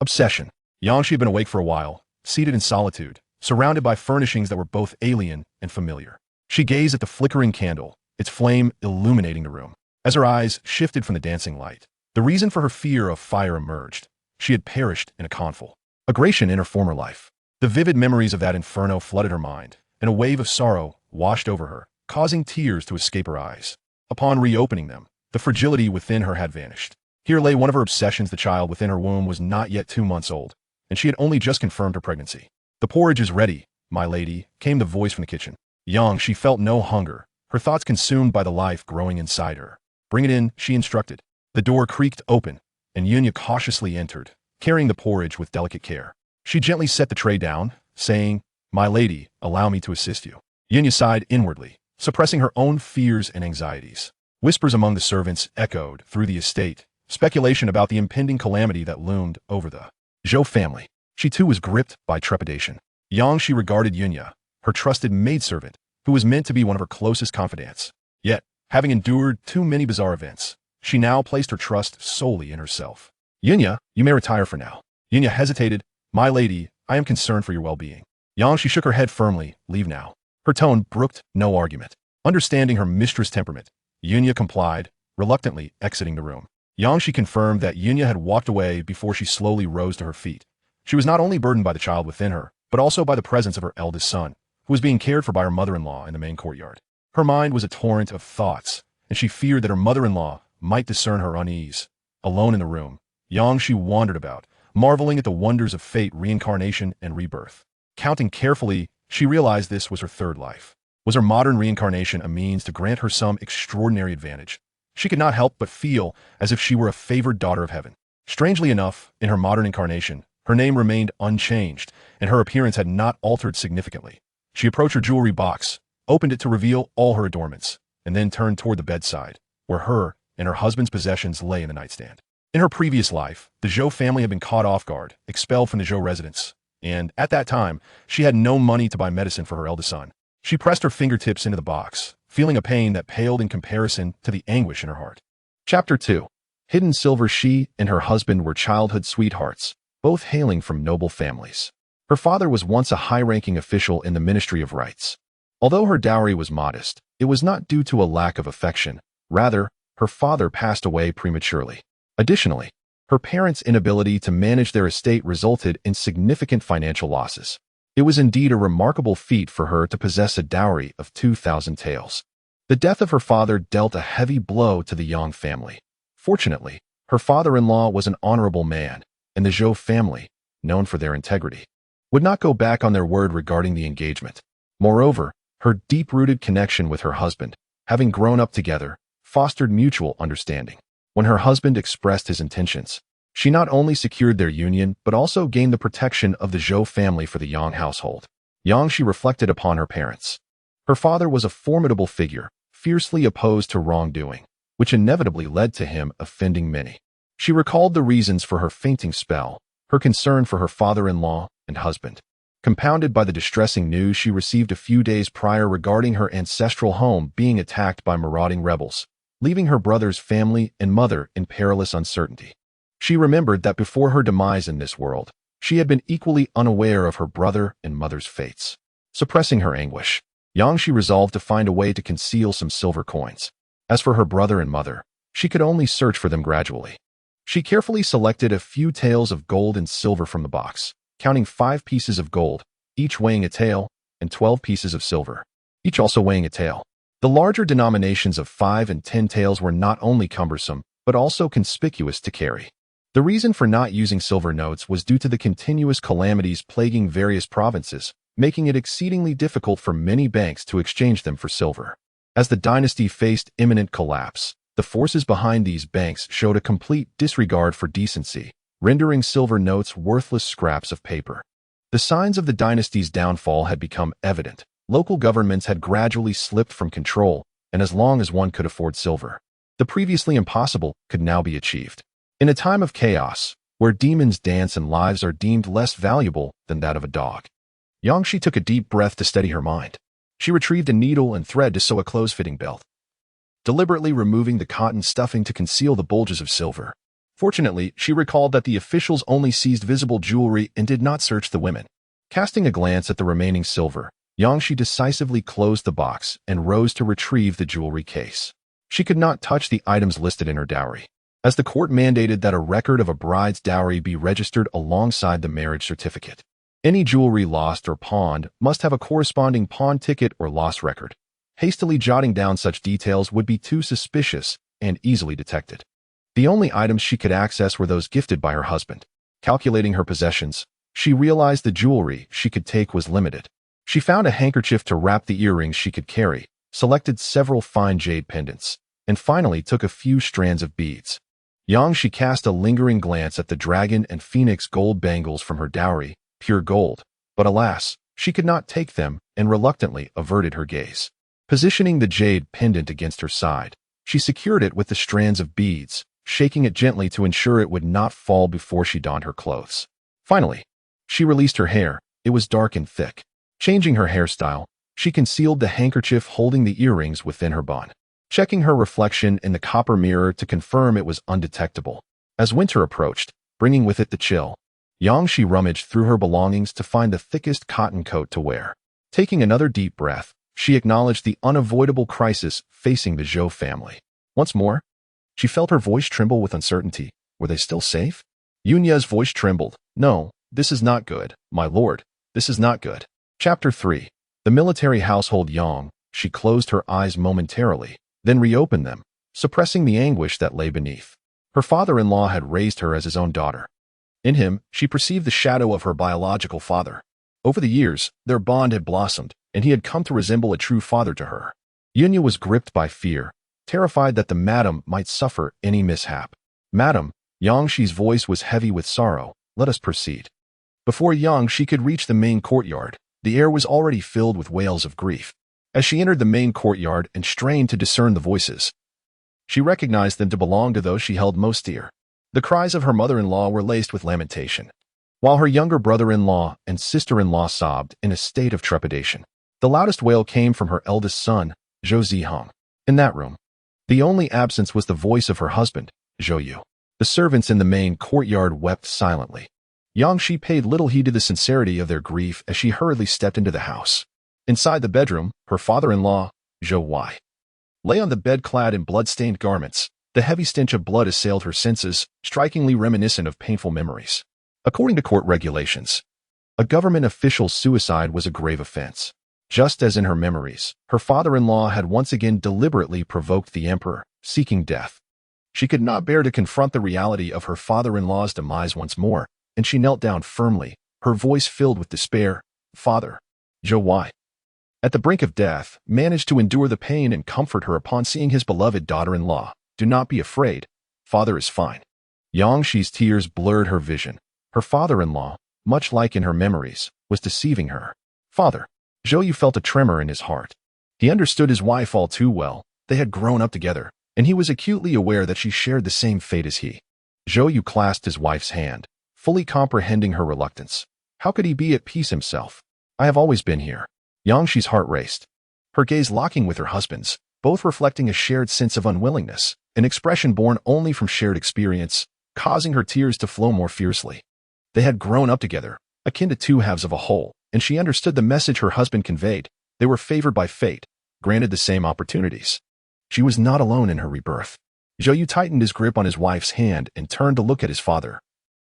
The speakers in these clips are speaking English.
Obsession. Yangshi had been awake for a while, seated in solitude, surrounded by furnishings that were both alien and familiar. She gazed at the flickering candle, its flame illuminating the room. As her eyes shifted from the dancing light, the reason for her fear of fire emerged. She had perished in a conflagration in her former life. The vivid memories of that inferno flooded her mind, and a wave of sorrow washed over her, causing tears to escape her eyes. Upon reopening them, the fragility within her had vanished. Here lay one of her obsessions. The child within her womb was not yet 2 months old, and she had only just confirmed her pregnancy. "The porridge is ready, my lady," came the voice from the kitchen. She felt no hunger, her thoughts consumed by the life growing inside her. "Bring it in," she instructed. The door creaked open, and Yunya cautiously entered, carrying the porridge with delicate care. She gently set the tray down, saying, "My lady, allow me to assist you." Yunya sighed inwardly, suppressing her own fears and anxieties. Whispers among the servants echoed through the estate, speculation about the impending calamity that loomed over the Zhou family. She too was gripped by trepidation. She regarded Yunya, her trusted maidservant, who was meant to be one of her closest confidants. Yet, having endured too many bizarre events, she now placed her trust solely in herself. "Yunya, you may retire for now." Yunya hesitated. "My lady, I am concerned for your well-being." She shook her head firmly. "Leave now." Her tone brooked no argument. Understanding her mistress' temperament, Yunya complied, reluctantly exiting the room. She confirmed that Yunya had walked away before she slowly rose to her feet. She was not only burdened by the child within her, but also by the presence of her eldest son, who was being cared for by her mother-in-law in the main courtyard. Her mind was a torrent of thoughts, and she feared that her mother-in-law might discern her unease. Alone in the room, she wandered about, marveling at the wonders of fate, reincarnation, and rebirth. Counting carefully, she realized this was her third life. Was her modern reincarnation a means to grant her some extraordinary advantage? She could not help but feel as if she were a favored daughter of heaven. Strangely enough, in her modern incarnation, her name remained unchanged, and her appearance had not altered significantly. She approached her jewelry box, opened it to reveal all her adornments, and then turned toward the bedside, where her and her husband's possessions lay in the nightstand. In her previous life, the Zhou family had been caught off guard, expelled from the Zhou residence, and at that time, she had no money to buy medicine for her eldest son. She pressed her fingertips into the box, feeling a pain that paled in comparison to the anguish in her heart. Chapter 2. Hidden silver. She and her husband were childhood sweethearts, both hailing from noble families. Her father was once a high-ranking official in the Ministry of Rights. Although her dowry was modest, it was not due to a lack of affection. Rather, her father passed away prematurely. Additionally, her parents' inability to manage their estate resulted in significant financial losses. It was indeed a remarkable feat for her to possess a dowry of 2,000 taels. The death of her father dealt a heavy blow to the Yang family. Fortunately, her father-in-law was an honorable man, and the Zhou family, known for their integrity, would not go back on their word regarding the engagement. Moreover, her deep-rooted connection with her husband, having grown up together, fostered mutual understanding. When her husband expressed his intentions, she not only secured their union but also gained the protection of the Zhou family for the Yang household. She reflected upon her parents. Her father was a formidable figure, fiercely opposed to wrongdoing, which inevitably led to him offending many. She recalled the reasons for her fainting spell, her concern for her father-in-law and husband, compounded by the distressing news she received a few days prior regarding her ancestral home being attacked by marauding rebels, leaving her brother's family and mother in perilous uncertainty. She remembered that before her demise in this world, she had been equally unaware of her brother and mother's fates. Suppressing her anguish, she resolved to find a way to conceal some silver coins. As for her brother and mother, she could only search for them gradually. She carefully selected a few taels of gold and silver from the box, counting 5 pieces of gold, each weighing a tael, and 12 pieces of silver, each also weighing a tael. The larger denominations of 5 and 10 taels were not only cumbersome, but also conspicuous to carry. The reason for not using silver notes was due to the continuous calamities plaguing various provinces, making it exceedingly difficult for many banks to exchange them for silver. As the dynasty faced imminent collapse, the forces behind these banks showed a complete disregard for decency, rendering silver notes worthless scraps of paper. The signs of the dynasty's downfall had become evident. Local governments had gradually slipped from control, and as long as one could afford silver, the previously impossible could now be achieved. In a time of chaos, where demons dance and lives are deemed less valuable than that of a dog, She took a deep breath to steady her mind. She retrieved a needle and thread to sew a close-fitting belt, deliberately removing the cotton stuffing to conceal the bulges of silver. Fortunately, she recalled that the officials only seized visible jewelry and did not search the women. Casting a glance at the remaining silver, Yangshi decisively closed the box and rose to retrieve the jewelry case. She could not touch the items listed in her dowry, as the court mandated that a record of a bride's dowry be registered alongside the marriage certificate. Any jewelry lost or pawned must have a corresponding pawn ticket or loss record. Hastily jotting down such details would be too suspicious and easily detected. The only items she could access were those gifted by her husband. Calculating her possessions, she realized the jewelry she could take was limited. She found a handkerchief to wrap the earrings she could carry, selected several fine jade pendants, and finally took a few strands of beads. Yangshi cast a lingering glance at the dragon and phoenix gold bangles from her dowry, pure gold, but alas, she could not take them and reluctantly averted her gaze. Positioning the jade pendant against her side, she secured it with the strands of beads, shaking it gently to ensure it would not fall before she donned her clothes. Finally, she released her hair. It was dark and thick. Changing her hairstyle, she concealed the handkerchief holding the earrings within her bun, checking her reflection in the copper mirror to confirm it was undetectable. As winter approached, bringing with it the chill, Yangshi rummaged through her belongings to find the thickest cotton coat to wear. Taking another deep breath, she acknowledged the unavoidable crisis facing the Zhou family. Once more, she felt her voice tremble with uncertainty. Were they still safe? Yunya's voice trembled. No, this is not good, my lord. This is not good. Chapter 3. The military household. Yang. She closed her eyes momentarily, then reopened them, suppressing the anguish that lay beneath. Her father-in-law had raised her as his own daughter. In him, she perceived the shadow of her biological father. Over the years, their bond had blossomed, and he had come to resemble a true father to her. Yunya was gripped by fear, terrified that the madam might suffer any mishap. Madam, Yangshi's voice was heavy with sorrow. Let us proceed. Before Yangshi could reach the main courtyard, the air was already filled with wails of grief. As she entered the main courtyard and strained to discern the voices, she recognized them to belong to those she held most dear. The cries of her mother-in-law were laced with lamentation, while her younger brother-in-law and sister-in-law sobbed in a state of trepidation. The loudest wail came from her eldest son, Zhou Zihong. In that room, the only absence was the voice of her husband, Zhou Yu. The servants in the main courtyard wept silently. Yangshi paid little heed to the sincerity of their grief as she hurriedly stepped into the house. Inside the bedroom, her father-in-law, Zhou Wai, lay on the bed clad in blood-stained garments. The heavy stench of blood assailed her senses, strikingly reminiscent of painful memories. According to court regulations, a government official's suicide was a grave offense. Just as in her memories, her father-in-law had once again deliberately provoked the emperor, seeking death. She could not bear to confront the reality of her father-in-law's demise once more, and she knelt down firmly, her voice filled with despair. Father, Zhou Wai, at the brink of death, managed to endure the pain and comfort her upon seeing his beloved daughter-in-law. Do not be afraid. Father is fine. Yangshi's tears blurred her vision. Her father-in-law, much like in her memories, was deceiving her. Father, Zhou Yu felt a tremor in his heart. He understood his wife all too well. They had grown up together, and he was acutely aware that she shared the same fate as he. Zhou Yu clasped his wife's hand, fully comprehending her reluctance. How could he be at peace himself? I have always been here. Yangshi's heart raced, her gaze locking with her husband's, both reflecting a shared sense of unwillingness, an expression born only from shared experience, causing her tears to flow more fiercely. They had grown up together, akin to two halves of a whole, and she understood the message her husband conveyed. They were favored by fate, granted the same opportunities. She was not alone in her rebirth. Zhou Yu tightened his grip on his wife's hand and turned to look at his father,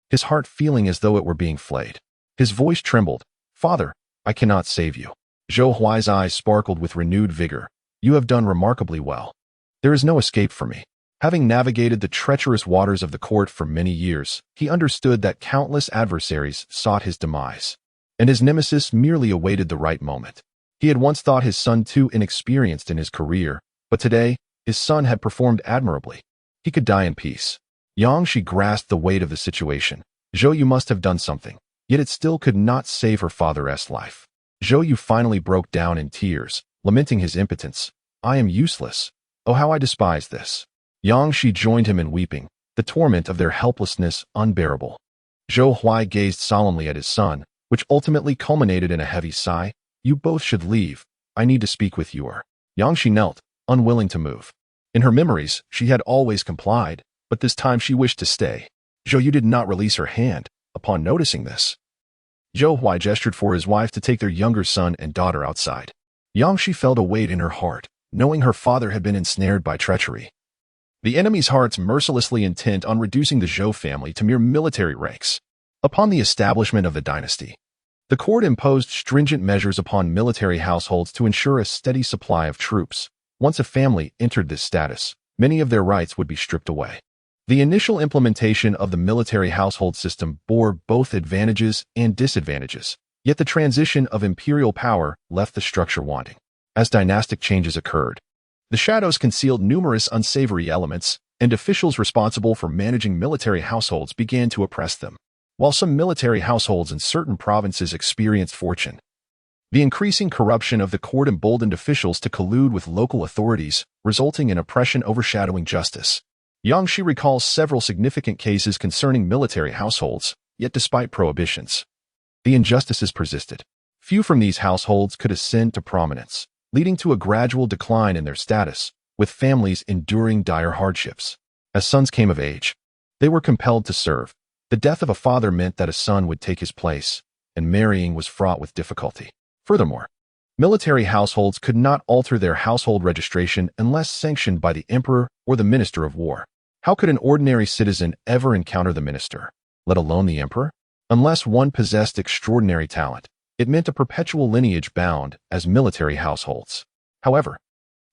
his heart feeling as though it were being flayed. His voice trembled. Father, I cannot save you. Zhou Huai's eyes sparkled with renewed vigor. You have done remarkably well. There is no escape for me. Having navigated the treacherous waters of the court for many years, he understood that countless adversaries sought his demise, and his nemesis merely awaited the right moment. He had once thought his son too inexperienced in his career, but today, his son had performed admirably. He could die in peace. Yangshi grasped the weight of the situation. Zhou Yu must have done something, yet it still could not save her father's life. Zhou Yu finally broke down in tears, lamenting his impotence. I am useless. Oh, how I despise this. Yangshi joined him in weeping, the torment of their helplessness unbearable. Zhou Huai gazed solemnly at his son, which ultimately culminated in a heavy sigh. You both should leave. I need to speak with you. Yangshi knelt, unwilling to move. In her memories, she had always complied, but this time she wished to stay. Zhou Yu did not release her hand upon noticing this. Zhou Huai gestured for his wife to take their younger son and daughter outside. Yang Shi felt a weight in her heart, knowing her father had been ensnared by treachery. The enemy's hearts mercilessly intent on reducing the Zhou family to mere military ranks. Upon the establishment of the dynasty, the court imposed stringent measures upon military households to ensure a steady supply of troops. Once a family entered this status, many of their rights would be stripped away. The initial implementation of the military household system bore both advantages and disadvantages, yet the transition of imperial power left the structure wanting. As dynastic changes occurred, the shadows concealed numerous unsavory elements, and officials responsible for managing military households began to oppress them. While some military households in certain provinces experienced fortune, the increasing corruption of the court emboldened officials to collude with local authorities, resulting in oppression overshadowing justice. Yang Shi recalls several significant cases concerning military households, yet despite prohibitions, the injustices persisted. Few from these households could ascend to prominence, leading to a gradual decline in their status, with families enduring dire hardships. As sons came of age, they were compelled to serve. The death of a father meant that a son would take his place, and marrying was fraught with difficulty. Furthermore, military households could not alter their household registration unless sanctioned by the emperor or the minister of war. How could an ordinary citizen ever encounter the minister, let alone the emperor? Unless one possessed extraordinary talent, it meant a perpetual lineage bound as military households. However,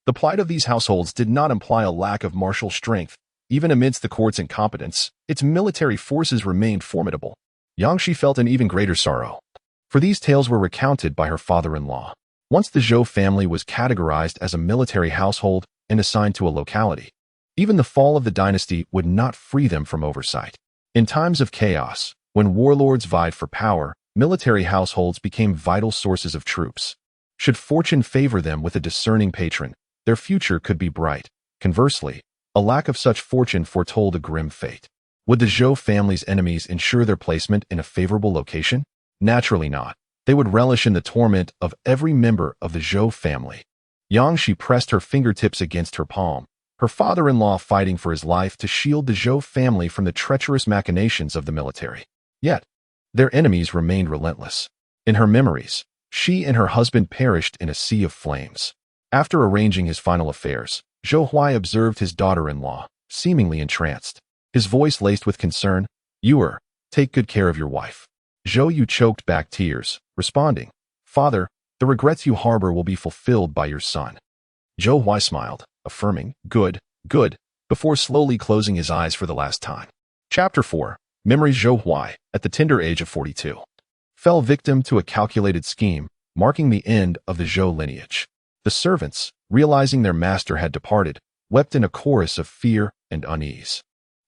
the plight of these households did not imply a lack of martial strength. Even amidst the court's incompetence, its military forces remained formidable. Yang Shi felt an even greater sorrow, for these tales were recounted by her father-in-law. Once the Zhou family was categorized as a military household and assigned to a locality, even the fall of the dynasty would not free them from oversight. In times of chaos, when warlords vied for power, military households became vital sources of troops. Should fortune favor them with a discerning patron, their future could be bright. Conversely, a lack of such fortune foretold a grim fate. Would the Zhou family's enemies ensure their placement in a favorable location? Naturally not. They would relish in the torment of every member of the Zhou family. Yang Shi pressed her fingertips against her palm, her father-in-law fighting for his life to shield the Zhou family from the treacherous machinations of the military. Yet, their enemies remained relentless. In her memories, she and her husband perished in a sea of flames. After arranging his final affairs, Zhou Huai observed his daughter-in-law, seemingly entranced. His voice laced with concern, "You take good care of your wife." Zhou Yu choked back tears, responding, "Father, the regrets you harbor will be fulfilled by your son." Zhou Huai smiled, affirming, "Good, good," before slowly closing his eyes for the last time. Chapter 4. Memories. Zhou Huai, at the tender age of 42, fell victim to a calculated scheme, marking the end of the Zhou lineage. The servants, realizing their master had departed, wept in a chorus of fear and unease.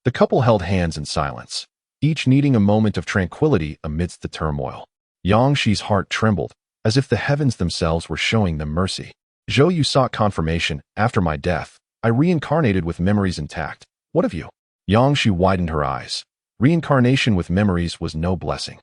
The couple held hands in silence, each needing a moment of tranquility amidst the turmoil. Yang Shi's heart trembled, as if the heavens themselves were showing them mercy. "Zhou Yu sought confirmation. After my death, I reincarnated with memories intact. What of you?" Yang Shi widened her eyes. Reincarnation with memories was no blessing.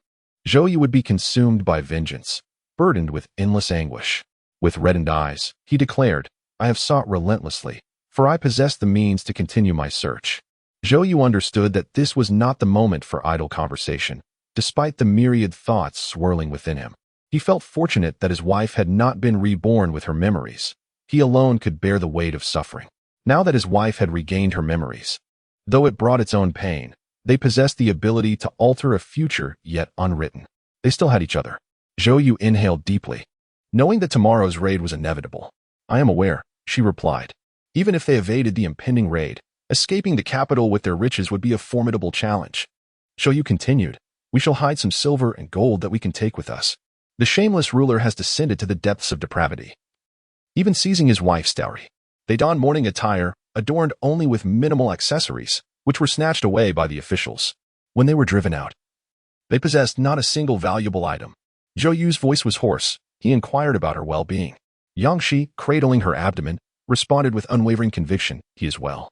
Zhou Yu would be consumed by vengeance, burdened with endless anguish. With reddened eyes, he declared, "I have sought relentlessly, for I possess the means to continue my search." Zhou Yu understood that this was not the moment for idle conversation, despite the myriad thoughts swirling within him. He felt fortunate that his wife had not been reborn with her memories. He alone could bear the weight of suffering. Now that his wife had regained her memories, though it brought its own pain, they possessed the ability to alter a future yet unwritten. They still had each other. Zhou Yu inhaled deeply, knowing that tomorrow's raid was inevitable. "I am aware," she replied. Even if they evaded the impending raid, escaping the capital with their riches would be a formidable challenge. Zhou Yu continued, "We shall hide some silver and gold that we can take with us. The shameless ruler has descended to the depths of depravity, even seizing his wife's dowry. They donned mourning attire, adorned only with minimal accessories, which were snatched away by the officials. When they were driven out, they possessed not a single valuable item." Zhou Yu's voice was hoarse. He inquired about her well-being. Yang Shi, cradling her abdomen, responded with unwavering conviction, "He is well.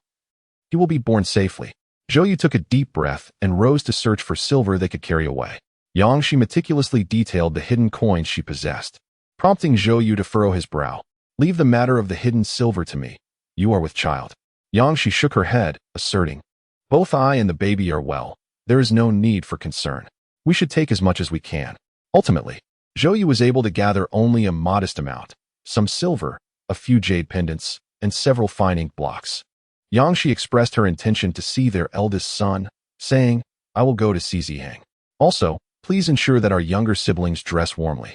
He will be born safely." Zhou Yu took a deep breath and rose to search for silver they could carry away. Yang Shi meticulously detailed the hidden coins she possessed, prompting Zhou Yu to furrow his brow. "Leave the matter of the hidden silver to me. You are with child." Yang Shi shook her head, asserting, Both I and the baby are well. There is no need for concern. We should take as much as we can. Ultimately, Zhou Yu was able to gather only a modest amount, some silver, a few jade pendants, and several fine ink blocks. Yangshi expressed her intention to see their eldest son, saying, I will go to see Ziheng. Also, please ensure that our younger siblings dress warmly.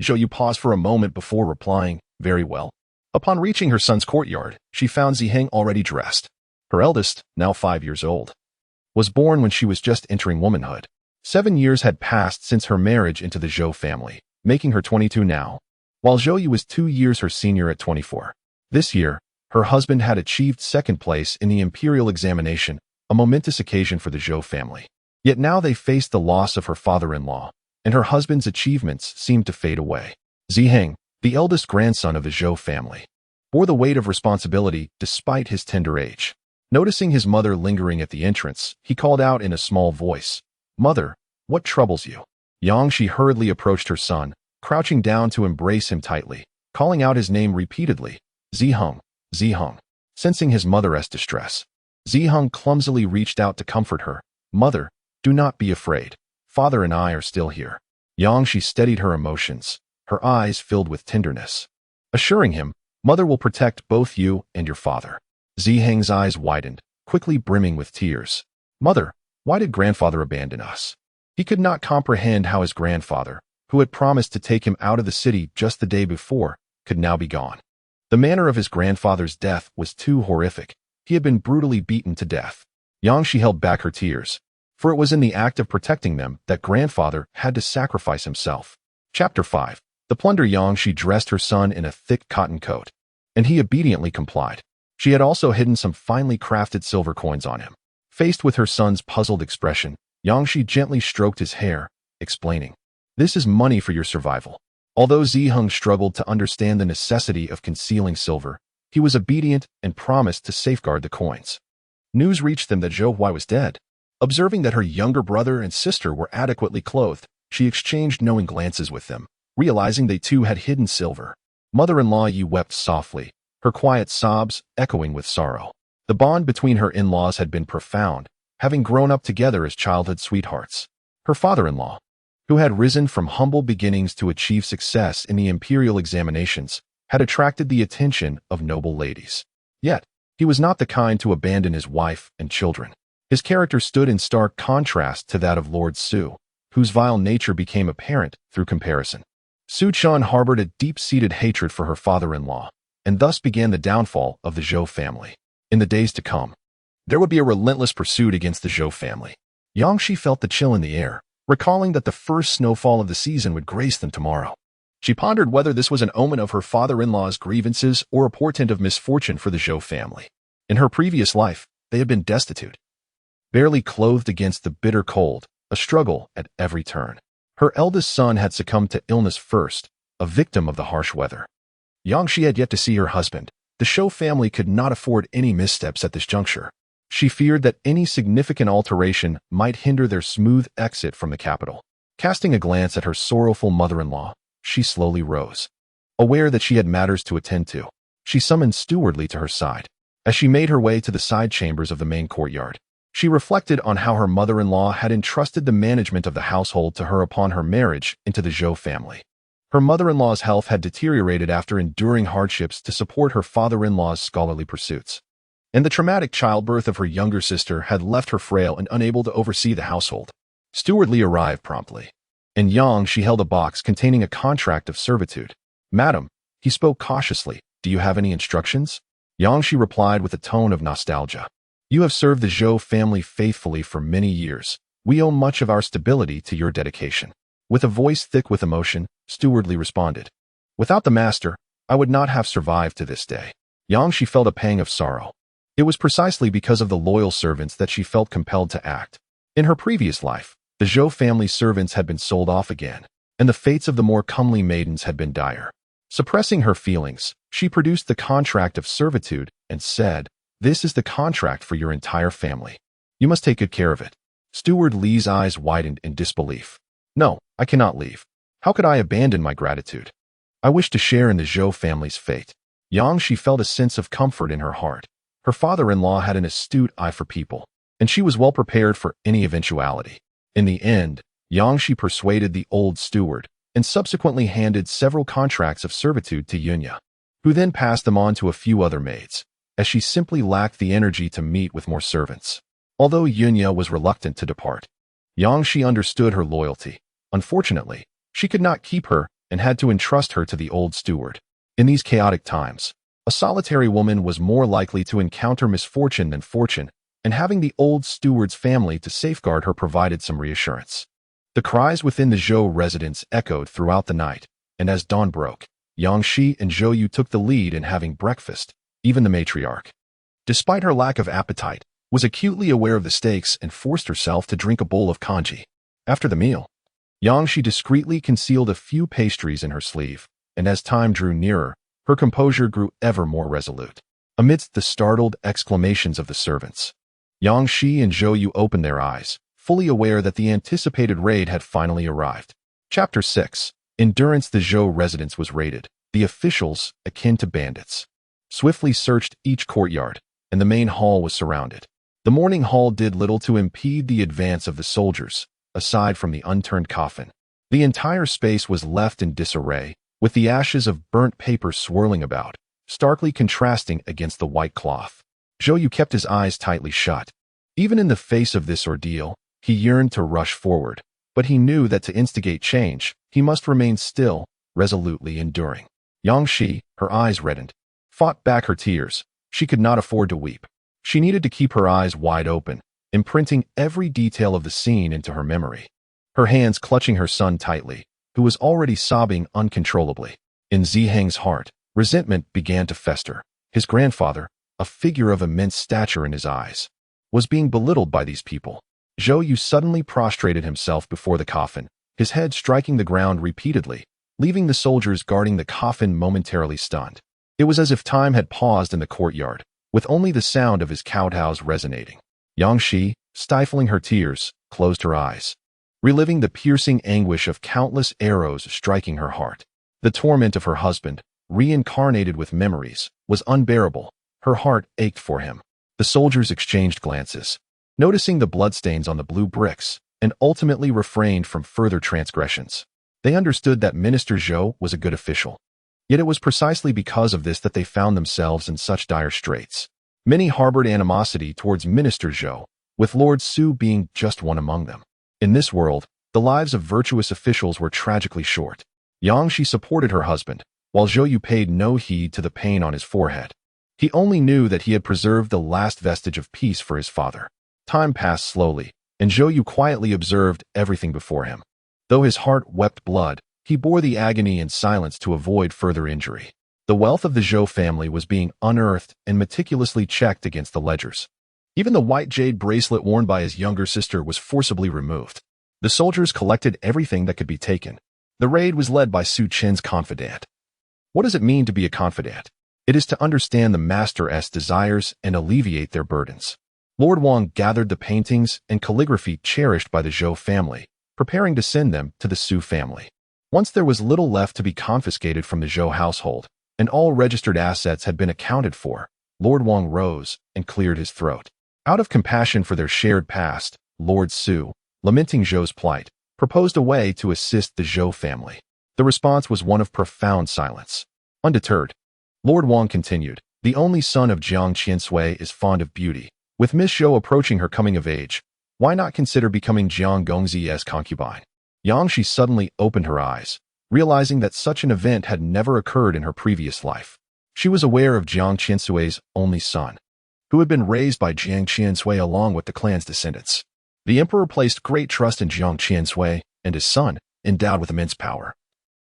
Zhou Yu paused for a moment before replying, very well. Upon reaching her son's courtyard, she found Ziheng already dressed. Her eldest, now 5 years old, was born when she was just entering womanhood. 7 years had passed since her marriage into the Zhou family, making her 22 now, while Zhou Yu was 2 years her senior at 24. This year, her husband had achieved second place in the Imperial examination, a momentous occasion for the Zhou family. Yet now they faced the loss of her father-in-law, and her husband's achievements seemed to fade away. Ziheng, the eldest grandson of the Zhou family, bore the weight of responsibility despite his tender age. Noticing his mother lingering at the entrance, he called out in a small voice, Mother, what troubles you? Yangshi hurriedly approached her son, crouching down to embrace him tightly, calling out his name repeatedly, Ziheng, Ziheng. Sensing his mother's distress, Ziheng clumsily reached out to comfort her. Mother, do not be afraid. Father and I are still here. Yangshi steadied her emotions, her eyes filled with tenderness, assuring him, Mother will protect both you and your father. Ziheng's eyes widened, quickly brimming with tears. Mother, why did grandfather abandon us? He could not comprehend how his grandfather, who had promised to take him out of the city just the day before, could now be gone. The manner of his grandfather's death was too horrific. He had been brutally beaten to death. Yangshi held back her tears, for it was in the act of protecting them that grandfather had to sacrifice himself. Chapter 5. The plunder. Yangshi dressed her son in a thick cotton coat, and he obediently complied. She had also hidden some finely crafted silver coins on him. Faced with her son's puzzled expression, Yangshi gently stroked his hair, explaining, This is money for your survival. Although Ziheng struggled to understand the necessity of concealing silver, he was obedient and promised to safeguard the coins. News reached them that Zhou Huai was dead. Observing that her younger brother and sister were adequately clothed, she exchanged knowing glances with them, realizing they too had hidden silver. Mother-in-law Yi wept softly, her quiet sobs echoing with sorrow. The bond between her in-laws had been profound, having grown up together as childhood sweethearts. Her father-in-law, who had risen from humble beginnings to achieve success in the Imperial examinations, had attracted the attention of noble ladies. Yet, he was not the kind to abandon his wife and children. His character stood in stark contrast to that of Lord Su, whose vile nature became apparent through comparison. Su Chan harbored a deep-seated hatred for her father-in-law, and thus began the downfall of the Zhou family. In the days to come, there would be a relentless pursuit against the Zhou family. Yangshi felt the chill in the air, recalling that the first snowfall of the season would grace them tomorrow. She pondered whether this was an omen of her father-in-law's grievances or a portent of misfortune for the Zhou family. In her previous life, they had been destitute, barely clothed against the bitter cold, a struggle at every turn. Her eldest son had succumbed to illness first, a victim of the harsh weather. Yangshi had yet to see her husband. The Zhou family could not afford any missteps at this juncture. She feared that any significant alteration might hinder their smooth exit from the capital. Casting a glance at her sorrowful mother-in-law, she slowly rose. Aware that she had matters to attend to, she summoned Stewardly to her side. As she made her way to the side chambers of the main courtyard, she reflected on how her mother-in-law had entrusted the management of the household to her upon her marriage into the Zhou family. Her mother-in-law's health had deteriorated after enduring hardships to support her father-in-law's scholarly pursuits, and the traumatic childbirth of her younger sister had left her frail and unable to oversee the household. Stewardly arrived promptly. In Yang, she held a box containing a contract of servitude. Madam, he spoke cautiously, do you have any instructions? Yang, she replied with a tone of nostalgia. You have served the Zhou family faithfully for many years. We owe much of our stability to your dedication. With a voice thick with emotion, Stewardly responded. Without the master, I would not have survived to this day. Yang, she felt a pang of sorrow. It was precisely because of the loyal servants that she felt compelled to act. In her previous life, the Zhou family servants had been sold off again, and the fates of the more comely maidens had been dire. Suppressing her feelings, she produced the contract of servitude and said, This is the contract for your entire family. You must take good care of it. Steward Li's eyes widened in disbelief. No, I cannot leave. How could I abandon my gratitude? I wish to share in the Zhou family's fate. Yang, she felt a sense of comfort in her heart. Her father-in-law had an astute eye for people. and she was well prepared for any eventuality. In the end, Yangshi persuaded the old steward and subsequently handed several contracts of servitude to Yunya, who then passed them on to a few other maids, as she simply lacked the energy to meet with more servants. Although Yunya was reluctant to depart, Yangshi understood her loyalty. Unfortunately, she could not keep her and had to entrust her to the old steward. In these chaotic times, a solitary woman was more likely to encounter misfortune than fortune, and having the old steward's family to safeguard her provided some reassurance. The cries within the Zhou residence echoed throughout the night, and as dawn broke, Yangshi and Zhou Yu took the lead in having breakfast. Even the matriarch, despite her lack of appetite, was acutely aware of the stakes and forced herself to drink a bowl of kanji. After the meal, Yangshi discreetly concealed a few pastries in her sleeve, and as time drew nearer, her composure grew ever more resolute. Amidst the startled exclamations of the servants, Yangshi and Zhou Yu opened their eyes, fully aware that the anticipated raid had finally arrived. Chapter 6. Endurance. The Zhou residence was raided. The officials, akin to bandits, swiftly searched each courtyard, and the main hall was surrounded. The morning hall did little to impede the advance of the soldiers, aside from the unturned coffin. The entire space was left in disarray, with the ashes of burnt paper swirling about, starkly contrasting against the white cloth. Zhou Yu kept his eyes tightly shut. Even in the face of this ordeal, he yearned to rush forward, but he knew that to instigate change, he must remain still, resolutely enduring. Yangshi, her eyes reddened, fought back her tears. She could not afford to weep. She needed to keep her eyes wide open, imprinting every detail of the scene into her memory. Her hands clutching her son tightly, who was already sobbing uncontrollably. In Ziheng's heart, resentment began to fester. His grandfather, a figure of immense stature in his eyes, was being belittled by these people. Zhou Yu suddenly prostrated himself before the coffin, his head striking the ground repeatedly, leaving the soldiers guarding the coffin momentarily stunned. It was as if time had paused in the courtyard, with only the sound of his kowtows resonating. Yangshi, stifling her tears, closed her eyes, reliving the piercing anguish of countless arrows striking her heart. The torment of her husband, reincarnated with memories, was unbearable. Her heart ached for him. The soldiers exchanged glances, noticing the bloodstains on the blue bricks, and ultimately refrained from further transgressions. They understood that Minister Zhou was a good official. Yet it was precisely because of this that they found themselves in such dire straits. Many harbored animosity towards Minister Zhou, with Lord Su being just one among them. In this world, the lives of virtuous officials were tragically short. Yangshi supported her husband, while Zhou Yu paid no heed to the pain on his forehead. He only knew that he had preserved the last vestige of peace for his father. Time passed slowly, and Zhou Yu quietly observed everything before him. Though his heart wept blood, he bore the agony in silence to avoid further injury. The wealth of the Zhou family was being unearthed and meticulously checked against the ledgers. Even the white jade bracelet worn by his younger sister was forcibly removed. The soldiers collected everything that could be taken. The raid was led by Su Chen's confidant. What does it mean to be a confidant? It is to understand the master's desires and alleviate their burdens. Lord Wang gathered the paintings and calligraphy cherished by the Zhou family, preparing to send them to the Su family. Once there was little left to be confiscated from the Zhou household, and all registered assets had been accounted for, Lord Wang rose and cleared his throat. Out of compassion for their shared past, Lord Su, lamenting Zhou's plight, proposed a way to assist the Zhou family. The response was one of profound silence. Undeterred, Lord Wang continued, "The only son of Jiang Qiansui is fond of beauty. With Miss Zhou approaching her coming of age, why not consider becoming Jiang Gongzi's concubine?" Yangshi suddenly opened her eyes, realizing that such an event had never occurred in her previous life. She was aware of Jiang Qiansui's only son, who had been raised by Jiang Qiansui along with the clan's descendants. The emperor placed great trust in Jiang Qiansui, and his son, endowed with immense power,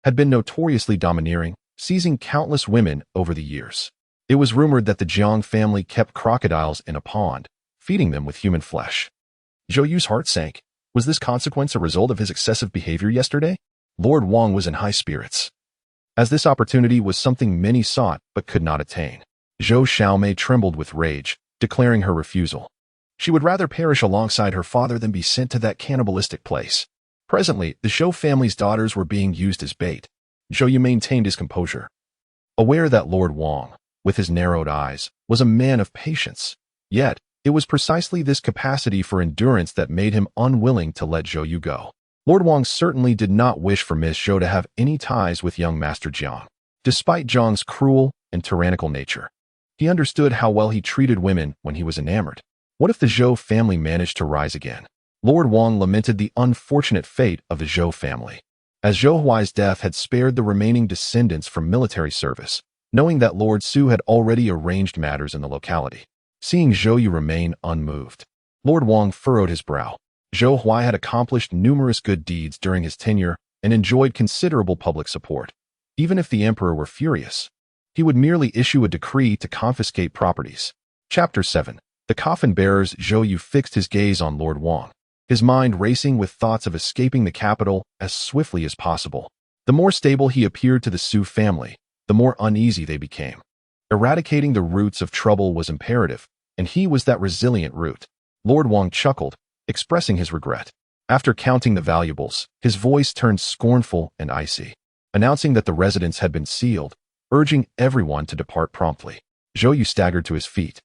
had been notoriously domineering, seizing countless women over the years. It was rumored that the Jiang family kept crocodiles in a pond, feeding them with human flesh. Zhou Yu's heart sank. Was this consequence a result of his excessive behavior yesterday? Lord Wang was in high spirits, as this opportunity was something many sought but could not attain. Zhou Xiaomei trembled with rage, declaring her refusal. She would rather perish alongside her father than be sent to that cannibalistic place. Presently, the Zhou family's daughters were being used as bait. Zhou Yu maintained his composure, aware that Lord Wang, with his narrowed eyes, was a man of patience. Yet, It was precisely this capacity for endurance that made him unwilling to let Zhou Yu go. Lord Wang certainly did not wish for Miss Zhou to have any ties with young Master Jiang. Despite Jiang's cruel and tyrannical nature, he understood how well he treated women when he was enamored. What if the Zhou family managed to rise again? Lord Wang lamented the unfortunate fate of the Zhou family, as Zhou Huai's death had spared the remaining descendants from military service, knowing that Lord Su had already arranged matters in the locality. Seeing Zhou Yu remain unmoved, Lord Wang furrowed his brow. Zhou Huai had accomplished numerous good deeds during his tenure and enjoyed considerable public support. Even if the emperor were furious, he would merely issue a decree to confiscate properties. Chapter 7. The coffin bearers. Zhou Yu fixed his gaze on Lord Wang, his mind racing with thoughts of escaping the capital as swiftly as possible. The more stable he appeared to the Su family, the more uneasy they became. Eradicating the roots of trouble was imperative, and he was that resilient root. Lord Wang chuckled, expressing his regret. After counting the valuables, his voice turned scornful and icy, announcing that the residence had been sealed, urging everyone to depart promptly. Zhou Yu staggered to his feet,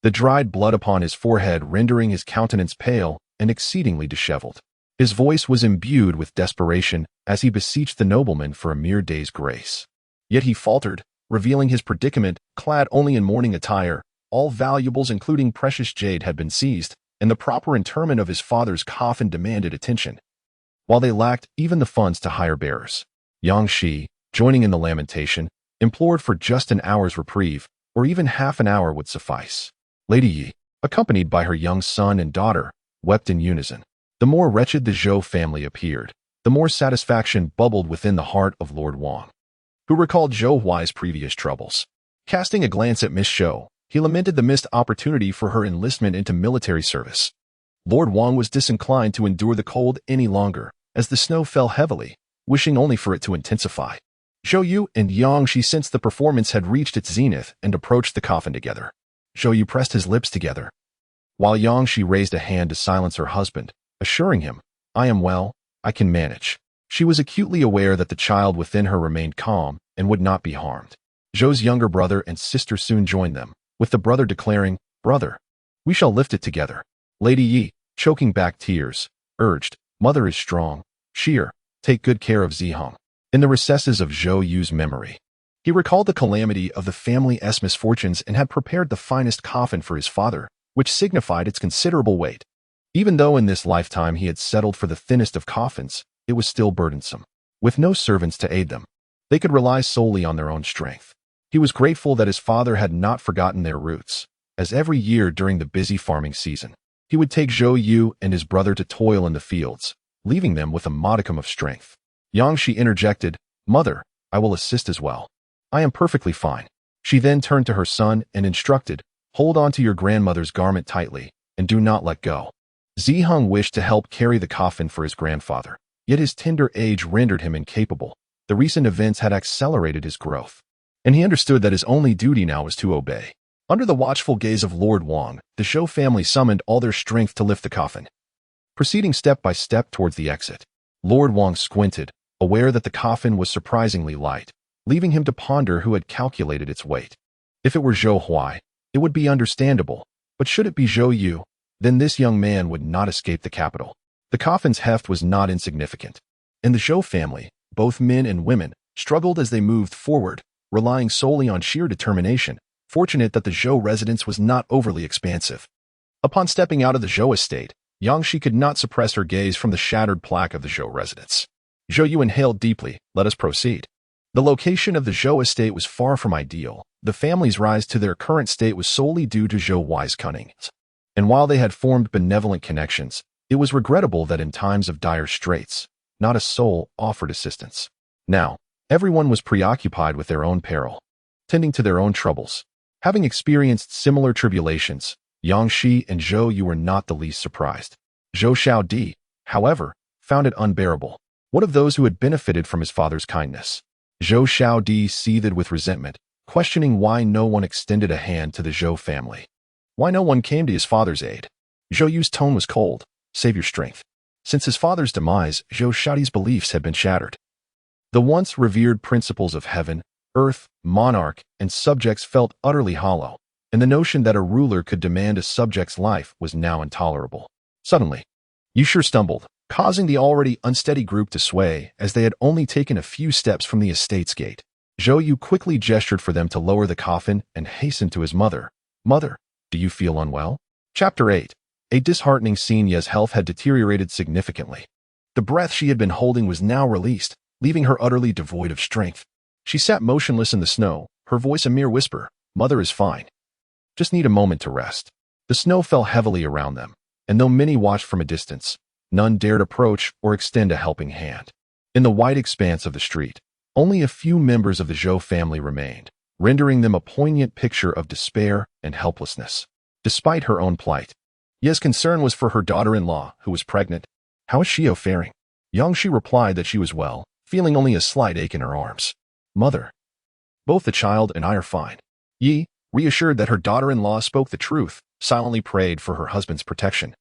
the dried blood upon his forehead rendering his countenance pale and exceedingly disheveled. His voice was imbued with desperation as he beseeched the nobleman for a mere day's grace. Yet he faltered, revealing his predicament. Clad only in mourning attire, all valuables including precious jade had been seized, and the proper interment of his father's coffin demanded attention, while they lacked even the funds to hire bearers. Yang Shi, joining in the lamentation, implored for just an hour's reprieve, or even half an hour would suffice. Lady Yi, accompanied by her young son and daughter, wept in unison. The more wretched the Zhou family appeared, the more satisfaction bubbled within the heart of Lord Wang, who recalled Zhou Huai's previous troubles. Casting a glance at Miss Zhou, he lamented the missed opportunity for her enlistment into military service. Lord Wang was disinclined to endure the cold any longer, as the snow fell heavily, wishing only for it to intensify. Zhou Yu and Yang Shi sensed the performance had reached its zenith and approached the coffin together. Zhou Yu pressed his lips together, while Yang Shi raised a hand to silence her husband, assuring him, "I am well, I can manage." She was acutely aware that the child within her remained calm and would not be harmed. Zhou's younger brother and sister soon joined them, with the brother declaring, "Brother, we shall lift it together." Lady Yi, choking back tears, urged, "Mother is strong. Sheer, take good care of Zihong." In the recesses of Zhou Yu's memory, he recalled the calamity of the family's misfortunes and had prepared the finest coffin for his father, which signified its considerable weight. Even though in this lifetime he had settled for the thinnest of coffins, it was still burdensome. With no servants to aid them, they could rely solely on their own strength. He was grateful that his father had not forgotten their roots, as every year during the busy farming season, he would take Zhou Yu and his brother to toil in the fields, leaving them with a modicum of strength. Yang Shi interjected, "Mother, I will assist as well. I am perfectly fine." She then turned to her son and instructed, "Hold on to your grandmother's garment tightly, and do not let go." Zihong wished to help carry the coffin for his grandfather, yet his tender age rendered him incapable. The recent events had accelerated his growth, and he understood that his only duty now was to obey. Under the watchful gaze of Lord Wang, the Zhou family summoned all their strength to lift the coffin. Proceeding step by step towards the exit, Lord Wang squinted, aware that the coffin was surprisingly light, leaving him to ponder who had calculated its weight. If it were Zhou Huai, it would be understandable, but should it be Zhou Yu, then this young man would not escape the capital. The coffin's heft was not insignificant. In the Zhou family, both men and women struggled as they moved forward, relying solely on sheer determination, fortunate that the Zhou residence was not overly expansive. Upon stepping out of the Zhou estate, Yang Shi could not suppress her gaze from the shattered plaque of the Zhou residence. Zhou Yu inhaled deeply. "Let us proceed." The location of the Zhou estate was far from ideal. The family's rise to their current state was solely due to Zhou Huai's cunning. And while they had formed benevolent connections, it was regrettable that in times of dire straits, not a soul offered assistance. Now, everyone was preoccupied with their own peril, tending to their own troubles. Having experienced similar tribulations, Yang Shi and Zhou Yu were not the least surprised. Zhou Xiaodi, however, found it unbearable. What of those who had benefited from his father's kindness? Zhou Xiaodi seethed with resentment, questioning why no one extended a hand to the Zhou family. Why no one came to his father's aid? Zhou Yu's tone was cold. "Save your strength." Since his father's demise, Zhou Xiaodi's beliefs had been shattered. The once revered principles of heaven, earth, monarch, and subjects felt utterly hollow, and the notion that a ruler could demand a subject's life was now intolerable. Suddenly, Yusher stumbled, causing the already unsteady group to sway as they had only taken a few steps from the estate's gate. Zhou Yu quickly gestured for them to lower the coffin and hastened to his mother. "Mother, do you feel unwell?" Chapter 8. A disheartening scene. Ye's health had deteriorated significantly. The breath she had been holding was now released, leaving her utterly devoid of strength. She sat motionless in the snow, her voice a mere whisper. "Mother is fine. Just need a moment to rest." The snow fell heavily around them, and though many watched from a distance, none dared approach or extend a helping hand. In the wide expanse of the street, only a few members of the Zhou family remained, rendering them a poignant picture of despair and helplessness. Despite her own plight, Ye's concern was for her daughter-in-law, who was pregnant. "How is Xiao faring?" Yangshi replied that she was well, feeling only a slight ache in her arms. "Mother, both the child and I are fine." Yi, reassured that her daughter-in-law spoke the truth, silently prayed for her husband's protection.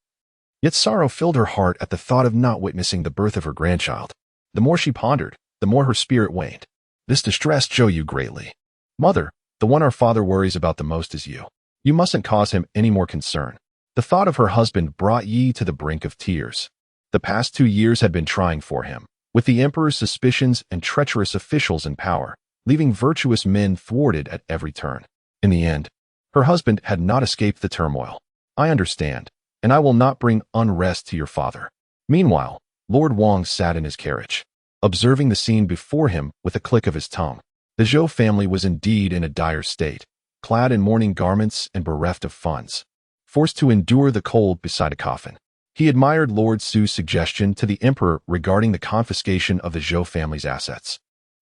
Yet sorrow filled her heart at the thought of not witnessing the birth of her grandchild. The more she pondered, the more her spirit waned. This distressed Zhou Yu greatly. "Mother, the one our father worries about the most is you. You mustn't cause him any more concern." The thought of her husband brought Yi to the brink of tears. The past 2 years had been trying for him, with the emperor's suspicions and treacherous officials in power, leaving virtuous men thwarted at every turn. In the end, her husband had not escaped the turmoil. "I understand, and I will not bring unrest to your father." Meanwhile, Lord Wang sat in his carriage, observing the scene before him with a click of his tongue. The Zhou family was indeed in a dire state, clad in mourning garments and bereft of funds, forced to endure the cold beside a coffin. He admired Lord Su's suggestion to the emperor regarding the confiscation of the Zhou family's assets.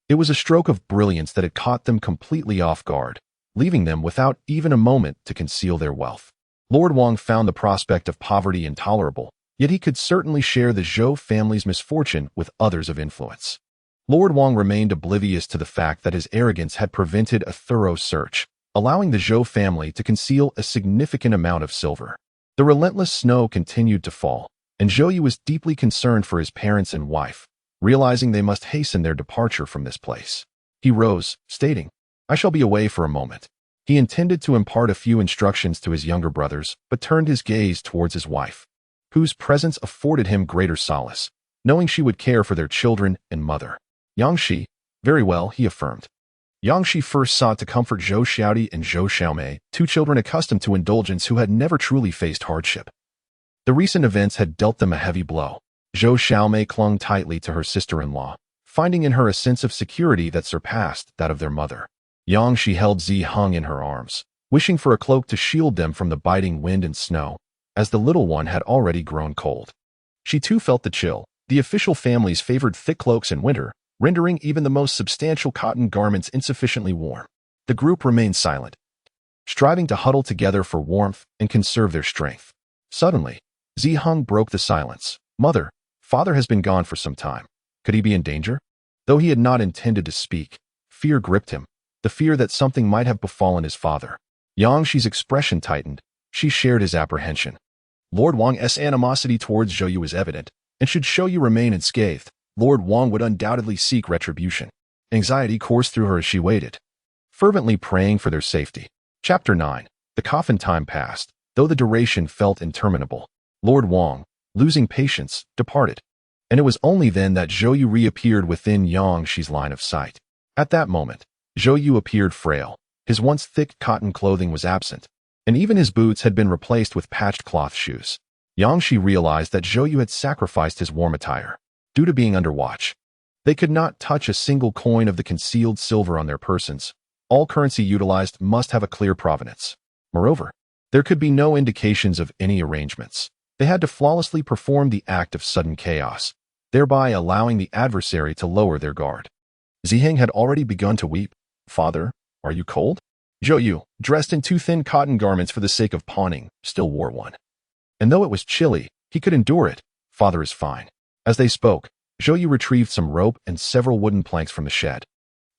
It was a stroke of brilliance that had caught them completely off guard, leaving them without even a moment to conceal their wealth. Lord Wang found the prospect of poverty intolerable, yet he could certainly share the Zhou family's misfortune with others of influence. Lord Wang remained oblivious to the fact that his arrogance had prevented a thorough search, allowing the Zhou family to conceal a significant amount of silver. The relentless snow continued to fall, and Zhou Yu was deeply concerned for his parents and wife, realizing they must hasten their departure from this place. He rose, stating, "I shall be away for a moment." He intended to impart a few instructions to his younger brothers, but turned his gaze towards his wife, whose presence afforded him greater solace, knowing she would care for their children and mother. Yangshi, very well, he affirmed. Yangshi first sought to comfort Zhou Xiaodi and Zhou Xiaomei, 2 children accustomed to indulgence who had never truly faced hardship. The recent events had dealt them a heavy blow. Zhou Xiaomei clung tightly to her sister-in-law, finding in her a sense of security that surpassed that of their mother. Yangshi held Zi Heng in her arms, wishing for a cloak to shield them from the biting wind and snow, as the little one had already grown cold. She too felt the chill. The official families favored thick cloaks in winter, rendering even the most substantial cotton garments insufficiently warm. The group remained silent, striving to huddle together for warmth and conserve their strength. Suddenly, Zi Heng broke the silence. "Mother, father has been gone for some time. Could he be in danger?" Though he had not intended to speak, fear gripped him, the fear that something might have befallen his father. Yangshi's expression tightened. She shared his apprehension. Lord Wang's animosity towards Zhou Yu was evident, and should Zhou Yu remain unscathed, Lord Wang would undoubtedly seek retribution. Anxiety coursed through her as she waited, fervently praying for their safety. Chapter 9. The coffin time passed, though the duration felt interminable. Lord Wang, losing patience, departed, and it was only then that Zhou Yu reappeared within Yangshi's line of sight. At that moment, Zhou Yu appeared frail. His once thick cotton clothing was absent, and even his boots had been replaced with patched cloth shoes. Yangshi realized that Zhou Yu had sacrificed his warm attire. Due to being under watch, they could not touch a single coin of the concealed silver on their persons. All currency utilized must have a clear provenance. Moreover, there could be no indications of any arrangements. They had to flawlessly perform the act of sudden chaos, thereby allowing the adversary to lower their guard. Ziheng had already begun to weep. "Father, are you cold?" Zhou Yu, dressed in 2 thin cotton garments for the sake of pawning, still wore one. And though it was chilly, he could endure it. "Father is fine." As they spoke, Zhou Yu retrieved some rope and several wooden planks from the shed.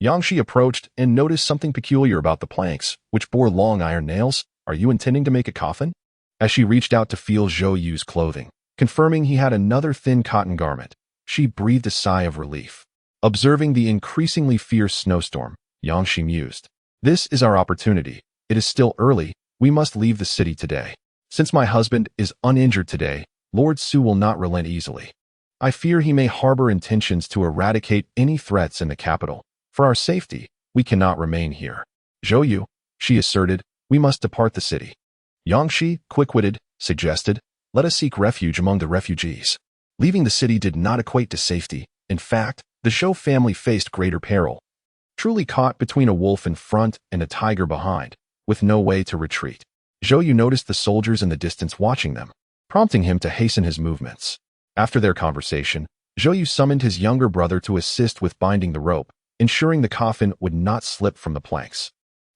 Yangshi approached and noticed something peculiar about the planks, which bore long iron nails. "Are you intending to make a coffin?" As she reached out to feel Zhou Yu's clothing, confirming he had another thin cotton garment, she breathed a sigh of relief. Observing the increasingly fierce snowstorm, Yangshi mused, "This is our opportunity. It is still early, We must leave the city today. Since my husband is uninjured today, Lord Su will not relent easily. I fear he may harbor intentions to eradicate any threats in the capital. For our safety, we cannot remain here. Zhou Yu, she asserted, we must depart the city. Yang Shi, quick-witted, suggested, let us seek refuge among the refugees. Leaving the city did not equate to safety. In fact, the Zhou family faced greater peril. Truly caught between a wolf in front and a tiger behind, with no way to retreat. Zhou Yu noticed the soldiers in the distance watching them, prompting him to hasten his movements. After their conversation, Zhou Yu summoned his younger brother to assist with binding the rope, ensuring the coffin would not slip from the planks.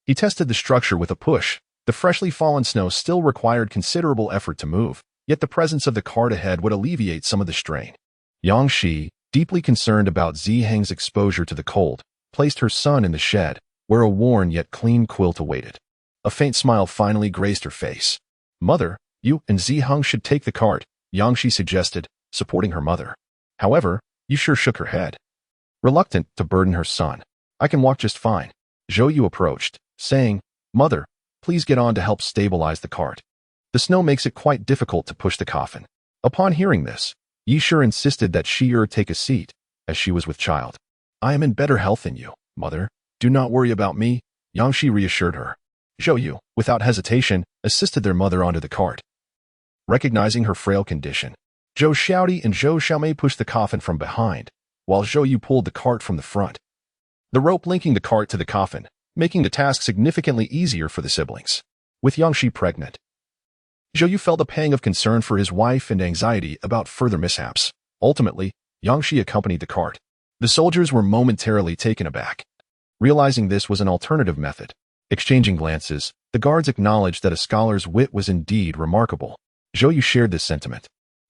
He tested the structure with a push. The freshly fallen snow still required considerable effort to move, yet the presence of the cart ahead would alleviate some of the strain. Yang Shi, deeply concerned about Ziheng's exposure to the cold, placed her son in the shed, where a worn yet clean quilt awaited. A faint smile finally graced her face. Mother, you and Ziheng should take the cart, Yang Shi suggested, supporting her mother. However, Yu sure shook her head. Reluctant to burden her son, I can walk just fine. Zhou Yu approached, saying, Mother, please get on to help stabilize the cart. The snow makes it quite difficult to push the coffin. Upon hearing this, Yi Shi insisted that Shi take a seat, as she was with child. I am in better health than you, mother. Do not worry about me, Yang Shi reassured her. Zhou Yu, without hesitation, assisted their mother onto the cart. Recognizing her frail condition, Zhou Xiaodi and Zhou Xiaomei pushed the coffin from behind, while Zhou Yu pulled the cart from the front. The rope linking the cart to the coffin, making the task significantly easier for the siblings. With Yang Shi pregnant, Zhou Yu felt a pang of concern for his wife and anxiety about further mishaps. Ultimately, Yang Shi accompanied the cart. The soldiers were momentarily taken aback. Realizing this was an alternative method, exchanging glances, the guards acknowledged that a scholar's wit was indeed remarkable. Zhou Yu shared this sentiment,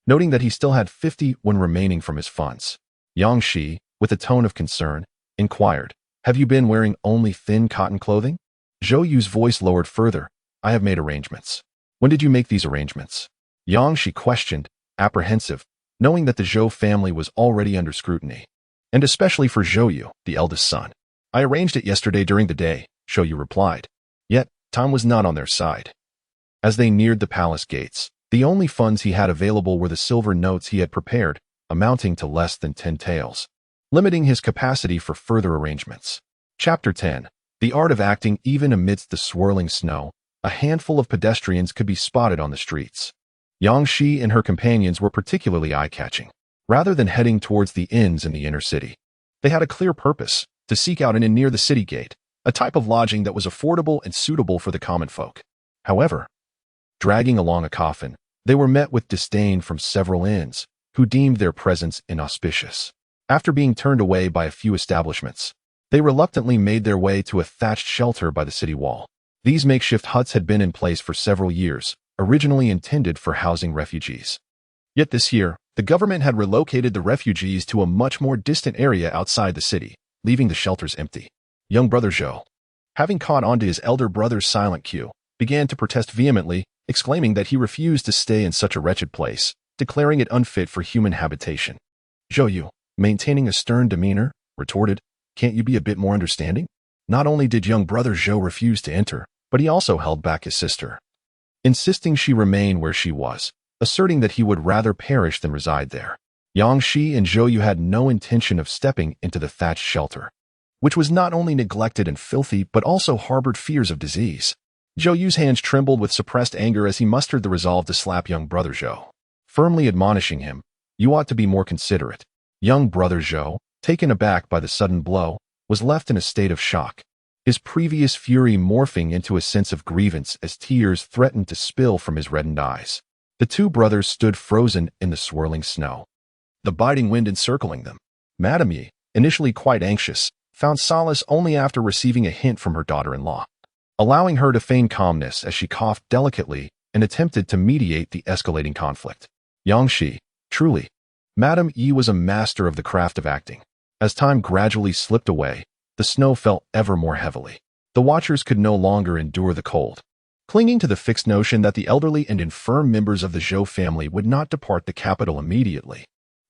noting that he still had 50 remaining from his funds. Yang Shi, with a tone of concern, inquired, Have you been wearing only thin cotton clothing? Zhou Yu's voice lowered further. I have made arrangements. When did you make these arrangements? Yang Shi questioned, apprehensive, knowing that the Zhou family was already under scrutiny. And especially for Zhou Yu, the eldest son. I arranged it yesterday during the day, Zhou Yu replied. Yet, time was not on their side. As they neared the palace gates, the only funds he had available were the silver notes he had prepared, amounting to less than 10 taels, limiting his capacity for further arrangements. Chapter 10. The Art of Acting. Even amidst the swirling snow, a handful of pedestrians could be spotted on the streets. Yang Shi and her companions were particularly eye-catching. Rather than heading towards the inns in the inner city, they had a clear purpose, to seek out an inn near the city gate, a type of lodging that was affordable and suitable for the common folk. However, dragging along a coffin, they were met with disdain from several inns, who deemed their presence inauspicious. After being turned away by a few establishments, they reluctantly made their way to a thatched shelter by the city wall. These makeshift huts had been in place for several years, originally intended for housing refugees. Yet this year, the government had relocated the refugees to a much more distant area outside the city, leaving the shelters empty. Young brother Zhou, having caught on to his elder brother's silent cue, began to protest vehemently, exclaiming that he refused to stay in such a wretched place, declaring it unfit for human habitation. Zhou Yu, maintaining a stern demeanor, retorted, Can't you be a bit more understanding? Not only did young brother Zhou refuse to enter, but he also held back his sister, insisting she remain where she was, asserting that he would rather perish than reside there. Yang Shi and Zhou Yu had no intention of stepping into the thatched shelter, which was not only neglected and filthy but also harbored fears of disease. Zhou Yu's hands trembled with suppressed anger as he mustered the resolve to slap young brother Zhou, firmly admonishing him, You ought to be more considerate. Young brother Zhou, taken aback by the sudden blow, was left in a state of shock, his previous fury morphing into a sense of grievance as tears threatened to spill from his reddened eyes. The two brothers stood frozen in the swirling snow, the biting wind encircling them. Madame Yi, initially quite anxious, found solace only after receiving a hint from her daughter-in-law, allowing her to feign calmness as she coughed delicately and attempted to mediate the escalating conflict. Yang Shi, truly, Madame Yi was a master of the craft of acting. As time gradually slipped away, the snow fell ever more heavily. The watchers could no longer endure the cold. Clinging to the fixed notion that the elderly and infirm members of the Zhou family would not depart the capital immediately,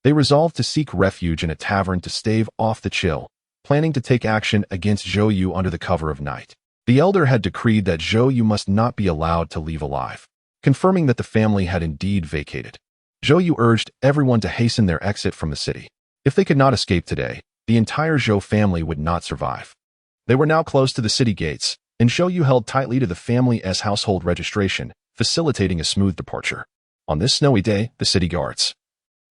they resolved to seek refuge in a tavern to stave off the chill, planning to take action against Zhou Yu under the cover of night. The elder had decreed that Zhou Yu must not be allowed to leave alive, confirming that the family had indeed vacated. Zhou Yu urged everyone to hasten their exit from the city. If they could not escape today, the entire Zhou family would not survive. They were now close to the city gates, and Zhou Yu held tightly to the family's household registration, facilitating a smooth departure. On this snowy day, the city guards,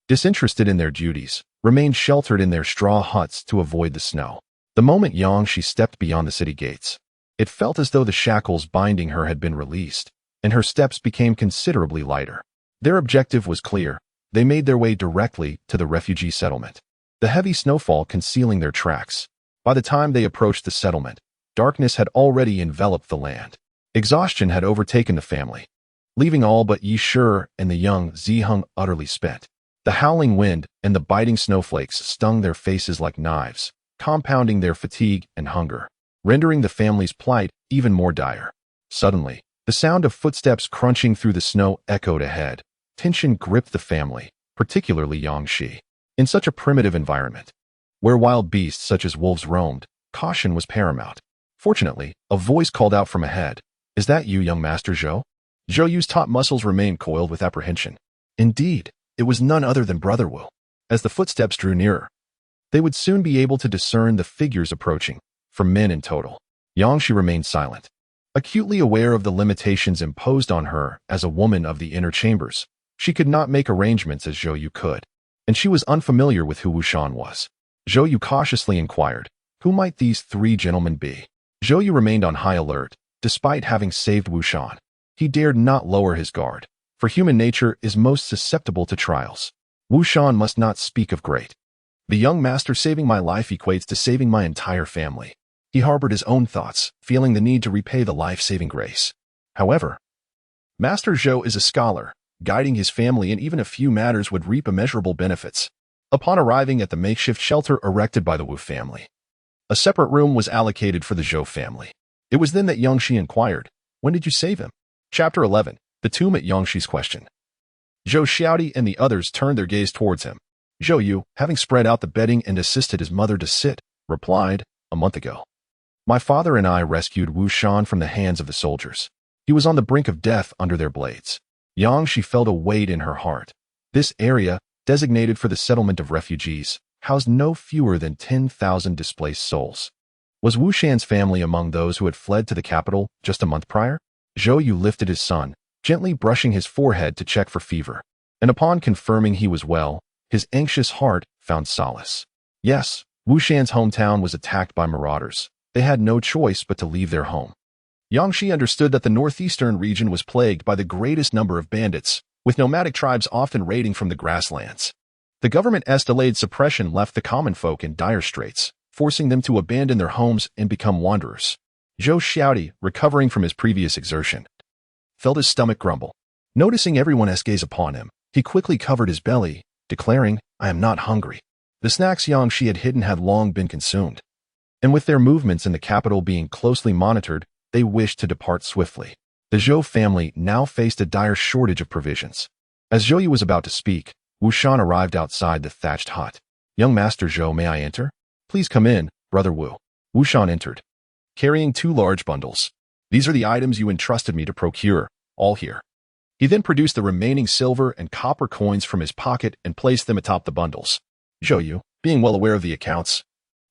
disinterested in their duties, remained sheltered in their straw huts to avoid the snow. The moment Yangshi stepped beyond the city gates, it felt as though the shackles binding her had been released, and her steps became considerably lighter. Their objective was clear. They made their way directly to the refugee settlement, the heavy snowfall concealing their tracks. By the time they approached the settlement, darkness had already enveloped the land. Exhaustion had overtaken the family, leaving all but Yi Shi and the young Ziheng utterly spent. The howling wind and the biting snowflakes stung their faces like knives, compounding their fatigue and hunger, rendering the family's plight even more dire. Suddenly, the sound of footsteps crunching through the snow echoed ahead. Tension gripped the family, particularly Yangshi. In such a primitive environment, where wild beasts such as wolves roamed, caution was paramount. Fortunately, a voice called out from ahead. "Is that you, young Master Zhou?" Zhou Yu's taut muscles remained coiled with apprehension. Indeed, it was none other than Brother Wu. As the footsteps drew nearer, they would soon be able to discern the figures approaching, for men in total. Yangshi remained silent, acutely aware of the limitations imposed on her as a woman of the inner chambers. She could not make arrangements as Zhou Yu could, and she was unfamiliar with who Wu Shan was. Zhou Yu cautiously inquired, "Who might these three gentlemen be?" Zhou Yu remained on high alert, despite having saved Wu Shan. He dared not lower his guard, for human nature is most susceptible to trials. Wu Shan must not speak of great. The young master saving my life equates to saving my entire family. He harbored his own thoughts, feeling the need to repay the life-saving grace. However, Master Zhou is a scholar. Guiding his family in even a few matters would reap immeasurable benefits. Upon arriving at the makeshift shelter erected by the Wu family, a separate room was allocated for the Zhou family. It was then that Yangshi inquired, "When did you save him?" Chapter 11. The Tomb at Yangshi's Question. Zhou Xiaodi and the others turned their gaze towards him. Zhou Yu, having spread out the bedding and assisted his mother to sit, replied, "A month ago, my father and I rescued Wu Shan from the hands of the soldiers. He was on the brink of death under their blades." Yangshi felt a weight in her heart. This area, designated for the settlement of refugees, housed no fewer than 10,000 displaced souls. Was Wu Shan's family among those who had fled to the capital just a month prior? Zhou Yu lifted his son, gently brushing his forehead to check for fever, and upon confirming he was well, his anxious heart found solace. Yes, Wu Shan's hometown was attacked by marauders. They had no choice but to leave their home. Yangshi understood that the northeastern region was plagued by the greatest number of bandits, with nomadic tribes often raiding from the grasslands. The government's delayed suppression left the common folk in dire straits, forcing them to abandon their homes and become wanderers. Zhou Xiaodi, recovering from his previous exertion, felt his stomach grumble. Noticing everyone's gaze upon him, he quickly covered his belly, declaring, "I am not hungry." The snacks Yangshi had hidden had long been consumed, and with their movements in the capital being closely monitored, they wished to depart swiftly. The Zhou family now faced a dire shortage of provisions. As Zhou Yu was about to speak, Wu Shan arrived outside the thatched hut. "Young Master Zhou, may I enter?" "Please come in, Brother Wu." Wu Shan entered, carrying 2 large bundles. "These are the items you entrusted me to procure, all here." He then produced the remaining silver and copper coins from his pocket and placed them atop the bundles. Zhou Yu, being well aware of the accounts,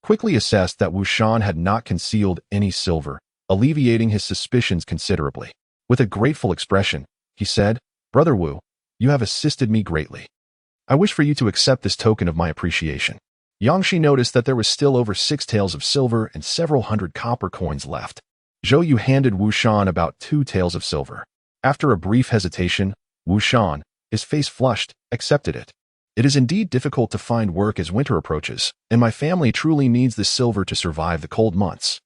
quickly assessed that Wu Shan had not concealed any silver, alleviating his suspicions considerably. With a grateful expression, he said, "Brother Wu, you have assisted me greatly. I wish for you to accept this token of my appreciation." Yangshi noticed that there was still over 6 taels of silver and several hundred copper coins left. Zhou Yu handed Wu Shan about 2 taels of silver. After a brief hesitation, Wu Shan, his face flushed, accepted it. "It is indeed difficult to find work as winter approaches, and my family truly needs this silver to survive the cold months.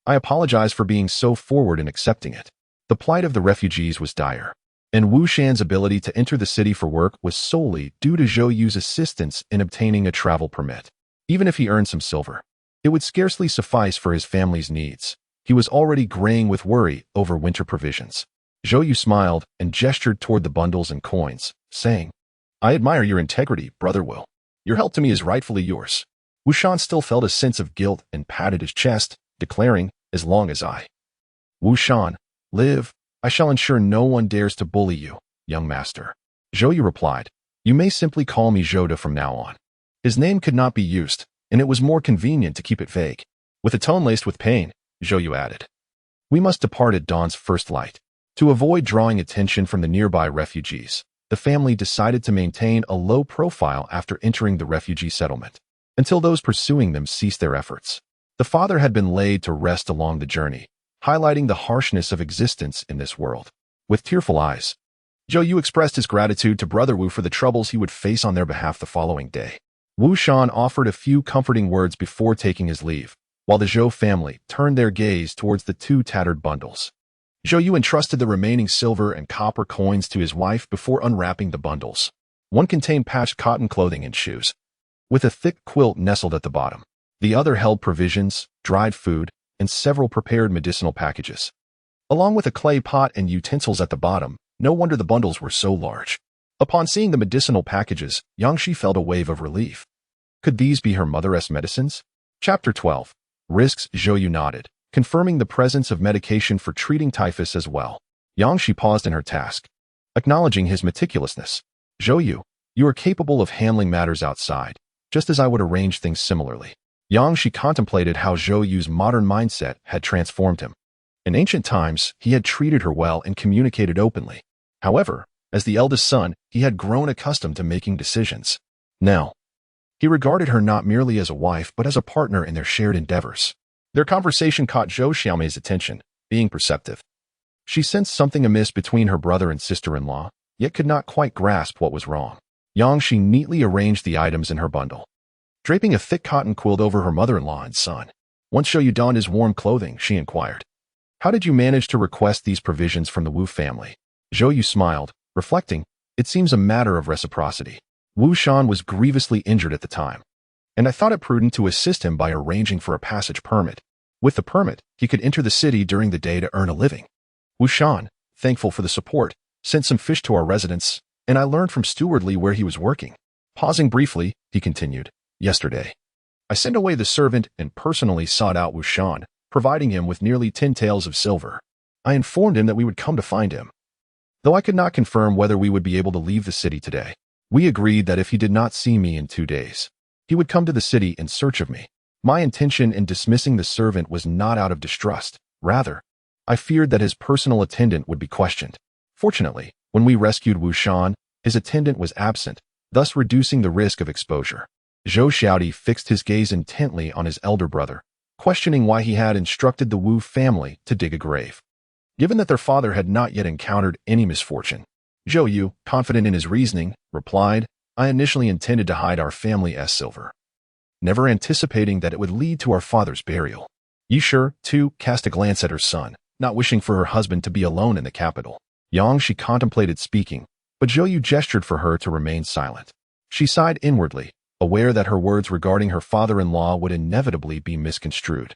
I apologize for being so forward in accepting it." The plight of the refugees was dire, and Wu Shan's ability to enter the city for work was solely due to Zhou Yu's assistance in obtaining a travel permit. Even if he earned some silver, it would scarcely suffice for his family's needs. He was already graying with worry over winter provisions. Zhou Yu smiled and gestured toward the bundles and coins, saying, "I admire your integrity, Brother Wu. Your help to me is rightfully yours." Wu Shan still felt a sense of guilt and patted his chest, declaring, "As long as I Wu Shan, live. I shall ensure no one dares to bully you, young master. Zhou Yu replied, you may simply call me Zhoda from now on. His name could not be used, and it was more convenient to keep it vague. With a tone laced with pain, Zhou Yu added, we must depart at dawn's first light. To avoid drawing attention from the nearby refugees, the family decided to maintain a low profile after entering the refugee settlement, until those pursuing them ceased their efforts. The father had been laid to rest along the journey, highlighting the harshness of existence in this world. With tearful eyes, Zhou Yu expressed his gratitude to Brother Wu for the troubles he would face on their behalf the following day. Wu Shan offered a few comforting words before taking his leave, while the Zhou family turned their gaze towards the two tattered bundles. Zhou Yu entrusted the remaining silver and copper coins to his wife before unwrapping the bundles. One contained patched cotton clothing and shoes, with a thick quilt nestled at the bottom. The other held provisions, dried food, and several prepared medicinal packages. Along with a clay pot and utensils at the bottom, no wonder the bundles were so large. Upon seeing the medicinal packages, Yangshi felt a wave of relief. Could these be her mother's medicines? Chapter 12. Risks. Zhou Yu nodded, confirming the presence of medication for treating typhus as well. Yangshi paused in her task, acknowledging his meticulousness. Zhou Yu, you are capable of handling matters outside, just as I would arrange things similarly. Yangshi contemplated how Zhou Yu's modern mindset had transformed him. In ancient times, he had treated her well and communicated openly. However, as the eldest son, he had grown accustomed to making decisions. Now, he regarded her not merely as a wife but as a partner in their shared endeavors. Their conversation caught Zhou Xiaomei's attention, being perceptive. She sensed something amiss between her brother and sister-in-law, yet could not quite grasp what was wrong. Yangshi neatly arranged the items in her bundle, draping a thick cotton quilt over her mother-in-law and son. Once Zhou Yu donned his warm clothing, she inquired, how did you manage to request these provisions from the Wu family? Zhou Yu smiled, reflecting, it seems a matter of reciprocity. Wu Shan was grievously injured at the time, and I thought it prudent to assist him by arranging for a passage permit. With the permit, he could enter the city during the day to earn a living. Wu Shan, thankful for the support, sent some fish to our residence, and I learned from stewardly where he was working. Pausing briefly, he continued, yesterday, I sent away the servant and personally sought out Wu Shan, providing him with nearly 10 taels of silver. I informed him that we would come to find him, though I could not confirm whether we would be able to leave the city today. We agreed that if he did not see me in 2 days, he would come to the city in search of me. My intention in dismissing the servant was not out of distrust. Rather, I feared that his personal attendant would be questioned. Fortunately, when we rescued Wu Shan, his attendant was absent, thus reducing the risk of exposure. Zhou Xiaodi fixed his gaze intently on his elder brother, questioning why he had instructed the Wu family to dig a grave. Given that their father had not yet encountered any misfortune, Zhou Yu, confident in his reasoning, replied, I initially intended to hide our family's silver, never anticipating that it would lead to our father's burial. Yishe, too, cast a glance at her son, not wishing for her husband to be alone in the capital. She contemplated speaking, but Zhou Yu gestured for her to remain silent. She sighed inwardly, aware that her words regarding her father-in-law would inevitably be misconstrued.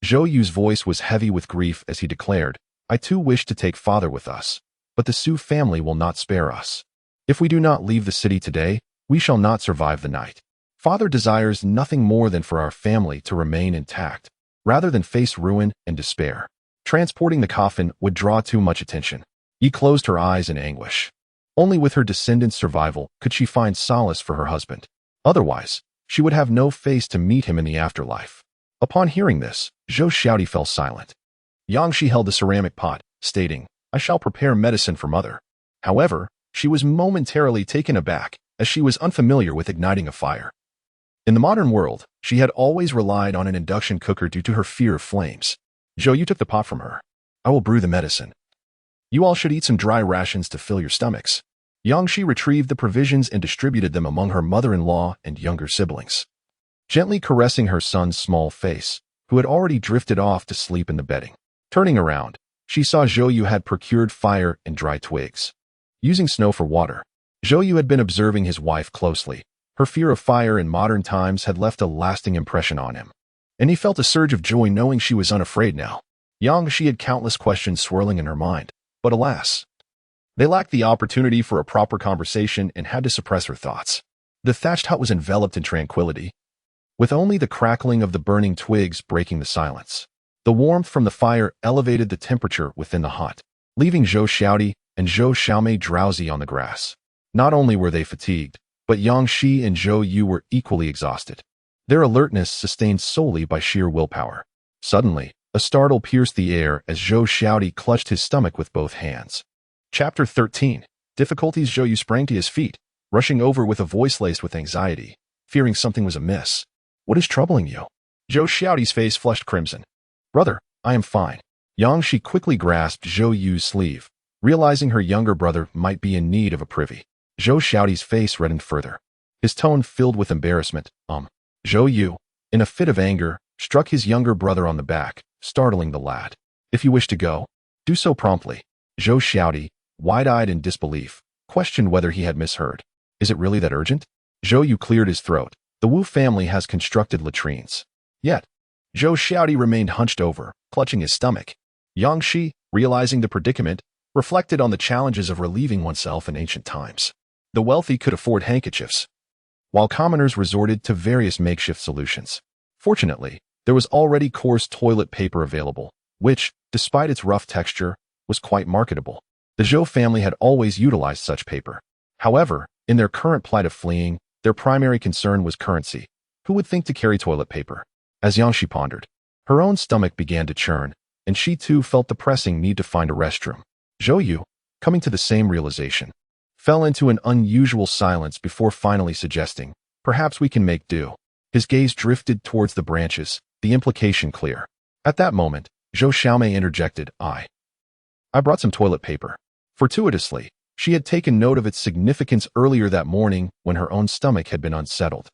Zhou Yu's voice was heavy with grief as he declared, I too wish to take father with us, but the Su family will not spare us. If we do not leave the city today, we shall not survive the night. Father desires nothing more than for our family to remain intact, rather than face ruin and despair. Transporting the coffin would draw too much attention. Yi closed her eyes in anguish. Only with her descendants' survival could she find solace for her husband. Otherwise, she would have no face to meet him in the afterlife. Upon hearing this, Zhou Xiaodi fell silent. Yangshi held the ceramic pot, stating, I shall prepare medicine for mother. However, she was momentarily taken aback, as she was unfamiliar with igniting a fire. In the modern world, she had always relied on an induction cooker due to her fear of flames. Zhou Yu took the pot from her. I will brew the medicine. You all should eat some dry rations to fill your stomachs. Yangshi retrieved the provisions and distributed them among her mother-in-law and younger siblings, gently caressing her son's small face, who had already drifted off to sleep in the bedding. Turning around, she saw Zhou Yu had procured fire and dry twigs. Using snow for water, Zhou Yu had been observing his wife closely. Her fear of fire in modern times had left a lasting impression on him, and he felt a surge of joy knowing she was unafraid now. She had countless questions swirling in her mind, but alas, they lacked the opportunity for a proper conversation and had to suppress her thoughts. The thatched hut was enveloped in tranquility, with only the crackling of the burning twigs breaking the silence. The warmth from the fire elevated the temperature within the hut, leaving Zhou Xiaodi and Zhou Xiaomei drowsy on the grass. Not only were they fatigued, but Yang Shi and Zhou Yu were equally exhausted. Their alertness sustained solely by sheer willpower. Suddenly, a startle pierced the air as Zhou Xiaodi clutched his stomach with both hands. Chapter 13. Difficulties. Zhou Yu sprang to his feet, rushing over with a voice laced with anxiety, fearing something was amiss. What is troubling you? Zhou Xiaodi's face flushed crimson. Brother, I am fine. Yang Shi quickly grasped Zhou Yu's sleeve, realizing her younger brother might be in need of a privy. Zhou Xiaodi's face reddened further, his tone filled with embarrassment. Zhou Yu, in a fit of anger, struck his younger brother on the back, startling the lad. If you wish to go, do so promptly. Zhou Xiaodi, wide-eyed in disbelief, questioned whether he had misheard. Is it really that urgent? Zhou Yu cleared his throat. The Wu family has constructed latrines. Yet, Zhou Xiaodi remained hunched over, clutching his stomach. Yang Shi, realizing the predicament, reflected on the challenges of relieving oneself in ancient times. The wealthy could afford handkerchiefs, while commoners resorted to various makeshift solutions. Fortunately, there was already coarse toilet paper available, which, despite its rough texture, was quite marketable. The Zhou family had always utilized such paper. However, in their current plight of fleeing, their primary concern was currency. Who would think to carry toilet paper? As Yang Shi pondered, her own stomach began to churn, and she too felt the pressing need to find a restroom. Zhou Yu, coming to the same realization, fell into an unusual silence before finally suggesting, perhaps we can make do. His gaze drifted towards the branches, the implication clear. At that moment, Zhou Xiaomei interjected, I brought some toilet paper. Fortuitously, she had taken note of its significance earlier that morning when her own stomach had been unsettled.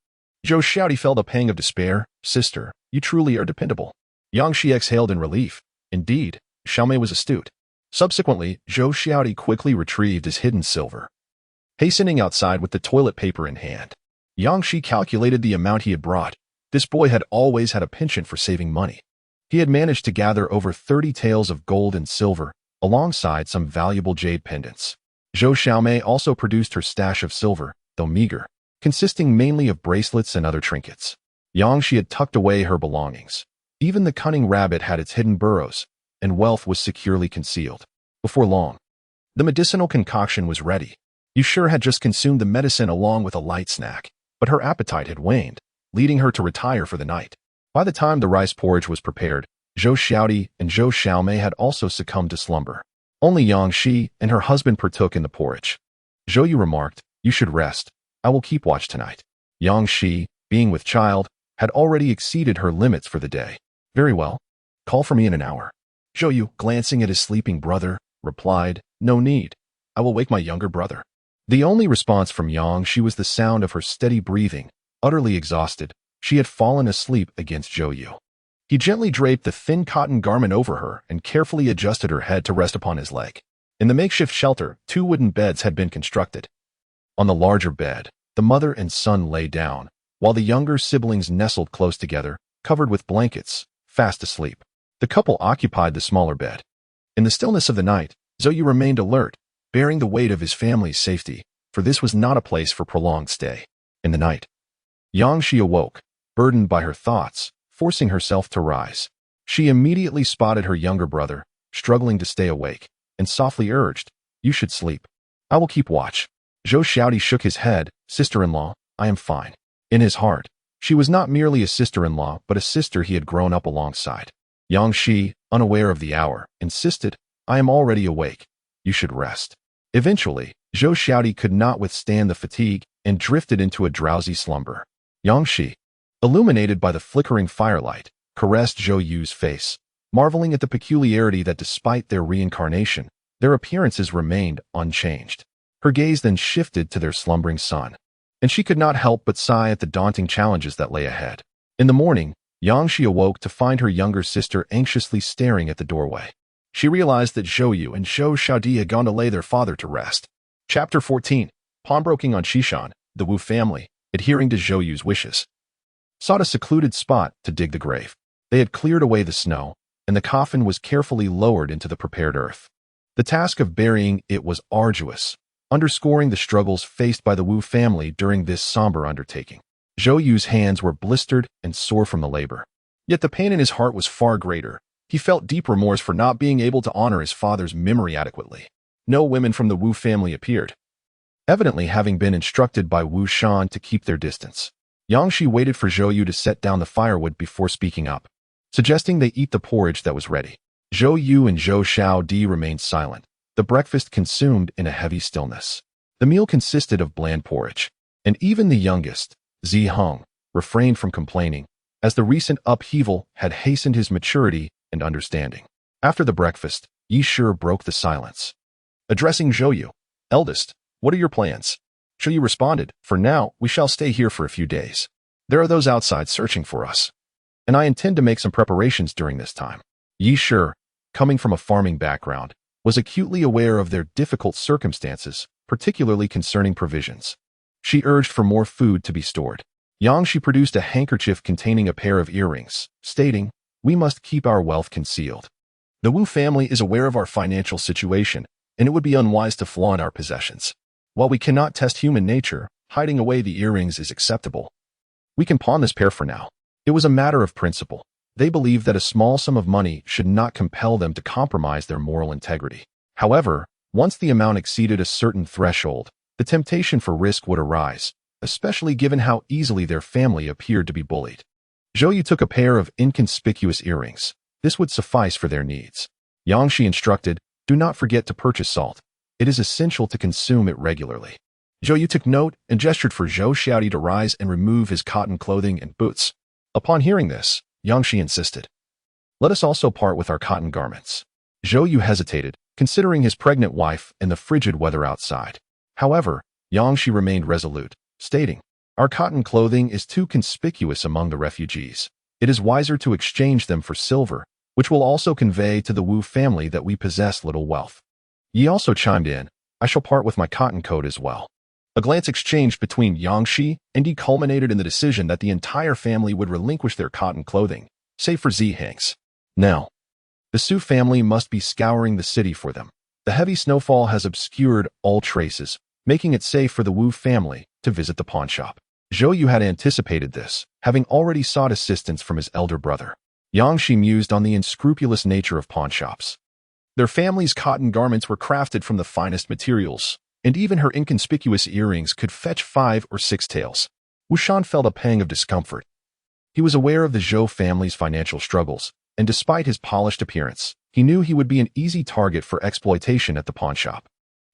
Zhou Xiaodi felt a pang of despair. Sister, you truly are dependable. Yang Shi exhaled in relief. Indeed, Xiaomei was astute. Subsequently, Zhou Xiaodi quickly retrieved his hidden silver, hastening outside with the toilet paper in hand. Yang Shi calculated the amount he had brought. This boy had always had a penchant for saving money. He had managed to gather over 30 taels of gold and silver, alongside some valuable jade pendants. Zhou Xiaomei also produced her stash of silver, though meager, consisting mainly of bracelets and other trinkets. Yang Shi had tucked away her belongings. Even the cunning rabbit had its hidden burrows, and wealth was securely concealed. Before long, the medicinal concoction was ready. Yushur had just consumed the medicine along with a light snack, but her appetite had waned, leading her to retire for the night. By the time the rice porridge was prepared, Zhou Xiaodi and Zhou Xiaomei had also succumbed to slumber. Only Yang Shi and her husband partook in the porridge. Zhou Yu remarked, you should rest. I will keep watch tonight. Yang Shi, being with child, had already exceeded her limits for the day. Very well. Call for me in an hour. Zhou Yu, glancing at his sleeping brother, replied, no need. I will wake my younger brother. The only response from Yang Shi was the sound of her steady breathing. Utterly exhausted, she had fallen asleep against Zhou Yu. He gently draped the thin cotton garment over her and carefully adjusted her head to rest upon his leg. In the makeshift shelter, 2 wooden beds had been constructed. On the larger bed, the mother and son lay down, while the younger siblings nestled close together, covered with blankets, fast asleep. The couple occupied the smaller bed. In the stillness of the night, Zhou Yu remained alert, bearing the weight of his family's safety, for this was not a place for prolonged stay. In the night, Yang Shi awoke, burdened by her thoughts, forcing herself to rise. She immediately spotted her younger brother, struggling to stay awake, and softly urged, you should sleep. I will keep watch. Zhou Xiaodi shook his head. Sister-in-law, I am fine. In his heart, she was not merely a sister-in-law, but a sister he had grown up alongside. Yang Shi, unaware of the hour, insisted, I am already awake. You should rest. Eventually, Zhou Xiaodi could not withstand the fatigue and drifted into a drowsy slumber. Yang Shi, illuminated by the flickering firelight, caressed Zhou Yu's face, marveling at the peculiarity that despite their reincarnation, their appearances remained unchanged. Her gaze then shifted to their slumbering son, and she could not help but sigh at the daunting challenges that lay ahead. In the morning, Yang Shi awoke to find her younger sister anxiously staring at the doorway. She realized that Zhou Yu and Zhou Xiaodi had gone to lay their father to rest. Chapter 14. Pawnbroking. On Shishan, the Wu family, adhering to Zhou Yu's wishes, sought a secluded spot to dig the grave. They had cleared away the snow, and the coffin was carefully lowered into the prepared earth. The task of burying it was arduous, underscoring the struggles faced by the Wu family during this somber undertaking. Zhou Yu's hands were blistered and sore from the labor. Yet the pain in his heart was far greater. He felt deep remorse for not being able to honor his father's memory adequately. No women from the Wu family appeared, evidently having been instructed by Wu Shan to keep their distance. Yang Shi waited for Zhou Yu to set down the firewood before speaking up, suggesting they eat the porridge that was ready. Zhou Yu and Zhou Xiao Di remained silent, the breakfast consumed in a heavy stillness. The meal consisted of bland porridge, and even the youngest, Zi Heng, refrained from complaining, as the recent upheaval had hastened his maturity and understanding. After the breakfast, Yi Shi broke the silence. Addressing Zhou Yu, "Eldest, what are your plans?" Zhou Yu responded, "For now, we shall stay here for a few days. There are those outside searching for us, and I intend to make some preparations during this time." Yi Shi, coming from a farming background, was acutely aware of their difficult circumstances, particularly concerning provisions. She urged for more food to be stored. Yang Shi produced a handkerchief containing a pair of earrings, stating, "We must keep our wealth concealed. The Wu family is aware of our financial situation, and it would be unwise to flaunt our possessions. While we cannot test human nature, hiding away the earrings is acceptable. We can pawn this pair for now." It was a matter of principle. They believed that a small sum of money should not compel them to compromise their moral integrity. However, once the amount exceeded a certain threshold, the temptation for risk would arise, especially given how easily their family appeared to be bullied. Zhou Yu took a pair of inconspicuous earrings. This would suffice for their needs. Yang Shi instructed, "Do not forget to purchase salt. It is essential to consume it regularly." Zhou Yu took note and gestured for Zhou Xiaodi to rise and remove his cotton clothing and boots. Upon hearing this, Yang Shi insisted, "Let us also part with our cotton garments." Zhou Yu hesitated, considering his pregnant wife and the frigid weather outside. However, Yang Shi remained resolute, stating, "Our cotton clothing is too conspicuous among the refugees. It is wiser to exchange them for silver, which will also convey to the Wu family that we possess little wealth." Yi also chimed in, "I shall part with my cotton coat as well." A glance exchanged between Yang Shi and Yi culminated in the decision that the entire family would relinquish their cotton clothing, save for Zi Heng's. Now, the Su family must be scouring the city for them. The heavy snowfall has obscured all traces, making it safe for the Wu family to visit the pawnshop. Zhou Yu had anticipated this, having already sought assistance from his elder brother. Yang Shi mused on the unscrupulous nature of pawnshops. Their family's cotton garments were crafted from the finest materials, and even her inconspicuous earrings could fetch 5 or 6 taels. Wu Shan felt a pang of discomfort. He was aware of the Zhou family's financial struggles, and despite his polished appearance, he knew he would be an easy target for exploitation at the pawnshop.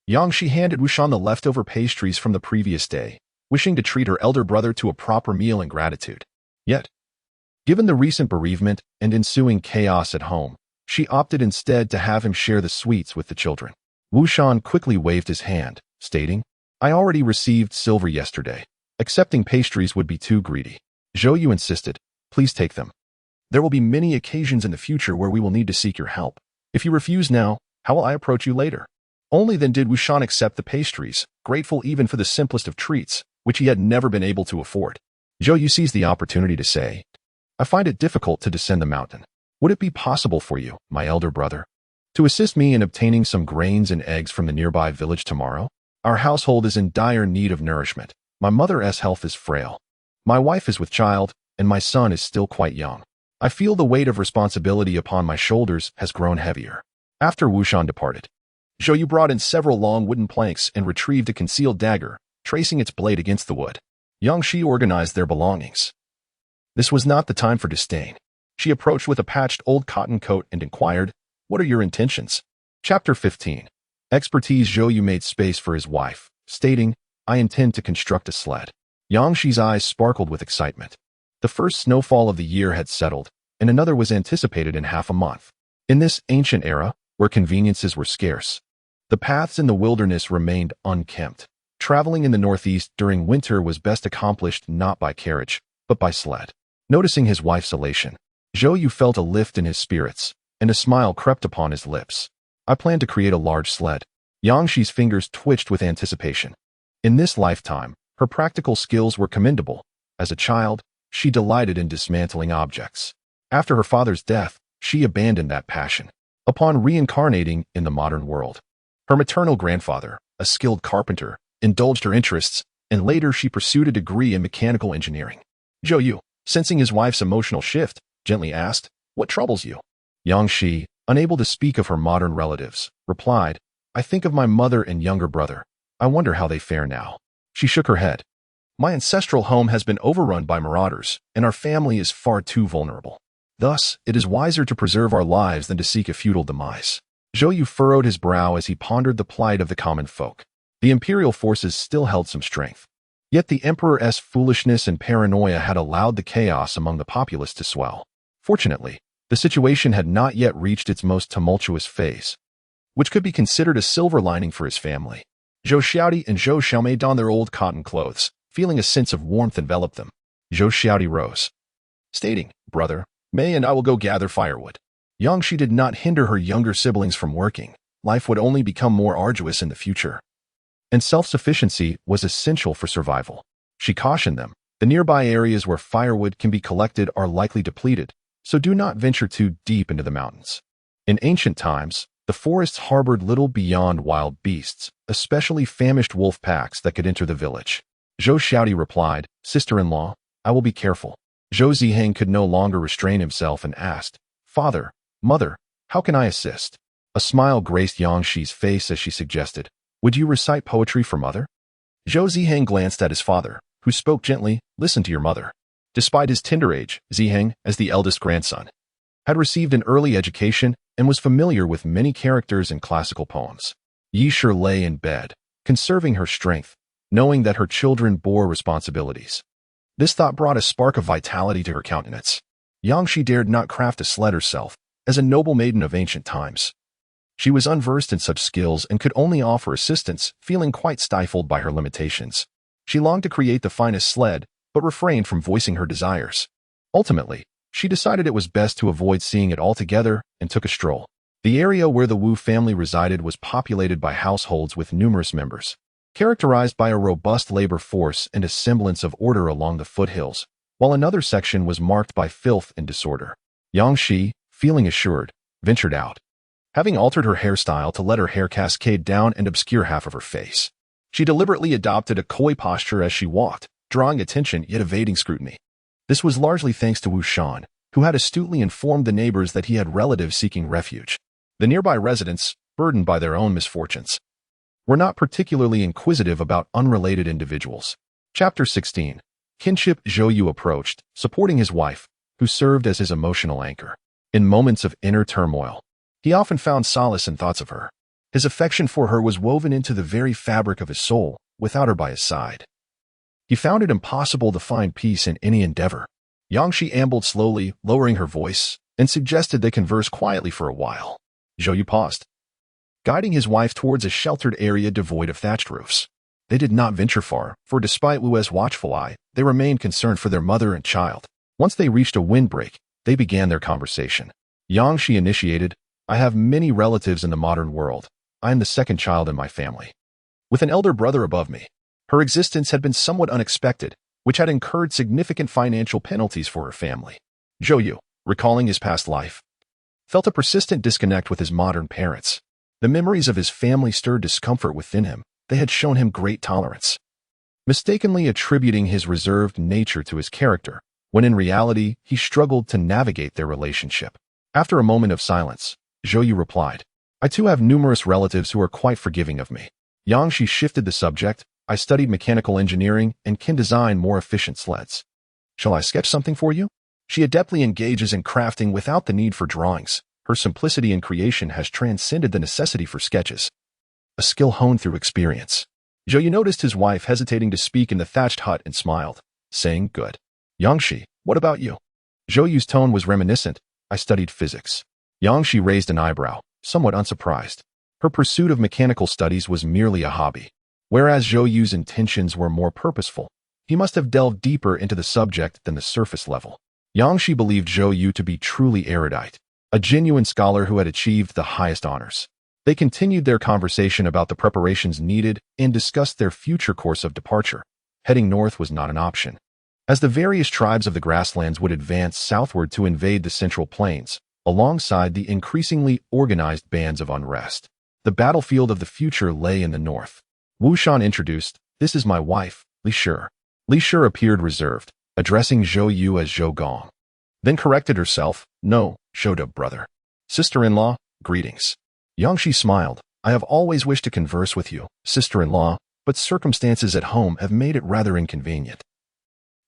Yang Shi handed Wu Shan the leftover pastries from the previous day, wishing to treat her elder brother to a proper meal in gratitude. Yet, given the recent bereavement and ensuing chaos at home, she opted instead to have him share the sweets with the children. Wu Shan quickly waved his hand, stating, "I already received silver yesterday. Accepting pastries would be too greedy." Zhou Yu insisted, "Please take them. There will be many occasions in the future where we will need to seek your help. If you refuse now, how will I approach you later?" Only then did Wu Shan accept the pastries, grateful even for the simplest of treats, which he had never been able to afford. Zhou Yu seized the opportunity to say, "I find it difficult to descend the mountain. Would it be possible for you, my elder brother, to assist me in obtaining some grains and eggs from the nearby village tomorrow? Our household is in dire need of nourishment. My mother's health is frail. My wife is with child, and my son is still quite young. I feel the weight of responsibility upon my shoulders has grown heavier." After Wu Shan departed, Zhou Yu brought in several long wooden planks and retrieved a concealed dagger, tracing its blade against the wood. Yang Shi organized their belongings. This was not the time for disdain. She approached with a patched old cotton coat and inquired, "What are your intentions?" Chapter 15. Expertise. Zhou Yu made space for his wife, stating, "I intend to construct a sled." Yang Shi's eyes sparkled with excitement. The first snowfall of the year had settled, and another was anticipated in half a month. In this ancient era, where conveniences were scarce, the paths in the wilderness remained unkempt. Traveling in the northeast during winter was best accomplished not by carriage, but by sled. Noticing his wife's elation, Zhou Yu felt a lift in his spirits, and a smile crept upon his lips. "I plan to create a large sled." Yang Shi's fingers twitched with anticipation. In this lifetime, her practical skills were commendable. As a child, she delighted in dismantling objects. After her father's death, she abandoned that passion. Upon reincarnating in the modern world, her maternal grandfather, a skilled carpenter, indulged her interests, and later she pursued a degree in mechanical engineering. Zhou Yu, sensing his wife's emotional shift, gently asked, "What troubles you?" Yang Shi, unable to speak of her modern relatives, replied, I think of my mother and younger brother. I wonder how they fare now. She shook her head. My ancestral home has been overrun by marauders, and our family is far too vulnerable. Thus, it is wiser to preserve our lives than to seek a feudal demise. Zhou Yu furrowed his brow as he pondered the plight of the common folk. The Imperial forces still held some strength. Yet the Emperor's foolishness and paranoia had allowed the chaos among the populace to swell. Fortunately, the situation had not yet reached its most tumultuous phase, which could be considered a silver lining for his family. Zhou Xiaodi and Zhou Xiaomei donned their old cotton clothes, feeling a sense of warmth envelop them. Zhou Xiaodi rose, stating, Brother, Mei and I will go gather firewood. Yang Shi did not hinder her younger siblings from working. Life would only become more arduous in the future, and self-sufficiency was essential for survival. She cautioned them, the nearby areas where firewood can be collected are likely depleted, so do not venture too deep into the mountains. In ancient times, the forests harbored little beyond wild beasts, especially famished wolf packs that could enter the village. Zhou Xiaodi replied, Sister-in-law, I will be careful. Zhou Ziheng could no longer restrain himself and asked, Father, Mother, how can I assist? A smile graced Yang Shi's face as she suggested, Would you recite poetry for Mother? Zhou Ziheng glanced at his father, who spoke gently, Listen to your mother. Despite his tender age, Ziheng, as the eldest grandson, had received an early education and was familiar with many characters in classical poems. Yi Shi lay in bed, conserving her strength, knowing that her children bore responsibilities. This thought brought a spark of vitality to her countenance. Yang Shi dared not craft a sled herself, as a noble maiden of ancient times. She was unversed in such skills and could only offer assistance, feeling quite stifled by her limitations. She longed to create the finest sled, but refrained from voicing her desires. Ultimately, she decided it was best to avoid seeing it altogether and took a stroll. The area where the Wu family resided was populated by households with numerous members, characterized by a robust labor force and a semblance of order along the foothills, while another section was marked by filth and disorder. Yang Shi, feeling assured, ventured out, having altered her hairstyle to let her hair cascade down and obscure half of her face. She deliberately adopted a coy posture as she walked, drawing attention yet evading scrutiny. This was largely thanks to Wu Shan, who had astutely informed the neighbors that he had relatives seeking refuge. The nearby residents, burdened by their own misfortunes, were not particularly inquisitive about unrelated individuals. Chapter 16. Kinship. Zhou Yu approached, supporting his wife, who served as his emotional anchor. In moments of inner turmoil, he often found solace in thoughts of her. His affection for her was woven into the very fabric of his soul. Without her by his side, he found it impossible to find peace in any endeavor. Yang Shi ambled slowly, lowering her voice, and suggested they converse quietly for a while. Zhou Yu paused, guiding his wife towards a sheltered area devoid of thatched roofs. They did not venture far, for despite Wu's watchful eye, they remained concerned for their mother and child. Once they reached a windbreak, they began their conversation. Yang Shi initiated, I have many relatives in the modern world. I am the second child in my family, with an elder brother above me. Her existence had been somewhat unexpected, which had incurred significant financial penalties for her family. Zhou Yu, recalling his past life, felt a persistent disconnect with his modern parents. The memories of his family stirred discomfort within him. They had shown him great tolerance, mistakenly attributing his reserved nature to his character, when in reality he struggled to navigate their relationship. After a moment of silence, Zhou Yu replied, I too have numerous relatives who are quite forgiving of me. Yang Shi shifted the subject, I studied mechanical engineering and can design more efficient sleds. Shall I sketch something for you? She adeptly engages in crafting without the need for drawings. Her simplicity in creation has transcended the necessity for sketches, a skill honed through experience. Zhou Yu noticed his wife hesitating to speak in the thatched hut and smiled, saying, Good. Yang Shi, what about you? Zhou Yu's tone was reminiscent. I studied physics. Yang Shi raised an eyebrow, somewhat unsurprised. Her pursuit of mechanical studies was merely a hobby. Whereas Zhou Yu's intentions were more purposeful, he must have delved deeper into the subject than the surface level. Yang Shi believed Zhou Yu to be truly erudite, a genuine scholar who had achieved the highest honors. They continued their conversation about the preparations needed and discussed their future course of departure. Heading north was not an option, as the various tribes of the grasslands would advance southward to invade the central plains, alongside the increasingly organized bands of unrest. The battlefield of the future lay in the north. Wu Shan introduced, This is my wife, Li Shi. Li Shi appeared reserved, addressing Zhou Yu as Zhou Gong, then corrected herself, No, Zhou De brother. Sister-in-law, greetings. Yangshi smiled. I have always wished to converse with you, sister-in-law, but circumstances at home have made it rather inconvenient.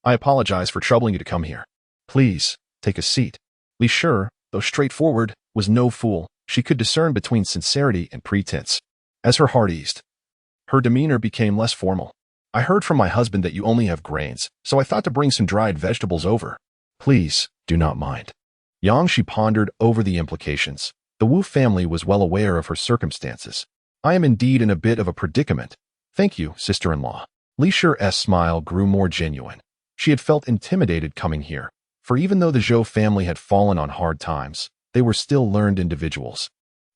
I apologize for troubling you to come here. Please, take a seat. Li Shi, though straightforward, was no fool. She could discern between sincerity and pretense. As her heart eased, her demeanor became less formal. I heard from my husband that you only have grains, so I thought to bring some dried vegetables over. Please, do not mind. Yangshi pondered over the implications. The Wu family was well aware of her circumstances. I am indeed in a bit of a predicament. Thank you, sister-in-law. Li Shi's smile grew more genuine. She had felt intimidated coming here, for even though the Zhou family had fallen on hard times, they were still learned individuals.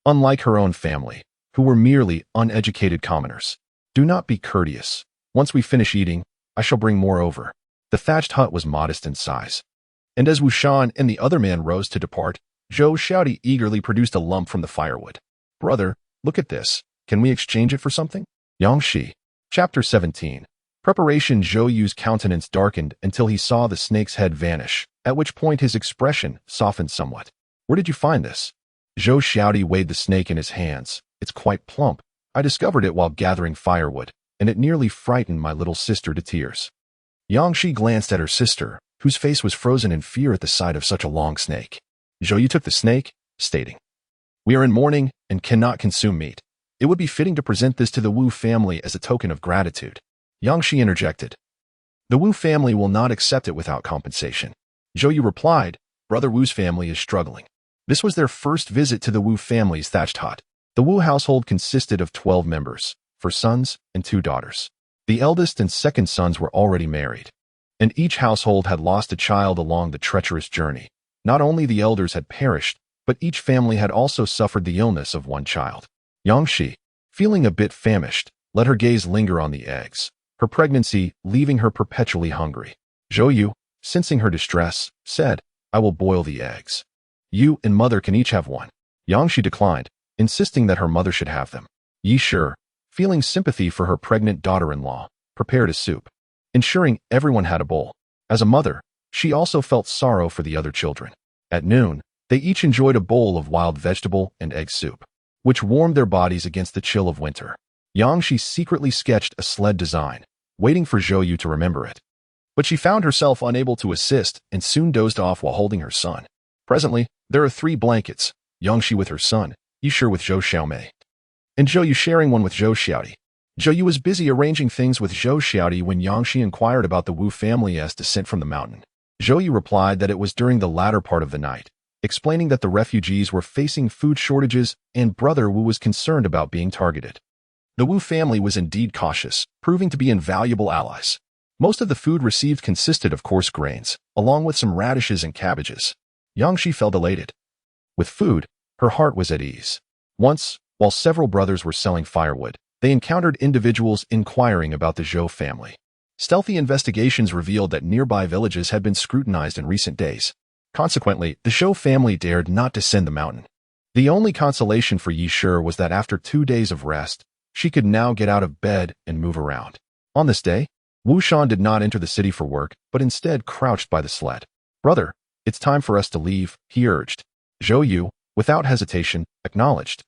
Unlike her own family, who were merely uneducated commoners. Do not be courteous. Once we finish eating, I shall bring more over. The thatched hut was modest in size. And as Wu Shan and the other man rose to depart, Zhou Xiaodi eagerly produced a lump from the firewood. Brother, look at this. Can we exchange it for something? Yangshi. Chapter 17. Preparation. Zhou Yu's countenance darkened until he saw the snake's head vanish, at which point his expression softened somewhat. Where did you find this? Zhou Xiaodi weighed the snake in his hands. It's quite plump. I discovered it while gathering firewood, and it nearly frightened my little sister to tears. Yangshi glanced at her sister, whose face was frozen in fear at the sight of such a long snake. Zhou Yu took the snake, stating, We are in mourning and cannot consume meat. It would be fitting to present this to the Wu family as a token of gratitude. Yangshi interjected, The Wu family will not accept it without compensation. Zhou Yu replied, Brother Wu's family is struggling. This was their first visit to the Wu family's thatched hut. The Wu household consisted of 12 members, 4 sons and 2 daughters. The eldest and second sons were already married, and each household had lost a child along the treacherous journey. Not only the elders had perished, but each family had also suffered the illness of one child. Yangshi, feeling a bit famished, let her gaze linger on the eggs, her pregnancy leaving her perpetually hungry. Zhou Yu, sensing her distress, said, I will boil the eggs. You and mother can each have one. Yangshi declined, insisting that her mother should have them. Yi Shi, feeling sympathy for her pregnant daughter-in-law, prepared a soup, ensuring everyone had a bowl. As a mother, she also felt sorrow for the other children. At noon, they each enjoyed a bowl of wild vegetable and egg soup, which warmed their bodies against the chill of winter. Yangshi secretly sketched a sled design, waiting for Zhou Yu to remember it. But she found herself unable to assist and soon dozed off while holding her son. Presently, there are 3 blankets, Yangshi with her son, Yi Shi with Zhou Xiaomei, and Zhou Yu sharing one with Zhou Xiaodi. Zhou Yu was busy arranging things with Zhou Xiaodi when Yangshi inquired about the Wu family's descent from the mountain. Zhou Yu replied that it was during the latter part of the night, explaining that the refugees were facing food shortages and Brother Wu was concerned about being targeted. The Wu family was indeed cautious, proving to be invaluable allies. Most of the food received consisted of coarse grains, along with some radishes and cabbages. Yangshi felt elated. With food, her heart was at ease. Once, while several brothers were selling firewood, they encountered individuals inquiring about the Zhou family. Stealthy investigations revealed that nearby villages had been scrutinized in recent days. Consequently, the Zhou family dared not descend the mountain. The only consolation for Yi Shi was that after 2 days of rest, she could now get out of bed and move around. On this day, Wu Shan did not enter the city for work, but instead crouched by the sled. Brother, it's time for us to leave, he urged. Zhou Yu, without hesitation, acknowledged.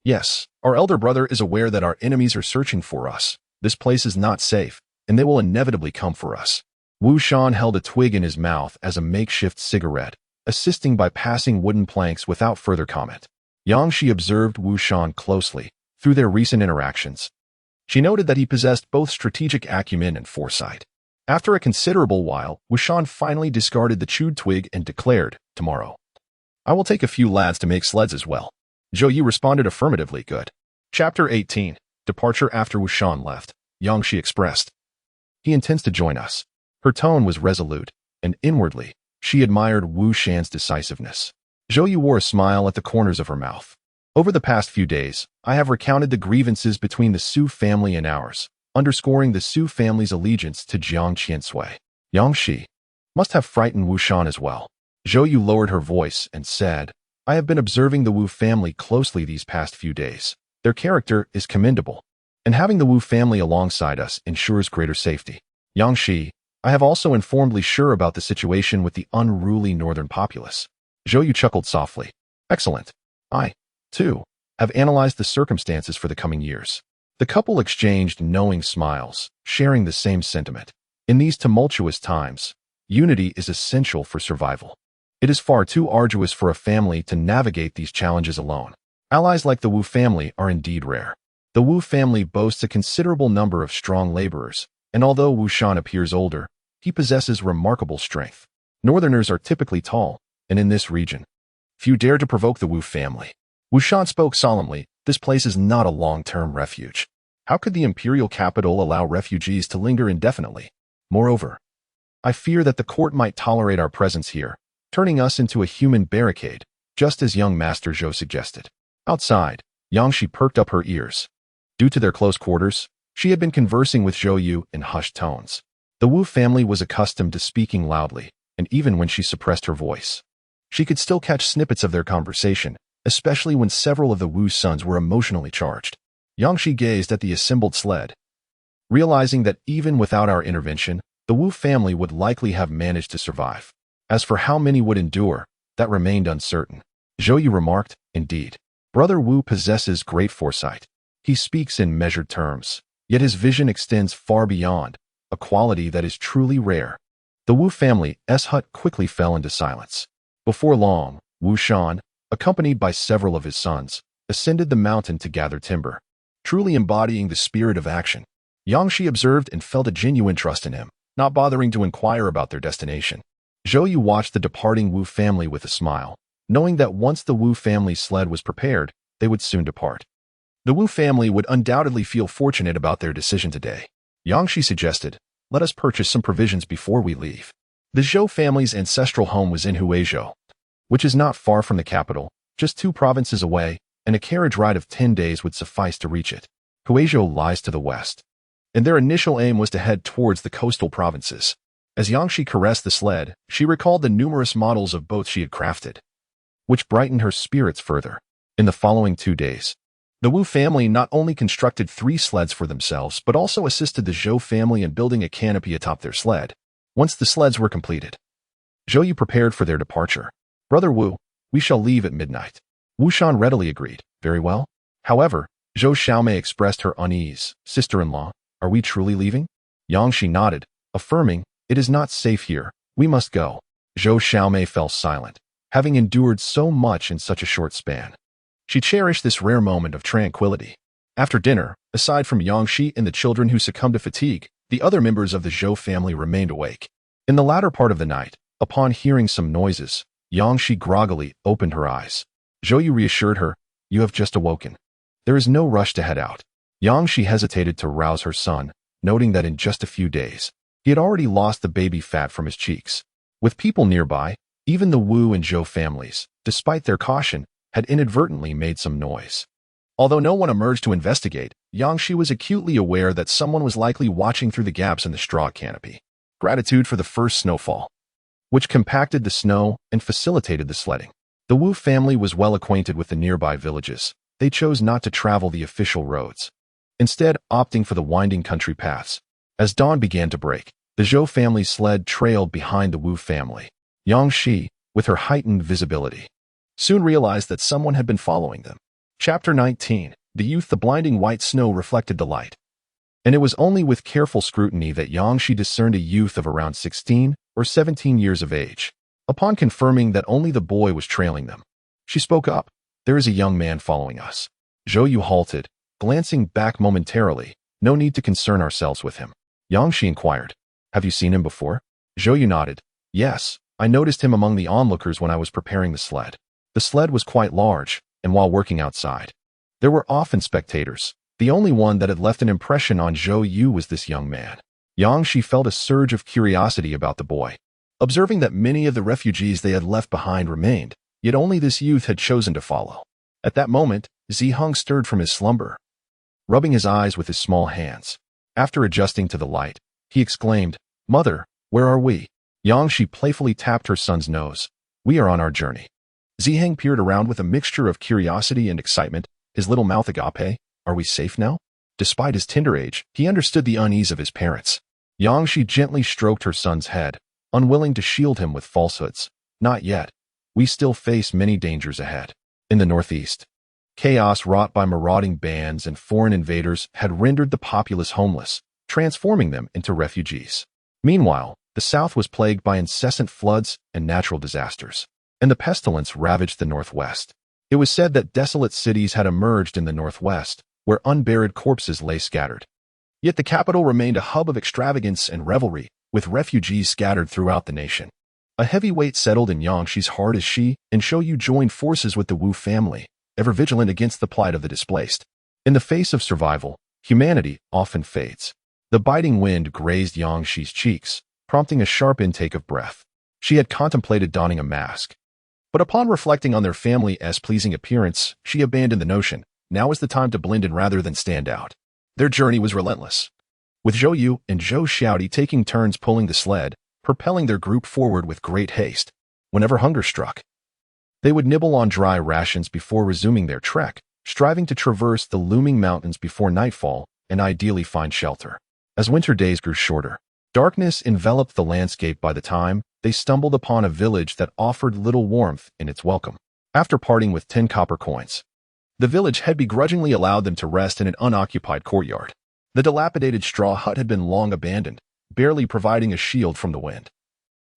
Yes, our elder brother is aware that our enemies are searching for us. This place is not safe, and they will inevitably come for us. Wu Shan held a twig in his mouth as a makeshift cigarette, assisting by passing wooden planks without further comment. Yangshi observed Wu Shan closely through their recent interactions. She noted that he possessed both strategic acumen and foresight. After a considerable while, Wu Shan finally discarded the chewed twig and declared, Tomorrow, I will take a few lads to make sleds as well. Zhou Yu responded affirmatively. Good. Chapter 18. Departure. After Wu Shan left, Yangshi expressed, He intends to join us. Her tone was resolute, and inwardly, she admired Wu Shan's decisiveness. Zhou Yu wore a smile at the corners of her mouth. Over the past few days, I have recounted the grievances between the Su family and ours, underscoring the Su family's allegiance to Jiang Qiansui. Yangshi must have frightened Wu Shan as well. Zhou Yu lowered her voice and said, I have been observing the Wu family closely these past few days. Their character is commendable, and having the Wu family alongside us ensures greater safety. Yangshi, I have also informed Li Shi about the situation with the unruly northern populace. Zhou Yu chuckled softly. Excellent. I, too, have analyzed the circumstances for the coming years. The couple exchanged knowing smiles, sharing the same sentiment. In these tumultuous times, unity is essential for survival. It is far too arduous for a family to navigate these challenges alone. Allies like the Wu family are indeed rare. The Wu family boasts a considerable number of strong laborers, and although Wu Shan appears older, he possesses remarkable strength. Northerners are typically tall, and in this region, few dare to provoke the Wu family. Wu Shan spoke solemnly, this place is not a long-term refuge. How could the Imperial capital allow refugees to linger indefinitely? Moreover, I fear that the court might tolerate our presence here, turning us into a human barricade, just as young Master Zhou suggested. Outside, Yangshi perked up her ears. Due to their close quarters, she had been conversing with Zhou Yu in hushed tones. The Wu family was accustomed to speaking loudly, and even when she suppressed her voice, she could still catch snippets of their conversation, especially when several of the Wu's sons were emotionally charged. Yangshi gazed at the assembled sled, realizing that even without our intervention, the Wu family would likely have managed to survive. As for how many would endure, that remained uncertain. Zhou Yu remarked, indeed, Brother Wu possesses great foresight. He speaks in measured terms, yet his vision extends far beyond, a quality that is truly rare. The Wu family's hut quickly fell into silence. Before long, Wu Shan, accompanied by several of his sons, ascended the mountain to gather timber, truly embodying the spirit of action. Yangshi observed and felt a genuine trust in him, not bothering to inquire about their destination. Zhou Yu watched the departing Wu family with a smile, knowing that once the Wu family's sled was prepared, they would soon depart. The Wu family would undoubtedly feel fortunate about their decision today. Yangshi suggested, let us purchase some provisions before we leave. The Zhou family's ancestral home was in Huizhou, which is not far from the capital, just 2 provinces away, and a carriage ride of 10 days would suffice to reach it. Huizhou lies to the west, and their initial aim was to head towards the coastal provinces. As Yangshi caressed the sled, she recalled the numerous models of boats she had crafted, which brightened her spirits further. In the following 2 days, the Wu family not only constructed 3 sleds for themselves, but also assisted the Zhou family in building a canopy atop their sled. Once the sleds were completed, Zhou Yu prepared for their departure. Brother Wu, we shall leave at midnight. Wu Shan readily agreed. Very well. However, Zhou Xiaomei expressed her unease. Sister-in-law, are we truly leaving? Yangshi nodded, affirming, it is not safe here. We must go. Zhou Xiaomei fell silent, having endured so much in such a short span. She cherished this rare moment of tranquility. After dinner, aside from Yangshi and the children who succumbed to fatigue, the other members of the Zhou family remained awake. In the latter part of the night, upon hearing some noises, Yangshi groggily opened her eyes. Zhou Yu reassured her, you have just awoken. There is no rush to head out. Yangshi hesitated to rouse her son, noting that in just a few days, he had already lost the baby fat from his cheeks. With people nearby, even the Wu and Zhou families, despite their caution, had inadvertently made some noise. Although no one emerged to investigate, Yangshi was acutely aware that someone was likely watching through the gaps in the straw canopy. Gratitude for the first snowfall, which compacted the snow and facilitated the sledding. The Wu family was well acquainted with the nearby villages. They chose not to travel the official roads, instead opting for the winding country paths. As dawn began to break, the Zhou family's sled trailed behind the Wu family. Yangshi, with her heightened visibility, soon realized that someone had been following them. Chapter 19. The youth. The blinding white snow reflected the light, and it was only with careful scrutiny that Yangshi discerned a youth of around 16 or 17 years of age. Upon confirming that only the boy was trailing them, she spoke up. There is a young man following us. Zhou Yu halted, glancing back momentarily. No need to concern ourselves with him. Yangshi inquired, have you seen him before? Zhou Yu nodded. Yes, I noticed him among the onlookers when I was preparing the sled. The sled was quite large, and while working outside, there were often spectators. The only one that had left an impression on Zhou Yu was this young man. Yangshi felt a surge of curiosity about the boy. Observing that many of the refugees they had left behind remained, yet only this youth had chosen to follow. At that moment, Ziheng stirred from his slumber, rubbing his eyes with his small hands. After adjusting to the light, he exclaimed, Mother, where are we? Yangshi playfully tapped her son's nose. We are on our journey. Ziheng peered around with a mixture of curiosity and excitement, his little mouth agape. Are we safe now? Despite his tender age, he understood the unease of his parents. Yangshi gently stroked her son's head, unwilling to shield him with falsehoods. Not yet. We still face many dangers ahead. In the northeast, chaos wrought by marauding bands and foreign invaders had rendered the populace homeless, transforming them into refugees. Meanwhile, the south was plagued by incessant floods and natural disasters, and the pestilence ravaged the northwest. It was said that desolate cities had emerged in the northwest, where unburied corpses lay scattered. Yet the capital remained a hub of extravagance and revelry, with refugees scattered throughout the nation. A heavy weight settled in Yangshi's heart as she and Zhou Yu joined forces with the Wu family, ever vigilant against the plight of the displaced. In the face of survival, humanity often fades. The biting wind grazed Yangshi's cheeks, prompting a sharp intake of breath. She had contemplated donning a mask. But upon reflecting on their family's pleasing appearance, she abandoned the notion. Now is the time to blend in rather than stand out. Their journey was relentless, with Zhou Yu and Zhou Xiaodi taking turns pulling the sled, propelling their group forward with great haste. Whenever hunger struck, they would nibble on dry rations before resuming their trek, striving to traverse the looming mountains before nightfall and ideally find shelter. As winter days grew shorter, darkness enveloped the landscape. By the time they stumbled upon a village that offered little warmth in its welcome. After parting with 10 copper coins, the village had begrudgingly allowed them to rest in an unoccupied courtyard. The dilapidated straw hut had been long abandoned, barely providing a shield from the wind.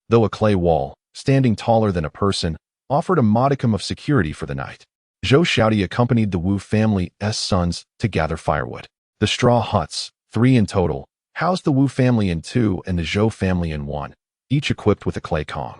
Though a clay wall, standing taller than a person, offered a modicum of security for the night. Zhou Xiaodi accompanied the Wu family's sons to gather firewood. The straw huts, 3 in total, housed the Wu family in 2 and the Zhou family in 1, each equipped with a clay kong,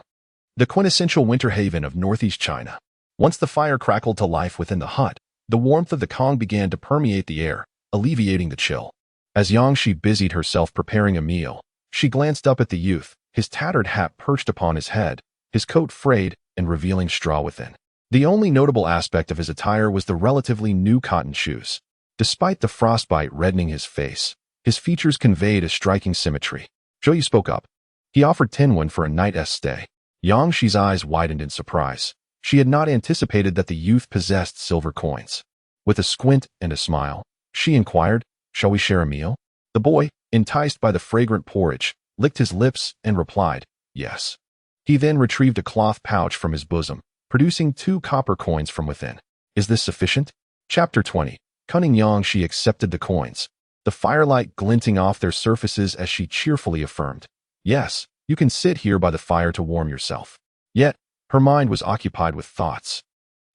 the quintessential winter haven of northeast China. Once the fire crackled to life within the hut, the warmth of the kong began to permeate the air, alleviating the chill. As Yangshi busied herself preparing a meal, she glanced up at the youth, his tattered hat perched upon his head, his coat frayed and revealing straw within. The only notable aspect of his attire was the relatively new cotton shoes. Despite the frostbite reddening his face, his features conveyed a striking symmetry. Zhou Yu spoke up. He offered 10 for a night's stay. Yangshi's eyes widened in surprise. She had not anticipated that the youth possessed silver coins. With a squint and a smile, she inquired, "Shall we share a meal?" The boy, enticed by the fragrant porridge, licked his lips and replied, "Yes." He then retrieved a cloth pouch from his bosom, producing 2 copper coins from within. "Is this sufficient?" Chapter 20. Cunning Yangshi accepted the coins, the firelight glinting off their surfaces as she cheerfully affirmed, "Yes, you can sit here by the fire to warm yourself." Yet, her mind was occupied with thoughts.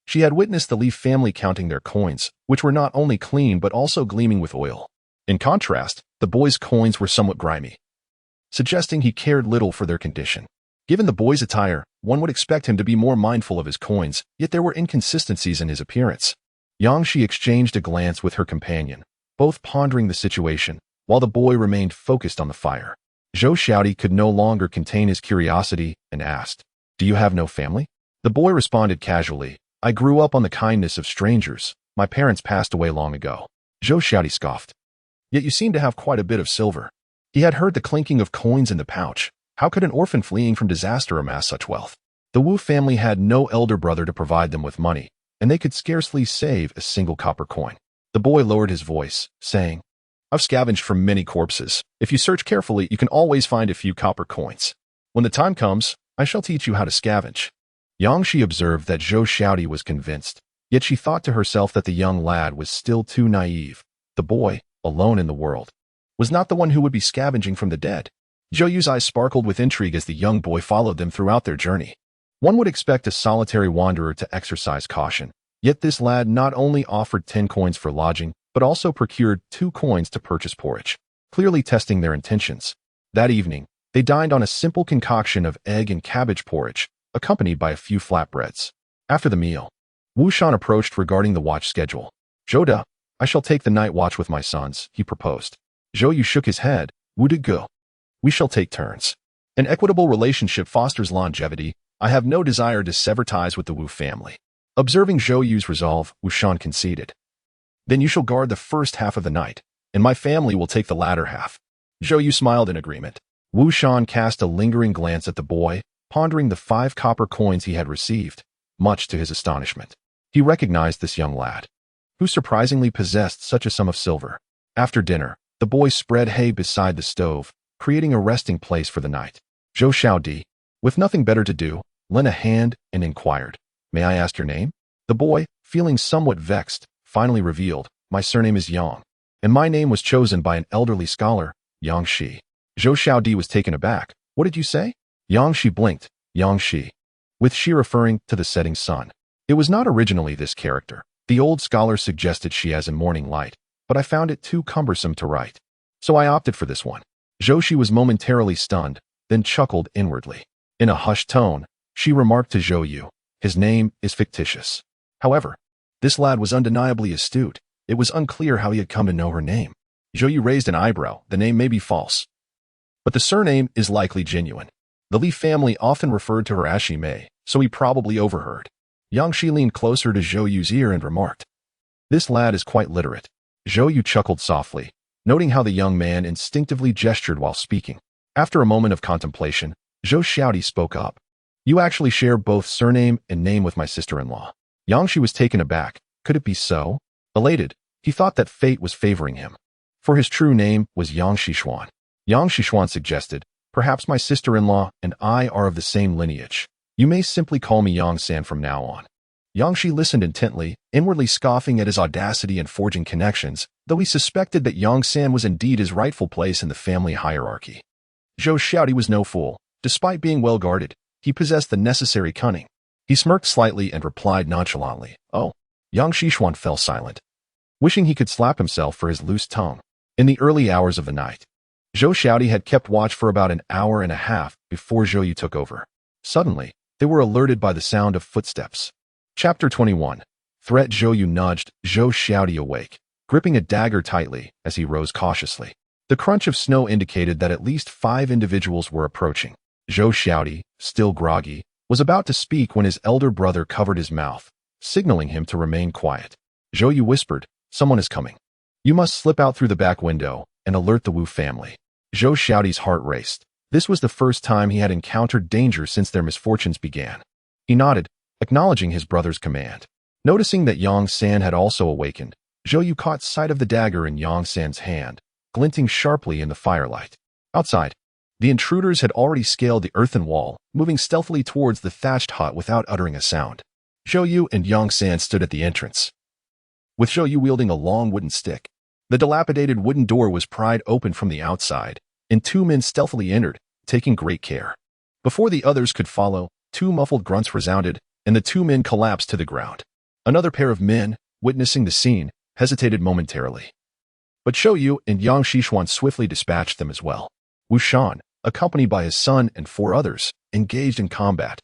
She had witnessed the Li family counting their coins, which were not only clean but also gleaming with oil. In contrast, the boy's coins were somewhat grimy, suggesting he cared little for their condition. Given the boy's attire, one would expect him to be more mindful of his coins, yet there were inconsistencies in his appearance. Yangshi exchanged a glance with her companion, both pondering the situation, while the boy remained focused on the fire. Zhou Xiaodi could no longer contain his curiosity and asked, "Do you have no family?" The boy responded casually, "I grew up on the kindness of strangers. My parents passed away long ago." Zhou Xiaodi scoffed. "Yet you seem to have quite a bit of silver." He had heard the clinking of coins in the pouch. How could an orphan fleeing from disaster amass such wealth? The Wu family had no elder brother to provide them with money, and they could scarcely save a single copper coin. The boy lowered his voice, saying, "I've scavenged from many corpses. If you search carefully, you can always find a few copper coins. When the time comes, I shall teach you how to scavenge." Yangshi observed that Zhou Xiaodi was convinced, yet she thought to herself that the young lad was still too naive. The boy, alone in the world, was not the one who would be scavenging from the dead. Zhou Yu's eyes sparkled with intrigue as the young boy followed them throughout their journey. One would expect a solitary wanderer to exercise caution, yet this lad not only offered 10 coins for lodging, but also procured 2 coins to purchase porridge, clearly testing their intentions. That evening, they dined on a simple concoction of egg and cabbage porridge, accompanied by a few flatbreads. After the meal, Wu Shan approached regarding the watch schedule. "Zhou, I shall take the night watch with my sons," he proposed. Zhou Yu shook his head. "Wu de go. We shall take turns. An equitable relationship fosters longevity. I have no desire to sever ties with the Wu family." Observing Zhou Yu's resolve, Wu Shan conceded. "Then you shall guard the first half of the night, and my family will take the latter half." Zhou Yu smiled in agreement. Wu Shan cast a lingering glance at the boy, pondering the 5 copper coins he had received. Much to his astonishment, he recognized this young lad, who surprisingly possessed such a sum of silver. After dinner, the boy spread hay beside the stove, creating a resting place for the night. Zhou Xiaodi, with nothing better to do, lent a hand and inquired, "May I ask your name?" The boy, feeling somewhat vexed, finally revealed, "My surname is Yang, and my name was chosen by an elderly scholar, Yang Shi." Zhou Xiaodi was taken aback. "What did you say?" Yang Shi blinked. Yang Shi. With Shi referring to the setting sun. It was not originally this character. The old scholar suggested Shi as in morning light, but I found it too cumbersome to write. So I opted for this one. Zhou Shi was momentarily stunned, then chuckled inwardly. In a hushed tone, she remarked to Zhou Yu, "His name is fictitious." However, this lad was undeniably astute. It was unclear how he had come to know her name. Zhou Yu raised an eyebrow. "The name may be false, but the surname is likely genuine. The Li family often referred to her as Shi Mei, so he probably overheard." Yang Shi leaned closer to Zhou Yu's ear and remarked, "This lad is quite literate." Zhou Yu chuckled softly, noting how the young man instinctively gestured while speaking. After a moment of contemplation, Zhou Xiaodi spoke up. "You actually share both surname and name with my sister-in-law." Yang Shi was taken aback. Could it be so? Elated, he thought that fate was favoring him. For his true name was Yang Shixuan. Yang Shixuan suggested, "Perhaps my sister-in-law and I are of the same lineage. You may simply call me Yang San from now on." Yang Shi listened intently, inwardly scoffing at his audacity in forging connections, though he suspected that Yang San was indeed his rightful place in the family hierarchy. Zhou Xiaodi was no fool. Despite being well guarded, he possessed the necessary cunning. He smirked slightly and replied nonchalantly, "Oh." Yang Shixuan fell silent, wishing he could slap himself for his loose tongue. In the early hours of the night, Zhou Xiaodi had kept watch for about an hour and a half before Zhou Yu took over. Suddenly, they were alerted by the sound of footsteps. Chapter 21. Threat. Zhou Yu nudged Zhou Xiaodi awake, gripping a dagger tightly as he rose cautiously. The crunch of snow indicated that at least 5 individuals were approaching. Zhou Xiaodi, still groggy, was about to speak when his elder brother covered his mouth, signaling him to remain quiet. Zhou Yu whispered, "Someone is coming. You must slip out through the back window and alert the Wu family." Zhou Xiaodi's heart raced. This was the first time he had encountered danger since their misfortunes began. He nodded, acknowledging his brother's command. Noticing that Yang San had also awakened, Zhou Yu caught sight of the dagger in Yang San's hand, glinting sharply in the firelight. Outside, the intruders had already scaled the earthen wall, moving stealthily towards the thatched hut without uttering a sound. Zhou Yu and Yang San stood at the entrance, with Zhou Yu wielding a long wooden stick. The dilapidated wooden door was pried open from the outside, and 2 men stealthily entered, taking great care. Before the others could follow, 2 muffled grunts resounded, and the 2 men collapsed to the ground. Another pair of men, witnessing the scene, hesitated momentarily. But Zhou Yu and Yang Shixuan swiftly dispatched them as well. Wu Shan, accompanied by his son and 4 others, engaged in combat.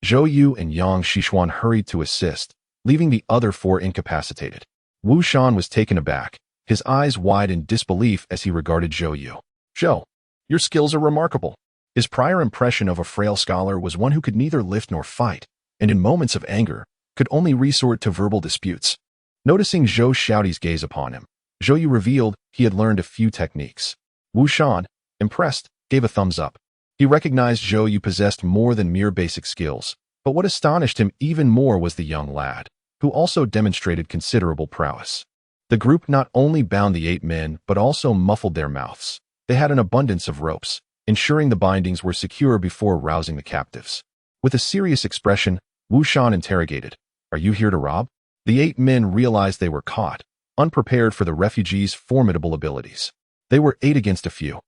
Zhou Yu and Yang Shixuan hurried to assist, leaving the other 4 incapacitated. Wu Shan was taken aback, his eyes wide in disbelief as he regarded Zhou Yu. "Zhou, your skills are remarkable." His prior impression of a frail scholar was one who could neither lift nor fight, and in moments of anger, could only resort to verbal disputes. Noticing Zhou Xiaodi's gaze upon him, Zhou Yu revealed he had learned a few techniques. Wu Shan, impressed, gave a thumbs up. He recognized Zhou Yu possessed more than mere basic skills, but what astonished him even more was the young lad, who also demonstrated considerable prowess. The group not only bound the 8 men but also muffled their mouths. They had an abundance of ropes, ensuring the bindings were secure before rousing the captives. With a serious expression, Wu Shan interrogated, "Are you here to rob?" The 8 men realized they were caught, unprepared for the refugees' formidable abilities. They were 8 against a few,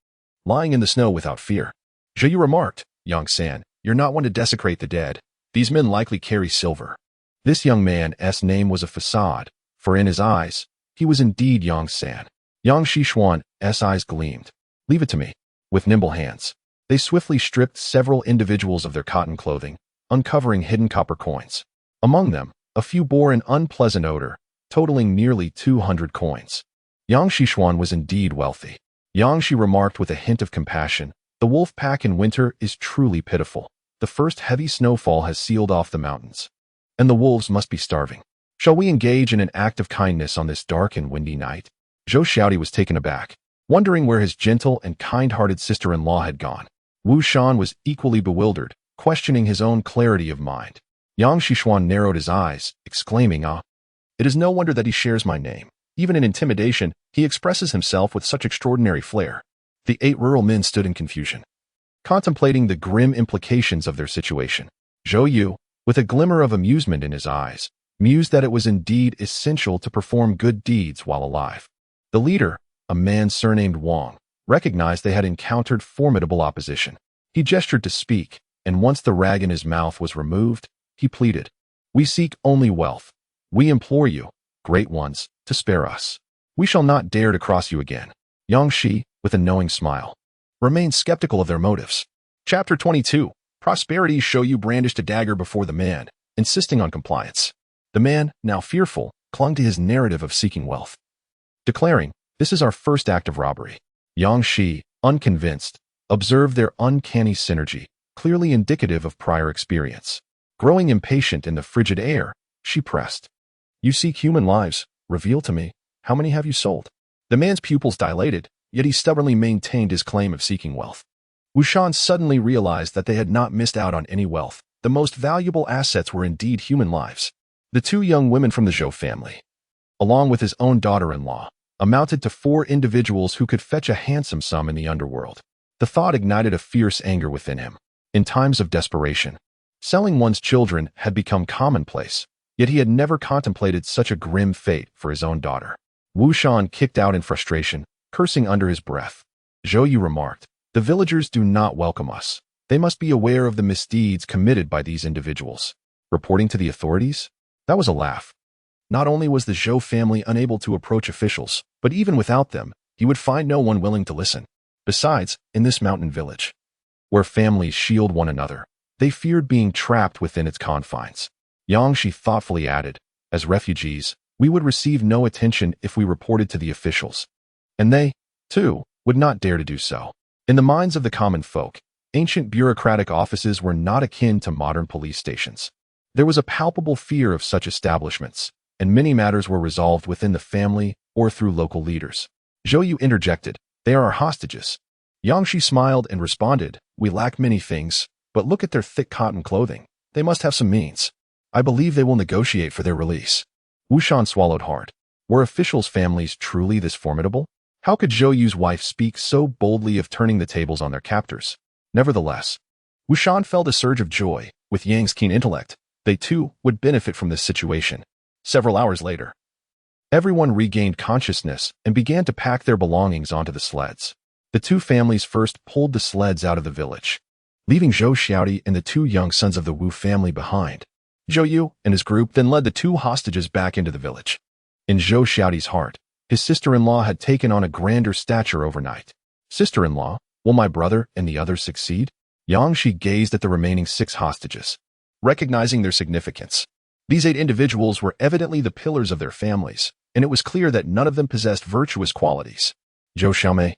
lying in the snow without fear. Zhou Yu remarked, "Yang San, you're not one to desecrate the dead. These men likely carry silver." This young man's name was a facade, for in his eyes, he was indeed Yang San. Yang Shixuan's eyes gleamed. "Leave it to me." With nimble hands, they swiftly stripped several individuals of their cotton clothing, uncovering hidden copper coins. Among them, a few bore an unpleasant odor, totaling nearly 200 coins. Yang Shixuan was indeed wealthy. Yang Shi remarked with a hint of compassion, "The wolf pack in winter is truly pitiful. The first heavy snowfall has sealed off the mountains, and the wolves must be starving. Shall we engage in an act of kindness on this dark and windy night?" Zhou Xiaodi was taken aback, wondering where his gentle and kind-hearted sister-in-law had gone. Wu Shan was equally bewildered, questioning his own clarity of mind. Yang Shixuan narrowed his eyes, exclaiming, "Ah, it is no wonder that he shares my name. Even in intimidation, he expresses himself with such extraordinary flair." The 8 rural men stood in confusion, contemplating the grim implications of their situation. Zhou Yu, with a glimmer of amusement in his eyes, mused that it was indeed essential to perform good deeds while alive. The leader, a man surnamed Wang, recognized they had encountered formidable opposition. He gestured to speak, and once the rag in his mouth was removed, he pleaded, "We seek only wealth. We implore you, great ones, to spare us. We shall not dare to cross you again." Yang Shi, with a knowing smile, remained skeptical of their motives. Chapter 22. Prosperities show you brandished a dagger before the man, insisting on compliance. The man, now fearful, clung to his narrative of seeking wealth, declaring, "This is our first act of robbery." Yang Shi, unconvinced, observed their uncanny synergy, clearly indicative of prior experience. Growing impatient in the frigid air, she pressed, "You seek human lives. Reveal to me, how many have you sold?" The man's pupils dilated, yet he stubbornly maintained his claim of seeking wealth. Wu Shan suddenly realized that they had not missed out on any wealth. The most valuable assets were indeed human lives. The two young women from the Zhou family, along with his own daughter-in-law, amounted to 4 individuals who could fetch a handsome sum in the underworld. The thought ignited a fierce anger within him. In times of desperation, selling one's children had become commonplace, yet he had never contemplated such a grim fate for his own daughter. Wu Shan kicked out in frustration, cursing under his breath. Zhou Yu remarked, "The villagers do not welcome us. They must be aware of the misdeeds committed by these individuals. Reporting to the authorities?" That was a laugh. Not only was the Zhou family unable to approach officials, but even without them, he would find no one willing to listen. Besides, in this mountain village, where families shield one another, they feared being trapped within its confines. Yang Shi thoughtfully added, "As refugees, we would receive no attention if we reported to the officials. And they, too, would not dare to do so." In the minds of the common folk, ancient bureaucratic offices were not akin to modern police stations. There was a palpable fear of such establishments, and many matters were resolved within the family or through local leaders. Zhou Yu interjected, "They are our hostages." Yang Shi smiled and responded, "We lack many things, but look at their thick cotton clothing. They must have some means. I believe they will negotiate for their release." Wu Shan swallowed hard. Were officials' families truly this formidable? How could Zhou Yu's wife speak so boldly of turning the tables on their captors? Nevertheless, Wu Shan felt a surge of joy. With Yang's keen intellect, they too would benefit from this situation. Several hours later, everyone regained consciousness and began to pack their belongings onto the sleds. The two families first pulled the sleds out of the village, leaving Zhou Xiaodi and the 2 young sons of the Wu family behind. Zhou Yu and his group then led the 2 hostages back into the village. In Zhou Xiaodi's heart, his sister-in-law had taken on a grander stature overnight. "Sister-in-law, will my brother and the others succeed?" Yang Shi gazed at the remaining 6 hostages, recognizing their significance. These 8 individuals were evidently the pillars of their families, and it was clear that none of them possessed virtuous qualities. Zhou Xiaomei,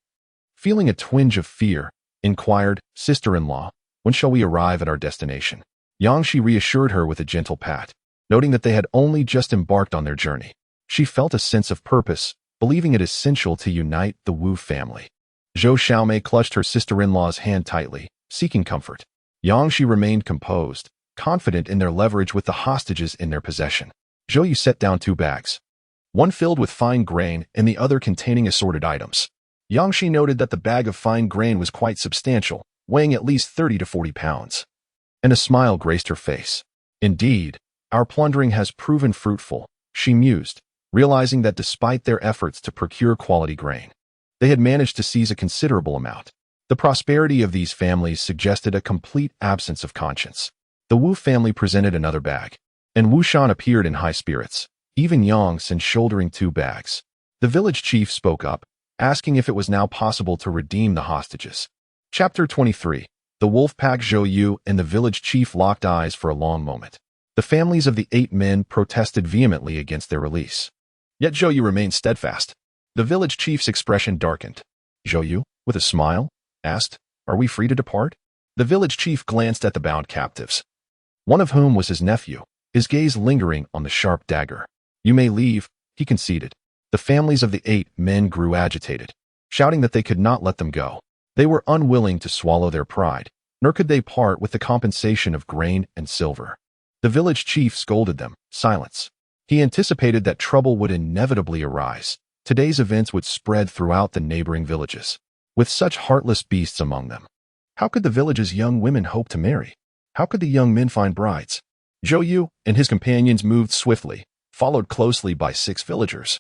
feeling a twinge of fear, inquired, "Sister-in-law, when shall we arrive at our destination?" Yang Shi reassured her with a gentle pat, noting that they had only just embarked on their journey. She felt a sense of purpose, believing it essential to unite the Wu family. Zhou Xiaomei clutched her sister-in-law's hand tightly, seeking comfort. Yang Shi remained composed, confident in their leverage with the hostages in their possession. Zhou Yu set down 2 bags, one filled with fine grain and the other containing assorted items. Yang Shi noted that the bag of fine grain was quite substantial, weighing at least 30 to 40 pounds. And a smile graced her face. "Indeed, our plundering has proven fruitful," she mused, realizing that despite their efforts to procure quality grain, they had managed to seize a considerable amount. The prosperity of these families suggested a complete absence of conscience. The Wu family presented another bag, and Wu Shan appeared in high spirits, even Yang Sin shouldering 2 bags. The village chief spoke up, asking if it was now possible to redeem the hostages. Chapter 23. The wolf pack. Zhou Yu and the village chief locked eyes for a long moment. The families of the 8 men protested vehemently against their release. Yet Zhou Yu remained steadfast. The village chief's expression darkened. Zhou Yu, with a smile, asked, "Are we free to depart?" The village chief glanced at the bound captives, one of whom was his nephew, his gaze lingering on the sharp dagger. "You may leave," he conceded. The families of the 8 men grew agitated, shouting that they could not let them go. They were unwilling to swallow their pride, nor could they part with the compensation of grain and silver. The village chief scolded them, "Silence." He anticipated that trouble would inevitably arise. Today's events would spread throughout the neighboring villages, with such heartless beasts among them. How could the village's young women hope to marry? How could the young men find brides? Zhou Yu and his companions moved swiftly, followed closely by 6 villagers.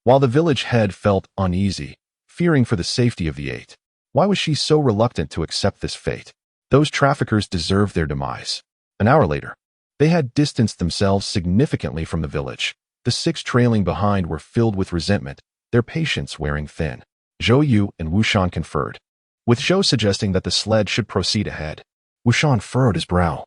While the village head felt uneasy, fearing for the safety of the 8. Why was she so reluctant to accept this fate? Those traffickers deserved their demise. An hour later, they had distanced themselves significantly from the village. The 6 trailing behind were filled with resentment, their patience wearing thin. Zhou Yu and Wu Shan conferred, with Zhou suggesting that the sled should proceed ahead. Wu Shan furrowed his brow,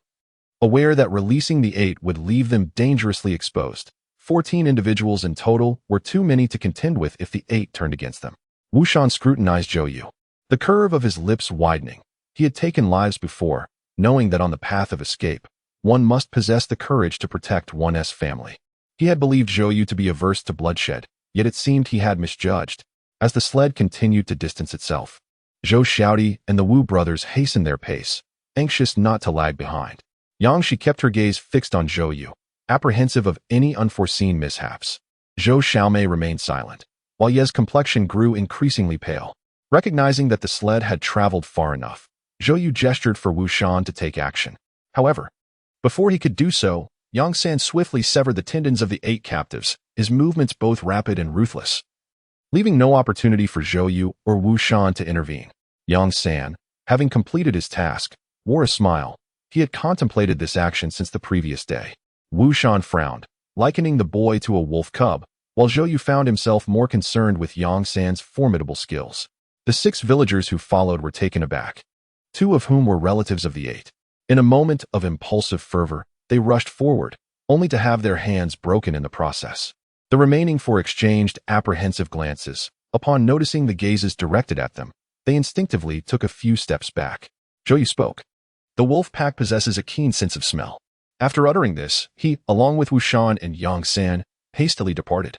aware that releasing the 8 would leave them dangerously exposed. 14 individuals in total were too many to contend with if the 8 turned against them. Wu Shan scrutinized Zhou Yu, the curve of his lips widening. He had taken lives before, knowing that on the path of escape, one must possess the courage to protect one's family. He had believed Zhou Yu to be averse to bloodshed, yet it seemed he had misjudged. As the sled continued to distance itself, Zhou Xiaodi and the Wu brothers hastened their pace, anxious not to lag behind. Yang Shi kept her gaze fixed on Zhou Yu, apprehensive of any unforeseen mishaps. Zhou Xiaomei remained silent, while Ye's complexion grew increasingly pale. Recognizing that the sled had traveled far enough, Zhou Yu gestured for Wu Shan to take action. However, before he could do so, Yang San swiftly severed the tendons of the 8 captives, his movements both rapid and ruthless, leaving no opportunity for Zhou Yu or Wu Shan to intervene. Yang San, having completed his task, wore a smile. He had contemplated this action since the previous day. Wu Shan frowned, likening the boy to a wolf cub, while Zhou Yu found himself more concerned with Yang San's formidable skills. The 6 villagers who followed were taken aback, 2 of whom were relatives of the 8. In a moment of impulsive fervor, they rushed forward, only to have their hands broken in the process. The remaining 4 exchanged apprehensive glances. Upon noticing the gazes directed at them, they instinctively took a few steps back. Zhou Yu spoke. The wolf pack possesses a keen sense of smell. After uttering this, he, along with Wu Shan and Yang San, hastily departed,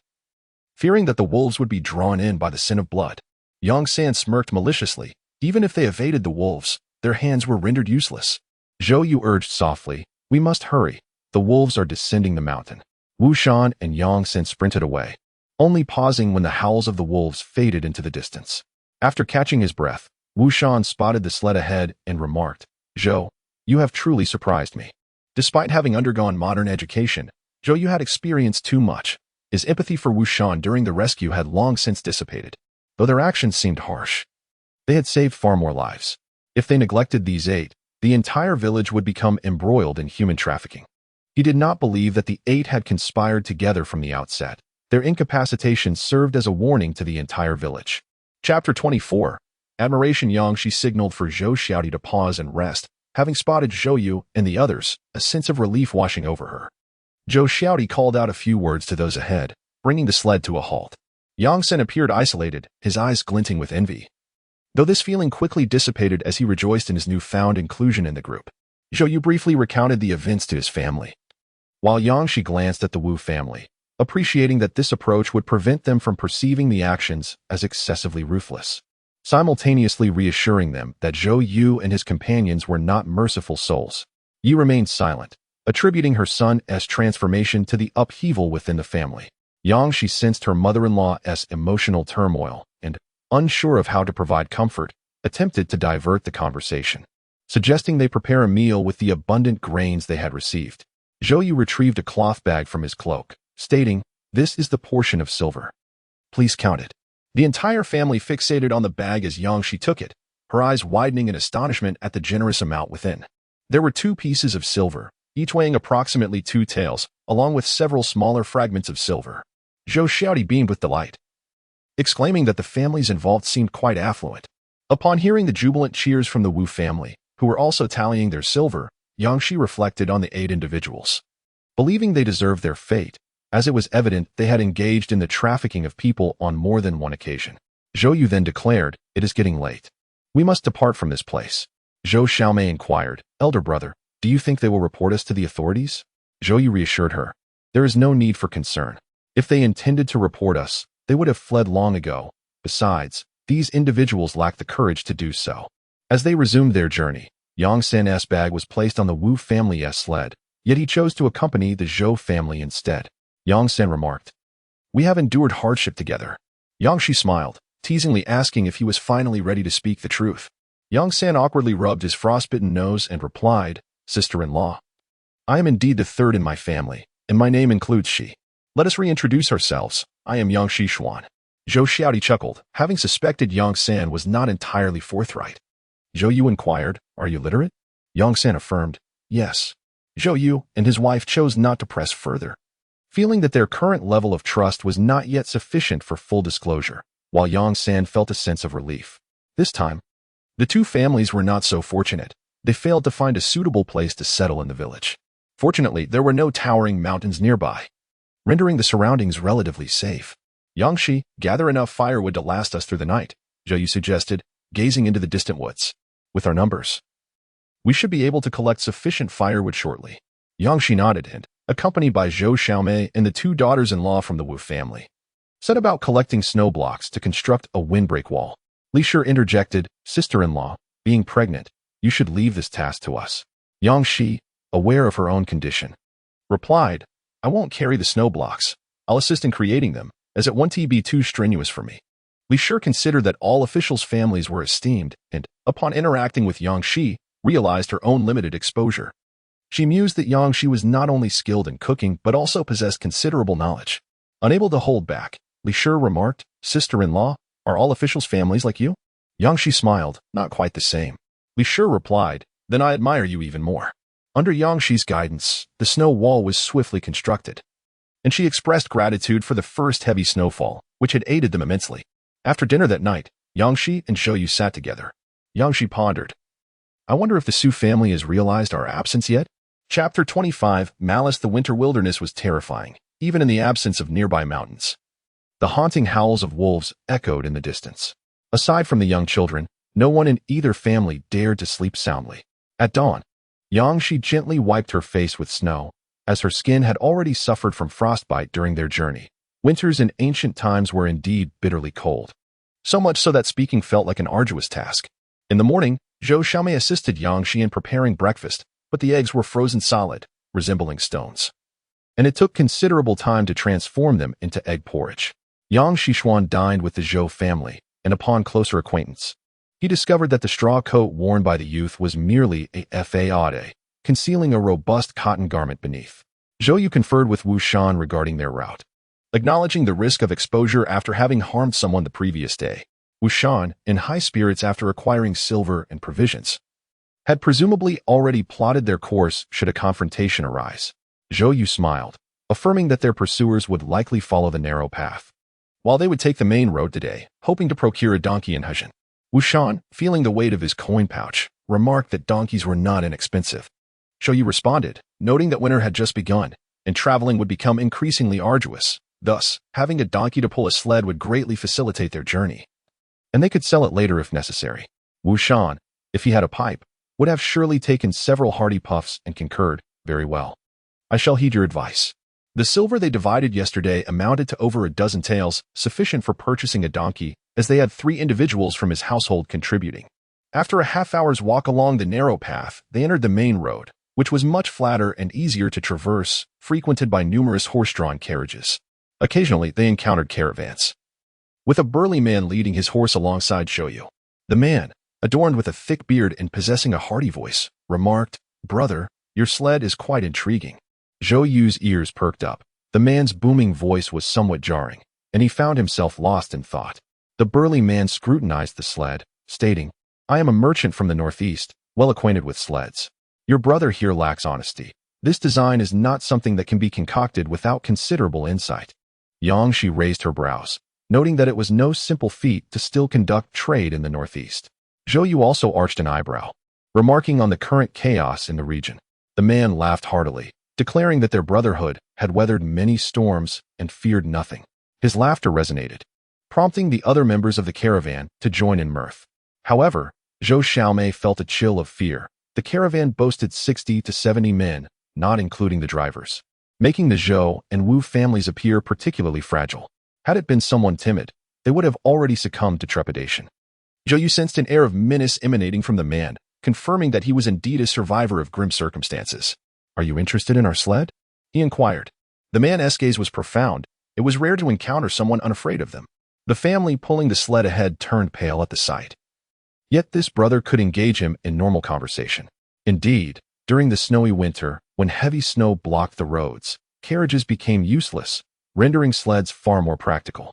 fearing that the wolves would be drawn in by the scent of blood. Yang San smirked maliciously. Even if they evaded the wolves, their hands were rendered useless. Zhou Yu urged softly, "We must hurry. The wolves are descending the mountain." Wu Shan and Yang San sprinted away, only pausing when the howls of the wolves faded into the distance. After catching his breath, Wu Shan spotted the sled ahead and remarked, "Zhou, you have truly surprised me." Despite having undergone modern education, Zhou Yu had experienced too much. His empathy for Wu Shan during the rescue had long since dissipated. Though their actions seemed harsh, they had saved far more lives. If they neglected these 8, the entire village would become embroiled in human trafficking. He did not believe that the 8 had conspired together from the outset. Their incapacitation served as a warning to the entire village. Chapter 24. Admiration. Yang Shi signaled for Zhou Xiaodi to pause and rest. Having spotted Zhou Yu and the others, a sense of relief washing over her, Zhou Xiaodi called out a few words to those ahead, bringing the sled to a halt. Yang Sen appeared isolated, his eyes glinting with envy, though this feeling quickly dissipated as he rejoiced in his newfound inclusion in the group. Zhou Yu briefly recounted the events to his family, while Yang Shi glanced at the Wu family, appreciating that this approach would prevent them from perceiving the actions as excessively ruthless, simultaneously reassuring them that Zhou Yu and his companions were not merciful souls. Yi remained silent, attributing her son's transformation to the upheaval within the family. Yang Shi sensed her mother-in-law's emotional turmoil and, unsure of how to provide comfort, attempted to divert the conversation, suggesting they prepare a meal with the abundant grains they had received. Zhou Yu retrieved a cloth bag from his cloak, stating, "This is the portion of silver. Please count it." The entire family fixated on the bag as Yang Shi took it, her eyes widening in astonishment at the generous amount within. There were 2 pieces of silver, each weighing approximately 2 taels, along with several smaller fragments of silver. Zhou Xiaodi beamed with delight, exclaiming that the families involved seemed quite affluent. Upon hearing the jubilant cheers from the Wu family, who were also tallying their silver, Yang Shi reflected on the 8 individuals, believing they deserved their fate, as it was evident they had engaged in the trafficking of people on more than one occasion. Zhou Yu then declared, "It is getting late. We must depart from this place." Zhou Xiaomei inquired, "Elder brother, do you think they will report us to the authorities?" Zhou Yu reassured her, "There is no need for concern. If they intended to report us, they would have fled long ago. Besides, these individuals lack the courage to do so." As they resumed their journey, Yang San's bag was placed on the Wu family's sled, yet he chose to accompany the Zhou family instead. Yang San remarked, "We have endured hardship together." Yang Shi smiled, teasingly asking if he was finally ready to speak the truth. Yang San awkwardly rubbed his frostbitten nose and replied, "Sister-in-law, I am indeed the third in my family, and my name includes Shi. Let us reintroduce ourselves. I am Yang Shi Xuan. Zhou Xiaodi chuckled, having suspected Yang San was not entirely forthright. Zhou Yu inquired, are you literate? Yang San affirmed, yes. Zhou Yu and his wife chose not to press further, feeling that their current level of trust was not yet sufficient for full disclosure, while Yang San felt a sense of relief. This time, the two families were not so fortunate. They failed to find a suitable place to settle in the village. Fortunately, there were no towering mountains nearby, rendering the surroundings relatively safe. Yang Shi, gather enough firewood to last us through the night, Zhou Yu suggested, gazing into the distant woods. With our numbers, we should be able to collect sufficient firewood shortly. Yang Shi nodded and, accompanied by Zhou Xiaomei and the two daughters-in-law from the Wu family, set about collecting snow blocks to construct a windbreak wall. Li Shi interjected, sister-in-law, being pregnant, you should leave this task to us. Yang Shi, aware of her own condition, replied, I won't carry the snow blocks. I'll assist in creating them, as it won't be too strenuous for me. Li Shi considered that all officials' families were esteemed and, upon interacting with Yang Shi, realized her own limited exposure. She mused that Yang Shi was not only skilled in cooking but also possessed considerable knowledge. Unable to hold back, Li Shi remarked, sister-in-law, are all officials' families like you? Yang Shi smiled, not quite the same. Li Shi replied, then I admire you even more. Under Yang Shi's guidance, the snow wall was swiftly constructed, and she expressed gratitude for the first heavy snowfall, which had aided them immensely. After dinner that night, Yang Shi and Zhou Yu sat together. Yang Shi pondered, I wonder if the Su family has realized our absence yet? Chapter 25, Malice. The winter wilderness was terrifying, even in the absence of nearby mountains. The haunting howls of wolves echoed in the distance. Aside from the young children, no one in either family dared to sleep soundly. At dawn, Yang Shi gently wiped her face with snow, as her skin had already suffered from frostbite during their journey. Winters in ancient times were indeed bitterly cold, so much so that speaking felt like an arduous task. In the morning, Zhou Xiaomei assisted Yang Shi in preparing breakfast, but the eggs were frozen solid, resembling stones, and it took considerable time to transform them into egg porridge. Yang Shixuan dined with the Zhou family, and upon closer acquaintance, he discovered that the straw coat worn by the youth was merely a fade, concealing a robust cotton garment beneath. Zhou Yu conferred with Wu Shan regarding their route, acknowledging the risk of exposure after having harmed someone the previous day. Wu Shan, in high spirits after acquiring silver and provisions, had presumably already plotted their course should a confrontation arise. Zhou Yu smiled, affirming that their pursuers would likely follow the narrow path, while they would take the main road today, hoping to procure a donkey in Hezhen. Wu Shan, feeling the weight of his coin pouch, remarked that donkeys were not inexpensive. Zhou Yu responded, noting that winter had just begun, and traveling would become increasingly arduous. Thus, having a donkey to pull a sled would greatly facilitate their journey, and they could sell it later if necessary. Wu Shan, if he had a pipe, would have surely taken several hearty puffs and concurred, very well. I shall heed your advice. The silver they divided yesterday amounted to over a dozen taels, sufficient for purchasing a donkey, as they had 3 individuals from his household contributing. After a half-hour's walk along the narrow path, they entered the main road, which was much flatter and easier to traverse, frequented by numerous horse-drawn carriages. Occasionally, they encountered caravans, with a burly man leading his horse alongside Zhou Yu. The man, adorned with a thick beard and possessing a hearty voice, remarked, Brother, your sled is quite intriguing. Zhou Yu's ears perked up. The man's booming voice was somewhat jarring, and he found himself lost in thought. The burly man scrutinized the sled, stating, I am a merchant from the northeast, well acquainted with sleds. Your brother here lacks honesty. This design is not something that can be concocted without considerable insight. Yang Shi raised her brows, noting that it was no simple feat to still conduct trade in the northeast. Zhou Yu also arched an eyebrow, remarking on the current chaos in the region. The man laughed heartily, declaring that their brotherhood had weathered many storms and feared nothing. His laughter resonated, prompting the other members of the caravan to join in mirth. However, Zhou Xiaomei felt a chill of fear. The caravan boasted 60 to 70 men, not including the drivers, making the Zhou and Wu families appear particularly fragile. Had it been someone timid, they would have already succumbed to trepidation. Zhou Yu sensed an air of menace emanating from the man, confirming that he was indeed a survivor of grim circumstances. Are you interested in our sled? He inquired. The man's gaze was profound. It was rare to encounter someone unafraid of them. The family pulling the sled ahead turned pale at the sight. Yet this brother could engage him in normal conversation. Indeed, During the snowy winter, when heavy snow blocked the roads, carriages became useless, rendering sleds far more practical.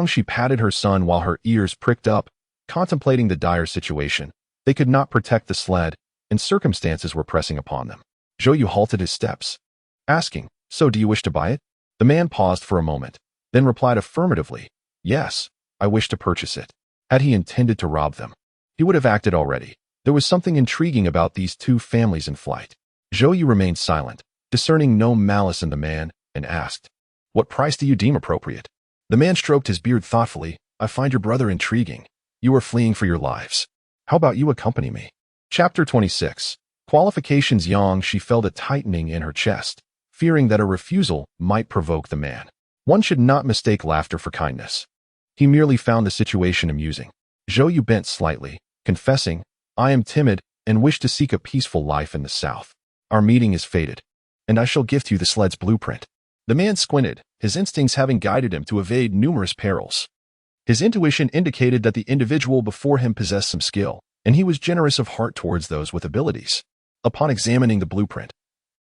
She patted her son while her ears pricked up, contemplating the dire situation. They could not protect the sled, and circumstances were pressing upon them. Zhou Yu halted his steps, asking, "So do you wish to buy it?" The man paused for a moment, then replied affirmatively, "Yes, I wish to purchase it." Had he intended to rob them, he would have acted already. There was something intriguing about these two families in flight. Zhou Yu remained silent, discerning no malice in the man, and asked, "What price do you deem appropriate?" The man stroked his beard thoughtfully. "I find your brother intriguing. You are fleeing for your lives. How about you accompany me?" Chapter 26. Qualifications. She felt a tightening in her chest, fearing that a refusal might provoke the man. One should not mistake laughter for kindness. He merely found the situation amusing. Zhou Yu bent slightly, confessing, "I am timid and wish to seek a peaceful life in the south. Our meeting is fated, and I shall gift you the sled's blueprint." The man squinted, his instincts having guided him to evade numerous perils. His intuition indicated that the individual before him possessed some skill, and he was generous of heart towards those with abilities. Upon examining the blueprint,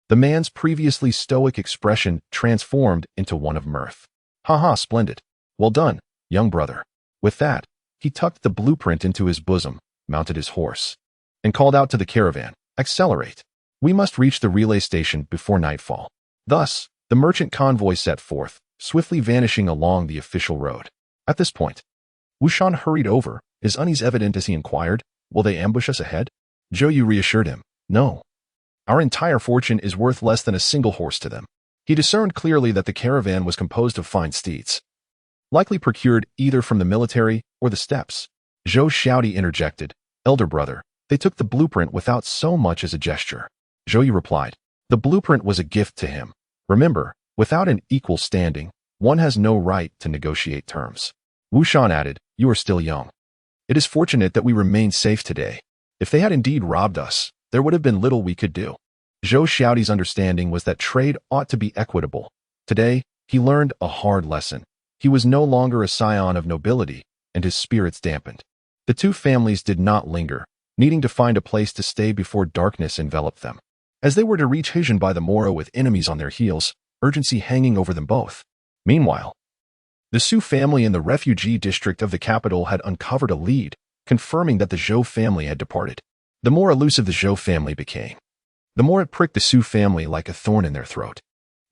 the man's previously stoic expression transformed into one of mirth. "Ha, splendid. Well done, young brother." With that, he tucked the blueprint into his bosom, mounted his horse, and called out to the caravan, "Accelerate. We must reach the relay station before nightfall." Thus, the merchant convoy set forth, swiftly vanishing along the official road. At this point, Wushan hurried over, his unease evident as he inquired, "Will they ambush us ahead?" Zhou Yu reassured him, "No. Our entire fortune is worth less than a single horse to them." He discerned clearly that the caravan was composed of fine steeds, likely procured either from the military or the steppes. Zhou Xiaodi interjected, "Elder brother, they took the blueprint without so much as a gesture." Zhou Yu replied, "The blueprint was a gift to him. Remember, without an equal standing, one has no right to negotiate terms." Wushan added, "You are still young. It is fortunate that we remain safe today. If they had indeed robbed us, there would have been little we could do." Zhou Xiaodi's understanding was that trade ought to be equitable. Today, he learned a hard lesson. He was no longer a scion of nobility, and his spirits dampened. The two families did not linger, needing to find a place to stay before darkness enveloped them. As they were to reach Hijin by the morrow with enemies on their heels, urgency hanging over them both. Meanwhile, the Su family in the refugee district of the capital had uncovered a lead, confirming that the Zhou family had departed. The more elusive the Zhou family became, the more it pricked the Su family like a thorn in their throat.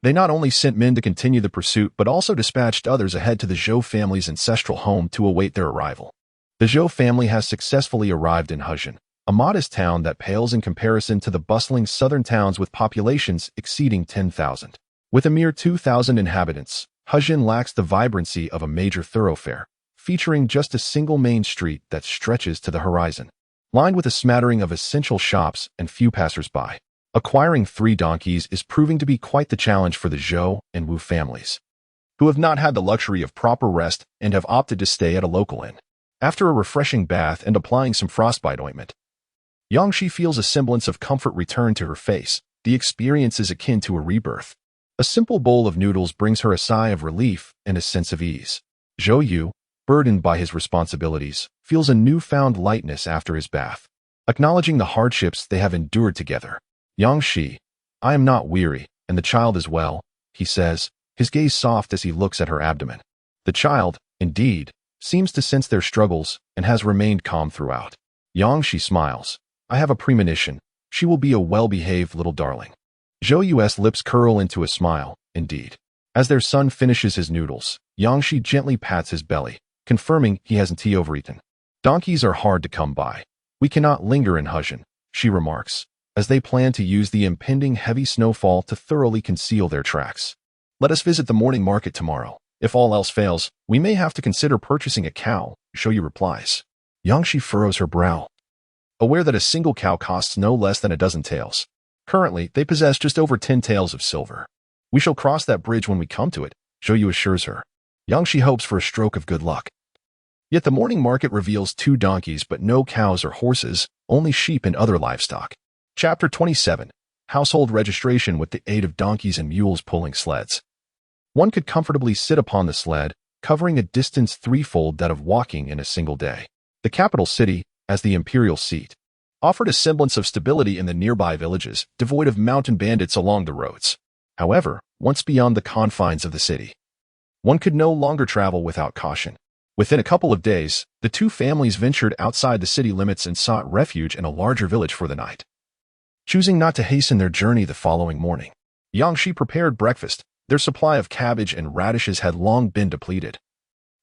They not only sent men to continue the pursuit but also dispatched others ahead to the Zhou family's ancestral home to await their arrival. The Zhou family has successfully arrived in Hijin, a modest town that pales in comparison to the bustling southern towns with populations exceeding 10,000. With a mere 2,000 inhabitants, Hijin lacks the vibrancy of a major thoroughfare, featuring just a single main street that stretches to the horizon, lined with a smattering of essential shops and few passers-by. Acquiring 3 donkeys is proving to be quite the challenge for the Zhou and Wu families, who have not had the luxury of proper rest and have opted to stay at a local inn. After a refreshing bath and applying some frostbite ointment, Yangshi feels a semblance of comfort return to her face. The experience is akin to a rebirth. A simple bowl of noodles brings her a sigh of relief and a sense of ease. Zhou Yu, burdened by his responsibilities, feels a newfound lightness after his bath. Acknowledging the hardships they have endured together, "Yangshi, I am not weary, and the child as well," he says, his gaze soft as he looks at her abdomen. The child, indeed, seems to sense their struggles and has remained calm throughout. Yangshi smiles. "I have a premonition. She will be a well-behaved little darling." Zhou Yu's lips curl into a smile, indeed. As their son finishes his noodles, Yangshi gently pats his belly, confirming he hasn't overeaten. "Donkeys are hard to come by. We cannot linger in Hijin," she remarks, as they plan to use the impending heavy snowfall to thoroughly conceal their tracks. "Let us visit the morning market tomorrow. If all else fails, we may have to consider purchasing a cow," Zhou Yu replies. Yangshi furrows her brow, aware that a single cow costs no less than a dozen taels. Currently, they possess just over 10 taels of silver. "We shall cross that bridge when we come to it," Zhou Yu assures her. Yangshi hopes for a stroke of good luck. Yet the morning market reveals 2 donkeys but no cows or horses, only sheep and other livestock. Chapter 27. Household registration with the aid of donkeys and mules pulling sleds. One could comfortably sit upon the sled, covering a distance threefold that of walking in a single day. The capital city, as the imperial seat, offered a semblance of stability in the nearby villages, devoid of mountain bandits along the roads. However, once beyond the confines of the city, one could no longer travel without caution. Within a couple of days, the two families ventured outside the city limits and sought refuge in a larger village for the night. Choosing not to hasten their journey the following morning, Yangshi prepared breakfast. Their supply of cabbage and radishes had long been depleted,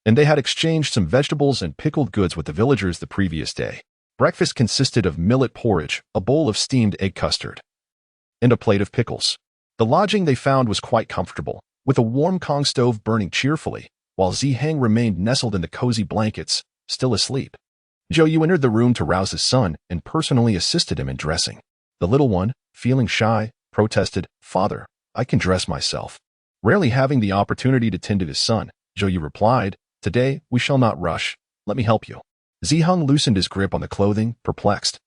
and they had exchanged some vegetables and pickled goods with the villagers the previous day. Breakfast consisted of millet porridge, a bowl of steamed egg custard, and a plate of pickles. The lodging they found was quite comfortable, with a warm Kong stove burning cheerfully, while Ziheng remained nestled in the cozy blankets, still asleep. Zhou Yu entered the room to rouse his son and personally assisted him in dressing. The little one, feeling shy, protested, "Father, I can dress myself." Rarely having the opportunity to tend to his son, Zhou Yu replied, "Today, we shall not rush. Let me help you." Ziheng loosened his grip on the clothing, perplexed.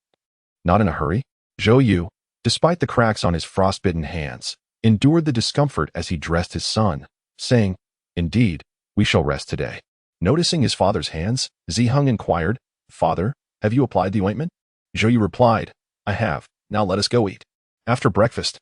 Not in a hurry. Zhou Yu, despite the cracks on his frostbitten hands, endured the discomfort as he dressed his son, saying, "Indeed, we shall rest today." Noticing his father's hands, Ziheng inquired, "Father, have you applied the ointment?" Zhou Yu replied, "I have. Now let us go eat." After breakfast,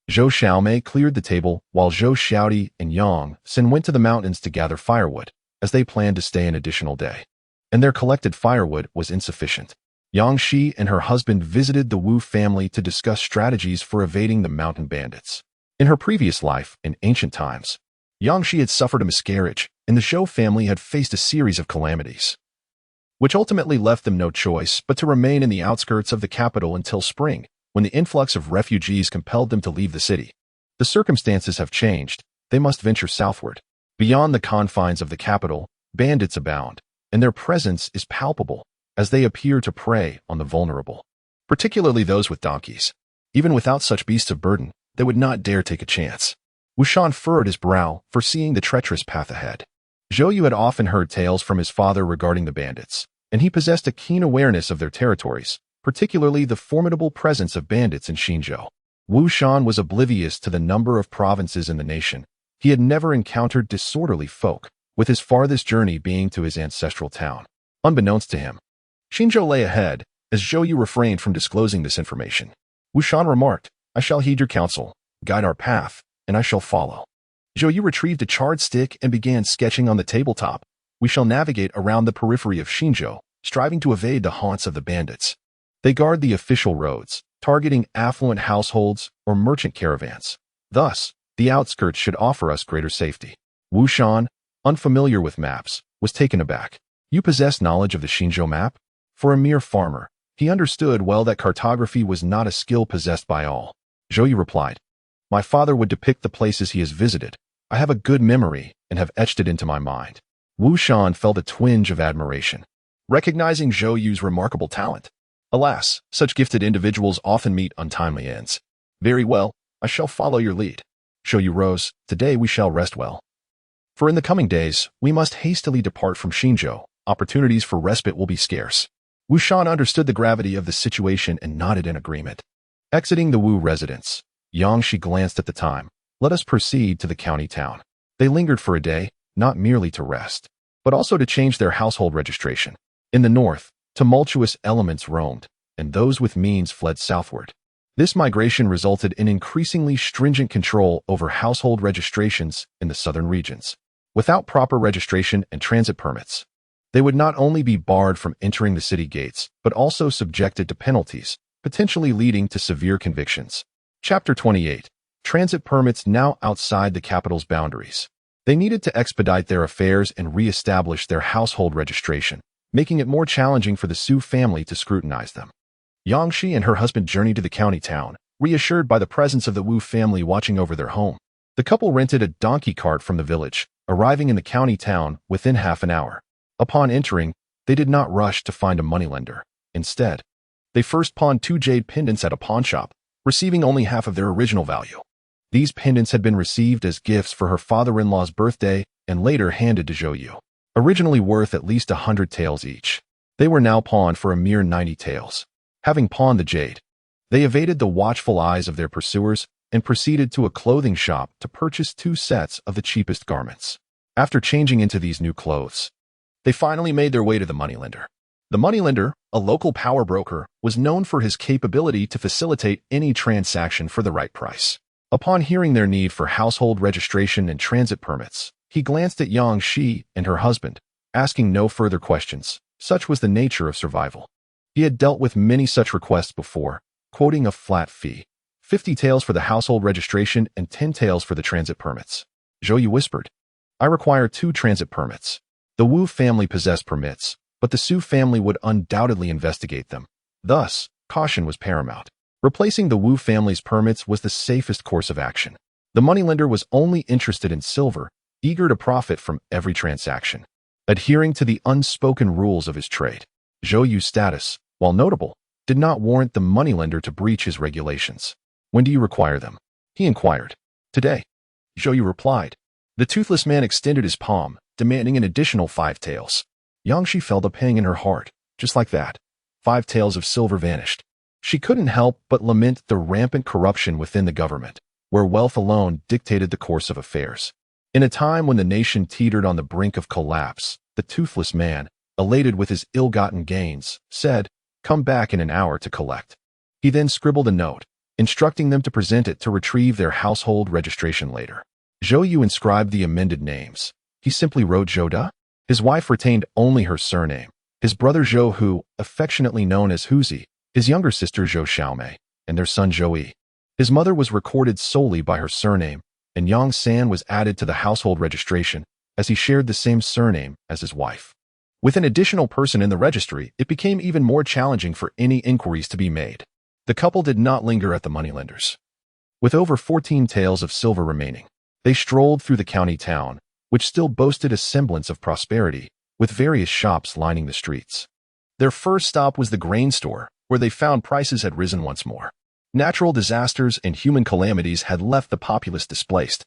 Zhou Xiaomei cleared the table while Zhou Xiaodi and Yang Xin went to the mountains to gather firewood, as they planned to stay an additional day. And their collected firewood was insufficient. Yang Shi and her husband visited the Wu family to discuss strategies for evading the mountain bandits. In her previous life, in ancient times, Yang Shi had suffered a miscarriage, and the Zhou family had faced a series of calamities, which ultimately left them no choice but to remain in the outskirts of the capital until spring, when the influx of refugees compelled them to leave the city. The circumstances have changed. They must venture southward. Beyond the confines of the capital, bandits abound, and their presence is palpable as they appear to prey on the vulnerable, particularly those with donkeys. Even without such beasts of burden, they would not dare take a chance. Wushan furrowed his brow, foreseeing the treacherous path ahead. Zhou Yu had often heard tales from his father regarding the bandits, and he possessed a keen awareness of their territories, particularly the formidable presence of bandits in Xinzhou. Wu Shan was oblivious to the number of provinces in the nation. He had never encountered disorderly folk, with his farthest journey being to his ancestral town. Unbeknownst to him, Xinzhou lay ahead, as Zhou Yu refrained from disclosing this information. Wu Shan remarked, "I shall heed your counsel, guide our path, and I shall follow." Zhou Yu retrieved a charred stick and began sketching on the tabletop. "We shall navigate around the periphery of Xinzhou, striving to evade the haunts of the bandits. They guard the official roads, targeting affluent households or merchant caravans. Thus, the outskirts should offer us greater safety." Wu Shan, unfamiliar with maps, was taken aback. "You possess knowledge of the Xinzhou map?" For a mere farmer, he understood well that cartography was not a skill possessed by all. Zhou Yu replied, "My father would depict the places he has visited. I have a good memory and have etched it into my mind." Wu Shan felt a twinge of admiration, recognizing Zhou Yu's remarkable talent. Alas, such gifted individuals often meet untimely ends. "Very well, I shall follow your lead." Zhou Yu rose. "Today we shall rest well. For in the coming days, we must hastily depart from Xinzhou. Opportunities for respite will be scarce." Wu Shan understood the gravity of the situation and nodded in agreement. Exiting the Wu residence, Yang Shi glanced at the time. "Let us proceed to the county town." They lingered for a day, not merely to rest, but also to change their household registration. In the north, tumultuous elements roamed, and those with means fled southward. This migration resulted in increasingly stringent control over household registrations in the southern regions. Without proper registration and transit permits, they would not only be barred from entering the city gates, but also subjected to penalties, potentially leading to severe convictions. Chapter 28. Transit permits now outside the capital's boundaries. They needed to expedite their affairs and re-establish their household registration, making it more challenging for the Su family to scrutinize them. Yang Shi and her husband journeyed to the county town, reassured by the presence of the Wu family watching over their home. The couple rented a donkey cart from the village, arriving in the county town within half an hour. Upon entering, they did not rush to find a moneylender. Instead, they first pawned 2 jade pendants at a pawnshop, receiving only half of their original value. These pendants had been received as gifts for her father-in-law's birthday and later handed to Zhou Yu. Originally worth at least 100 taels each, they were now pawned for a mere 90 taels. Having pawned the jade, they evaded the watchful eyes of their pursuers and proceeded to a clothing shop to purchase 2 sets of the cheapest garments. After changing into these new clothes, they finally made their way to the moneylender. The moneylender, a local power broker, was known for his capability to facilitate any transaction for the right price. Upon hearing their need for household registration and transit permits, he glanced at Yang Shi and her husband, asking no further questions. Such was the nature of survival. He had dealt with many such requests before, quoting a flat fee, 50 taels for the household registration and 10 taels for the transit permits. Zhou Yu whispered, I require 2 transit permits. The Wu family possessed permits, but the Su family would undoubtedly investigate them. Thus, caution was paramount. Replacing the Wu family's permits was the safest course of action. The moneylender was only interested in silver, eager to profit from every transaction, adhering to the unspoken rules of his trade. Zhou Yu's status, while notable, did not warrant the moneylender to breach his regulations. When do you require them? He inquired. Today. Zhou Yu replied. The toothless man extended his palm, demanding an additional 5 taels. Yang Shi felt a pang in her heart. Just like that, 5 taels of silver vanished. She couldn't help but lament the rampant corruption within the government, where wealth alone dictated the course of affairs. In a time when the nation teetered on the brink of collapse, the toothless man, elated with his ill-gotten gains, said, Come back in an hour to collect. He then scribbled a note, instructing them to present it to retrieve their household registration later. Zhou Yu inscribed the amended names. He simply wrote Zhou Da. His wife retained only her surname. His brother Zhou Hu, affectionately known as Huzi, his younger sister Zhou Xiaomei, and their son Zhou Yi. His mother was recorded solely by her surname, and Yang San was added to the household registration, as he shared the same surname as his wife. With an additional person in the registry, it became even more challenging for any inquiries to be made. The couple did not linger at the moneylenders. With over 14 taels of silver remaining, they strolled through the county town, which still boasted a semblance of prosperity, with various shops lining the streets. Their first stop was the grain store, where they found prices had risen once more. Natural disasters and human calamities had left the populace displaced,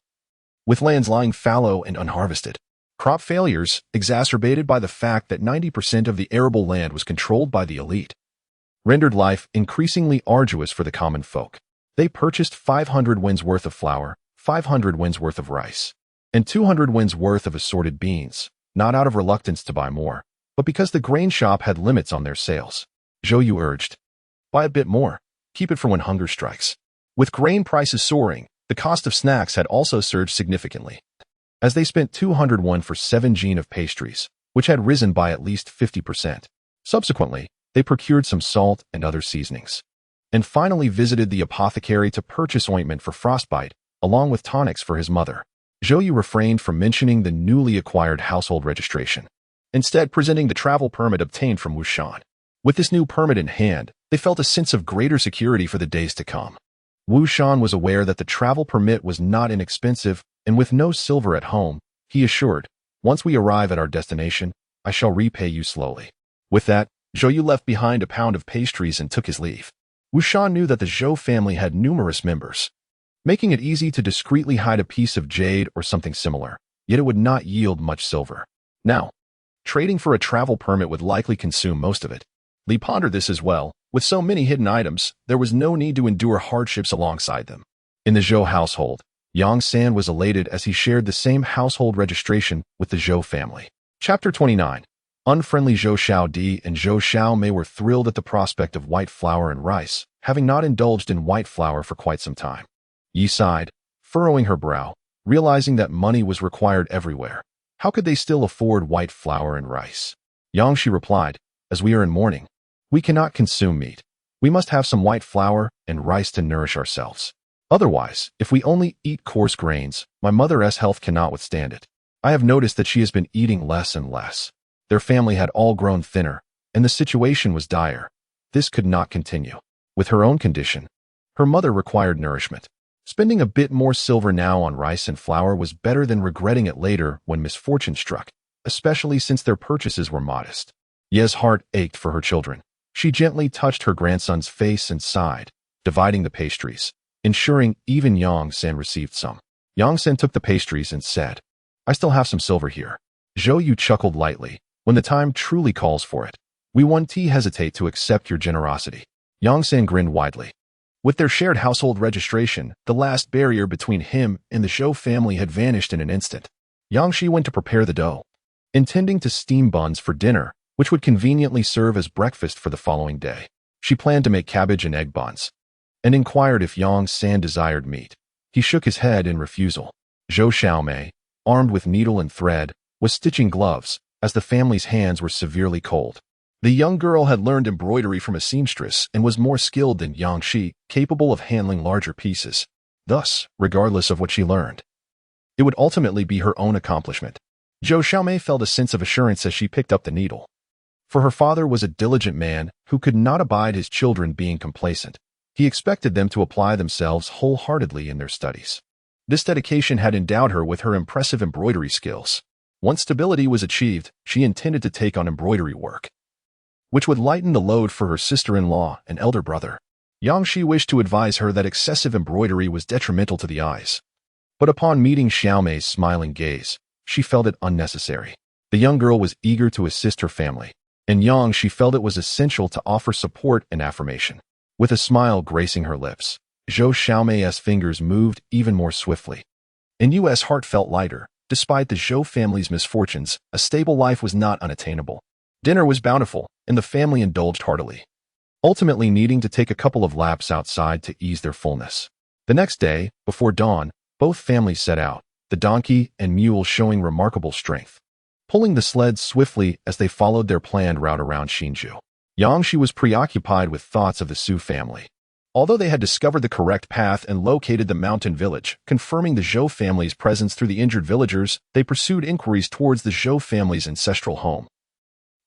with lands lying fallow and unharvested. Crop failures, exacerbated by the fact that 90% of the arable land was controlled by the elite, rendered life increasingly arduous for the common folk. They purchased 500 wins worth of flour, 500 wins worth of rice, and 200 wins worth of assorted beans, not out of reluctance to buy more, but because the grain shop had limits on their sales. Zhou Yu urged, buy a bit more, keep it for when hunger strikes. With grain prices soaring, the cost of snacks had also surged significantly, as they spent 201 for 7 jin of pastries, which had risen by at least 50%. Subsequently, they procured some salt and other seasonings, and finally visited the apothecary to purchase ointment for frostbite, along with tonics for his mother. Zhou Yu refrained from mentioning the newly acquired household registration, instead presenting the travel permit obtained from Wushan. With this new permit in hand, they felt a sense of greater security for the days to come. Wushan was aware that the travel permit was not inexpensive, and with no silver at home, he assured, once we arrive at our destination, I shall repay you slowly. With that, Zhou Yu left behind a pound of pastries and took his leave. Wushan knew that the Zhou family had numerous members, making it easy to discreetly hide a piece of jade or something similar, yet it would not yield much silver. Now, trading for a travel permit would likely consume most of it. Li pondered this as well. With so many hidden items, there was no need to endure hardships alongside them. In the Zhou household, Yang San was elated as he shared the same household registration with the Zhou family. Chapter 29. Unfriendly Zhou Xiaodi and Zhou Xiaomei were thrilled at the prospect of white flour and rice, having not indulged in white flour for quite some time. Yi sighed, furrowing her brow, realizing that money was required everywhere. How could they still afford white flour and rice? Yang Shi replied, as we are in mourning, we cannot consume meat. We must have some white flour and rice to nourish ourselves. Otherwise, if we only eat coarse grains, my mother's health cannot withstand it. I have noticed that she has been eating less and less. Their family had all grown thinner, and the situation was dire. This could not continue. With her own condition, her mother required nourishment. Spending a bit more silver now on rice and flour was better than regretting it later when misfortune struck, especially since their purchases were modest. Ye's heart ached for her children. She gently touched her grandson's face and sighed, dividing the pastries, ensuring even Yang San received some. Yang San took the pastries and said, I still have some silver here. Zhou Yu chuckled lightly. When the time truly calls for it, we won't hesitate to accept your generosity. Yang San grinned widely. With their shared household registration, the last barrier between him and the Zhou family had vanished in an instant. Yang Shi went to prepare the dough, intending to steam buns for dinner, which would conveniently serve as breakfast for the following day. She planned to make cabbage and egg buns, and inquired if Yang San desired meat. He shook his head in refusal. Zhou Xiaomei, armed with needle and thread, was stitching gloves, as the family's hands were severely cold. The young girl had learned embroidery from a seamstress and was more skilled than Yang Shi, capable of handling larger pieces. Thus, regardless of what she learned, it would ultimately be her own accomplishment. Zhou Xiaomei felt a sense of assurance as she picked up the needle. For her father was a diligent man who could not abide his children being complacent. He expected them to apply themselves wholeheartedly in their studies. This dedication had endowed her with her impressive embroidery skills. Once stability was achieved, she intended to take on embroidery work, which would lighten the load for her sister-in-law and elder brother. Yang Shi wished to advise her that excessive embroidery was detrimental to the eyes. But upon meeting Xiaomei's smiling gaze, she felt it unnecessary. The young girl was eager to assist her family. In Yang, she felt it was essential to offer support and affirmation. With a smile gracing her lips, Zhou Xiaomei's fingers moved even more swiftly. In Yu's heart felt lighter. Despite the Zhou family's misfortunes, a stable life was not unattainable. Dinner was bountiful, and the family indulged heartily, ultimately needing to take a couple of laps outside to ease their fullness. The next day, before dawn, both families set out, the donkey and mule showing remarkable strength, pulling the sleds swiftly as they followed their planned route around Xinzhou. Yang Shi was preoccupied with thoughts of the Su family. Although they had discovered the correct path and located the mountain village, confirming the Zhou family's presence through the injured villagers, they pursued inquiries towards the Zhou family's ancestral home,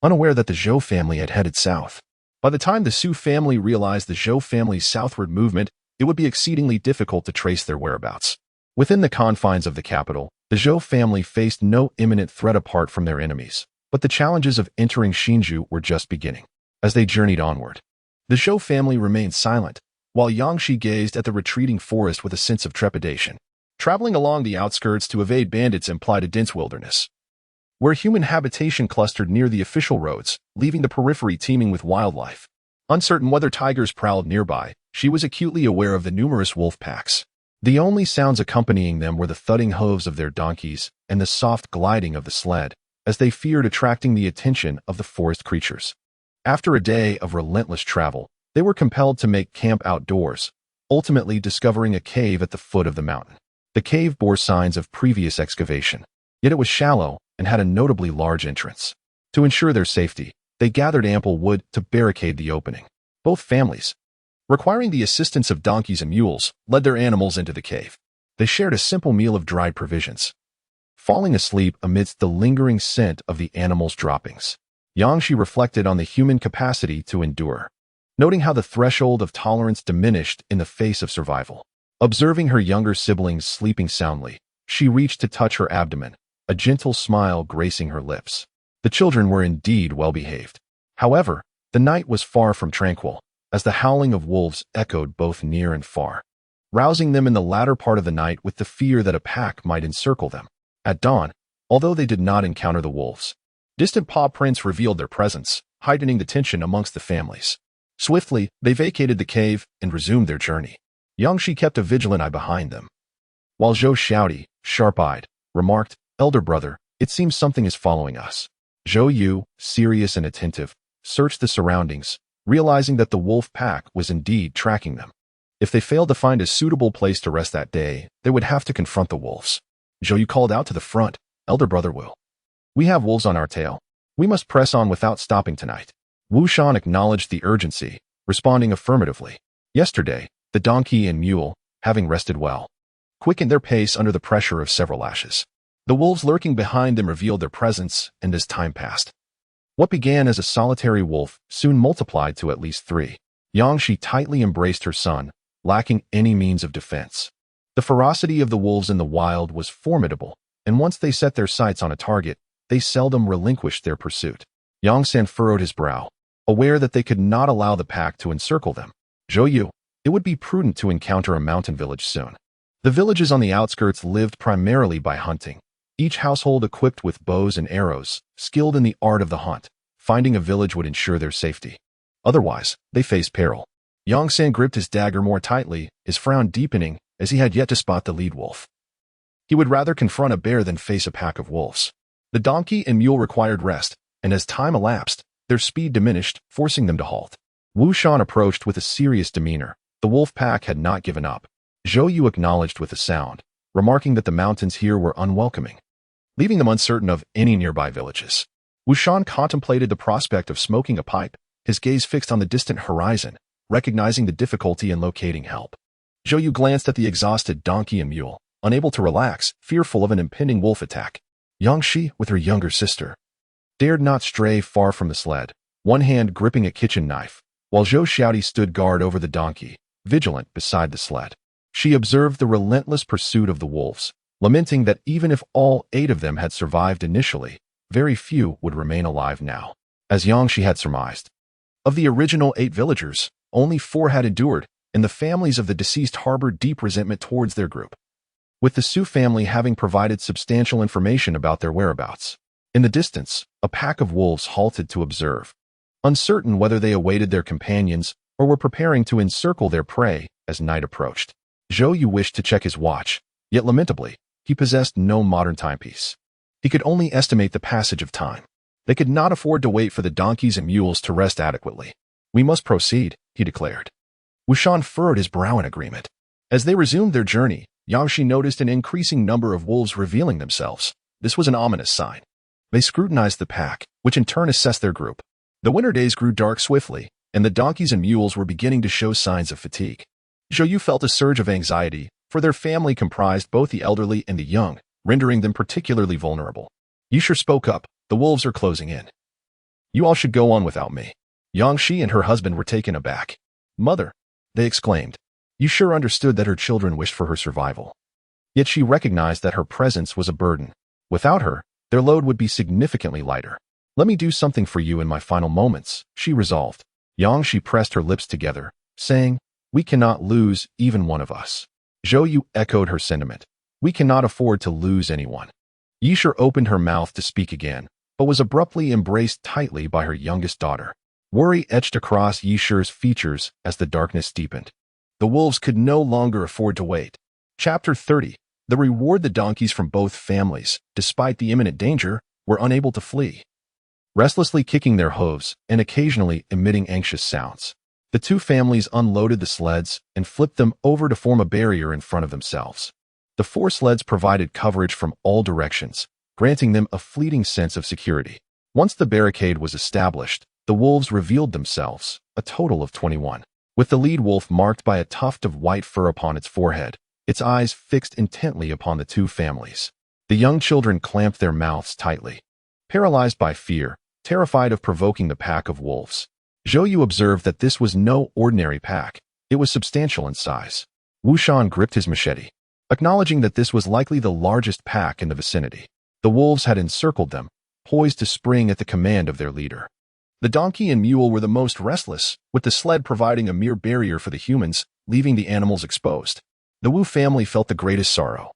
unaware that the Zhou family had headed south. By the time the Su family realized the Zhou family's southward movement, it would be exceedingly difficult to trace their whereabouts. Within the confines of the capital, the Zhou family faced no imminent threat apart from their enemies, but the challenges of entering Xinzhou were just beginning. As they journeyed onward, the Zhou family remained silent, while Yang Shi gazed at the retreating forest with a sense of trepidation. Traveling along the outskirts to evade bandits implied a dense wilderness, where human habitation clustered near the official roads, leaving the periphery teeming with wildlife. Uncertain whether tigers prowled nearby, she was acutely aware of the numerous wolf packs. The only sounds accompanying them were the thudding hooves of their donkeys and the soft gliding of the sled, as they feared attracting the attention of the forest creatures. After a day of relentless travel, they were compelled to make camp outdoors, ultimately discovering a cave at the foot of the mountain. The cave bore signs of previous excavation, yet it was shallow and had a notably large entrance. To ensure their safety, they gathered ample wood to barricade the opening. Both families, requiring the assistance of donkeys and mules, led their animals into the cave. They shared a simple meal of dried provisions, falling asleep amidst the lingering scent of the animals' droppings. Yang Shi reflected on the human capacity to endure, noting how the threshold of tolerance diminished in the face of survival. Observing her younger siblings sleeping soundly, she reached to touch her abdomen, a gentle smile gracing her lips. The children were indeed well-behaved. However, the night was far from tranquil, as the howling of wolves echoed both near and far, rousing them in the latter part of the night with the fear that a pack might encircle them. At dawn, although they did not encounter the wolves, distant paw prints revealed their presence, heightening the tension amongst the families. Swiftly, they vacated the cave and resumed their journey. Yang Shi kept a vigilant eye behind them, while Zhou Xiaodi, sharp-eyed, remarked, "Elder brother, it seems something is following us." Zhou Yu, serious and attentive, searched the surroundings, realizing that the wolf pack was indeed tracking them. If they failed to find a suitable place to rest that day, they would have to confront the wolves. Zhou Yu called out to the front, "Elder brother Wu, we have wolves on our tail. We must press on without stopping tonight." Wu Shan acknowledged the urgency, responding affirmatively. Yesterday, the donkey and mule, having rested well, quickened their pace under the pressure of several lashes. The wolves lurking behind them revealed their presence, and as time passed, what began as a solitary wolf soon multiplied to at least 3. Yang Shi tightly embraced her son, lacking any means of defense. The ferocity of the wolves in the wild was formidable, and once they set their sights on a target, they seldom relinquished their pursuit. Yang San furrowed his brow, aware that they could not allow the pack to encircle them. "Zhou Yu, it would be prudent to encounter a mountain village soon." The villages on the outskirts lived primarily by hunting, each household equipped with bows and arrows, skilled in the art of the hunt. Finding a village would ensure their safety. Otherwise, they faced peril. Yang San gripped his dagger more tightly, his frown deepening as he had yet to spot the lead wolf. He would rather confront a bear than face a pack of wolves. The donkey and mule required rest, and as time elapsed, Their speed diminished, forcing them to halt. Wu Shan approached with a serious demeanor. The wolf pack had not given up. Zhou Yu acknowledged with a sound, remarking that the mountains here were unwelcoming, leaving them uncertain of any nearby villages. Wu Shan contemplated the prospect of smoking a pipe, his gaze fixed on the distant horizon, recognizing the difficulty in locating help. Zhou Yu glanced at the exhausted donkey and mule, unable to relax, fearful of an impending wolf attack. Yang Shi, with her younger sister, dared not stray far from the sled, one hand gripping a kitchen knife, while Zhou Xiaodi stood guard over the donkey, vigilant beside the sled. She observed the relentless pursuit of the wolves, lamenting that even if all 8 of them had survived initially, very few would remain alive now. As Yang Shi had surmised, of the original 8 villagers, only 4 had endured, and the families of the deceased harbored deep resentment towards their group, with the Su family having provided substantial information about their whereabouts. In the distance, a pack of wolves halted to observe, uncertain whether they awaited their companions or were preparing to encircle their prey as night approached. Zhou Yu wished to check his watch, yet lamentably, he possessed no modern timepiece. He could only estimate the passage of time. They could not afford to wait for the donkeys and mules to rest adequately. "We must proceed," he declared. Wu Shan furrowed his brow in agreement. As they resumed their journey, Yang Shi noticed an increasing number of wolves revealing themselves. This was an ominous sign. They scrutinized the pack, which in turn assessed their group. The winter days grew dark swiftly, and the donkeys and mules were beginning to show signs of fatigue. Zhou Yu felt a surge of anxiety, for their family comprised both the elderly and the young, rendering them particularly vulnerable. Yishur spoke up, "The wolves are closing in. You all should go on without me." Yang Shi and her husband were taken aback. "Mother," they exclaimed. Yishur understood that her children wished for her survival. Yet she recognized that her presence was a burden. Without her, their load would be significantly lighter. "Let me do something for you in my final moments," she resolved. Yang Shi pressed her lips together, saying, "We cannot lose even one of us." Zhou Yu echoed her sentiment. "We cannot afford to lose anyone." Yishur opened her mouth to speak again, but was abruptly embraced tightly by her youngest daughter. Worry etched across Yishur's features as the darkness deepened. The wolves could no longer afford to wait. Chapter 30. The reward. The donkeys from both families, despite the imminent danger, were unable to flee, restlessly kicking their hooves and occasionally emitting anxious sounds. The 2 families unloaded the sleds and flipped them over to form a barrier in front of themselves. The 4 sleds provided coverage from all directions, granting them a fleeting sense of security. Once the barricade was established, the wolves revealed themselves, a total of 21. With the lead wolf marked by a tuft of white fur upon its forehead, its eyes fixed intently upon the 2 families. The young children clamped their mouths tightly, paralyzed by fear, terrified of provoking the pack of wolves. Zhou Yu observed that this was no ordinary pack. It was substantial in size. Wu Shan gripped his machete, acknowledging that this was likely the largest pack in the vicinity. The wolves had encircled them, poised to spring at the command of their leader. The donkey and mule were the most restless, with the sled providing a mere barrier for the humans, leaving the animals exposed. The Wu family felt the greatest sorrow,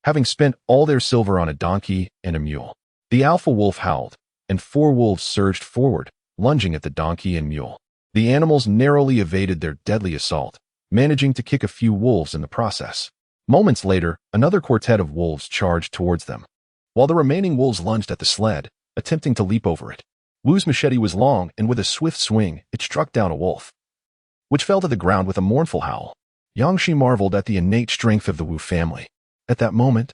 having spent all their silver on a donkey and a mule. The alpha wolf howled, and 4 wolves surged forward, lunging at the donkey and mule. The animals narrowly evaded their deadly assault, managing to kick a few wolves in the process. Moments later, another quartet of wolves charged towards them, while the remaining wolves lunged at the sled, attempting to leap over it. Wu's machete was long, and with a swift swing, it struck down a wolf, which fell to the ground with a mournful howl. Yang Shi marveled at the innate strength of the Wu family. At that moment,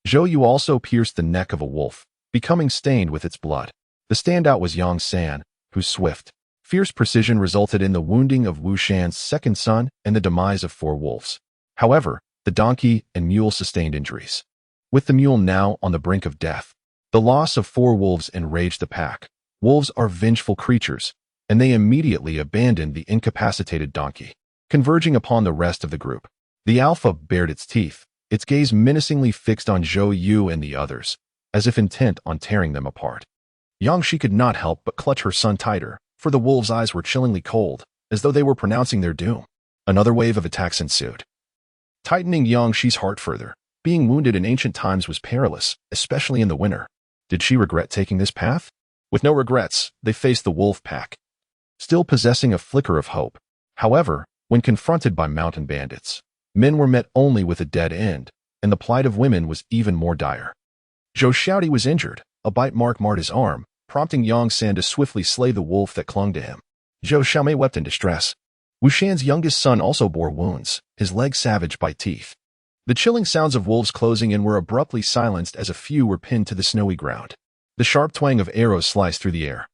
Zhou Yu also pierced the neck of a wolf, becoming stained with its blood. The standout was Yang San, whose swift, fierce precision resulted in the wounding of Wu Shan's second son and the demise of 4 wolves. However, the donkey and mule sustained injuries, with the mule now on the brink of death. The loss of 4 wolves enraged the pack. Wolves are vengeful creatures, and they immediately abandoned the incapacitated donkey, converging upon the rest of the group. The alpha bared its teeth, its gaze menacingly fixed on Zhou Yu and the others, as if intent on tearing them apart. Yang Shi could not help but clutch her son tighter, for the wolves' eyes were chillingly cold, as though they were pronouncing their doom. Another wave of attacks ensued, tightening Yang Shi's heart further. Being wounded in ancient times was perilous, especially in the winter. Did she regret taking this path? With no regrets, they faced the wolf pack, still possessing a flicker of hope. However, when confronted by mountain bandits, men were met only with a dead end, and the plight of women was even more dire. Zhou Xiaodi was injured. A bite mark marred his arm, prompting Yang San to swiftly slay the wolf that clung to him. Zhou Xiaomei wept in distress. Wu Shan's youngest son also bore wounds, his legs savaged by teeth. The chilling sounds of wolves closing in were abruptly silenced as a few were pinned to the snowy ground. The sharp twang of arrows sliced through the air,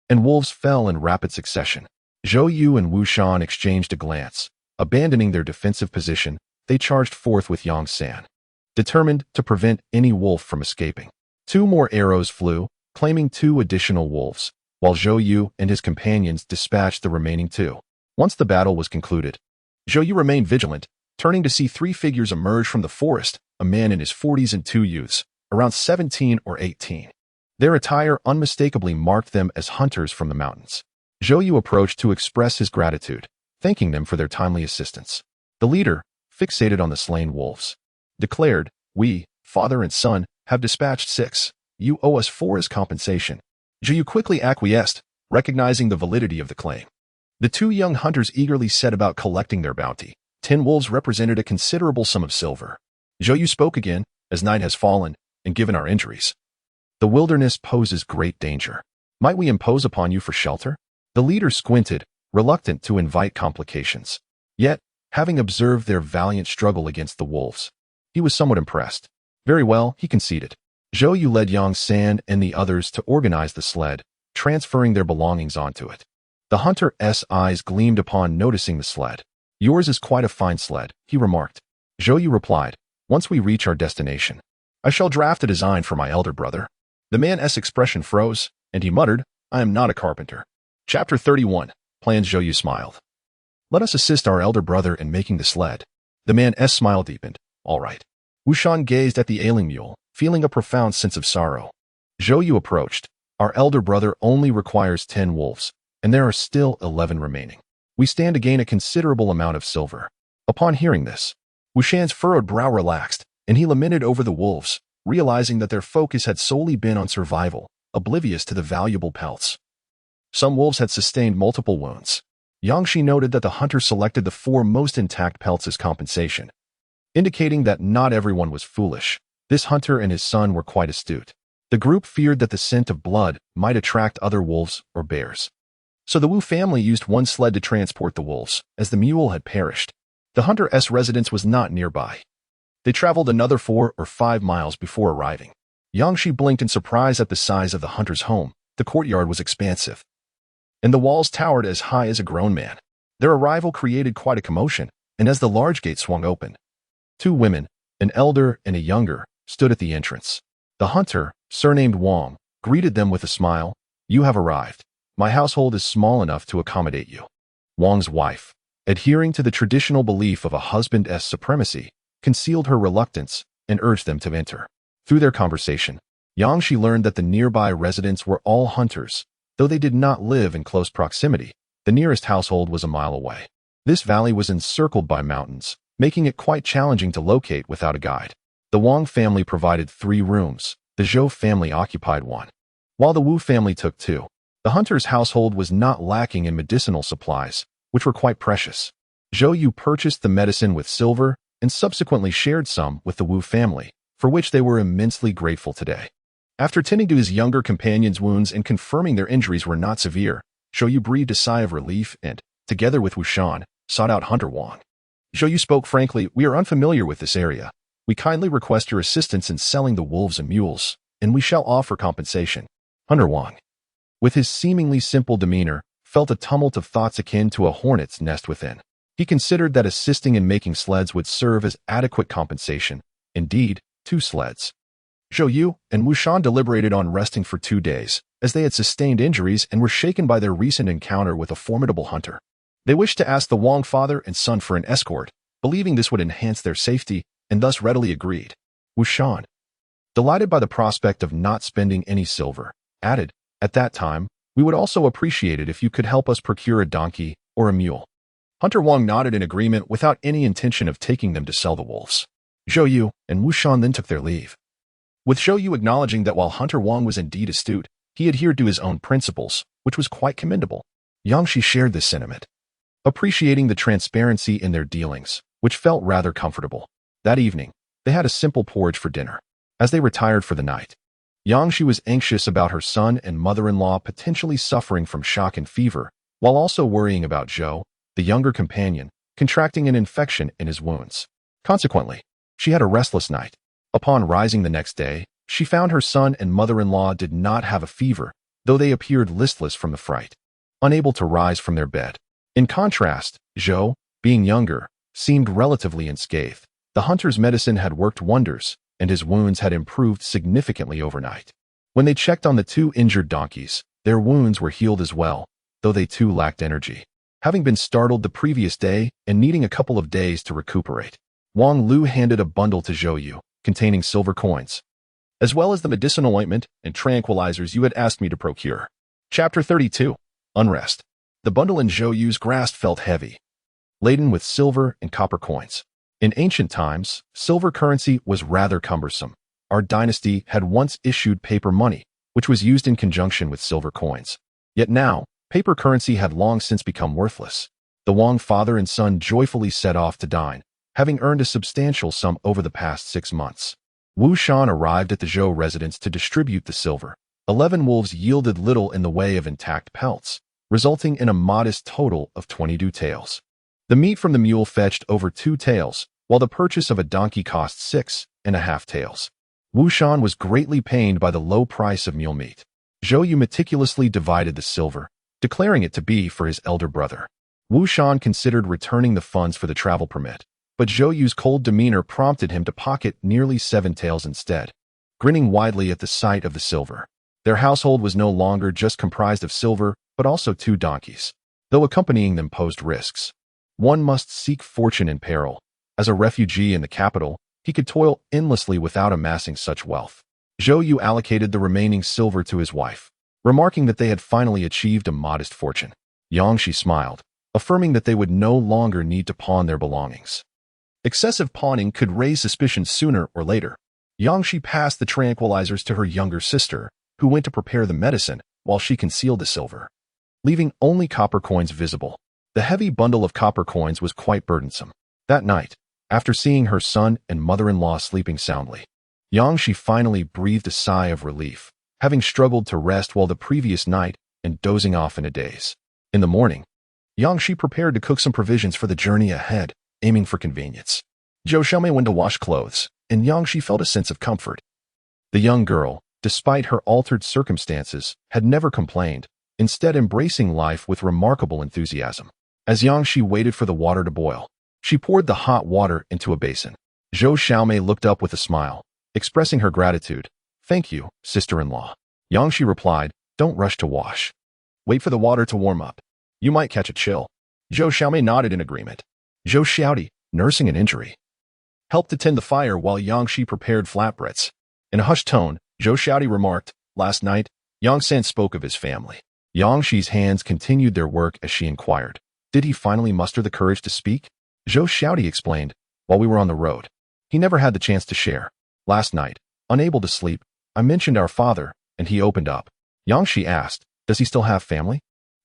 and wolves fell in rapid succession. Zhou Yu and Wu Shan exchanged a glance. Abandoning their defensive position, they charged forth with Yang San, determined to prevent any wolf from escaping. 2 more arrows flew, claiming 2 additional wolves, while Zhou Yu and his companions dispatched the remaining 2. Once the battle was concluded, Zhou Yu remained vigilant, turning to see 3 figures emerge from the forest, a man in his 40s and 2 youths, around 17 or 18. Their attire unmistakably marked them as hunters from the mountains. Zhou Yu approached to express his gratitude, thanking them for their timely assistance. The leader, fixated on the slain wolves, declared, "We, father and son, have dispatched 6. You owe us 4 as compensation." Zhou Yu quickly acquiesced, recognizing the validity of the claim. The 2 young hunters eagerly set about collecting their bounty. 10 wolves represented a considerable sum of silver. Zhou Yu spoke again, "As night has fallen, and given our injuries, the wilderness poses great danger. Might we impose upon you for shelter?" The leader squinted, reluctant to invite complications. Yet, having observed their valiant struggle against the wolves, he was somewhat impressed. Very well, he conceded. Zhou Yu led Yang San and the others to organize the sled, transferring their belongings onto it. The hunter's eyes gleamed upon noticing the sled. "Yours is quite a fine sled," he remarked. Zhou Yu replied, "Once we reach our destination, I shall draft a design for my elder brother." The man's expression froze, and he muttered, "I am not a carpenter." Chapter 31. Plans. Zhou Yu smiled. "Let us assist our elder brother in making the sled." The man's smile deepened. "All right." Wu Shan gazed at the ailing mule, feeling a profound sense of sorrow. Zhou Yu approached. "Our elder brother only requires 10 wolves, and there are still 11 remaining. We stand to gain a considerable amount of silver." Upon hearing this, Wu Shan's furrowed brow relaxed, and he lamented over the wolves, realizing that their focus had solely been on survival, oblivious to the valuable pelts. Some wolves had sustained multiple wounds. Yangshi noted that the hunter selected the 4 most intact pelts as compensation, indicating that not everyone was foolish. This hunter and his son were quite astute. The group feared that the scent of blood might attract other wolves or bears. So the Wu family used 1 sled to transport the wolves, as the mule had perished. The hunter's residence was not nearby. They traveled another 4 or 5 miles before arriving. Yangshi blinked in surprise at the size of the hunter's home. The courtyard was expansive, and the walls towered as high as a grown man. Their arrival created quite a commotion, and as the large gate swung open, 2 women, an elder and a younger, stood at the entrance. The hunter, surnamed Wang, greeted them with a smile. "You have arrived. My household is small enough to accommodate you." Wang's wife, adhering to the traditional belief of a husband's supremacy, concealed her reluctance and urged them to enter. Through their conversation, Yangshi learned that the nearby residents were all hunters. Though they did not live in close proximity, the nearest household was a mile away. This valley was encircled by mountains, making it quite challenging to locate without a guide. The Wang family provided 3 rooms. The Zhou family occupied 1, while the Wu family took 2. The hunter's household was not lacking in medicinal supplies, which were quite precious. Zhou Yu purchased the medicine with silver and subsequently shared some with the Wu family, for which they were immensely grateful today. After tending to his younger companion's wounds and confirming their injuries were not severe, Zhou Yu breathed a sigh of relief and, together with Wu Shan, sought out Hunter Wang. Zhou Yu spoke frankly, "We are unfamiliar with this area. We kindly request your assistance in selling the wolves and mules, and we shall offer compensation." Hunter Wang, with his seemingly simple demeanor, felt a tumult of thoughts akin to a hornet's nest within. He considered that assisting in making sleds would serve as adequate compensation. Indeed, 2 sleds. Zhou Yu and Wu Shan deliberated on resting for 2 days, as they had sustained injuries and were shaken by their recent encounter with a formidable hunter. They wished to ask the Wang father and son for an escort, believing this would enhance their safety, and thus readily agreed. Wu Shan, delighted by the prospect of not spending any silver, added, "At that time, we would also appreciate it if you could help us procure a donkey or a mule." Hunter Wang nodded in agreement without any intention of taking them to sell the wolves. Zhou Yu and Wu Shan then took their leave, with Zhou Yu acknowledging that while Hunter Wang was indeed astute, he adhered to his own principles, which was quite commendable. Yangshi shared this sentiment, appreciating the transparency in their dealings, which felt rather comfortable. That evening, they had a simple porridge for dinner. As they retired for the night, Yang Shi was anxious about her son and mother-in-law potentially suffering from shock and fever, while also worrying about Zhou, the younger companion, contracting an infection in his wounds. Consequently, she had a restless night. Upon rising the next day, she found her son and mother-in-law did not have a fever, though they appeared listless from the fright, unable to rise from their bed. In contrast, Zhou, being younger, seemed relatively unscathed. The hunter's medicine had worked wonders, and his wounds had improved significantly overnight. When they checked on the two injured donkeys, their wounds were healed as well, though they too lacked energy, having been startled the previous day and needing a couple of days to recuperate. Wang Lu handed a bundle to Zhou Yu, containing silver coins, as well as the medicinal ointment and tranquilizers you had asked me to procure. Chapter 32. Unrest. The bundle in Zhou Yu's grasp felt heavy, laden with silver and copper coins. In ancient times, silver currency was rather cumbersome. Our dynasty had once issued paper money, which was used in conjunction with silver coins. Yet now, paper currency had long since become worthless. The Wang father and son joyfully set off to dine, having earned a substantial sum over the past 6 months. Wu Shan arrived at the Zhou residence to distribute the silver. 11 wolves yielded little in the way of intact pelts, resulting in a modest total of 22 taels. The meat from the mule fetched over 2 taels, while the purchase of a donkey cost 6.5 taels. Wu Shan was greatly pained by the low price of mule meat. Zhou Yu meticulously divided the silver, declaring it to be for his elder brother. Wu Shan considered returning the funds for the travel permit, but Zhou Yu's cold demeanor prompted him to pocket nearly 7 taels instead, grinning widely at the sight of the silver. Their household was no longer just comprised of silver, but also 2 donkeys. Though accompanying them posed risks. One must seek fortune in peril. As a refugee in the capital, he could toil endlessly without amassing such wealth. Zhou Yu allocated the remaining silver to his wife, remarking that they had finally achieved a modest fortune. Yang Shi smiled, affirming that they would no longer need to pawn their belongings. Excessive pawning could raise suspicion sooner or later. Yang Shi passed the tranquilizers to her younger sister, who went to prepare the medicine while she concealed the silver, leaving only copper coins visible. The heavy bundle of copper coins was quite burdensome. That night, after seeing her son and mother-in-law sleeping soundly, Yang Shi finally breathed a sigh of relief, having struggled to rest while the previous night and dozing off in a daze. In the morning, Yang Shi prepared to cook some provisions for the journey ahead, aiming for convenience. Zhou Xiaomei went to wash clothes, and Yang Shi felt a sense of comfort. The young girl, despite her altered circumstances, had never complained, instead embracing life with remarkable enthusiasm. As Yang Shi waited for the water to boil, she poured the hot water into a basin. Zhou Xiaomei looked up with a smile, expressing her gratitude. "Thank you, sister-in-law." Yang Shi replied, "Don't rush to wash. Wait for the water to warm up. You might catch a chill." Zhou Xiaomei nodded in agreement. Zhou Xiaodi, nursing an injury, helped to tend the fire while Yang Shi prepared flatbreads. In a hushed tone, Zhou Xiaodi remarked, "Last night, Yang San spoke of his family." Yang Shi's hands continued their work as she inquired, "Did he finally muster the courage to speak?" Zhou Xiaodi explained, "While we were on the road, he never had the chance to share. Last night, unable to sleep, I mentioned our father, and he opened up." Yang Shi asked, "Does he still have family?"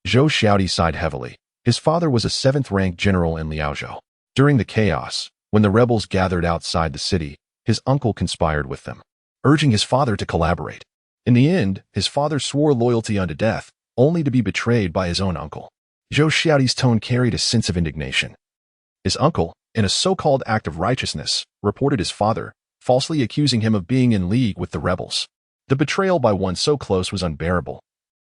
Zhou Xiaodi sighed heavily. His father was a 7th-rank general in Liaozhou. During the chaos, when the rebels gathered outside the city, his uncle conspired with them, urging his father to collaborate. In the end, his father swore loyalty unto death, only to be betrayed by his own uncle. Zhou Xiaodi's tone carried a sense of indignation. His uncle, in a so-called act of righteousness, reported his father, falsely accusing him of being in league with the rebels. The betrayal by one so close was unbearable,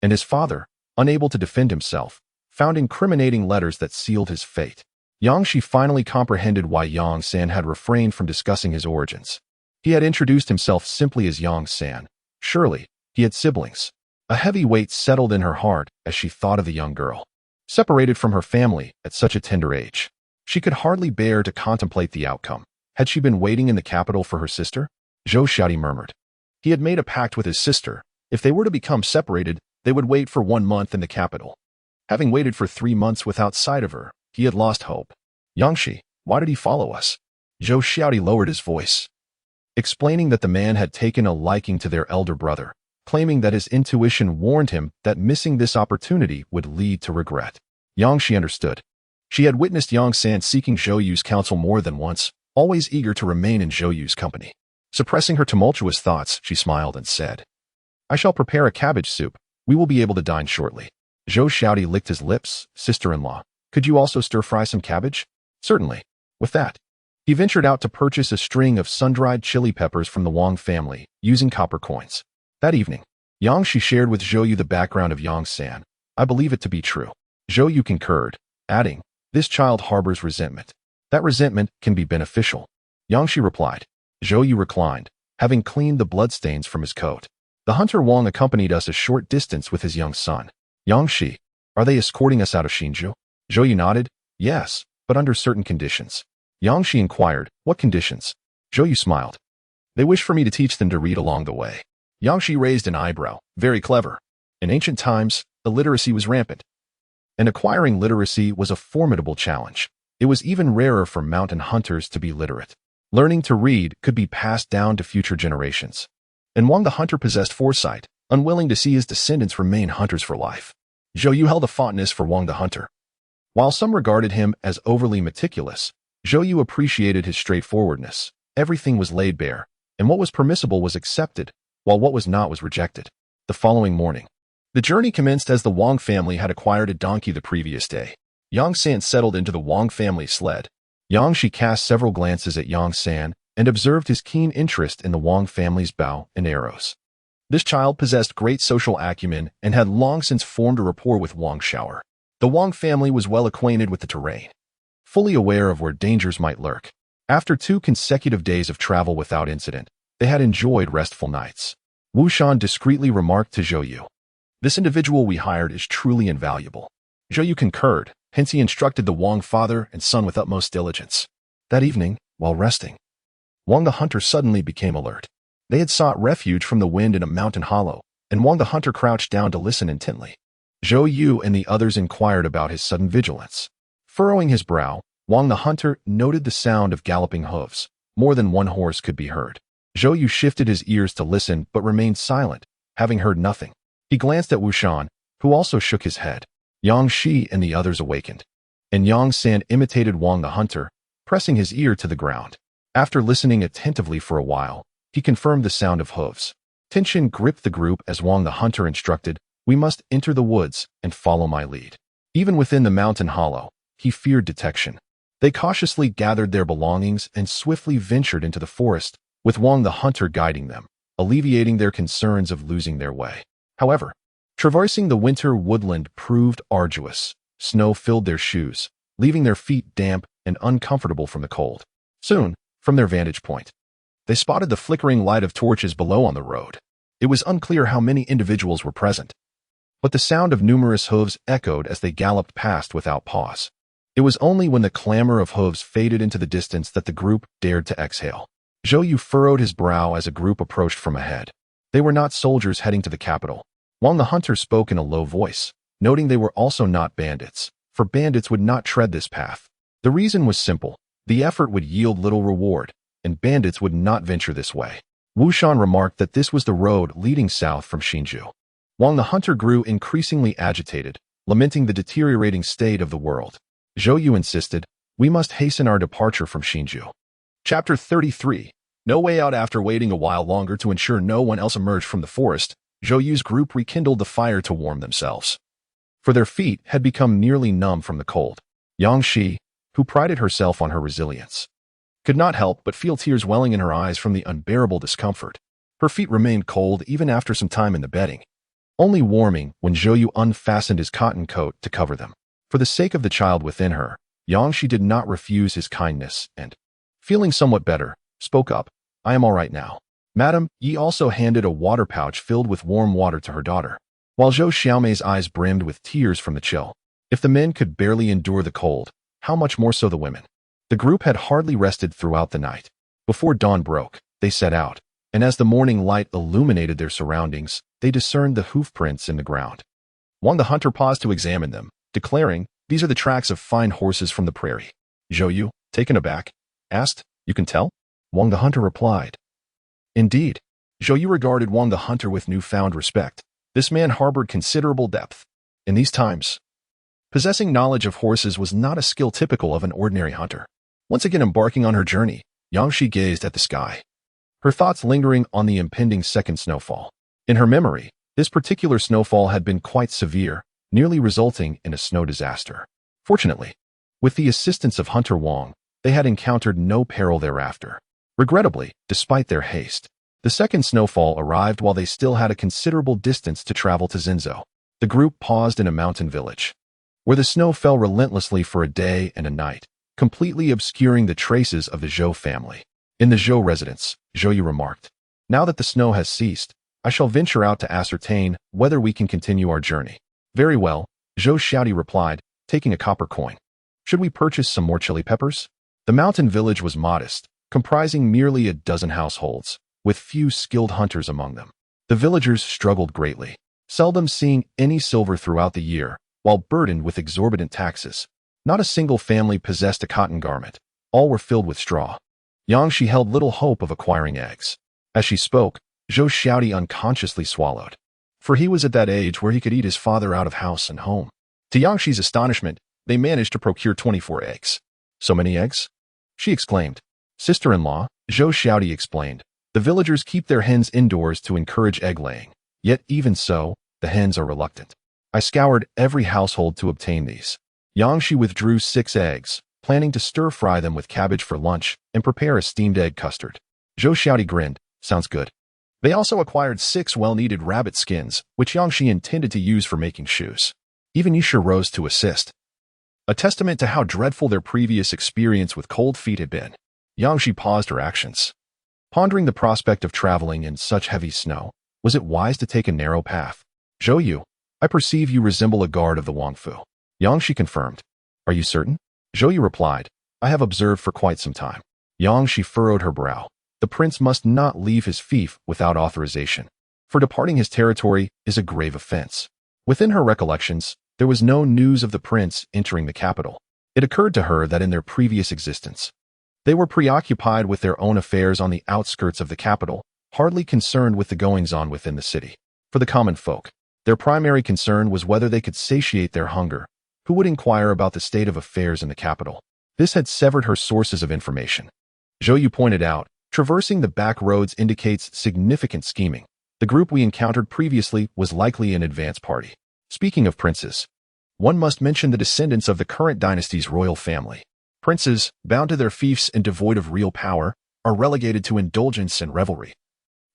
and his father, unable to defend himself, found incriminating letters that sealed his fate. Yang Shi finally comprehended why Yang San had refrained from discussing his origins. He had introduced himself simply as Yang San. Surely, he had siblings. A heavy weight settled in her heart as she thought of the young girl, separated from her family at such a tender age. She could hardly bear to contemplate the outcome. Had she been waiting in the capital for her sister? Zhou Xiaodi murmured. He had made a pact with his sister. If they were to become separated, they would wait for 1 month in the capital. Having waited for 3 months without sight of her, he had lost hope. Yang Shi, why did he follow us? Zhou Xiaodi lowered his voice, explaining that the man had taken a liking to their elder brother, claiming that his intuition warned him that missing this opportunity would lead to regret. Yang Shi understood. She had witnessed Yang San seeking Zhou Yu's counsel more than once, always eager to remain in Zhou Yu's company. Suppressing her tumultuous thoughts, she smiled and said, I shall prepare a cabbage soup. We will be able to dine shortly. Zhou Xiaodi licked his lips. Sister-in-law, could you also stir-fry some cabbage? Certainly. With that, he ventured out to purchase a string of sun-dried chili peppers from the Wang family, using copper coins. That evening, Yang Shi shared with Zhou Yu the background of Yang San. I believe it to be true. Zhou Yu concurred, adding, this child harbors resentment. That resentment can be beneficial. Yang Shi replied. Zhou Yu reclined, having cleaned the bloodstains from his coat. The hunter Wang accompanied us a short distance with his young son. Yang Shi, are they escorting us out of Xinzhou? Zhou Yu nodded. Yes, but under certain conditions. Yang Shi inquired, what conditions? Zhou Yu smiled. They wish for me to teach them to read along the way. Yang Shi raised an eyebrow. Very clever. In ancient times, illiteracy was rampant, and acquiring literacy was a formidable challenge. It was even rarer for mountain hunters to be literate. Learning to read could be passed down to future generations. And Wang the hunter possessed foresight, unwilling to see his descendants remain hunters for life. Zhou Yu held a fondness for Wang the hunter. While some regarded him as overly meticulous, Zhou Yu appreciated his straightforwardness. Everything was laid bare, and what was permissible was accepted, while what was not was rejected. The following morning, the journey commenced as the Wang family had acquired a donkey the previous day. Yang San settled into the Wang family sled. Yang Shi cast several glances at Yang San and observed his keen interest in the Wang family's bow and arrows. This child possessed great social acumen and had long since formed a rapport with Wang Xiaoer. The Wang family was well acquainted with the terrain, fully aware of where dangers might lurk. After 2 consecutive days of travel without incident, they had enjoyed restful nights. Wu Shan discreetly remarked to Zhou Yu, this individual we hired is truly invaluable. Zhou Yu concurred, hence he instructed the Wang father and son with utmost diligence. That evening, while resting, Wang the hunter suddenly became alert. They had sought refuge from the wind in a mountain hollow, and Wang the hunter crouched down to listen intently. Zhou Yu and the others inquired about his sudden vigilance. Furrowing his brow, Wang the hunter noted the sound of galloping hooves. More than one horse could be heard. Zhou Yu shifted his ears to listen but remained silent, having heard nothing. He glanced at Wu Shan, who also shook his head. Yang Shi and the others awakened, and Yang San imitated Wang the hunter, pressing his ear to the ground. After listening attentively for a while, he confirmed the sound of hooves. Tension gripped the group as Wang the hunter instructed, we must enter the woods and follow my lead. Even within the mountain hollow, he feared detection. They cautiously gathered their belongings and swiftly ventured into the forest, with Wang the hunter guiding them, alleviating their concerns of losing their way. However, traversing the winter woodland proved arduous. Snow filled their shoes, leaving their feet damp and uncomfortable from the cold. Soon, from their vantage point, they spotted the flickering light of torches below on the road. It was unclear how many individuals were present, but the sound of numerous hooves echoed as they galloped past without pause. It was only when the clamor of hooves faded into the distance that the group dared to exhale. Zhou Yu furrowed his brow as a group approached from ahead. They were not soldiers heading to the capital. Wang the hunter spoke in a low voice, noting they were also not bandits, for bandits would not tread this path. The reason was simple. The effort would yield little reward, and bandits would not venture this way. Wu Shan remarked that this was the road leading south from Xinzhou. Wang the hunter grew increasingly agitated, lamenting the deteriorating state of the world. Zhou Yu insisted, we must hasten our departure from Xinzhou. Chapter 33. No way out. After waiting a while longer to ensure no one else emerged from the forest, Zhou Yu's group rekindled the fire to warm themselves, for their feet had become nearly numb from the cold. Yang Shi, who prided herself on her resilience, could not help but feel tears welling in her eyes from the unbearable discomfort. Her feet remained cold even after some time in the bedding, only warming when Zhou Yu unfastened his cotton coat to cover them. For the sake of the child within her, Yang Shi did not refuse his kindness and, feeling somewhat better, spoke up, I am all right now. Madam, Yi also handed a water pouch filled with warm water to her daughter, while Zhou Xiaomei's eyes brimmed with tears from the chill. If the men could barely endure the cold, how much more so the women? The group had hardly rested throughout the night. Before dawn broke, they set out, and as the morning light illuminated their surroundings, they discerned the hoof prints in the ground. Wang the hunter paused to examine them, declaring, these are the tracks of fine horses from the prairie. Zhou Yu, taken aback, asked, you can tell? Wang the hunter replied, indeed. Zhou Yu regarded Wang the hunter with newfound respect. This man harbored considerable depth. In these times, possessing knowledge of horses was not a skill typical of an ordinary hunter. Once again embarking on her journey, Yang Shi gazed at the sky, her thoughts lingering on the impending second snowfall. In her memory, this particular snowfall had been quite severe, nearly resulting in a snow disaster. Fortunately, with the assistance of Hunter Wong, they had encountered no peril thereafter. Regrettably, despite their haste, the second snowfall arrived while they still had a considerable distance to travel to Zinzhou. The group paused in a mountain village, where the snow fell relentlessly for a day and a night, completely obscuring the traces of the Zhou family. In the Zhou residence, Zhou Yu remarked, "Now that the snow has ceased, I shall venture out to ascertain whether we can continue our journey." "Very well," Zhou Xiaodi replied, taking a copper coin. "Should we purchase some more chili peppers?" The mountain village was modest, comprising merely a dozen households, with few skilled hunters among them. The villagers struggled greatly, seldom seeing any silver throughout the year, while burdened with exorbitant taxes. Not a single family possessed a cotton garment. All were filled with straw. Yangshi held little hope of acquiring eggs. As she spoke, Zhou Xiaodi unconsciously swallowed, for he was at that age where he could eat his father out of house and home. To Yangshi's astonishment, they managed to procure 24 eggs. "So many eggs?" she exclaimed. "Sister-in-law," Zhou Xiaodi explained, "the villagers keep their hens indoors to encourage egg-laying. Yet even so, the hens are reluctant. I scoured every household to obtain these." Yangshi withdrew 6 eggs, planning to stir-fry them with cabbage for lunch and prepare a steamed egg custard. Zhou Xiaodi grinned. "Sounds good." They also acquired 6 well-needed rabbit skins, which Yangshi intended to use for making shoes. Even Yusha rose to assist, a testament to how dreadful their previous experience with cold feet had been. Yangshi paused her actions, pondering the prospect of traveling in such heavy snow. Was it wise to take a narrow path? "Zhou Yu, I perceive you resemble a guard of the Wangfu." Yangshi confirmed. "Are you certain?" Zhou Yu replied, "I have observed for quite some time." Yangshi furrowed her brow. The prince must not leave his fief without authorization, for departing his territory is a grave offense. Within her recollections, there was no news of the prince entering the capital. It occurred to her that in their previous existence, they were preoccupied with their own affairs on the outskirts of the capital, hardly concerned with the goings-on within the city. For the common folk, their primary concern was whether they could satiate their hunger. Who would inquire about the state of affairs in the capital? This had severed her sources of information. Zhou Yu pointed out, traversing the back roads indicates significant scheming. The group we encountered previously was likely an advance party. Speaking of princes, one must mention the descendants of the current dynasty's royal family. Princes, bound to their fiefs and devoid of real power, are relegated to indulgence and revelry,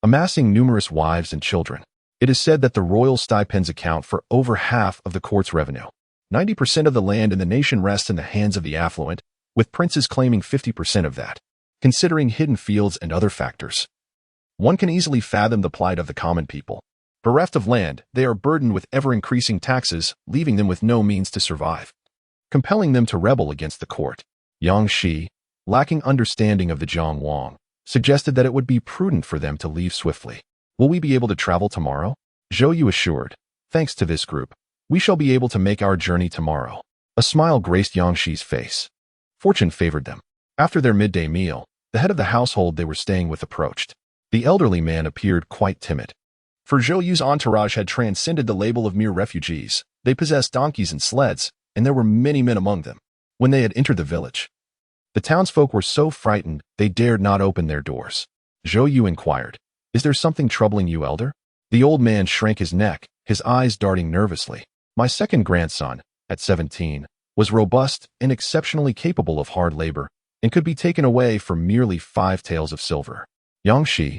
amassing numerous wives and children. It is said that the royal stipends account for over half of the court's revenue. 90% of the land in the nation rests in the hands of the affluent, with princes claiming 50% of that. Considering hidden fields and other factors, one can easily fathom the plight of the common people. Bereft of land, they are burdened with ever-increasing taxes, leaving them with no means to survive, compelling them to rebel against the court. Yang Shi, lacking understanding of the Jiang Wang, suggested that it would be prudent for them to leave swiftly. "Will we be able to travel tomorrow?" Zhou Yu assured. "Thanks to this group, we shall be able to make our journey tomorrow." A smile graced Yang Shi's face. Fortune favored them. After their midday meal, the head of the household they were staying with approached. The elderly man appeared quite timid. For Zhou Yu's entourage had transcended the label of mere refugees. They possessed donkeys and sleds, and there were many men among them. When they had entered the village, the townsfolk were so frightened they dared not open their doors. Zhou Yu inquired, "Is there something troubling you, elder?" The old man shrank his neck, his eyes darting nervously. "My second grandson, at 17, was robust and exceptionally capable of hard labor, and could be taken away for merely 5 taels of silver." "Yangshi,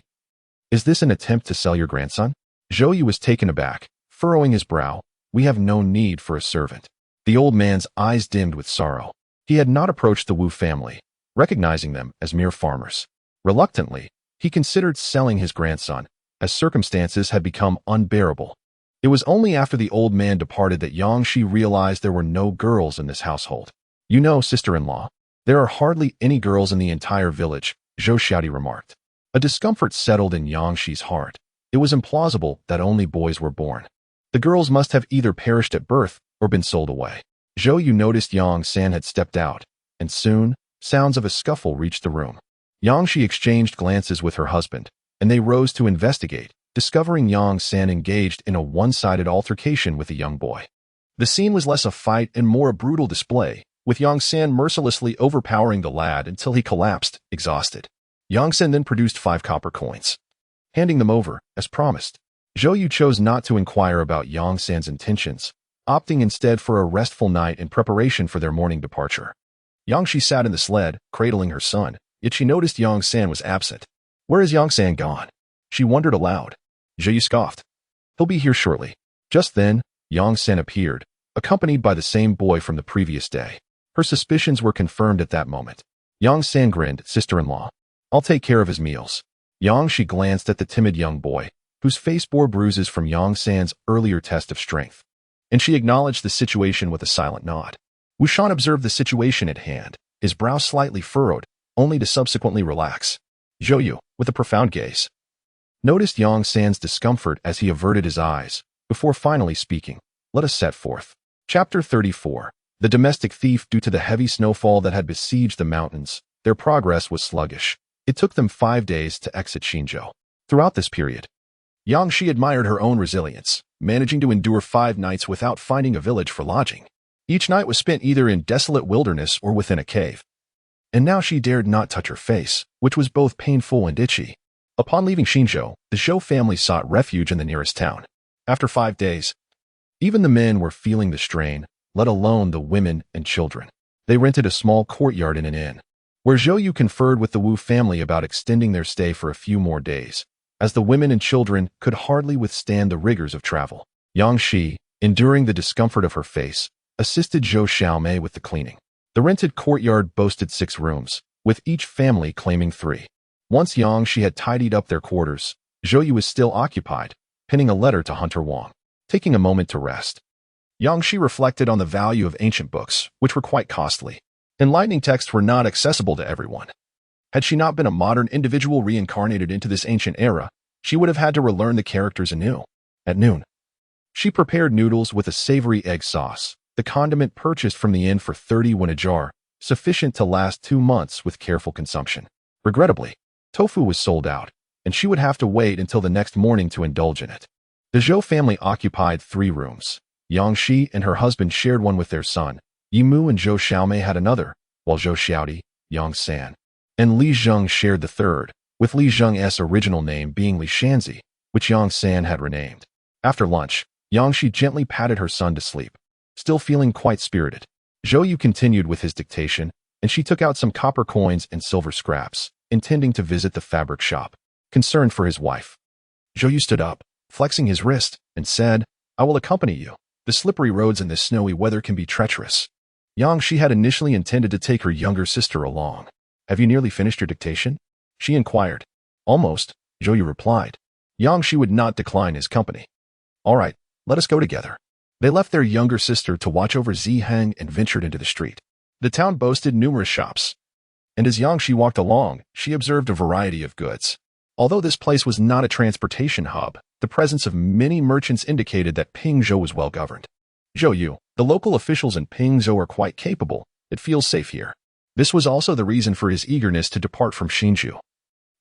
is this an attempt to sell your grandson?" Zhou Yu was taken aback, furrowing his brow. "We have no need for a servant." The old man's eyes dimmed with sorrow. He had not approached the Wu family, recognizing them as mere farmers. Reluctantly, he considered selling his grandson, as circumstances had become unbearable. It was only after the old man departed that Yangshi realized there were no girls in this household. "You know, sister-in-law, there are hardly any girls in the entire village," Zhou Xiaodi remarked. A discomfort settled in Yangshi's heart. It was implausible that only boys were born. The girls must have either perished at birth or been sold away. Zhou Yu noticed Yang San had stepped out, and soon, sounds of a scuffle reached the room. Yangshi exchanged glances with her husband, and they rose to investigate, discovering Yang San engaged in a one-sided altercation with a young boy. The scene was less a fight and more a brutal display, with Yang San mercilessly overpowering the lad until he collapsed, exhausted. Yang San then produced 5 copper coins. Handing them over, as promised, Zhou Yu chose not to inquire about Yang San's intentions, opting instead for a restful night in preparation for their morning departure. Yang Shi sat in the sled, cradling her son, yet she noticed Yang San was absent. Where is Yang San gone? She wondered aloud. Zhou Yu scoffed. He'll be here shortly. Just then, Yang San appeared, accompanied by the same boy from the previous day. Her suspicions were confirmed at that moment. Yang San grinned, sister-in-law. I'll take care of his meals. Yang Shi glanced at the timid young boy, whose face bore bruises from Yang San's earlier test of strength, and she acknowledged the situation with a silent nod. Wu Shan observed the situation at hand, his brow slightly furrowed, only to subsequently relax. Zhou Yu, with a profound gaze, noticed Yang San's discomfort as he averted his eyes, before finally speaking. Let us set forth. Chapter 34. The domestic thief. Due to the heavy snowfall that had besieged the mountains, their progress was sluggish. It took them 5 days to exit Xinzhou. Throughout this period, Yang Shi admired her own resilience, managing to endure 5 nights without finding a village for lodging. Each night was spent either in desolate wilderness or within a cave. And now she dared not touch her face, which was both painful and itchy. Upon leaving Xinzhou, the Zhou family sought refuge in the nearest town. After 5 days, even the men were feeling the strain, let alone the women and children. They rented a small courtyard in an inn, where Zhou Yu conferred with the Wu family about extending their stay for a few more days, as the women and children could hardly withstand the rigors of travel. Yang Shi, enduring the discomfort of her face, assisted Zhou Xiaomei with the cleaning. The rented courtyard boasted 6 rooms, with each family claiming 3. Once Yang Shi had tidied up their quarters, Zhou Yu was still occupied, penning a letter to Hunter Wang. Taking a moment to rest, Yang Shi reflected on the value of ancient books, which were quite costly. Enlightening texts were not accessible to everyone. Had she not been a modern individual reincarnated into this ancient era, she would have had to relearn the characters anew. At noon, she prepared noodles with a savory egg sauce, the condiment purchased from the inn for 30 yuan a jar, sufficient to last 2 months with careful consumption. Regrettably, tofu was sold out, and she would have to wait until the next morning to indulge in it. The Zhou family occupied 3 rooms. Yang Shi and her husband shared one with their son. Yimu and Zhou Xiaomei had another, while Zhou Xiaodi, Yang San, and Li Zheng shared the third, with Li Zheng's original name being Li Shanzi, which Yang San had renamed. After lunch, Yang Shi gently patted her son to sleep, still feeling quite spirited. Zhou Yu continued with his dictation, and she took out some copper coins and silver scraps, intending to visit the fabric shop. Concerned for his wife, Zhou Yu stood up, flexing his wrist, and said, I will accompany you. The slippery roads in this snowy weather can be treacherous. Yang Shi had initially intended to take her younger sister along. Have you nearly finished your dictation? She inquired. Almost, Zhou Yu replied. Yang Shi would not decline his company. All right, let us go together. They left their younger sister to watch over Ziheng and ventured into the street. The town boasted numerous shops, and as Yang Shi walked along, she observed a variety of goods. Although this place was not a transportation hub, the presence of many merchants indicated that Pingzhou was well governed. Zhou Yu, the local officials in Pingzhou are quite capable. It feels safe here. This was also the reason for his eagerness to depart from Xinzhou,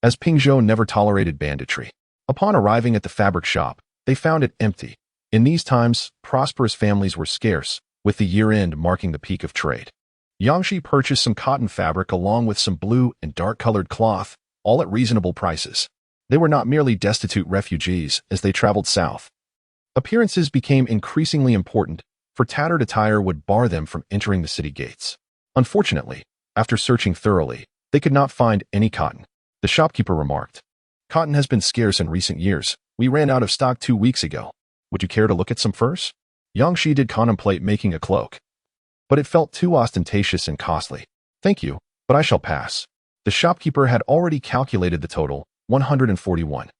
as Pingzhou never tolerated banditry. Upon arriving at the fabric shop, they found it empty. In these times, prosperous families were scarce, with the year-end marking the peak of trade. Yang Shi purchased some cotton fabric along with some blue and dark-colored cloth, all at reasonable prices. They were not merely destitute refugees as they traveled south. Appearances became increasingly important, for tattered attire would bar them from entering the city gates. Unfortunately, after searching thoroughly, they could not find any cotton. The shopkeeper remarked, Cotton has been scarce in recent years. We ran out of stock 2 weeks ago. Would you care to look at some furs? Yang Shi did contemplate making a cloak, but it felt too ostentatious and costly. Thank you, but I shall pass. The shopkeeper had already calculated the total, 141.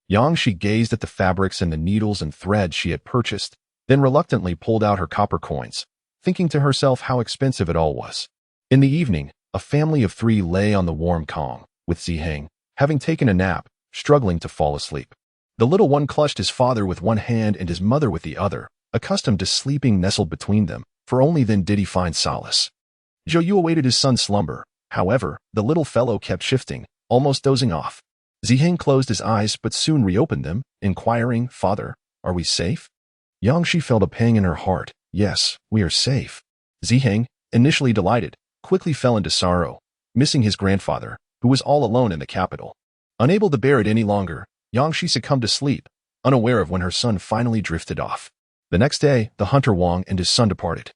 Yang Shi gazed at the fabrics and the needles and thread she had purchased, then reluctantly pulled out her copper coins, thinking to herself how expensive it all was. In the evening, a family of 3 lay on the warm kong, with Ziheng, having taken a nap, struggling to fall asleep. The little one clutched his father with one hand and his mother with the other, accustomed to sleeping nestled between them, for only then did he find solace. Zhou Yu awaited his son's slumber. However, the little fellow kept shifting, almost dozing off. Ziheng closed his eyes but soon reopened them, inquiring, Father, are we safe? Yang Shi felt a pang in her heart. Yes, we are safe. Ziheng, initially delighted, quickly fell into sorrow, missing his grandfather, who was all alone in the capital. Unable to bear it any longer, Yang Shi succumbed to sleep, unaware of when her son finally drifted off. The next day, the hunter Wang and his son departed,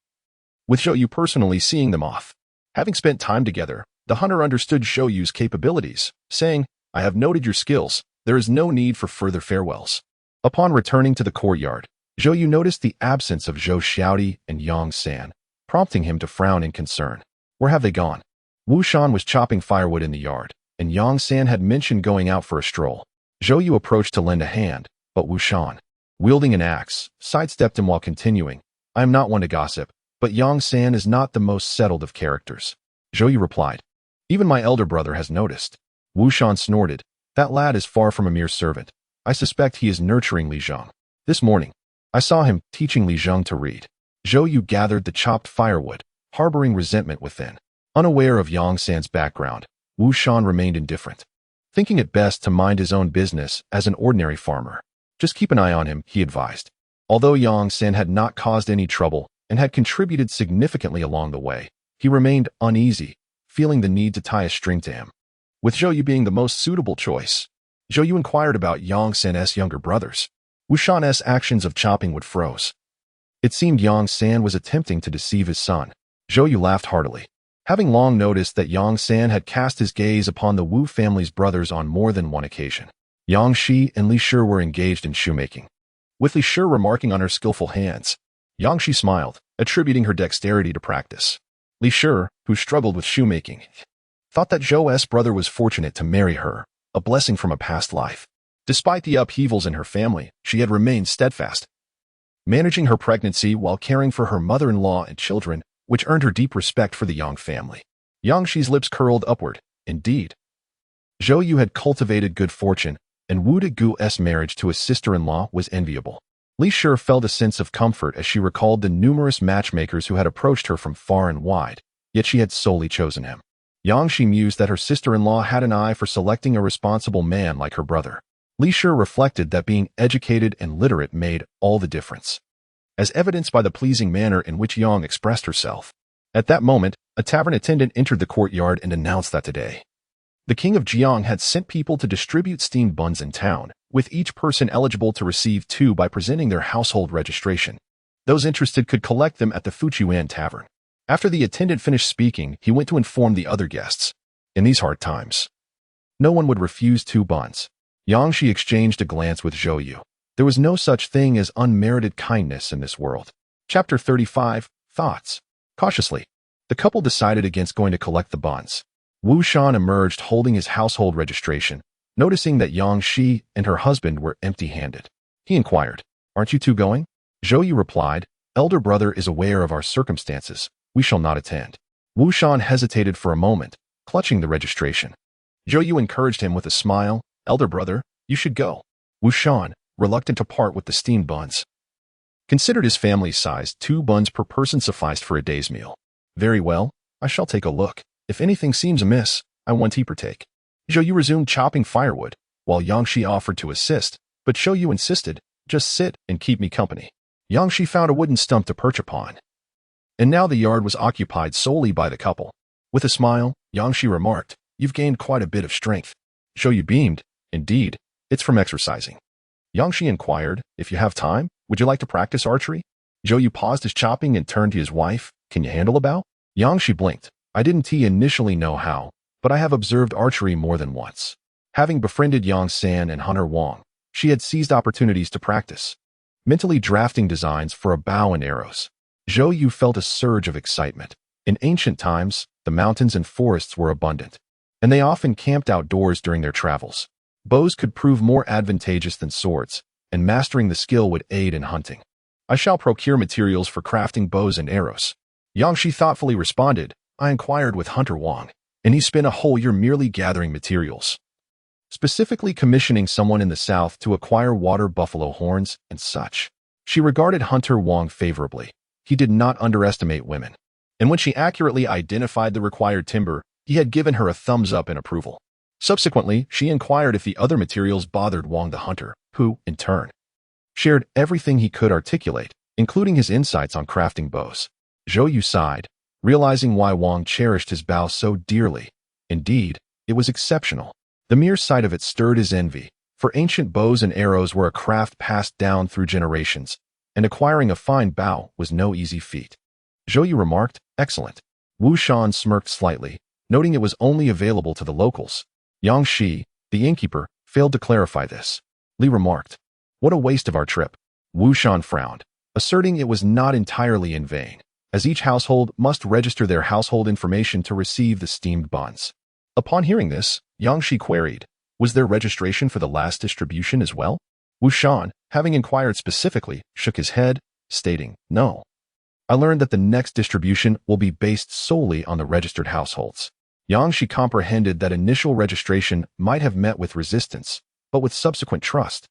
with Zhou personally seeing them off. Having spent time together, the hunter understood Zhou's capabilities, saying, "I have noted your skills. There is no need for further farewells." Upon returning to the courtyard, Zhou noticed the absence of Zhou Xiaodi and Yang San, prompting him to frown in concern. Where have they gone? Wu Shan was chopping firewood in the yard, and Yang San had mentioned going out for a stroll. Zhou approached to lend a hand, but Wu Shan, wielding an axe, sidestepped him while continuing, "I am not one to gossip, but Yang San is not the most settled of characters." Zhou replied, "Even my elder brother has noticed." Wu Shan snorted, "That lad is far from a mere servant. I suspect he is nurturing Li Zhang. This morning, I saw him teaching Li Zhang to read." Zhou gathered the chopped firewood, harboring resentment within. Unaware of Yang San's background, Wu Shan remained indifferent, thinking it best to mind his own business as an ordinary farmer. "Just keep an eye on him," he advised. Although Yang San had not caused any trouble and had contributed significantly along the way, he remained uneasy, feeling the need to tie a string to him. With Zhou being the most suitable choice, Zhou inquired about Yang San's younger brothers. Wu Shan's actions of chopping wood froze. It seemed Yang San was attempting to deceive his son. Zhou laughed heartily. Having long noticed that Yang San had cast his gaze upon the Wu family's brothers on more than one occasion, Yang Shi and Li Shi were engaged in shoemaking. With Li Shi remarking on her skillful hands, Yang Shi smiled, attributing her dexterity to practice. Li Shi, who struggled with shoemaking, thought that Zhou's brother was fortunate to marry her, a blessing from a past life. Despite the upheavals in her family, she had remained steadfast, managing her pregnancy while caring for her mother-in-law and children, which earned her deep respect for the Yang family. Yang Shi's lips curled upward. Indeed, Zhou had cultivated good fortune, and Wu Degu's marriage to his sister-in-law was enviable. Li Shi felt a sense of comfort as she recalled the numerous matchmakers who had approached her from far and wide, yet she had solely chosen him. Yang Shi mused that her sister-in-law had an eye for selecting a responsible man like her brother. Li Shi reflected that being educated and literate made all the difference, as evidenced by the pleasing manner in which Yang expressed herself. At that moment, a tavern attendant entered the courtyard and announced that today, the king of Jiang had sent people to distribute steamed buns in town, with each person eligible to receive 2 by presenting their household registration. Those interested could collect them at the Fujian Tavern. After the attendant finished speaking, he went to inform the other guests. In these hard times, no one would refuse 2 buns. Yang Shi exchanged a glance with Zhou. There was no such thing as unmerited kindness in this world. Chapter 35, Thoughts. Cautiously, the couple decided against going to collect the buns. Wu Shan emerged holding his household registration, noticing that Yang Shi and her husband were empty-handed. He inquired, "Aren't you 2 going?" Zhou replied, "Elder brother is aware of our circumstances. We shall not attend." Wu Shan hesitated for a moment, clutching the registration. Zhou encouraged him with a smile, "Elder brother, you should go." Wu Shan, reluctant to part with the steamed buns, considered his family's size. 2 buns per person sufficed for a day's meal. "Very well, I shall take a look. If anything seems amiss, I want tea partake." Zhou resumed chopping firewood, while Yang Shi offered to assist, but Zhou insisted, "Just sit and keep me company." Yang Shi found a wooden stump to perch upon, and now the yard was occupied solely by the couple. With a smile, Yang Shi remarked, "You've gained quite a bit of strength." Zhou beamed, "Indeed, it's from exercising." Yang Shi inquired, "If you have time, would you like to practice archery?" Zhou paused his chopping and turned to his wife, "Can you handle a bow?" Yang Shi blinked. "I didn't initially know how, but I have observed archery more than once." Having befriended Yang San and Hunter Wang, she had seized opportunities to practice, mentally drafting designs for a bow and arrows. Zhou felt a surge of excitement. In ancient times, the mountains and forests were abundant, and they often camped outdoors during their travels. Bows could prove more advantageous than swords, and mastering the skill would aid in hunting. "I shall procure materials for crafting bows and arrows." Yang Shi thoughtfully responded, "I inquired with Hunter Wang, and he spent a whole year merely gathering materials, specifically commissioning someone in the south to acquire water buffalo horns and such." She regarded Hunter Wang favorably. He did not underestimate women, and when she accurately identified the required timber, he had given her a thumbs up in approval. Subsequently, she inquired if the other materials bothered Wang the hunter, who, in turn, shared everything he could articulate, including his insights on crafting bows. Zhou sighed, realizing why Wang cherished his bow so dearly. Indeed, it was exceptional. The mere sight of it stirred his envy, for ancient bows and arrows were a craft passed down through generations, and acquiring a fine bow was no easy feat. Zhou Yu remarked, "Excellent." Wu Shan smirked slightly, noting it was only available to the locals. Yang Shi, the innkeeper, failed to clarify this. Li remarked, "What a waste of our trip." Wu Shan frowned, asserting it was not entirely in vain, as each household must register their household information to receive the steamed buns. Upon hearing this, Yang Shi queried, "Was there registration for the last distribution as well?" Wu Shan, having inquired specifically, shook his head, stating, "No. I learned that the next distribution will be based solely on the registered households." Yang Shi comprehended that initial registration might have met with resistance, but with subsequent trust,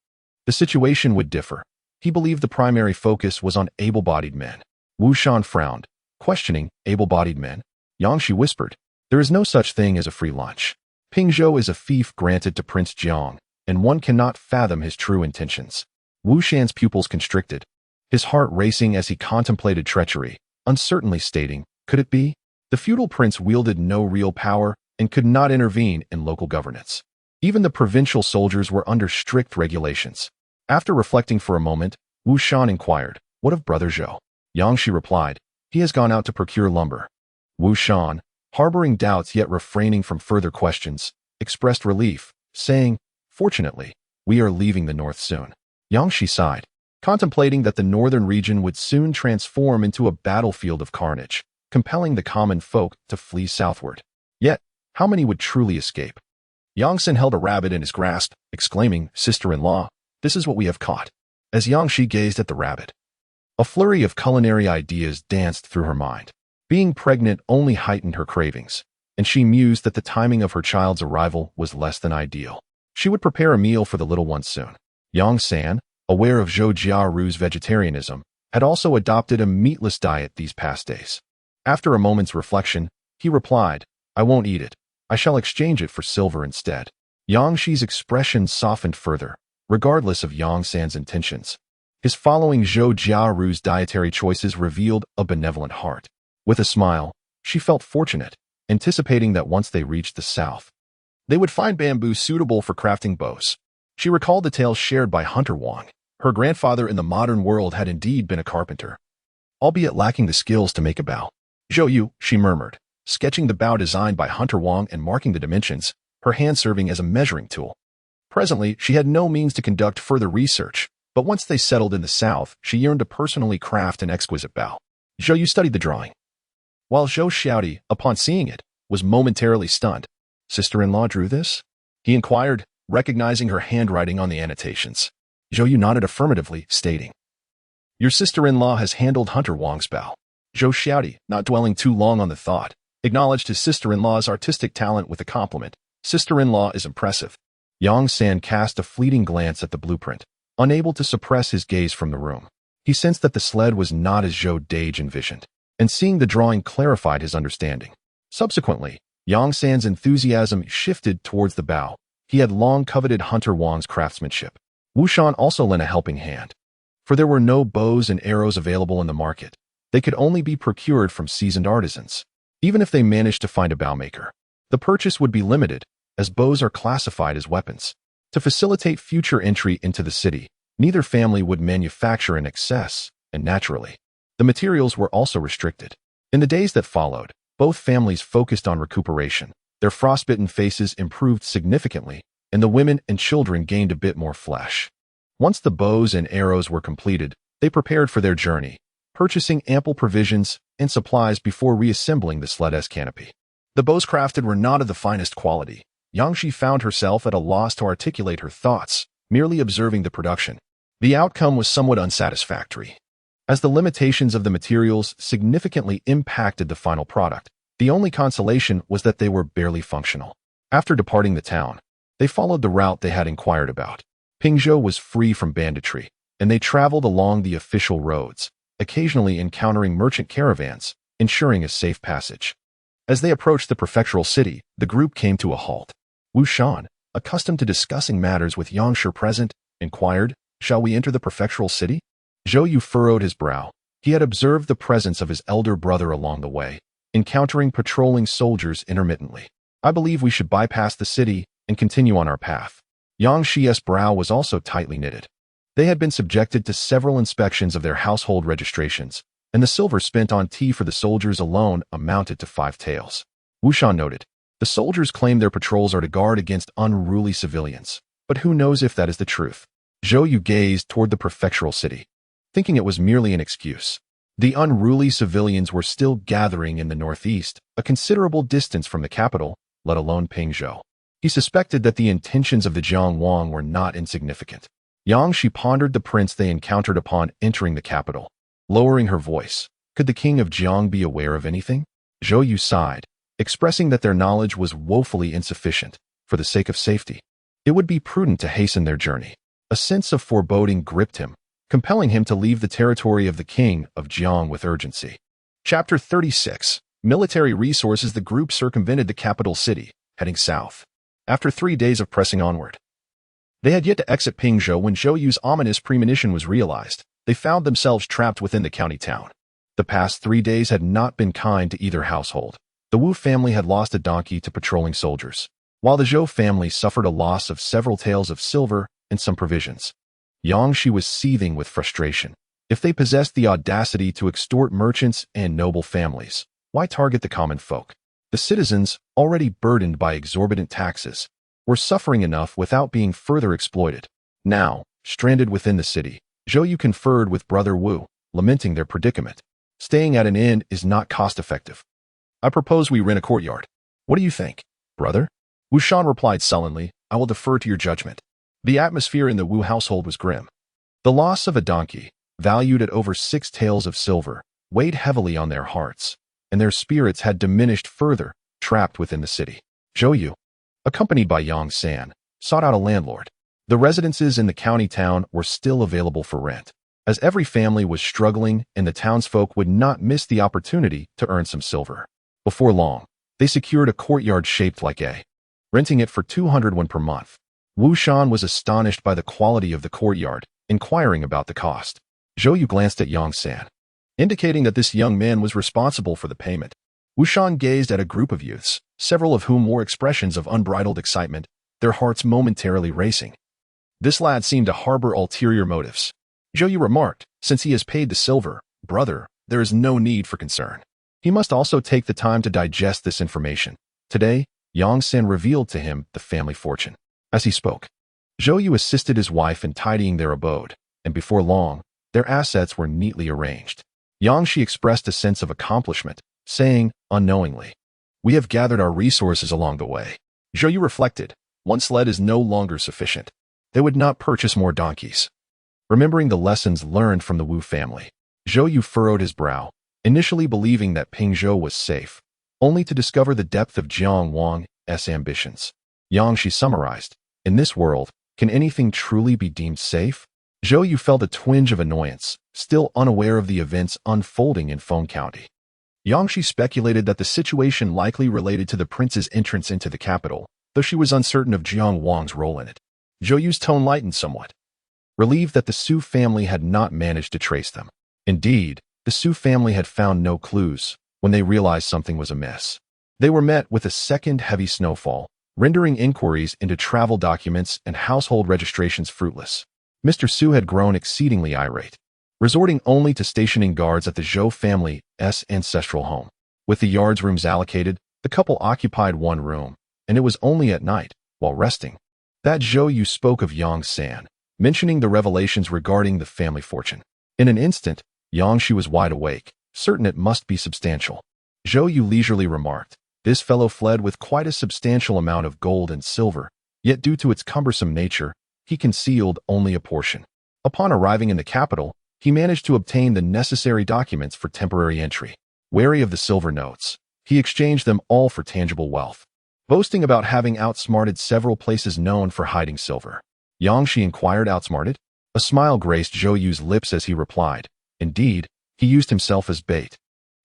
the situation would differ. He believed the primary focus was on able-bodied men. Wu Shan frowned, questioning, "Able-bodied men?" Yang Shi whispered, "There is no such thing as a free lunch. Ping Zhou is a fief granted to Prince Jiang, and one cannot fathom his true intentions." Wu Shan's pupils constricted, his heart racing as he contemplated treachery, uncertainly stating, "Could it be?" The feudal prince wielded no real power and could not intervene in local governance. Even the provincial soldiers were under strict regulations. After reflecting for a moment, Wu Shan inquired, "What of Brother Zhou?" Yang Shi replied, "He has gone out to procure lumber." Wu Shan, harboring doubts yet refraining from further questions, expressed relief, saying, "Fortunately, we are leaving the north soon." Yang Shi sighed, contemplating that the northern region would soon transform into a battlefield of carnage, compelling the common folk to flee southward. Yet, how many would truly escape? Yang Sen held a rabbit in his grasp, exclaiming, "Sister-in-law, this is what we have caught." As Yang Shi gazed at the rabbit, a flurry of culinary ideas danced through her mind. Being pregnant only heightened her cravings, and she mused that the timing of her child's arrival was less than ideal. She would prepare a meal for the little one soon. Yang San, aware of Zhou Jiaru's vegetarianism, had also adopted a meatless diet these past days. After a moment's reflection, he replied, "I won't eat it. I shall exchange it for silver instead." Yang Shi's expression softened further, regardless of Yang San's intentions. His following Zhou Jiaru's dietary choices revealed a benevolent heart. With a smile, she felt fortunate, anticipating that once they reached the south, they would find bamboo suitable for crafting bows. She recalled the tales shared by Hunter Wang. Her grandfather in the modern world had indeed been a carpenter, albeit lacking the skills to make a bow. "Zhou Yu," she murmured, sketching the bow designed by Hunter Wang and marking the dimensions, her hand serving as a measuring tool. Presently, she had no means to conduct further research, but once they settled in the south, she yearned to personally craft an exquisite bow. Zhou Yu studied the drawing, while Zhou Xiaodi, upon seeing it, was momentarily stunned. "Sister-in-law drew this?" he inquired, recognizing her handwriting on the annotations. Zhou Yu nodded affirmatively, stating, "Your sister-in-law has handled Hunter Wang's bow." Zhou Xiaodi, not dwelling too long on the thought, acknowledged his sister-in-law's artistic talent with a compliment. "Sister-in-law is impressive." Yang San cast a fleeting glance at the blueprint, unable to suppress his gaze from the room. He sensed that the sled was not as Zhou Dage envisioned, and seeing the drawing clarified his understanding. Subsequently, Yang San's enthusiasm shifted towards the bow. He had long coveted Hunter Wang's craftsmanship. Wu Shan also lent a helping hand, for there were no bows and arrows available in the market. They could only be procured from seasoned artisans. Even if they managed to find a bow maker, the purchase would be limited, as bows are classified as weapons. To facilitate future entry into the city, neither family would manufacture in excess, and naturally, the materials were also restricted. In the days that followed, both families focused on recuperation. Their frostbitten faces improved significantly, and the women and children gained a bit more flesh. Once the bows and arrows were completed, they prepared for their journey, purchasing ample provisions and supplies before reassembling the sled's canopy. The bows crafted were not of the finest quality. Yang Shi found herself at a loss to articulate her thoughts, merely observing the production. The outcome was somewhat unsatisfactory, as the limitations of the materials significantly impacted the final product. The only consolation was that they were barely functional. After departing the town, they followed the route they had inquired about. Pingzhou was free from banditry, and they traveled along the official roads, occasionally encountering merchant caravans, ensuring a safe passage. As they approached the prefectural city, the group came to a halt. Wu Shan, accustomed to discussing matters with Yang Shi present, inquired, "Shall we enter the prefectural city?" Zhou Yu furrowed his brow. He had observed the presence of his elder brother along the way, encountering patrolling soldiers intermittently. "I believe we should bypass the city and continue on our path." Yang Shi's brow was also tightly knitted. They had been subjected to several inspections of their household registrations, and the silver spent on tea for the soldiers alone amounted to 5 taels. Wu Shan noted, the soldiers claim their patrols are to guard against unruly civilians, but who knows if that is the truth? Zhou Yu gazed toward the prefectural city, thinking it was merely an excuse. The unruly civilians were still gathering in the northeast, a considerable distance from the capital, let alone Pingzhou. He suspected that the intentions of the Jiang Wang were not insignificant. Yang Shi pondered the prince they encountered upon entering the capital. Lowering her voice, could the king of Jiang be aware of anything? Zhou Yu sighed, expressing that their knowledge was woefully insufficient. For the sake of safety, it would be prudent to hasten their journey. A sense of foreboding gripped him, compelling him to leave the territory of the king of Jiang with urgency. Chapter 36. Military resources. The group circumvented the capital city, heading south. After 3 days of pressing onward, they had yet to exit Pingzhou when Zhou Yu's ominous premonition was realized. They found themselves trapped within the county town. The past 3 days had not been kind to either household. The Wu family had lost a donkey to patrolling soldiers, while the Zhou family suffered a loss of several taels of silver and some provisions. Yang Shi was seething with frustration. If they possessed the audacity to extort merchants and noble families, why target the common folk? The citizens, already burdened by exorbitant taxes, were suffering enough without being further exploited. Now, stranded within the city, Zhou Yu conferred with Brother Wu, lamenting their predicament. Staying at an inn is not cost-effective. I propose we rent a courtyard. What do you think, brother? Wu Shan replied sullenly, I will defer to your judgment. The atmosphere in the Wu household was grim. The loss of a donkey, valued at over 6 taels of silver, weighed heavily on their hearts, and their spirits had diminished further, trapped within the city. Zhou Yu, accompanied by Yang San, sought out a landlord. The residences in the county town were still available for rent, as every family was struggling and the townsfolk would not miss the opportunity to earn some silver. Before long, they secured a courtyard shaped like a, renting it for 200 won per month. Wu Shan was astonished by the quality of the courtyard, inquiring about the cost. Zhou Yu glanced at Yang San, indicating that this young man was responsible for the payment. Wu Shan gazed at a group of youths, several of whom wore expressions of unbridled excitement, their hearts momentarily racing. This lad seemed to harbor ulterior motives. Zhou Yu remarked, since he has paid the silver, brother, there is no need for concern. He must also take the time to digest this information. Today, Yang San revealed to him the family fortune. As he spoke, Zhou Yu assisted his wife in tidying their abode, and before long, their assets were neatly arranged. Yang Shi expressed a sense of accomplishment, saying, unknowingly, we have gathered our resources along the way. Zhou Yu reflected, one sled is no longer sufficient. They would not purchase more donkeys. Remembering the lessons learned from the Wu family, Zhou Yu furrowed his brow, initially believing that Pingzhou was safe, only to discover the depth of Jiang Wang's ambitions. Yang Shi summarized, in this world, can anything truly be deemed safe? Zhou Yu felt a twinge of annoyance, still unaware of the events unfolding in Feng County. Yang Shi speculated that the situation likely related to the prince's entrance into the capital, though she was uncertain of Jiang Wang's role in it. Zhou Yu's tone lightened somewhat, relieved that the Su family had not managed to trace them. Indeed, the Su family had found no clues when they realized something was amiss. They were met with a second heavy snowfall, rendering inquiries into travel documents and household registrations fruitless. Mr. Su had grown exceedingly irate, resorting only to stationing guards at the Zhou family's ancestral home. With the yard's rooms allocated, the couple occupied one room, and it was only at night, while resting, that Zhou Yu spoke of Yang San, mentioning the revelations regarding the family fortune. In an instant, Yang Shi was wide awake, certain it must be substantial. Zhou Yu leisurely remarked, this fellow fled with quite a substantial amount of gold and silver, yet due to its cumbersome nature, he concealed only a portion. Upon arriving in the capital, he managed to obtain the necessary documents for temporary entry. Wary of the silver notes, he exchanged them all for tangible wealth, boasting about having outsmarted several places known for hiding silver. Yang Shi inquired, outsmarted? A smile graced Zhou Yu's lips as he replied, indeed, he used himself as bait,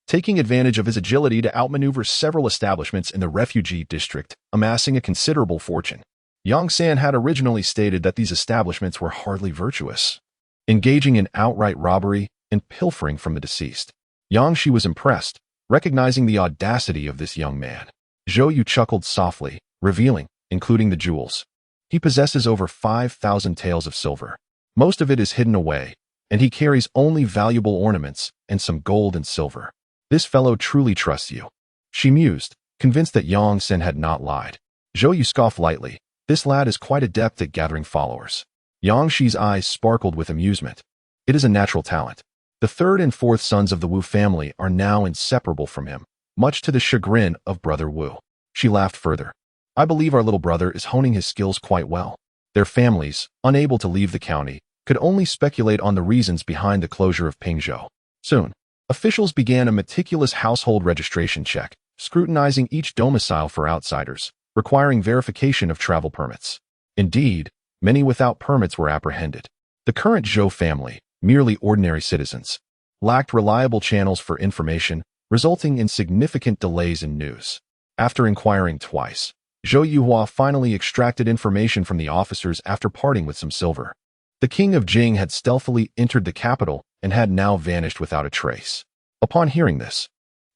taking advantage of his agility to outmaneuver several establishments in the refugee district, amassing a considerable fortune. Yang San had originally stated that these establishments were hardly virtuous, engaging in outright robbery and pilfering from the deceased. Yang Shi was impressed, recognizing the audacity of this young man. Zhou Yu chuckled softly, revealing, including the jewels, He possesses over 5,000 taels of silver. Most of it is hidden away, and he carries only valuable ornaments and some gold and silver. This fellow truly trusts you. She mused, convinced that Yang Sen had not lied. Zhou Yu scoffed lightly. This lad is quite adept at gathering followers. Yang Shi's eyes sparkled with amusement. It is a natural talent. The third and fourth sons of the Wu family are now inseparable from him, much to the chagrin of brother Wu. She laughed further. I believe our little brother is honing his skills quite well. Their families, unable to leave the county, could only speculate on the reasons behind the closure of Pingzhou. Soon, officials began a meticulous household registration check, scrutinizing each domicile for outsiders, requiring verification of travel permits. Indeed, many without permits were apprehended. The current Zhou family, merely ordinary citizens, lacked reliable channels for information, resulting in significant delays in news. After inquiring twice, Zhou Yuhua finally extracted information from the officers after parting with some silver. The king of Jing had stealthily entered the capital and had now vanished without a trace. Upon hearing this,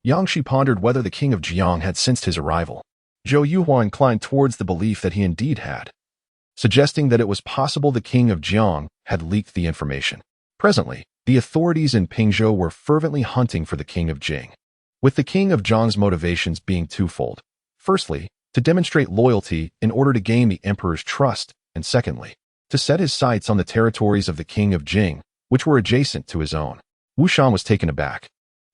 Yang Shi pondered whether the king of Jiang had sensed his arrival. Zhou Yuhua inclined towards the belief that he indeed had, suggesting that it was possible the king of Jiang had leaked the information. Presently, the authorities in Pingzhou were fervently hunting for the king of Jing, with the king of Jiang's motivations being twofold. Firstly, to demonstrate loyalty in order to gain the emperor's trust, and secondly, to set his sights on the territories of the king of Jing, which were adjacent to his own. Wu Shan was taken aback,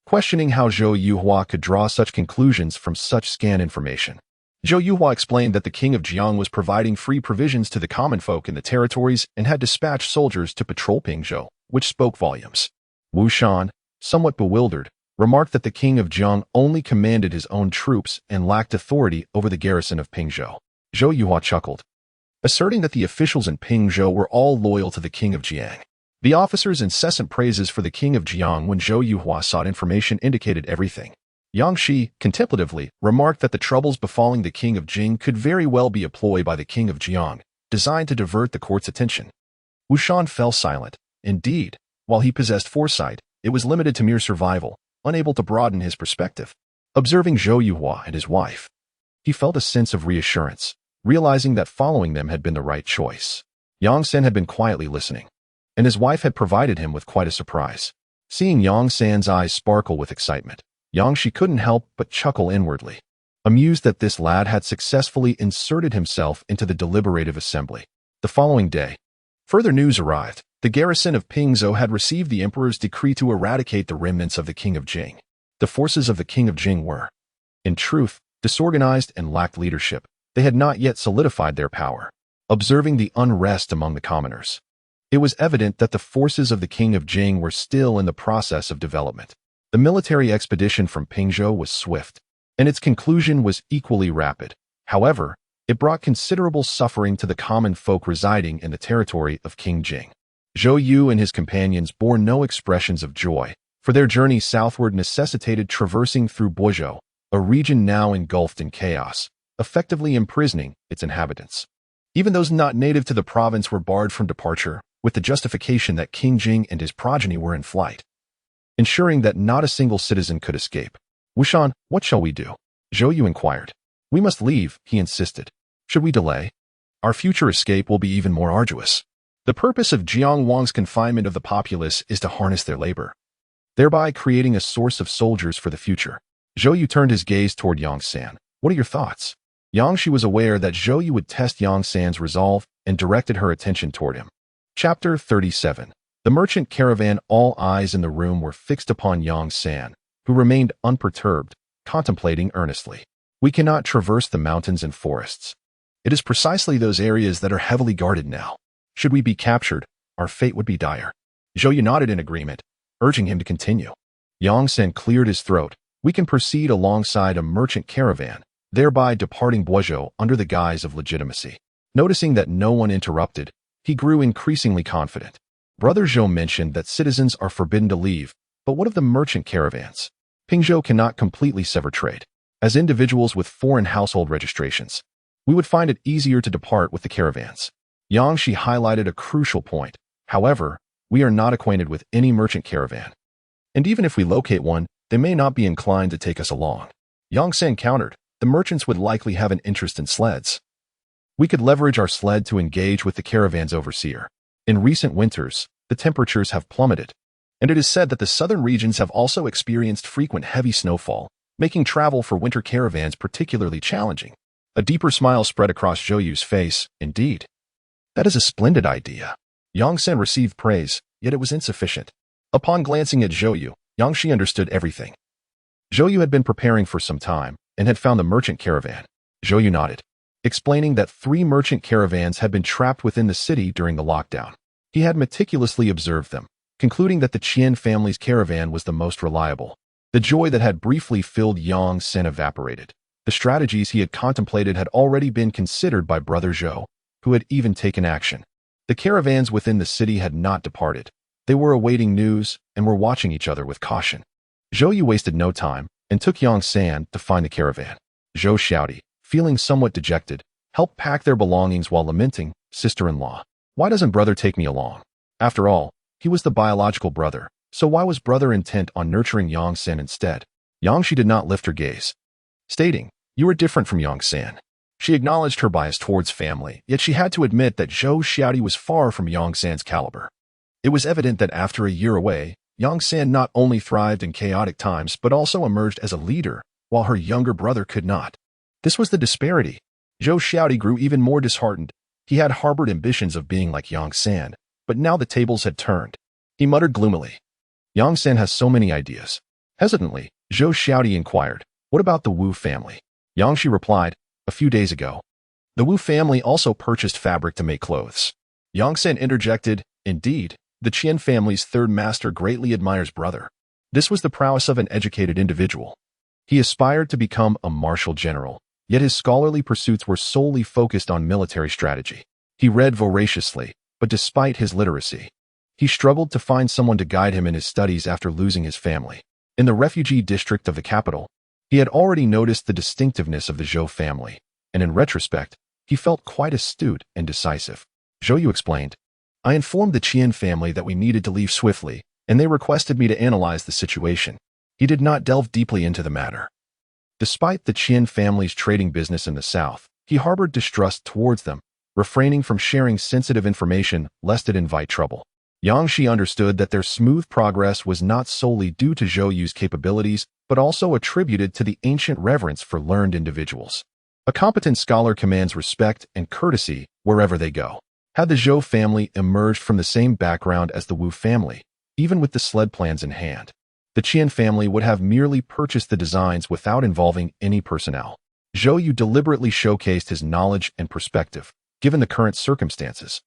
questioning how Zhou Yuhua could draw such conclusions from such scant information. Zhou Yuhua explained that the king of Jiang was providing free provisions to the common folk in the territories and had dispatched soldiers to patrol Pingzhou, which spoke volumes. Wu Shan, somewhat bewildered, remarked that the king of Jiang only commanded his own troops and lacked authority over the garrison of Pingzhou. Zhou Yuhua chuckled, asserting that the officials in Pingzhou were all loyal to the king of Jiang. The officers' incessant praises for the king of Jiang when Zhou Yuhua sought information indicated everything. Yang Shi, contemplatively, remarked that the troubles befalling the king of Jing could very well be a ploy by the king of Jiang, designed to divert the court's attention. Wu Shan fell silent. Indeed, while he possessed foresight, it was limited to mere survival, unable to broaden his perspective. Observing Zhou Yuhua and his wife, he felt a sense of reassurance, realizing that following them had been the right choice. Yang Sen had been quietly listening, and his wife had provided him with quite a surprise. Seeing Yang Sen's eyes sparkle with excitement, Yang Shi couldn't help but chuckle inwardly, amused that this lad had successfully inserted himself into the deliberative assembly. The following day, further news arrived. The garrison of Pingzhou had received the emperor's decree to eradicate the remnants of the king of Jing. The forces of the king of Jing were, in truth, disorganized and lacked leadership. They had not yet solidified their power. Observing the unrest among the commoners, it was evident that the forces of the king of Jing were still in the process of development. The military expedition from Pingzhou was swift, and its conclusion was equally rapid. However, it brought considerable suffering to the common folk residing in the territory of King Jing. Zhou Yu and his companions bore no expressions of joy, for their journey southward necessitated traversing through Boizhou, a region now engulfed in chaos, effectively imprisoning its inhabitants. Even those not native to the province were barred from departure, with the justification that King Jing and his progeny were in flight, ensuring that not a single citizen could escape. Wu Shan, what shall we do? Zhou Yu inquired. We must leave, he insisted. Should we delay? Our future escape will be even more arduous. The purpose of Jiang Wang's confinement of the populace is to harness their labor, thereby creating a source of soldiers for the future. Zhou Yu turned his gaze toward Yang San. What are your thoughts? Yang Shi was aware that Zhou Yu would test Yang San's resolve and directed her attention toward him. Chapter 37. The merchant caravan. All eyes in the room were fixed upon Yang San, who remained unperturbed, contemplating earnestly. We cannot traverse the mountains and forests. It is precisely those areas that are heavily guarded now. Should we be captured, our fate would be dire. Zhou Yu nodded in agreement, urging him to continue. Yang San cleared his throat. We can proceed alongside a merchant caravan, thereby departing Boizhou under the guise of legitimacy. Noticing that no one interrupted, he grew increasingly confident. Brother Zhou mentioned that citizens are forbidden to leave, but what of the merchant caravans? Pingzhou cannot completely sever trade. As individuals with foreign household registrations, we would find it easier to depart with the caravans. Yang Shi highlighted a crucial point. However, we are not acquainted with any merchant caravan. And even if we locate one, they may not be inclined to take us along. Yang San countered. The merchants would likely have an interest in sleds. We could leverage our sled to engage with the caravan's overseer. In recent winters, the temperatures have plummeted, and it is said that the southern regions have also experienced frequent heavy snowfall, making travel for winter caravans particularly challenging. A deeper smile spread across Zhou Yu's face. Indeed. That is a splendid idea. Yang Sen received praise, yet it was insufficient. Upon glancing at Zhou Yu, Yang Shi understood everything. Zhou Yu had been preparing for some time and had found the merchant caravan. Zhou Yu nodded, explaining that 3 merchant caravans had been trapped within the city during the lockdown. He had meticulously observed them, concluding that the Qian family's caravan was the most reliable. The joy that had briefly filled Yang Sen evaporated. The strategies he had contemplated had already been considered by Brother Zhou, who had even taken action. The caravans within the city had not departed. They were awaiting news and were watching each other with caution. Zhou Yu wasted no time and took Yang San to find the caravan. Zhou Xiaodi, feeling somewhat dejected, helped pack their belongings while lamenting, "Sister-in-law, why doesn't brother take me along?" After all, he was the biological brother, so why was brother intent on nurturing Yang San instead? Yang Shi did not lift her gaze, stating, "You are different from Yang San." She acknowledged her bias towards family, yet she had to admit that Zhou Xiaodi was far from Yang San's caliber. It was evident that after a year away, Yang San not only thrived in chaotic times but also emerged as a leader, while her younger brother could not. This was the disparity. Zhou Xiaodi grew even more disheartened. He had harbored ambitions of being like Yang San, but now the tables had turned. He muttered gloomily, "Yang San has so many ideas." Hesitantly, Zhou Xiaodi inquired, "What about the Wu family?" Yang Shi replied, "A few days ago, the Wu family also purchased fabric to make clothes." Yang San interjected, "Indeed, the Qian family's third master greatly admires brother." This was the prowess of an educated individual. He aspired to become a martial general, yet his scholarly pursuits were solely focused on military strategy. He read voraciously, but despite his literacy, he struggled to find someone to guide him in his studies after losing his family. In the refugee district of the capital, he had already noticed the distinctiveness of the Zhou family, and in retrospect, he felt quite astute and decisive. Zhou Yu explained, "I informed the Qian family that we needed to leave swiftly, and they requested me to analyze the situation." He did not delve deeply into the matter. Despite the Qian family's trading business in the south, he harbored distrust towards them, refraining from sharing sensitive information lest it invite trouble. Yang Shi understood that their smooth progress was not solely due to Zhou Yu's capabilities, but also attributed to the ancient reverence for learned individuals. A competent scholar commands respect and courtesy wherever they go. Had the Zhou family emerged from the same background as the Wu family, even with the sled plans in hand, the Qian family would have merely purchased the designs without involving any personnel. Zhou Yu deliberately showcased his knowledge and perspective, given the current circumstances.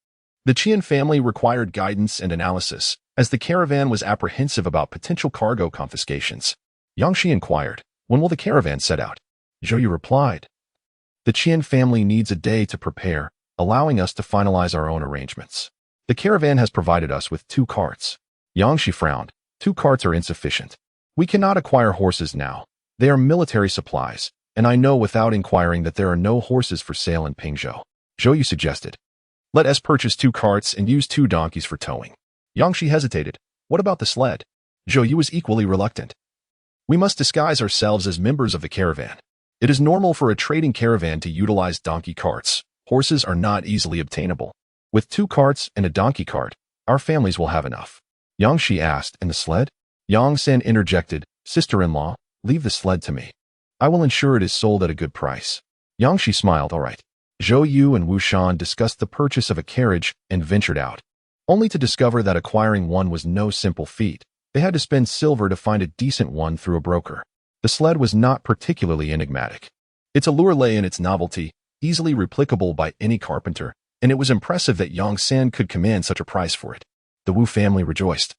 The Qian family required guidance and analysis, as the caravan was apprehensive about potential cargo confiscations. Yang Shi inquired, "When will the caravan set out?" Zhou Yu replied, "The Qian family needs a day to prepare, allowing us to finalize our own arrangements. The caravan has provided us with 2 carts." Yang Shi frowned. 2 carts are insufficient. We cannot acquire horses now. They are military supplies, and I know without inquiring that there are no horses for sale in Pingzhou. Zhou Yu suggested, "Let us purchase 2 carts and use 2 donkeys for towing." Yang Shi hesitated. "What about the sled?" Zhou Yu was equally reluctant. "We must disguise ourselves as members of the caravan. It is normal for a trading caravan to utilize donkey carts. Horses are not easily obtainable. With 2 carts and a donkey cart, our families will have enough." Yang Shi asked, "And the sled?" Yang San interjected, "Sister-in-law, leave the sled to me. I will ensure it is sold at a good price." Yang Shi smiled, "All right." Zhou Yu and Wu Shan discussed the purchase of a carriage and ventured out, only to discover that acquiring one was no simple feat. They had to spend silver to find a decent one through a broker. The sled was not particularly enigmatic. Its allure lay in its novelty, easily replicable by any carpenter, and it was impressive that Yang San could command such a price for it. The Wu family rejoiced,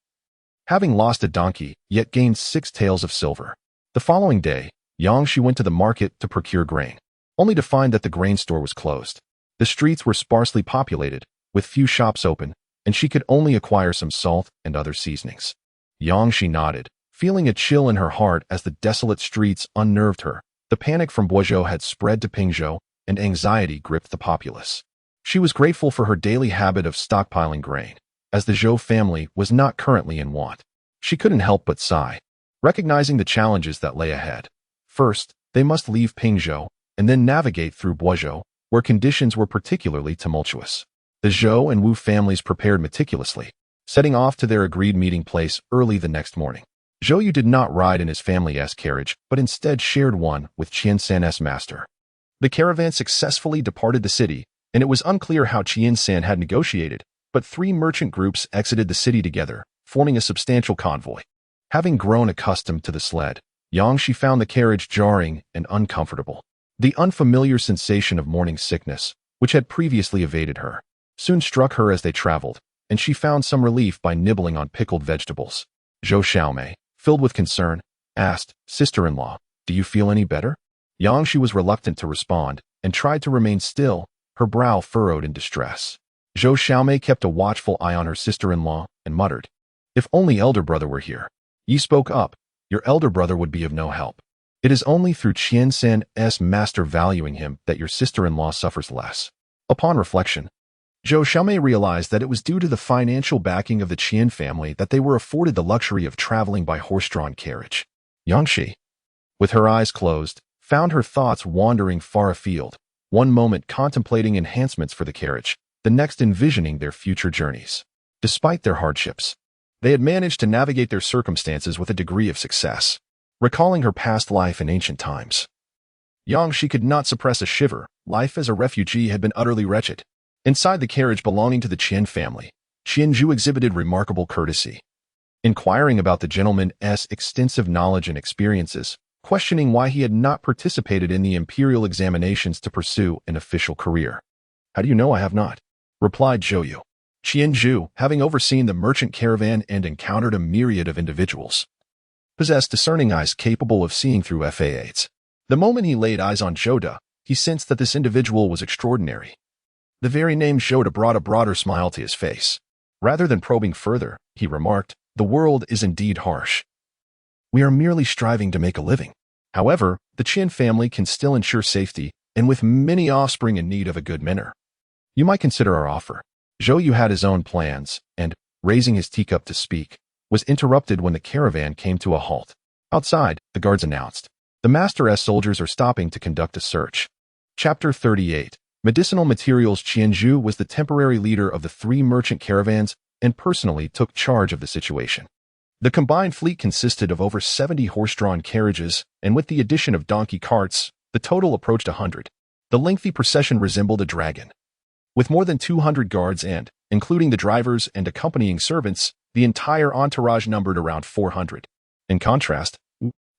having lost a donkey, yet gained 6 taels of silver. The following day, Yang Shi went to the market to procure grain, only to find that the grain store was closed. The streets were sparsely populated, with few shops open, and she could only acquire some salt and other seasonings. Yang Shi nodded, feeling a chill in her heart as the desolate streets unnerved her. The panic from Guizhou had spread to Pingzhou, and anxiety gripped the populace. She was grateful for her daily habit of stockpiling grain, as the Zhou family was not currently in want. She couldn't help but sigh, recognizing the challenges that lay ahead. First, they must leave Pingzhou, and then navigate through Guizhou, where conditions were particularly tumultuous. The Zhou and Wu families prepared meticulously, setting off to their agreed meeting place early the next morning. Zhou Yu did not ride in his family's carriage, but instead shared one with Qian San's master. The caravan successfully departed the city, and it was unclear how Qian San had negotiated, but 3 merchant groups exited the city together, forming a substantial convoy. Having grown accustomed to the sled, Yangshi found the carriage jarring and uncomfortable. The unfamiliar sensation of morning sickness, which had previously evaded her, soon struck her as they traveled, and she found some relief by nibbling on pickled vegetables. Zhou Xiaomei, filled with concern, asked, "Sister-in-law, do you feel any better?" Yangshi was reluctant to respond and tried to remain still, her brow furrowed in distress. Zhou Xiaomei kept a watchful eye on her sister-in-law and muttered, "If only elder brother were here." Yi spoke up, "Your elder brother would be of no help. It is only through Qian San's master valuing him that your sister-in-law suffers less." Upon reflection, Zhou Xiaomei realized that it was due to the financial backing of the Qian family that they were afforded the luxury of traveling by horse-drawn carriage. Yangshi, with her eyes closed, found her thoughts wandering far afield, one moment contemplating enhancements for the carriage, the next envisioning their future journeys. Despite their hardships, they had managed to navigate their circumstances with a degree of success. Recalling her past life in ancient times, Yangshi could not suppress a shiver. Life as a refugee had been utterly wretched. Inside the carriage belonging to the Qian family, Qianzhu exhibited remarkable courtesy. Inquiring about the gentleman's extensive knowledge and experiences, questioning why he had not participated in the Imperial examinations to pursue an official career. "How do you know I have not?" replied Zhou Yu. Qianzhu, having overseen the merchant caravan and encountered a myriad of individuals, possessed discerning eyes capable of seeing through facades. The moment he laid eyes on Zhouda, he sensed that this individual was extraordinary. The very name Zhouda brought a broader smile to his face. Rather than probing further, he remarked, "The world is indeed harsh. We are merely striving to make a living. However, the Qian family can still ensure safety, and with many offspring in need of a good manner. You might consider our offer." Zhou Yu had his own plans, and, raising his teacup to speak, was interrupted when the caravan came to a halt. Outside, the guards announced, "The Master's soldiers are stopping to conduct a search." Chapter 38. Medicinal Materials. Qianzhu was the temporary leader of the 3 merchant caravans and personally took charge of the situation. The combined fleet consisted of over 70 horse-drawn carriages, and with the addition of donkey carts, the total approached 100. The lengthy procession resembled a dragon. With more than 200 guards and, including the drivers and accompanying servants, the entire entourage numbered around 400. In contrast,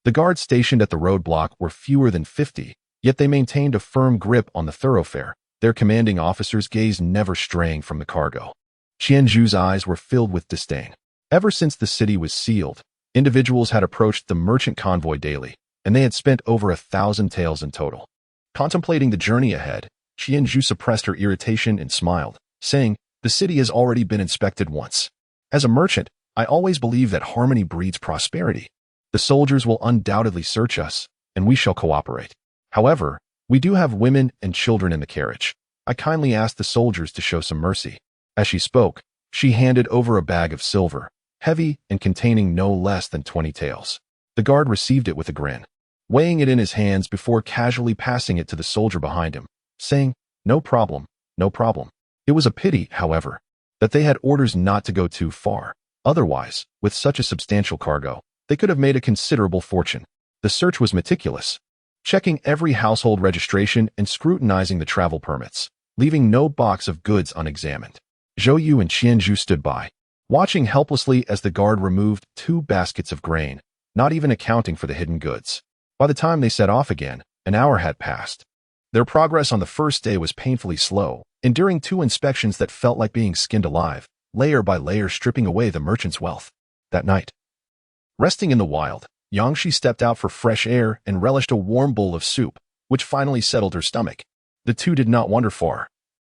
the guards stationed at the roadblock were fewer than 50, yet they maintained a firm grip on the thoroughfare, their commanding officer's gaze never straying from the cargo. Qianzhu's eyes were filled with disdain. Ever since the city was sealed, individuals had approached the merchant convoy daily, and they had spent over 1,000 taels in total. Contemplating the journey ahead, Qianzhu suppressed her irritation and smiled, saying, "The city has already been inspected once. As a merchant, I always believe that harmony breeds prosperity. The soldiers will undoubtedly search us, and we shall cooperate. However, we do have women and children in the carriage. I kindly ask the soldiers to show some mercy." As she spoke, she handed over a bag of silver, heavy and containing no less than 20 taels. The guard received it with a grin, weighing it in his hands before casually passing it to the soldier behind him, saying, "No problem, no problem." It was a pity, however, that they had orders not to go too far. Otherwise, with such a substantial cargo, they could have made a considerable fortune. The search was meticulous, checking every household registration and scrutinizing the travel permits, leaving no box of goods unexamined. Zhou Yu and Qianzhu stood by, watching helplessly as the guard removed 2 baskets of grain, not even accounting for the hidden goods. By the time they set off again, an hour had passed. Their progress on the first day was painfully slow, enduring 2 inspections that felt like being skinned alive, layer by layer stripping away the merchant's wealth. That night, resting in the wild, Yangshi stepped out for fresh air and relished a warm bowl of soup, which finally settled her stomach. The 2 did not wander far,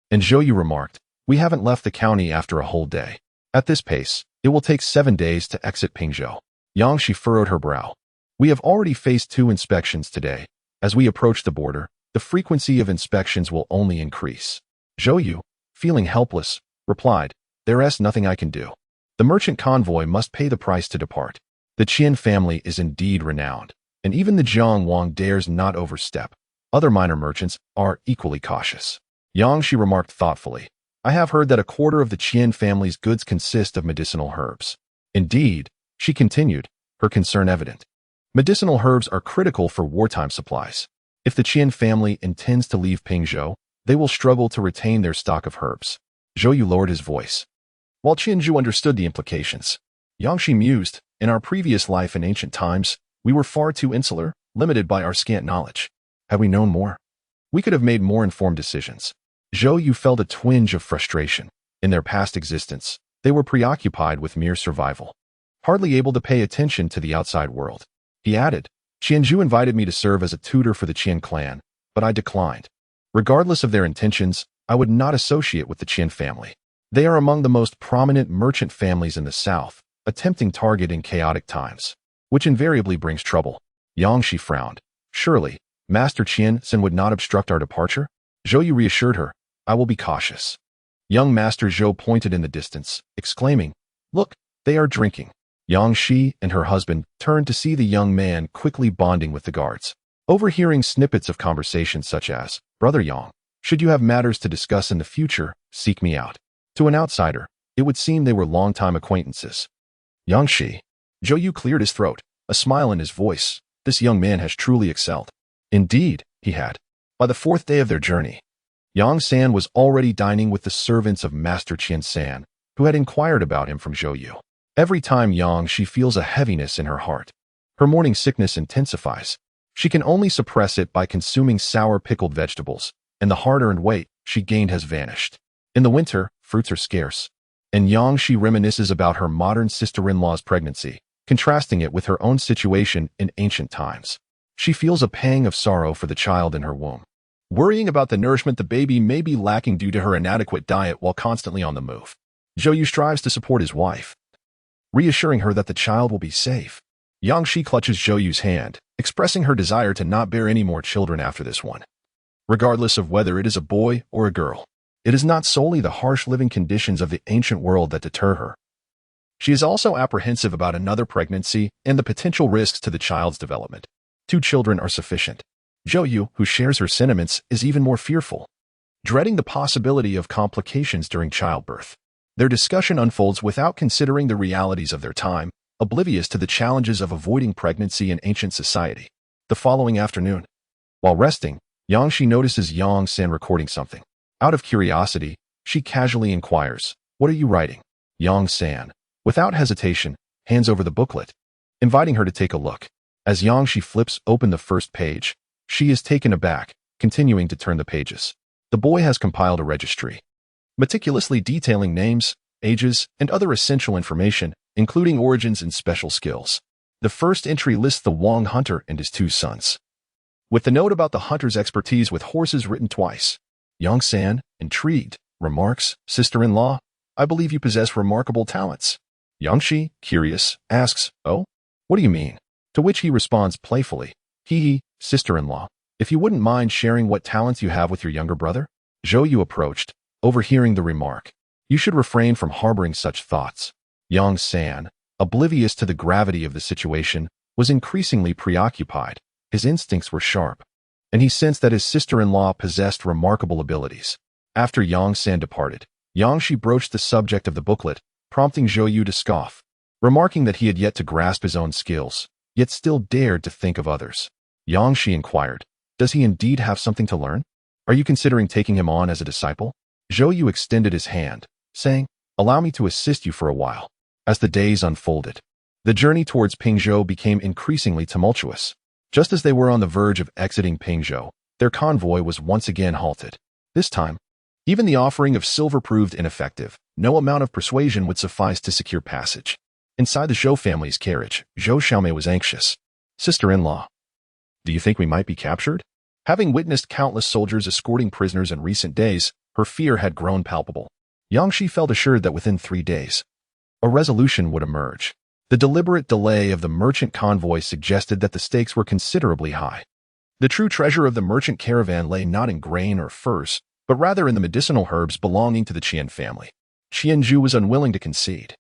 and Zhou Yu remarked, "We haven't left the county after a whole day. At this pace, it will take 7 days to exit Pingzhou." Yangshi furrowed her brow. "We have already faced 2 inspections today. As we approach the border, the frequency of inspections will only increase." Zhou Yu, feeling helpless, replied, "There's nothing I can do. The merchant convoy must pay the price to depart. The Qian family is indeed renowned, and even the Jiang Wang dares not overstep. Other minor merchants are equally cautious. Yang Shi remarked thoughtfully, I have heard that a quarter of the Qian family's goods consist of medicinal herbs. Indeed, she continued, her concern evident. Medicinal herbs are critical for wartime supplies. If the Qian family intends to leave Pingzhou, they will struggle to retain their stock of herbs. Zhou Yu lowered his voice. While Qianzhu understood the implications, Yang Shi mused, in our previous life in ancient times, we were far too insular, limited by our scant knowledge. Had we known more, we could have made more informed decisions. Zhou Yu felt a twinge of frustration. In their past existence, they were preoccupied with mere survival, hardly able to pay attention to the outside world. He added, Qianzhu invited me to serve as a tutor for the Qian clan, but I declined. Regardless of their intentions, I would not associate with the Qian family. They are among the most prominent merchant families in the south, a tempting target in chaotic times, which invariably brings trouble. Yang Shi frowned. Surely, Master Qian Sen would not obstruct our departure? Zhou Yu reassured her, I will be cautious. Young Master Zhou pointed in the distance, exclaiming, Look, they are drinking. Yang Shi and her husband turned to see the young man quickly bonding with the guards. Overhearing snippets of conversation such as, Brother Yang, should you have matters to discuss in the future, seek me out. To an outsider, it would seem they were longtime acquaintances. Yang Shi. Zhou Yu cleared his throat, a smile in his voice. This young man has truly excelled. Indeed, he had. By the fourth day of their journey, Yang San was already dining with the servants of Master Qian San, who had inquired about him from Zhou Yu. Every time Yang Shi feels a heaviness in her heart, her morning sickness intensifies. She can only suppress it by consuming sour pickled vegetables, and the hard-earned weight she gained has vanished. In the winter, fruits are scarce, and Yang Shi reminisces about her modern sister-in-law's pregnancy, contrasting it with her own situation in ancient times. She feels a pang of sorrow for the child in her womb, worrying about the nourishment the baby may be lacking due to her inadequate diet while constantly on the move. Zhou Yu strives to support his wife, reassuring her that the child will be safe. Yang Shi clutches Zhou Yu's hand, expressing her desire to not bear any more children after this one. Regardless of whether it is a boy or a girl, it is not solely the harsh living conditions of the ancient world that deter her. She is also apprehensive about another pregnancy and the potential risks to the child's development. 2 children are sufficient. Zhou Yu, who shares her sentiments, is even more fearful, dreading the possibility of complications during childbirth. Their discussion unfolds without considering the realities of their time, oblivious to the challenges of avoiding pregnancy in ancient society. The following afternoon, while resting, Yang Shi notices Yang San recording something. Out of curiosity, she casually inquires, What are you writing? Yang San, without hesitation, hands over the booklet, inviting her to take a look. As Yang Shi flips open the first page, she is taken aback, continuing to turn the pages. The boy has compiled a registry, meticulously detailing names, ages, and other essential information, including origins and special skills. The first entry lists the Wang hunter and his 2 sons, with the note about the hunter's expertise with horses written twice. Yang San, intrigued, remarks, Sister-in-law, I believe you possess remarkable talents. Yang Shi, curious, asks, Oh? What do you mean? To which he responds playfully, Hee, sister-in-law, if you wouldn't mind sharing what talents you have with your younger brother? Zhou Yu approached, overhearing the remark. You should refrain from harboring such thoughts. Yang San, oblivious to the gravity of the situation, was increasingly preoccupied. His instincts were sharp, and he sensed that his sister-in-law possessed remarkable abilities. After Yang San departed, Yang Shi broached the subject of the booklet, prompting Zhou Yu to scoff, remarking that he had yet to grasp his own skills, yet still dared to think of others. Yang Shi inquired, Does he indeed have something to learn? Are you considering taking him on as a disciple? Zhou Yu extended his hand, saying, Allow me to assist you for a while. As the days unfolded, the journey towards Pingzhou became increasingly tumultuous. Just as they were on the verge of exiting Pingzhou, their convoy was once again halted. This time, even the offering of silver proved ineffective. No amount of persuasion would suffice to secure passage. Inside the Zhou family's carriage, Zhou Xiaomei was anxious. Sister-in-law, do you think we might be captured? Having witnessed countless soldiers escorting prisoners in recent days, her fear had grown palpable. Yang Shi felt assured that within 3 days, a resolution would emerge. The deliberate delay of the merchant convoy suggested that the stakes were considerably high. The true treasure of the merchant caravan lay not in grain or furs, but rather in the medicinal herbs belonging to the Qian family. Qianzhu was unwilling to concede,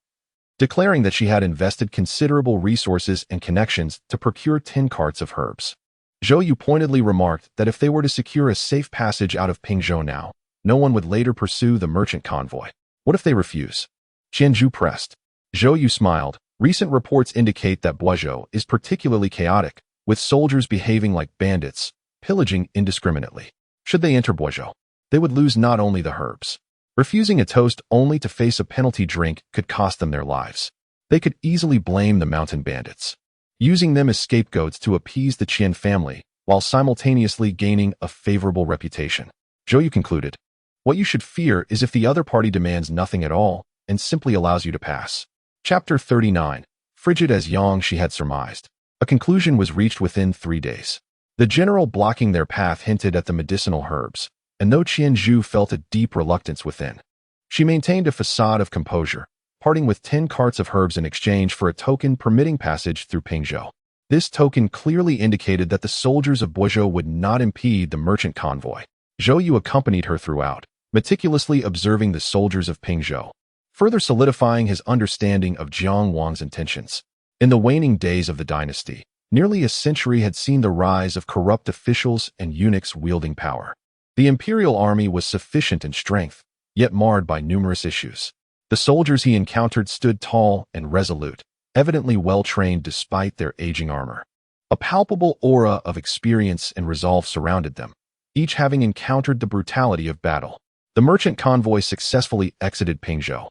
declaring that she had invested considerable resources and connections to procure 10 carts of herbs. Zhou Yu pointedly remarked that if they were to secure a safe passage out of Pingzhou now, no one would later pursue the merchant convoy. What if they refuse? Qianzhu pressed. Zhou Yu smiled. Recent reports indicate that Boizhou is particularly chaotic, with soldiers behaving like bandits, pillaging indiscriminately. Should they enter Boizhou, they would lose not only the herbs. Refusing a toast only to face a penalty drink could cost them their lives. They could easily blame the mountain bandits, using them as scapegoats to appease the Qian family, while simultaneously gaining a favorable reputation. Zhou Yu concluded, what you should fear is if the other party demands nothing at all and simply allows you to pass. Chapter 39. Frigid as Yang she had surmised. A conclusion was reached within 3 days. The general blocking their path hinted at the medicinal herbs, and though Qianzhu felt a deep reluctance within, she maintained a facade of composure, parting with 10 carts of herbs in exchange for a token permitting passage through Pingzhou. This token clearly indicated that the soldiers of Boizhou would not impede the merchant convoy. Zhou Yu accompanied her throughout, meticulously observing the soldiers of Pingzhou, further solidifying his understanding of Jiang Wang's intentions. In the waning days of the dynasty, nearly a century had seen the rise of corrupt officials and eunuchs wielding power. The imperial army was sufficient in strength, yet marred by numerous issues. The soldiers he encountered stood tall and resolute, evidently well-trained despite their aging armor. A palpable aura of experience and resolve surrounded them, each having encountered the brutality of battle. The merchant convoy successfully exited Pingzhou,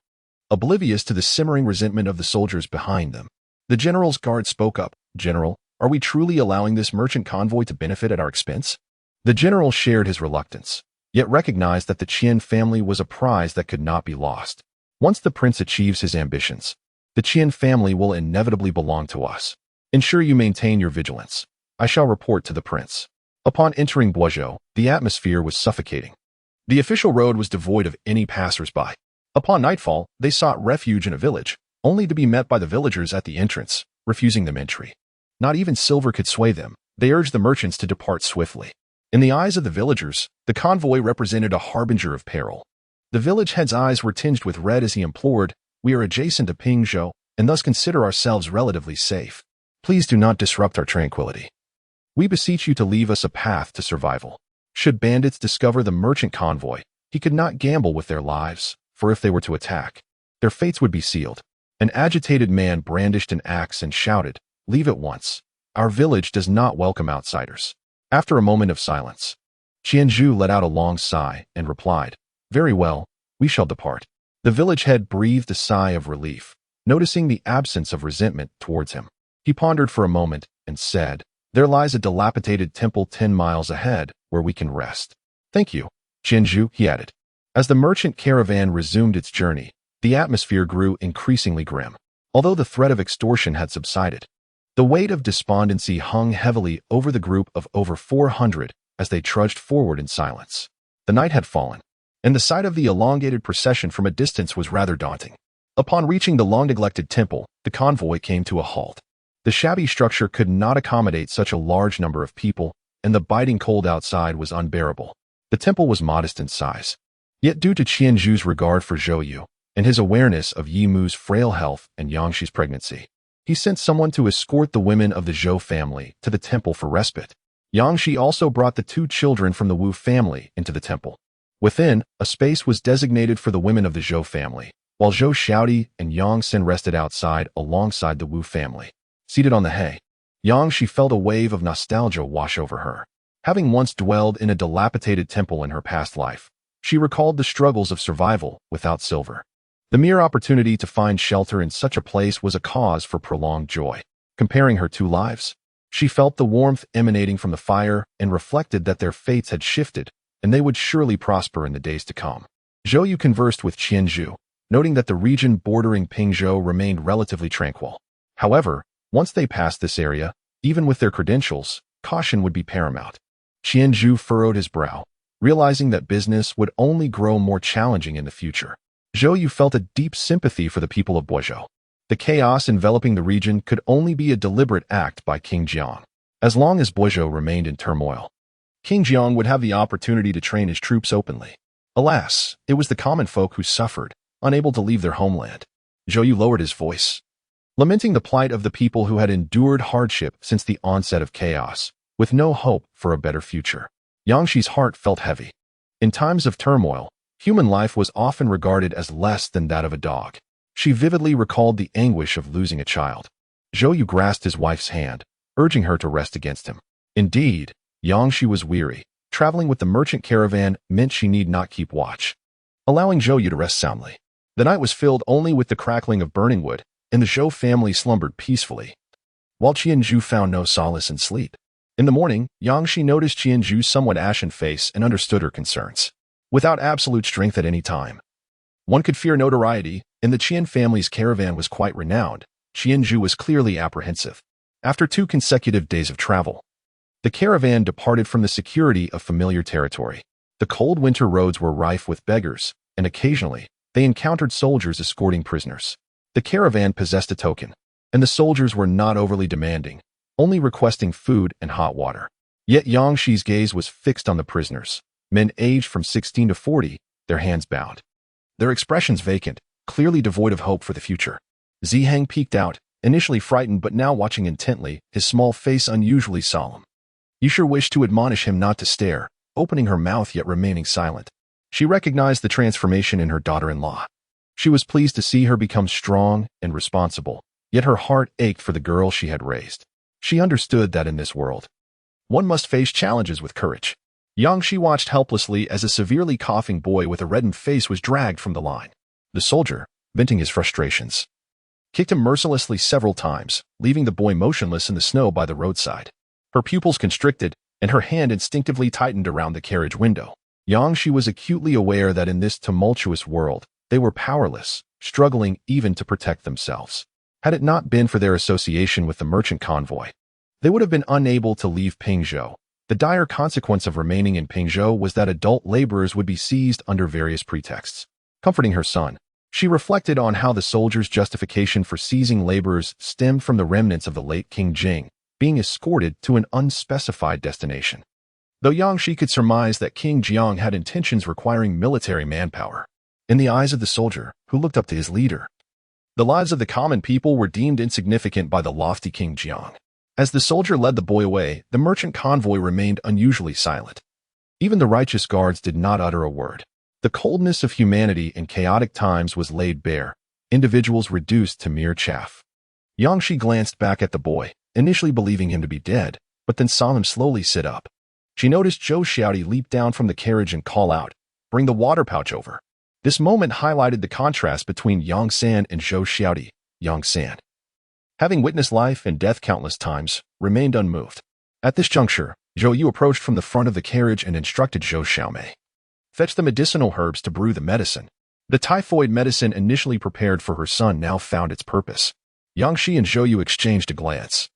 oblivious to the simmering resentment of the soldiers behind them. The general's guard spoke up. General, are we truly allowing this merchant convoy to benefit at our expense? The general shared his reluctance, yet recognized that the Qian family was a prize that could not be lost. Once the prince achieves his ambitions, the Qian family will inevitably belong to us. Ensure you maintain your vigilance. I shall report to the prince. Upon entering Boizhou, the atmosphere was suffocating. The official road was devoid of any passers-by. Upon nightfall, they sought refuge in a village, only to be met by the villagers at the entrance, refusing them entry. Not even silver could sway them. They urged the merchants to depart swiftly. In the eyes of the villagers, the convoy represented a harbinger of peril. The village head's eyes were tinged with red as he implored, we are adjacent to Pingzhou, and thus consider ourselves relatively safe. Please do not disrupt our tranquility. We beseech you to leave us a path to survival. Should bandits discover the merchant convoy, he could not gamble with their lives, for if they were to attack, their fates would be sealed. An agitated man brandished an axe and shouted, leave at once. Our village does not welcome outsiders. After a moment of silence, Qianzhu let out a long sigh and replied, very well, we shall depart. The village head breathed a sigh of relief, noticing the absence of resentment towards him. He pondered for a moment and said, there lies a dilapidated temple 10 miles ahead where we can rest. Thank you, Qianzhu, he added. As the merchant caravan resumed its journey, the atmosphere grew increasingly grim. Although the threat of extortion had subsided, the weight of despondency hung heavily over the group of over 400 as they trudged forward in silence. The night had fallen, and the sight of the elongated procession from a distance was rather daunting. Upon reaching the long-neglected temple, the convoy came to a halt. The shabby structure could not accommodate such a large number of people, and the biting cold outside was unbearable. The temple was modest in size. Yet due to Qianzhu's regard for Zhou Yu, and his awareness of Yi Mu's frail health and Yangxi's pregnancy, he sent someone to escort the women of the Zhou family to the temple for respite. Yangxi also brought the 2 children from the Wu family into the temple. Within, a space was designated for the women of the Zhou family, while Zhou Xiaodi and Yang Xin rested outside alongside the Wu family. Seated on the hay, Yangxi felt a wave of nostalgia wash over her. Having once dwelled in a dilapidated temple in her past life, she recalled the struggles of survival without silver. The mere opportunity to find shelter in such a place was a cause for prolonged joy. Comparing her 2 lives, she felt the warmth emanating from the fire and reflected that their fates had shifted, and they would surely prosper in the days to come. Zhou Yu conversed with Qianzhu, noting that the region bordering Pingzhou remained relatively tranquil. However, once they passed this area, even with their credentials, caution would be paramount. Qianzhu furrowed his brow, realizing that business would only grow more challenging in the future. Zhou Yu felt a deep sympathy for the people of Boizhou. The chaos enveloping the region could only be a deliberate act by King Jiang. As long as Boizhou remained in turmoil, King Jiang would have the opportunity to train his troops openly. Alas, it was the common folk who suffered, unable to leave their homeland. Zhou Yu lowered his voice, lamenting the plight of the people who had endured hardship since the onset of chaos. with no hope for a better future. Yangxi's heart felt heavy. In times of turmoil, human life was often regarded as less than that of a dog. She vividly recalled the anguish of losing a child. Zhou Yu grasped his wife's hand, urging her to rest against him. Indeed, Yangxi was weary. Traveling with the merchant caravan meant she need not keep watch, allowing Zhou Yu to rest soundly. The night was filled only with the crackling of burning wood, and the Zhou family slumbered peacefully, while Qianzhu found no solace in sleep. In the morning, Yangxi noticed Qianzhu's somewhat ashen face and understood her concerns. Without absolute strength at any time, one could fear notoriety, and the Qian family's caravan was quite renowned. Qianzhu was clearly apprehensive. After 2 consecutive days of travel, the caravan departed from the security of familiar territory. The cold winter roads were rife with beggars, and occasionally, they encountered soldiers escorting prisoners. The caravan possessed a token, and the soldiers were not overly demanding, only requesting food and hot water. Yet Yangxi's gaze was fixed on the prisoners, men aged from 16 to 40, their hands bound, their expressions vacant, clearly devoid of hope for the future. Ziheng peeked out, initially frightened but now watching intently, his small face unusually solemn. Yusha wished to admonish him not to stare, opening her mouth yet remaining silent. She recognized the transformation in her daughter-in-law. She was pleased to see her become strong and responsible, yet her heart ached for the girl she had raised. She understood that in this world, one must face challenges with courage. Yangxi watched helplessly as a severely coughing boy with a reddened face was dragged from the line. The soldier, venting his frustrations, kicked him mercilessly several times, leaving the boy motionless in the snow by the roadside. Her pupils constricted, and her hand instinctively tightened around the carriage window. Yangxi was acutely aware that in this tumultuous world, they were powerless, struggling even to protect themselves. Had it not been for their association with the merchant convoy, they would have been unable to leave Pingzhou. The dire consequence of remaining in Pingzhou was that adult laborers would be seized under various pretexts. Comforting her son, she reflected on how the soldiers' justification for seizing laborers stemmed from the remnants of the late King Jing being escorted to an unspecified destination. Though Yangxi could surmise that King Jiang had intentions requiring military manpower, in the eyes of the soldier, who looked up to his leader, the lives of the common people were deemed insignificant by the lofty King Jiang. As the soldier led the boy away, the merchant convoy remained unusually silent. Even the righteous guards did not utter a word. The coldness of humanity in chaotic times was laid bare, individuals reduced to mere chaff. Yangxi glanced back at the boy, initially believing him to be dead, but then saw him slowly sit up. She noticed Zhou Xiaodi leap down from the carriage and call out, "Bring the water pouch over." This moment highlighted the contrast between Yang San and Zhou Xiaodi. Yang San, having witnessed life and death countless times, remained unmoved. At this juncture, Zhou Yu approached from the front of the carriage and instructed Zhou Xiaomei, "Fetch the medicinal herbs to brew the medicine." The typhoid medicine initially prepared for her son now found its purpose. Yangxi and Zhou Yu exchanged a glance.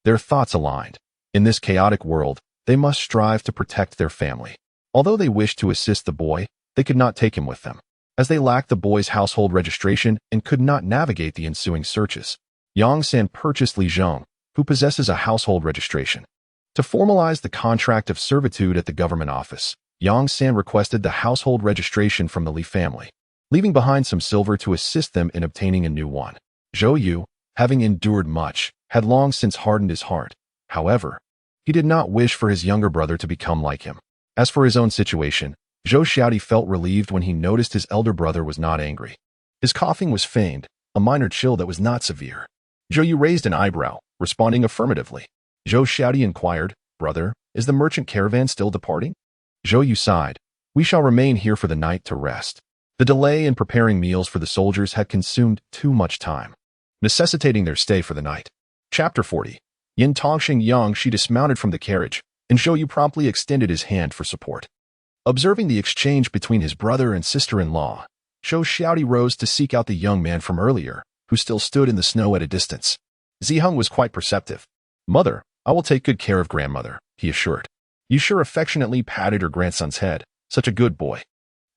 Their thoughts aligned. In this chaotic world, they must strive to protect their family. Although they wished to assist the boy, they could not take him with them, as they lacked the boy's household registration and could not navigate the ensuing searches. Yang San purchased Li Zhong, who possesses a household registration. To formalize the contract of servitude at the government office, Yang San requested the household registration from the Li family, leaving behind some silver to assist them in obtaining a new one. Zhou Yu, having endured much, had long since hardened his heart. However, he did not wish for his younger brother to become like him. As for his own situation, Zhou Xiaodi felt relieved when he noticed his elder brother was not angry. His coughing was feigned, a minor chill that was not severe. Zhou Yu raised an eyebrow, responding affirmatively. Zhou Xiaodi inquired, "Brother, is the merchant caravan still departing?" Zhou Yu sighed, "We shall remain here for the night to rest." The delay in preparing meals for the soldiers had consumed too much time, necessitating their stay for the night. Chapter 40. Yin Tongxing Yangxi dismounted from the carriage, and Zhou Yu promptly extended his hand for support. Observing the exchange between his brother and sister-in-law, Zhou Xiaodi rose to seek out the young man from earlier, who still stood in the snow at a distance. Ziheng was quite perceptive. "Mother, I will take good care of grandmother," he assured. Yusha affectionately patted her grandson's head. "Such a good boy."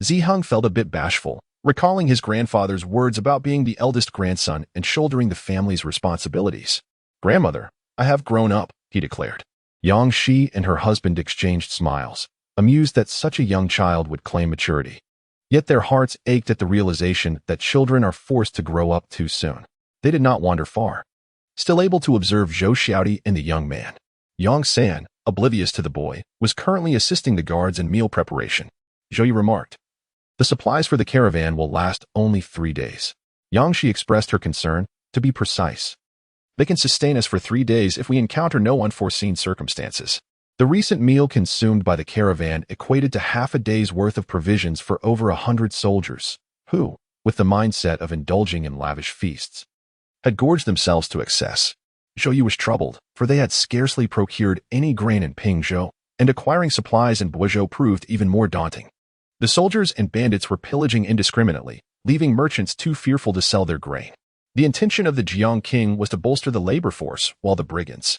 Ziheng felt a bit bashful, recalling his grandfather's words about being the eldest grandson and shouldering the family's responsibilities. "Grandmother, I have grown up," he declared. Yangxi and her husband exchanged smiles, amused that such a young child would claim maturity. Yet their hearts ached at the realization that children are forced to grow up too soon. They did not wander far. Still able to observe Zhou Xiaodi and the young man, Yang San, oblivious to the boy, was currently assisting the guards in meal preparation. Zhou Yu remarked, "The supplies for the caravan will last only 3 days." Yang Shi expressed her concern, to be precise. "They can sustain us for 3 days if we encounter no unforeseen circumstances." The recent meal consumed by the caravan equated to half a day's worth of provisions for over 100 soldiers, who, with the mindset of indulging in lavish feasts, had gorged themselves to excess. Zhou Yu was troubled, for they had scarcely procured any grain in Pingzhou, and acquiring supplies in Boizhou proved even more daunting. The soldiers and bandits were pillaging indiscriminately, leaving merchants too fearful to sell their grain. The intention of the Jiang king was to bolster the labor force, while the brigands,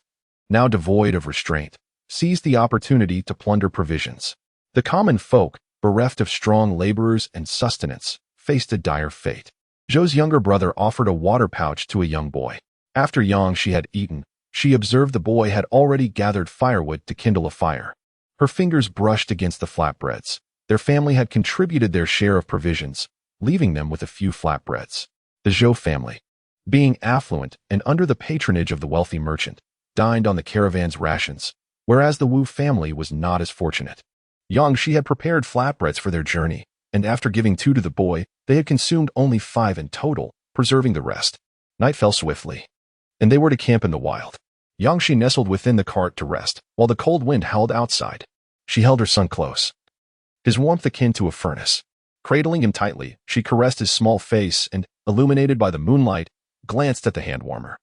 now devoid of restraint, seized the opportunity to plunder provisions. The common folk, bereft of strong laborers and sustenance, faced a dire fate. Zhou's younger brother offered a water pouch to a young boy. After Yang Shi had eaten, she observed the boy had already gathered firewood to kindle a fire. Her fingers brushed against the flatbreads. Their family had contributed their share of provisions, leaving them with a few flatbreads. The Zhou family, being affluent and under the patronage of the wealthy merchant, dined on the caravan's rations, whereas the Wu family was not as fortunate. Yang Shi had prepared flatbreads for their journey, and after giving 2 to the boy, they had consumed only 5 in total, preserving the rest. Night fell swiftly, and they were to camp in the wild. Yang Shi nestled within the cart to rest, while the cold wind howled outside. She held her son close, his warmth akin to a furnace. Cradling him tightly, she caressed his small face and, illuminated by the moonlight, glanced at the hand warmer.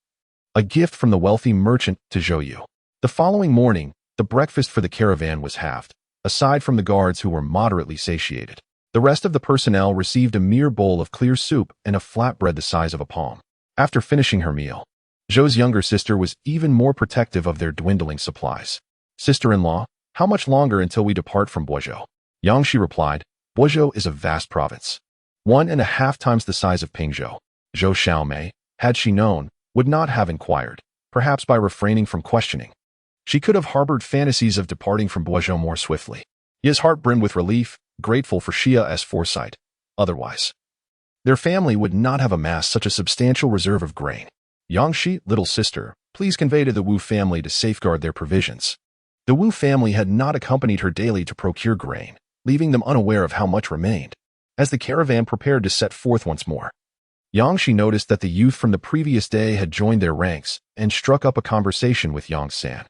A gift from the wealthy merchant to Zhou Yu. The following morning, the breakfast for the caravan was halved. Aside from the guards who were moderately satiated, the rest of the personnel received a mere bowl of clear soup and a flatbread the size of a palm. After finishing her meal, Zhou's younger sister was even more protective of their dwindling supplies. "Sister-in-law, how much longer until we depart from Boizhou?" Yang Shi replied, "Boizhou is a vast province, 1.5 times the size of Pingzhou." Zhou Xiaomei, had she known, would not have inquired, perhaps by refraining from questioning. She could have harbored fantasies of departing from Boizhou more swiftly. His heart brimmed with relief, grateful for Xia's foresight. Otherwise, their family would not have amassed such a substantial reserve of grain. "Yang Shi, little sister, please convey to the Wu family to safeguard their provisions." The Wu family had not accompanied her daily to procure grain, leaving them unaware of how much remained. As the caravan prepared to set forth once more, Yang Shi noticed that the youth from the previous day had joined their ranks and struck up a conversation with Yang San.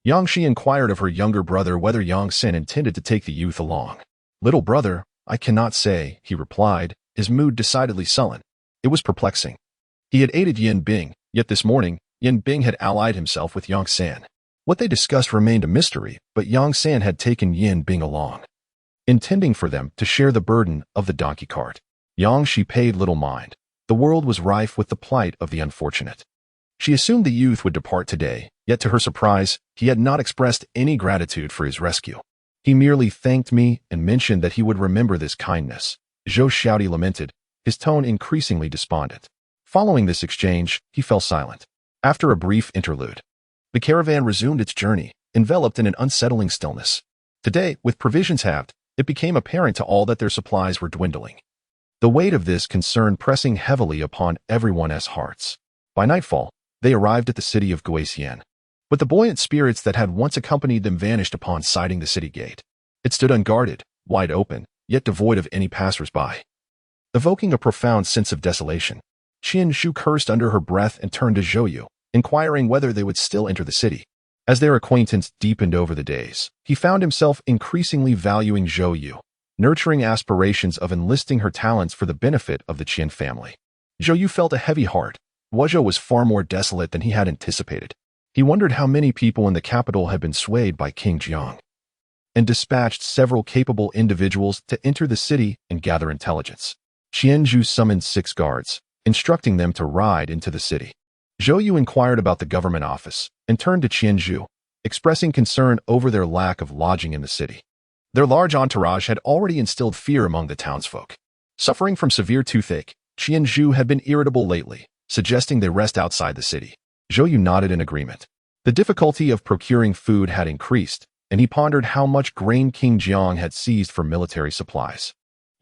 Yang Shi inquired of her younger brother whether Yang San intended to take the youth along. "Little brother, I cannot say," he replied, his mood decidedly sullen. It was perplexing. He had aided Yin Bing, yet this morning, Yin Bing had allied himself with Yang San. What they discussed remained a mystery, but Yang San had taken Yin Bing along, intending for them to share the burden of the donkey cart. Yang Shi paid little mind. The world was rife with the plight of the unfortunate. She assumed the youth would depart today, yet to her surprise, he had not expressed any gratitude for his rescue. "He merely thanked me and mentioned that he would remember this kindness," Zhou Xiaodi lamented, his tone increasingly despondent. Following this exchange, he fell silent. After a brief interlude, the caravan resumed its journey, enveloped in an unsettling stillness. Today, with provisions halved, it became apparent to all that their supplies were dwindling. The weight of this concern pressing heavily upon everyone's hearts. By nightfall, they arrived at the city of Guixian. But the buoyant spirits that had once accompanied them vanished upon sighting the city gate. It stood unguarded, wide open, yet devoid of any passers-by, evoking a profound sense of desolation. Qian Shu cursed under her breath and turned to Zhou Yu, inquiring whether they would still enter the city. As their acquaintance deepened over the days, he found himself increasingly valuing Zhou Yu, nurturing aspirations of enlisting her talents for the benefit of the Qian family. Zhou Yu felt a heavy heart. Guizhou was far more desolate than he had anticipated. He wondered how many people in the capital had been swayed by King Jiang, and dispatched several capable individuals to enter the city and gather intelligence. Qianzhu summoned 6 guards, instructing them to ride into the city. Zhou Yu inquired about the government office and turned to Qianzhu, expressing concern over their lack of lodging in the city. Their large entourage had already instilled fear among the townsfolk. Suffering from severe toothache, Qianzhu had been irritable lately, suggesting they rest outside the city. Zhou Yu nodded in agreement. The difficulty of procuring food had increased, and he pondered how much grain King Jiang had seized for military supplies.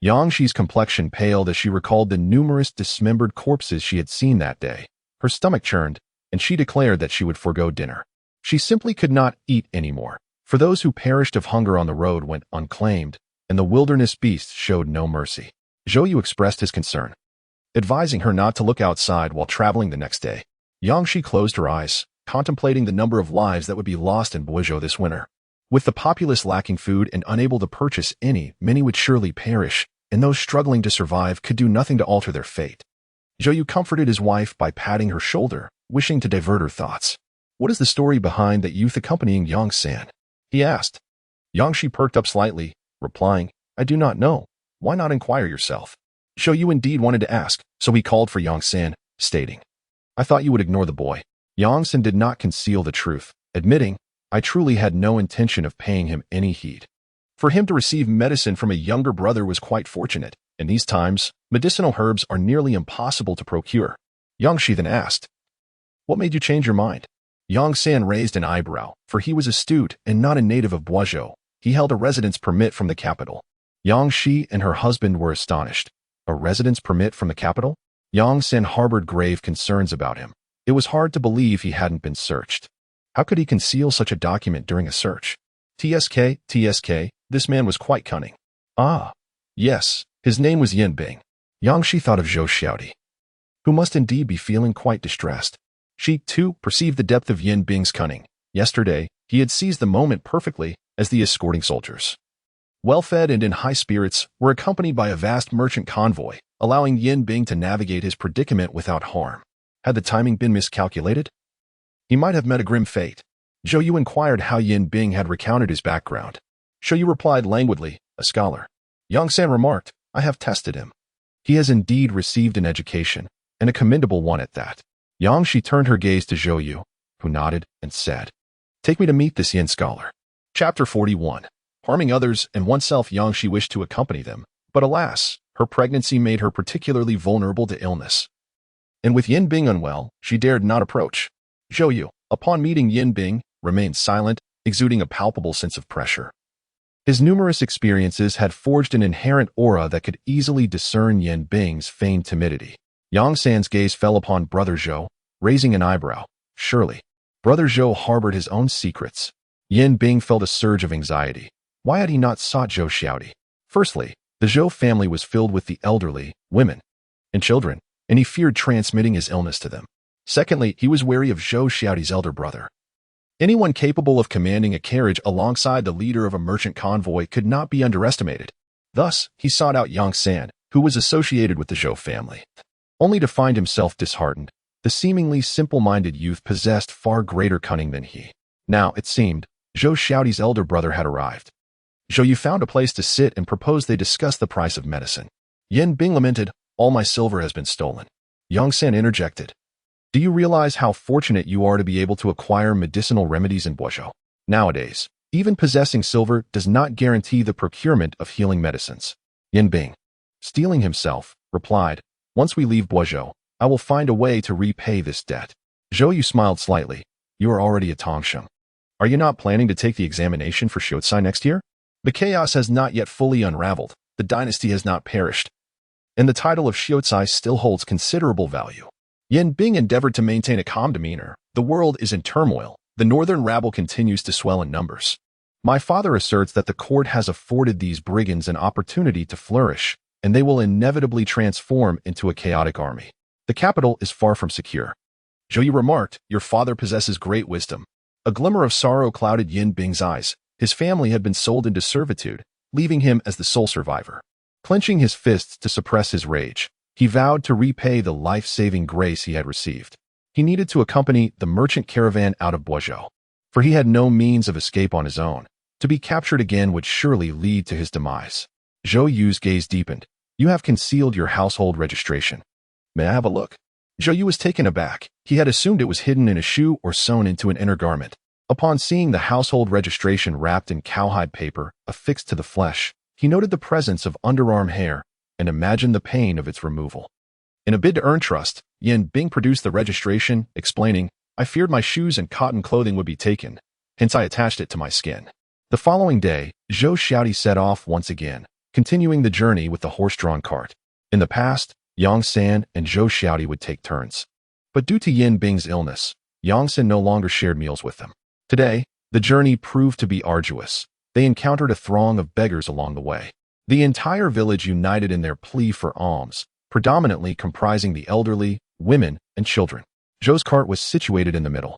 Yang Shi's complexion paled as she recalled the numerous dismembered corpses she had seen that day. Her stomach churned, and she declared that she would forego dinner. She simply could not eat anymore, for those who perished of hunger on the road went unclaimed, and the wilderness beasts showed no mercy. Zhou Yu expressed his concern, advising her not to look outside while traveling the next day. Yang Shi closed her eyes, contemplating the number of lives that would be lost in Guizhou this winter. With the populace lacking food and unable to purchase any, many would surely perish, and those struggling to survive could do nothing to alter their fate. Zhou Yu comforted his wife by patting her shoulder, wishing to divert her thoughts. What is the story behind that youth accompanying Yang San? He asked. Yang Shi perked up slightly, replying, I do not know. Why not inquire yourself? Zhou Yu indeed wanted to ask, so he called for Yang San, stating, I thought you would ignore the boy. Yang San did not conceal the truth, admitting, I truly had no intention of paying him any heed. For him to receive medicine from a younger brother was quite fortunate. In these times, medicinal herbs are nearly impossible to procure. Yang Shi then asked, What made you change your mind? Yang San raised an eyebrow, for he was astute and not a native of Guizhou. He held a residence permit from the capital. Yang Shi and her husband were astonished. A residence permit from the capital? Yang San harbored grave concerns about him. It was hard to believe he hadn't been searched. How could he conceal such a document during a search? TSK, this man was quite cunning. Ah, yes, his name was Yin Bing. Yang Shi thought of Zhou Xiaodi, who must indeed be feeling quite distressed. She, too, perceived the depth of Yin Bing's cunning. Yesterday, he had seized the moment perfectly as the escorting soldiers, well-fed and in high spirits, were accompanied by a vast merchant convoy, allowing Yin Bing to navigate his predicament without harm. Had the timing been miscalculated? He might have met a grim fate. Zhou Yu inquired how Yin Bing had recounted his background. Zhou Yu replied languidly, a scholar. Yang San remarked, I have tested him. He has indeed received an education, and a commendable one at that. Yang Shi turned her gaze to Zhou Yu, who nodded and said, Take me to meet this Yin scholar. Chapter 41. Harming others and oneself. Yang Shi wished to accompany them, but alas, her pregnancy made her particularly vulnerable to illness. And with Yin Bing unwell, she dared not approach. Zhou Yu, upon meeting Yin Bing, remained silent, exuding a palpable sense of pressure. His numerous experiences had forged an inherent aura that could easily discern Yin Bing's feigned timidity. Yang San's gaze fell upon Brother Zhou, raising an eyebrow. Surely, Brother Zhou harbored his own secrets. Yin Bing felt a surge of anxiety. Why had he not sought Zhou Xiaodi? Firstly, the Zhou family was filled with the elderly, women, and children, and he feared transmitting his illness to them. Secondly, he was wary of Zhou Xiaodi's elder brother. Anyone capable of commanding a carriage alongside the leader of a merchant convoy could not be underestimated. Thus, he sought out Yang San, who was associated with the Zhou family. Only to find himself disheartened. The seemingly simple-minded youth possessed far greater cunning than he. Now, it seemed, Zhou Xiaodi's elder brother had arrived. Zhou Yu found a place to sit and proposed they discuss the price of medicine. Yin Bing lamented, All my silver has been stolen. Yang San interjected, Do you realize how fortunate you are to be able to acquire medicinal remedies in Guizhou? Nowadays, even possessing silver does not guarantee the procurement of healing medicines. Yin Bing, steeling himself, replied, Once we leave Guizhou, I will find a way to repay this debt. Zhou Yu smiled slightly. You are already a Tongsheng. Are you not planning to take the examination for Xiucai next year? The chaos has not yet fully unraveled, the dynasty has not perished, and the title of Xiucai still holds considerable value. Yin Bing endeavored to maintain a calm demeanor. The world is in turmoil. The northern rabble continues to swell in numbers. My father asserts that the court has afforded these brigands an opportunity to flourish, and they will inevitably transform into a chaotic army. The capital is far from secure. Zhou Yu remarked, Your father possesses great wisdom. A glimmer of sorrow clouded Yin Bing's eyes. His family had been sold into servitude, leaving him as the sole survivor. Clenching his fists to suppress his rage, he vowed to repay the life-saving grace he had received. He needed to accompany the merchant caravan out of Guizhou, for he had no means of escape on his own. To be captured again would surely lead to his demise. Zhou Yu's gaze deepened. You have concealed your household registration. May I have a look? Zhou Yu was taken aback. He had assumed it was hidden in a shoe or sewn into an inner garment. Upon seeing the household registration wrapped in cowhide paper, affixed to the flesh, he noted the presence of underarm hair and imagined the pain of its removal. In a bid to earn trust, Yin Bing produced the registration, explaining, I feared my shoes and cotton clothing would be taken, hence I attached it to my skin. The following day, Zhou Xiaodi set off once again, continuing the journey with the horse-drawn cart. In the past, Yang San and Zhou Xiaodi would take turns. But due to Yin Bing's illness, Yang San no longer shared meals with them. Today, the journey proved to be arduous. They encountered a throng of beggars along the way. The entire village united in their plea for alms, predominantly comprising the elderly, women, and children. Zhou's cart was situated in the middle,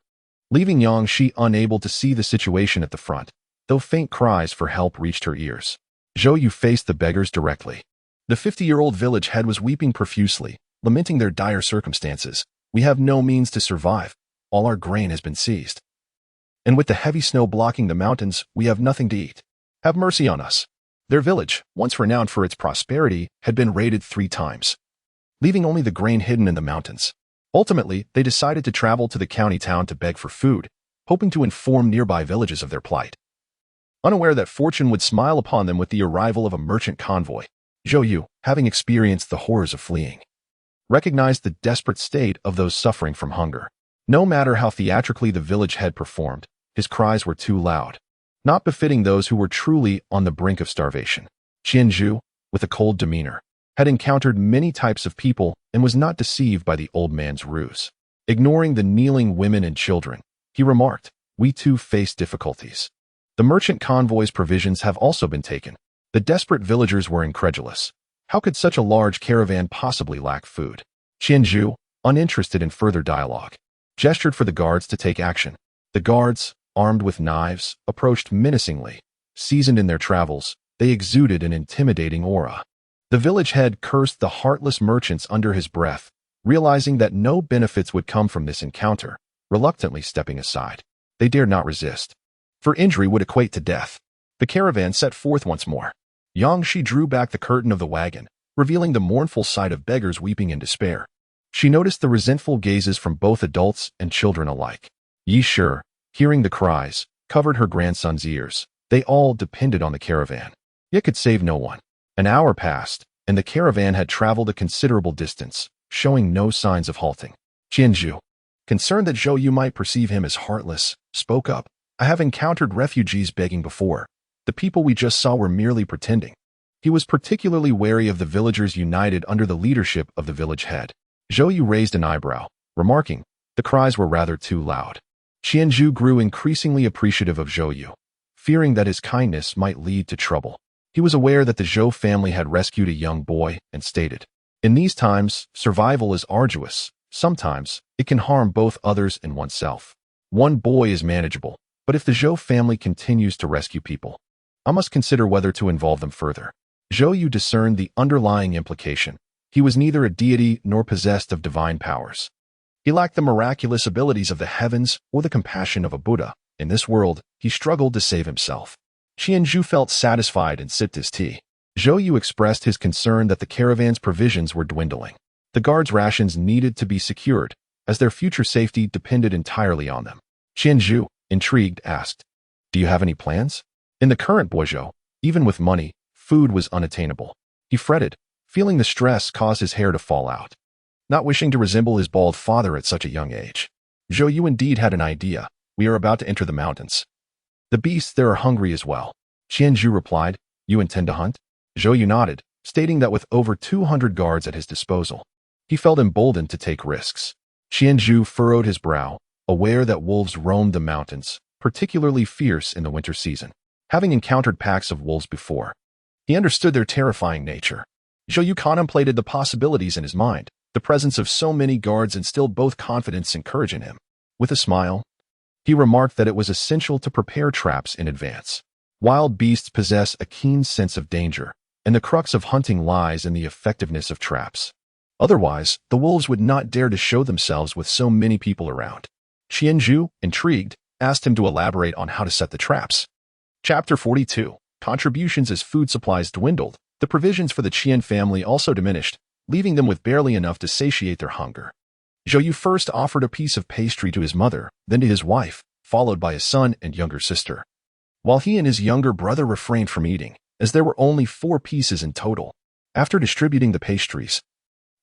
leaving Yang Shi unable to see the situation at the front, though faint cries for help reached her ears. Zhou Yu faced the beggars directly. The 50-year-old village head was weeping profusely, lamenting their dire circumstances. "We have no means to survive. All our grain has been seized. And with the heavy snow blocking the mountains, we have nothing to eat. Have mercy on us." Their village, once renowned for its prosperity, had been raided 3 times, leaving only the grain hidden in the mountains. Ultimately, they decided to travel to the county town to beg for food, hoping to inform nearby villages of their plight. Unaware that fortune would smile upon them with the arrival of a merchant convoy, Zhou Yu, having experienced the horrors of fleeing, recognized the desperate state of those suffering from hunger. No matter how theatrically the village head performed, his cries were too loud, not befitting those who were truly on the brink of starvation. Qianzhu, with a cold demeanor, had encountered many types of people and was not deceived by the old man's ruse. Ignoring the kneeling women and children, he remarked, "We too face difficulties. The merchant convoy's provisions have also been taken." The desperate villagers were incredulous. How could such a large caravan possibly lack food? Qianzhu, uninterested in further dialogue, gestured for the guards to take action. The guards, armed with knives, approached menacingly. Seasoned in their travels, they exuded an intimidating aura. The village head cursed the heartless merchants under his breath, realizing that no benefits would come from this encounter, reluctantly stepping aside. They dared not resist, for injury would equate to death. The caravan set forth once more. Yang Shi drew back the curtain of the wagon, revealing the mournful sight of beggars weeping in despair. She noticed the resentful gazes from both adults and children alike. Yi Shi, hearing the cries, covered her grandson's ears. They all depended on the caravan, yet could save no one. An hour passed, and the caravan had traveled a considerable distance, showing no signs of halting. Qianzhu, concerned that Zhou Yu might perceive him as heartless, spoke up. "I have encountered refugees begging before. The people we just saw were merely pretending." He was particularly wary of the villagers united under the leadership of the village head. Zhou Yu raised an eyebrow, remarking, "The cries were rather too loud." Qianzhu grew increasingly appreciative of Zhou Yu, fearing that his kindness might lead to trouble. He was aware that the Zhou family had rescued a young boy and stated, "In these times, survival is arduous. Sometimes, it can harm both others and oneself. One boy is manageable, but if the Zhou family continues to rescue people, I must consider whether to involve them further." Zhou Yu discerned the underlying implication. He was neither a deity nor possessed of divine powers. He lacked the miraculous abilities of the heavens or the compassion of a Buddha. In this world, he struggled to save himself. Qianzhu felt satisfied and sipped his tea. Zhou Yu expressed his concern that the caravan's provisions were dwindling. The guards' rations needed to be secured, as their future safety depended entirely on them. Qianzhu, intrigued, asked, "Do you have any plans?" In the current Boizhou, even with money, food was unattainable. He fretted, feeling the stress cause his hair to fall out, not wishing to resemble his bald father at such a young age. Zhou Yu indeed had an idea. "We are about to enter the mountains. The beasts there are hungry as well." Qianzhu replied, "You intend to hunt?" Zhou Yu nodded, stating that with over 200 guards at his disposal, he felt emboldened to take risks. Qianzhu furrowed his brow, aware that wolves roamed the mountains, particularly fierce in the winter season. Having encountered packs of wolves before, he understood their terrifying nature. Zhou Yu contemplated the possibilities in his mind. The presence of so many guards instilled both confidence and courage in him. With a smile, he remarked that it was essential to prepare traps in advance. Wild beasts possess a keen sense of danger, and the crux of hunting lies in the effectiveness of traps. Otherwise, the wolves would not dare to show themselves with so many people around. Qianzhu, intrigued, asked him to elaborate on how to set the traps. Chapter 42. Contributions. As food supplies dwindled, the provisions for the Qian family also diminished, leaving them with barely enough to satiate their hunger. Zhou Yu first offered a piece of pastry to his mother, then to his wife, followed by his son and younger sister, while he and his younger brother refrained from eating, as there were only 4 pieces in total. After distributing the pastries,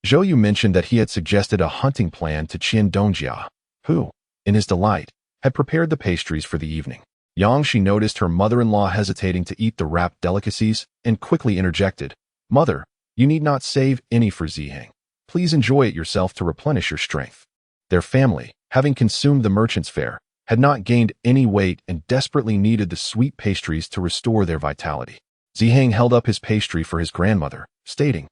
Zhou Yu mentioned that he had suggested a hunting plan to Qian Dongjia, who, in his delight, had prepared the pastries for the evening. Yang Shi noticed her mother-in-law hesitating to eat the wrapped delicacies and quickly interjected, "Mother, you need not save any for Ziheng. Please enjoy it yourself to replenish your strength." Their family, having consumed the merchant's fare, had not gained any weight and desperately needed the sweet pastries to restore their vitality. Ziheng held up his pastry for his grandmother, stating,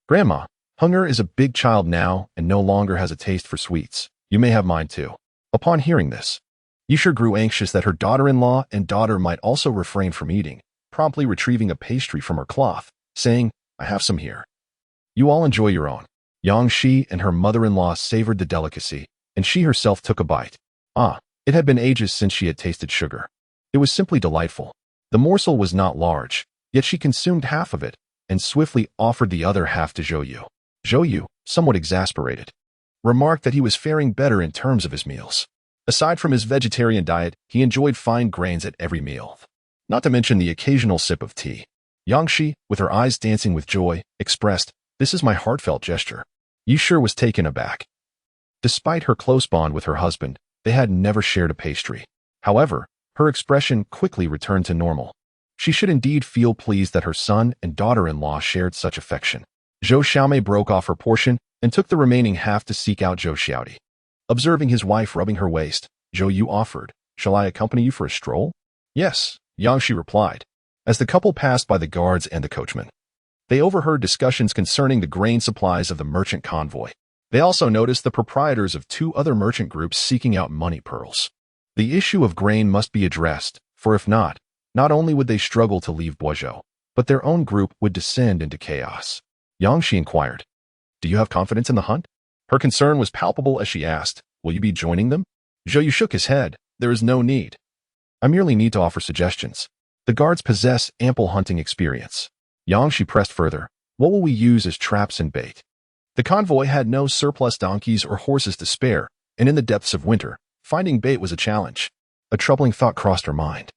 "Grandma, Hunger is a big child now and no longer has a taste for sweets. You may have mine too." Upon hearing this, Yishur grew anxious that her daughter-in-law and daughter might also refrain from eating, promptly retrieving a pastry from her cloth, saying, "I have some here. You all enjoy your own." Yang Shi and her mother-in-law savored the delicacy, and she herself took a bite. It had been ages since she had tasted sugar. It was simply delightful. The morsel was not large, yet she consumed half of it, and swiftly offered the other half to Zhou Yu. Zhou Yu, somewhat exasperated, remarked that he was faring better in terms of his meals. Aside from his vegetarian diet, he enjoyed fine grains at every meal, not to mention the occasional sip of tea. Yang Shi, with her eyes dancing with joy, expressed, "This is my heartfelt gesture." Yishur was taken aback. Despite her close bond with her husband, they had never shared a pastry. However, her expression quickly returned to normal. She should indeed feel pleased that her son and daughter-in-law shared such affection. Zhou Xiaomei broke off her portion and took the remaining half to seek out Zhou Xiaodi. Observing his wife rubbing her waist, Zhou Yu offered, "Shall I accompany you for a stroll?" "Yes," Yang Shi replied, as the couple passed by the guards and the coachman. They overheard discussions concerning the grain supplies of the merchant convoy. They also noticed the proprietors of 2 other merchant groups seeking out money pearls. The issue of grain must be addressed, for if not only would they struggle to leave Boizhou, but their own group would descend into chaos. Yang Shi inquired, "Do you have confidence in the hunt?" Her concern was palpable as she asked, "Will you be joining them?" Zhou Yu shook his head. "There is no need. I merely need to offer suggestions. The guards possess ample hunting experience." Yang Shi pressed further, "What will we use as traps and bait?" The convoy had no surplus donkeys or horses to spare, and in the depths of winter, finding bait was a challenge. A troubling thought crossed her mind,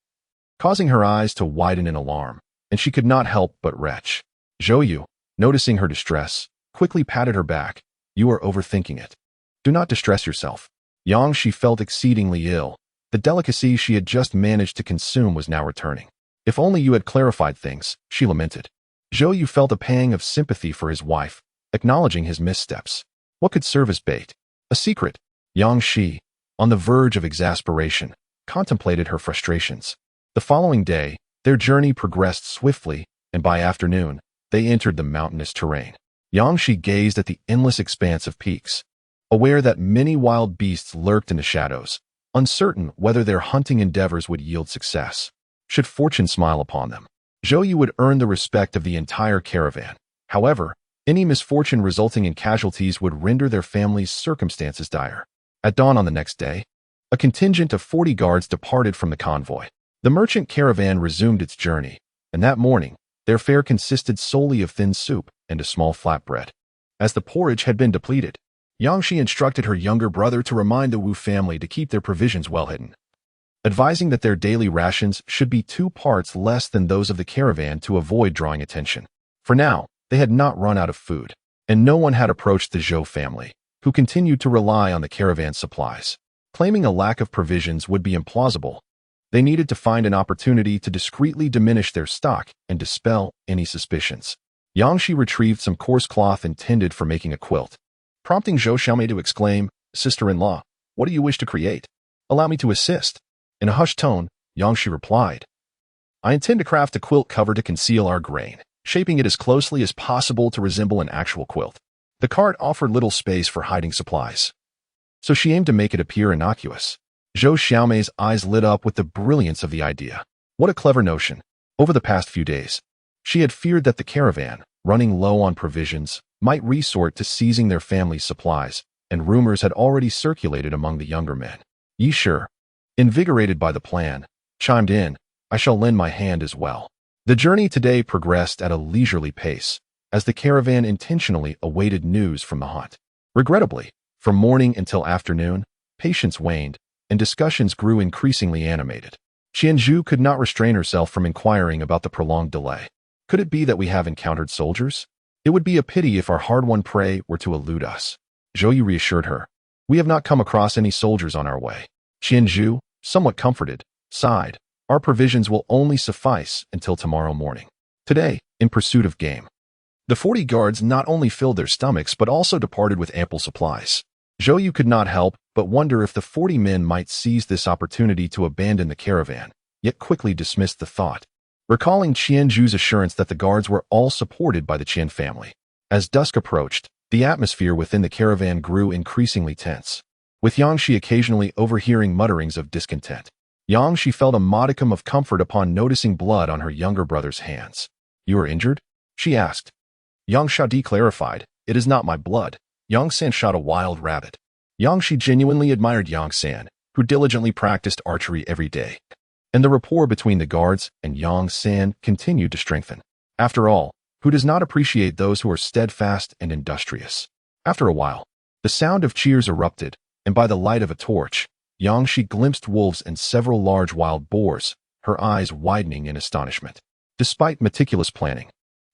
causing her eyes to widen in alarm, and she could not help but retch. Zhou Yu, noticing her distress, quickly patted her back. "You are overthinking it. Do not distress yourself." Yang Shi felt exceedingly ill. The delicacy she had just managed to consume was now returning. "If only you had clarified things," she lamented. Zhou Yu felt a pang of sympathy for his wife, acknowledging his missteps. What could serve as bait? A secret? Yang Shi, on the verge of exasperation, contemplated her frustrations. The following day, their journey progressed swiftly, and by afternoon, they entered the mountainous terrain. Yang Shi gazed at the endless expanse of peaks, aware that many wild beasts lurked in the shadows, uncertain whether their hunting endeavors would yield success. Should fortune smile upon them, Zhou Yu would earn the respect of the entire caravan. However, any misfortune resulting in casualties would render their family's circumstances dire. At dawn on the next day, a contingent of 40 guards departed from the convoy. The merchant caravan resumed its journey, and that morning, their fare consisted solely of thin soup and a small flatbread. As the porridge had been depleted, Yang Shi instructed her younger brother to remind the Wu family to keep their provisions well hidden, advising that their daily rations should be 2 parts less than those of the caravan to avoid drawing attention. For now, they had not run out of food, and no one had approached the Zhou family, who continued to rely on the caravan supplies. Claiming a lack of provisions would be implausible. They needed to find an opportunity to discreetly diminish their stock and dispel any suspicions. Yang Shi retrieved some coarse cloth intended for making a quilt, prompting Zhou Xiaomei to exclaim, "Sister-in-law, what do you wish to create? Allow me to assist." In a hushed tone, Yang Shi replied, "I intend to craft a quilt cover to conceal our grain, shaping it as closely as possible to resemble an actual quilt." The cart offered little space for hiding supplies, so she aimed to make it appear innocuous. Zhou Xiaomei's eyes lit up with the brilliance of the idea. What a clever notion. Over the past few days, she had feared that the caravan, running low on provisions, might resort to seizing their family's supplies, and rumors had already circulated among the younger men. Yishur, invigorated by the plan, chimed in, "I shall lend my hand as well." The journey today progressed at a leisurely pace, as the caravan intentionally awaited news from the hunt. Regrettably, from morning until afternoon, patience waned, and discussions grew increasingly animated. Qianzhu could not restrain herself from inquiring about the prolonged delay. Could it be that we have encountered soldiers? It would be a pity if our hard-won prey were to elude us. Zhou Yu reassured her. "We have not come across any soldiers on our way." Qianzhu, somewhat comforted, sighed. "Our provisions will only suffice until tomorrow morning." Today, in pursuit of game, the 40 guards not only filled their stomachs but also departed with ample supplies. Zhou Yu could not help but wonder if the 40 men might seize this opportunity to abandon the caravan, yet quickly dismissed the thought, recalling Qianzhu's assurance that the guards were all supported by the Qian family. As dusk approached, the atmosphere within the caravan grew increasingly tense, with Yangshi occasionally overhearing mutterings of discontent. Yangshi felt a modicum of comfort upon noticing blood on her younger brother's hands. "You are injured?" she asked. Yang Shadi clarified, "It is not my blood." Yang San shot a wild rabbit. Yangshi genuinely admired Yang San, who diligently practiced archery every day. And the rapport between the guards and Yang San continued to strengthen. After all, who does not appreciate those who are steadfast and industrious? After a while, the sound of cheers erupted, and by the light of a torch, Yangshi glimpsed wolves and several large wild boars, her eyes widening in astonishment. Despite meticulous planning,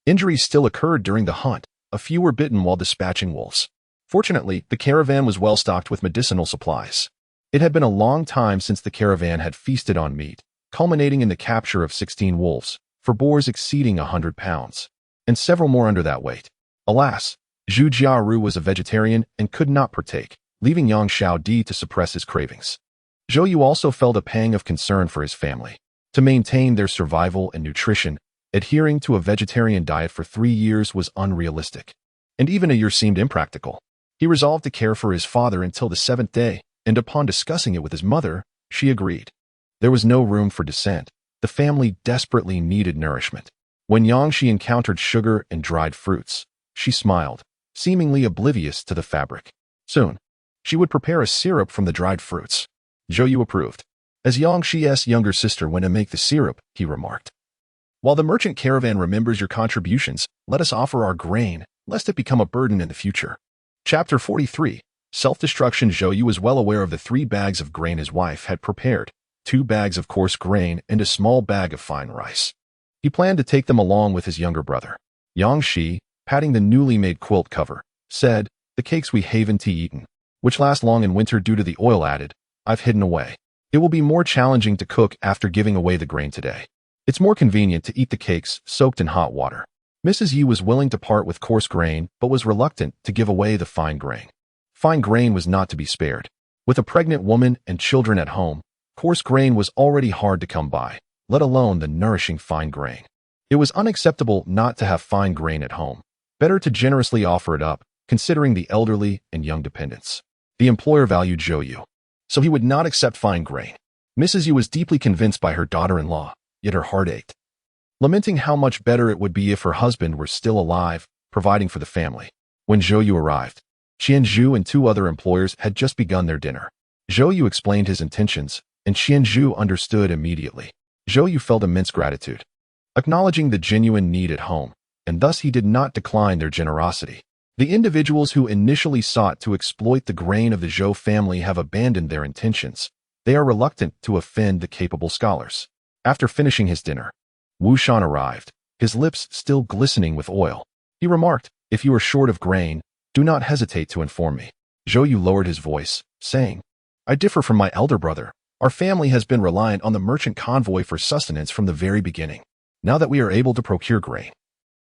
injuries still occurred during the hunt. A few were bitten while dispatching wolves. Fortunately, the caravan was well stocked with medicinal supplies. It had been a long time since the caravan had feasted on meat, culminating in the capture of 16 wolves, for boars exceeding 100 pounds, and several more under that weight. Alas, Zhu Jiaru was a vegetarian and could not partake, leaving Yang Xiaodi to suppress his cravings. Zhou Yu also felt a pang of concern for his family. To maintain their survival and nutrition, adhering to a vegetarian diet for 3 years was unrealistic, and even a year seemed impractical. He resolved to care for his father until the 7th day, and upon discussing it with his mother, she agreed. There was no room for dissent. The family desperately needed nourishment. When Yangshi encountered sugar and dried fruits, she smiled, seemingly oblivious to the fabric. Soon, she would prepare a syrup from the dried fruits. Zhou Yu approved. As Yangshi's younger sister went to make the syrup, he remarked, "While the merchant caravan remembers your contributions, let us offer our grain, lest it become a burden in the future." Chapter 43. Self-destruction. Zhou Yu was well aware of the 3 bags of grain his wife had prepared, 2 bags of coarse grain and a small bag of fine rice. He planned to take them along with his younger brother. Yangshi, patting the newly made quilt cover, said, "The cakes we haven't eaten, which last long in winter due to the oil added, I've hidden away. It will be more challenging to cook after giving away the grain today. It's more convenient to eat the cakes soaked in hot water." Mrs. Yi was willing to part with coarse grain, but was reluctant to give away the fine grain. Fine grain was not to be spared. With a pregnant woman and children at home, coarse grain was already hard to come by, let alone the nourishing fine grain. It was unacceptable not to have fine grain at home. Better to generously offer it up, considering the elderly and young dependents. The employer valued Zhou Yu, so he would not accept fine grain. Mrs. Yu was deeply convinced by her daughter-in-law, yet her heart ached, lamenting how much better it would be if her husband were still alive, providing for the family. When Zhou Yu arrived, Qianzhu and 2 other employers had just begun their dinner. Zhou Yu explained his intentions, and Qianzhu understood immediately. Zhou Yu felt immense gratitude, acknowledging the genuine need at home, and thus he did not decline their generosity. The individuals who initially sought to exploit the grain of the Zhou family have abandoned their intentions. They are reluctant to offend the capable scholars. After finishing his dinner, Wu Shan arrived, his lips still glistening with oil. He remarked, "If you are short of grain, do not hesitate to inform me." Zhou Yu lowered his voice, saying, "I differ from my elder brother. Our family has been reliant on the merchant convoy for sustenance from the very beginning. Now that we are able to procure grain,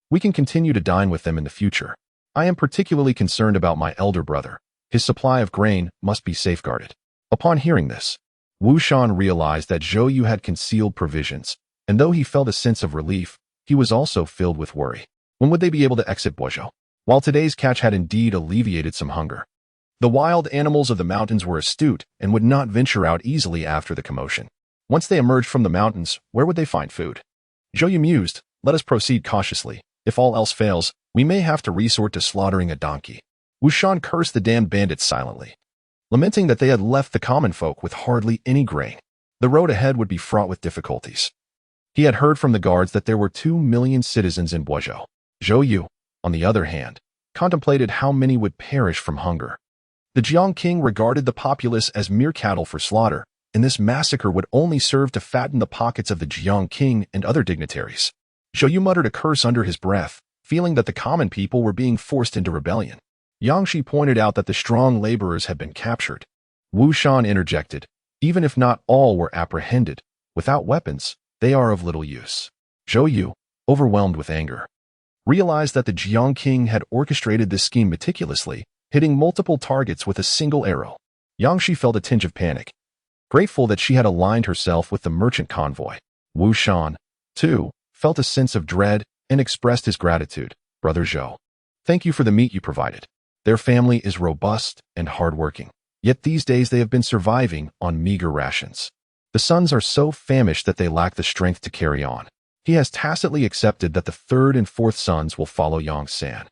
we can continue to dine with them in the future. I am particularly concerned about my elder brother. His supply of grain must be safeguarded." Upon hearing this, Wu Shan realized that Zhou Yu had concealed provisions, and though he felt a sense of relief, he was also filled with worry. When would they be able to exit Boizhou? While today's catch had indeed alleviated some hunger, the wild animals of the mountains were astute and would not venture out easily after the commotion. Once they emerged from the mountains, where would they find food? Zhou Yu mused, "Let us proceed cautiously. If all else fails, we may have to resort to slaughtering a donkey." Wu Shan cursed the damned bandits silently, lamenting that they had left the common folk with hardly any grain. The road ahead would be fraught with difficulties. He had heard from the guards that there were 2 million citizens in Boizhou. Zhou Yu, on the other hand, contemplated how many would perish from hunger. The Jiang king regarded the populace as mere cattle for slaughter, and this massacre would only serve to fatten the pockets of the Jiang king and other dignitaries. Zhou Yu muttered a curse under his breath, feeling that the common people were being forced into rebellion. Yangshi pointed out that the strong laborers had been captured. Wu Shan interjected, "Even if not all were apprehended, without weapons, they are of little use." Zhou Yu, overwhelmed with anger, realized that the Jiang king had orchestrated this scheme meticulously. hitting multiple targets with a single arrow. Yang Shi felt a tinge of panic, grateful that she had aligned herself with the merchant convoy. Wu Shan, too, felt a sense of dread and expressed his gratitude. Brother Zhou, thank you for the meat you provided. Their family is robust and hardworking, yet these days they have been surviving on meager rations. The sons are so famished that they lack the strength to carry on. He has tacitly accepted that the third and fourth sons will follow Yang San,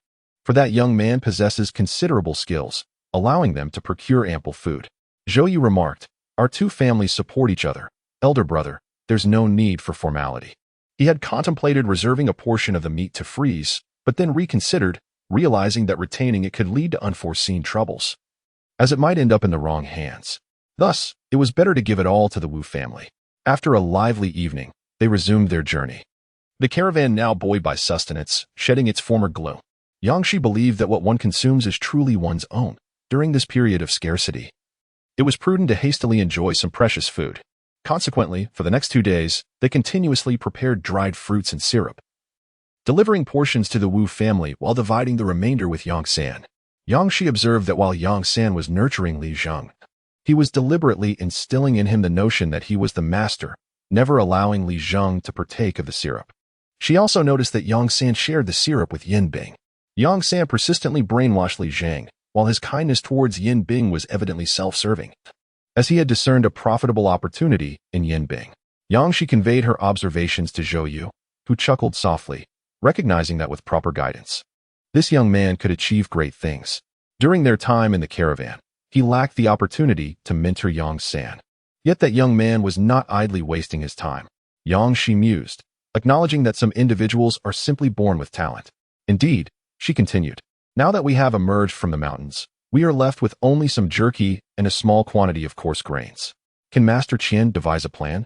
for that young man possesses considerable skills, allowing them to procure ample food. Zhou Yu remarked, our two families support each other. Elder brother, there's no need for formality. He had contemplated reserving a portion of the meat to freeze, but then reconsidered, realizing that retaining it could lead to unforeseen troubles, as it might end up in the wrong hands. Thus, it was better to give it all to the Wu family. After a lively evening, they resumed their journey. The caravan now buoyed by sustenance, shedding its former gloom. Yang Shi believed that what one consumes is truly one's own. During this period of scarcity, it was prudent to hastily enjoy some precious food. Consequently, for the next 2 days, they continuously prepared dried fruits and syrup, delivering portions to the Wu family while dividing the remainder with Yang San. Yang Shi observed that while Yang San was nurturing Li Zheng, he was deliberately instilling in him the notion that he was the master, never allowing Li Zheng to partake of the syrup. She also noticed that Yang San shared the syrup with Yin Bing. Yang San persistently brainwashed Li Zheng, while his kindness towards Yin Bing was evidently self-serving, as he had discerned a profitable opportunity in Yin Bing. Yang Shi conveyed her observations to Zhou Yu, who chuckled softly, recognizing that with proper guidance, this young man could achieve great things. During their time in the caravan, he lacked the opportunity to mentor Yang San. Yet that young man was not idly wasting his time. Yang Shi mused, acknowledging that some individuals are simply born with talent. Indeed, she continued, now that we have emerged from the mountains, we are left with only some jerky and a small quantity of coarse grains. Can Master Qian devise a plan?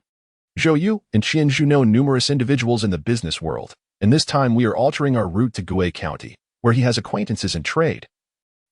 Zhou Yu and Qian Zhu know numerous individuals in the business world, and this time we are altering our route to Gui County, where he has acquaintances in trade,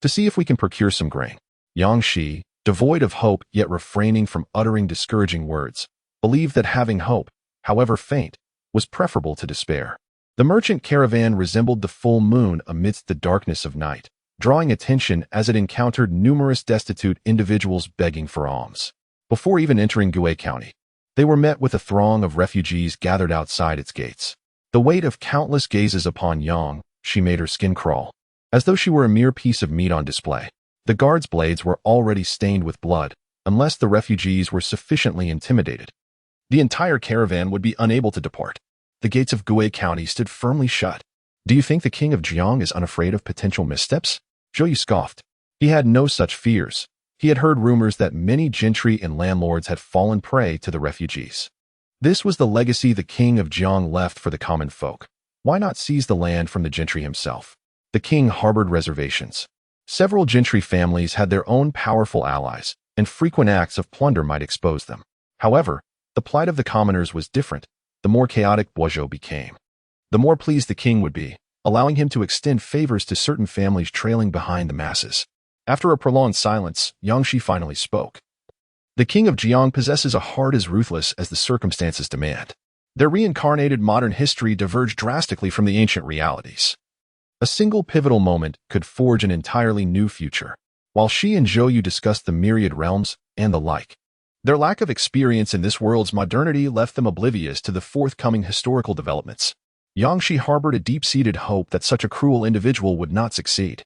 to see if we can procure some grain. Yang Shi, devoid of hope yet refraining from uttering discouraging words, believed that having hope, however faint, was preferable to despair. The merchant caravan resembled the full moon amidst the darkness of night, drawing attention as it encountered numerous destitute individuals begging for alms. Before even entering Gui County, they were met with a throng of refugees gathered outside its gates. The weight of countless gazes upon Yang Shi made her skin crawl, as though she were a mere piece of meat on display. The guards' blades were already stained with blood, unless the refugees were sufficiently intimidated. The entire caravan would be unable to depart. The gates of Gui County stood firmly shut. Do you think the king of Jiang is unafraid of potential missteps? Zhou Yu scoffed. He had no such fears. He had heard rumors that many gentry and landlords had fallen prey to the refugees. This was the legacy the king of Jiang left for the common folk. Why not seize the land from the gentry himself? The king harbored reservations. Several gentry families had their own powerful allies, and frequent acts of plunder might expose them. However, the plight of the commoners was different. The more chaotic Boizhou became, the more pleased the king would be, allowing him to extend favors to certain families trailing behind the masses. After a prolonged silence, Yang Shi finally spoke. The king of Jiang possesses a heart as ruthless as the circumstances demand. Their reincarnated modern history diverged drastically from the ancient realities. A single pivotal moment could forge an entirely new future. While Shi and Zhou Yu discussed the myriad realms and the like, their lack of experience in this world's modernity left them oblivious to the forthcoming historical developments. Yang Shi harbored a deep-seated hope that such a cruel individual would not succeed.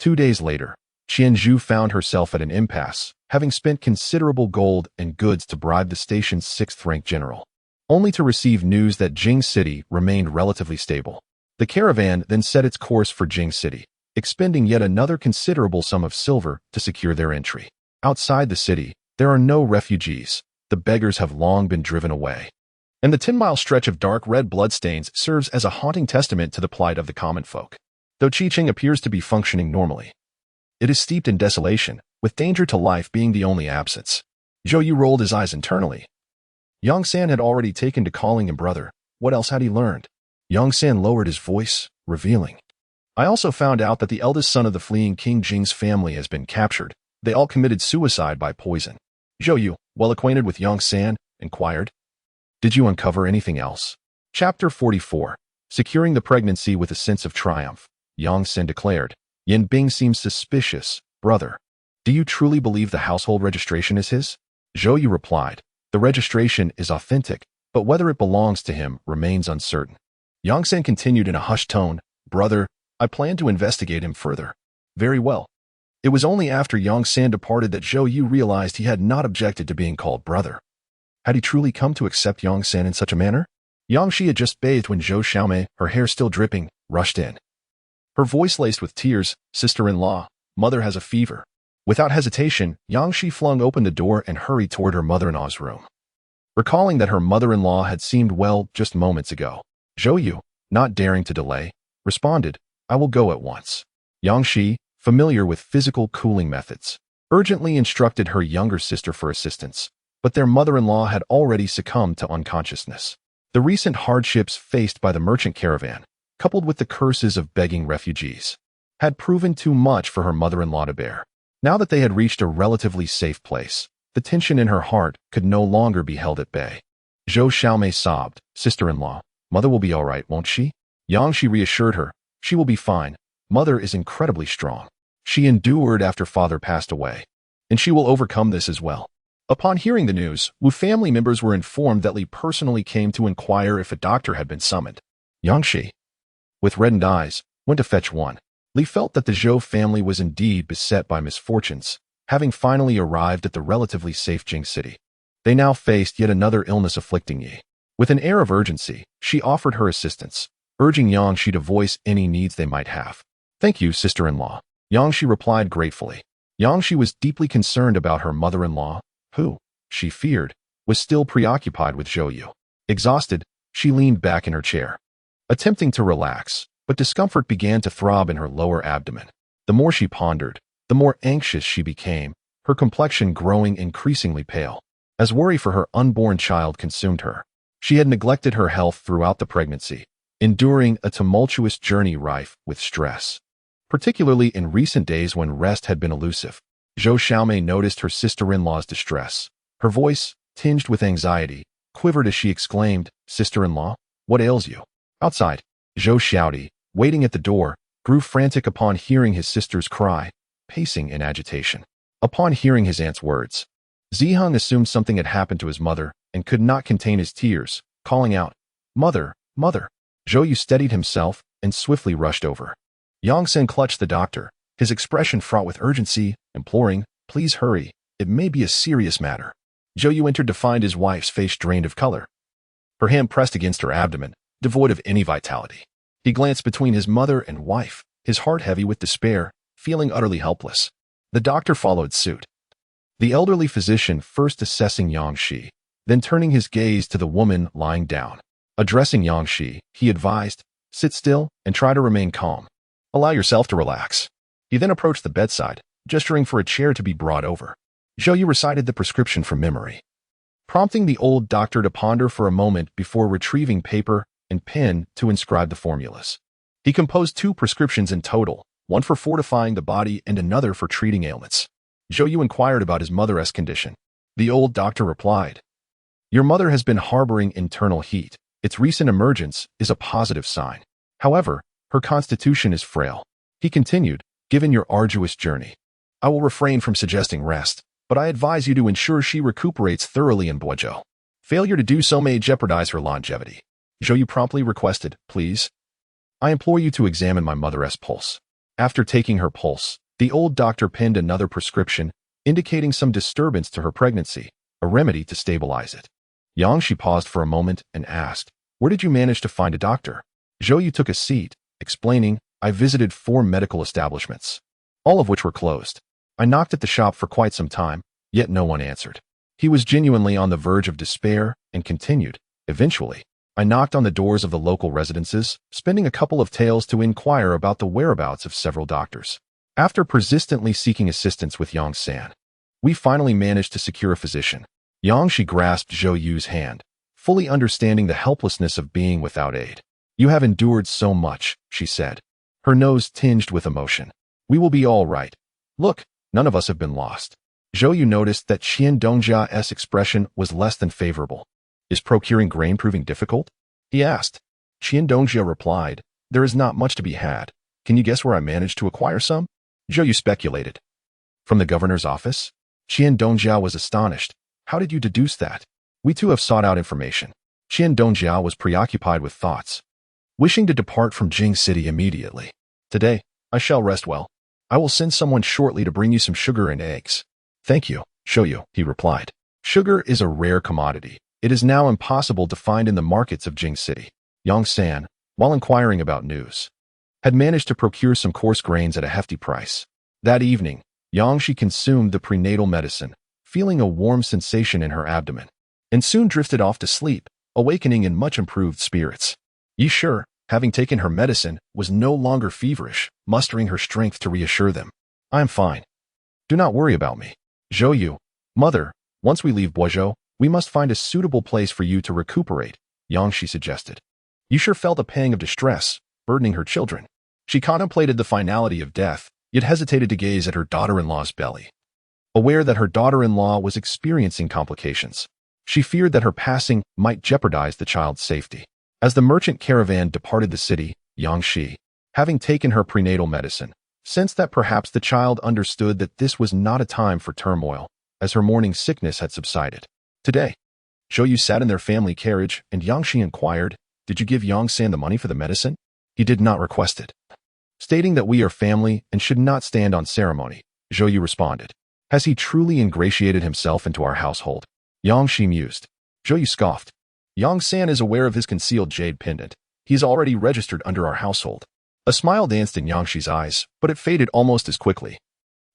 2 days later, Qian Zhu found herself at an impasse, having spent considerable gold and goods to bribe the station's 6th-rank general, only to receive news that Jing City remained relatively stable. The caravan then set its course for Jing City, expending yet another considerable sum of silver to secure their entry. Outside the city, there are no refugees. The beggars have long been driven away, and the 10-mile stretch of dark red bloodstains serves as a haunting testament to the plight of the common folk. Though Qiqing appears to be functioning normally, it is steeped in desolation, with danger to life being the only absence. Zhou Yu rolled his eyes internally. Yang San had already taken to calling him brother. What else had he learned? Yang San lowered his voice, revealing, I also found out that the eldest son of the fleeing King Jing's family has been captured. They all committed suicide by poison. Zhou Yu, well acquainted with Yang San, inquired, did you uncover anything else? Chapter 44. Securing the pregnancy with a sense of triumph. Yang San declared, Yin Bing seemed suspicious. Brother, do you truly believe the household registration is his? Zhou Yu replied, the registration is authentic, but whether it belongs to him remains uncertain. Yang San continued in a hushed tone, brother, I plan to investigate him further. Very well. It was only after Yang San departed that Zhou Yu realized he had not objected to being called brother. Had he truly come to accept Yang San in such a manner? Yang Shi had just bathed when Zhou Xiaomei, her hair still dripping, rushed in. Her voice laced with tears, sister-in-law, mother has a fever. Without hesitation, Yang Shi flung open the door and hurried toward her mother-in-law's room. Recalling that her mother-in-law had seemed well just moments ago, Zhou Yu, not daring to delay, responded, I will go at once. Yang Shi, familiar with physical cooling methods, urgently instructed her younger sister for assistance, but their mother-in-law had already succumbed to unconsciousness. The recent hardships faced by the merchant caravan, coupled with the curses of begging refugees, had proven too much for her mother-in-law to bear. Now that they had reached a relatively safe place, the tension in her heart could no longer be held at bay. Zhou Xiaomei sobbed, sister-in-law, mother will be all right, won't she? Yang Shi reassured her, she will be fine. Mother is incredibly strong. She endured after father passed away, and she will overcome this as well. Upon hearing the news, Wu family members were informed that Li personally came to inquire if a doctor had been summoned. Yang Shi, with reddened eyes, went to fetch one. Li felt that the Zhou family was indeed beset by misfortunes, having finally arrived at the relatively safe Jing city. They now faced yet another illness afflicting Yi. With an air of urgency, she offered her assistance, urging Yang Shi to voice any needs they might have. Thank you, sister-in-law. Yang Shi replied gratefully. Yang Shi was deeply concerned about her mother-in-law, who, she feared, was still preoccupied with Zhou Yu. Exhausted, she leaned back in her chair, attempting to relax, but discomfort began to throb in her lower abdomen. The more she pondered, the more anxious she became, her complexion growing increasingly pale, as worry for her unborn child consumed her. She had neglected her health throughout the pregnancy, enduring a tumultuous journey rife with stress, particularly in recent days when rest had been elusive. Zhou Xiaomei noticed her sister-in-law's distress. Her voice, tinged with anxiety, quivered as she exclaimed, sister-in-law, what ails you? Outside, Zhou Xiaodi, waiting at the door, grew frantic upon hearing his sister's cry, pacing in agitation. Upon hearing his aunt's words, Ziheng assumed something had happened to his mother and could not contain his tears, calling out, Mother, mother. Zhou Yu steadied himself and swiftly rushed over. Yang Sen clutched the doctor, his expression fraught with urgency, imploring, please hurry, it may be a serious matter. Zhou Yu entered to find his wife's face drained of color, her hand pressed against her abdomen, devoid of any vitality. He glanced between his mother and wife, his heart heavy with despair, feeling utterly helpless. The doctor followed suit, the elderly physician first assessing Yang Shi, then turning his gaze to the woman lying down. Addressing Yang Shi, he advised, sit still and try to remain calm. Allow yourself to relax. He then approached the bedside, gesturing for a chair to be brought over. Zhou Yu recited the prescription from memory, prompting the old doctor to ponder for a moment before retrieving paper and pen to inscribe the formulas. He composed 2 prescriptions in total, one for fortifying the body and another for treating ailments. Zhou Yu inquired about his mother's condition. The old doctor replied, your mother has been harboring internal heat. Its recent emergence is a positive sign. However, her constitution is frail. He continued, given your arduous journey, I will refrain from suggesting rest, but I advise you to ensure she recuperates thoroughly in Boizhou. Failure to do so may jeopardize her longevity. Zhou Yu promptly requested, please. I implore you to examine my mother's pulse. After taking her pulse, the old doctor penned another prescription, indicating some disturbance to her pregnancy, a remedy to stabilize it. Yang Shi paused for a moment and asked, where did you manage to find a doctor? Zhou Yu took a seat, explaining, I visited 4 medical establishments, all of which were closed. I knocked at the shop for quite some time, yet no one answered. He was genuinely on the verge of despair and continued, eventually, I knocked on the doors of the local residences, spending a couple of taels to inquire about the whereabouts of several doctors. After persistently seeking assistance with Yang San, we finally managed to secure a physician. Yang Shi grasped Zhou Yu's hand, fully understanding the helplessness of being without aid. You have endured so much, she said, her nose tinged with emotion. We will be all right. Look, none of us have been lost. Zhou Yu noticed that Qian Dongjia's expression was less than favorable. Is procuring grain proving difficult? He asked. Qian Dongjia replied, there is not much to be had. Can you guess where I managed to acquire some? Zhou speculated. From the governor's office? Qian Dongjia was astonished. How did you deduce that? We too have sought out information. Qian Dongjia was preoccupied with thoughts, wishing to depart from Jing City immediately. Today, I shall rest well. I will send someone shortly to bring you some sugar and eggs. Thank you, Shoyu, he replied. Sugar is a rare commodity. It is now impossible to find in the markets of Jing City. Yang San, while inquiring about news, had managed to procure some coarse grains at a hefty price. That evening, Yang Shi consumed the prenatal medicine, feeling a warm sensation in her abdomen, and soon drifted off to sleep, awakening in much improved spirits. Yi Shi, having taken her medicine, was no longer feverish, mustering her strength to reassure them. I am fine. Do not worry about me. Zhou, mother, once we leave Boizhou, we must find a suitable place for you to recuperate, Yang Shi suggested. Yi Shi felt a pang of distress, burdening her children. She contemplated the finality of death, yet hesitated to gaze at her daughter-in-law's belly. Aware that her daughter-in-law was experiencing complications, she feared that her passing might jeopardize the child's safety. As the merchant caravan departed the city, Yang Shi, having taken her prenatal medicine, sensed that perhaps the child understood that this was not a time for turmoil, as her morning sickness had subsided. Today, Zhou sat in their family carriage, and Yang Shi inquired, "Did you give Yang San the money for the medicine?" He did not request it. Stating that we are family and should not stand on ceremony, Zhou responded. Has he truly ingratiated himself into our household? Yang Shi mused. Zhou scoffed. Yang San is aware of his concealed jade pendant. He is already registered under our household. A smile danced in Yang Shi's eyes, but it faded almost as quickly,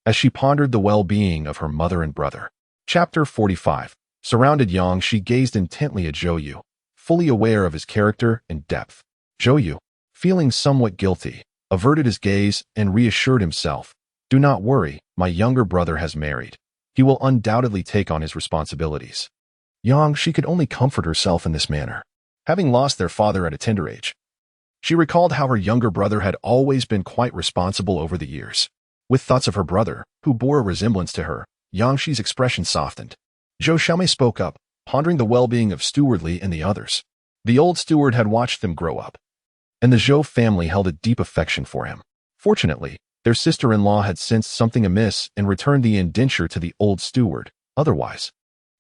as she pondered the well-being of her mother and brother. Chapter 45. Surrounded, Yang Shi gazed intently at Zhou, fully aware of his character and depth. Zhou, feeling somewhat guilty, averted his gaze and reassured himself. Do not worry, my younger brother has married. He will undoubtedly take on his responsibilities. Yang Shi could only comfort herself in this manner. Having lost their father at a tender age, she recalled how her younger brother had always been quite responsible over the years. With thoughts of her brother, who bore a resemblance to her, Yang Shi's expression softened. Zhou Xiaomei spoke up, pondering the well-being of Steward Li and the others. The old steward had watched them grow up, and the Zhou family held a deep affection for him. Fortunately, their sister-in-law had sensed something amiss and returned the indenture to the old steward. Otherwise,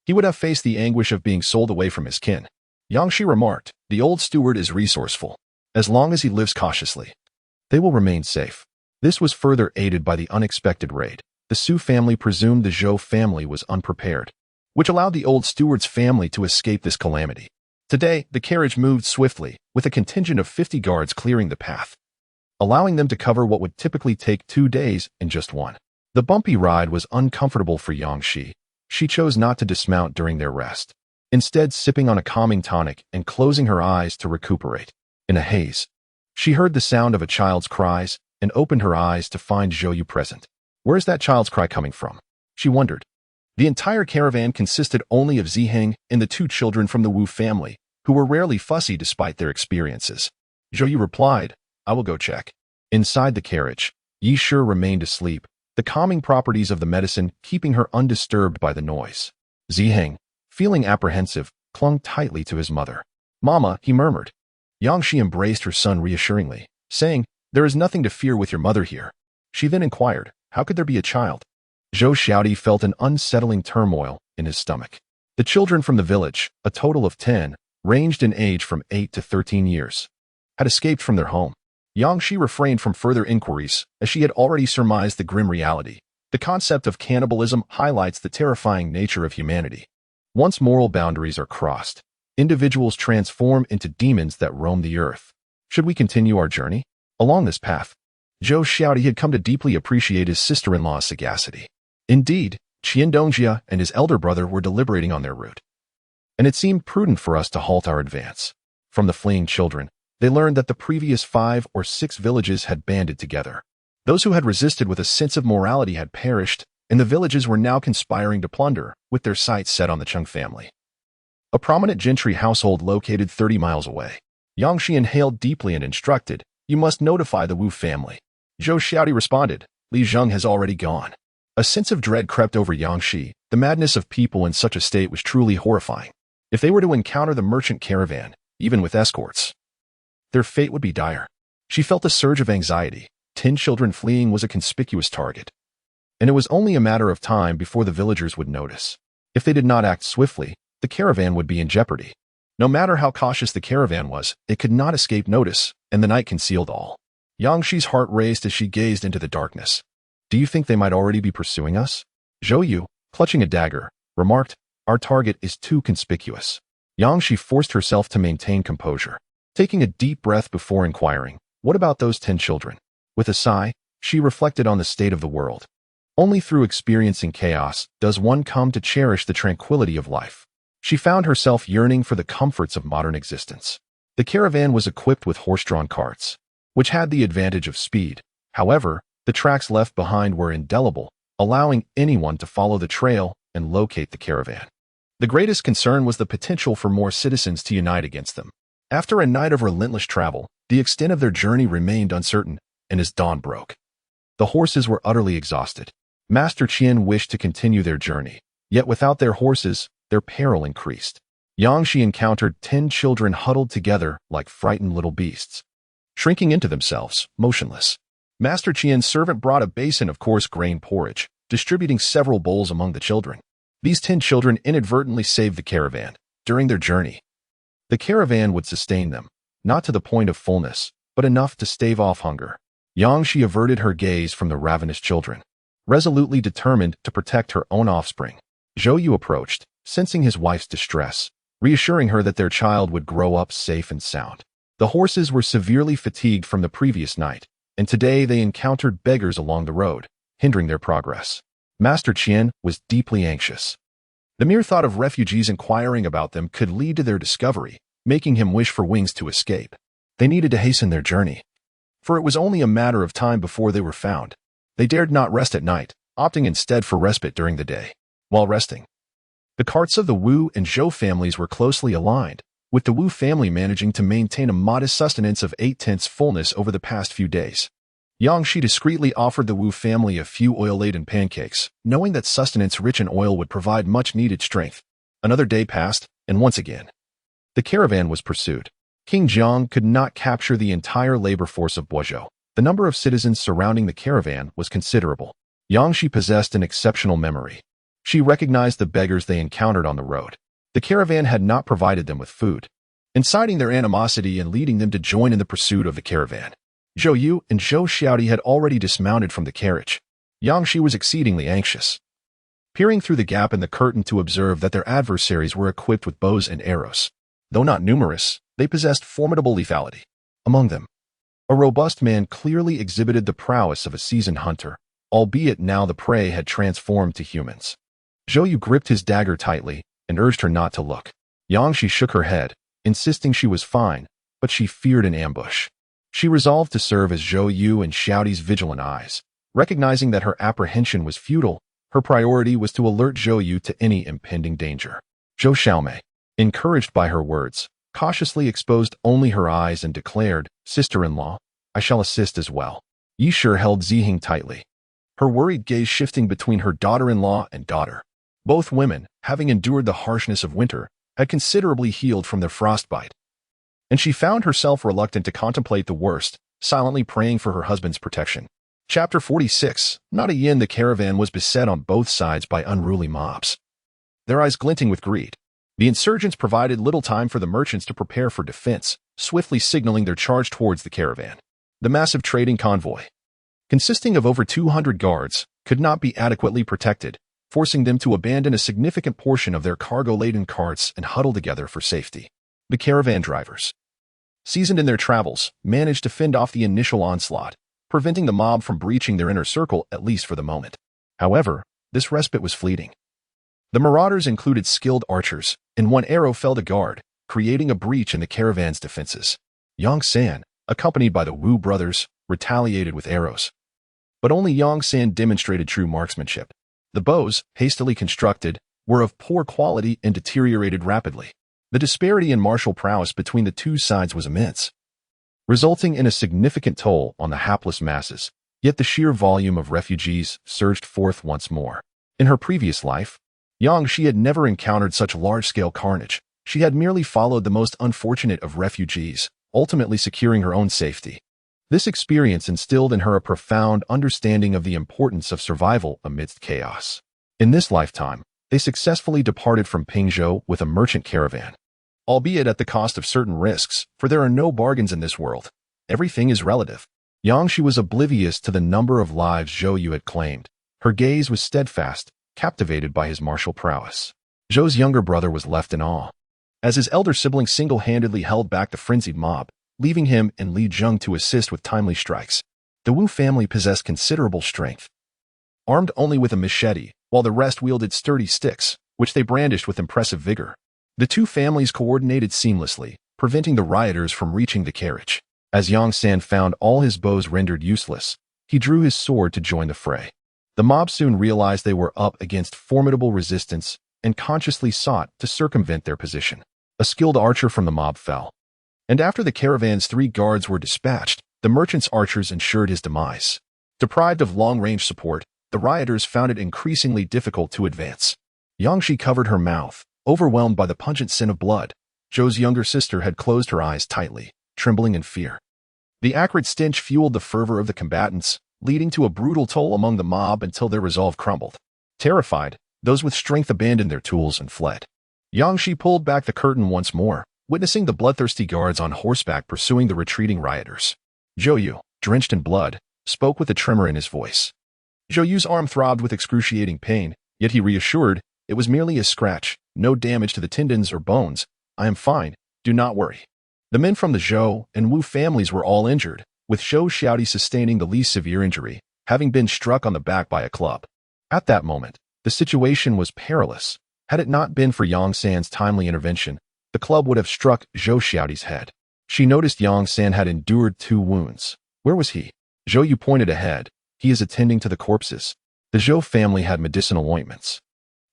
he would have faced the anguish of being sold away from his kin. Yang Shi remarked, the old steward is resourceful. As long as he lives cautiously, they will remain safe. This was further aided by the unexpected raid. The Su family presumed the Zhou family was unprepared, which allowed the old steward's family to escape this calamity. Today, the carriage moved swiftly, with a contingent of 50 guards clearing the path, allowing them to cover what would typically take 2 days in just one. The bumpy ride was uncomfortable for Yang Shi. She chose not to dismount during their rest, instead sipping on a calming tonic and closing her eyes to recuperate. In a haze, she heard the sound of a child's cries and opened her eyes to find Zhou present. Where is that child's cry coming from? She wondered. The entire caravan consisted only of Ziheng and the 2 children from the Wu family, who were rarely fussy despite their experiences. Zhou replied, I will go check. Inside the carriage, Yi Shi remained asleep, the calming properties of the medicine keeping her undisturbed by the noise. Ziheng, feeling apprehensive, clung tightly to his mother. Mama, he murmured. Yang Shi embraced her son reassuringly, saying, there is nothing to fear with your mother here. She then inquired, how could there be a child? Zhou Xiaodi felt an unsettling turmoil in his stomach. The children from the village, a total of 10, ranged in age from 8 to 13 years, had escaped from their home. Yang Shi refrained from further inquiries, as she had already surmised the grim reality. The concept of cannibalism highlights the terrifying nature of humanity. Once moral boundaries are crossed, individuals transform into demons that roam the earth. Should we continue our journey? Along this path, Zhou Xiaodi had come to deeply appreciate his sister-in-law's sagacity. Indeed, Qian Dongjia and his elder brother were deliberating on their route, and it seemed prudent for us to halt our advance. From the fleeing children, they learned that the previous 5 or 6 villages had banded together. Those who had resisted with a sense of morality had perished, and the villages were now conspiring to plunder, with their sights set on the Chung family, a prominent gentry household located 30 miles away. Yang Shi inhaled deeply and instructed, you must notify the Wu family. Zhou Xiaodi responded, Li Zheng has already gone. A sense of dread crept over Yang Shi. The madness of people in such a state was truly horrifying. If they were to encounter the merchant caravan, even with escorts, their fate would be dire. She felt a surge of anxiety, 10 children fleeing was a conspicuous target, and it was only a matter of time before the villagers would notice. If they did not act swiftly, the caravan would be in jeopardy. No matter how cautious the caravan was, it could not escape notice, and the night concealed all. Yangxi's heart raced as she gazed into the darkness. Do you think they might already be pursuing us? Zhou Yu, clutching a dagger, remarked, our target is too conspicuous. Yangxi forced herself to maintain composure, taking a deep breath before inquiring, what about those 10 children? With a sigh, she reflected on the state of the world. Only through experiencing chaos does one come to cherish the tranquility of life. She found herself yearning for the comforts of modern existence. The caravan was equipped with horse-drawn carts, which had the advantage of speed. However, the tracks left behind were indelible, allowing anyone to follow the trail and locate the caravan. The greatest concern was the potential for more citizens to unite against them. After a night of relentless travel, the extent of their journey remained uncertain, and as dawn broke, the horses were utterly exhausted. Master Qian wished to continue their journey, yet without their horses, their peril increased. Yangxi encountered 10 children huddled together like frightened little beasts, shrinking into themselves, motionless. Master Qian's servant brought a basin of coarse grain porridge, distributing several bowls among the children. These 10 children inadvertently saved the caravan during their journey. The caravan would sustain them, not to the point of fullness, but enough to stave off hunger. Yangxi averted her gaze from the ravenous children, resolutely determined to protect her own offspring. Zhou Yu approached, sensing his wife's distress, reassuring her that their child would grow up safe and sound. The horses were severely fatigued from the previous night, and today they encountered beggars along the road, hindering their progress. Master Qian was deeply anxious. The mere thought of refugees inquiring about them could lead to their discovery, making him wish for wings to escape. They needed to hasten their journey, for it was only a matter of time before they were found. They dared not rest at night, opting instead for respite during the day. While resting, the carts of the Wu and Zhou families were closely aligned, with the Wu family managing to maintain a modest sustenance of 8/10 fullness over the past few days. Yangxi discreetly offered the Wu family a few oil-laden pancakes, knowing that sustenance rich in oil would provide much-needed strength. Another day passed, and once again, the caravan was pursued. King Jiang could not capture the entire labor force of Boizhou. The number of citizens surrounding the caravan was considerable. Yangxi possessed an exceptional memory. She recognized the beggars they encountered on the road. The caravan had not provided them with food, inciting their animosity and leading them to join in the pursuit of the caravan. Zhou Yu and Zhou Xiaodi had already dismounted from the carriage. Yangxi was exceedingly anxious, peering through the gap in the curtain to observe that their adversaries were equipped with bows and arrows. Though not numerous, they possessed formidable lethality. Among them, a robust man clearly exhibited the prowess of a seasoned hunter, albeit now the prey had transformed to humans. Zhou Yu gripped his dagger tightly and urged her not to look. Yangxi shook her head, insisting she was fine, but she feared an ambush. She resolved to serve as Zhou Yu and Xiaodi's vigilant eyes. Recognizing that her apprehension was futile, her priority was to alert Zhou Yu to any impending danger. Zhou Xiaomei, encouraged by her words, cautiously exposed only her eyes and declared, "Sister-in-law, I shall assist as well." Yi Shi held Zihing tightly, her worried gaze shifting between her daughter-in-law and daughter. Both women, having endured the harshness of winter, had considerably healed from their frostbite, and she found herself reluctant to contemplate the worst, silently praying for her husband's protection. Chapter 46. Not a yin. The caravan was beset on both sides by unruly mobs, their eyes glinting with greed. The insurgents provided little time for the merchants to prepare for defense, swiftly signaling their charge towards the caravan. The massive trading convoy, consisting of over 200 guards, could not be adequately protected, forcing them to abandon a significant portion of their cargo-laden carts and huddle together for safety. The caravan drivers, seasoned in their travels, managed to fend off the initial onslaught, preventing the mob from breaching their inner circle at least for the moment. However, this respite was fleeting. The marauders included skilled archers, and one arrow felled a guard, creating a breach in the caravan's defenses. Yang San, accompanied by the Wu brothers, retaliated with arrows. But only Yang San demonstrated true marksmanship. The bows, hastily constructed, were of poor quality and deteriorated rapidly. The disparity in martial prowess between the two sides was immense, resulting in a significant toll on the hapless masses. Yet the sheer volume of refugees surged forth once more. In her previous life, Yangxi had never encountered such large-scale carnage. She had merely followed the most unfortunate of refugees, ultimately securing her own safety. This experience instilled in her a profound understanding of the importance of survival amidst chaos. In this lifetime, they successfully departed from Pingzhou with a merchant caravan, albeit at the cost of certain risks, for there are no bargains in this world. Everything is relative. Yangshi was oblivious to the number of lives Zhou Yu had claimed. Her gaze was steadfast, captivated by his martial prowess. Zhou's younger brother was left in awe, as his elder sibling single-handedly held back the frenzied mob, leaving him and Li Zheng to assist with timely strikes. The Wu family possessed considerable strength, armed only with a machete, while the rest wielded sturdy sticks, which they brandished with impressive vigor. The two families coordinated seamlessly, preventing the rioters from reaching the carriage. As Yang San found all his bows rendered useless, he drew his sword to join the fray. The mob soon realized they were up against formidable resistance and consciously sought to circumvent their position. A skilled archer from the mob fell, and after the caravan's 3 guards were dispatched, the merchant's archers ensured his demise. Deprived of long-range support, the rioters found it increasingly difficult to advance. Yangshi covered her mouth, overwhelmed by the pungent scent of blood. Zhou's younger sister had closed her eyes tightly, trembling in fear. The acrid stench fueled the fervor of the combatants, leading to a brutal toll among the mob until their resolve crumbled. Terrified, those with strength abandoned their tools and fled. Yangshi pulled back the curtain once more, witnessing the bloodthirsty guards on horseback pursuing the retreating rioters. Zhou Yu, drenched in blood, spoke with a tremor in his voice. Zhou Yu's arm throbbed with excruciating pain, yet he reassured, it was merely a scratch, no damage to the tendons or bones. I am fine, do not worry. The men from the Zhou and Wu families were all injured, with Zhou Xiaodi sustaining the least severe injury, having been struck on the back by a club. At that moment, the situation was perilous. Had it not been for Yang San's timely intervention, the club would have struck Zhou Xiaodi's head. She noticed Yang San had endured 2 wounds. Where was he? Zhou Yu pointed ahead. He is attending to the corpses. The Zhou family had medicinal ointments,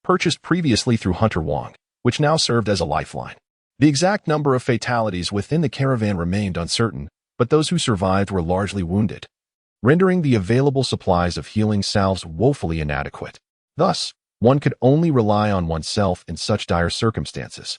purchased previously through Hunter Wang, which now served as a lifeline. The exact number of fatalities within the caravan remained uncertain, but those who survived were largely wounded, rendering the available supplies of healing salves woefully inadequate. Thus, one could only rely on oneself in such dire circumstances.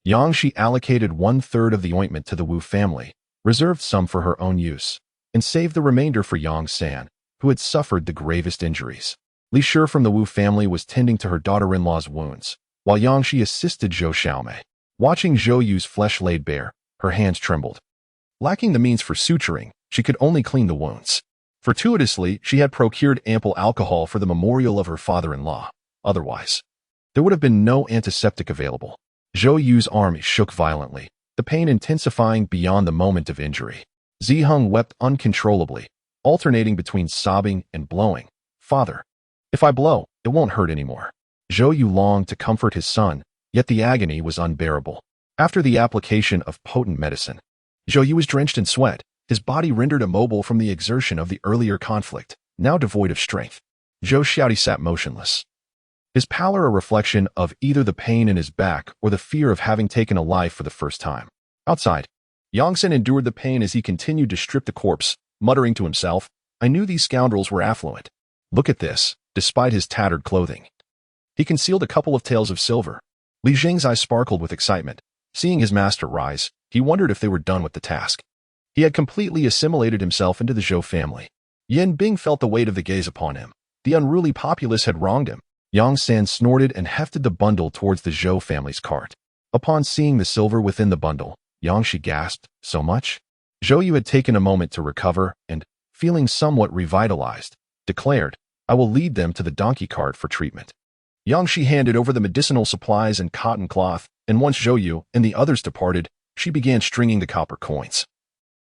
Yangshi allocated 1/3 of the ointment to the Wu family, reserved some for her own use, and saved the remainder for Yang San, who had suffered the gravest injuries. Li Shi from the Wu family was tending to her daughter-in-law's wounds, while Yangshi assisted Zhou Xiaomei. Watching Zhou Yu's flesh laid bare, her hands trembled. Lacking the means for suturing, she could only clean the wounds. Fortuitously, she had procured ample alcohol for the memorial of her father-in-law. Otherwise, there would have been no antiseptic available. Zhou Yu's arm shook violently, the pain intensifying beyond the moment of injury. Ziheng wept uncontrollably, alternating between sobbing and blowing. Father, if I blow, it won't hurt anymore. Zhou Yu longed to comfort his son, yet the agony was unbearable. After the application of potent medicine, Zhou Yu was drenched in sweat, his body rendered immobile from the exertion of the earlier conflict, now devoid of strength. Zhou Xiaodi sat motionless, his pallor a reflection of either the pain in his back or the fear of having taken a life for the first time. Outside, Yang San endured the pain as he continued to strip the corpse, muttering to himself, I knew these scoundrels were affluent. Look at this, despite his tattered clothing. He concealed a couple of taels of silver. Li Jing's eyes sparkled with excitement. Seeing his master rise, he wondered if they were done with the task. He had completely assimilated himself into the Zhou family. Yan Bing felt the weight of the gaze upon him. The unruly populace had wronged him. Yang San snorted and hefted the bundle towards the Zhou family's cart. Upon seeing the silver within the bundle, Yangshi gasped, so much? Zhou Yu had taken a moment to recover and, feeling somewhat revitalized, declared, I will lead them to the donkey cart for treatment. Yangshi handed over the medicinal supplies and cotton cloth, and once Zhou Yu and the others departed, she began stringing the copper coins.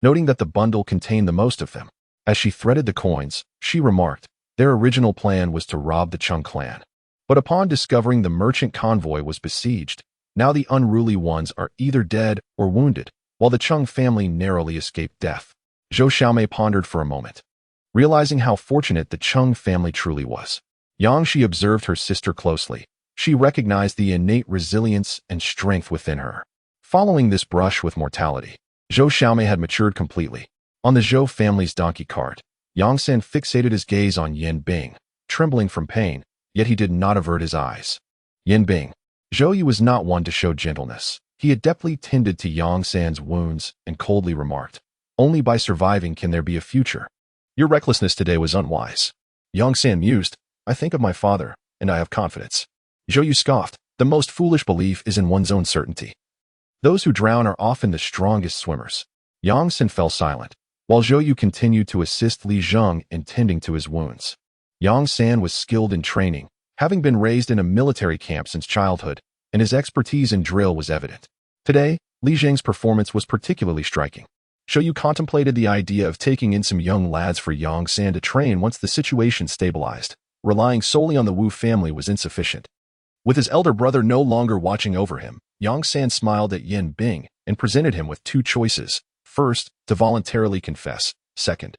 Noting that the bundle contained the most of them, as she threaded the coins, she remarked, their original plan was to rob the Chung clan. But upon discovering the merchant convoy was besieged, now the unruly ones are either dead or wounded, while the Chung family narrowly escaped death. Zhou Xiaomei pondered for a moment, realizing how fortunate the Chung family truly was. Yangshi observed her sister closely. She recognized the innate resilience and strength within her. Following this brush with mortality, Zhou Xiaomei had matured completely. On the Zhou family's donkey cart, Yang San fixated his gaze on Yan Bing, trembling from pain, yet he did not avert his eyes. Yan Bing. Zhou Yu was not one to show gentleness. He adeptly tended to Yang San's wounds and coldly remarked, Only by surviving can there be a future. Your recklessness today was unwise. Yang San mused, I think of my father, and I have confidence. Zhou Yu scoffed, the most foolish belief is in one's own certainty. Those who drown are often the strongest swimmers. Yang San fell silent, while Zhou Yu continued to assist Li Zheng in tending to his wounds. Yang San was skilled in training, having been raised in a military camp since childhood, and his expertise in drill was evident. Today, Li Zheng's performance was particularly striking. Zhou Yu contemplated the idea of taking in some young lads for Yang San to train once the situation stabilized. Relying solely on the Wu family was insufficient. With his elder brother no longer watching over him, Yang San smiled at Yin Bing and presented him with two choices. First, to voluntarily confess. Second,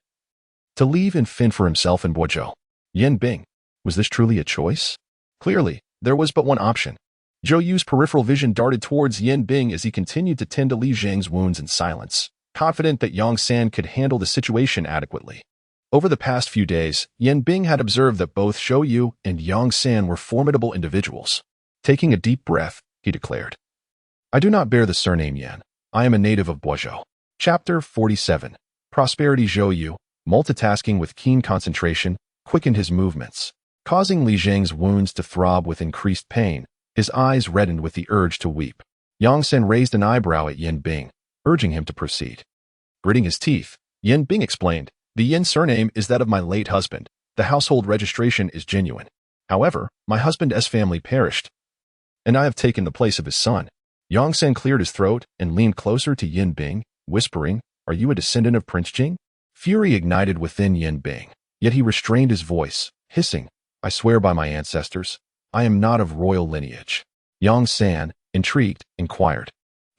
to leave and fend for himself in Guozhou. Yin Bing. Was this truly a choice? Clearly, there was but one option. Zhou Yu's peripheral vision darted towards Yin Bing as he continued to tend to Li Zheng's wounds in silence, confident that Yang San could handle the situation adequately. Over the past few days, Yin Bing had observed that both Zhou Yu and Yang San were formidable individuals. Taking a deep breath, he declared, I do not bear the surname Yan. I am a native of Guozhou. Chapter 47. Prosperity. Zhou Yu, multitasking with keen concentration, quickened his movements, causing Li Zheng's wounds to throb with increased pain. His eyes reddened with the urge to weep. Yang San raised an eyebrow at Yin Bing, urging him to proceed. Gritting his teeth, Yin Bing explained, the Yin surname is that of my late husband. The household registration is genuine. However, my husband's family perished, and I have taken the place of his son. Yang San cleared his throat and leaned closer to Yin Bing, whispering, Are you a descendant of Prince Jing? Fury ignited within Yin Bing, yet he restrained his voice, hissing, I swear by my ancestors, I am not of royal lineage. Yang San, intrigued, inquired,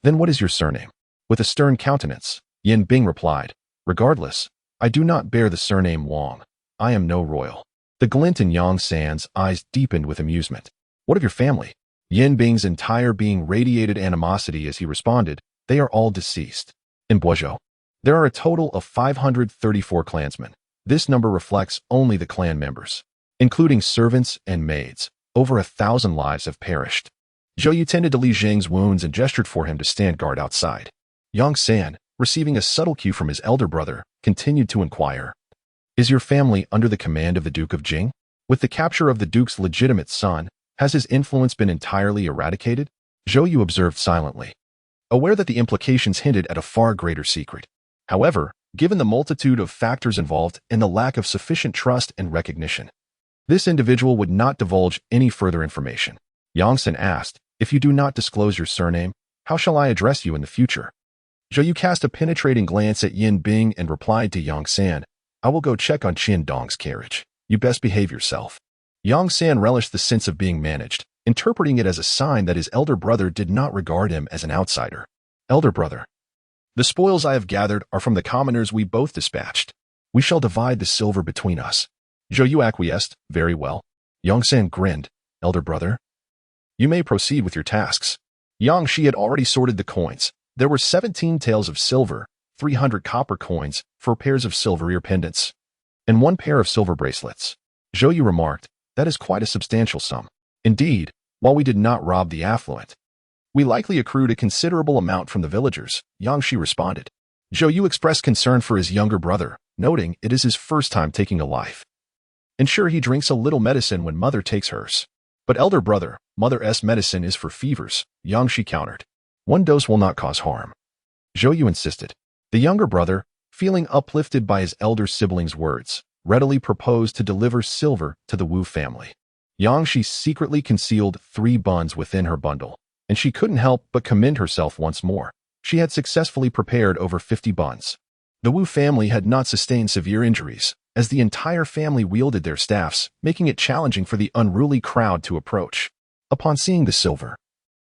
Then what is your surname? With a stern countenance, Yin Bing replied, Regardless, I do not bear the surname Wang. I am no royal. The glint in Yang San's eyes deepened with amusement. What of your family? Yin Bing's entire being radiated animosity as he responded, They are all deceased. In Guozhou, there are a total of 534 clansmen. This number reflects only the clan members. Including servants and maids, over 1,000 lives have perished. Zhou Yu tended to Li Zheng's wounds and gestured for him to stand guard outside. Yang San, receiving a subtle cue from his elder brother, continued to inquire, Is your family under the command of the Duke of Jing? With the capture of the Duke's legitimate son, has his influence been entirely eradicated? Zhou Yu observed silently, aware that the implications hinted at a far greater secret. However, given the multitude of factors involved and the lack of sufficient trust and recognition, this individual would not divulge any further information. Yang San asked, If you do not disclose your surname, how shall I address you in the future? Zhou Yu cast a penetrating glance at Yin Bing and replied to Yang San, I will go check on Qin Dong's carriage. You best behave yourself. Yang San relished the sense of being managed, interpreting it as a sign that his elder brother did not regard him as an outsider. Elder brother, the spoils I have gathered are from the commoners we both dispatched. We shall divide the silver between us. Zhou Yu acquiesced, very well. Yang San grinned, Elder brother, you may proceed with your tasks. Yang Shi had already sorted the coins. There were 17 taels of silver, 300 copper coins, 4 pairs of silver ear pendants, and 1 pair of silver bracelets. Zhou Yu remarked, That is quite a substantial sum. Indeed, while we did not rob the affluent, we likely accrued a considerable amount from the villagers, Yang Shi responded. Zhou Yu expressed concern for his younger brother, noting it is his first time taking a life. Ensure he drinks a little medicine when mother takes hers. But elder brother, mother's medicine is for fevers, Yang Shi countered. 1 dose will not cause harm. Zhou Yu insisted. The younger brother, feeling uplifted by his elder sibling's words, readily proposed to deliver silver to the Wu family. Yang Shi secretly concealed 3 buns within her bundle, and she couldn't help but commend herself once more. She had successfully prepared over 50 buns. The Wu family had not sustained severe injuries, as the entire family wielded their staffs, making it challenging for the unruly crowd to approach. Upon seeing the silver,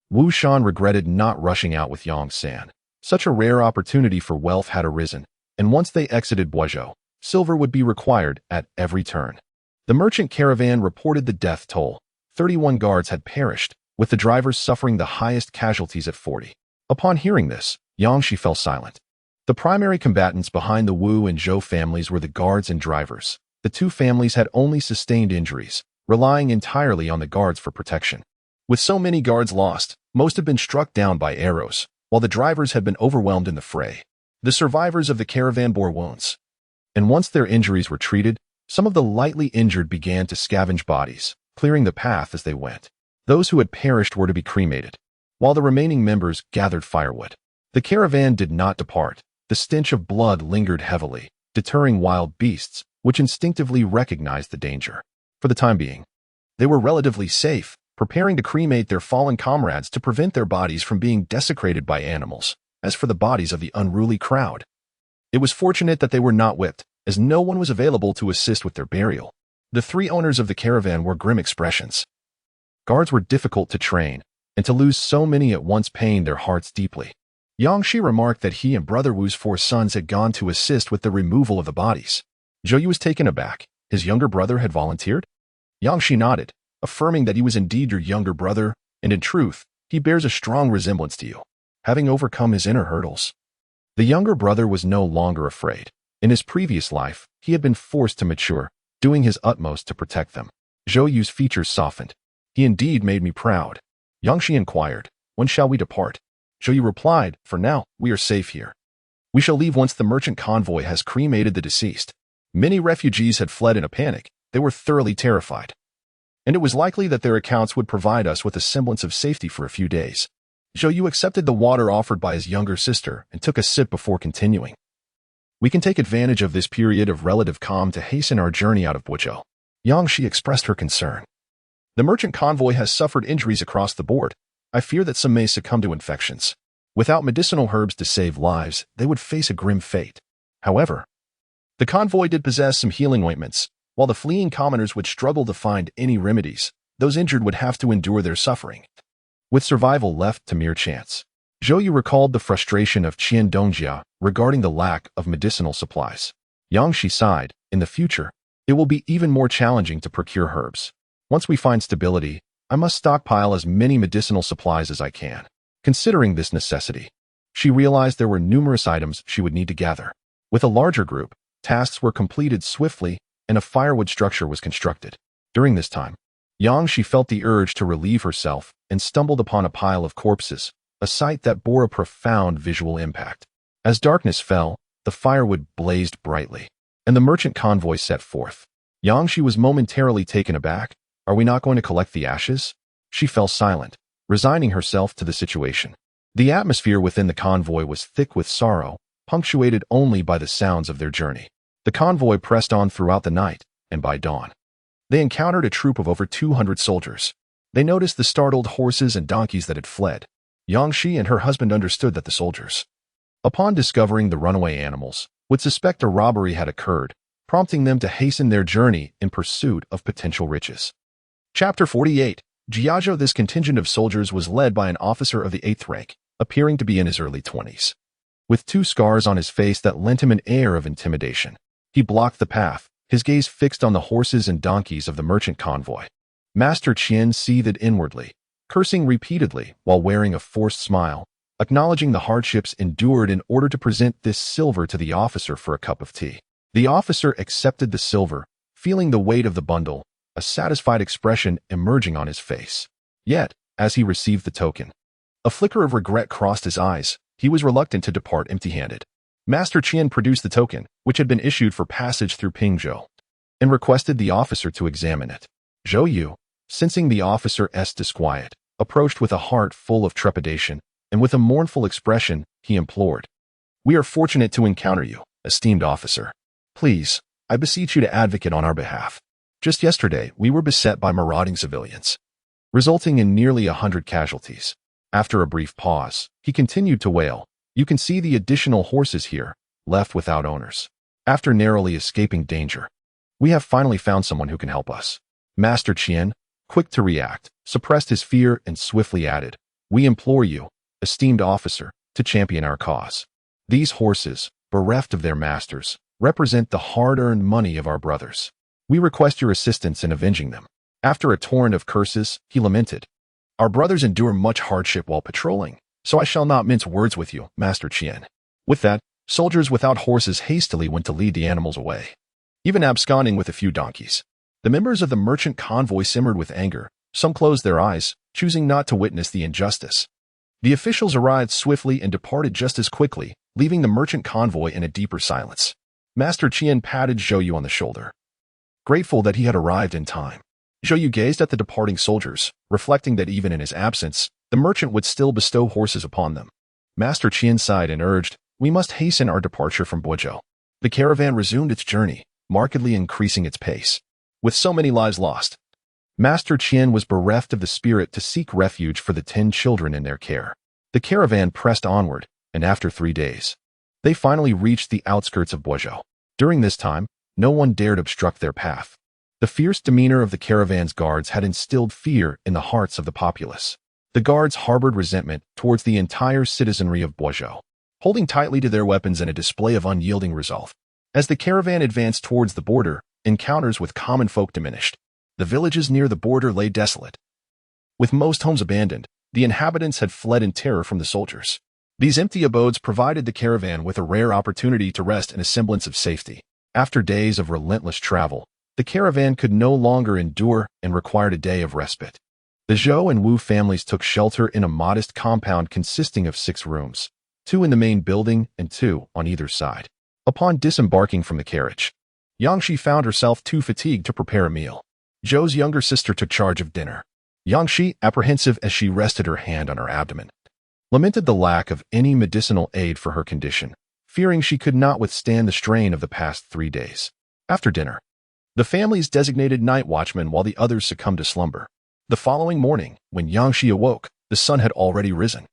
Wu Shan regretted not rushing out with Yang San. Such a rare opportunity for wealth had arisen, and once they exited Guozhou, silver would be required at every turn. The merchant caravan reported the death toll. 31 guards had perished, with the drivers suffering the highest casualties at 40. Upon hearing this, Yang Shi fell silent. The primary combatants behind the Wu and Zhou families were the guards and drivers. The 2 families had only sustained injuries, relying entirely on the guards for protection. With so many guards lost, most had been struck down by arrows, while the drivers had been overwhelmed in the fray. The survivors of the caravan bore wounds, and once their injuries were treated, some of the lightly injured began to scavenge bodies, clearing the path as they went. Those who had perished were to be cremated, while the remaining members gathered firewood. The caravan did not depart. The stench of blood lingered heavily, deterring wild beasts, which instinctively recognized the danger. For the time being, they were relatively safe, preparing to cremate their fallen comrades to prevent their bodies from being desecrated by animals. As for the bodies of the unruly crowd, it was fortunate that they were not whipped, as no one was available to assist with their burial. The three owners of the caravan wore grim expressions. Guards were difficult to train, and to lose so many at once pained their hearts deeply. Yang Shi remarked that he and Brother Wu's 4 sons had gone to assist with the removal of the bodies. Zhou Yu was taken aback. His younger brother had volunteered? Yang Shi nodded, affirming that he was indeed your younger brother, and in truth, he bears a strong resemblance to you, having overcome his inner hurdles. The younger brother was no longer afraid. In his previous life, he had been forced to mature, doing his utmost to protect them. Zhou Yu's features softened. He indeed made me proud. Yang Shi inquired, when shall we depart? Zhou Yu replied, for now, we are safe here. We shall leave once the merchant convoy has cremated the deceased. Many refugees had fled in a panic. They were thoroughly terrified, and it was likely that their accounts would provide us with a semblance of safety for a few days. Zhou Yu accepted the water offered by his younger sister and took a sip before continuing. We can take advantage of this period of relative calm to hasten our journey out of Buizhou. Yang Shi expressed her concern. The merchant convoy has suffered injuries across the board. I fear that some may succumb to infections. Without medicinal herbs to save lives, they would face a grim fate. However, the convoy did possess some healing ointments. While the fleeing commoners would struggle to find any remedies, those injured would have to endure their suffering, with survival left to mere chance. Zhou Yu recalled the frustration of Qian Dongjia regarding the lack of medicinal supplies. Yang Shi sighed, in the future, it will be even more challenging to procure herbs. Once we find stability, I must stockpile as many medicinal supplies as I can. Considering this necessity, she realized there were numerous items she would need to gather. With a larger group, tasks were completed swiftly and a firewood structure was constructed. During this time, Yang Shi felt the urge to relieve herself and stumbled upon a pile of corpses, a sight that bore a profound visual impact. As darkness fell, the firewood blazed brightly, and the merchant convoy set forth. Yang Shi was momentarily taken aback. Are we not going to collect the ashes? She fell silent, resigning herself to the situation. The atmosphere within the convoy was thick with sorrow, punctuated only by the sounds of their journey. The convoy pressed on throughout the night, and by dawn, they encountered a troop of over 200 soldiers. They noticed the startled horses and donkeys that had fled. Yang Shi and her husband understood that the soldiers, upon discovering the runaway animals, would suspect a robbery had occurred, prompting them to hasten their journey in pursuit of potential riches. Chapter 48. Jiazhou. This contingent of soldiers was led by an officer of the 8th rank, appearing to be in his early 20s. With 2 scars on his face that lent him an air of intimidation, he blocked the path, his gaze fixed on the horses and donkeys of the merchant convoy. Master Qian seethed inwardly, cursing repeatedly while wearing a forced smile, acknowledging the hardships endured in order to present this silver to the officer for a cup of tea. The officer accepted the silver, feeling the weight of the bundle, a satisfied expression emerging on his face. Yet, as he received the token, a flicker of regret crossed his eyes. He was reluctant to depart empty-handed. Master Qian produced the token, which had been issued for passage through Pingzhou, and requested the officer to examine it. Zhou Yu, sensing the officer's disquiet, approached with a heart full of trepidation, and with a mournful expression, he implored, "We are fortunate to encounter you, esteemed officer. Please, I beseech you to advocate on our behalf. Just yesterday, we were beset by marauding civilians, resulting in nearly 100 casualties." After a brief pause, he continued to wail, "You can see the additional horses here, left without owners. After narrowly escaping danger, we have finally found someone who can help us." Master Qian, quick to react, suppressed his fear and swiftly added, "We implore you, esteemed officer, to champion our cause. These horses, bereft of their masters, represent the hard-earned money of our brothers. We request your assistance in avenging them." After a torrent of curses, he lamented, "Our brothers endure much hardship while patrolling, so I shall not mince words with you, Master Qian." With that, soldiers without horses hastily went to lead the animals away, even absconding with a few donkeys. The members of the merchant convoy simmered with anger. Some closed their eyes, choosing not to witness the injustice. The officials arrived swiftly and departed just as quickly, leaving the merchant convoy in a deeper silence. Master Qian patted Zhou Yu on the shoulder, grateful that he had arrived in time. Zhou Yu gazed at the departing soldiers, reflecting that even in his absence, the merchant would still bestow horses upon them. Master Qian sighed and urged, "We must hasten our departure from Bozhou." The caravan resumed its journey, markedly increasing its pace. With so many lives lost, Master Qian was bereft of the spirit to seek refuge for the 10 children in their care. The caravan pressed onward, and after 3 days, they finally reached the outskirts of Bozhou. During this time, no one dared obstruct their path. The fierce demeanor of the caravan's guards had instilled fear in the hearts of the populace. The guards harbored resentment towards the entire citizenry of Bozhou, holding tightly to their weapons in a display of unyielding resolve. As the caravan advanced towards the border, encounters with common folk diminished. The villages near the border lay desolate. With most homes abandoned, the inhabitants had fled in terror from the soldiers. These empty abodes provided the caravan with a rare opportunity to rest in a semblance of safety. After days of relentless travel, the caravan could no longer endure and required a day of respite. The Zhou and Wu families took shelter in a modest compound consisting of 6 rooms, 2 in the main building and 2 on either side. Upon disembarking from the carriage, Yangshi found herself too fatigued to prepare a meal. Zhou's younger sister took charge of dinner. Yangshi, apprehensive as she rested her hand on her abdomen, lamented the lack of any medicinal aid for her condition, fearing she could not withstand the strain of the past 3 days. After dinner, the families designated night watchmen while the others succumbed to slumber. The following morning, when Yangshi awoke, the sun had already risen.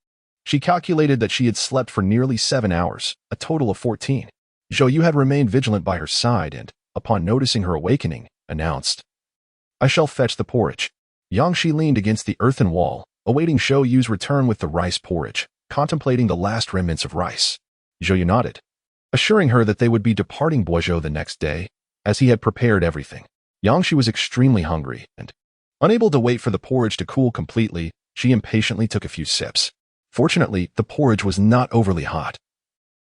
She calculated that she had slept for nearly 7 hours, a total of 14. Zhou Yu had remained vigilant by her side and, upon noticing her awakening, announced, "I shall fetch the porridge." Yangshi leaned against the earthen wall, awaiting Zhou Yu's return with the rice porridge, contemplating the last remnants of rice. Zhou Yu nodded, assuring her that they would be departing Bozhou the next day, as he had prepared everything. Yangshi was extremely hungry, and, unable to wait for the porridge to cool completely, she impatiently took a few sips. Fortunately, the porridge was not overly hot,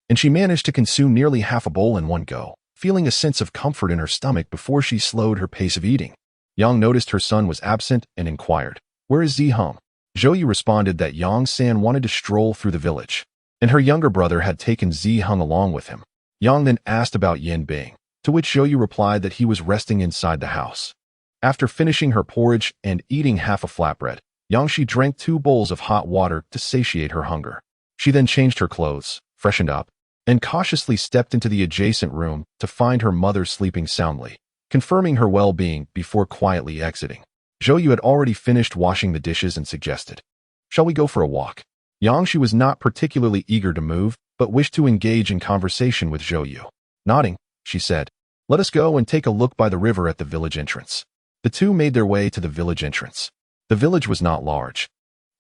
and she managed to consume nearly half a bowl in one go, feeling a sense of comfort in her stomach before she slowed her pace of eating. Yang noticed her son was absent and inquired, "Where is Ziheng?" Zhou Yu responded that Yang San wanted to stroll through the village, and her younger brother had taken Ziheng along with him. Yang then asked about Yin Bing, to which Zhou Yu replied that he was resting inside the house. After finishing her porridge and eating half a flatbread, Yangshi drank 2 bowls of hot water to satiate her hunger. She then changed her clothes, freshened up, and cautiously stepped into the adjacent room to find her mother sleeping soundly, confirming her well-being before quietly exiting. Zhou Yu had already finished washing the dishes and suggested, "Shall we go for a walk?" Yangshi was not particularly eager to move, but wished to engage in conversation with Zhou Yu. Nodding, she said, "Let us go and take a look by the river at the village entrance." The two made their way to the village entrance. The village was not large,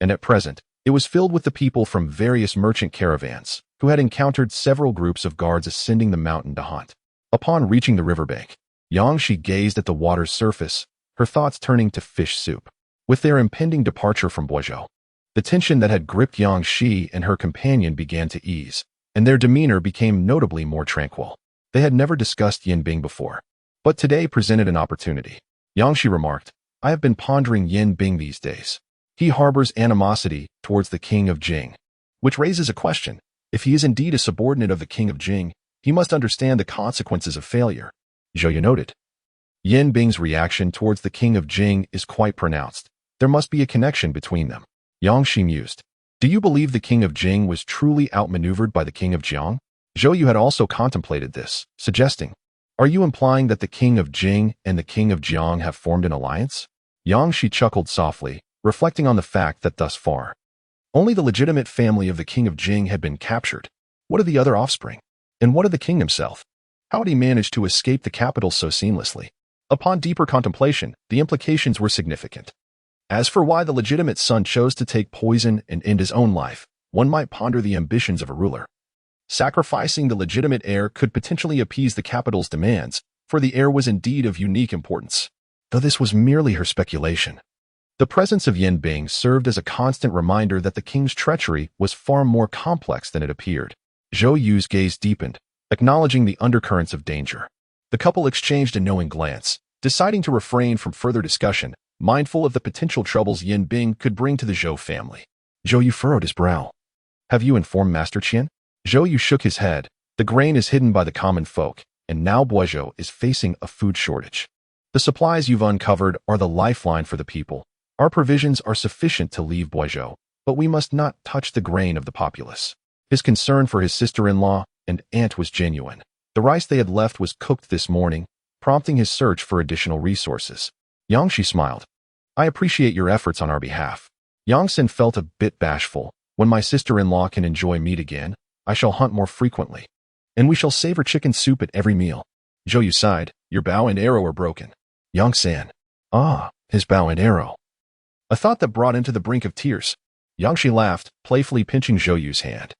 and at present, it was filled with the people from various merchant caravans, who had encountered several groups of guards ascending the mountain to hunt. Upon reaching the riverbank, Yangshi gazed at the water's surface, her thoughts turning to fish soup. With their impending departure from Bozhou, the tension that had gripped Yangshi and her companion began to ease, and their demeanor became notably more tranquil. They had never discussed Yin Bing before, but today presented an opportunity. Yangshi remarked, "I have been pondering Yin Bing these days. He harbors animosity towards the king of Jing, which raises a question. If he is indeed a subordinate of the king of Jing, he must understand the consequences of failure." Zhou Yu noted, "Yin Bing's reaction towards the king of Jing is quite pronounced. There must be a connection between them." Yangshi mused, "Do you believe the king of Jing was truly outmaneuvered by the king of Jiang?" Zhou Yu had also contemplated this, suggesting, "Are you implying that the king of Jing and the king of Jiang have formed an alliance?" Yangshi chuckled softly, reflecting on the fact that thus far, only the legitimate family of the king of Jing had been captured. What of the other offspring? And what of the king himself? How had he managed to escape the capital so seamlessly? Upon deeper contemplation, the implications were significant. As for why the legitimate son chose to take poison and end his own life, one might ponder the ambitions of a ruler. Sacrificing the legitimate heir could potentially appease the capital's demands, for the heir was indeed of unique importance. Though this was merely her speculation, the presence of Yin Bing served as a constant reminder that the king's treachery was far more complex than it appeared. Zhou Yu's gaze deepened, acknowledging the undercurrents of danger. The couple exchanged a knowing glance, deciding to refrain from further discussion, mindful of the potential troubles Yin Bing could bring to the Zhou family. Zhou Yu furrowed his brow. "Have you informed Master Qian?" Zhou Yu shook his head. The grain is hidden by the common folk, and now Boizhou is facing a food shortage. The supplies you've uncovered are the lifeline for the people. Our provisions are sufficient to leave Boizhou, but we must not touch the grain of the populace. His concern for his sister-in-law and aunt was genuine. The rice they had left was cooked this morning, prompting his search for additional resources. Yangshi smiled. I appreciate your efforts on our behalf. Yangsen felt a bit bashful. When my sister-in-law can enjoy meat again, I shall hunt more frequently. And we shall savor chicken soup at every meal. Zhou Yu sighed. Your bow and arrow are broken. Yangsan. Ah, his bow and arrow. A thought that brought him to the brink of tears. Yangshi laughed, playfully pinching Zhou Yu's hand.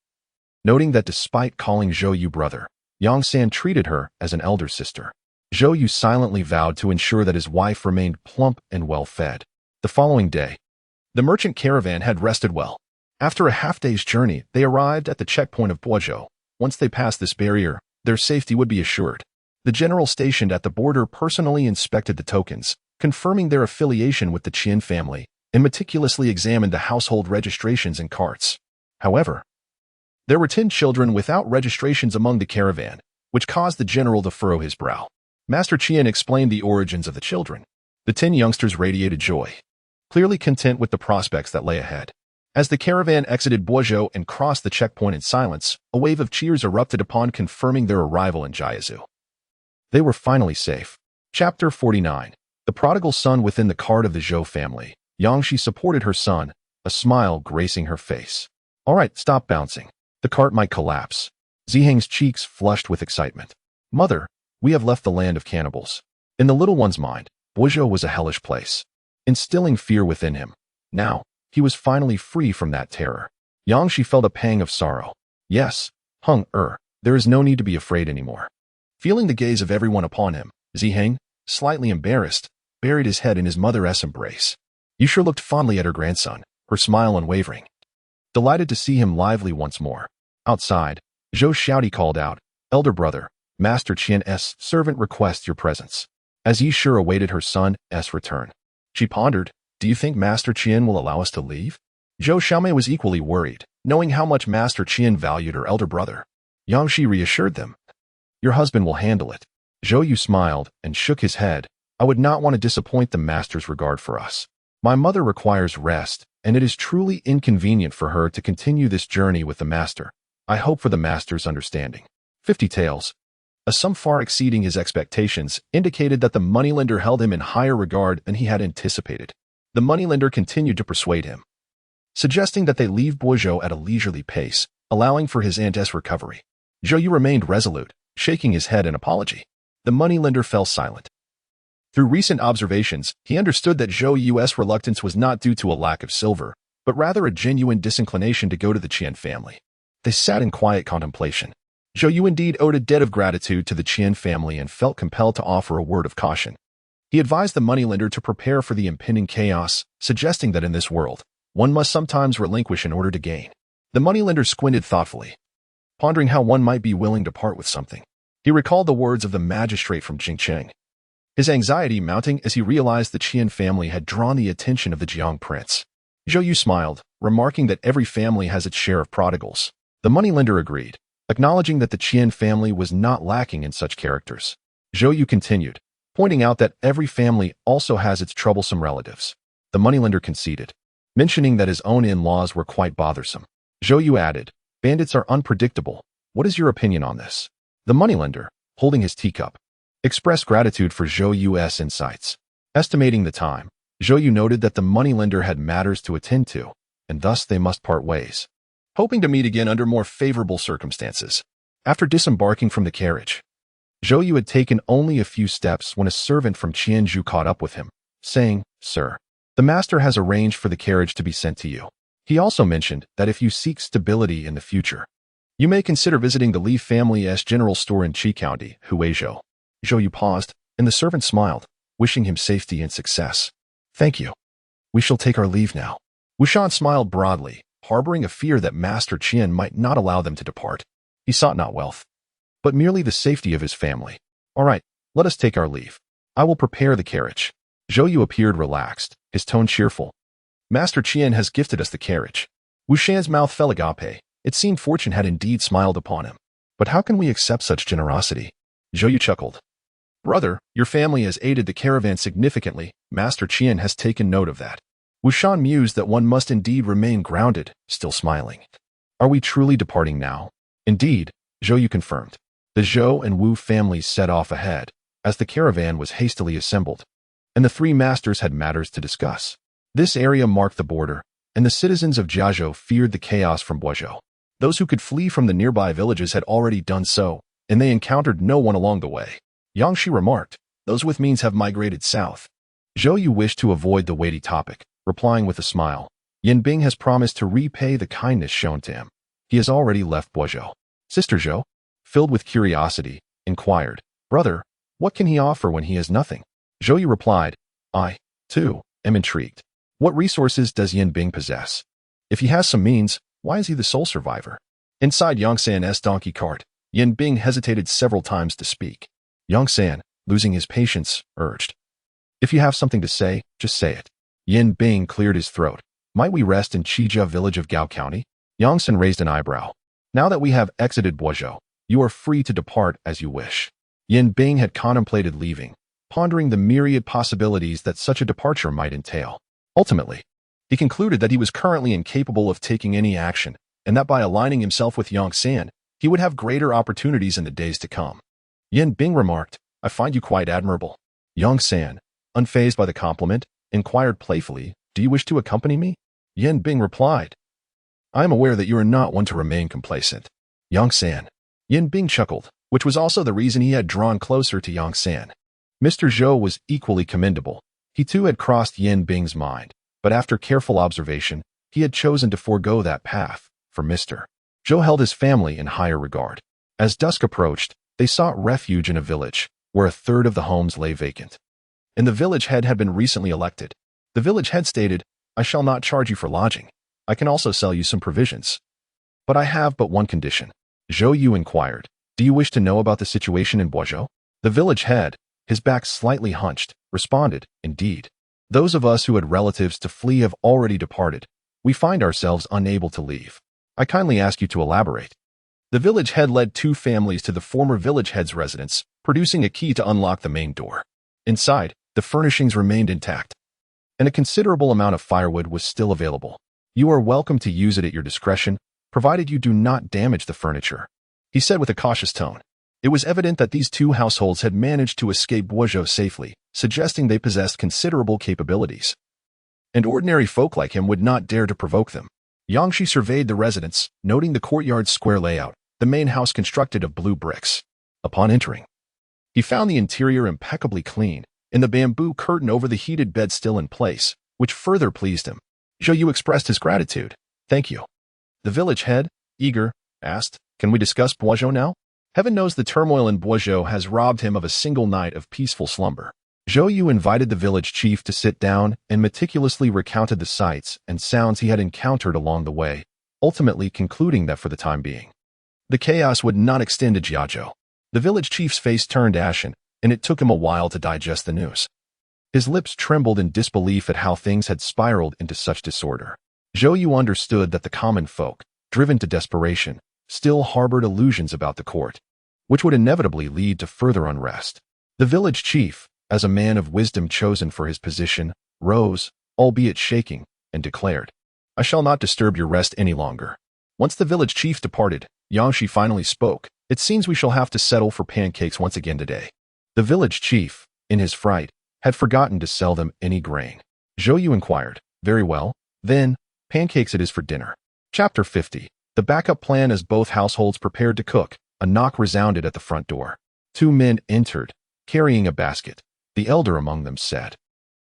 Noting that despite calling Zhou Yu brother, Yangsan treated her as an elder sister. Zhou Yu silently vowed to ensure that his wife remained plump and well-fed. The following day, the merchant caravan had rested well. After a half-day's journey, they arrived at the checkpoint of Boizhou. Once they passed this barrier, their safety would be assured. The general stationed at the border personally inspected the tokens, confirming their affiliation with the Qian family, and meticulously examined the household registrations and carts. However, there were 10 children without registrations among the caravan, which caused the general to furrow his brow. Master Qian explained the origins of the children. The 10 youngsters radiated joy, clearly content with the prospects that lay ahead. As the caravan exited Boizhou and crossed the checkpoint in silence, a wave of cheers erupted upon confirming their arrival in Jiazhou. They were finally safe. Chapter 49. The prodigal son within the cart of the Zhou family. Yangshi supported her son, a smile gracing her face. All right, stop bouncing. The cart might collapse. Ziheng's cheeks flushed with excitement. Mother, we have left the land of cannibals. In the little one's mind, Boizhou was a hellish place, instilling fear within him. Now, he was finally free from that terror. Yangshi felt a pang of sorrow. Yes, there is no need to be afraid anymore. Feeling the gaze of everyone upon him, Ziheng, slightly embarrassed, buried his head in his mother's embrace. You sure looked fondly at her grandson, her smile unwavering. Delighted to see him lively once more. Outside, Zhou Xiaodi called out, Elder brother, Master Qian's servant requests your presence. As Yi Shi awaited her son's return. She pondered, do you think Master Qian will allow us to leave? Zhou Xiaomei was equally worried, knowing how much Master Qian valued her elder brother. Yangshi reassured them. Your husband will handle it. Zhou Yu smiled and shook his head. I would not want to disappoint the master's regard for us. My mother requires rest, and it is truly inconvenient for her to continue this journey with the master. I hope for the master's understanding. 50 taels. A sum far exceeding his expectations indicated that the moneylender held him in higher regard than he had anticipated. The moneylender continued to persuade him, suggesting that they leave Boizhou at a leisurely pace, allowing for his aunt's recovery. Zhou Yu remained resolute, shaking his head in apology. The moneylender fell silent. Through recent observations, he understood that Zhou Yu's reluctance was not due to a lack of silver, but rather a genuine disinclination to go to the Qian family. They sat in quiet contemplation. Zhou Yu indeed owed a debt of gratitude to the Qian family and felt compelled to offer a word of caution. He advised the moneylender to prepare for the impending chaos, suggesting that in this world, one must sometimes relinquish in order to gain. The moneylender squinted thoughtfully, pondering how one might be willing to part with something. He recalled the words of the magistrate from Jingcheng, his anxiety mounting as he realized the Qian family had drawn the attention of the Jiang prince. Zhou Yu smiled, remarking that every family has its share of prodigals. The moneylender agreed, acknowledging that the Qian family was not lacking in such characters. Zhou Yu continued, pointing out that every family also has its troublesome relatives. The moneylender conceded, mentioning that his own in-laws were quite bothersome. Zhou Yu added, bandits are unpredictable. What is your opinion on this? The moneylender, holding his teacup, expressed gratitude for Zhou Yu's insights. Estimating the time, Zhou Yu noted that the moneylender had matters to attend to, and thus they must part ways, hoping to meet again under more favorable circumstances. After disembarking from the carriage, Zhou Yu had taken only a few steps when a servant from Qianzhou caught up with him, saying, Sir, the master has arranged for the carriage to be sent to you. He also mentioned that if you seek stability in the future, you may consider visiting the Li family's general store in Qi County, Huizhou. Zhou Yu paused, and the servant smiled, wishing him safety and success. Thank you. We shall take our leave now. Wushan smiled broadly, harboring a fear that Master Qian might not allow them to depart. He sought not wealth, but merely the safety of his family. All right, let us take our leave. I will prepare the carriage. Zhou Yu appeared relaxed, his tone cheerful. Master Qian has gifted us the carriage. Wushan's mouth fell agape, It seemed fortune had indeed smiled upon him. But how can we accept such generosity? Zhou Yu chuckled. Brother, your family has aided the caravan significantly. Master Qian has taken note of that. Wu Shan mused that one must indeed remain grounded, still smiling. Are we truly departing now? Indeed, Zhou Yu confirmed. The Zhou and Wu families set off ahead, as the caravan was hastily assembled, and the three masters had matters to discuss. This area marked the border, and the citizens of Jiazhou feared the chaos from Guozhou. Those who could flee from the nearby villages had already done so, and they encountered no one along the way. Yangshi remarked, those with means have migrated south. Zhou Yu wished to avoid the weighty topic, replying with a smile. Yin Bing has promised to repay the kindness shown to him. He has already left Guozhou. Sister Zhou, filled with curiosity, inquired, Brother, what can he offer when he has nothing? Zhou Yu replied, I, too, am intrigued. What resources does Yin Bing possess? If he has some means, why is he the sole survivor? Inside Yongsan's donkey cart, Yin Bing hesitated several times to speak. Yongsan, losing his patience, urged. If you have something to say, just say it. Yin Bing cleared his throat. Might we rest in Qijia village of Gao County? Yongsan raised an eyebrow. Now that we have exited Guozhou, you are free to depart as you wish. Yin Bing had contemplated leaving, pondering the myriad possibilities that such a departure might entail. Ultimately, he concluded that he was currently incapable of taking any action, and that by aligning himself with Yongsan, he would have greater opportunities in the days to come. Yin Bing remarked, I find you quite admirable. Yongsan, unfazed by the compliment, inquired playfully, do you wish to accompany me? Yin Bing replied, I am aware that you are not one to remain complacent. Yongsan. Yin Bing chuckled, which was also the reason he had drawn closer to Yongsan. Mr. Zhou was equally commendable. He too had crossed Yin Bing's mind, but after careful observation, he had chosen to forego that path, for Mr. Zhou held his family in higher regard. As dusk approached, they sought refuge in a village, where a third of the homes lay vacant. And the village head had been recently elected. The village head stated, I shall not charge you for lodging. I can also sell you some provisions. But I have but one condition. Zhou Yu inquired, do you wish to know about the situation in Guozhou? The village head, his back slightly hunched, responded, indeed. Those of us who had relatives to flee have already departed. We find ourselves unable to leave. I kindly ask you to elaborate. The village head led two families to the former village head's residence, producing a key to unlock the main door. Inside, the furnishings remained intact, and a considerable amount of firewood was still available. You are welcome to use it at your discretion, provided you do not damage the furniture, he said with a cautious tone. It was evident that these two households had managed to escape Guozhou safely, suggesting they possessed considerable capabilities. And ordinary folk like him would not dare to provoke them. Yangshi surveyed the residence, noting the courtyard's square layout, the main house constructed of blue bricks. Upon entering, he found the interior impeccably clean, and the bamboo curtain over the heated bed still in place, which further pleased him. Zhou Yu expressed his gratitude. Thank you. The village head, eager, asked, can we discuss Guozhou now? Heaven knows the turmoil in Guozhou has robbed him of a single night of peaceful slumber. Zhou Yu invited the village chief to sit down and meticulously recounted the sights and sounds he had encountered along the way, ultimately concluding that for the time being, the chaos would not extend to Jiazhou. The village chief's face turned ashen, and it took him a while to digest the news. His lips trembled in disbelief at how things had spiraled into such disorder. Zhou Yu understood that the common folk, driven to desperation, still harbored illusions about the court, which would inevitably lead to further unrest. The village chief, as a man of wisdom chosen for his position, rose, albeit shaking, and declared, I shall not disturb your rest any longer. Once the village chief departed, Yangshi finally spoke, it seems we shall have to settle for pancakes once again today. The village chief, in his fright, had forgotten to sell them any grain. Zhou Yu inquired, very well, then, pancakes it is for dinner. Chapter 50. The backup plan. As both households prepared to cook, a knock resounded at the front door. Two men entered, carrying a basket. The elder among them said,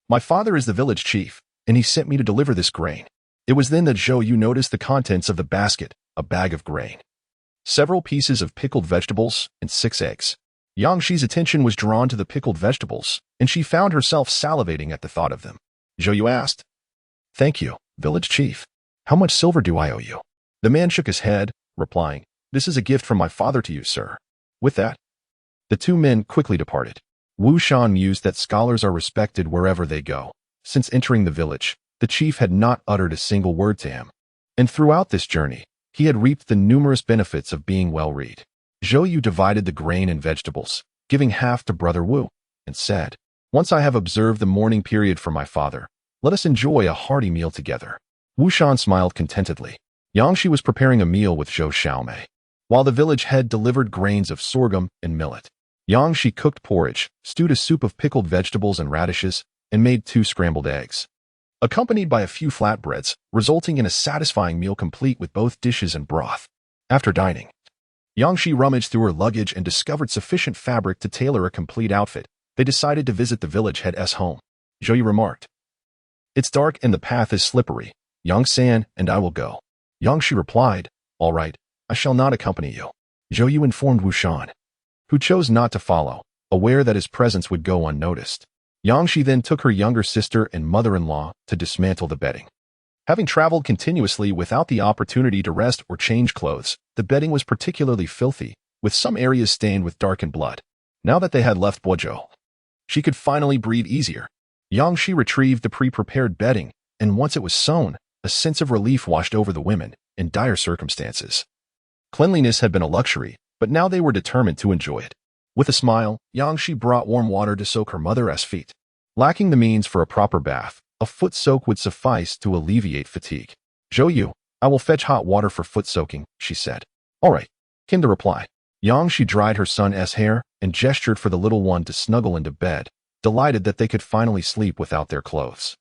My father is the village chief, and he sent me to deliver this grain. It was then that Zhou Yu noticed the contents of the basket, a bag of grain, several pieces of pickled vegetables, and 6 eggs. Yangshi's attention was drawn to the pickled vegetables, and she found herself salivating at the thought of them. Zhou Yu asked, Thank you, village chief. How much silver do I owe you? The man shook his head, replying, This is a gift from my father to you, sir. With that, the two men quickly departed. Wu Shan mused that scholars are respected wherever they go. Since entering the village, the chief had not uttered a single word to him. And throughout this journey, He had reaped the numerous benefits of being well-read. Zhou Yu divided the grain and vegetables, giving half to Brother Wu, and said, "Once I have observed the mourning period for my father, let us enjoy a hearty meal together." Wu Shan smiled contentedly. Yangshi was preparing a meal with Zhou Xiaomei, while the village head delivered grains of sorghum and millet. Yangshi cooked porridge, stewed a soup of pickled vegetables and radishes, and made 2 scrambled eggs, accompanied by a few flatbreads, resulting in a satisfying meal complete with both dishes and broth. After dining, Yangshi rummaged through her luggage and discovered sufficient fabric to tailor a complete outfit. They decided to visit the village head's home. Zhou Yu remarked, "It's dark and the path is slippery. Yang San and I will go." Yangshi replied, "All right, I shall not accompany you." Zhou Yu informed Wu Shan, who chose not to follow, aware that his presence would go unnoticed. Yangshi then took her younger sister and mother-in-law to dismantle the bedding. Having traveled continuously without the opportunity to rest or change clothes, the bedding was particularly filthy, with some areas stained with darkened blood. Now that they had left Bojo, she could finally breathe easier. Yangshi retrieved the pre-prepared bedding, and once it was sewn, a sense of relief washed over the women in dire circumstances. Cleanliness had been a luxury, but now they were determined to enjoy it. With a smile, Yangshi brought warm water to soak her mother's feet. Lacking the means for a proper bath, a foot soak would suffice to alleviate fatigue. "Zhou Yu, I will fetch hot water for foot soaking," she said. "All right," came the reply. Yangshi dried her son's hair and gestured for the little one to snuggle into bed, delighted that they could finally sleep without their clothes.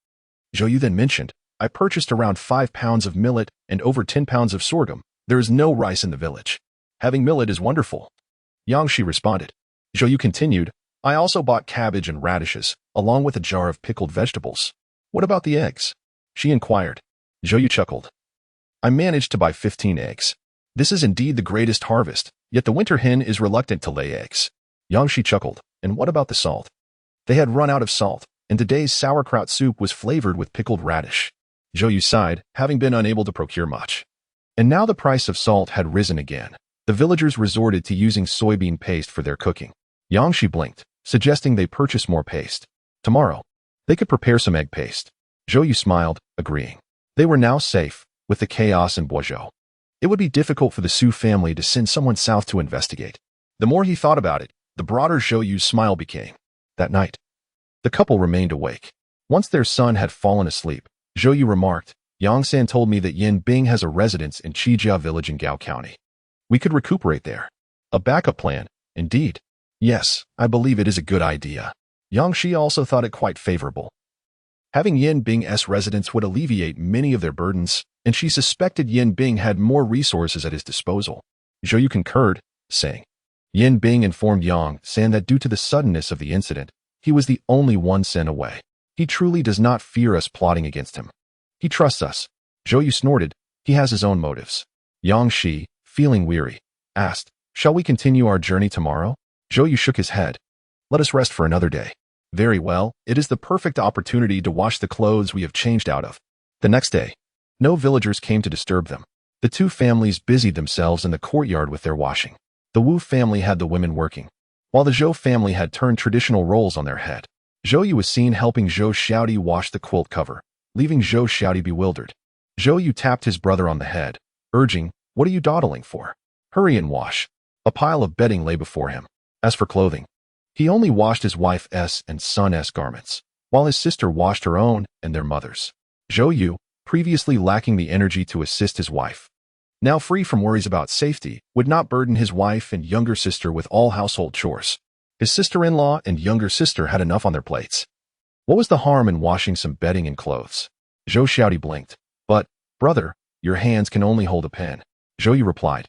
Zhou Yu then mentioned, "I purchased around 5 pounds of millet and over 10 pounds of sorghum. There is no rice in the village. Having millet is wonderful." Yangshi responded. Zhou Yu continued, "I also bought cabbage and radishes, along with a jar of pickled vegetables." "What about the eggs?" she inquired. Zhou Yu chuckled. "I managed to buy 15 eggs. This is indeed the greatest harvest, yet the winter hen is reluctant to lay eggs." Yangshi chuckled. "And what about the salt?" They had run out of salt, and today's sauerkraut soup was flavored with pickled radish. Zhou Yu sighed, having been unable to procure much. And now the price of salt had risen again. The villagers resorted to using soybean paste for their cooking. Yangshi blinked, suggesting they purchase more paste. Tomorrow, they could prepare some egg paste. Zhou Yu smiled, agreeing. They were now safe, with the chaos in Bojo. It would be difficult for the Su family to send someone south to investigate. The more he thought about it, the broader Zhou Yu's smile became. That night, the couple remained awake. Once their son had fallen asleep, Zhou Yu remarked, "Yang San told me that Yin Bing has a residence in Qijia village in Gao County. We could recuperate there. A backup plan, indeed. Yes, I believe it is a good idea." Yangshi also thought it quite favorable. Having Yin Bing's residence would alleviate many of their burdens, and she suspected Yin Bing had more resources at his disposal. Zhou Yu concurred, saying, Yin Bing informed Yang San that due to the suddenness of the incident, he was the only one sent away. He truly does not fear us plotting against him. He trusts us. Zhou Yu snorted. He has his own motives. Yang Shi, feeling weary, asked, "Shall we continue our journey tomorrow?" Zhou Yu shook his head. "Let us rest for another day." "Very well, it is the perfect opportunity to wash the clothes we have changed out of." The next day, no villagers came to disturb them. The two families busied themselves in the courtyard with their washing. The Wu family had the women working, while the Zhou family had turned traditional roles on their head. Zhou Yu was seen helping Zhou Xiaodi wash the quilt cover, leaving Zhou Xiaodi bewildered. Zhou Yu tapped his brother on the head, urging, "What are you dawdling for? Hurry and wash." A pile of bedding lay before him. As for clothing, he only washed his wife's and son's garments, while his sister washed her own and their mother's. Zhou Yu, previously lacking the energy to assist his wife, now free from worries about safety, would not burden his wife and younger sister with all household chores. His sister-in-law and younger sister had enough on their plates. What was the harm in washing some bedding and clothes? Zhou Xiaodi blinked. "But, brother, your hands can only hold a pen." Zhou Yu replied,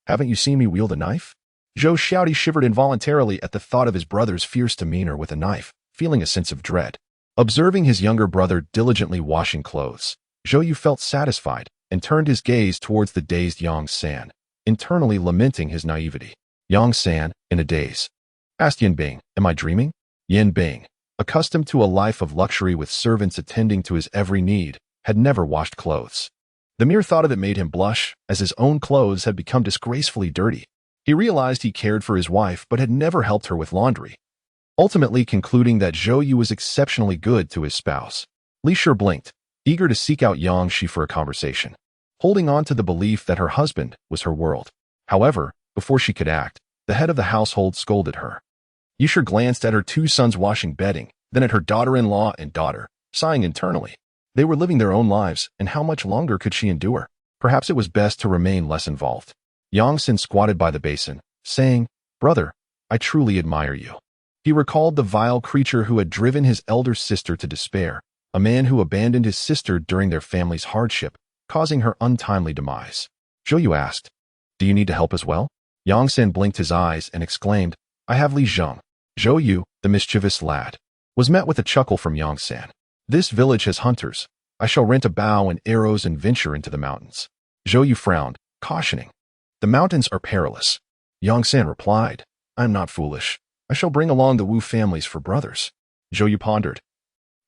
"Haven't you seen me wield a knife?" Zhou Xiaodi shivered involuntarily at the thought of his brother's fierce demeanor with a knife, feeling a sense of dread. Observing his younger brother diligently washing clothes, Zhou Yu felt satisfied and turned his gaze towards the dazed Yang San, internally lamenting his naivety. Yang San, in a daze, asked Yin Bing, "Am I dreaming?" Yin Bing, accustomed to a life of luxury with servants attending to his every need, had never washed clothes. The mere thought of it made him blush, as his own clothes had become disgracefully dirty. He realized he cared for his wife but had never helped her with laundry, ultimately concluding that Zhou Yu was exceptionally good to his spouse. Li Shi blinked, eager to seek out Yang Shi for a conversation. holding on to the belief that her husband was her world. However, before she could act, the head of the household scolded her. Yusher glanced at her two sons washing bedding, then at her daughter-in-law and daughter, sighing internally. They were living their own lives, and how much longer could she endure? Perhaps it was best to remain less involved. Yongsan squatted by the basin, saying, "Brother, I truly admire you." He recalled the vile creature who had driven his elder sister to despair, a man who abandoned his sister during their family's hardship, causing her untimely demise. Zhou asked, "Do you need to help as well?" Yongsan blinked his eyes and exclaimed, "I have Li Zheng." Zhou, the mischievous lad, was met with a chuckle from Yongsan. "This village has hunters. I shall rent a bow and arrows and venture into the mountains." Zhou frowned, cautioning, "The mountains are perilous." Yongsan replied, "I am not foolish. I shall bring along the Wu families for brothers." Zhou pondered,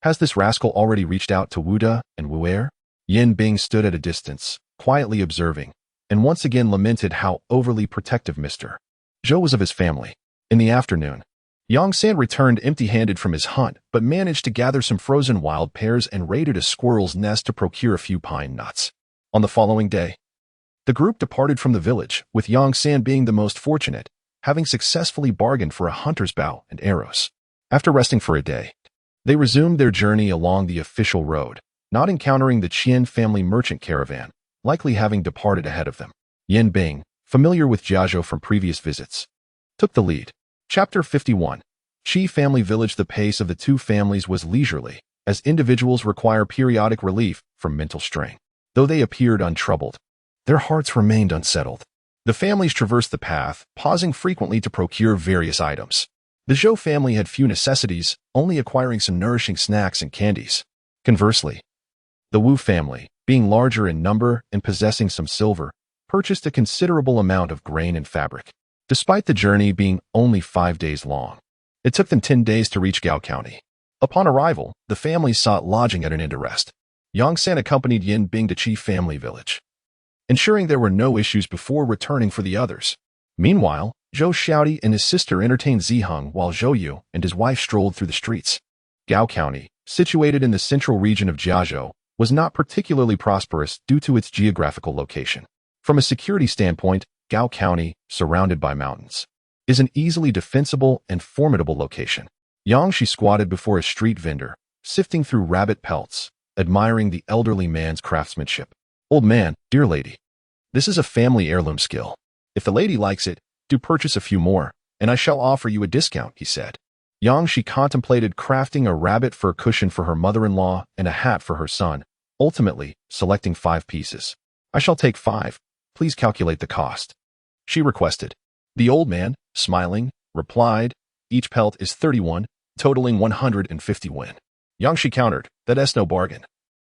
"Has this rascal already reached out to Wuda and Wu'er?" Yin Bing stood at a distance, quietly observing, and once again lamented how overly protective Mr. Zhou was of his family. In the afternoon, Yongsan returned empty-handed from his hunt, but managed to gather some frozen wild pears and raided a squirrel's nest to procure a few pine nuts. On the following day, the group departed from the village, with Yongsan being the most fortunate, having successfully bargained for a hunter's bow and arrows. After resting for a day, they resumed their journey along the official road, not encountering the Qian family merchant caravan, likely having departed ahead of them. Yin Bing, familiar with Jiazhou from previous visits, took the lead. Chapter 51. Qi Family Village. The pace of the two families was leisurely, as individuals require periodic relief from mental strain. Though they appeared untroubled, their hearts remained unsettled. The families traversed the path, pausing frequently to procure various items. The Zhou family had few necessities, only acquiring some nourishing snacks and candies. Conversely, the Wu family, being larger in number and possessing some silver, purchased a considerable amount of grain and fabric. Despite the journey being only 5 days long, it took them 10 days to reach Gao County. Upon arrival, the families sought lodging at an inn to rest. Yongsan accompanied Yin Bing to Qi Family Village, ensuring there were no issues before returning for the others. Meanwhile, Zhou Xiaodi and his sister entertained Ziheng while Zhou and his wife strolled through the streets. Gao County, situated in the central region of Jiazhou, was not particularly prosperous due to its geographical location. From a security standpoint, Gao County, surrounded by mountains, is an easily defensible and formidable location. Yangshi squatted before a street vendor, sifting through rabbit pelts, admiring the elderly man's craftsmanship. "Old man, dear lady, this is a family heirloom skill. If the lady likes it, do purchase a few more, and I shall offer you a discount," he said. Yangshi contemplated crafting a rabbit fur cushion for her mother-in-law and a hat for her son, ultimately selecting 5 pieces. "I shall take 5. Please calculate the cost," she requested. The old man, smiling, replied, "Each pelt is 31, totaling 150 wen." Yangshi countered, "That's no bargain.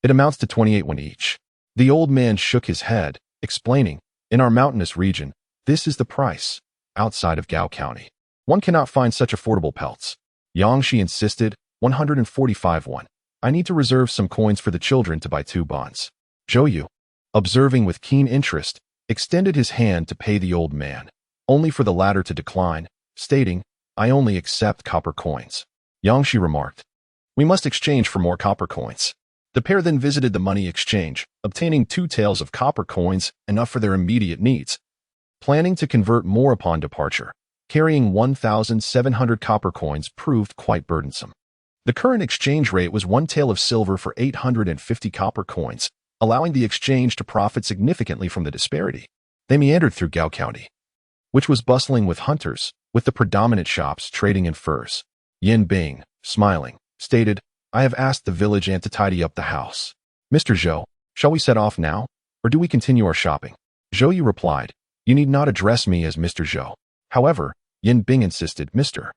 It amounts to 28 wen each." The old man shook his head, explaining, "In our mountainous region, this is the price. Outside of Gao County, one cannot find such affordable pelts." Yangshi insisted, 145 won. "I need to reserve some coins for the children to buy 2 bonds." Zhou, observing with keen interest, extended his hand to pay the old man, only for the latter to decline, stating, "I only accept copper coins." Yangshi remarked, "We must exchange for more copper coins." The pair then visited the money exchange, obtaining 2 taels of copper coins, enough for their immediate needs. Planning to convert more upon departure, carrying 1,700 copper coins proved quite burdensome. The current exchange rate was 1 tael of silver for 850 copper coins, allowing the exchange to profit significantly from the disparity. They meandered through Gao County, which was bustling with hunters, with the predominant shops trading in furs. Yin Bing, smiling, stated, "I have asked the village aunt to tidy up the house. Mr. Zhou, shall we set off now, or do we continue our shopping?" Zhou replied, "You need not address me as Mr. Zhou." However, Yin Bing insisted, "Mr.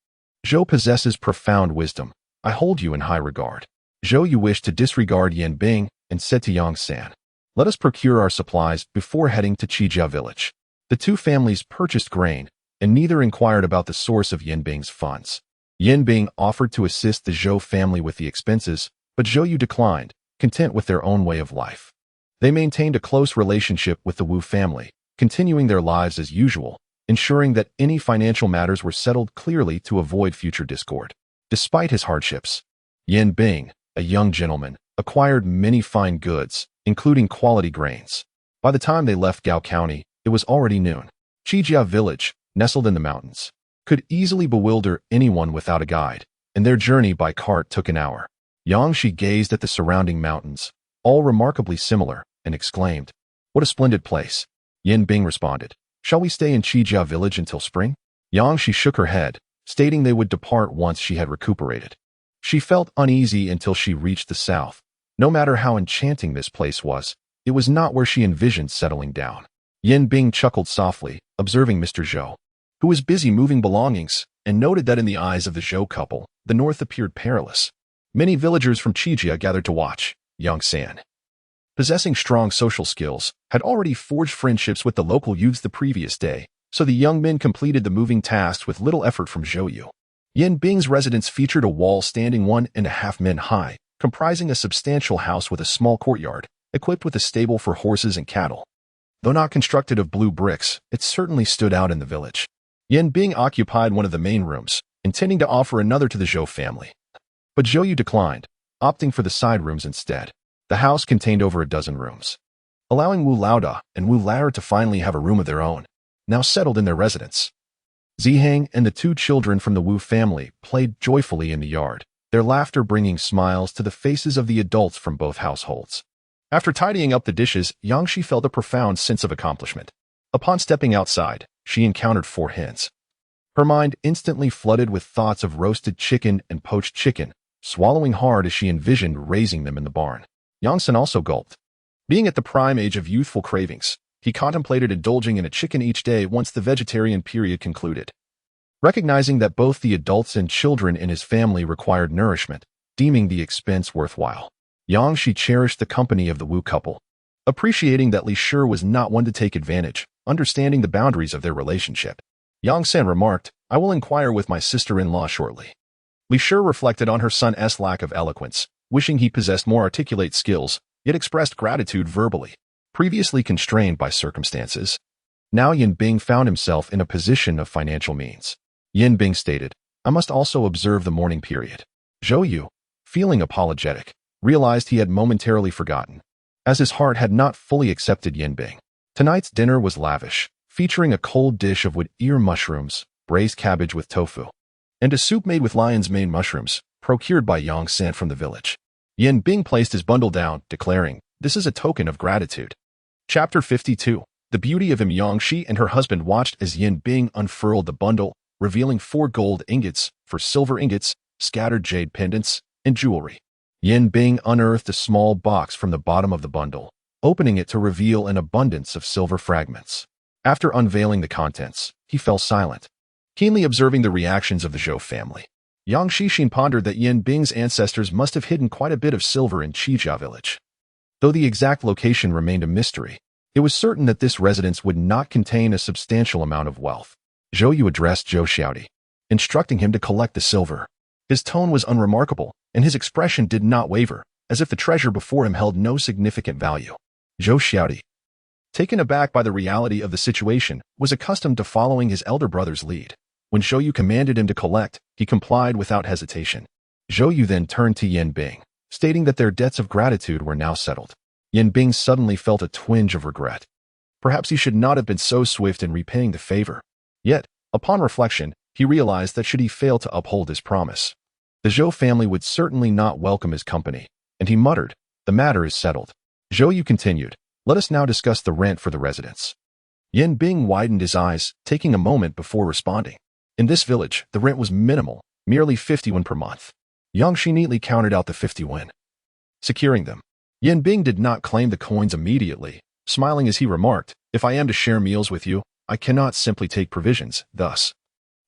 Zhou possesses profound wisdom. I hold you in high regard." Zhou wished to disregard Yin Bing and said to Yongsan, "Let us procure our supplies before heading to Qijia village." The two families purchased grain, and neither inquired about the source of Yin Bing's funds. Yin Bing offered to assist the Zhou family with the expenses, but Zhou declined, content with their own way of life. They maintained a close relationship with the Wu family, continuing their lives as usual, ensuring that any financial matters were settled clearly to avoid future discord. Despite his hardships, Yin Bing, a young gentleman, acquired many fine goods, including quality grains. By the time they left Gao County, it was already noon. Chijia village, nestled in the mountains, could easily bewilder anyone without a guide, and their journey by cart took an hour. Yangshi gazed at the surrounding mountains, all remarkably similar, and exclaimed, "What a splendid place." Yin Bing responded, "Shall we stay in Chijia village until spring?" Yangshi shook her head, stating they would depart once she had recuperated. She felt uneasy until she reached the south. No matter how enchanting this place was, it was not where she envisioned settling down. Yin Bing chuckled softly, observing Mr. Zhou, who was busy moving belongings, and noted that in the eyes of the Zhou couple, the north appeared perilous. Many villagers from Chijia gathered to watch. Yang San, possessing strong social skills, had already forged friendships with the local youths the previous day, so the young men completed the moving tasks with little effort from Zhou Yu. Yin Bing's residence featured a wall standing 1.5 men high, comprising a substantial house with a small courtyard, equipped with a stable for horses and cattle. Though not constructed of blue bricks, it certainly stood out in the village. Yin Bing occupied one of the main rooms, intending to offer another to the Zhou family. But Zhou Yu declined, opting for the side rooms instead. The house contained over a dozen rooms, allowing Wu Laoda and Wu Lara to finally have a room of their own, now settled in their residence. Ziheng and the two children from the Wu family played joyfully in the yard, their laughter bringing smiles to the faces of the adults from both households. After tidying up the dishes, Yangshi felt a profound sense of accomplishment. Upon stepping outside, she encountered 4 hens. Her mind instantly flooded with thoughts of roasted chicken and poached chicken, swallowing hard as she envisioned raising them in the barn. Yangsan also gulped. Being at the prime age of youthful cravings, he contemplated indulging in a chicken each day once the vegetarian period concluded. Recognizing that both the adults and children in his family required nourishment, deeming the expense worthwhile, Yangshi cherished the company of the Wu couple. Appreciating that Li Shi was not one to take advantage, understanding the boundaries of their relationship, Yang San remarked, "I will inquire with my sister-in-law shortly." Li Shi reflected on her son's lack of eloquence, wishing he possessed more articulate skills, yet expressed gratitude verbally. Previously constrained by circumstances, now Yin Bing found himself in a position of financial means. Yin Bing stated, "I must also observe the mourning period." Zhou Yu, feeling apologetic, realized he had momentarily forgotten, as his heart had not fully accepted Yin Bing. Tonight's dinner was lavish, featuring a cold dish of wood ear mushrooms, braised cabbage with tofu, and a soup made with lion's mane mushrooms, procured by Yang San from the village. Yin Bing placed his bundle down, declaring, "This is a token of gratitude." Chapter 52. The beauty of Yangshi and her husband watched as Yin Bing unfurled the bundle, revealing 4 gold ingots, 4 silver ingots, scattered jade pendants, and jewelry. Yin Bing unearthed a small box from the bottom of the bundle, opening it to reveal an abundance of silver fragments. After unveiling the contents, he fell silent, keenly observing the reactions of the Zhou family. Yang Shixin pondered that Yin Bing's ancestors must have hidden quite a bit of silver in Chijia village. Though the exact location remained a mystery, it was certain that this residence would not contain a substantial amount of wealth. Zhou Yu addressed Zhou Xiaodi, instructing him to collect the silver. His tone was unremarkable, and his expression did not waver, as if the treasure before him held no significant value. Zhou Xiaodi, taken aback by the reality of the situation, was accustomed to following his elder brother's lead. When Zhou Yu commanded him to collect, he complied without hesitation. Zhou Yu then turned to Yin Bing, stating that their debts of gratitude were now settled. Yin Bing suddenly felt a twinge of regret. Perhaps he should not have been so swift in repaying the favor. Yet, upon reflection, he realized that should he fail to uphold his promise, the Zhou family would certainly not welcome his company, and he muttered, "The matter is settled." Zhou Yu continued, "Let us now discuss the rent for the residence." Yin Bing widened his eyes, taking a moment before responding. In this village, the rent was minimal, merely 50 won per month. Yangshi neatly counted out the 50 won. Securing them, Yin Bing did not claim the coins immediately, smiling as he remarked, "If I am to share meals with you, I cannot simply take provisions, thus.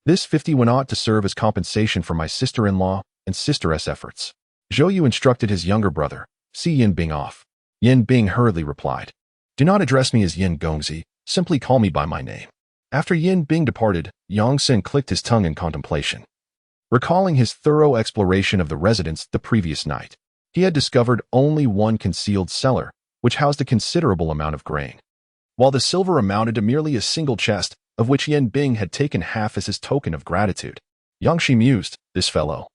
This 50 won ought to serve as compensation for my sister-in-law and sister's efforts." Zhou Yu instructed his younger brother, "See Yin Bing off." Yin Bing hurriedly replied, "Do not address me as Yin Gongzi, simply call me by my name." After Yin Bing departed, Yang Sen clicked his tongue in contemplation. Recalling his thorough exploration of the residence the previous night, he had discovered only one concealed cellar, which housed a considerable amount of grain, while the silver amounted to merely a single chest, of which Yin Bing had taken half as his token of gratitude. Yangshi mused, this fellow,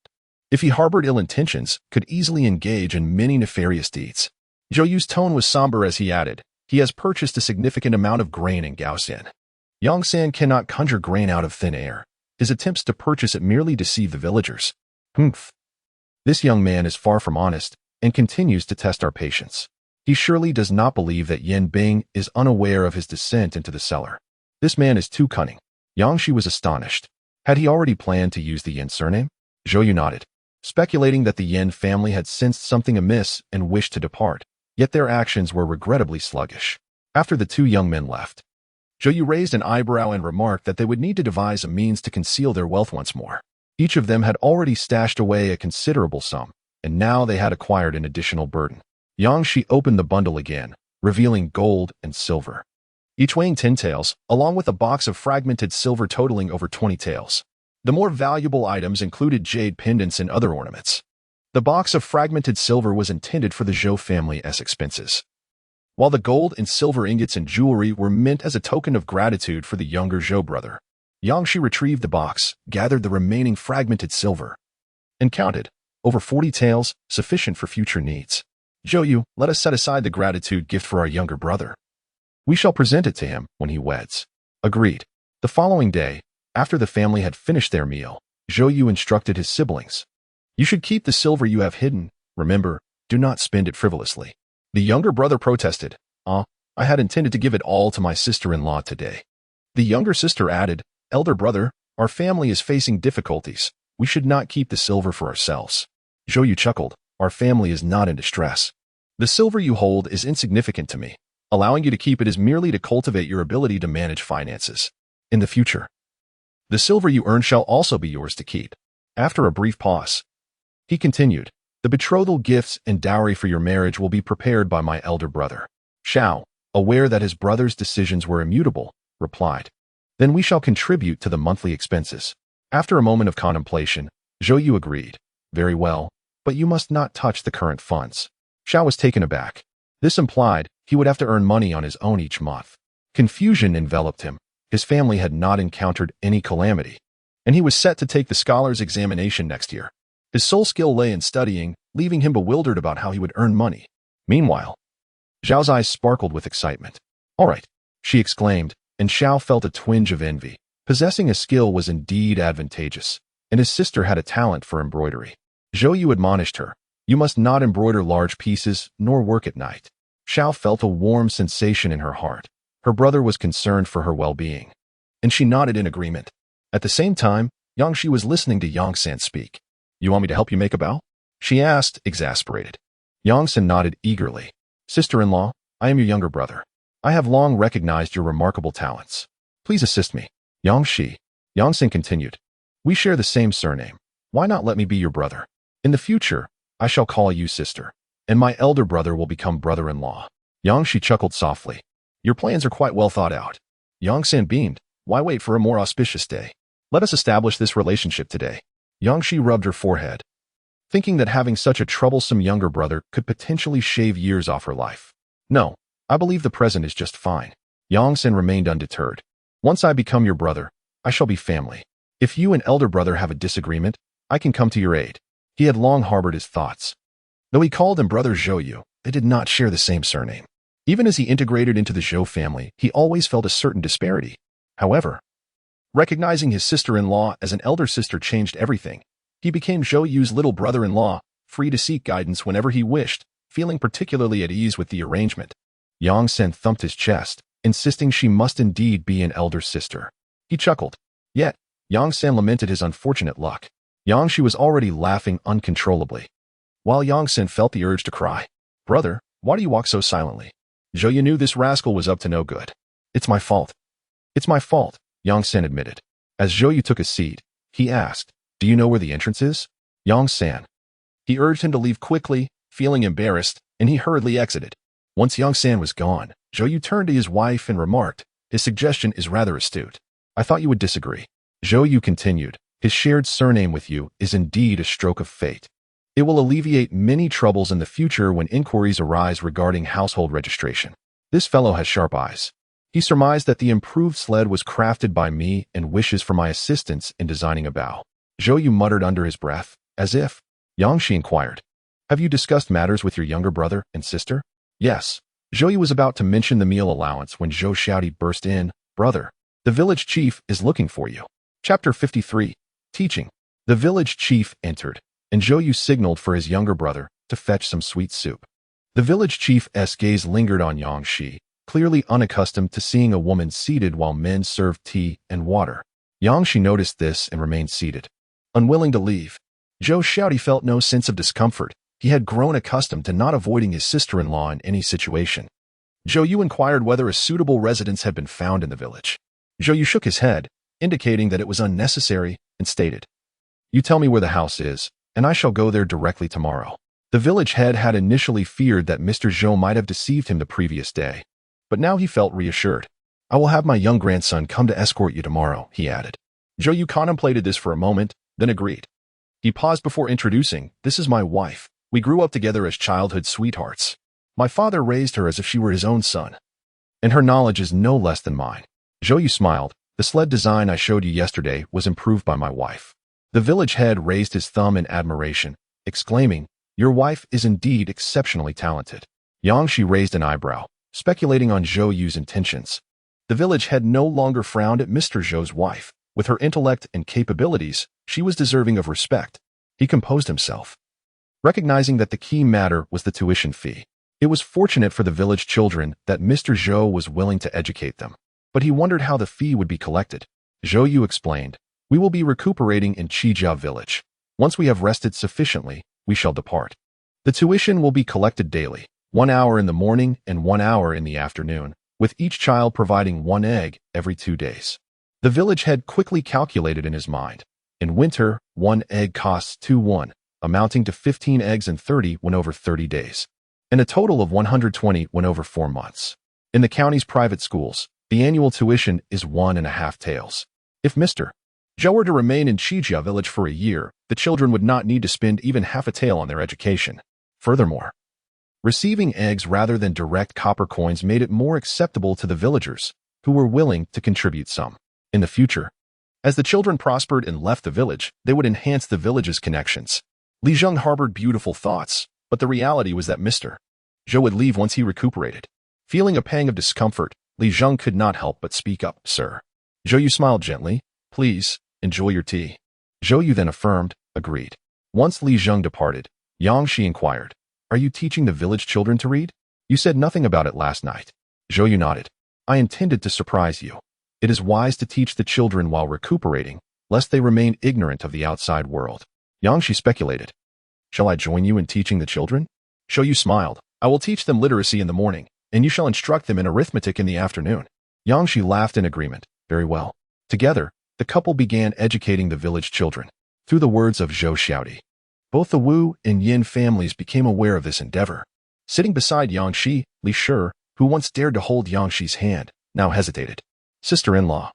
if he harbored ill intentions, could easily engage in many nefarious deeds. Zhou Yu's tone was somber as he added, He has purchased a significant amount of grain in Gaosan. Yongsan cannot conjure grain out of thin air. His attempts to purchase it merely deceive the villagers. Humph. This young man is far from honest and continues to test our patience. He surely does not believe that Yen Bing is unaware of his descent into the cellar. This man is too cunning. Yangshi was astonished. Had he already planned to use the Yen surname? Zhou nodded, speculating that the Yen family had sensed something amiss and wished to depart, yet their actions were regrettably sluggish. After the two young men left, Zhou raised an eyebrow and remarked that they would need to devise a means to conceal their wealth once more. Each of them had already stashed away a considerable sum, and now they had acquired an additional burden. Yangshi opened the bundle again, revealing gold and silver, each weighing 10 taels, along with a box of fragmented silver totaling over 20 taels. The more valuable items included jade pendants and other ornaments. The box of fragmented silver was intended for the Zhou family's expenses, while the gold and silver ingots and jewelry were meant as a token of gratitude for the younger Zhou brother. Yangshi retrieved the box, gathered the remaining fragmented silver, and counted. Over 40 taels, sufficient for future needs. Zhou, let us set aside the gratitude gift for our younger brother. We shall present it to him when he weds. Agreed. The following day, after the family had finished their meal, Zhou instructed his siblings. You should keep the silver you have hidden. Remember, do not spend it frivolously. The younger brother protested. I had intended to give it all to my sister-in-law today. The younger sister added, Elder brother, our family is facing difficulties. We should not keep the silver for ourselves. Zhou chuckled. Our family is not in distress. The silver you hold is insignificant to me. Allowing you to keep it is merely to cultivate your ability to manage finances. In the future, the silver you earn shall also be yours to keep. After a brief pause, he continued, the betrothal gifts and dowry for your marriage will be prepared by my elder brother. Xiao, aware that his brother's decisions were immutable, replied, then we shall contribute to the monthly expenses. After a moment of contemplation, Zhou agreed, very well, but you must not touch the current funds. Xiao was taken aback. This implied he would have to earn money on his own each month. Confusion enveloped him. His family had not encountered any calamity, and he was set to take the scholar's examination next year. His sole skill lay in studying, leaving him bewildered about how he would earn money. Meanwhile, Zhao's eyes sparkled with excitement. All right, she exclaimed, and Xiao felt a twinge of envy. Possessing a skill was indeed advantageous, and his sister had a talent for embroidery. Zhou admonished her, you must not embroider large pieces, nor work at night. Xiao felt a warm sensation in her heart. Her brother was concerned for her well-being, and she nodded in agreement. At the same time, Yangshi was listening to Yongsan speak. You want me to help you make a bow? She asked, exasperated. Yongsan nodded eagerly. Sister-in-law, I am your younger brother. I have long recognized your remarkable talents. Please assist me. Yangshi. Yongsan continued. We share the same surname. Why not let me be your brother? In the future, I shall call you sister, and my elder brother will become brother-in-law. Yangshi chuckled softly. Your plans are quite well thought out. Yongsan beamed. Why wait for a more auspicious day? Let us establish this relationship today. Yangshi rubbed her forehead, thinking that having such a troublesome younger brother could potentially shave years off her life. No, I believe the present is just fine. Yongsan remained undeterred. Once I become your brother, I shall be family. If you and elder brother have a disagreement, I can come to your aid. He had long harbored his thoughts. Though he called him brother Zhou, they did not share the same surname. Even as he integrated into the Zhou family, he always felt a certain disparity. However, recognizing his sister-in-law as an elder sister changed everything. He became Zhou's little brother-in-law, free to seek guidance whenever he wished, feeling particularly at ease with the arrangement. Yongsan thumped his chest, insisting she must indeed be an elder sister. He chuckled. Yet, Yongsan lamented his unfortunate luck. Yangshi was already laughing uncontrollably, while Yongsan felt the urge to cry. Brother, why do you walk so silently? Zhou knew this rascal was up to no good. It's my fault. It's my fault, Yongsan admitted. As Zhou took a seat, he asked, do you know where the entrance is? Yongsan. He urged him to leave quickly, feeling embarrassed, and he hurriedly exited. Once Yongsan was gone, Zhou turned to his wife and remarked, his suggestion is rather astute. I thought you would disagree. Zhou continued, his shared surname with you is indeed a stroke of fate. It will alleviate many troubles in the future when inquiries arise regarding household registration. This fellow has sharp eyes. He surmised that the improved sled was crafted by me and wishes for my assistance in designing a bow. Zhou muttered under his breath, as if. Yangshi inquired, have you discussed matters with your younger brother and sister? Yes. Zhou Yu was about to mention the meal allowance when Zhou Xiaodi burst in. Brother, the village chief is looking for you. Chapter 53. Teaching. The village chief entered, and Zhou Yu signaled for his younger brother to fetch some sweet soup. The village chief's gaze lingered on Yang Shi, clearly unaccustomed to seeing a woman seated while men served tea and water. Yang Shi noticed this and remained seated, unwilling to leave. Zhou Xiaodi felt no sense of discomfort. He had grown accustomed to not avoiding his sister-in-law in any situation. Zhou Yu inquired whether a suitable residence had been found in the village. Zhou Yu shook his head, indicating that it was unnecessary, and stated, "You tell me where the house is, and I shall go there directly tomorrow." The village head had initially feared that Mr. Zhou might have deceived him the previous day, but now he felt reassured. "I will have my young grandson come to escort you tomorrow," he added. Zhou Yu contemplated this for a moment, then agreed. He paused before introducing, "This is my wife. We grew up together as childhood sweethearts. My father raised her as if she were his own son, and her knowledge is no less than mine." Zhou Yu smiled. "The sled design I showed you yesterday was improved by my wife." The village head raised his thumb in admiration, exclaiming, "Your wife is indeed exceptionally talented." Yang Shi raised an eyebrow, speculating on Zhou Yu's intentions. The village head no longer frowned at Mr. Zhou's wife. With her intellect and capabilities, she was deserving of respect. He composed himself, recognizing that the key matter was the tuition fee. It was fortunate for the village children that Mr. Zhou was willing to educate them, but he wondered how the fee would be collected. Zhou Yu explained, "We will be recuperating in Qijia village. Once we have rested sufficiently, we shall depart. The tuition will be collected daily, 1 hour in the morning and 1 hour in the afternoon, with each child providing 1 egg every 2 days." The village head quickly calculated in his mind. In winter, 1 egg costs 2 won, amounting to 15 eggs and 30 when over 30 days, and a total of 120 when over 4 months. In the county's private schools, the annual tuition is 1.5 taels. If Mr. Zhou were to remain in Qijia village for a year, the children would not need to spend even half a tael on their education. Furthermore, receiving eggs rather than direct copper coins made it more acceptable to the villagers, who were willing to contribute some. In the future, as the children prospered and left the village, they would enhance the village's connections. Li Zheng harbored beautiful thoughts, but the reality was that Mr. Zhou would leave once he recuperated. Feeling a pang of discomfort, Li Zheng could not help but speak up, "Sir." Zhou Yu smiled gently, "Please, enjoy your tea." Zhou Yu then affirmed, agreed. Once Li Zheng departed, Yang Shi inquired, "Are you teaching the village children to read? You said nothing about it last night." Zhou Yu nodded. "I intended to surprise you. It is wise to teach the children while recuperating, lest they remain ignorant of the outside world." Yang Shi speculated, "Shall I join you in teaching the children?" Zhou Yu smiled. "I will teach them literacy in the morning, and you shall instruct them in arithmetic in the afternoon." Yang Shi laughed in agreement. "Very well." Together, the couple began educating the village children. Through the words of Zhou Xiaodi, both the Wu and Yin families became aware of this endeavor. Sitting beside Yang Shi, Li Shi, who once dared to hold Yang Shi's hand, now hesitated. "Sister-in-law,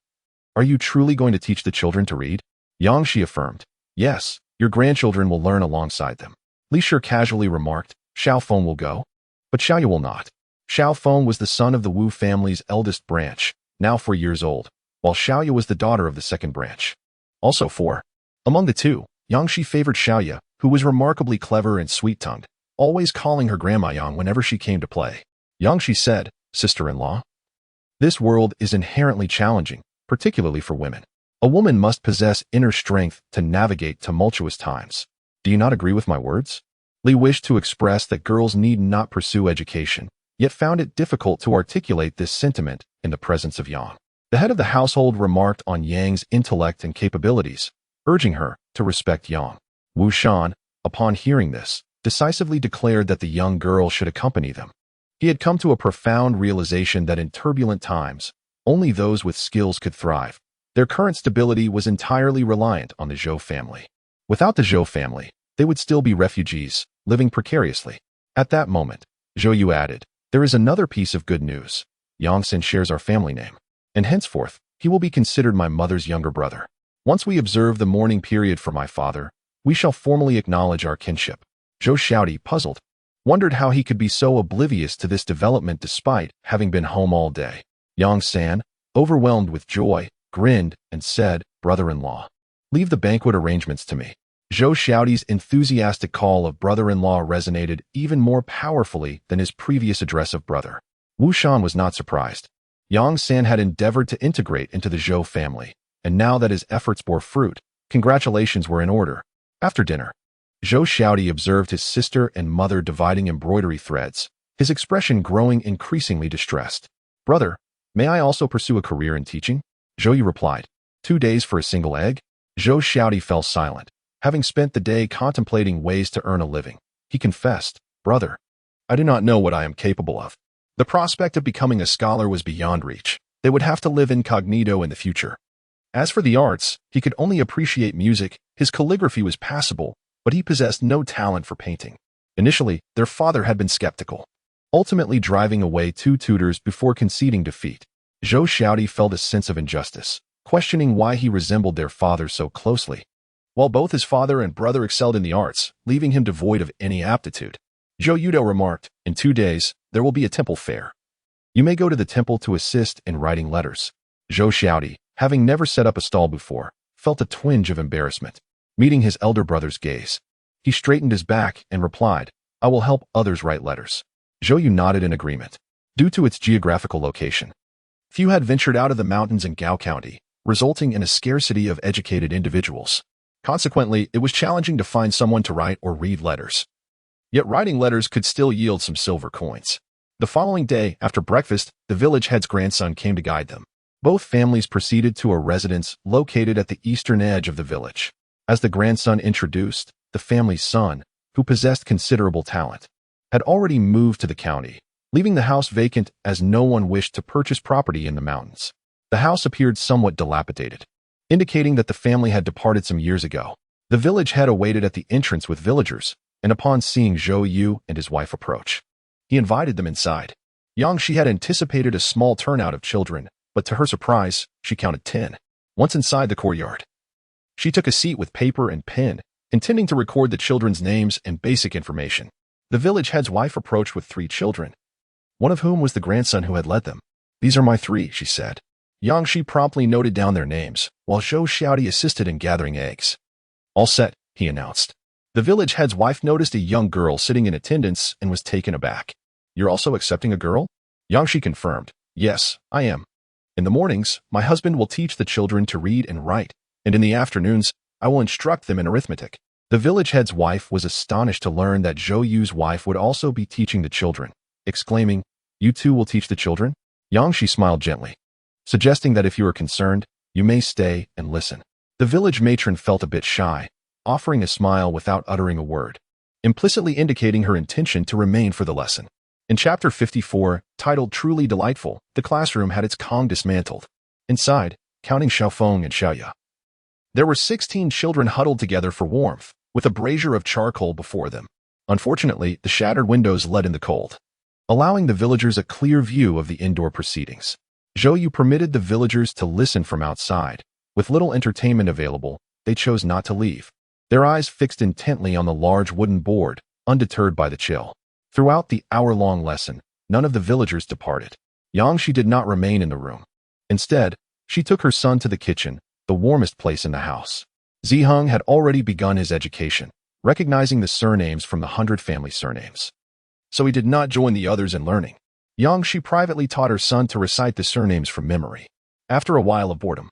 are you truly going to teach the children to read?" Yang Shi affirmed, "Yes, your grandchildren will learn alongside them." Li Shi casually remarked, "Xiao Feng will go, but Xiaoyu will not." Xiao Feng was the son of the Wu family's eldest branch, now 4 years old, while Xiaoyu was the daughter of the second branch, also 4. Among the two, Yang Shi favored Xiaoyu, who was remarkably clever and sweet-tongued, always calling her Grandma Yang whenever she came to play. Yang Shi said, "Sister-in-law, this world is inherently challenging, particularly for women. A woman must possess inner strength to navigate tumultuous times. Do you not agree with my words?" Li wished to express that girls need not pursue education, yet found it difficult to articulate this sentiment in the presence of Yang. The head of the household remarked on Yang's intellect and capabilities, urging her to respect Yang. Wu Shan, upon hearing this, decisively declared that the young girl should accompany them. He had come to a profound realization that in turbulent times, only those with skills could thrive. Their current stability was entirely reliant on the Zhou family. Without the Zhou family, they would still be refugees, living precariously. At that moment, Zhou Yu added, "There is another piece of good news. Yang Xin shares our family name, and henceforth, he will be considered my mother's younger brother. Once we observe the mourning period for my father, we shall formally acknowledge our kinship." Zhou Xiaodi, puzzled, wondered how he could be so oblivious to this development despite having been home all day. Yang San, overwhelmed with joy, grinned and said, "Brother-in-law, leave the banquet arrangements to me. Zhou Xiaoti's enthusiastic call of brother-in-law resonated even more powerfully than his previous address of brother. Wu Shan was not surprised. Yang San had endeavored to integrate into the Zhou family, and now that his efforts bore fruit, congratulations were in order. After dinner, Zhou Xiaoti observed his sister and mother dividing embroidery threads, his expression growing increasingly distressed. Brother, may I also pursue a career in teaching? Zhou Yu replied. 2 days for a single egg? Zhou Xiaoti fell silent. Having spent the day contemplating ways to earn a living, he confessed, Brother, I do not know what I am capable of. The prospect of becoming a scholar was beyond reach. They would have to live incognito in the future. As for the arts, he could only appreciate music, his calligraphy was passable, but he possessed no talent for painting. Initially, their father had been skeptical, ultimately driving away 2 tutors before conceding defeat. Zhou Xiaoti felt a sense of injustice, questioning why he resembled their father so closely. While both his father and brother excelled in the arts, leaving him devoid of any aptitude, Zhou Yudo remarked, in 2 days, there will be a temple fair. You may go to the temple to assist in writing letters. Zhou Xiaoti, having never set up a stall before, felt a twinge of embarrassment. Meeting his elder brother's gaze, he straightened his back and replied, I will help others write letters. Zhou Yu nodded in agreement. Due to its geographical location, few had ventured out of the mountains in Gao County, resulting in a scarcity of educated individuals. Consequently, it was challenging to find someone to write or read letters. Yet writing letters could still yield some silver coins. The following day, after breakfast, the village head's grandson came to guide them. Both families proceeded to a residence located at the eastern edge of the village. As the grandson introduced, the family's son, who possessed considerable talent, had already moved to the county, leaving the house vacant as no one wished to purchase property in the mountains. The house appeared somewhat dilapidated, indicating that the family had departed some years ago. The village head awaited at the entrance with villagers, and upon seeing Zhou Yu and his wife approach, he invited them inside. Yang Shi had anticipated a small turnout of children, but to her surprise, she counted 10. Once inside the courtyard, she took a seat with paper and pen, intending to record the children's names and basic information. The village head's wife approached with 3 children, one of whom was the grandson who had led them. These are my 3, she said. Yang Shi promptly noted down their names, while Zhou Xiaoti assisted in gathering eggs. All set, he announced. The village head's wife noticed a young girl sitting in attendance and was taken aback. You're also accepting a girl? Yang Shi confirmed. Yes, I am. In the mornings, my husband will teach the children to read and write, and in the afternoons, I will instruct them in arithmetic. The village head's wife was astonished to learn that Zhou Yu's wife would also be teaching the children, exclaiming, You too will teach the children? Yang Shi smiled gently, suggesting that if you are concerned, you may stay and listen. The village matron felt a bit shy, offering a smile without uttering a word, implicitly indicating her intention to remain for the lesson. In Chapter 54, titled Truly Delightful, the classroom had its Kong dismantled. Inside, counting Xiaofeng and Xiaoya, there were 16 children huddled together for warmth, with a brazier of charcoal before them. Unfortunately, the shattered windows let in the cold, allowing the villagers a clear view of the indoor proceedings. Zhou Yu permitted the villagers to listen from outside. With little entertainment available, they chose not to leave, their eyes fixed intently on the large wooden board, undeterred by the chill. Throughout the hour-long lesson, none of the villagers departed. Yang Shi did not remain in the room. Instead, she took her son to the kitchen, the warmest place in the house. Ziheng had already begun his education, recognizing the surnames from the 100 family surnames. So he did not join the others in learning. Yang Shi privately taught her son to recite the surnames from memory. After a while of boredom,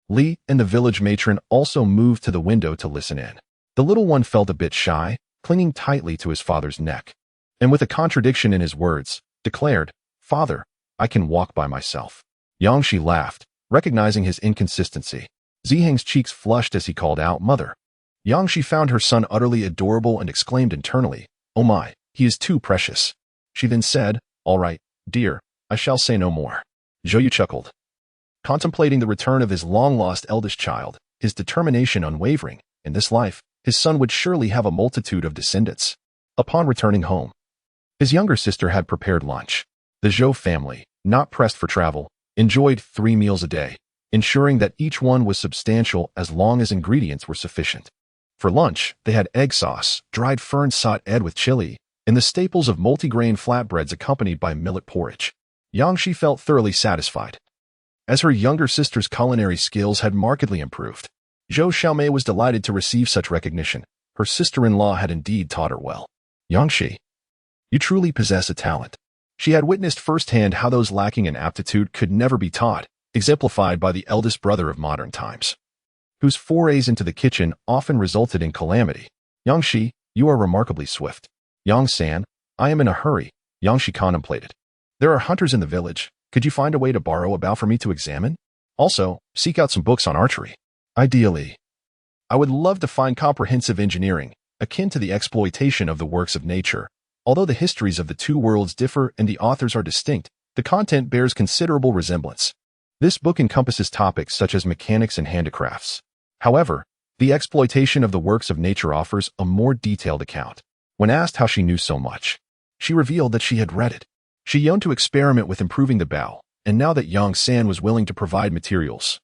Li and the village matron also moved to the window to listen in. The little one felt a bit shy, clinging tightly to his father's neck, and with a contradiction in his words, declared, Father, I can walk by myself. Yang Shi laughed, recognizing his inconsistency. Ziheng's cheeks flushed as he called out, Mother. Yang Shi found her son utterly adorable and exclaimed internally, Oh my, he is too precious. She then said, All right, dear, I shall say no more. Zhou Yu chuckled, contemplating the return of his long-lost eldest child, his determination unwavering. In this life, his son would surely have a multitude of descendants. Upon returning home, his younger sister had prepared lunch. The Zhou family, not pressed for travel, enjoyed 3 meals a day, ensuring that each one was substantial as long as ingredients were sufficient. For lunch, they had egg sauce, dried fern sot ed with chili, and the staples of multigrain flatbreads accompanied by millet porridge. Yang Shi felt thoroughly satisfied, as her younger sister's culinary skills had markedly improved. Zhou Xiaomei was delighted to receive such recognition. Her sister-in-law had indeed taught her well. Yangshi, you truly possess a talent. She had witnessed firsthand how those lacking in aptitude could never be taught, exemplified by the eldest brother of modern times, whose forays into the kitchen often resulted in calamity. Yangshi, you are remarkably swift. Yang San, I am in a hurry. Yangshi contemplated. There are hunters in the village. Could you find a way to borrow a bow for me to examine? Also, seek out some books on archery. Ideally, I would love to find comprehensive engineering, akin to the exploitation of the works of nature. Although the histories of the two worlds differ and the authors are distinct, the content bears considerable resemblance. This book encompasses topics such as mechanics and handicrafts. However, the exploitation of the works of nature offers a more detailed account. When asked how she knew so much, she revealed that she had read it. She yearned to experiment with improving the bow, and now that Yang San was willing to provide materials,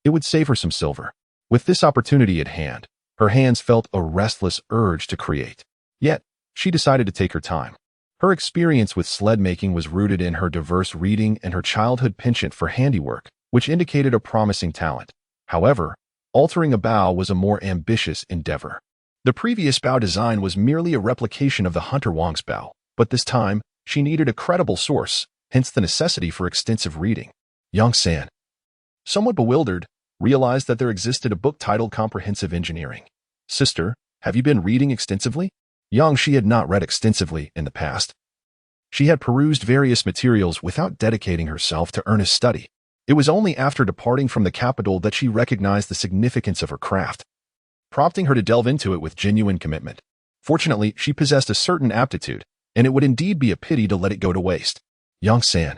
it would save her some silver. With this opportunity at hand, her hands felt a restless urge to create. Yet, she decided to take her time. Her experience with sled making was rooted in her diverse reading and her childhood penchant for handiwork, which indicated a promising talent. However, altering a bow was a more ambitious endeavor. The previous bow design was merely a replication of the Hunter Wang's bow, but this time, she needed a credible source, hence the necessity for extensive reading. Yang San, somewhat bewildered, realized that there existed a book titled Comprehensive Engineering. Sister, have you been reading extensively? She had not read extensively in the past. She had perused various materials without dedicating herself to earnest study. It was only after departing from the capital that she recognized the significance of her craft, prompting her to delve into it with genuine commitment. Fortunately, she possessed a certain aptitude, and it would indeed be a pity to let it go to waste. Yang San,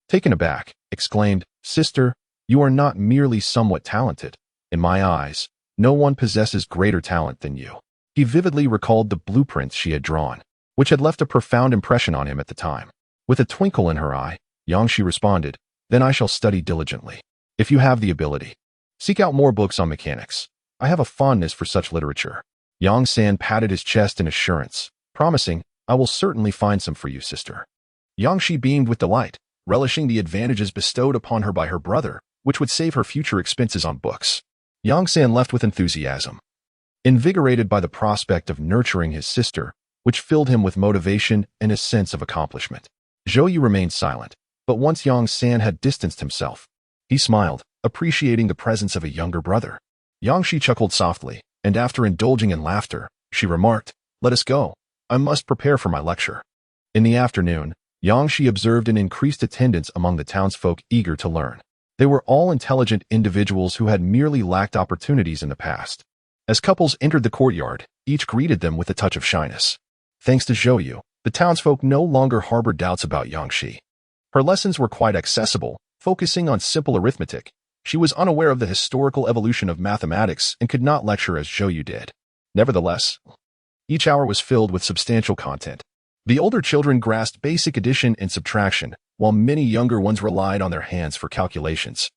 taken aback, exclaimed, Sister, you are not merely somewhat talented. In my eyes, no one possesses greater talent than you. He vividly recalled the blueprints she had drawn, which had left a profound impression on him at the time. With a twinkle in her eye, Yangshi responded, Then I shall study diligently. If you have the ability, seek out more books on mechanics. I have a fondness for such literature. Yang San patted his chest in assurance, promising, I will certainly find some for you, sister. Yangshi beamed with delight, relishing the advantages bestowed upon her by her brother, which would save her future expenses on books. Yang San left with enthusiasm, invigorated by the prospect of nurturing his sister, which filled him with motivation and a sense of accomplishment. Zhou Yu remained silent, but once Yang San had distanced himself, he smiled, appreciating the presence of a younger brother. Yangshi chuckled softly, and after indulging in laughter, she remarked, Let us go. I must prepare for my lecture. In the afternoon, Yangshi observed an increased attendance among the townsfolk eager to learn. They were all intelligent individuals who had merely lacked opportunities in the past. As couples entered the courtyard, each greeted them with a touch of shyness. Thanks to Zhou Yu, the townsfolk no longer harbored doubts about Yangshi. Her lessons were quite accessible, focusing on simple arithmetic. She was unaware of the historical evolution of mathematics and could not lecture as Zhou Yu did. Nevertheless, each hour was filled with substantial content. The older children grasped basic addition and subtraction, while many younger ones relied on their hands for calculations,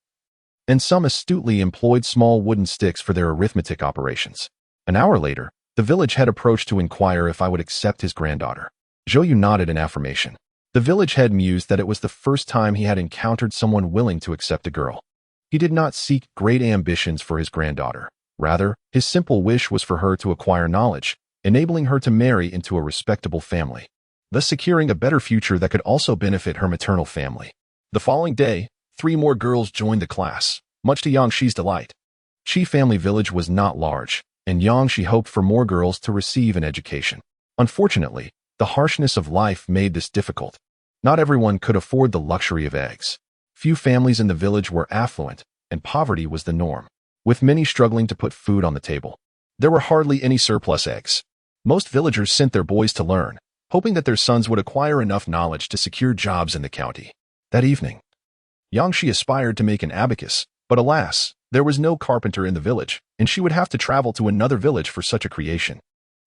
and some astutely employed small wooden sticks for their arithmetic operations. An hour later, the village head approached to inquire if I would accept his granddaughter. Zhou Yu nodded in affirmation. The village head mused that it was the first time he had encountered someone willing to accept a girl. He did not seek great ambitions for his granddaughter. Rather, his simple wish was for her to acquire knowledge, enabling her to marry into a respectable family, thus securing a better future that could also benefit her maternal family. The following day, 3 more girls joined the class, much to Yangshi's delight. Chi family village was not large, and Yangshi hoped for more girls to receive an education. Unfortunately, the harshness of life made this difficult. Not everyone could afford the luxury of eggs. Few families in the village were affluent, and poverty was the norm, with many struggling to put food on the table. There were hardly any surplus eggs. Most villagers sent their boys to learn, hoping that their sons would acquire enough knowledge to secure jobs in the county. That evening, Yangshi aspired to make an abacus, but alas, there was no carpenter in the village, and she would have to travel to another village for such a creation.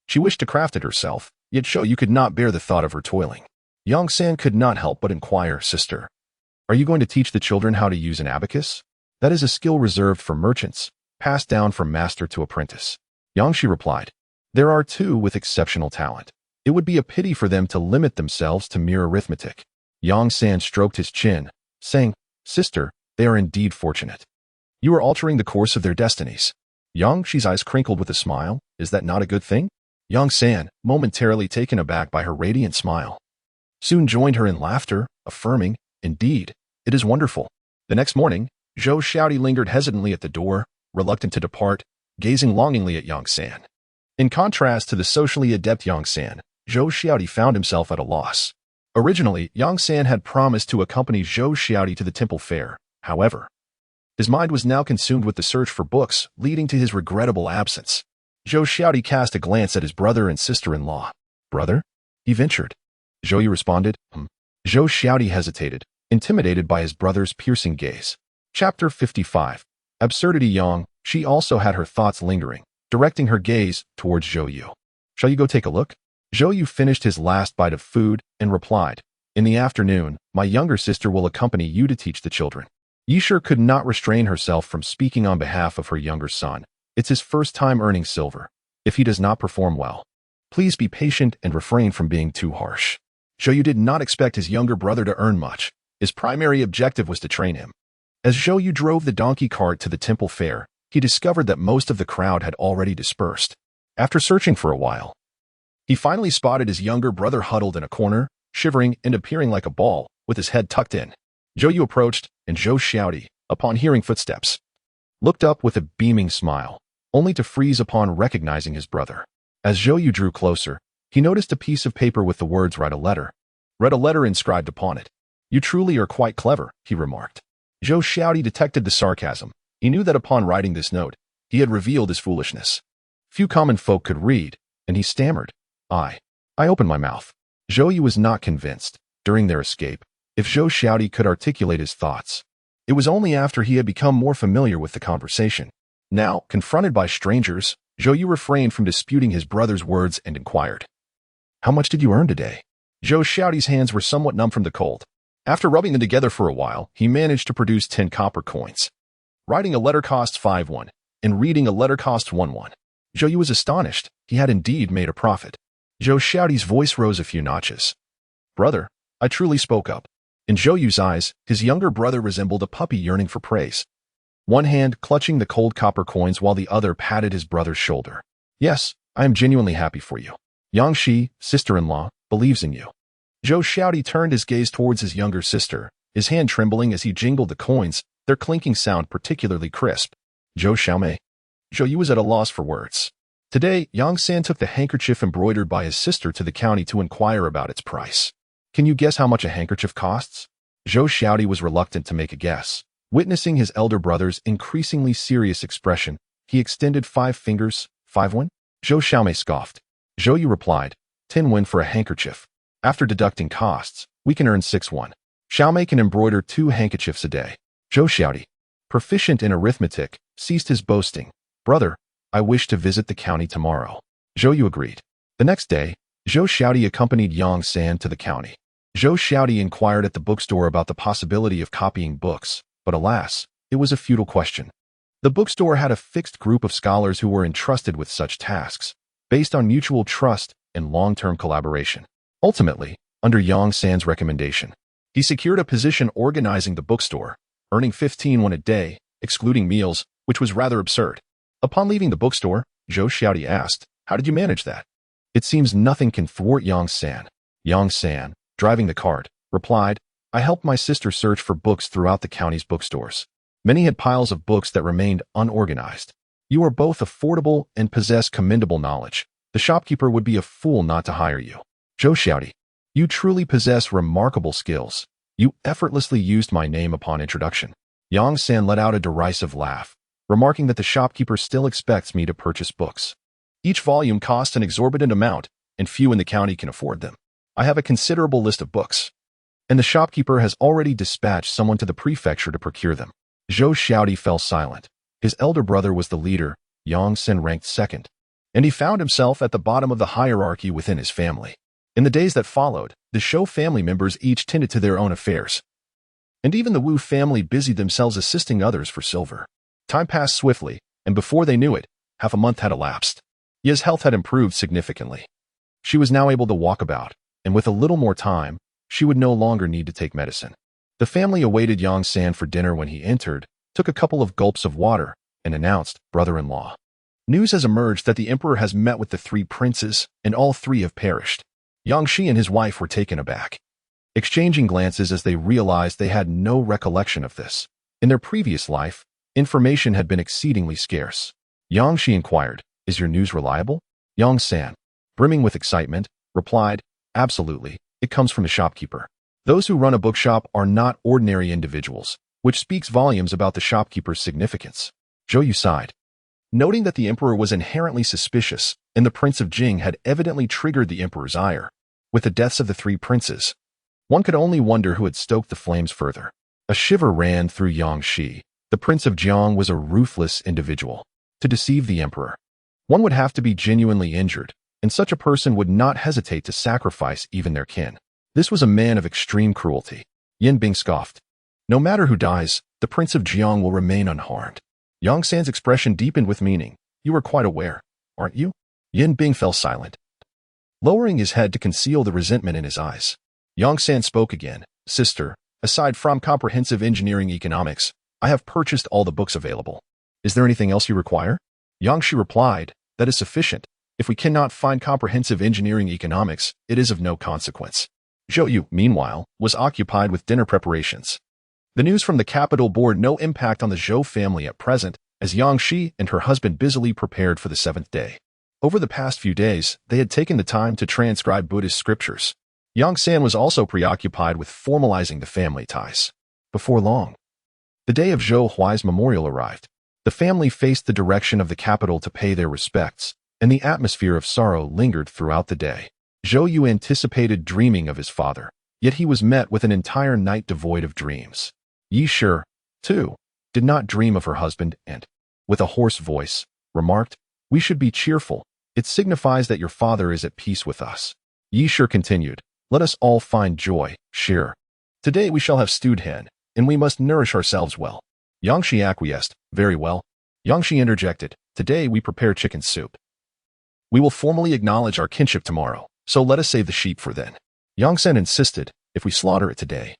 She wished to craft it herself, yet Zhou Yu could not bear the thought of her toiling. Yang San could not help but inquire, Sister, are you going to teach the children how to use an abacus? That is a skill reserved for merchants, passed down from master to apprentice. Yangshi replied, There are 2 with exceptional talent. It would be a pity for them to limit themselves to mere arithmetic. Yang San stroked his chin, saying, Sister, they are indeed fortunate. You are altering the course of their destinies. Yang Shi's eyes crinkled with a smile. Is that not a good thing? Yang San, momentarily taken aback by her radiant smile, soon joined her in laughter, affirming, indeed, it is wonderful. The next morning, Zhou Xiaodi lingered hesitantly at the door, reluctant to depart, gazing longingly at Yang San. In contrast to the socially adept Yang San, Zhou Xiaodi found himself at a loss. Originally, Yang San had promised to accompany Zhou Xiaodi to the temple fair. However, his mind was now consumed with the search for books, leading to his regrettable absence. Zhou Xiaodi cast a glance at his brother and sister-in-law. Brother? He ventured. Zhou Yu responded. Zhou Xiaodi hesitated, intimidated by his brother's piercing gaze. Chapter 55. Absurdity. Yang Shi also had her thoughts lingering, directing her gaze towards Zhou Yu. Shall you go take a look? Zhou Yu finished his last bite of food and replied, in the afternoon, my younger sister will accompany you to teach the children. Yisher could not restrain herself from speaking on behalf of her younger son. It's his first time earning silver. If he does not perform well, please be patient and refrain from being too harsh. Zhou Yu did not expect his younger brother to earn much. His primary objective was to train him. As Zhou Yu drove the donkey cart to the temple fair, he discovered that most of the crowd had already dispersed. After searching for a while, he finally spotted his younger brother huddled in a corner, shivering and appearing like a ball, with his head tucked in. Zhou Yu approached, and Zhou Xiaodi, upon hearing footsteps, looked up with a beaming smile, only to freeze upon recognizing his brother. As Zhou Yu drew closer, he noticed a piece of paper with the words "Write a letter." Read a letter inscribed upon it. You truly are quite clever, he remarked. Zhou Xiaodi detected the sarcasm. He knew that upon writing this note, he had revealed his foolishness. Few common folk could read, and he stammered. I opened my mouth. Zhou Yu was not convinced, during their escape, if Zhou Xiaodi could articulate his thoughts. It was only after he had become more familiar with the conversation. Now, confronted by strangers, Zhou Yu refrained from disputing his brother's words and inquired, how much did you earn today? Zhou Xiaodi's hands were somewhat numb from the cold. After rubbing them together for a while, he managed to produce 10 copper coins. Writing a letter cost 5 won, and reading a letter cost 1 won. Zhou Yu was astonished. He had indeed made a profit. Zhou Xiaodi's voice rose a few notches. Brother, I truly spoke up. In Zhou Yu's eyes, his younger brother resembled a puppy yearning for praise. One hand clutching the cold copper coins while the other patted his brother's shoulder. Yes, I am genuinely happy for you. Yang Shi, sister-in-law, believes in you. Zhou Xiaodi turned his gaze towards his younger sister, his hand trembling as he jingled the coins, their clinking sound particularly crisp. Zhou Xiaomei. Zhou Yu was at a loss for words. Today, Yang San took the handkerchief embroidered by his sister to the county to inquire about its price. Can you guess how much a handkerchief costs? Zhou Xiaodi was reluctant to make a guess. Witnessing his elder brother's increasingly serious expression, he extended 5 fingers. 5 won? Zhou Xiaomei scoffed. Zhou Yu replied, 10 won for a handkerchief. After deducting costs, we can earn 6 won. Xiaomei can embroider 2 handkerchiefs a day. Zhou Xiaodi, proficient in arithmetic, ceased his boasting. Brother, I wish to visit the county tomorrow. Zhou Yu agreed. The next day, Zhou Xiaodi accompanied Yang San to the county. Zhou Xiaodi inquired at the bookstore about the possibility of copying books, but alas, it was a futile question. The bookstore had a fixed group of scholars who were entrusted with such tasks, based on mutual trust and long-term collaboration. Ultimately, under Yang San's recommendation, he secured a position organizing the bookstore, earning 15 won a day, excluding meals, which was rather absurd. Upon leaving the bookstore, Zhou Xiaodi asked, how did you manage that? It seems nothing can thwart Yang San. Yang San, driving the cart, replied, I helped my sister search for books throughout the county's bookstores. Many had piles of books that remained unorganized. You are both affordable and possess commendable knowledge. The shopkeeper would be a fool not to hire you. Zhou Xiaodi, you truly possess remarkable skills. You effortlessly used my name upon introduction. Yang San let out a derisive laugh, remarking that the shopkeeper still expects me to purchase books. Each volume costs an exorbitant amount, and few in the county can afford them. I have a considerable list of books, and the shopkeeper has already dispatched someone to the prefecture to procure them. Zhou Xiaodi fell silent. His elder brother was the leader, Yang San ranked second, and he found himself at the bottom of the hierarchy within his family. In the days that followed, the Shou family members each tended to their own affairs, and even the Wu family busied themselves assisting others for silver. Time passed swiftly, and before they knew it, half a month had elapsed. Ye's health had improved significantly. She was now able to walk about, and with a little more time, she would no longer need to take medicine. The family awaited Yang San for dinner when he entered, took a couple of gulps of water, and announced, brother-in-law. News has emerged that the emperor has met with the three princes, and all three have perished. Yang Shi and his wife were taken aback, exchanging glances as they realized they had no recollection of this. In their previous life, information had been exceedingly scarce. Yang Shi inquired, "Is your news reliable?" Yang San, brimming with excitement, replied, "Absolutely, it comes from the shopkeeper. Those who run a bookshop are not ordinary individuals, which speaks volumes about the shopkeeper's significance." Zhou Yu sighed, noting that the emperor was inherently suspicious, and the Prince of Jing had evidently triggered the emperor's ire. With the deaths of the three princes, one could only wonder who had stoked the flames further. A shiver ran through Yang Shi. The Prince of Jiang was a ruthless individual. To deceive the emperor, one would have to be genuinely injured, and such a person would not hesitate to sacrifice even their kin. This was a man of extreme cruelty. Yin Bing scoffed. "No matter who dies, the Prince of Jiang will remain unharmed." Yang San's expression deepened with meaning. "You are quite aware, aren't you?" Yin Bing fell silent, lowering his head to conceal the resentment in his eyes. Yang San spoke again. "Sister, aside from comprehensive engineering economics, I have purchased all the books available. Is there anything else you require?" Yang Shi replied, "That is sufficient. If we cannot find comprehensive engineering economics, it is of no consequence." Zhou Yu, meanwhile, was occupied with dinner preparations. The news from the capital bore no impact on the Zhou family at present, as Yang Shi and her husband busily prepared for the seventh day. Over the past few days, they had taken the time to transcribe Buddhist scriptures. Yang San was also preoccupied with formalizing the family ties. Before long, the day of Zhou Huai's memorial arrived. The family faced the direction of the capital to pay their respects, and the atmosphere of sorrow lingered throughout the day. Zhou Yu anticipated dreaming of his father, yet he was met with an entire night devoid of dreams. Yi Shi, too, did not dream of her husband and, with a hoarse voice, remarked, "We should be cheerful. It signifies that your father is at peace with us." Yi Shi continued, "Let us all find joy, Shi. Today we shall have stewed hen, and we must nourish ourselves well." Yang Shi acquiesced, "Very well." Yang Shi interjected, "Today we prepare chicken soup. We will formally acknowledge our kinship tomorrow, so let us save the sheep for then." Yang San insisted, "If we slaughter it today,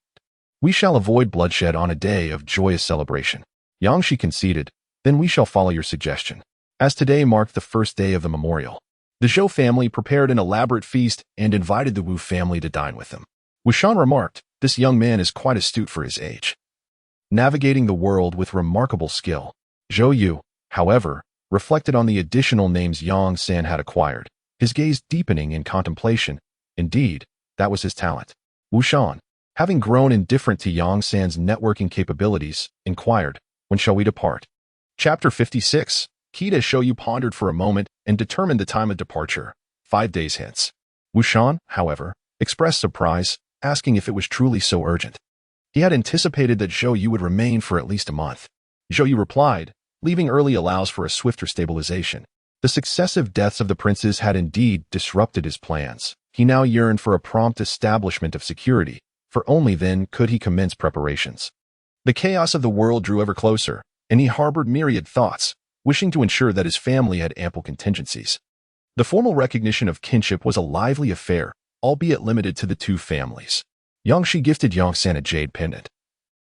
we shall avoid bloodshed on a day of joyous celebration." Yang Shi conceded, "Then we shall follow your suggestion." As today marked the first day of the memorial, the Zhou family prepared an elaborate feast and invited the Wu family to dine with them. Wu Shan remarked, "This young man is quite astute for his age, navigating the world with remarkable skill." Zhou Yu, however, reflected on the additional names Yang San had acquired, his gaze deepening in contemplation. Indeed, that was his talent. Wu Shan, having grown indifferent to Yang San's networking capabilities, inquired, "When shall we depart?" Chapter 56. Kita Zhou Yu pondered for a moment and determined the time of departure, 5 days hence. Wu Shan, however, expressed surprise, asking if it was truly so urgent. He had anticipated that Zhou Yu would remain for at least a month. Zhou Yu replied, "Leaving early allows for a swifter stabilization." The successive deaths of the princes had indeed disrupted his plans. He now yearned for a prompt establishment of security, for only then could he commence preparations. The chaos of the world drew ever closer, and he harbored myriad thoughts, wishing to ensure that his family had ample contingencies. The formal recognition of kinship was a lively affair, albeit limited to the two families. Yang Shi gifted Yang San a jade pendant,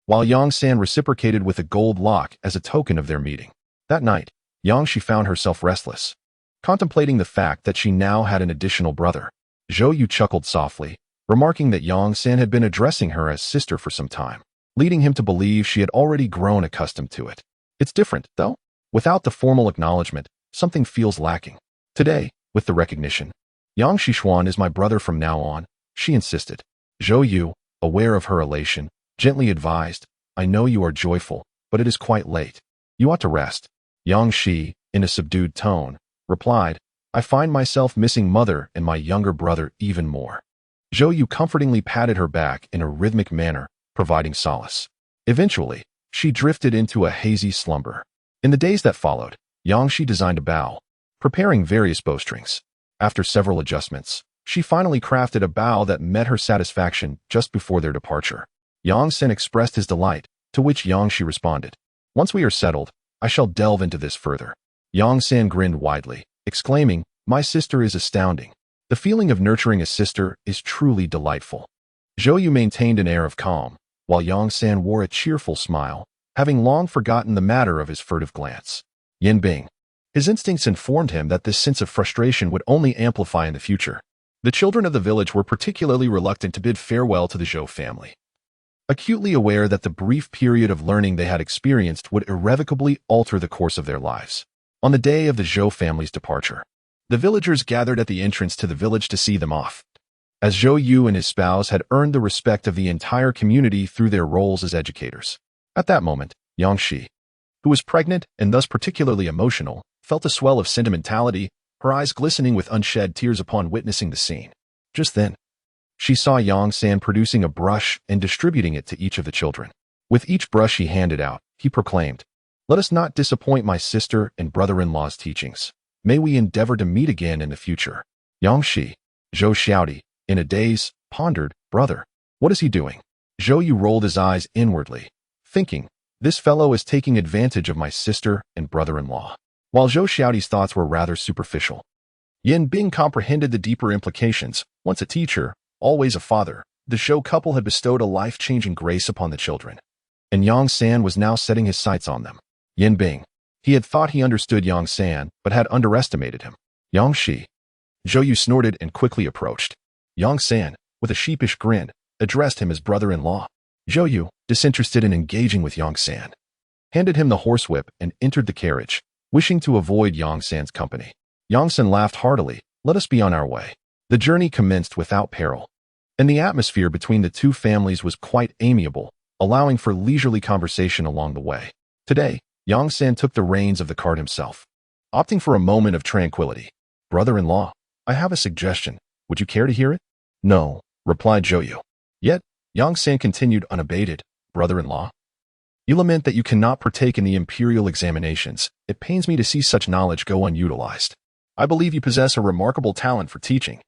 while Yang San reciprocated with a gold lock as a token of their meeting. That night, Yang Shi found herself restless, contemplating the fact that she now had an additional brother. Zhou Yu chuckled softly, remarking that Yang San had been addressing her as sister for some time, leading him to believe she had already grown accustomed to it. It's different, though. Without the formal acknowledgement, something feels lacking. Today, with the recognition, Yang Shixuan is my brother from now on, she insisted. Zhou Yu, aware of her elation, gently advised, "I know you are joyful, but it is quite late. You ought to rest." Yang Shi, in a subdued tone, replied, "I find myself missing mother and my younger brother even more." Zhou Yu comfortingly patted her back in a rhythmic manner, providing solace. Eventually, she drifted into a hazy slumber. In the days that followed, Yang Shi designed a bow, preparing various bowstrings. After several adjustments, she finally crafted a bow that met her satisfaction just before their departure. Yang San expressed his delight, to which Yang Shi responded, "Once we are settled, I shall delve into this further." Yang San grinned widely, exclaiming, "My sister is astounding. The feeling of nurturing a sister is truly delightful." Zhou Yu maintained an air of calm, while Yang San wore a cheerful smile, having long forgotten the matter of his furtive glance. Yin Bing, His instincts informed him that this sense of frustration would only amplify in the future. The children of the village were particularly reluctant to bid farewell to the Zhou family, acutely aware that the brief period of learning they had experienced would irrevocably alter the course of their lives. On the day of the Zhou family's departure, the villagers gathered at the entrance to the village to see them off, as Zhou Yu and his spouse had earned the respect of the entire community through their roles as educators. At that moment, Yang Shi, who was pregnant and thus particularly emotional, felt a swell of sentimentality, her eyes glistening with unshed tears upon witnessing the scene. Just then, she saw Yang San producing a brush and distributing it to each of the children. With each brush he handed out, he proclaimed, "Let us not disappoint my sister and brother-in-law's teachings. May we endeavor to meet again in the future." Yang Shi, Zhou Xiaodi, in a daze, pondered, "Brother, what is he doing?" Zhou Yu rolled his eyes inwardly, thinking, "This fellow is taking advantage of my sister and brother-in-law." While Zhou Xiaodi's thoughts were rather superficial, Yin Bing comprehended the deeper implications. Once a teacher, always a father, the Zhou couple had bestowed a life-changing grace upon the children, and Yang San was now setting his sights on them. Yin Bing. He had thought he understood Yang San, but had underestimated him. Yang Shi. Zhou Yu snorted and quickly approached. Yang San, with a sheepish grin, addressed him as brother-in-law. Zhou Yu, disinterested in engaging with Yang San, handed him the horsewhip and entered the carriage, wishing to avoid Yang San's company. Yang San laughed heartily. "Let us be on our way." The journey commenced without peril, and the atmosphere between the two families was quite amiable, allowing for leisurely conversation along the way. Today, Yang San took the reins of the cart himself, opting for a moment of tranquility. "Brother-in-law, I have a suggestion. Would you care to hear it?" "No," replied Zhou Yu. Yet, Yang San continued unabated. "Brother-in-law, you lament that you cannot partake in the Imperial examinations. It pains me to see such knowledge go unutilized. I believe you possess a remarkable talent for teaching.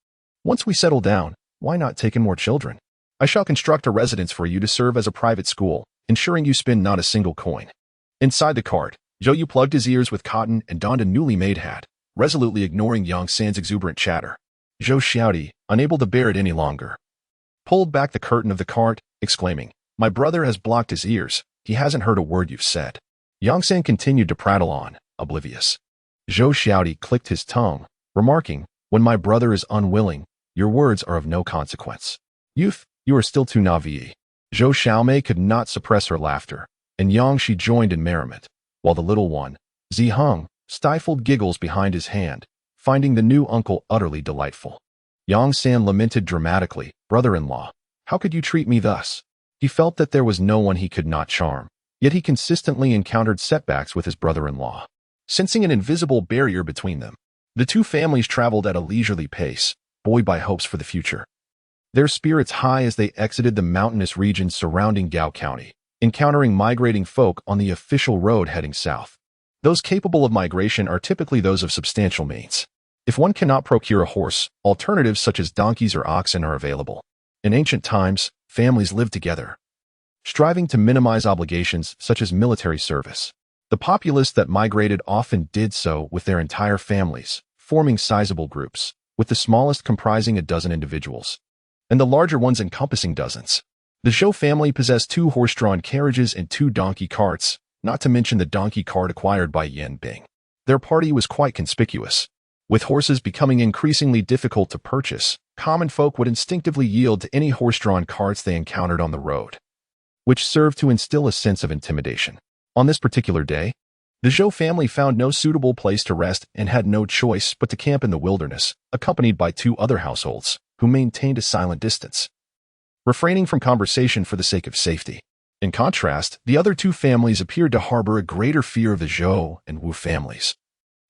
Once we settle down, why not take in more children? I shall construct a residence for you to serve as a private school, ensuring you spend not a single coin." Inside the cart, Zhou Yu plugged his ears with cotton and donned a newly made hat, resolutely ignoring Yang San's exuberant chatter. Zhou Xiaodi, unable to bear it any longer, pulled back the curtain of the cart, exclaiming, "My brother has blocked his ears. He hasn't heard a word you've said." Yang San continued to prattle on, oblivious. Zhou Xiaodi clicked his tongue, remarking, "When my brother is unwilling, your words are of no consequence. Youth, you are still too naive." Zhou Xiaomei could not suppress her laughter, and Yang Shi joined in merriment, while the little one, Zi Heng, stifled giggles behind his hand, finding the new uncle utterly delightful. Yang San lamented dramatically, "Brother-in-law, how could you treat me thus?" He felt that there was no one he could not charm, yet he consistently encountered setbacks with his brother-in-law. Sensing an invisible barrier between them, the two families traveled at a leisurely pace, buoyed by hopes for the future. Their spirits high as they exited the mountainous regions surrounding Gao County, encountering migrating folk on the official road heading south. Those capable of migration are typically those of substantial means. If one cannot procure a horse, alternatives such as donkeys or oxen are available. In ancient times, families lived together, striving to minimize obligations such as military service. The populace that migrated often did so with their entire families, forming sizable groups, with the smallest comprising a dozen individuals, and the larger ones encompassing dozens. The Zhou family possessed 2 horse-drawn carriages and 2 donkey carts, not to mention the donkey cart acquired by Yin Bing. Their party was quite conspicuous. With horses becoming increasingly difficult to purchase, common folk would instinctively yield to any horse-drawn carts they encountered on the road, which served to instill a sense of intimidation. On this particular day, the Zhou family found no suitable place to rest and had no choice but to camp in the wilderness, accompanied by 2 other households, who maintained a silent distance, refraining from conversation for the sake of safety. In contrast, the other 2 families appeared to harbor a greater fear of the Zhou and Wu families,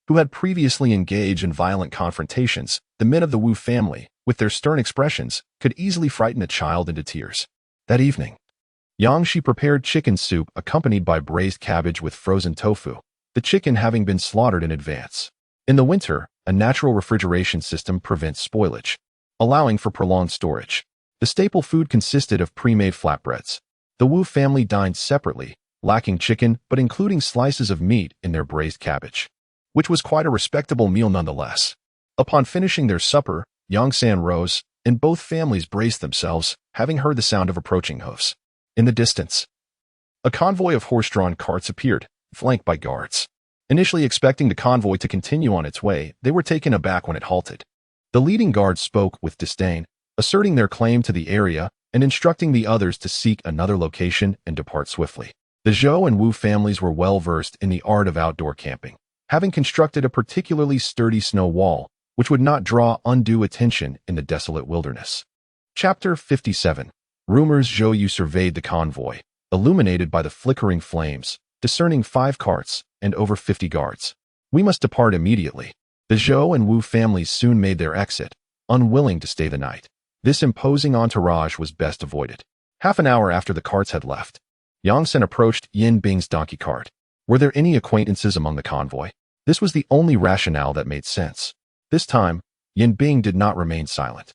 who had previously engaged in violent confrontations. The men of the Wu family, with their stern expressions, could easily frighten a child into tears. That evening, Yang Shi prepared chicken soup accompanied by braised cabbage with frozen tofu, the chicken having been slaughtered in advance. In the winter, a natural refrigeration system prevents spoilage, allowing for prolonged storage. The staple food consisted of pre-made flatbreads. The Wu family dined separately, lacking chicken but including slices of meat in their braised cabbage, which was quite a respectable meal nonetheless. Upon finishing their supper, Yang San rose, and both families braced themselves, having heard the sound of approaching hoofs. In the distance, a convoy of horse-drawn carts appeared, flanked by guards. Initially expecting the convoy to continue on its way, they were taken aback when it halted. The leading guards spoke with disdain, asserting their claim to the area and instructing the others to seek another location and depart swiftly. The Zhou and Wu families were well versed in the art of outdoor camping, having constructed a particularly sturdy snow wall, which would not draw undue attention in the desolate wilderness. Chapter 57. Rumors. Zhou Yu surveyed the convoy, illuminated by the flickering flames, discerning 5 carts and over 50 guards. We must depart immediately. The Zhou and Wu families soon made their exit, unwilling to stay the night. This imposing entourage was best avoided. Half an hour after the carts had left, Yang Sen approached Yin Bing's donkey cart. Were there any acquaintances among the convoy? This was the only rationale that made sense. This time, Yin Bing did not remain silent.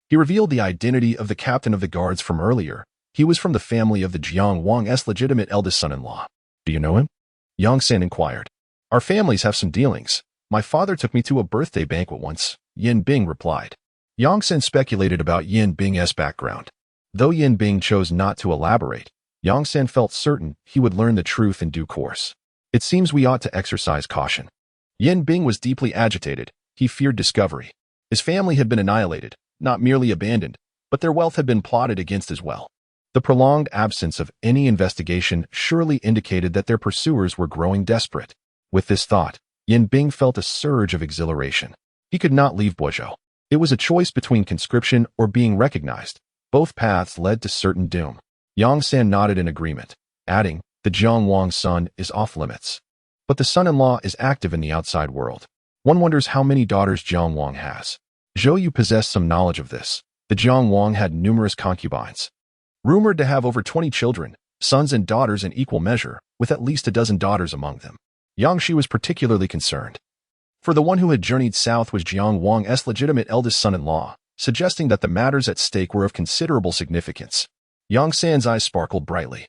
He revealed the identity of the captain of the guards from earlier. He was from the family of the Jiang Wang's legitimate eldest son-in-law. Do you know him? Yang Sen inquired. Our families have some dealings. My father took me to a birthday banquet once, Yin Bing replied. Yang Sen speculated about Yin Bing's background. Though Yin Bing chose not to elaborate, Yang Sen felt certain he would learn the truth in due course. It seems we ought to exercise caution. Yin Bing was deeply agitated. He feared discovery. His family had been annihilated, not merely abandoned, but their wealth had been plotted against as well. The prolonged absence of any investigation surely indicated that their pursuers were growing desperate. With this thought, Yin Bing felt a surge of exhilaration. He could not leave Boizhou. It was a choice between conscription or being recognized. Both paths led to certain doom. Yang San nodded in agreement, adding, the Jiang Wang's son is off limits. But the son-in-law is active in the outside world. One wonders how many daughters Jiang Wang has. Zhou Yu possessed some knowledge of this. The Jiang Wang had numerous concubines, rumored to have over 20 children, sons and daughters in equal measure, with at least a dozen daughters among them. Yang Shi was particularly concerned. For the one who had journeyed south was Jiang Wang's legitimate eldest son-in-law, suggesting that the matters at stake were of considerable significance. Yang San's eyes sparkled brightly.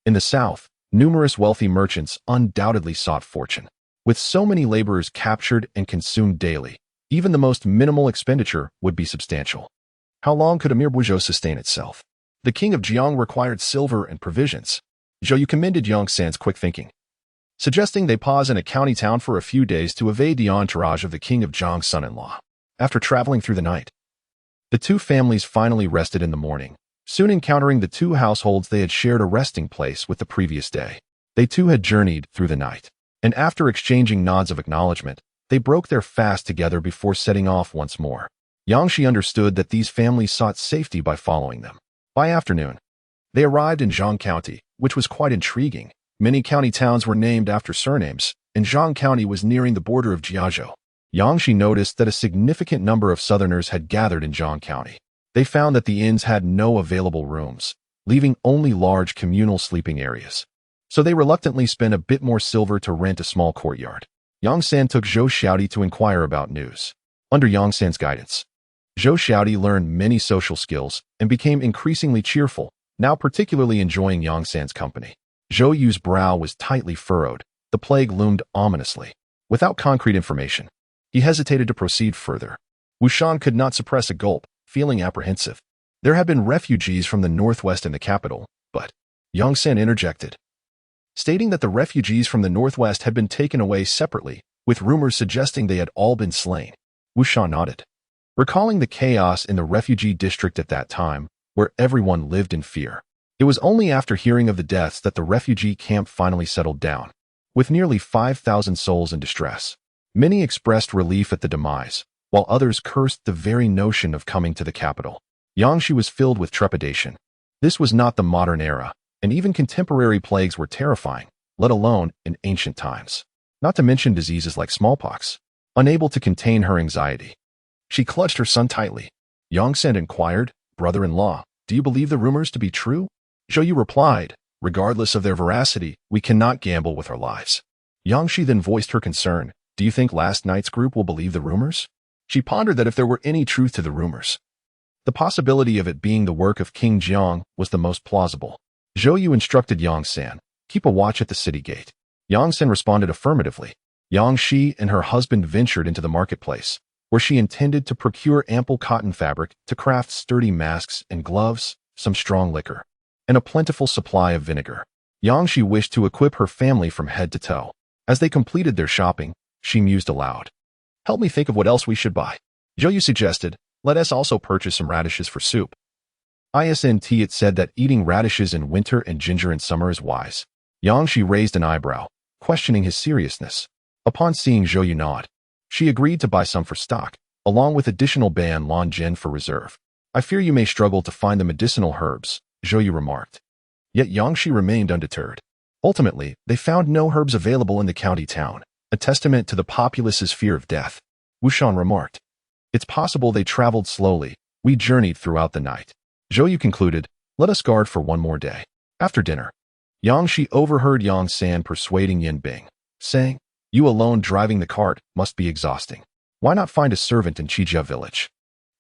In the south, numerous wealthy merchants undoubtedly sought fortune. With so many laborers captured and consumed daily, even the most minimal expenditure would be substantial. How long could Amir Boizhou sustain itself? The king of Jiang required silver and provisions. Zhou Yu commended Yang San's quick thinking, suggesting they pause in a county town for a few days to evade the entourage of the king of Jiang's son-in-law. After traveling through the night, the two families finally rested in the morning, soon encountering the two households they had shared a resting place with the previous day. They too had journeyed through the night, and after exchanging nods of acknowledgement, they broke their fast together before setting off once more. Yang Shi understood that these families sought safety by following them. By afternoon, they arrived in Zhang County, which was quite intriguing. Many county towns were named after surnames, and Zhang County was nearing the border of Jiazhou. Yang Shi noticed that a significant number of southerners had gathered in Zhang County. They found that the inns had no available rooms, leaving only large communal sleeping areas. So they reluctantly spent a bit more silver to rent a small courtyard. Yang San took Zhou Xiaodi to inquire about news. Under Yang San's guidance, Zhou Xiaodi learned many social skills and became increasingly cheerful, now particularly enjoying Yang San's company. Zhou Yu's brow was tightly furrowed. The plague loomed ominously. Without concrete information, he hesitated to proceed further. Wu Shan could not suppress a gulp, feeling apprehensive. There had been refugees from the northwest in the capital, but Yang San interjected, stating that the refugees from the northwest had been taken away separately, with rumors suggesting they had all been slain. Wu Shan nodded, recalling the chaos in the refugee district at that time, where everyone lived in fear. It was only after hearing of the deaths that the refugee camp finally settled down, with nearly 5,000 souls in distress. Many expressed relief at the demise, while others cursed the very notion of coming to the capital. Yang Shi was filled with trepidation. This was not the modern era, and even contemporary plagues were terrifying, let alone in ancient times. Not to mention diseases like smallpox. Unable to contain her anxiety, she clutched her son tightly. Yang San inquired, brother-in-law, do you believe the rumors to be true? Zhou Yu replied, regardless of their veracity, we cannot gamble with our lives. Yang Shi then voiced her concern, do you think last night's group will believe the rumors? She pondered that if there were any truth to the rumors, the possibility of it being the work of King Jiang was the most plausible. Zhou Yu instructed Yang San, keep a watch at the city gate. Yang San responded affirmatively. Yang Shi and her husband ventured into the marketplace, where she intended to procure ample cotton fabric to craft sturdy masks and gloves, some strong liquor, and a plentiful supply of vinegar. Yang Shi wished to equip her family from head to toe. As they completed their shopping, she mused aloud. Help me think of what else we should buy. Zhou Yu suggested, let us also purchase some radishes for soup. Isn't it said that eating radishes in winter and ginger in summer is wise? Yangshi raised an eyebrow, questioning his seriousness. Upon seeing Zhou Yu nod, she agreed to buy some for stock, along with additional Ban Lan Jin for reserve. I fear you may struggle to find the medicinal herbs, Zhou Yu remarked. Yet Yangshi remained undeterred. Ultimately, they found no herbs available in the county town, a testament to the populace's fear of death. Wu Shan remarked. It's possible they traveled slowly. We journeyed throughout the night. Zhou Yu concluded, let us guard for one more day. After dinner, Yangshi overheard Yang San persuading Yin Bing, saying, you alone driving the cart must be exhausting. Why not find a servant in Qijia village?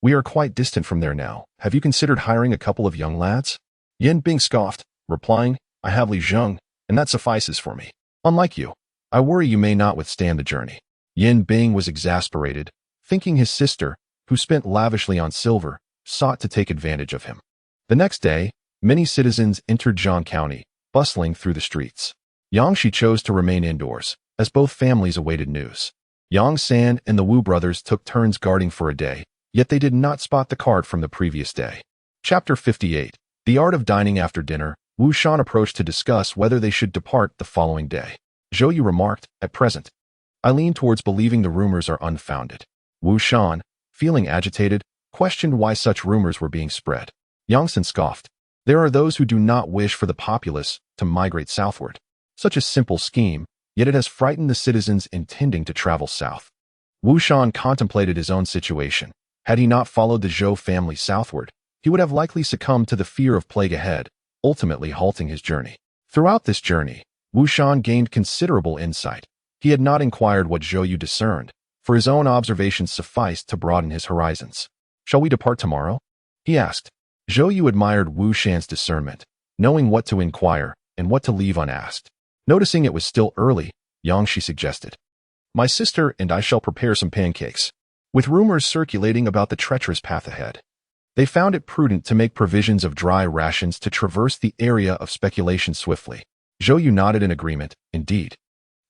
We are quite distant from there now. Have you considered hiring a couple of young lads? Yin Bing scoffed, replying, I have Li Zheng, and that suffices for me. Unlike you, I worry you may not withstand the journey. Yin Bing was exasperated, thinking his sister, who spent lavishly on silver, sought to take advantage of him. The next day, many citizens entered Zhang County, bustling through the streets. Yangshi chose to remain indoors, as both families awaited news. Yang San and the Wu brothers took turns guarding for a day, yet they did not spot the cart from the previous day. Chapter 58. The Art of Dining After Dinner. Wu Shan approached to discuss whether they should depart the following day. Zhou Yu remarked, at present, I lean towards believing the rumors are unfounded. Wu Shan, feeling agitated, questioned why such rumors were being spread. Yang San scoffed. There are those who do not wish for the populace to migrate southward. Such a simple scheme, yet it has frightened the citizens intending to travel south. Wu Shan contemplated his own situation. Had he not followed the Zhou family southward, he would have likely succumbed to the fear of plague ahead, ultimately halting his journey. Throughout this journey, Wu Shan gained considerable insight. He had not inquired what Zhou Yu discerned, for his own observations sufficed to broaden his horizons. Shall we depart tomorrow? He asked. Zhou Yu admired Wu Shan's discernment, knowing what to inquire and what to leave unasked. Noticing it was still early, Yangshi suggested. My sister and I shall prepare some pancakes. With rumors circulating about the treacherous path ahead, they found it prudent to make provisions of dry rations to traverse the area of speculation swiftly. Zhou Yu nodded in agreement, indeed.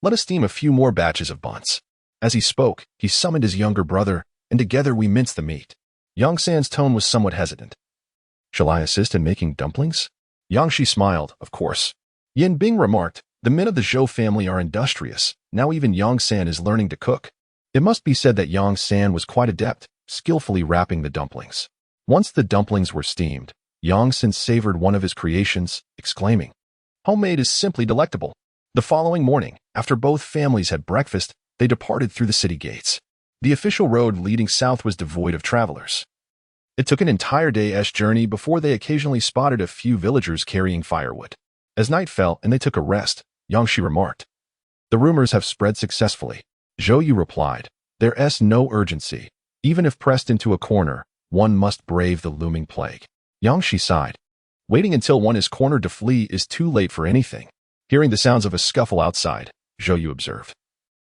Let us steam a few more batches of buns. As he spoke, he summoned his younger brother, and together we minced the meat. Yang San's tone was somewhat hesitant. Shall I assist in making dumplings? Yangshi smiled, of course. Yin Bing remarked, the men of the Zhou family are industrious. Now even Yang San is learning to cook. It must be said that Yang San was quite adept, skillfully wrapping the dumplings. Once the dumplings were steamed, Yang San savored one of his creations, exclaiming, homemade is simply delectable. The following morning, after both families had breakfast, they departed through the city gates. The official road leading south was devoid of travelers. It took an entire day's journey before they occasionally spotted a few villagers carrying firewood. As night fell and they took a rest, Yangshi remarked, the rumors have spread successfully. Zhou Yu replied, there's no urgency. Even if pressed into a corner, one must brave the looming plague. Yangshi sighed. Waiting until one is cornered to flee is too late for anything. Hearing the sounds of a scuffle outside, Zhou Yu observed.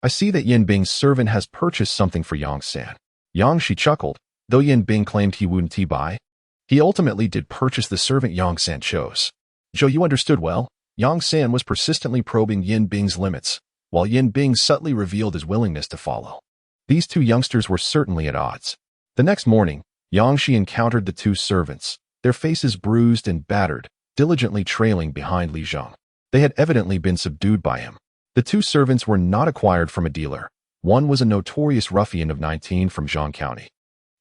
I see that Yin Bing's servant has purchased something for Yang San. Yangshi chuckled, though Yin Bing claimed he wouldn't buy. He ultimately did purchase the servant Yang San chose. Zhou Yu understood well. Yang San was persistently probing Yin Bing's limits, while Yin Bing subtly revealed his willingness to follow. These two youngsters were certainly at odds. The next morning, Yangshi encountered the two servants, their faces bruised and battered, diligently trailing behind Li Zheng. They had evidently been subdued by him. The two servants were not acquired from a dealer. One was a notorious ruffian of 19 from Zhang County.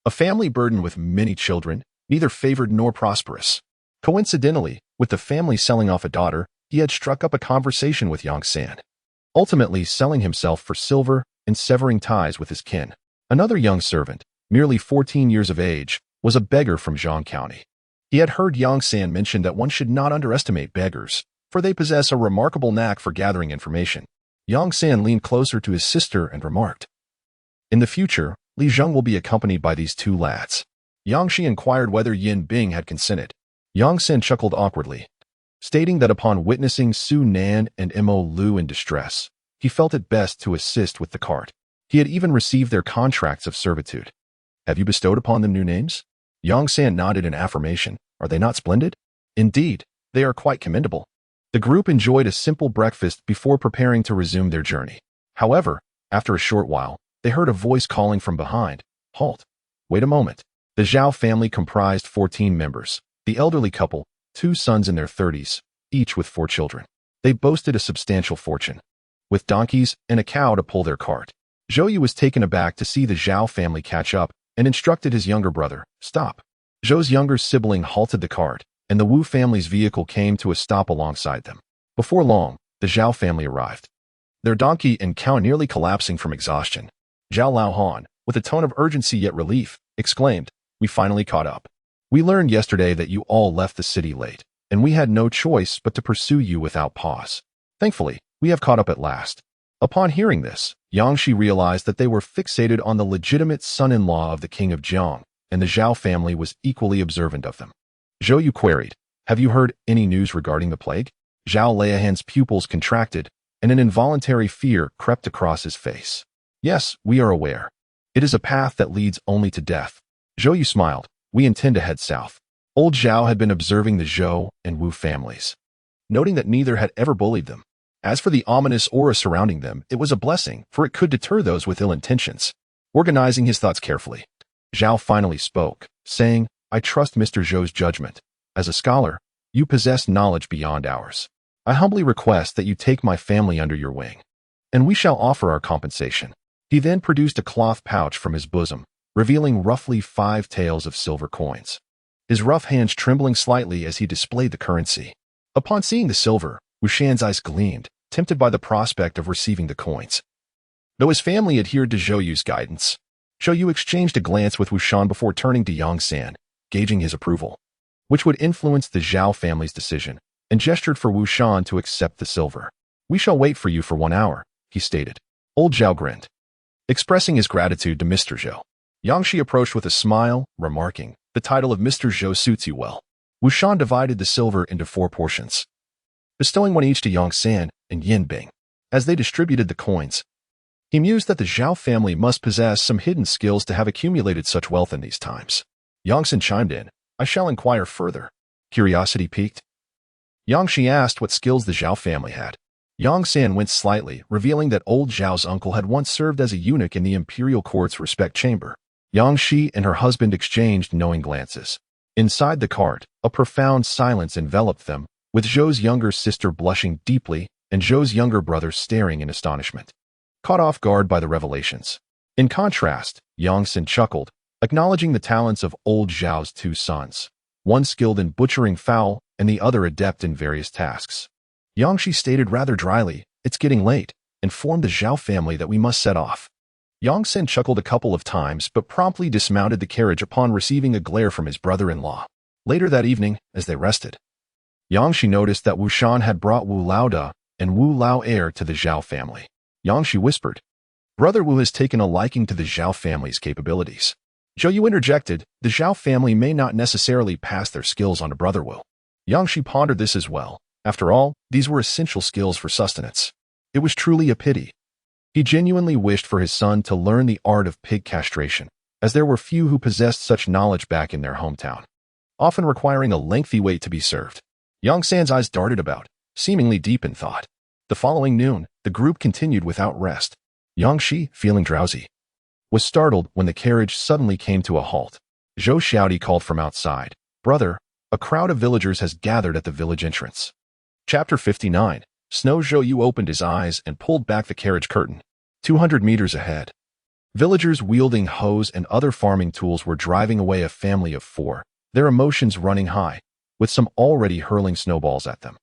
A family burdened with many children, neither favored nor prosperous. Coincidentally, with the family selling off a daughter, he had struck up a conversation with Yang San, ultimately selling himself for silver and severing ties with his kin. Another young servant, merely 14 years of age, was a beggar from Zhang County. He had heard Yang San mention that one should not underestimate beggars, for they possess a remarkable knack for gathering information. Yang San leaned closer to his sister and remarked, in the future, Li Zheng will be accompanied by these two lads. Yangshi inquired whether Yin Bing had consented. Yang San chuckled awkwardly, stating that upon witnessing Su Nan and Mo Lu in distress, he felt it best to assist with the cart. He had even received their contracts of servitude. Have you bestowed upon them new names? Yang San nodded in affirmation. Are they not splendid? Indeed, they are quite commendable. The group enjoyed a simple breakfast before preparing to resume their journey. However, after a short while, they heard a voice calling from behind. Halt! Wait a moment. The Zhao family comprised 14 members. The elderly couple, 2 sons in their 30s, each with 4 children. They boasted a substantial fortune, with donkeys and a cow to pull their cart. Zhou Yu was taken aback to see the Zhao family catch up and instructed his younger brother, stop. Zhou's younger sibling halted the cart, and the Wu family's vehicle came to a stop alongside them. Before long, the Zhao family arrived, their donkey and cow nearly collapsing from exhaustion. Zhao Laohan, with a tone of urgency yet relief, exclaimed, we finally caught up. We learned yesterday that you all left the city late, and we had no choice but to pursue you without pause. Thankfully, we have caught up at last. Upon hearing this, Yangshi realized that they were fixated on the legitimate son-in-law of the king of Jiang, and the Zhao family was equally observant of them. Zhou Yu queried, have you heard any news regarding the plague? Zhao Liahan's pupils contracted, and an involuntary fear crept across his face. Yes, we are aware. It is a path that leads only to death. Zhou Yu smiled. We intend to head south. Old Zhao had been observing the Zhou and Wu families, noting that neither had ever bullied them. As for the ominous aura surrounding them, it was a blessing, for it could deter those with ill intentions. Organizing his thoughts carefully, Zhao finally spoke, saying, I trust Mr. Zhou's judgment. As a scholar, you possess knowledge beyond ours. I humbly request that you take my family under your wing, and we shall offer our compensation. He then produced a cloth pouch from his bosom, revealing roughly 5 taels of silver coins, his rough hands trembling slightly as he displayed the currency. Upon seeing the silver, Wu Shan's eyes gleamed, tempted by the prospect of receiving the coins. Though his family adhered to Zhou Yu's guidance, Zhou Yu exchanged a glance with Wu Shan before turning to Yang San, gauging his approval, which would influence the Zhao family's decision, and gestured for Wu Shan to accept the silver. We shall wait for you for 1 hour, he stated. Old Zhao grinned, expressing his gratitude to Mr. Zhou. Yangshi approached with a smile, remarking, the title of Mr. Zhou suits you well. Wu Shan divided the silver into 4 portions, bestowing one each to Yang San and Yin Bing. As they distributed the coins, he mused that the Zhao family must possess some hidden skills to have accumulated such wealth in these times. Yang San chimed in, I shall inquire further. Curiosity piqued, Yangshi asked what skills the Zhao family had. Yang San winced slightly, revealing that old Zhao's uncle had once served as a eunuch in the Imperial court's respect chamber. Yangshi and her husband exchanged knowing glances. Inside the cart, a profound silence enveloped them, with Zhou's younger sister blushing deeply and Zhou's younger brother staring in astonishment, caught off guard by the revelations. In contrast, Yang San chuckled, acknowledging the talents of old Zhao's 2 sons, one skilled in butchering fowl and the other adept in various tasks. Yangshi stated rather dryly, it's getting late, informed the Zhao family that we must set off. Yang San chuckled a couple of times but promptly dismounted the carriage upon receiving a glare from his brother-in-law. Later that evening, as they rested, Yangshi noticed that Wu Shan had brought Wu Laoda and Wu Lao heir to the Zhao family. Yangshi whispered, Brother Wu has taken a liking to the Zhao family's capabilities. Zhou Yu interjected, the Zhao family may not necessarily pass their skills on to Brother Wu. Yangshi pondered this as well. After all, these were essential skills for sustenance. It was truly a pity. He genuinely wished for his son to learn the art of pig castration, as there were few who possessed such knowledge back in their hometown, often requiring a lengthy wait to be served. Yang San's eyes darted about, seemingly deep in thought. The following noon, the group continued without rest. Yangshi, feeling drowsy, was startled when the carriage suddenly came to a halt. Zhou Xiaodi called from outside, Brother, a crowd of villagers has gathered at the village entrance. Chapter 59. Snow. Zhou Yu opened his eyes and pulled back the carriage curtain. 200 meters ahead, villagers wielding hoes and other farming tools were driving away a family of 4, their emotions running high, with some already hurling snowballs at them.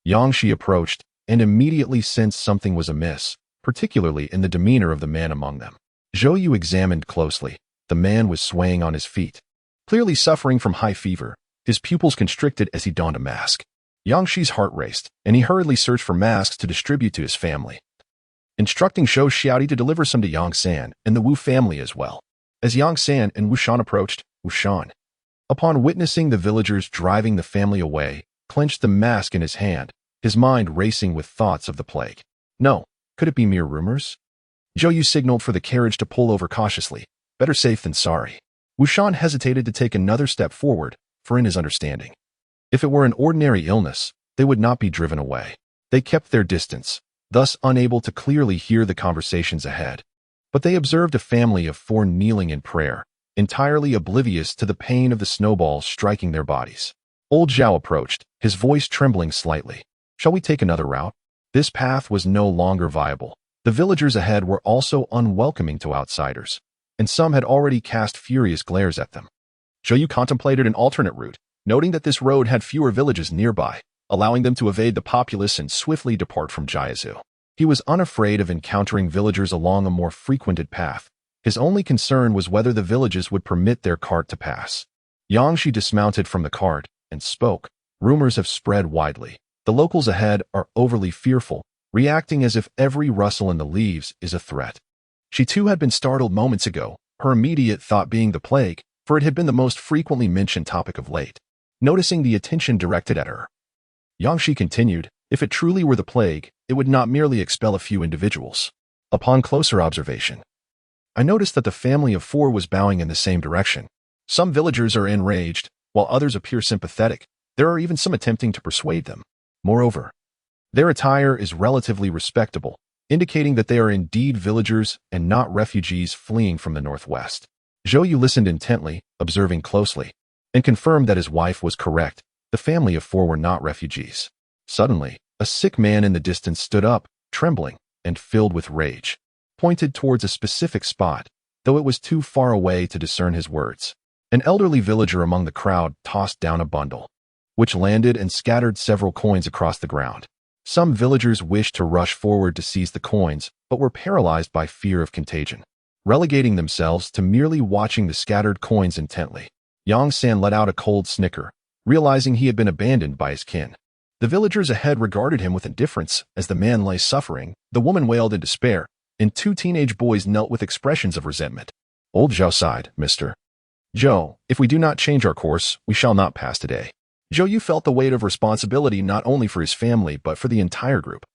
Yangshi approached and immediately sensed something was amiss, particularly in the demeanor of the man among them. Zhou Yu examined closely. The man was swaying on his feet, clearly suffering from high fever. His pupils constricted as he donned a mask. Yangshi's heart raced, and he hurriedly searched for masks to distribute to his family, instructing Zhou Xiaodi to deliver some to Yang San and the Wu family as well. As Yang San and Wu Shan approached, Wu Shan, upon witnessing the villagers driving the family away, clenched the mask in his hand, his mind racing with thoughts of the plague. No, could it be mere rumors? Zhou Yu signaled for the carriage to pull over cautiously. Better safe than sorry. Wu Shan hesitated to take another step forward, for in his understanding, if it were an ordinary illness, they would not be driven away. They kept their distance, thus unable to clearly hear the conversations ahead. But they observed a family of 4 kneeling in prayer, entirely oblivious to the pain of the snowballs striking their bodies. Old Zhao approached, his voice trembling slightly. Shall we take another route? This path was no longer viable. The villagers ahead were also unwelcoming to outsiders, and some had already cast furious glares at them. Zhou contemplated an alternate route, noting that this road had fewer villages nearby, allowing them to evade the populace and swiftly depart from Jiazu. He was unafraid of encountering villagers along a more frequented path. His only concern was whether the villages would permit their cart to pass. Yangshi dismounted from the cart and spoke. Rumors have spread widely. The locals ahead are overly fearful, reacting as if every rustle in the leaves is a threat. She too had been startled moments ago, her immediate thought being the plague, for it had been the most frequently mentioned topic of late. Noticing the attention directed at her, Yangshi continued, if it truly were the plague, it would not merely expel a few individuals. Upon closer observation, I noticed that the family of 4 was bowing in the same direction. Some villagers are enraged, while others appear sympathetic. There are even some attempting to persuade them. Moreover, their attire is relatively respectable, indicating that they are indeed villagers and not refugees fleeing from the northwest. Zhou listened intently, observing closely, and confirmed that his wife was correct. The family of 4 were not refugees. Suddenly, a sick man in the distance stood up, trembling and filled with rage, pointed towards a specific spot, though it was too far away to discern his words. An elderly villager among the crowd tossed down a bundle, which landed and scattered several coins across the ground. Some villagers wished to rush forward to seize the coins, but were paralyzed by fear of contagion, relegating themselves to merely watching the scattered coins intently. Yang San let out a cold snicker, realizing he had been abandoned by his kin. The villagers ahead regarded him with indifference as the man lay suffering. The woman wailed in despair, and 2 teenage boys knelt with expressions of resentment. Old Zhou sighed, Mr. Zhou, if we do not change our course, we shall not pass today. Zhou felt the weight of responsibility not only for his family but for the entire group.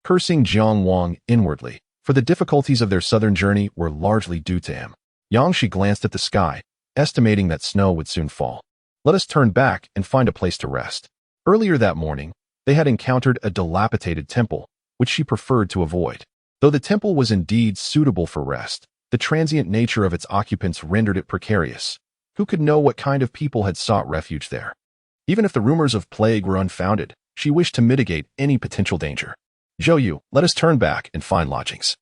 Cursing Jiang Wang inwardly, for the difficulties of their southern journey were largely due to him. Yangshi glanced at the sky, estimating that snow would soon fall. Let us turn back and find a place to rest. Earlier that morning, they had encountered a dilapidated temple, which she preferred to avoid. Though the temple was indeed suitable for rest, the transient nature of its occupants rendered it precarious. Who could know what kind of people had sought refuge there? Even if the rumors of plague were unfounded, she wished to mitigate any potential danger. Zhou, let us turn back and find lodgings.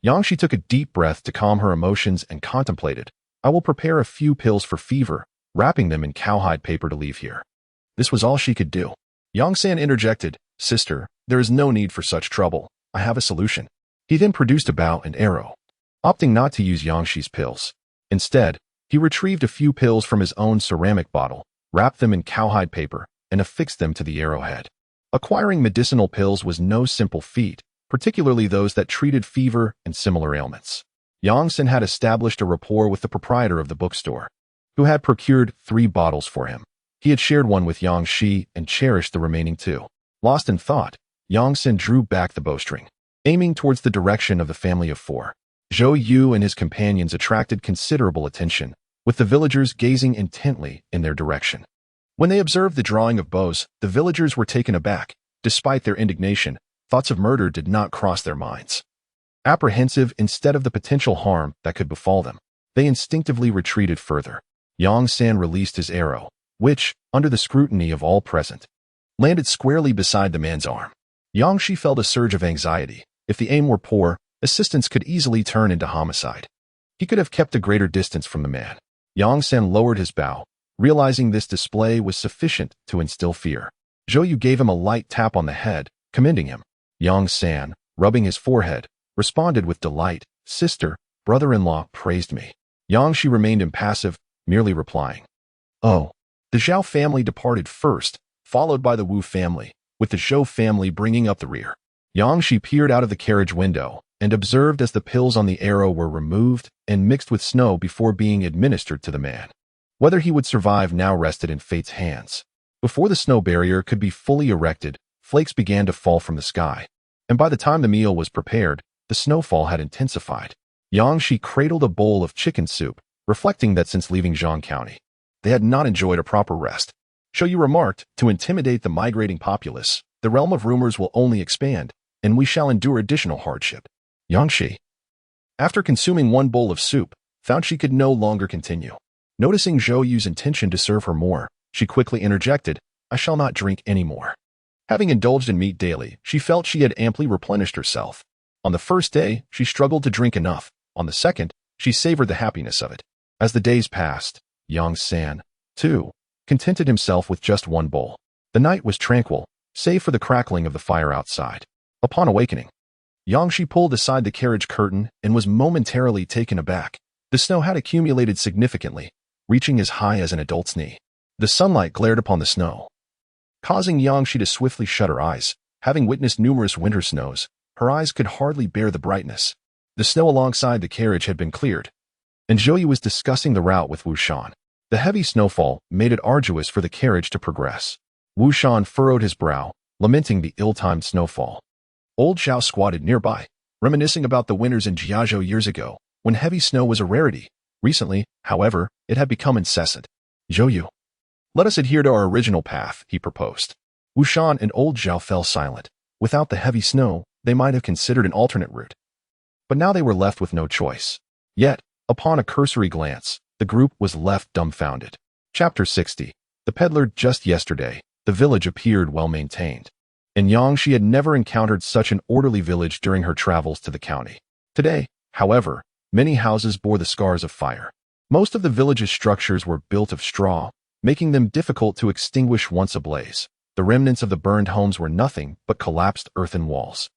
Yangshi took a deep breath to calm her emotions and contemplated. I will prepare a few pills for fever, wrapping them in cowhide paper to leave here. This was all she could do. Yang San interjected, Sister, there is no need for such trouble. I have a solution. He then produced a bow and arrow, opting not to use Yangshi's pills. Instead, he retrieved a few pills from his own ceramic bottle, wrapped them in cowhide paper, and affixed them to the arrowhead. Acquiring medicinal pills was no simple feat, particularly those that treated fever and similar ailments. Yang San had established a rapport with the proprietor of the bookstore, who had procured 3 bottles for him. He had shared one with Yang Shi and cherished the remaining 2. Lost in thought, Yang San drew back the bowstring, aiming towards the direction of the family of 4. Zhou and his companions attracted considerable attention, with the villagers gazing intently in their direction. When they observed the drawing of bows, the villagers were taken aback. Despite their indignation, thoughts of murder did not cross their minds. Apprehensive instead of the potential harm that could befall them, they instinctively retreated further. Yang San released his arrow, which, under the scrutiny of all present, landed squarely beside the man's arm. Yang Shi felt a surge of anxiety. If the aim were poor, assistance could easily turn into homicide. He could have kept a greater distance from the man. Yang San lowered his bow, realizing this display was sufficient to instill fear. Zhou gave him a light tap on the head, commending him. Yang San, rubbing his forehead, responded with delight, Sister, brother-in-law praised me. Yang Shi remained impassive, merely replying, Oh. The Zhao family departed first, followed by the Wu family, with the Zhou family bringing up the rear. Yang Shi peered out of the carriage window and observed as the pills on the arrow were removed and mixed with snow before being administered to the man. Whether he would survive now rested in fate's hands. Before the snow barrier could be fully erected, flakes began to fall from the sky, and by the time the meal was prepared, the snowfall had intensified. Yang Shi cradled a bowl of chicken soup, reflecting that since leaving Zhang County, they had not enjoyed a proper rest. Zhou remarked, to intimidate the migrating populace. The realm of rumors will only expand, and we shall endure additional hardship. Yangshi, after consuming one bowl of soup, found she could no longer continue. Noticing Zhou Yu's intention to serve her more, she quickly interjected, I shall not drink any more. Having indulged in meat daily, she felt she had amply replenished herself. On the first day, she struggled to drink enough. On the second, she savored the happiness of it. As the days passed, Yang San, too, contented himself with just one bowl. The night was tranquil, save for the crackling of the fire outside. Upon awakening, Yangshi pulled aside the carriage curtain and was momentarily taken aback. The snow had accumulated significantly, reaching as high as an adult's knee. The sunlight glared upon the snow, causing Yangshi to swiftly shut her eyes. Having witnessed numerous winter snows, her eyes could hardly bear the brightness. The snow alongside the carriage had been cleared, and Zhou was discussing the route with Wu Shan. The heavy snowfall made it arduous for the carriage to progress. Wu Shan furrowed his brow, lamenting the ill-timed snowfall. Old Zhao squatted nearby, reminiscing about the winters in Jiazhou years ago, when heavy snow was a rarity. Recently, however, it had become incessant. Zhou, let us adhere to our original path, he proposed. Wu Shan and old Zhao fell silent. Without the heavy snow, they might have considered an alternate route. But now they were left with no choice. Yet, upon a cursory glance, the group was left dumbfounded. Chapter 60. The peddler. Just yesterday, the village appeared well-maintained. In Yang, she had never encountered such an orderly village during her travels to the county. Today, however, many houses bore the scars of fire. Most of the village's structures were built of straw, making them difficult to extinguish once ablaze. The remnants of the burned homes were nothing but collapsed earthen walls.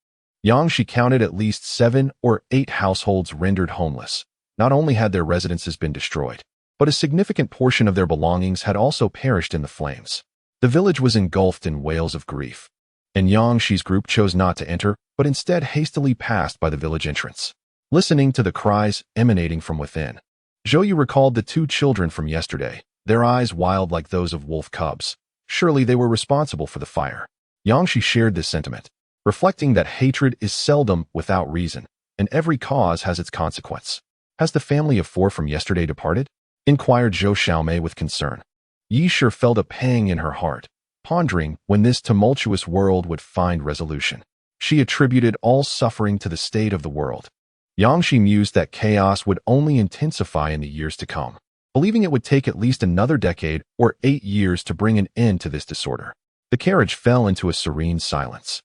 Yang, she counted at least 7 or 8 households rendered homeless. Not only had their residences been destroyed, but a significant portion of their belongings had also perished in the flames. The village was engulfed in wails of grief. And Yang Shi's group chose not to enter, but instead hastily passed by the village entrance. Listening to the cries emanating from within, Zhou recalled the 2 children from yesterday, their eyes wild like those of wolf cubs. Surely they were responsible for the fire. Yang Shi shared this sentiment, reflecting that hatred is seldom without reason, and every cause has its consequence. Has the family of 4 from yesterday departed? Inquired Zhou Xiaomei with concern. Yi Shi felt a pang in her heart, pondering when this tumultuous world would find resolution. She attributed all suffering to the state of the world. Yang Shi mused that chaos would only intensify in the years to come, believing it would take at least another decade or 8 years to bring an end to this disorder. The carriage fell into a serene silence,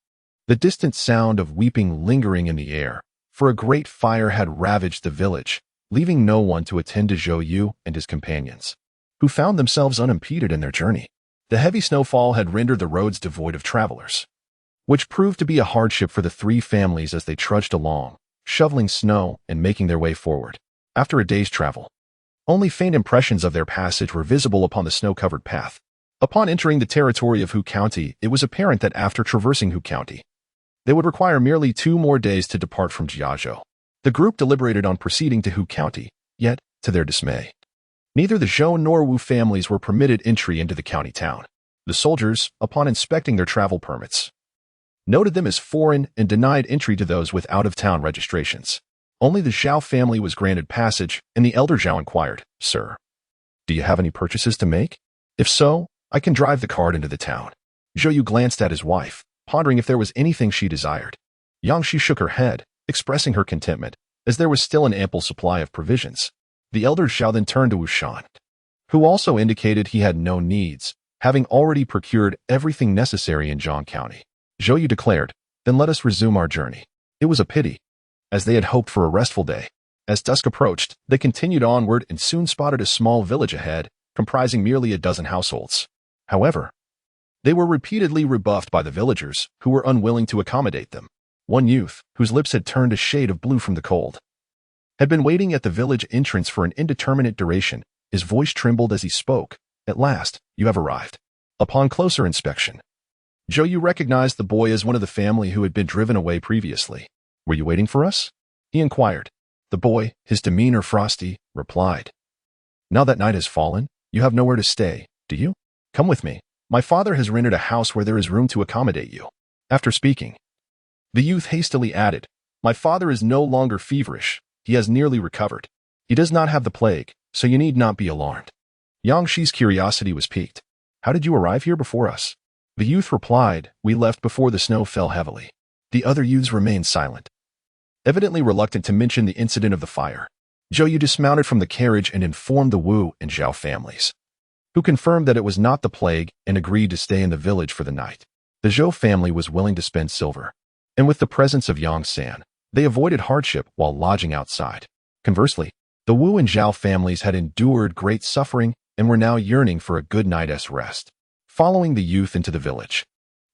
the distant sound of weeping lingering in the air, for a great fire had ravaged the village, leaving no one to attend to Zhou Yu and his companions, who found themselves unimpeded in their journey. The heavy snowfall had rendered the roads devoid of travelers, which proved to be a hardship for the 3 families as they trudged along, shoveling snow and making their way forward. After a day's travel, only faint impressions of their passage were visible upon the snow-covered path. Upon entering the territory of Hu County, it was apparent that after traversing Hu County, they would require merely 2 more days to depart from Jiazhou. The group deliberated on proceeding to Hu County, yet, to their dismay, neither the Zhou nor Wu families were permitted entry into the county town. The soldiers, upon inspecting their travel permits, noted them as foreign and denied entry to those with out-of-town registrations. Only the Zhao family was granted passage, and the elder Zhao inquired, Sir, do you have any purchases to make? If so, I can drive the cart into the town. Zhou Yu glanced at his wife, pondering if there was anything she desired. Yang Shi shook her head, expressing her contentment, as there was still an ample supply of provisions. The elder Zhao then turned to Wu Shan, who also indicated he had no needs, having already procured everything necessary in Zhang County. Zhou Yu declared, then let us resume our journey. It was a pity, as they had hoped for a restful day. As dusk approached, they continued onward and soon spotted a small village ahead, comprising merely a dozen households. However, they were repeatedly rebuffed by the villagers, who were unwilling to accommodate them. One youth, whose lips had turned a shade of blue from the cold, had been waiting at the village entrance for an indeterminate duration. His voice trembled as he spoke. At last, you have arrived. Upon closer inspection, Zhou Yu recognized the boy as one of the family who had been driven away previously. Were you waiting for us? He inquired. The boy, his demeanor frosty, replied, Now that night has fallen, you have nowhere to stay, do you? Come with me. My father has rented a house where there is room to accommodate you. After speaking, the youth hastily added, My father is no longer feverish. He has nearly recovered. He does not have the plague, so you need not be alarmed. Yang Shi's curiosity was piqued. How did you arrive here before us? The youth replied, we left before the snow fell heavily. The other youths remained silent, evidently reluctant to mention the incident of the fire. Zhou Yu dismounted from the carriage and informed the Wu and Zhao families, who confirmed that it was not the plague and agreed to stay in the village for the night. The Zhou family was willing to spend silver, and with the presence of Yang San, they avoided hardship while lodging outside. Conversely, the Wu and Zhao families had endured great suffering and were now yearning for a good night's rest. Following the youth into the village,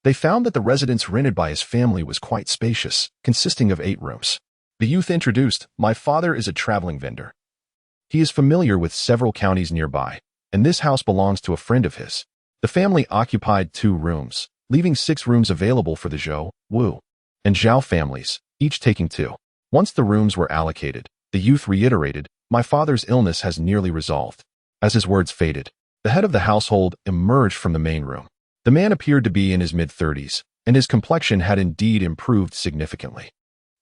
they found that the residence rented by his family was quite spacious, consisting of 8 rooms. The youth introduced, my father is a traveling vendor. He is familiar with several counties nearby, and this house belongs to a friend of his. The family occupied 2 rooms, leaving 6 rooms available for the Zhou, Wu, and Zhao families, each taking 2. Once the rooms were allocated, the youth reiterated, my father's illness has nearly resolved. As his words faded, the head of the household emerged from the main room. The man appeared to be in his mid-30s, and his complexion had indeed improved significantly.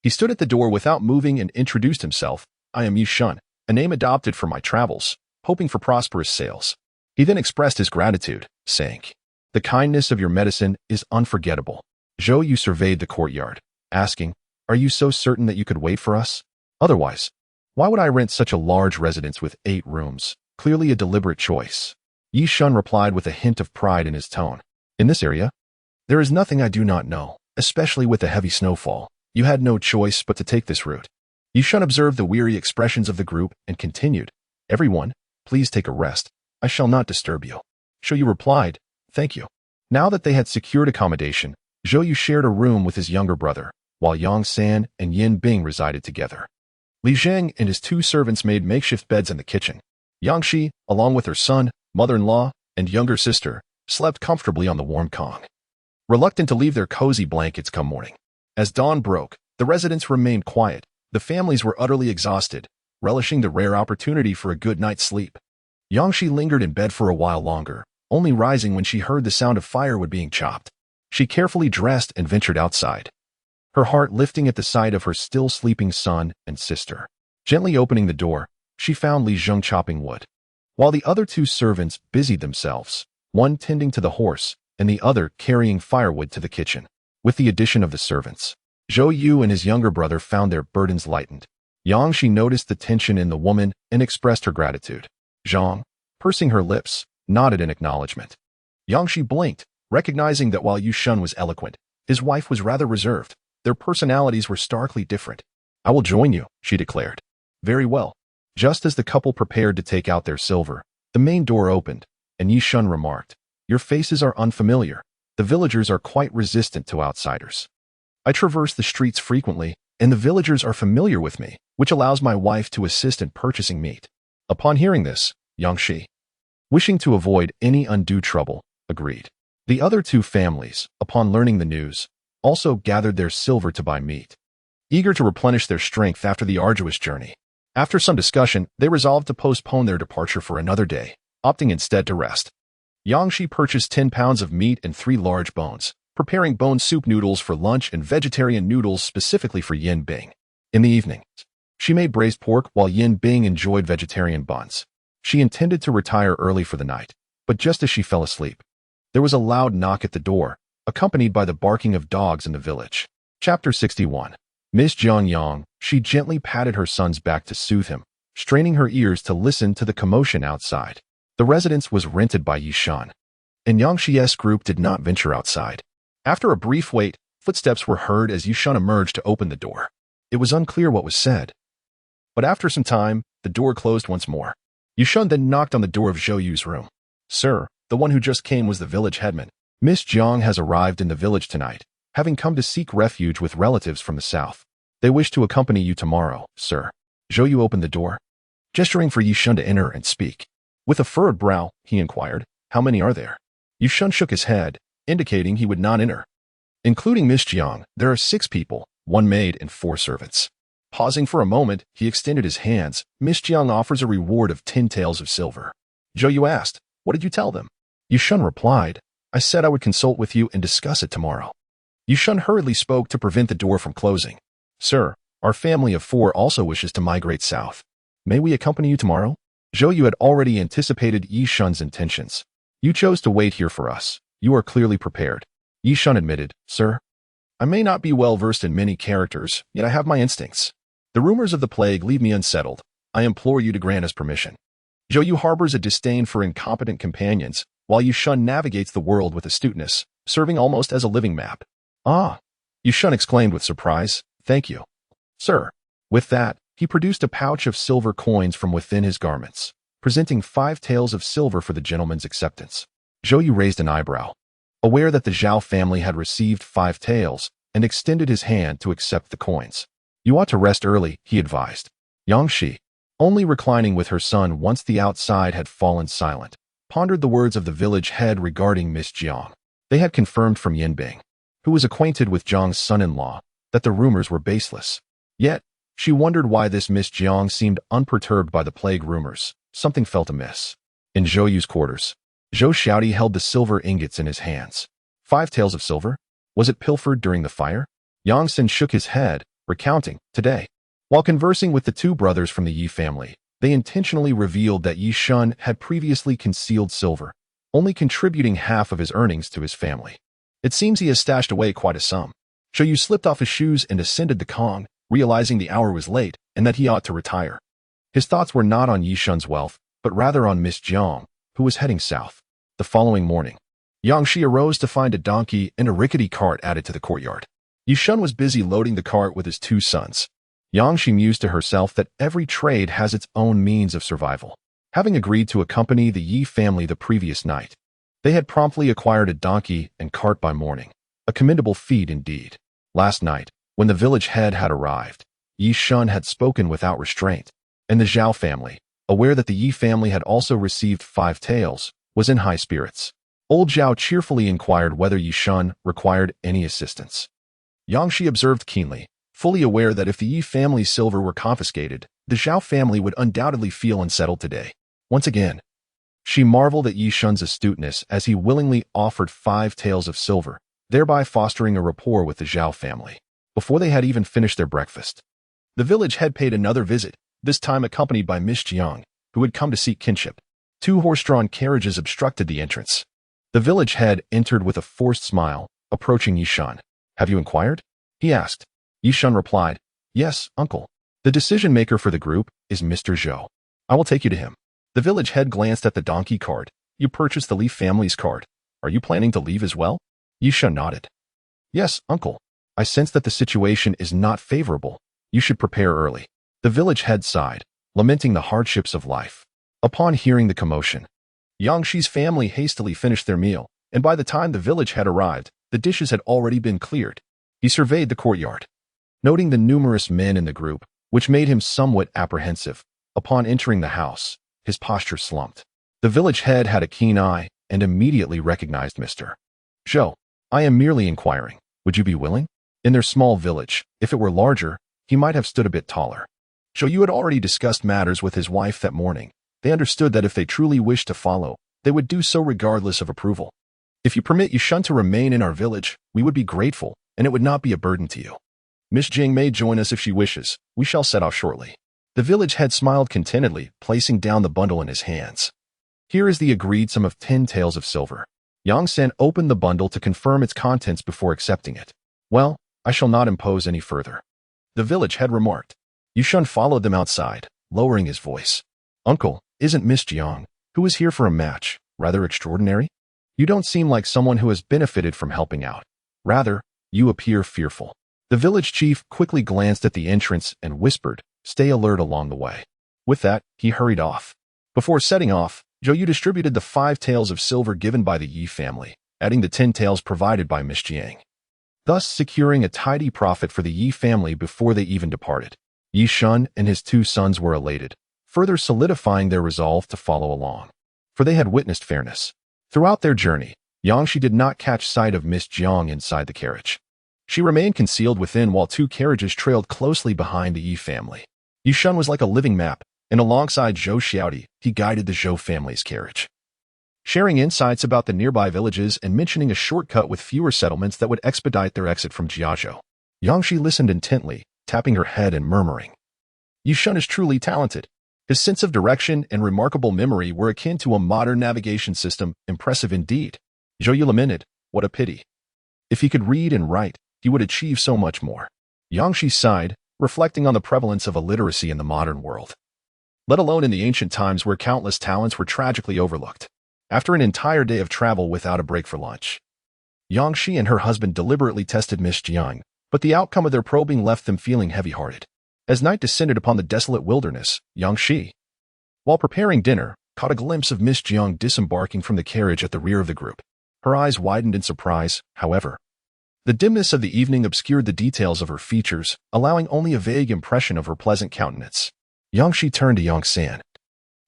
He stood at the door without moving and introduced himself, I am Yi Shun, a name adopted for my travels, hoping for prosperous sales. He then expressed his gratitude, saying, the kindness of your medicine is unforgettable. Zhou Yu surveyed the courtyard, asking, are you so certain that you could wait for us? Otherwise, why would I rent such a large residence with 8 rooms? Clearly a deliberate choice. Yi Shun replied with a hint of pride in his tone. In this area, there is nothing I do not know, especially with the heavy snowfall. You had no choice but to take this route. Yi Shun observed the weary expressions of the group and continued, everyone, please take a rest. I shall not disturb you. Zhou Yu replied, thank you. Now that they had secured accommodation, Zhou Yu shared a room with his younger brother, while Yang San and Yin Bing resided together. Li Zheng and his 2 servants made makeshift beds in the kitchen. Yang Shi, along with her son, mother-in-law, and younger sister, slept comfortably on the warm kong, reluctant to leave their cozy blankets come morning. As dawn broke, the residence remained quiet. The families were utterly exhausted, relishing the rare opportunity for a good night's sleep. Yang Shi lingered in bed for a while longer, only rising when she heard the sound of firewood being chopped. She carefully dressed and ventured outside, her heart lifting at the sight of her still sleeping son and sister. Gently opening the door, she found Li Zheng chopping wood, while the other 2 servants busied themselves, one tending to the horse and the other carrying firewood to the kitchen. With the addition of the servants, Zhou Yu and his younger brother found their burdens lightened. Yang Shi noticed the tension in the woman and expressed her gratitude. Zhang, pursing her lips, nodded in acknowledgement. Yang Shi blinked, recognizing that while Yi Shun was eloquent, his wife was rather reserved. Their personalities were starkly different. I will join you, she declared. Very well. Just as the couple prepared to take out their silver, the main door opened, and Yi Shun remarked, your faces are unfamiliar. The villagers are quite resistant to outsiders. I traverse the streets frequently, and the villagers are familiar with me, which allows my wife to assist in purchasing meat. Upon hearing this, Yang Shi, wishing to avoid any undue trouble, agreed. The other 2 families, upon learning the news, also gathered their silver to buy meat, eager to replenish their strength after the arduous journey. After some discussion, they resolved to postpone their departure for another day, opting instead to rest. Yang Shi purchased 10 pounds of meat and 3 large bones, preparing bone soup noodles for lunch and vegetarian noodles specifically for Yin Bing. In the evening, she made braised pork while Yin Bing enjoyed vegetarian buns. She intended to retire early for the night, but just as she fell asleep, there was a loud knock at the door, accompanied by the barking of dogs in the village. Chapter 61. Miss Jiang Yang, she gently patted her son's back to soothe him, straining her ears to listen to the commotion outside. The residence was rented by Yi Shun, and Yang Shi's group did not venture outside. After a brief wait, footsteps were heard as Yi Shun emerged to open the door. It was unclear what was said, but after some time, the door closed once more. Yi Shun then knocked on the door of Zhou Yu's room. Sir, the one who just came was the village headman. Miss Jiang has arrived in the village tonight, having come to seek refuge with relatives from the south. They wish to accompany you tomorrow, sir. Zhou Yu opened the door, gesturing for Yi Shun to enter and speak. With a furrowed brow, he inquired, how many are there? Yi Shun shook his head, indicating he would not enter. Including Miss Jiang, there are 6 people, 1 maid and 4 servants. Pausing for a moment, he extended his hands. Miss Jiang offers a reward of 10 taels of silver. Zhou Yu asked, what did you tell them? Yi Shun replied, I said I would consult with you and discuss it tomorrow. Yi Shun hurriedly spoke to prevent the door from closing. Sir, our family of 4 also wishes to migrate south. May we accompany you tomorrow? Zhou Yu had already anticipated Yi Shun's intentions. You chose to wait here for us. You are clearly prepared. Yi Shun admitted, Sir, I may not be well versed in many characters, yet I have my instincts. The rumors of the plague leave me unsettled. I implore you to grant us permission. Zhou Yu harbors a disdain for incompetent companions, while Yi Shun navigates the world with astuteness, serving almost as a living map. Ah! Yi Shun exclaimed with surprise, Thank you. Sir. With that, he produced a pouch of silver coins from within his garments, presenting 5 taels of silver for the gentleman's acceptance. Zhou Yu raised an eyebrow, aware that the Zhao family had received 5 taels, and extended his hand to accept the coins. You ought to rest early, he advised. Yang Shi, only reclining with her son once the outside had fallen silent, pondered the words of the village head regarding Miss Jiang. They had confirmed from Yinbing, who was acquainted with Zhang's son-in-law, that the rumors were baseless. Yet, she wondered why this Miss Jiang seemed unperturbed by the plague rumors. Something felt amiss. In Zhou Yu's quarters, Zhou Xiaodi held the silver ingots in his hands. 5 taels of silver? Was it pilfered during the fire? Yang Xin shook his head, recounting, Today, while conversing with the 2 brothers from the Yi family, they intentionally revealed that Yi Shun had previously concealed silver, only contributing half of his earnings to his family. It seems he has stashed away quite a sum. Zhou Yu slipped off his shoes and ascended the Kong, realizing the hour was late and that he ought to retire. His thoughts were not on Yi Shun's wealth, but rather on Miss Jiang, who was heading south. The following morning, Yang Shi arose to find a donkey and a rickety cart added to the courtyard. Yi Shun was busy loading the cart with his 2 sons. Yang Shi mused to herself that every trade has its own means of survival. Having agreed to accompany the Yi family the previous night, they had promptly acquired a donkey and cart by morning, a commendable feat indeed. Last night, when the village head had arrived, Yi Shun had spoken without restraint, and the Zhao family, aware that the Yi family had also received 5 taels, was in high spirits. Old Zhao cheerfully inquired whether Yi Shun required any assistance. Yang Shi observed keenly, fully aware that if the Yi family's silver were confiscated, the Zhao family would undoubtedly feel unsettled today. Once again, she marveled at Yi Shun's astuteness as he willingly offered 5 taels of silver, thereby fostering a rapport with the Zhao family. Before they had even finished their breakfast, the village head paid another visit, this time accompanied by Miss Jiang, who had come to seek kinship. 2 horse-drawn carriages obstructed the entrance. The village head entered with a forced smile, approaching Yi Shun. Have you inquired? He asked. Yi Shun replied, Yes, uncle. The decision-maker for the group is Mr. Zhou. I will take you to him. The village head glanced at the donkey cart. You purchased the Li family's cart. Are you planning to leave as well? Yi Shun nodded. Yes, uncle. I sense that the situation is not favorable. You should prepare early. The village head sighed, lamenting the hardships of life. Upon hearing the commotion, Yang Shi's family hastily finished their meal, and by the time the village head arrived, the dishes had already been cleared. He surveyed the courtyard, noting the numerous men in the group, which made him somewhat apprehensive. Upon entering the house, his posture slumped. The village head had a keen eye and immediately recognized Mr. Zhou. I am merely inquiring. Would you be willing? In their small village, if it were larger, he might have stood a bit taller. Zhou Yu had already discussed matters with his wife that morning. They understood that if they truly wished to follow, they would do so regardless of approval. If you permit Yi Shun to remain in our village, we would be grateful, and it would not be a burden to you. Miss Jing may join us if she wishes. We shall set off shortly. The village head smiled contentedly, placing down the bundle in his hands. Here is the agreed sum of 10 taels of silver. Yang Sen opened the bundle to confirm its contents before accepting it. Well, I shall not impose any further. The village head remarked. Yi Shun followed them outside, lowering his voice. Uncle, isn't Miss Jiang, who is here for a match, rather extraordinary? You don't seem like someone who has benefited from helping out. Rather, you appear fearful. The village chief quickly glanced at the entrance and whispered, Stay alert along the way. With that, he hurried off. Before setting off, Zhou Yu distributed the 5 taels of silver given by the Yi family, adding the 10 taels provided by Miss Jiang, thus securing a tidy profit for the Yi family before they even departed. Yi Shun and his 2 sons were elated, further solidifying their resolve to follow along, for they had witnessed fairness. Throughout their journey, Yang Shi did not catch sight of Miss Jiang inside the carriage. She remained concealed within while 2 carriages trailed closely behind the Yi family. Yi Shun was like a living map, and alongside Zhou Xiaodi, he guided the Zhou family's carriage, sharing insights about the nearby villages and mentioning a shortcut with fewer settlements that would expedite their exit from Jiazhou. Yang Shi listened intently, tapping her head and murmuring, Yi Shun is truly talented. His sense of direction and remarkable memory were akin to a modern navigation system, impressive indeed. Zhou Yu lamented, what a pity. If he could read and write, he would achieve so much more. Yang Shi sighed, reflecting on the prevalence of illiteracy in the modern world, let alone in the ancient times where countless talents were tragically overlooked. After an entire day of travel without a break for lunch, Yang Shi and her husband deliberately tested Miss Jiang, but the outcome of their probing left them feeling heavy-hearted. As night descended upon the desolate wilderness, Yang Shi, while preparing dinner, caught a glimpse of Miss Jiang disembarking from the carriage at the rear of the group. Her eyes widened in surprise, however. The dimness of the evening obscured the details of her features, allowing only a vague impression of her pleasant countenance. Yang Shi turned to Yang San,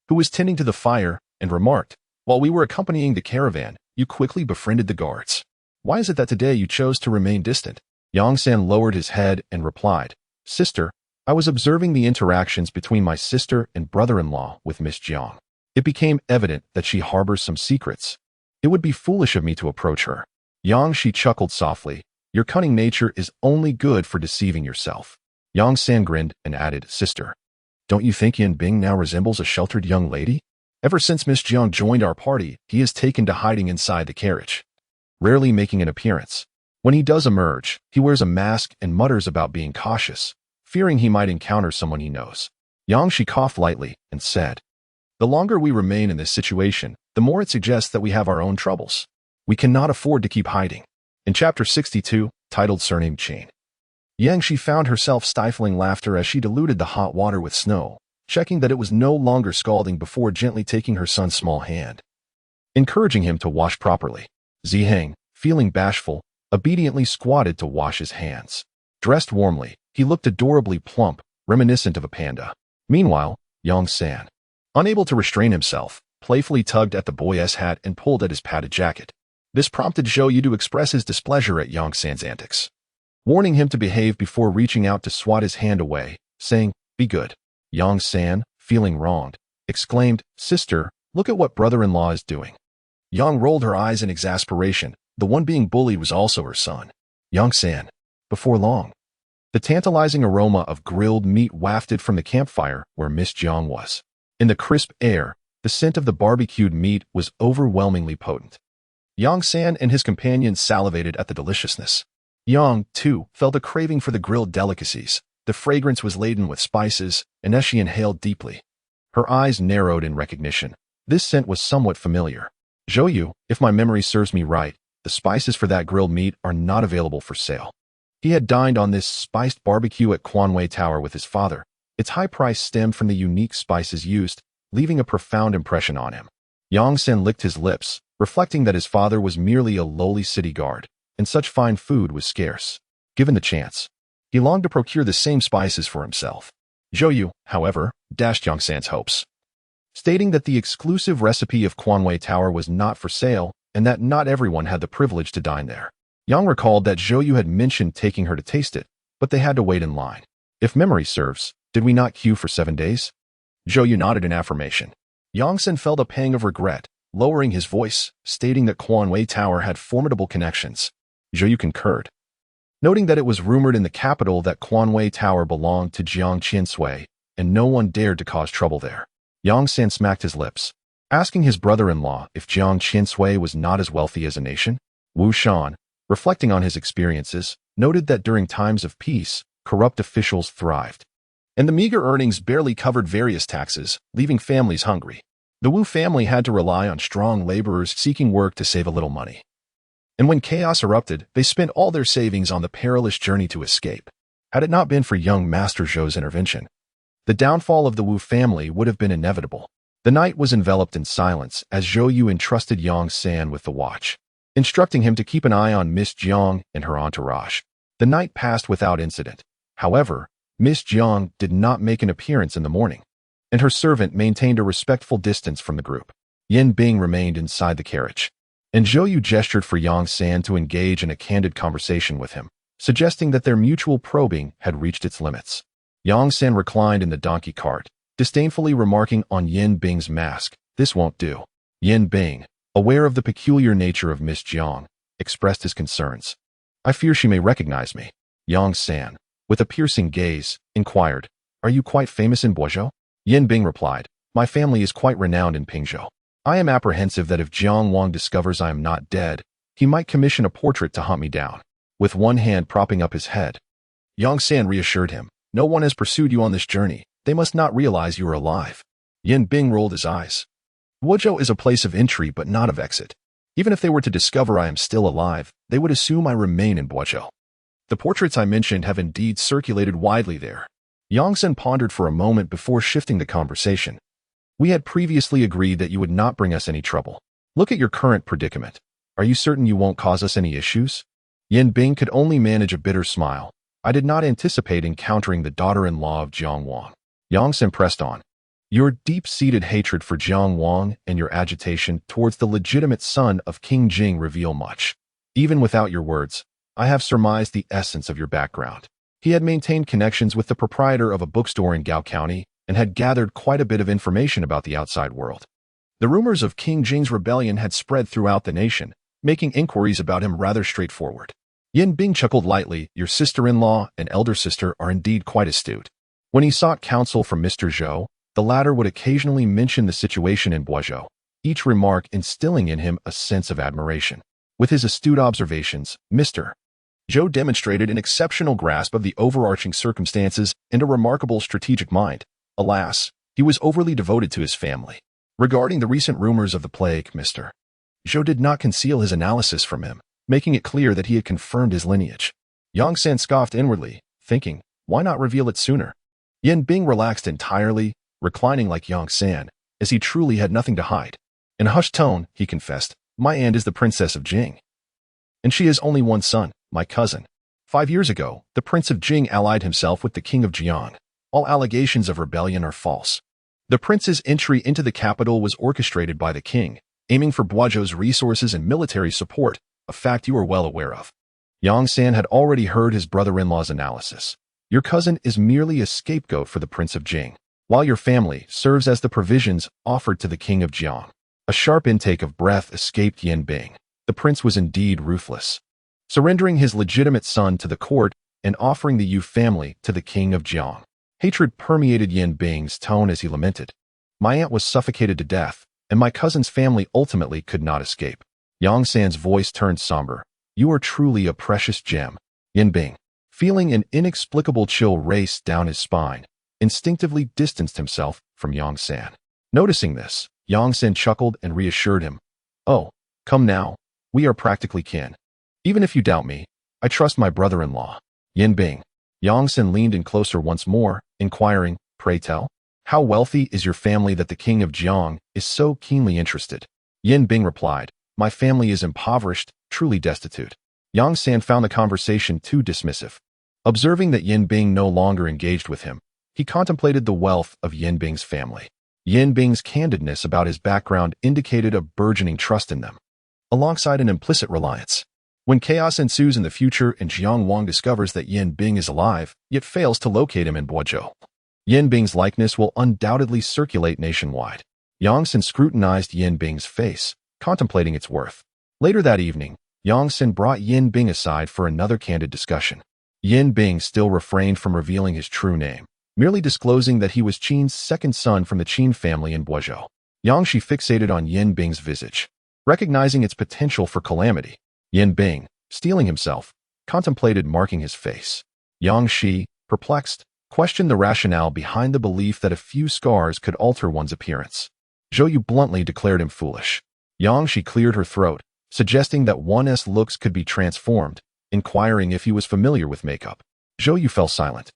who was tending to the fire, and remarked, while we were accompanying the caravan, you quickly befriended the guards. Why is it that today you chose to remain distant? Yang San lowered his head and replied, Sister, I was observing the interactions between my sister and brother-in-law with Miss Jiang. It became evident that she harbors some secrets. It would be foolish of me to approach her. Yang Shi chuckled softly. Your cunning nature is only good for deceiving yourself. Yang San grinned and added, Sister, don't you think Yin Bing now resembles a sheltered young lady? Ever since Miss Jiang joined our party, he has taken to hiding inside the carriage, rarely making an appearance. When he does emerge, he wears a mask and mutters about being cautious, fearing he might encounter someone he knows. Yang Shi coughed lightly and said, the longer we remain in this situation, the more it suggests that we have our own troubles. We cannot afford to keep hiding. In Chapter 62, titled Surname Chain, Yang Shi found herself stifling laughter as she diluted the hot water with snow, checking that it was no longer scalding before gently taking her son's small hand, encouraging him to wash properly. Ziheng, feeling bashful, obediently squatted to wash his hands. Dressed warmly, he looked adorably plump, reminiscent of a panda. Meanwhile, Yang San, unable to restrain himself, playfully tugged at the boy's hat and pulled at his padded jacket. This prompted Zhou Yu to express his displeasure at Yang San's antics, warning him to behave before reaching out to swat his hand away, saying, be good. Yang San, feeling wronged, exclaimed, Sister, look at what brother-in-law is doing. Yang rolled her eyes in exasperation. The one being bullied was also her son. Yang San. Before long, the tantalizing aroma of grilled meat wafted from the campfire where Miss Jiang was. In the crisp air, the scent of the barbecued meat was overwhelmingly potent. Yang San and his companions salivated at the deliciousness. Yang, too, felt a craving for the grilled delicacies. The fragrance was laden with spices, and as she inhaled deeply, her eyes narrowed in recognition. This scent was somewhat familiar. Zhou Yu, if my memory serves me right, the spices for that grilled meat are not available for sale. He had dined on this spiced barbecue at Quanwei Tower with his father. Its high price stemmed from the unique spices used, leaving a profound impression on him. Yang San licked his lips, reflecting that his father was merely a lowly city guard, and such fine food was scarce. Given the chance, he longed to procure the same spices for himself. Zhou Yu, however, dashed Yang San's hopes, stating that the exclusive recipe of Quanwei Tower was not for sale and that not everyone had the privilege to dine there. Yang recalled that Zhou Yu had mentioned taking her to taste it, but they had to wait in line. If memory serves, did we not queue for 7 days? Zhou Yu nodded in affirmation. Yang San felt a pang of regret, lowering his voice, stating that Quanwei Tower had formidable connections. Zhou Yu concurred, noting that it was rumored in the capital that Quanwei Tower belonged to Jiang Qiansui, and no one dared to cause trouble there. Yang San smacked his lips, asking his brother-in-law if Jiang Qiansui was not as wealthy as a nation. Wu Shan, reflecting on his experiences, noted that during times of peace, corrupt officials thrived, and the meager earnings barely covered various taxes, leaving families hungry. The Wu family had to rely on strong laborers seeking work to save a little money. And when chaos erupted, they spent all their savings on the perilous journey to escape. Had it not been for young Master Zhou's intervention, the downfall of the Wu family would have been inevitable. The night was enveloped in silence as Zhou Yu entrusted Yang San with the watch, instructing him to keep an eye on Miss Jiang and her entourage. The night passed without incident. However, Miss Jiang did not make an appearance in the morning, and her servant maintained a respectful distance from the group. Yin Bing remained inside the carriage, and Zhou Yu gestured for Yang San to engage in a candid conversation with him, suggesting that their mutual probing had reached its limits. Yang San reclined in the donkey cart, disdainfully remarking on Yin Bing's mask, "This won't do." Yin Bing, aware of the peculiar nature of Miss Jiang, expressed his concerns. "I fear she may recognize me." Yang San, with a piercing gaze, inquired, "Are you quite famous in Boizhou?" Yin Bing replied, "My family is quite renowned in Pingzhou. I am apprehensive that if Jiang Wang discovers I am not dead, he might commission a portrait to hunt me down." With one hand propping up his head, Yang San reassured him, "No one has pursued you on this journey. They must not realize you are alive." Yin Bing rolled his eyes. Wuzhou is a place of entry but not of exit. Even if they were to discover I am still alive, they would assume I remain in Wuzhou. The portraits I mentioned have indeed circulated widely there. Yang San pondered for a moment before shifting the conversation. "We had previously agreed that you would not bring us any trouble. Look at your current predicament. Are you certain you won't cause us any issues?" Yin Bing could only manage a bitter smile. "I did not anticipate encountering the daughter-in-law of Jiang Wang." Yang San pressed on. "Your deep-seated hatred for Jiang Wang and your agitation towards the legitimate son of King Jing reveal much. Even without your words, I have surmised the essence of your background." He had maintained connections with the proprietor of a bookstore in Gao County and had gathered quite a bit of information about the outside world. The rumors of King Jing's rebellion had spread throughout the nation, making inquiries about him rather straightforward. Yin Bing chuckled lightly. "Your sister-in-law and elder sister are indeed quite astute." When he sought counsel from Mr. Zhou, the latter would occasionally mention the situation in Wuzhou, each remark instilling in him a sense of admiration. With his astute observations, Mr. Zhou demonstrated an exceptional grasp of the overarching circumstances and a remarkable strategic mind. Alas, he was overly devoted to his family. Regarding the recent rumors of the plague, Mr. Zhou did not conceal his analysis from him, making it clear that he had confirmed his lineage. Yang San scoffed inwardly, thinking, why not reveal it sooner? Yin Bing relaxed entirely, reclining like Yang San, as he truly had nothing to hide. In a hushed tone, he confessed, "My aunt is the Princess of Jing, and she has only one son, my cousin. 5 years ago, the Prince of Jing allied himself with the King of Jiang. All allegations of rebellion are false. The prince's entry into the capital was orchestrated by the king, aiming for Guozhou's resources and military support, a fact you are well aware of." Yang San had already heard his brother-in-law's analysis. "Your cousin is merely a scapegoat for the Prince of Jing, while your family serves as the provisions offered to the King of Jiang." A sharp intake of breath escaped Yin Bing. The prince was indeed ruthless, surrendering his legitimate son to the court and offering the Yu family to the King of Jiang. Hatred permeated Yin Bing's tone as he lamented, "My aunt was suffocated to death, and my cousin's family ultimately could not escape." Yang San's voice turned somber. "You are truly a precious gem." Yin Bing, feeling an inexplicable chill race down his spine, instinctively distanced himself from Yang San. Noticing this, Yang San chuckled and reassured him, "Oh, come now, we are practically kin. Even if you doubt me, I trust my brother-in-law." Yin Bing. Yang San leaned in closer once more, inquiring, "Pray tell, how wealthy is your family that the King of Jiang is so keenly interested?" Yin Bing replied, "My family is impoverished, truly destitute." Yang San found the conversation too dismissive. Observing that Yin Bing no longer engaged with him, he contemplated the wealth of Yin Bing's family. Yin Bing's candidness about his background indicated a burgeoning trust in them, alongside an implicit reliance. When chaos ensues in the future and Jiang Wang discovers that Yin Bing is alive, yet fails to locate him in Guozhou, Yin Bing's likeness will undoubtedly circulate nationwide. Yang San scrutinized Yin Bing's face, contemplating its worth. Later that evening, Yang San brought Yin Bing aside for another candid discussion. Yin Bing still refrained from revealing his true name, merely disclosing that he was Qin's second son from the Qin family in Guozhou. Yang Shi fixated on Yin Bing's visage, recognizing its potential for calamity. Yin Bing, steeling himself, contemplated marking his face. Yang Shi, perplexed, questioned the rationale behind the belief that a few scars could alter one's appearance. Zhou Yu bluntly declared him foolish. Yang Shi cleared her throat, suggesting that one's looks could be transformed, inquiring if he was familiar with makeup. Zhou Yu fell silent,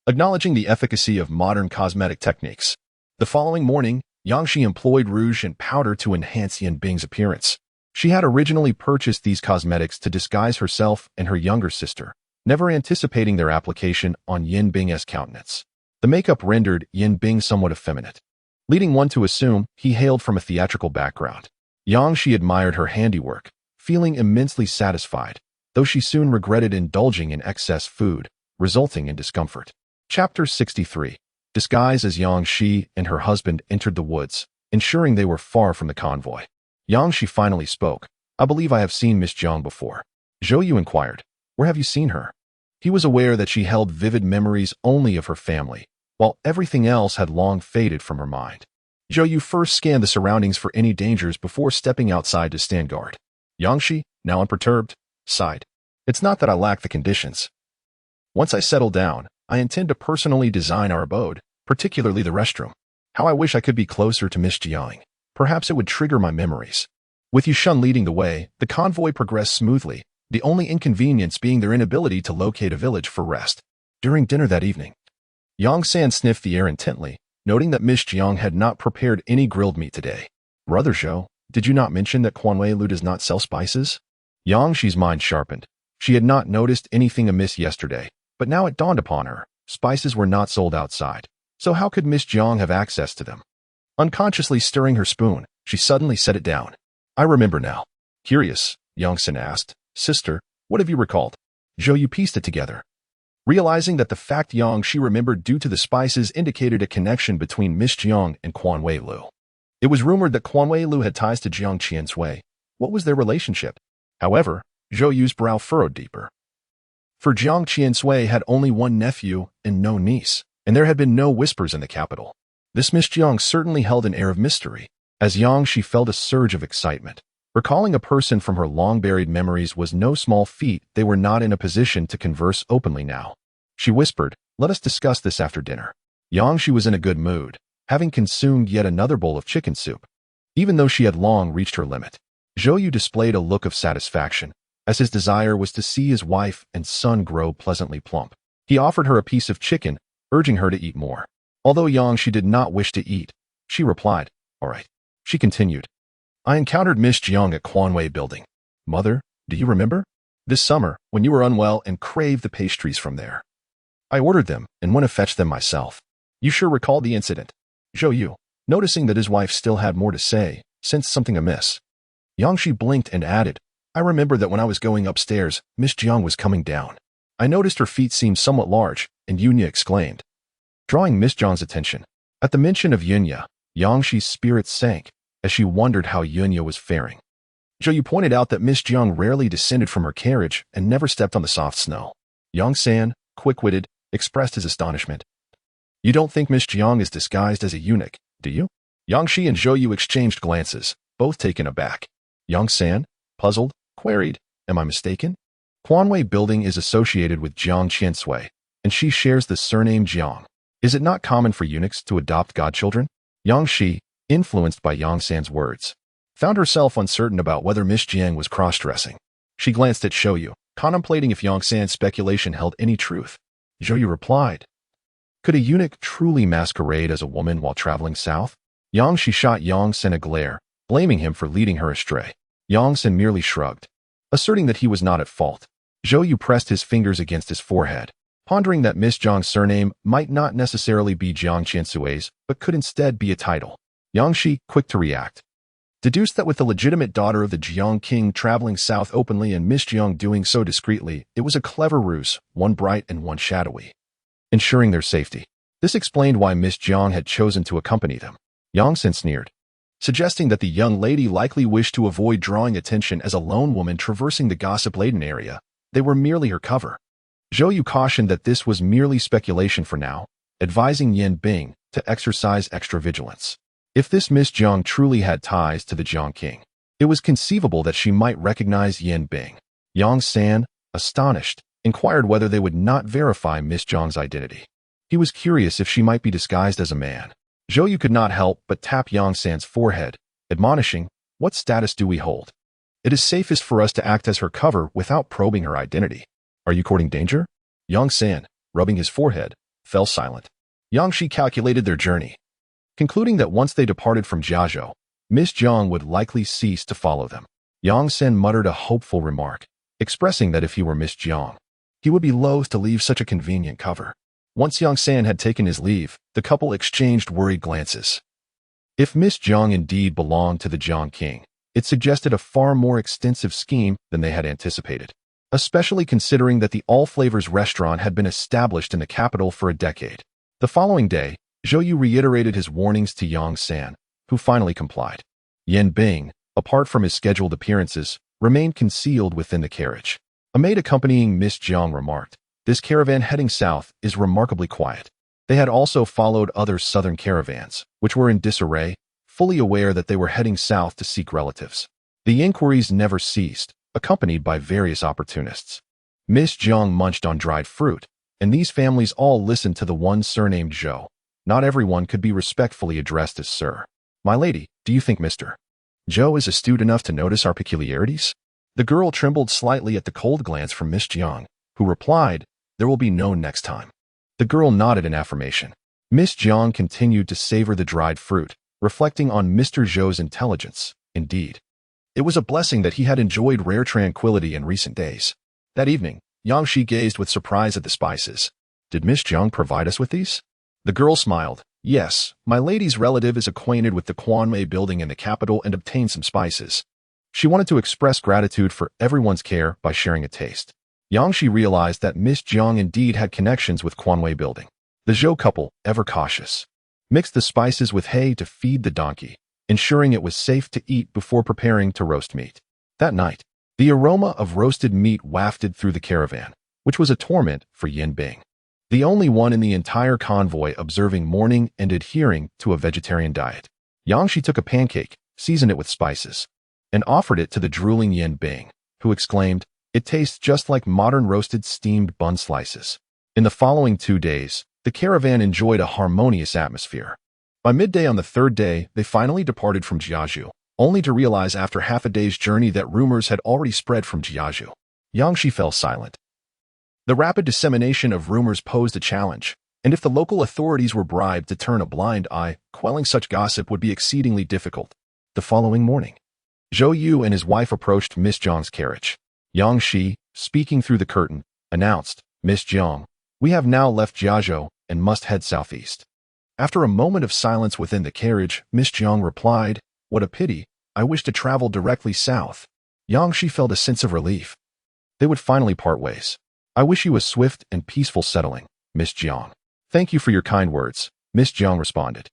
acknowledging the efficacy of modern cosmetic techniques. The following morning, Yang Shi employed rouge and powder to enhance Yin Bing's appearance. She had originally purchased these cosmetics to disguise herself and her younger sister, never anticipating their application on Yin Bing's countenance. The makeup rendered Yin Bing somewhat effeminate, leading one to assume he hailed from a theatrical background. Yang Shi admired her handiwork, feeling immensely satisfied, though she soon regretted indulging in excess food, resulting in discomfort. Chapter 63. Disguised as Yang Shi and her husband entered the woods, ensuring they were far from the convoy. Yang Shi finally spoke. "I believe I have seen Miss Jiang before." Zhou Yu inquired, "Where have you seen her?" He was aware that she held vivid memories only of her family, while everything else had long faded from her mind. Zhou Yu first scanned the surroundings for any dangers before stepping outside to stand guard. Yangshi, now unperturbed, sighed. It's not that I lack the conditions. Once I settle down, I intend to personally design our abode, particularly the restroom. How I wish I could be closer to Miss Jiang. Perhaps it would trigger my memories. With Yushun leading the way, the convoy progressed smoothly, the only inconvenience being their inability to locate a village for rest. During dinner that evening, Yang San sniffed the air intently, noting that Miss Jiang had not prepared any grilled meat today. Brother Zhou, did you not mention that Quanwei Lu does not sell spices? Yang Shi's mind sharpened. She had not noticed anything amiss yesterday, but now it dawned upon her. Spices were not sold outside, so how could Miss Jiang have access to them? Unconsciously stirring her spoon, she suddenly set it down. I remember now. Curious, Yang San asked. Sister, what have you recalled? Zhou Yu pieced it together. Realizing that the fact Yang Shi remembered due to the spices indicated a connection between Miss Jiang and Quanwei Lu. It was rumored that Quanwei Lu had ties to Jiang Qiansui. What was their relationship? However, Zhou Yu's brow furrowed deeper. For Jiang Qiansui had only one nephew and no niece, and there had been no whispers in the capital. This Miss Jiang certainly held an air of mystery. As Yang Shi felt a surge of excitement. Recalling a person from her long-buried memories was no small feat. They were not in a position to converse openly now. She whispered, let us discuss this after dinner. Yang Shi was in a good mood, having consumed yet another bowl of chicken soup. Even though she had long reached her limit, Zhou Yu displayed a look of satisfaction, as his desire was to see his wife and son grow pleasantly plump. He offered her a piece of chicken, urging her to eat more. Although Yang Shi did not wish to eat, she replied, all right. She continued, I encountered Miss Jiang at Quanwei Building. Mother, do you remember? This summer, when you were unwell and craved the pastries from there. I ordered them and went to fetch them myself. You sure recall the incident? Zhou Yu, noticing that his wife still had more to say, sensed something amiss. Yang Shi blinked and added, I remember that when I was going upstairs, Miss Jiang was coming down. I noticed her feet seemed somewhat large, and Yunya exclaimed, drawing Miss Jiang's attention. At the mention of Yunya, Yang Shi's spirits sank, as she wondered how Yunya was faring. Zhou Yu pointed out that Miss Jiang rarely descended from her carriage and never stepped on the soft snow. Yang San, quick-witted, expressed his astonishment. You don't think Miss Jiang is disguised as a eunuch, do you? Yang Shi and Zhou Yu exchanged glances, both taken aback. Yang San, puzzled, queried, am I mistaken? Quanwei Building is associated with Jiang Qiansui, and she shares the surname Jiang. Is it not common for eunuchs to adopt godchildren? Yang Shi, influenced by Yang San's words, found herself uncertain about whether Miss Jiang was cross-dressing. She glanced at Zhou Yu, contemplating if Yang San's speculation held any truth. Zhou Yu replied, could a eunuch truly masquerade as a woman while traveling south? Yang Shi shot Yang San a glare, blaming him for leading her astray. Yang San merely shrugged, asserting that he was not at fault. Zhou Yu pressed his fingers against his forehead, pondering that Miss Jiang's surname might not necessarily be Jiang Qiansui's, but could instead be a title. Yang Shi, quick to react, deduced that with the legitimate daughter of the Jiang king traveling south openly and Miss Jiang doing so discreetly, it was a clever ruse, one bright and one shadowy, ensuring their safety. This explained why Miss Jiang had chosen to accompany them. Yang San sneered, suggesting that the young lady likely wished to avoid drawing attention as a lone woman traversing the gossip-laden area. They were merely her cover. Zhou Yu cautioned that this was merely speculation for now, advising Yan Bing to exercise extra vigilance. If this Miss Jiang truly had ties to the Jiang king, it was conceivable that she might recognize Yan Bing. Yang San, astonished, inquired whether they would not verify Miss Jiang's identity. He was curious if she might be disguised as a man. Zhou Yu could not help but tap Yang San's forehead, admonishing, what status do we hold? It is safest for us to act as her cover without probing her identity. Are you courting danger? Yang San, rubbing his forehead, fell silent. Yang Shi calculated their journey, concluding that once they departed from Jiazhou, Miss Jiang would likely cease to follow them. Yang San muttered a hopeful remark, expressing that if he were Miss Jiang, he would be loath to leave such a convenient cover. Once Yang San had taken his leave, the couple exchanged worried glances. If Miss Jiang indeed belonged to the Jiang king, it suggested a far more extensive scheme than they had anticipated, especially considering that the All Flavors restaurant had been established in the capital for a decade. The following day, Zhou Yu reiterated his warnings to Yang San, who finally complied. Yan Bing, apart from his scheduled appearances, remained concealed within the carriage. A maid accompanying Miss Jiang remarked, this caravan heading south is remarkably quiet. They had also followed other southern caravans, which were in disarray, fully aware that they were heading south to seek relatives. The inquiries never ceased, accompanied by various opportunists. Miss Jiang munched on dried fruit, and these families all listened to the one surnamed Zhou. Not everyone could be respectfully addressed as Sir. My lady, do you think Mr. Zhou is astute enough to notice our peculiarities? The girl trembled slightly at the cold glance from Miss Jiang, who replied, there will be no next time. The girl nodded in affirmation. Miss Jiang continued to savor the dried fruit, reflecting on Mr. Zhou's intelligence. Indeed, it was a blessing that he had enjoyed rare tranquility in recent days. That evening, Yang Shi gazed with surprise at the spices. Did Miss Jiang provide us with these? The girl smiled. Yes, my lady's relative is acquainted with the Quanmei building in the capital and obtained some spices. She wanted to express gratitude for everyone's care by sharing a taste. Yang Shi realized that Miss Jiang indeed had connections with Quanmei building. The Zhou couple, ever cautious, mixed the spices with hay to feed the donkey, ensuring it was safe to eat before preparing to roast meat. That night, the aroma of roasted meat wafted through the caravan, which was a torment for Yin Bing, the only one in the entire convoy observing mourning and adhering to a vegetarian diet. Yang Shi took a pancake, seasoned it with spices, and offered it to the drooling Yin Bing, who exclaimed, it tastes just like modern roasted steamed bun slices. In the following 2 days, the caravan enjoyed a harmonious atmosphere. By midday on the third day, they finally departed from Jiazhu, only to realize after half a day's journey that rumors had already spread from Jiazhu. Yang Shi fell silent. The rapid dissemination of rumors posed a challenge, and if the local authorities were bribed to turn a blind eye, quelling such gossip would be exceedingly difficult. The following morning, Zhou Yu and his wife approached Miss Jiang's carriage. Yang Shi, speaking through the curtain, announced, Miss Jiang, we have now left Jiazhou and must head southeast. After a moment of silence within the carriage, Miss Jiang replied, what a pity, I wish to travel directly south. Yang Shi felt a sense of relief. They would finally part ways. I wish you a swift and peaceful settling, Miss Jiang. Thank you for your kind words, Miss Jiang responded.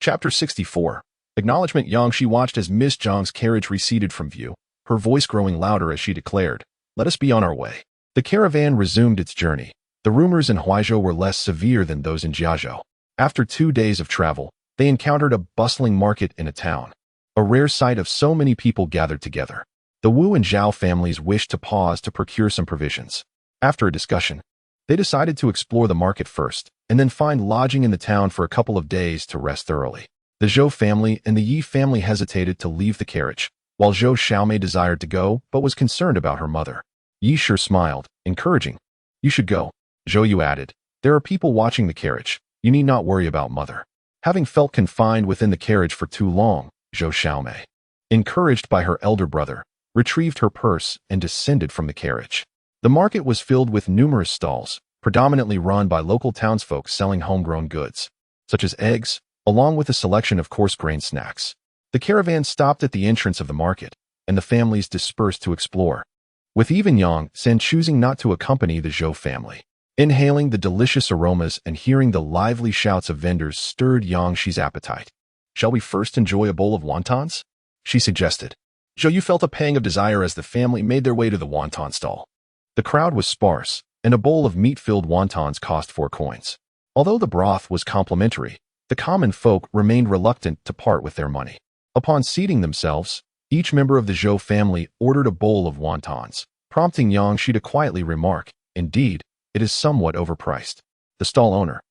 Chapter 64. Acknowledgement. Yang Shi watched as Miss Jiang's carriage receded from view, her voice growing louder as she declared, let us be on our way. The caravan resumed its journey. The rumors in Huaizhou were less severe than those in Jiazhou. After 2 days of travel, they encountered a bustling market in a town, a rare sight of so many people gathered together. The Wu and Zhao families wished to pause to procure some provisions. After a discussion, they decided to explore the market first, and then find lodging in the town for a couple of days to rest thoroughly. The Zhou family and the Yi family hesitated to leave the carriage, while Zhou Xiaomei desired to go but was concerned about her mother. Yi Shi smiled, encouraging. You should go. Zhou Yu added, there are people watching the carriage. You need not worry about mother. Having felt confined within the carriage for too long, Zhou Xiaomei, encouraged by her elder brother, retrieved her purse and descended from the carriage. The market was filled with numerous stalls, predominantly run by local townsfolk selling homegrown goods, such as eggs, along with a selection of coarse-grained snacks. The caravan stopped at the entrance of the market, and the families dispersed to explore, with even Yang Sen choosing not to accompany the Zhou family. Inhaling the delicious aromas and hearing the lively shouts of vendors stirred Yang Shi's appetite. Shall we first enjoy a bowl of wontons? She suggested. Zhou Yu felt a pang of desire as the family made their way to the wonton stall. The crowd was sparse, and a bowl of meat-filled wontons cost 4 coins. Although the broth was complimentary, the common folk remained reluctant to part with their money. Upon seating themselves, each member of the Zhou family ordered a bowl of wontons, prompting Yang Shi to quietly remark, indeed, it is somewhat overpriced. The stall owner,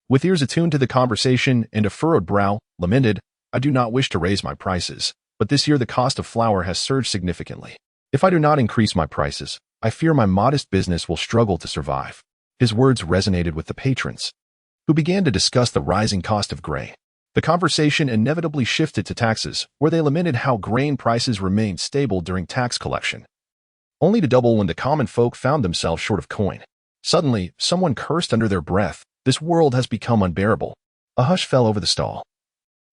with ears attuned to the conversation and a furrowed brow, lamented, I do not wish to raise my prices, but this year the cost of flour has surged significantly. If I do not increase my prices, I fear my modest business will struggle to survive. His words resonated with the patrons, who began to discuss the rising cost of grain. The conversation inevitably shifted to taxes, where they lamented how grain prices remained stable during tax collection, only to double when the common folk found themselves short of coin. Suddenly, someone cursed under their breath, this world has become unbearable. A hush fell over the stall,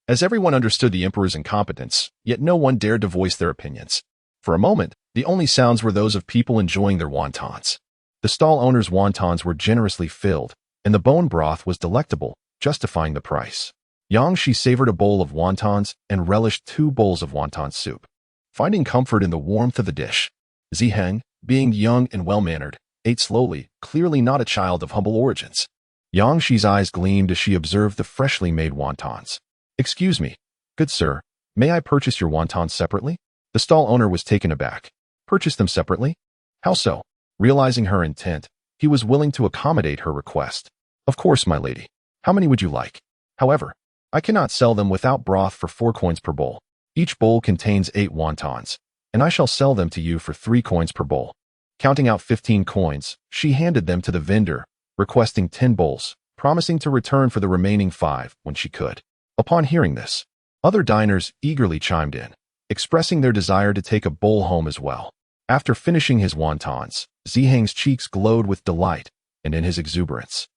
as everyone understood the emperor's incompetence, yet no one dared to voice their opinions. For a moment, the only sounds were those of people enjoying their wontons. The stall owner's wontons were generously filled, and the bone broth was delectable, justifying the price. Yang Shi savored a bowl of wontons and relished 2 bowls of wonton soup. Finding comfort in the warmth of the dish, Ziheng, being young and well-mannered, ate slowly, clearly not a child of humble origins. Yang Shi's eyes gleamed as she observed the freshly made wontons. "Excuse me, good sir, may I purchase your wontons separately?" The stall owner was taken aback. "Purchase them separately? How so?" Realizing her intent, he was willing to accommodate her request. "Of course, my lady. How many would you like? However, I cannot sell them without broth for 4 coins per bowl. Each bowl contains 8 wontons, and I shall sell them to you for 3 coins per bowl." Counting out 15 coins, she handed them to the vendor, requesting 10 bowls, promising to return for the remaining 5 when she could. Upon hearing this, other diners eagerly chimed in, expressing their desire to take a bowl home as well. After finishing his wontons, Zihang's cheeks glowed with delight and in his exuberance.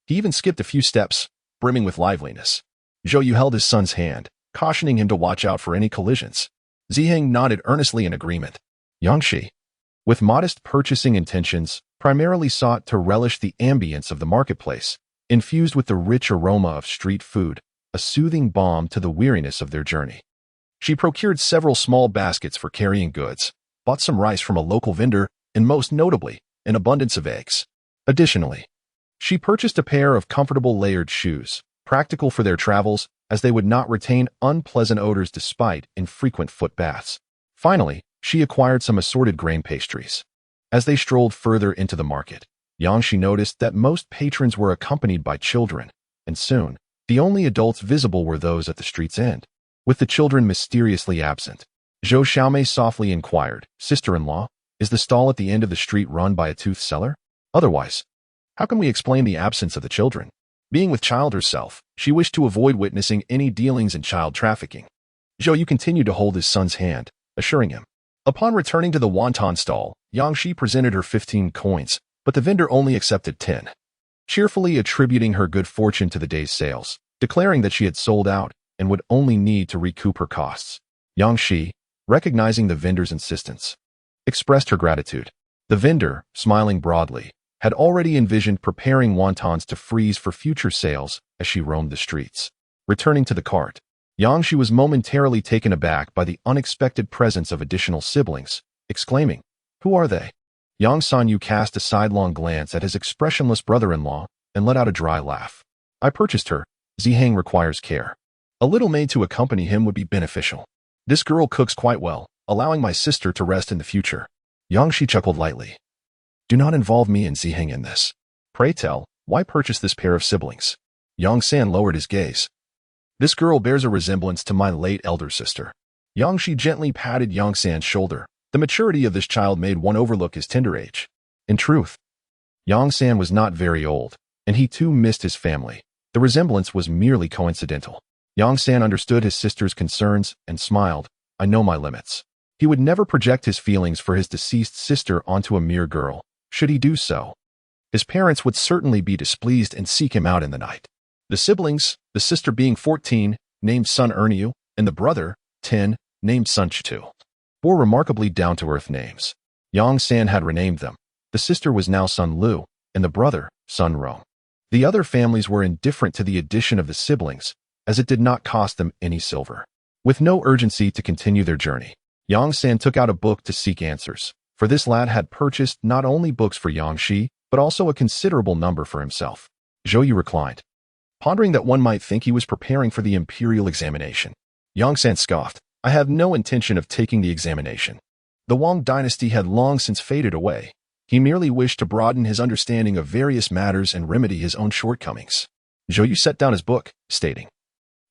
He even skipped a few steps, brimming with liveliness. Zhou Yu held his son's hand, cautioning him to watch out for any collisions. Zihang nodded earnestly in agreement. Yang Shi, with modest purchasing intentions, primarily sought to relish the ambience of the marketplace, infused with the rich aroma of street food, a soothing balm to the weariness of their journey. She procured several small baskets for carrying goods, bought some rice from a local vendor, and most notably, an abundance of eggs. Additionally, she purchased a pair of comfortable layered shoes, practical for their travels as they would not retain unpleasant odors despite infrequent foot baths. Finally, she acquired some assorted grain pastries. As they strolled further into the market, Yang Shi noticed that most patrons were accompanied by children, and soon, the only adults visible were those at the street's end. With the children mysteriously absent, Zhou Xiaomei softly inquired, "Sister-in-law, is the stall at the end of the street run by a tooth seller? Otherwise, how can we explain the absence of the children?" Being with child herself, she wished to avoid witnessing any dealings in child trafficking. Zhou Yu continued to hold his son's hand, assuring him. Upon returning to the wonton stall, Yang Shi presented her 15 coins, but the vendor only accepted 10, cheerfully attributing her good fortune to the day's sales, declaring that she had sold out and would only need to recoup her costs. Yang Shi, recognizing the vendor's insistence, expressed her gratitude. The vendor, smiling broadly, had already envisioned preparing wontons to freeze for future sales as she roamed the streets. Returning to the cart, Yang Shi was momentarily taken aback by the unexpected presence of additional siblings, exclaiming, "Who are they?" Yang Sanyu cast a sidelong glance at his expressionless brother-in-law and let out a dry laugh. "I purchased her. Zihang requires care. A little maid to accompany him would be beneficial. This girl cooks quite well, allowing my sister to rest in the future." Yang Shi chuckled lightly. "Do not involve me and Zihang in this. Pray tell, why purchase this pair of siblings?" Yang San lowered his gaze. "This girl bears a resemblance to my late elder sister." Yang Shi gently patted Yang San's shoulder. The maturity of this child made one overlook his tender age. In truth, Yang San was not very old, and he too missed his family. The resemblance was merely coincidental. Yang San understood his sister's concerns and smiled. "I know my limits." He would never project his feelings for his deceased sister onto a mere girl. Should he do so, his parents would certainly be displeased and seek him out in the night. The siblings, the sister being 14, named Sun Erniu, and the brother, 10, named Sun Chitu, bore remarkably down-to-earth names. Yang San had renamed them. The sister was now Sun Lu, and the brother, Sun Rong. The other families were indifferent to the addition of the siblings, as it did not cost them any silver. With no urgency to continue their journey, Yang San took out a book to seek answers, for this lad had purchased not only books for Yang Shi, but also a considerable number for himself. Zhou Yu reclined, pondering that one might think he was preparing for the Imperial examination. Yang San scoffed, "I have no intention of taking the examination. The Wang dynasty had long since faded away. He merely wished to broaden his understanding of various matters and remedy his own shortcomings." Zhou Yu set down his book, stating,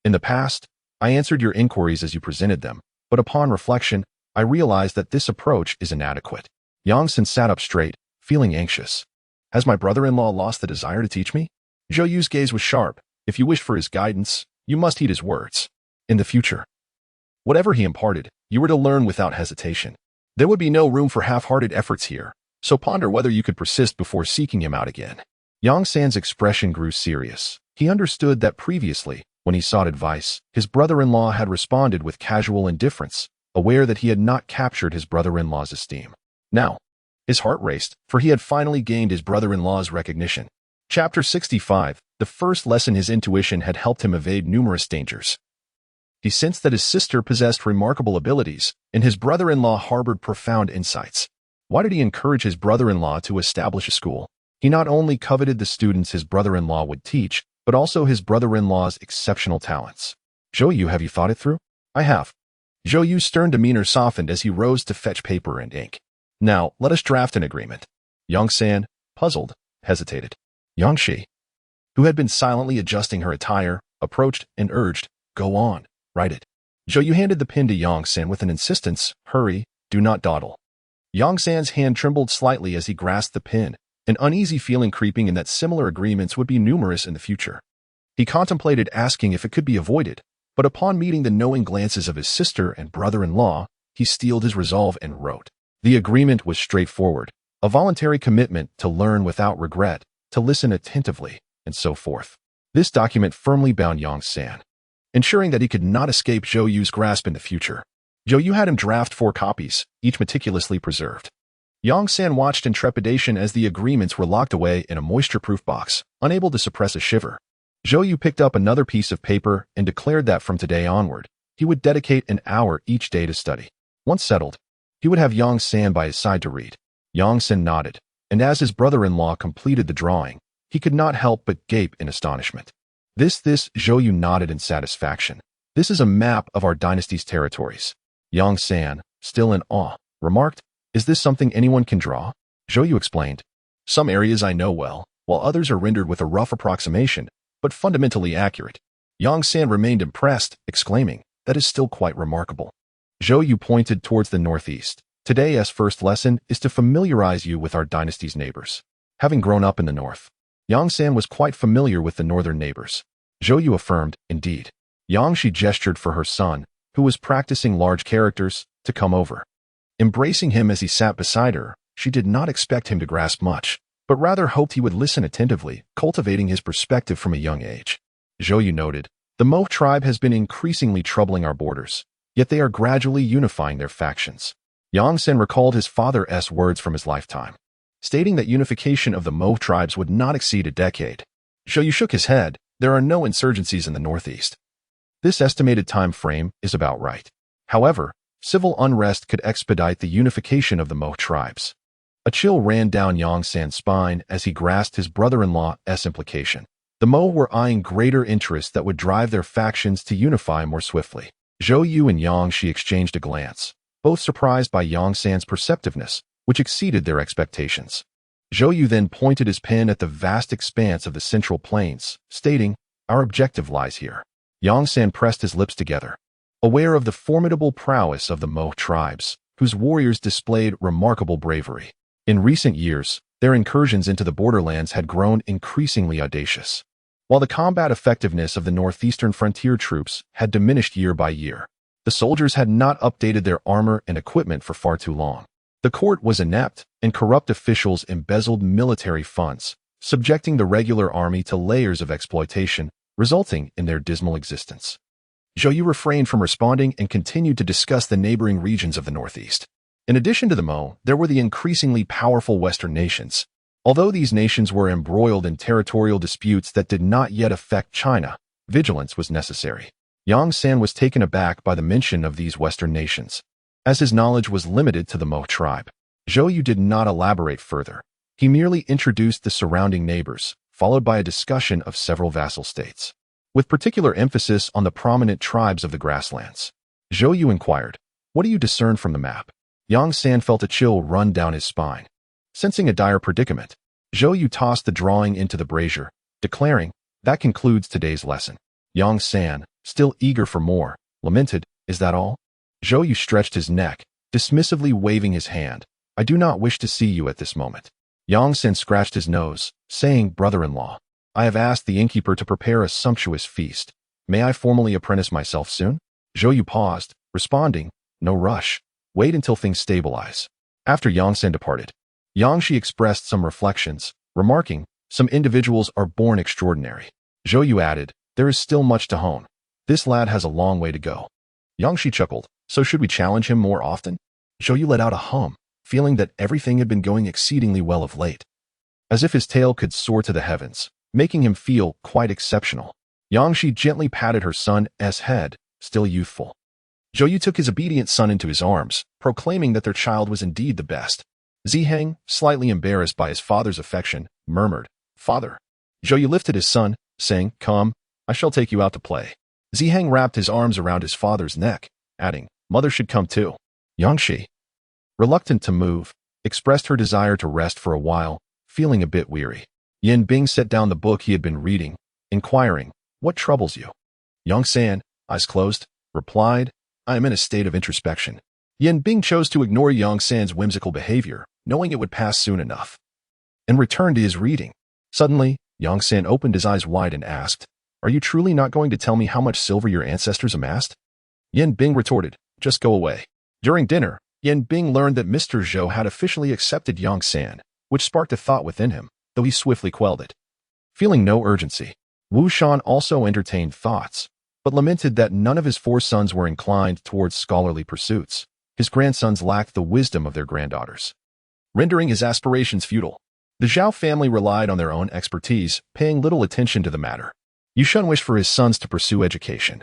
"In the past, I answered your inquiries as you presented them, but upon reflection, I realized that this approach is inadequate." Yang San sat up straight, feeling anxious. "Has my brother-in-law lost the desire to teach me?" Zhou Yu's gaze was sharp. "If you wish for his guidance, you must heed his words. In the future, whatever he imparted, you were to learn without hesitation. There would be no room for half-hearted efforts here, so ponder whether you could persist before seeking him out again." Yang San's expression grew serious. He understood that previously, when he sought advice, his brother-in-law had responded with casual indifference, aware that he had not captured his brother-in-law's esteem. Now, his heart raced, for he had finally gained his brother-in-law's recognition. Chapter 65, the first lesson his intuition had helped him evade numerous dangers. He sensed that his sister possessed remarkable abilities, and his brother-in-law harbored profound insights. Why did he encourage his brother-in-law to establish a school? He not only coveted the students his brother-in-law would teach, but also his brother-in-law's exceptional talents. Zhou Yu, have you thought it through? I have. Zhou Yu's stern demeanor softened as he rose to fetch paper and ink. Now, let us draft an agreement. Yang San, puzzled, hesitated. Yang Shi, who had been silently adjusting her attire, approached and urged, "Go on, write it." Zhou Yu handed the pen to Yang San with an insistence, "Hurry, do not dawdle." Yang San's hand trembled slightly as he grasped the pen, an uneasy feeling creeping in that similar agreements would be numerous in the future. He contemplated asking if it could be avoided, but upon meeting the knowing glances of his sister and brother-in-law, he steeled his resolve and wrote. The agreement was straightforward, a voluntary commitment to learn without regret, to listen attentively, and so forth. This document firmly bound Yang San, ensuring that he could not escape Zhou Yu's grasp in the future. Zhou Yu had him draft 4 copies, each meticulously preserved. Yang San watched in trepidation as the agreements were locked away in a moisture-proof box, unable to suppress a shiver. Zhou Yu picked up another piece of paper and declared that from today onward, he would dedicate an hour each day to study. Once settled, he would have Yang San by his side to read. Yang San nodded, and as his brother-in-law completed the drawing, he could not help but gape in astonishment. This, Zhou Yu nodded in satisfaction. This is a map of our dynasty's territories. Yang San, still in awe, remarked, "Is this something anyone can draw?" Zhou Yu explained, "Some areas I know well, while others are rendered with a rough approximation, but fundamentally accurate." Yang San remained impressed, exclaiming, "That is still quite remarkable." Zhou Yu pointed towards the northeast. "Today's first lesson is to familiarize you with our dynasty's neighbors." Having grown up in the north, Yang San was quite familiar with the northern neighbors. Zhou Yu affirmed, "Indeed." Yang Shi gestured for her son, who was practicing large characters, to come over. Embracing him as he sat beside her, she did not expect him to grasp much, but rather hoped he would listen attentively, cultivating his perspective from a young age. Zhou Yu noted, "The Mo tribe has been increasingly troubling our borders, yet they are gradually unifying their factions." Yang San recalled his father's words from his lifetime, stating that unification of the Mo tribes would not exceed a decade. Zhou Yu shook his head. "There are no insurgencies in the northeast. This estimated time frame is about right. However, civil unrest could expedite the unification of the Mo tribes." A chill ran down Yang San's spine as he grasped his brother-in-law's implication. The Mo were eyeing greater interests that would drive their factions to unify more swiftly. Zhou Yu and Yang Shi exchanged a glance, both surprised by Yang San's perceptiveness, which exceeded their expectations. Zhou Yu then pointed his pen at the vast expanse of the Central Plains, stating, "Our objective lies here." Yang San pressed his lips together, aware of the formidable prowess of the Mo tribes, whose warriors displayed remarkable bravery. In recent years, their incursions into the borderlands had grown increasingly audacious, while the combat effectiveness of the northeastern frontier troops had diminished year by year. The soldiers had not updated their armor and equipment for far too long. The court was inept, and corrupt officials embezzled military funds, subjecting the regular army to layers of exploitation, resulting in their dismal existence. Zhou Yu refrained from responding and continued to discuss the neighboring regions of the northeast. In addition to the Mo, there were the increasingly powerful Western nations. Although these nations were embroiled in territorial disputes that did not yet affect China, vigilance was necessary. Yang San was taken aback by the mention of these Western nations, as his knowledge was limited to the Mo tribe. Zhou Yu did not elaborate further. He merely introduced the surrounding neighbors, followed by a discussion of several vassal states, with particular emphasis on the prominent tribes of the grasslands. Zhou Yu inquired, "What do you discern from the map?" Yang San felt a chill run down his spine. Sensing a dire predicament, Zhou Yu tossed the drawing into the brazier, declaring, "That concludes today's lesson." Yang San, still eager for more, lamented, "Is that all?" Zhou Yu stretched his neck, dismissively waving his hand. "I do not wish to see you at this moment." Yang San scratched his nose, saying, "Brother-in-law, I have asked the innkeeper to prepare a sumptuous feast. May I formally apprentice myself soon?" Zhou Yu paused, responding, "No rush. Wait until things stabilize." After Yang San departed, Yang Shi expressed some reflections, remarking, "Some individuals are born extraordinary." Zhou Yu added, "There is still much to hone. This lad has a long way to go." Yang Shi chuckled, "So should we challenge him more often?" Zhou Yu let out a hum, feeling that everything had been going exceedingly well of late, as if his tale could soar to the heavens, making him feel quite exceptional. Yang Shi gently patted her son's head, still youthful. Zhou Yu took his obedient son into his arms, proclaiming that their child was indeed the best. Ziheng, slightly embarrassed by his father's affection, murmured, "Father." Zhou lifted his son, saying, "Come, I shall take you out to play." Ziheng wrapped his arms around his father's neck, adding, "Mother should come too." Yangshi, reluctant to move, expressed her desire to rest for a while, feeling a bit weary. Yan Bing set down the book he had been reading, inquiring, "What troubles you?" Yang San, eyes closed, replied, "I am in a state of introspection." Yan Bing chose to ignore Yang San's whimsical behavior, knowing it would pass soon enough, and returned to his reading. Suddenly, Yang San opened his eyes wide and asked, "Are you truly not going to tell me how much silver your ancestors amassed?" Yan Bing retorted, "Just go away." During dinner, Yan Bing learned that Mr. Zhou had officially accepted Yang San, which sparked a thought within him, though he swiftly quelled it. Feeling no urgency, Wu Shan also entertained thoughts, but lamented that none of his 4 sons were inclined towards scholarly pursuits. His grandsons lacked the wisdom of their granddaughters, rendering his aspirations futile. The Zhao family relied on their own expertise, paying little attention to the matter. Yu Shun wished for his sons to pursue education,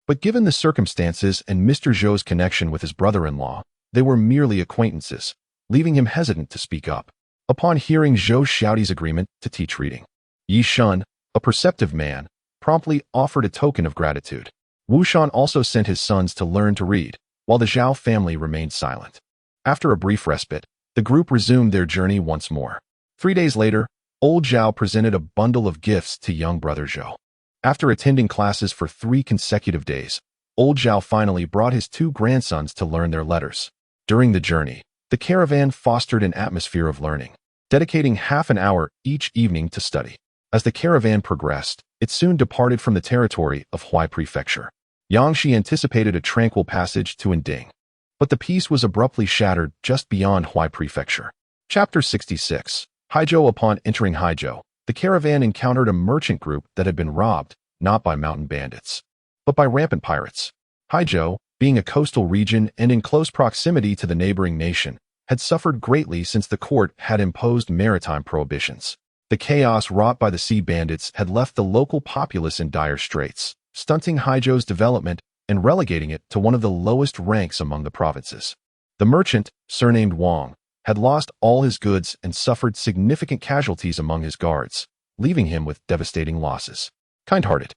but given the circumstances and Mr. Zhou's connection with his brother-in-law, they were merely acquaintances, leaving him hesitant to speak up. Upon hearing Zhou Xiaoti's agreement to teach reading, Yi Shun, a perceptive man, promptly offered a token of gratitude. Wu Shan also sent his sons to learn to read, while the Zhao family remained silent. After a brief respite, the group resumed their journey once more. 3 days later, old Zhao presented a bundle of gifts to young brother Zhou. After attending classes for 3 consecutive days, old Zhao finally brought his 2 grandsons to learn their letters. During the journey, the caravan fostered an atmosphere of learning, dedicating half an hour each evening to study. As the caravan progressed, it soon departed from the territory of Huai Prefecture. Yangshi anticipated a tranquil passage to Ending, but the peace was abruptly shattered just beyond Huai Prefecture. Chapter 66. Haizhou. Upon entering Haizhou, the caravan encountered a merchant group that had been robbed, not by mountain bandits, but by rampant pirates. Haizhou, being a coastal region and in close proximity to the neighboring nation, had suffered greatly since the court had imposed maritime prohibitions. The chaos wrought by the sea bandits had left the local populace in dire straits, stunting Haizhou's development and relegating it to one of the lowest ranks among the provinces. The merchant, surnamed Wang, had lost all his goods and suffered significant casualties among his guards, leaving him with devastating losses. Kind-hearted,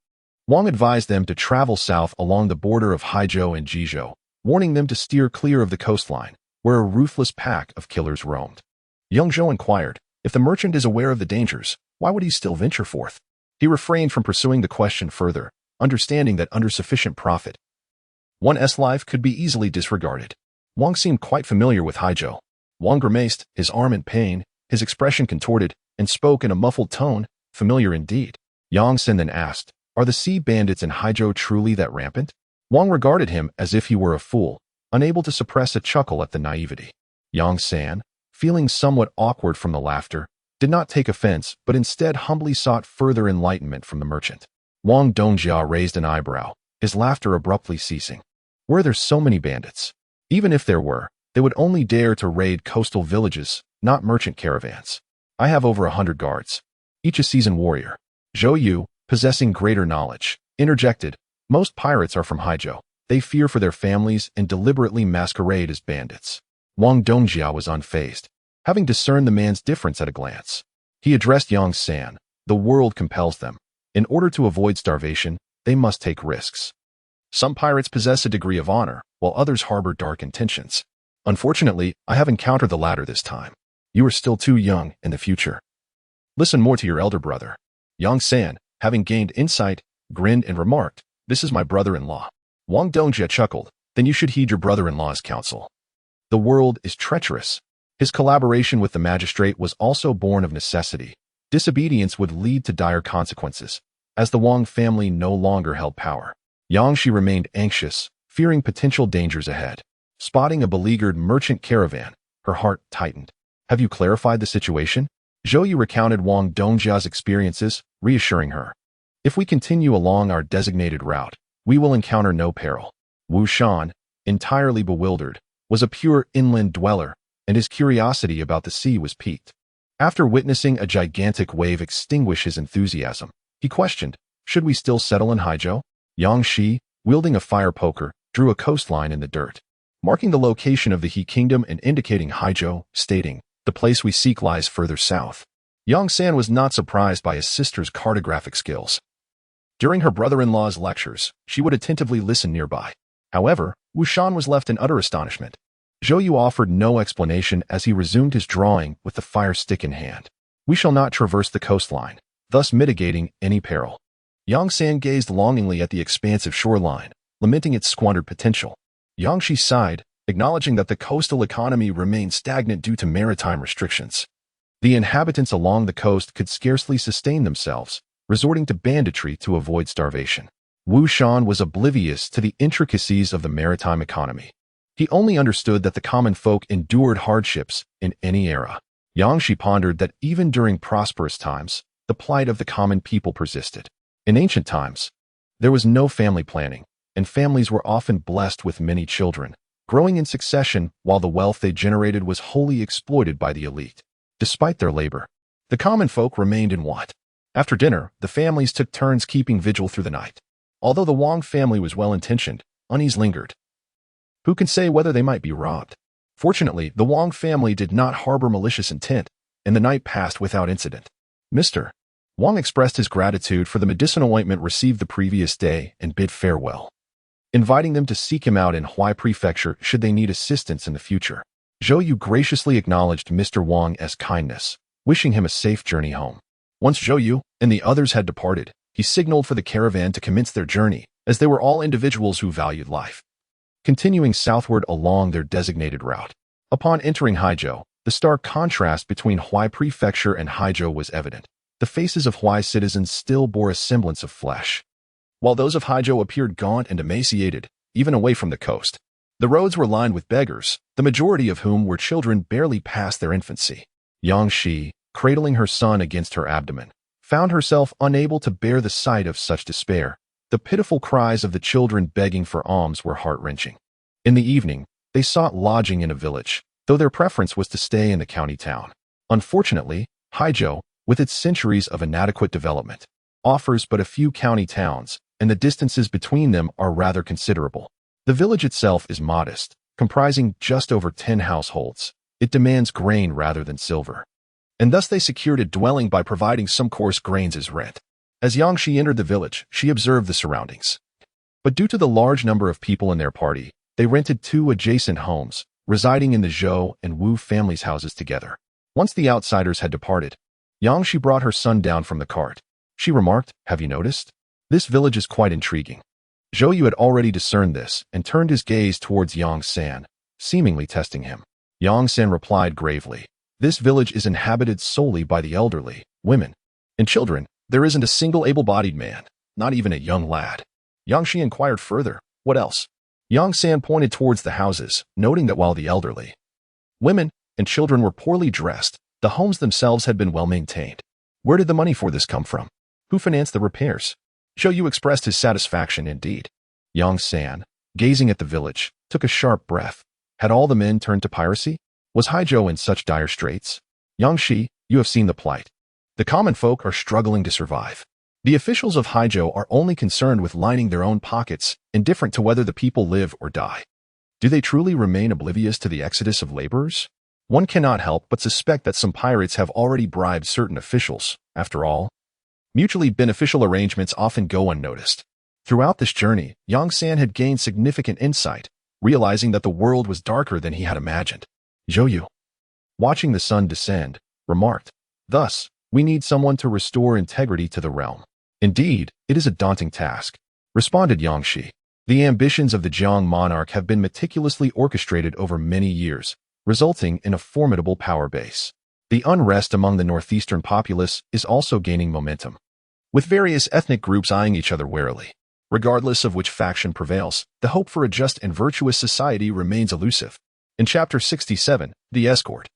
Wang advised them to travel south along the border of Haizhou and Jizhou, warning them to steer clear of the coastline, where a ruthless pack of killers roamed. Young Zhou inquired, if the merchant is aware of the dangers, why would he still venture forth? He refrained from pursuing the question further, understanding that under sufficient profit, one's life could be easily disregarded. Wang seemed quite familiar with Haizhou. Wang grimaced, his arm in pain, his expression contorted, and spoke in a muffled tone, familiar indeed. Yang Sen then asked, "Are the sea bandits in Haizhou truly that rampant?" Wang regarded him as if he were a fool, unable to suppress a chuckle at the naivety. Yang San, feeling somewhat awkward from the laughter, did not take offense but instead humbly sought further enlightenment from the merchant. Wang Dongjia raised an eyebrow, his laughter abruptly ceasing. Were there so many bandits? Even if there were, they would only dare to raid coastal villages, not merchant caravans. I have over 100 guards, each a seasoned warrior. Zhou Yu, possessing greater knowledge, interjected, most pirates are from Haizhou. They fear for their families and deliberately masquerade as bandits. Wang Dongjia was unfazed, having discerned the man's difference at a glance. He addressed Yang San, the world compels them. In order to avoid starvation, they must take risks. Some pirates possess a degree of honor, while others harbor dark intentions. Unfortunately, I have encountered the latter this time. You are still too young in the future. Listen more to your elder brother. Yang San, having gained insight, grinned and remarked, "This is my brother-in-law." Wang Dongjia chuckled, "Then you should heed your brother-in-law's counsel. The world is treacherous." His collaboration with the magistrate was also born of necessity. Disobedience would lead to dire consequences, as the Wang family no longer held power. Yangshi remained anxious, fearing potential dangers ahead. Spotting a beleaguered merchant caravan, her heart tightened. "Have you clarified the situation?" Zhou Yu recounted Wang Dongjia's experiences, reassuring her. "If we continue along our designated route, we will encounter no peril." Wu Shan, entirely bewildered, was a pure inland dweller, and his curiosity about the sea was piqued. After witnessing a gigantic wave extinguish his enthusiasm, he questioned, "Should we still settle in Haizhou?" Yang Shi, wielding a fire poker, drew a coastline in the dirt, marking the location of the He Kingdom and indicating Haizhou, stating, "The place we seek lies further south." Yang San was not surprised by his sister's cartographic skills. During her brother-in-law's lectures, she would attentively listen nearby. However, Wu Shan was left in utter astonishment. Zhou Yu offered no explanation as he resumed his drawing with the fire stick in hand. We shall not traverse the coastline, thus mitigating any peril. Yang San gazed longingly at the expansive shoreline, lamenting its squandered potential. Yang Shi sighed, acknowledging that the coastal economy remained stagnant due to maritime restrictions. The inhabitants along the coast could scarcely sustain themselves, resorting to banditry to avoid starvation. Wu Shan was oblivious to the intricacies of the maritime economy. He only understood that the common folk endured hardships in any era. Yang Shi pondered that even during prosperous times, the plight of the common people persisted. In ancient times, there was no family planning, and families were often blessed with many children, growing in succession while the wealth they generated was wholly exploited by the elite. Despite their labor, the common folk remained in want. After dinner, the families took turns keeping vigil through the night. Although the Wang family was well-intentioned, unease lingered. Who can say whether they might be robbed? Fortunately, the Wang family did not harbor malicious intent, and the night passed without incident. Mr. Wang expressed his gratitude for the medicinal ointment received the previous day and bid farewell, inviting them to seek him out in Huai Prefecture should they need assistance in the future. Zhou Yu graciously acknowledged Mr. Wang's kindness, wishing him a safe journey home. Once Zhou Yu and the others had departed, he signaled for the caravan to commence their journey, as they were all individuals who valued life. Continuing southward along their designated route. Upon entering Haizhou, the stark contrast between Huai Prefecture and Haizhou was evident. The faces of Huai citizens still bore a semblance of flesh, while those of Haizhou appeared gaunt and emaciated, even away from the coast. The roads were lined with beggars, the majority of whom were children barely past their infancy. Yang Shi, cradling her son against her abdomen, found herself unable to bear the sight of such despair. The pitiful cries of the children begging for alms were heart-wrenching. In the evening, they sought lodging in a village, though their preference was to stay in the county town. Unfortunately, Haizhou, with its centuries of inadequate development, offers but a few county towns, and the distances between them are rather considerable. The village itself is modest, comprising just over 10 households. It demands grain rather than silver, and thus they secured a dwelling by providing some coarse grains as rent. As Yang Shi entered the village, she observed the surroundings. But due to the large number of people in their party, they rented 2 adjacent homes, residing in the Zhou and Wu families' houses together. Once the outsiders had departed, Yang Shi brought her son down from the cart. She remarked, "Have you noticed? This village is quite intriguing." Zhou Yu had already discerned this and turned his gaze towards Yang San, seemingly testing him. Yang San replied gravely, "This village is inhabited solely by the elderly, women, and children. There isn't a single able-bodied man, not even a young lad." Yang Shi inquired further, "What else?" Yang San pointed towards the houses, noting that while the elderly, women, and children were poorly dressed, the homes themselves had been well maintained. Where did the money for this come from? Who financed the repairs? Zhou Yu expressed his satisfaction indeed. Yang San, gazing at the village, took a sharp breath. Had all the men turned to piracy? Was Haizhou in such dire straits? Yang Shi, you have seen the plight. The common folk are struggling to survive. The officials of Haizhou are only concerned with lining their own pockets, indifferent to whether the people live or die. Do they truly remain oblivious to the exodus of laborers? One cannot help but suspect that some pirates have already bribed certain officials. After all, mutually beneficial arrangements often go unnoticed. Throughout this journey, Yang San had gained significant insight, realizing that the world was darker than he had imagined. Zhou Yu, watching the sun descend, remarked, "Thus, we need someone to restore integrity to the realm." "Indeed, it is a daunting task," responded Yang Shi. "The ambitions of the Jiang monarch have been meticulously orchestrated over many years, resulting in a formidable power base. The unrest among the northeastern populace is also gaining momentum, with various ethnic groups eyeing each other warily. Regardless of which faction prevails, the hope for a just and virtuous society remains elusive." In Chapter 67, The Escort.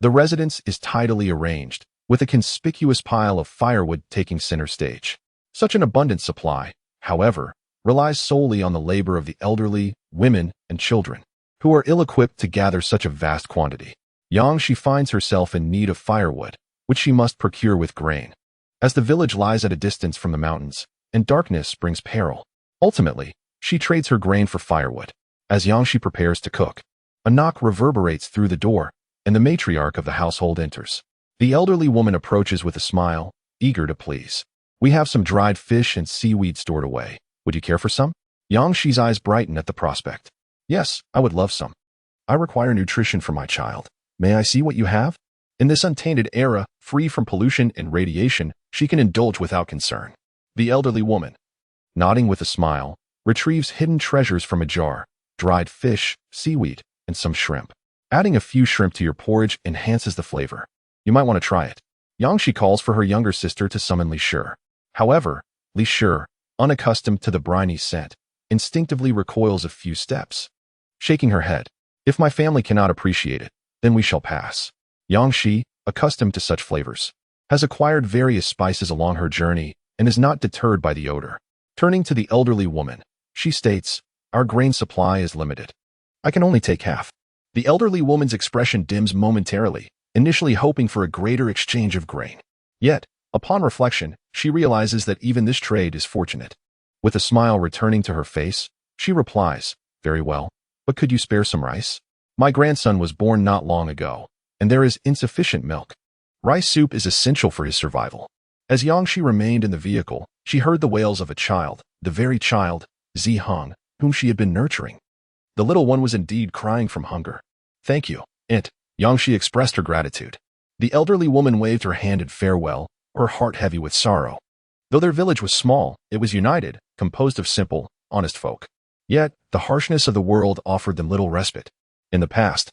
The residence is tidily arranged, with a conspicuous pile of firewood taking center stage. Such an abundant supply, however, relies solely on the labor of the elderly, women, and children, who are ill-equipped to gather such a vast quantity. Yang Shi finds herself in need of firewood, which she must procure with grain. As the village lies at a distance from the mountains, and darkness brings peril, ultimately, she trades her grain for firewood. As Yang Shi prepares to cook, a knock reverberates through the door, and the matriarch of the household enters. The elderly woman approaches with a smile, eager to please. We have some dried fish and seaweed stored away. Would you care for some? Yang Shi's eyes brighten at the prospect. Yes, I would love some. I require nutrition for my child. May I see what you have? In this untainted era, free from pollution and radiation, she can indulge without concern. The elderly woman, nodding with a smile, retrieves hidden treasures from a jar, dried fish, seaweed, and some shrimp. Adding a few shrimp to your porridge enhances the flavor. You might want to try it. Yang Shi calls for her younger sister to summon Li Shi. However, Li Shi, unaccustomed to the briny scent, instinctively recoils a few steps. Shaking her head, if my family cannot appreciate it, then we shall pass. Yang Shi, accustomed to such flavors, has acquired various spices along her journey and is not deterred by the odor. Turning to the elderly woman, she states, our grain supply is limited. I can only take half. The elderly woman's expression dims momentarily, initially hoping for a greater exchange of grain. Yet, upon reflection, she realizes that even this trade is fortunate. With a smile returning to her face, she replies, very well, but could you spare some rice? My grandson was born not long ago, and there is insufficient milk. Rice soup is essential for his survival. As Yang Shi remained in the vehicle, she heard the wails of a child, the very child, Zi Hong, whom she had been nurturing. The little one was indeed crying from hunger. Thank you, Aunt. Yang Shi expressed her gratitude. The elderly woman waved her hand in farewell, her heart heavy with sorrow. Though their village was small, it was united, composed of simple, honest folk. Yet, the harshness of the world offered them little respite. In the past,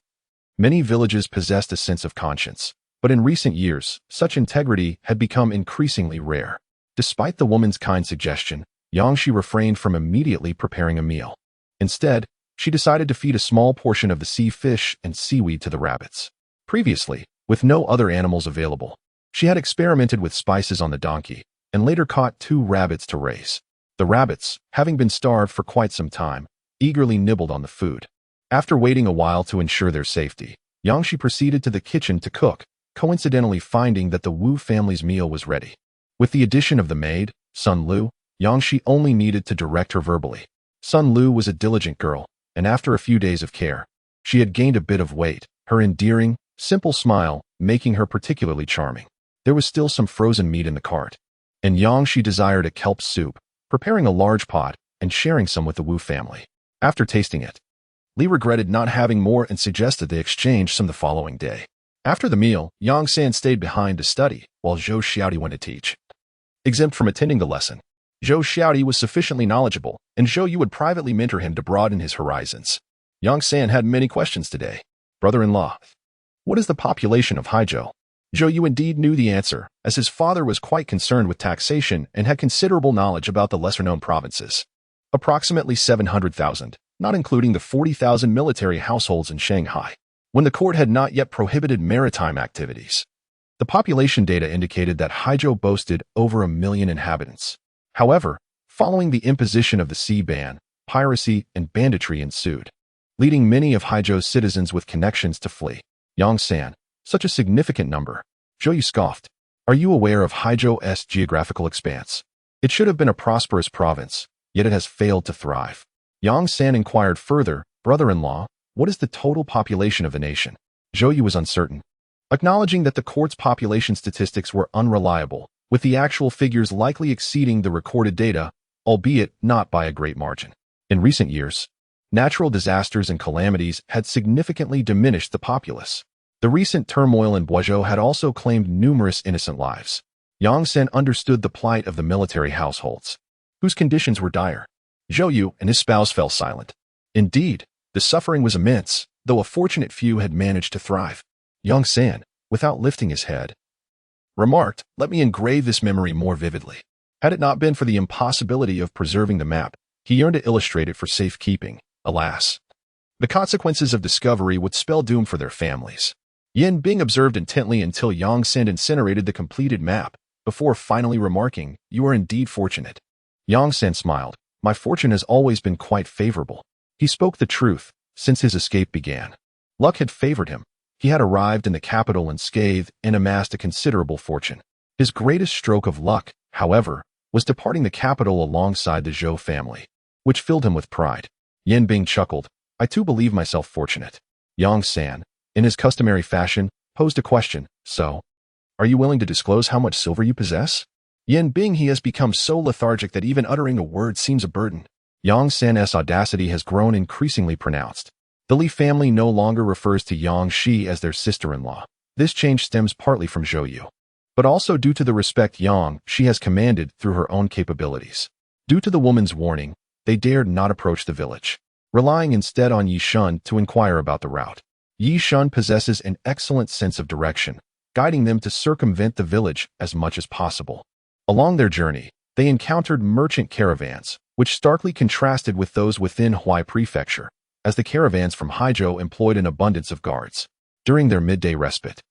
many villages possessed a sense of conscience, but in recent years, such integrity had become increasingly rare. Despite the woman's kind suggestion, Yang Shi refrained from immediately preparing a meal. Instead, she decided to feed a small portion of the sea fish and seaweed to the rabbits. Previously, with no other animals available, she had experimented with spices on the donkey, and later caught 2 rabbits to raise. The rabbits, having been starved for quite some time, eagerly nibbled on the food. After waiting a while to ensure their safety, Yang Shi proceeded to the kitchen to cook, coincidentally finding that the Wu family's meal was ready. With the addition of the maid, Sun Lu, Yang Shi only needed to direct her verbally. Sun Lu was a diligent girl, and after a few days of care, she had gained a bit of weight, her endearing, simple smile making her particularly charming. There was still some frozen meat in the cart, and Yang Shi desired a kelp soup, preparing a large pot and sharing some with the Wu family. After tasting it, Li regretted not having more and suggested they exchange some the following day. After the meal, Yang San stayed behind to study, while Zhou Xiaodi went to teach. Exempt from attending the lesson, Zhou Xiaodi was sufficiently knowledgeable, and Zhou Yu would privately mentor him to broaden his horizons. Yang San had many questions today. Brother-in-law, what is the population of Haizhou? Zhou Yu indeed knew the answer, as his father was quite concerned with taxation and had considerable knowledge about the lesser-known provinces. Approximately 700,000, not including the 40,000 military households in Shanghai, when the court had not yet prohibited maritime activities. The population data indicated that Haizhou boasted over 1 million inhabitants. However, following the imposition of the sea ban, piracy and banditry ensued, leading many of Haizhou's citizens with connections to flee. Yang San, such a significant number. Zhou Yu scoffed. Are you aware of Haizhou's geographical expanse? It should have been a prosperous province, yet it has failed to thrive. Yang San inquired further, brother-in-law, what is the total population of the nation? Zhou Yu was uncertain, acknowledging that the court's population statistics were unreliable, with the actual figures likely exceeding the recorded data, albeit not by a great margin. In recent years, natural disasters and calamities had significantly diminished the populace. The recent turmoil in Boizhou had also claimed numerous innocent lives. Yang San understood the plight of the military households, whose conditions were dire. Zhou Yu and his spouse fell silent. Indeed, the suffering was immense, though a fortunate few had managed to thrive. Yang San, without lifting his head, remarked, let me engrave this memory more vividly. Had it not been for the impossibility of preserving the map, he yearned to illustrate it for safekeeping. Alas, the consequences of discovery would spell doom for their families. Yin Bing observed intently until Yang San incinerated the completed map, before finally remarking, you are indeed fortunate. Yang San smiled. My fortune has always been quite favorable. He spoke the truth, since his escape began. Luck had favored him. He had arrived in the capital unscathed and amassed a considerable fortune. His greatest stroke of luck, however, was departing the capital alongside the Zhou family, which filled him with pride. Yin Bing chuckled. I too believe myself fortunate. Yang San, in his customary fashion, posed a question. So, Are you willing to disclose how much silver you possess? Yin Bing, he has become so lethargic that even uttering a word seems a burden. Yang San's audacity has grown increasingly pronounced. The Li family no longer refers to Yang Shi as their sister-in-law. This change stems partly from Zhou Yu, but also due to the respect Yang Shi has commanded through her own capabilities. Due to the woman's warning, they dared not approach the village, relying instead on Yi Shun to inquire about the route. Yi Shun possesses an excellent sense of direction, guiding them to circumvent the village as much as possible. Along their journey, they encountered merchant caravans, which starkly contrasted with those within Huai Prefecture, as the caravans from Haizhou employed an abundance of guards. During their midday respite,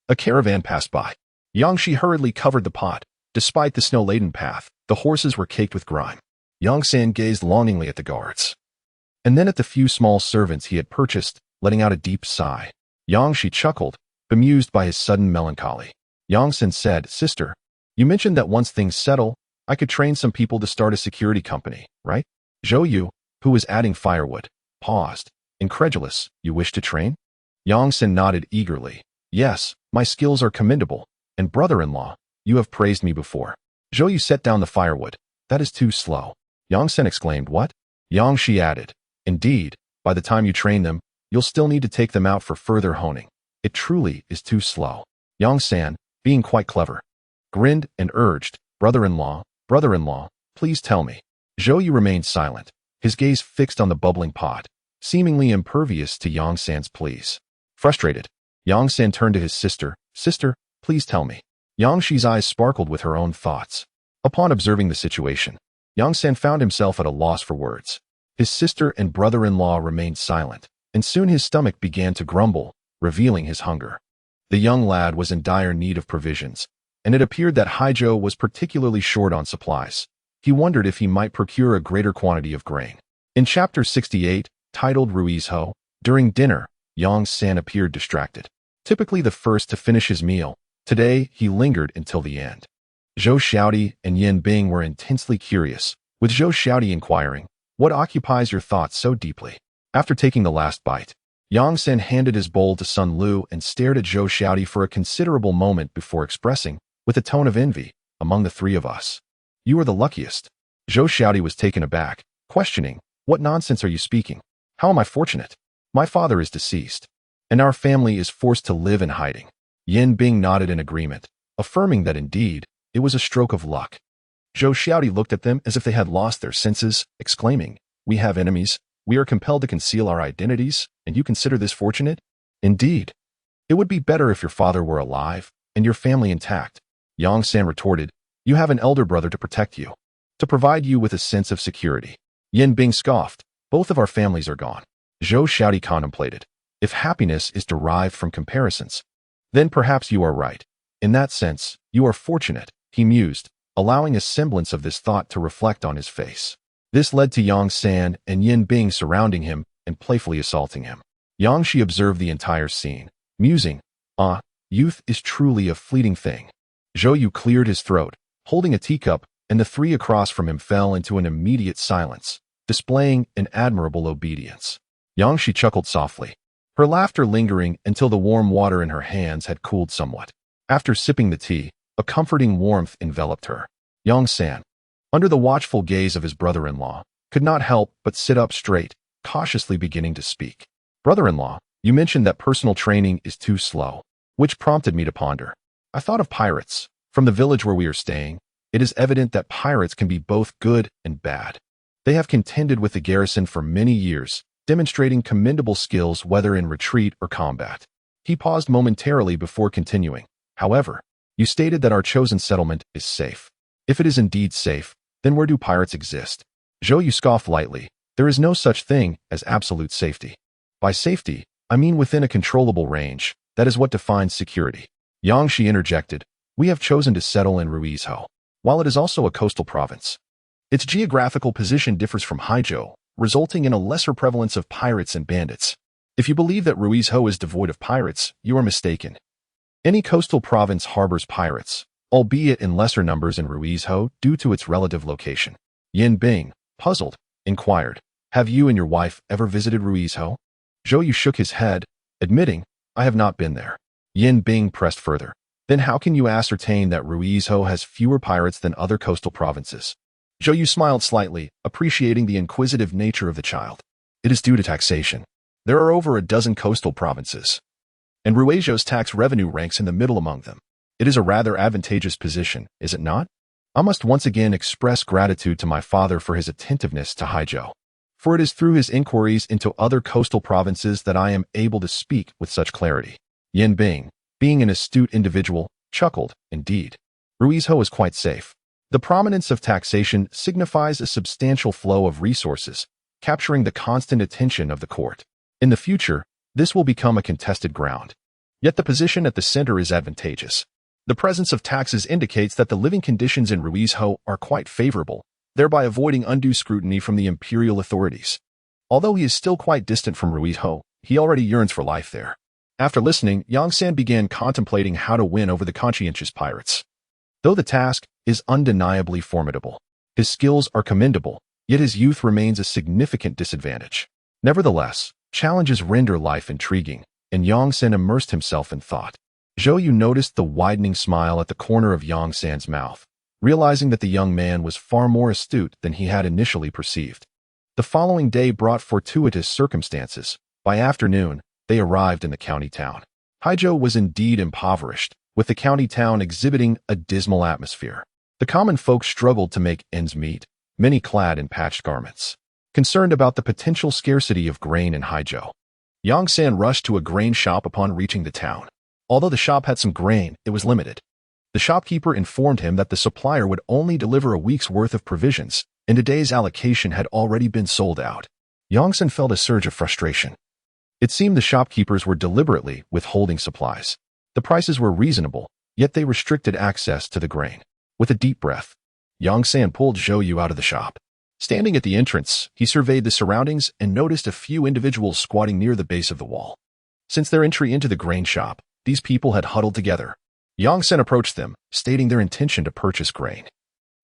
a caravan passed by. Yang Shi hurriedly covered the pot. Despite the snow-laden path, the horses were caked with grime. Yang San gazed longingly at the guards, and then at the few small servants he had purchased, letting out a deep sigh. Yang Shi chuckled, bemused by his sudden melancholy. Yang San said, "Sister, you mentioned that once things settle, I could train some people to start a security company, right?" Zhou Yu, who was adding firewood, paused, incredulous. "You wish to train?" Yang San nodded eagerly. "Yes, my skills are commendable, and brother-in-law, you have praised me before." Zhou Yu set down the firewood. "That is too slow." Yang San exclaimed, "What?" Yang Shi added, "Indeed, by the time you train them, you'll still need to take them out for further honing. It truly is too slow." Yang San, being quite clever, grinned and urged, brother-in-law, please tell me." Zhou Yu remained silent, his gaze fixed on the bubbling pot, seemingly impervious to Yang San's pleas. Frustrated, Yang San turned to his sister, "Sister, please tell me." Yang Shi's eyes sparkled with her own thoughts. Upon observing the situation, Yang San found himself at a loss for words. His sister and brother-in-law remained silent, and soon his stomach began to grumble, revealing his hunger. The young lad was in dire need of provisions, and it appeared that Haizhou was particularly short on supplies. He wondered if he might procure a greater quantity of grain. In Chapter 68, titled Rui's Ho, during dinner, Yang San appeared distracted. Typically the first to finish his meal, today he lingered until the end. Zhou Xiaodi and Yin Bing were intensely curious, with Zhou Xiaodi inquiring, "What occupies your thoughts so deeply?" After taking the last bite, Yang San handed his bowl to Sun Lu and stared at Zhou Xiaodi for a considerable moment before expressing, with a tone of envy, "Among the three of us, you are the luckiest." Zhou Xiaodi was taken aback, questioning, "What nonsense are you speaking? How am I fortunate? My father is deceased, and our family is forced to live in hiding." Yin Bing nodded in agreement, affirming that indeed, it was a stroke of luck. Zhou Xiaodi looked at them as if they had lost their senses, exclaiming, "We have enemies, we are compelled to conceal our identities, and you consider this fortunate? Indeed. It would be better if your father were alive, and your family intact." Yang San retorted, "You have an elder brother to protect you, to provide you with a sense of security." Yin Bing scoffed, "Both of our families are gone." Zhou Xiaodi contemplated, "If happiness is derived from comparisons, then perhaps you are right. In that sense, you are fortunate," he mused, allowing a semblance of this thought to reflect on his face. This led to Yang San and Yin Bing surrounding him and playfully assaulting him. Yang Shi observed the entire scene, musing, "Youth is truly a fleeting thing." Zhou Yu cleared his throat, holding a teacup, and the three across from him fell into an immediate silence, displaying an admirable obedience. Yang Shi chuckled softly, her laughter lingering until the warm water in her hands had cooled somewhat. After sipping the tea, a comforting warmth enveloped her. Yang San, under the watchful gaze of his brother-in-law, could not help but sit up straight, cautiously beginning to speak. "Brother-in-law, you mentioned that personal training is too slow, which prompted me to ponder. I thought of pirates. From the village where we are staying, it is evident that pirates can be both good and bad. They have contended with the garrison for many years, demonstrating commendable skills whether in retreat or combat." He paused momentarily before continuing, "However, you stated that our chosen settlement is safe. If it is indeed safe, then where do pirates exist?" Zhou Yu scoffed lightly, "There is no such thing as absolute safety. By safety, I mean within a controllable range. That is what defines security." Yang Shi interjected, "We have chosen to settle in Rui's Ho, while it is also a coastal province. Its geographical position differs from Haizhou, resulting in a lesser prevalence of pirates and bandits. If you believe that Rui's Ho is devoid of pirates, you are mistaken. Any coastal province harbors pirates, albeit in lesser numbers in Rui's Ho due to its relative location." Yin Bing, puzzled, inquired, "Have you and your wife ever visited Rui's Ho?" Zhou Yu shook his head, admitting, "I have not been there." Yin Bing pressed further, Then how can you ascertain that Ruizhou has fewer pirates than other coastal provinces? Zhou Yu smiled slightly, appreciating the inquisitive nature of the child. It is due to taxation. There are over a dozen coastal provinces, and Ruizhou's tax revenue ranks in the middle among them. It is a rather advantageous position, is it not? I must once again express gratitude to my father for his attentiveness to Haizhou, for it is through his inquiries into other coastal provinces that I am able to speak with such clarity. Yin Bing, being an astute individual, chuckled. Indeed, Ruizhou is quite safe. The prominence of taxation signifies a substantial flow of resources, capturing the constant attention of the court. In the future, this will become a contested ground. Yet the position at the center is advantageous. The presence of taxes indicates that the living conditions in Ruizhou are quite favorable, thereby avoiding undue scrutiny from the imperial authorities. Although he is still quite distant from Ruizhou, he already yearns for life there. After listening, Yang San began contemplating how to win over the conscientious pirates. Though the task is undeniably formidable, his skills are commendable, yet his youth remains a significant disadvantage. Nevertheless, challenges render life intriguing, and Yang San immersed himself in thought. Zhou Yu noticed the widening smile at the corner of Yang San's mouth, realizing that the young man was far more astute than he had initially perceived. The following day brought fortuitous circumstances. By afternoon, they arrived in the county town. Haizhou was indeed impoverished, with the county town exhibiting a dismal atmosphere. The common folk struggled to make ends meet, many clad in patched garments. Concerned about the potential scarcity of grain in Haizhou, Yang San rushed to a grain shop upon reaching the town. Although the shop had some grain, it was limited. The shopkeeper informed him that the supplier would only deliver a week's worth of provisions, and a day's allocation had already been sold out. Yang San felt a surge of frustration. It seemed the shopkeepers were deliberately withholding supplies. The prices were reasonable, yet they restricted access to the grain. With a deep breath, Yang San pulled Zhou Yu out of the shop. Standing at the entrance, he surveyed the surroundings and noticed a few individuals squatting near the base of the wall. Since their entry into the grain shop, these people had huddled together. Yang San approached them, stating their intention to purchase grain,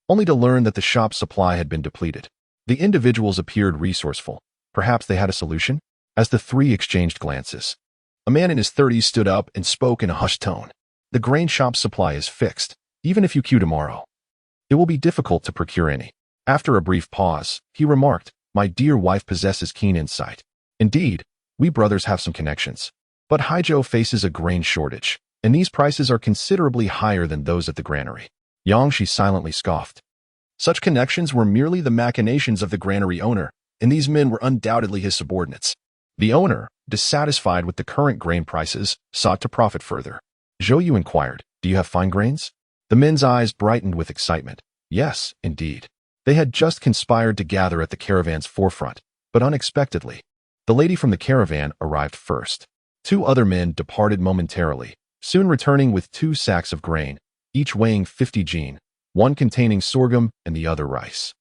only to learn that the shop's supply had been depleted. The individuals appeared resourceful. Perhaps they had a solution? As the three exchanged glances, a man in his 30s stood up and spoke in a hushed tone. The grain shop's supply is fixed, even if you queue tomorrow. It will be difficult to procure any. After a brief pause, he remarked, "My dear wife possesses keen insight. Indeed, we brothers have some connections. But Haizhou faces a grain shortage, and these prices are considerably higher than those at the granary." Yang Shi silently scoffed. Such connections were merely the machinations of the granary owner, and these men were undoubtedly his subordinates. The owner, dissatisfied with the current grain prices, sought to profit further. Zhou Yu inquired, "Do you have fine grains?" The men's eyes brightened with excitement. Yes, indeed. They had just conspired to gather at the caravan's forefront, but unexpectedly, the lady from the caravan arrived first. Two other men departed momentarily, soon returning with 2 sacks of grain, each weighing 50 jin, one containing sorghum and the other rice.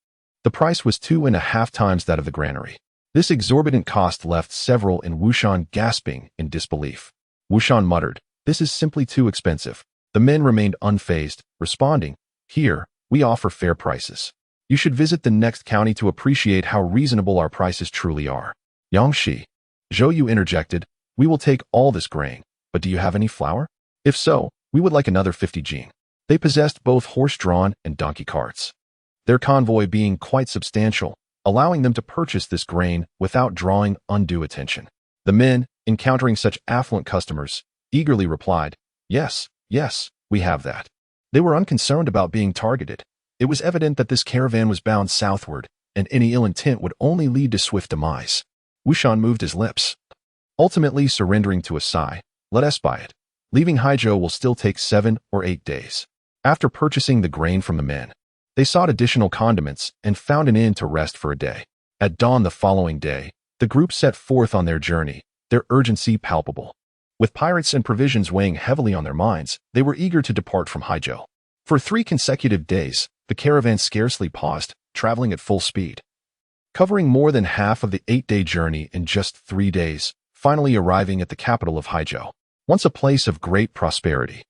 The price was 2.5 times that of the granary. This exorbitant cost left several in Wushan gasping in disbelief. Wushan muttered, "This is simply too expensive." The men remained unfazed, responding, "Here, we offer fair prices. You should visit the next county to appreciate how reasonable our prices truly are." Yang Shi, Zhou Yu interjected, "We will take all this grain, but do you have any flour? If so, we would like another 50 jin." They possessed both horse-drawn and donkey carts, their convoy being quite substantial, allowing them to purchase this grain without drawing undue attention. The men, encountering such affluent customers, eagerly replied, "Yes, yes, we have that." They were unconcerned about being targeted. It was evident that this caravan was bound southward, and any ill intent would only lead to swift demise. Wushan moved his lips, ultimately surrendering to a sigh. "Let us buy it. Leaving Haizhou will still take 7 or 8 days." After purchasing the grain from the men, they sought additional condiments and found an inn to rest for a day. At dawn the following day, the group set forth on their journey, their urgency palpable. With pirates and provisions weighing heavily on their minds, they were eager to depart from Haizhou. For 3 consecutive days, the caravan scarcely paused, traveling at full speed, covering more than half of the 8-day journey in just 3 days, finally arriving at the capital of Haizhou. Once a place of great prosperity,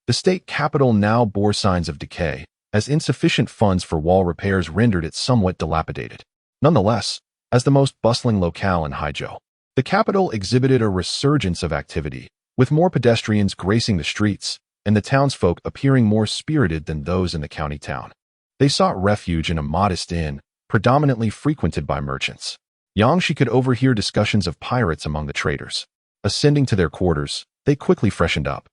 the state capital now bore signs of decay, as insufficient funds for wall repairs rendered it somewhat dilapidated. Nonetheless, as the most bustling locale in Haizhou, the capital exhibited a resurgence of activity, with more pedestrians gracing the streets, and the townsfolk appearing more spirited than those in the county town. They sought refuge in a modest inn, predominantly frequented by merchants. Yangshi could overhear discussions of pirates among the traders. Ascending to their quarters, they quickly freshened up.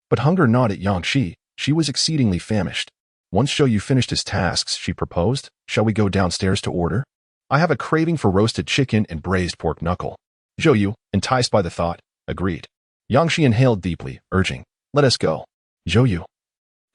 But hunger gnawed at Yangshi. She was exceedingly famished. Once Zhou finished his tasks, she proposed, "Shall we go downstairs to order? I have a craving for roasted chicken and braised pork knuckle." Zhou, enticed by the thought, agreed. Yangshi inhaled deeply, urging, "Let us go." Zhou,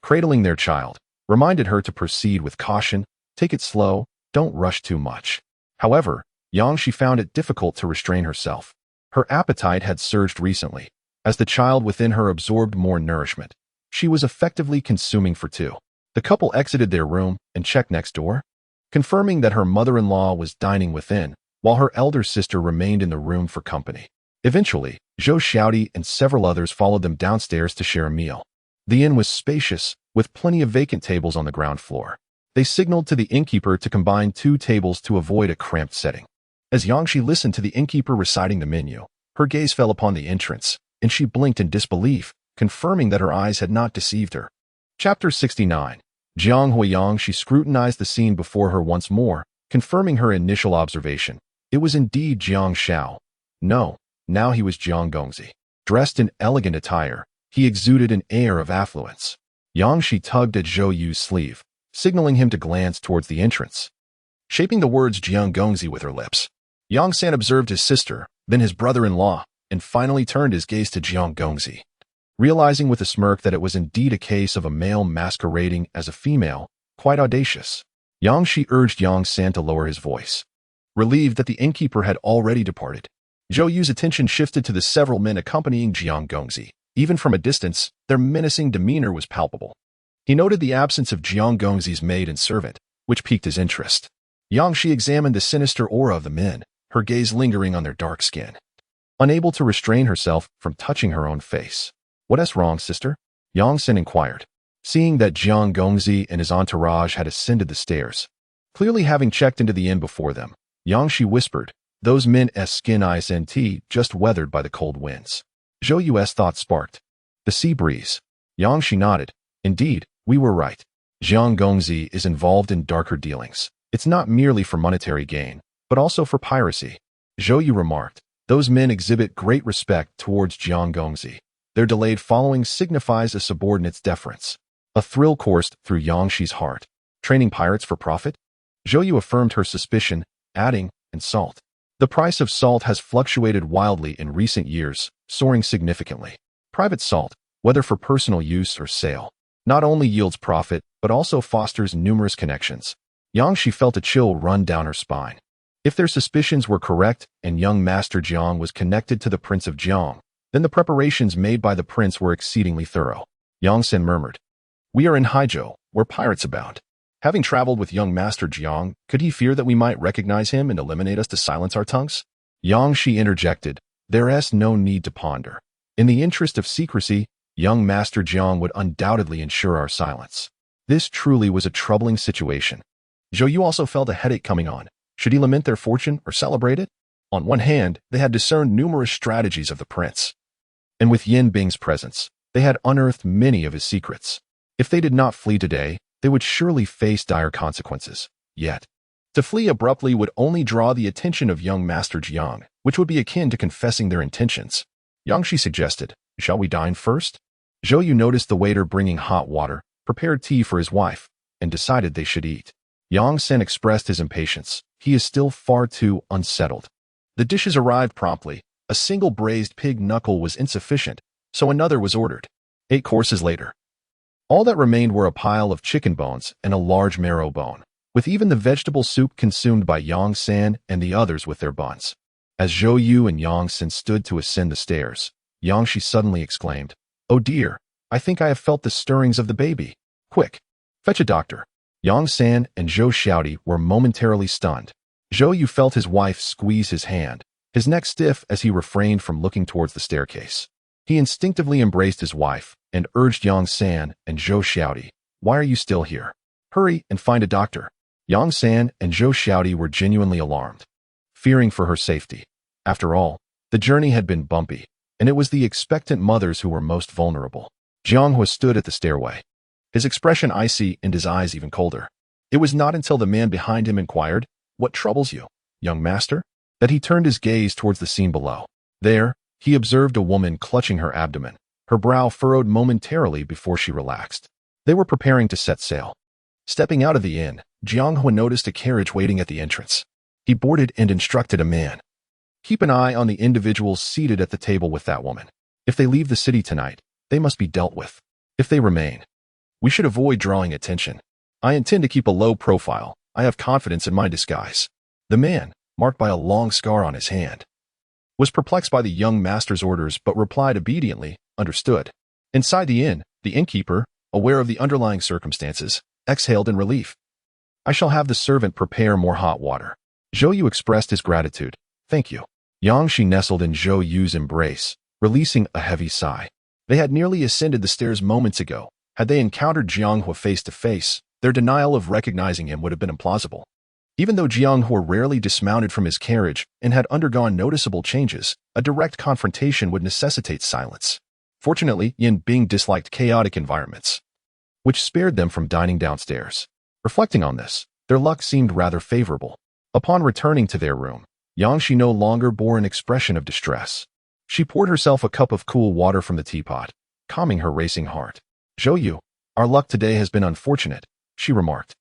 cradling their child, reminded her to proceed with caution, take it slow, don't rush too much. However, Yangshi found it difficult to restrain herself. Her appetite had surged recently. As the child within her absorbed more nourishment, she was effectively consuming for two. The couple exited their room and checked next door, confirming that her mother-in-law was dining within, while her elder sister remained in the room for company. Eventually, Zhou Xiaodi and several others followed them downstairs to share a meal. The inn was spacious, with plenty of vacant tables on the ground floor. They signaled to the innkeeper to combine 2 tables to avoid a cramped setting. As Yangshi listened to the innkeeper reciting the menu, her gaze fell upon the entrance, and she blinked in disbelief, confirming that her eyes had not deceived her. Chapter 69. Jiang Huiyang. She scrutinized the scene before her once more, confirming her initial observation. It was indeed Jiang Xiao. No, now he was Jiang Gongzi. Dressed in elegant attire, he exuded an air of affluence. Yangshi tugged at Zhou Yu's sleeve, signaling him to glance towards the entrance. Shaping the words Jiang Gongzi with her lips, Yang San observed his sister, then his brother-in-law, and finally turned his gaze to Jiang Gongzi. Realizing with a smirk that it was indeed a case of a male masquerading as a female, quite audacious, Yangshi urged Yang San to lower his voice. Relieved that the innkeeper had already departed, Zhou Yu's attention shifted to the several men accompanying Jiang Gongzi. Even from a distance, their menacing demeanor was palpable. He noted the absence of Jiang Gongzi's maid and servant, which piqued his interest. Yangshi examined the sinister aura of the men, her gaze lingering on their dark skin. Unable to restrain herself from touching her own face. "What's wrong, sister?" Yang San inquired, seeing that Jiang Gongzi and his entourage had ascended the stairs. Clearly having checked into the inn before them, Yangshi whispered, "Those men's skin isn't just weathered by the cold winds." Zhou Yu's thoughts sparked. "The sea breeze." Yangshi nodded. "Indeed, we were right. Jiang Gongzi is involved in darker dealings. It's not merely for monetary gain, but also for piracy." Zhou Yu remarked, "Those men exhibit great respect towards Jiang Gongzi. Their delayed following signifies a subordinate's deference." A thrill coursed through Yangshi's heart. "Training pirates for profit?" Zhou Yu affirmed her suspicion, adding, "And salt. The price of salt has fluctuated wildly in recent years, soaring significantly. Private salt, whether for personal use or sale, not only yields profit, but also fosters numerous connections." Yangshi felt a chill run down her spine. If their suspicions were correct and young Master Jiang was connected to the Prince of Jiang, then the preparations made by the prince were exceedingly thorough. Yang San murmured, "We are in Haizhou, where pirates abound. Having traveled with young Master Jiang, could he fear that we might recognize him and eliminate us to silence our tongues?" Yangshi interjected, "There's no need to ponder. In the interest of secrecy, young Master Jiang would undoubtedly ensure our silence." This truly was a troubling situation. Zhou Yu also felt a headache coming on. Should he lament their fortune or celebrate it? On one hand, they had discerned numerous strategies of the prince, and with Yin Bing's presence, they had unearthed many of his secrets. If they did not flee today, they would surely face dire consequences. Yet, to flee abruptly would only draw the attention of young Master Jiang, which would be akin to confessing their intentions. Yangshi suggested, "Shall we dine first?" Zhou Yu noticed the waiter bringing hot water, prepared tea for his wife, and decided they should eat. Yang San expressed his impatience. He is still far too unsettled. The dishes arrived promptly. A single braised pig knuckle was insufficient, so another was ordered. 8 courses later, all that remained were a pile of chicken bones and a large marrow bone, with even the vegetable soup consumed by Yang San and the others with their buns. As Zhou Yu and Yang San stood to ascend the stairs, Yangshi suddenly exclaimed, "Oh dear, I think I have felt the stirrings of the baby. Quick, fetch a doctor." Yang San and Zhou Xiaodi were momentarily stunned. Zhou Yu felt his wife squeeze his hand, his neck stiff as he refrained from looking towards the staircase. He instinctively embraced his wife and urged Yang San and Zhou Xiaodi, "Why are you still here? Hurry and find a doctor." Yang San and Zhou Xiaodi were genuinely alarmed, fearing for her safety. After all, the journey had been bumpy, and it was the expectant mothers who were most vulnerable. Jiang Hua stood at the stairway, his expression icy and his eyes even colder. It was not until the man behind him inquired, "What troubles you, young master?" that he turned his gaze towards the scene below. There, he observed a woman clutching her abdomen, her brow furrowed momentarily before she relaxed. They were preparing to set sail. Stepping out of the inn, Jiang Hua noticed a carriage waiting at the entrance. He boarded and instructed a man, "Keep an eye on the individuals seated at the table with that woman. If they leave the city tonight, they must be dealt with. If they remain, we should avoid drawing attention. I intend to keep a low profile. I have confidence in my disguise." The man, marked by a long scar on his hand, was perplexed by the young master's orders but replied obediently, "Understood." Inside the inn, the innkeeper, aware of the underlying circumstances, exhaled in relief. "I shall have the servant prepare more hot water." Zhou Yu expressed his gratitude. "Thank you." Yang Shi nestled in Zhou Yu's embrace, releasing a heavy sigh. They had nearly ascended the stairs moments ago. Had they encountered Jiang Hua face to face, their denial of recognizing him would have been implausible. Even though Jiang Hua rarely dismounted from his carriage and had undergone noticeable changes, a direct confrontation would necessitate silence. Fortunately, Yin Bing disliked chaotic environments, which spared them from dining downstairs. Reflecting on this, their luck seemed rather favorable. Upon returning to their room, Yang Shi no longer bore an expression of distress. She poured herself a cup of cool water from the teapot, calming her racing heart. "Zhou Yu, our luck today has been unfortunate," she remarked.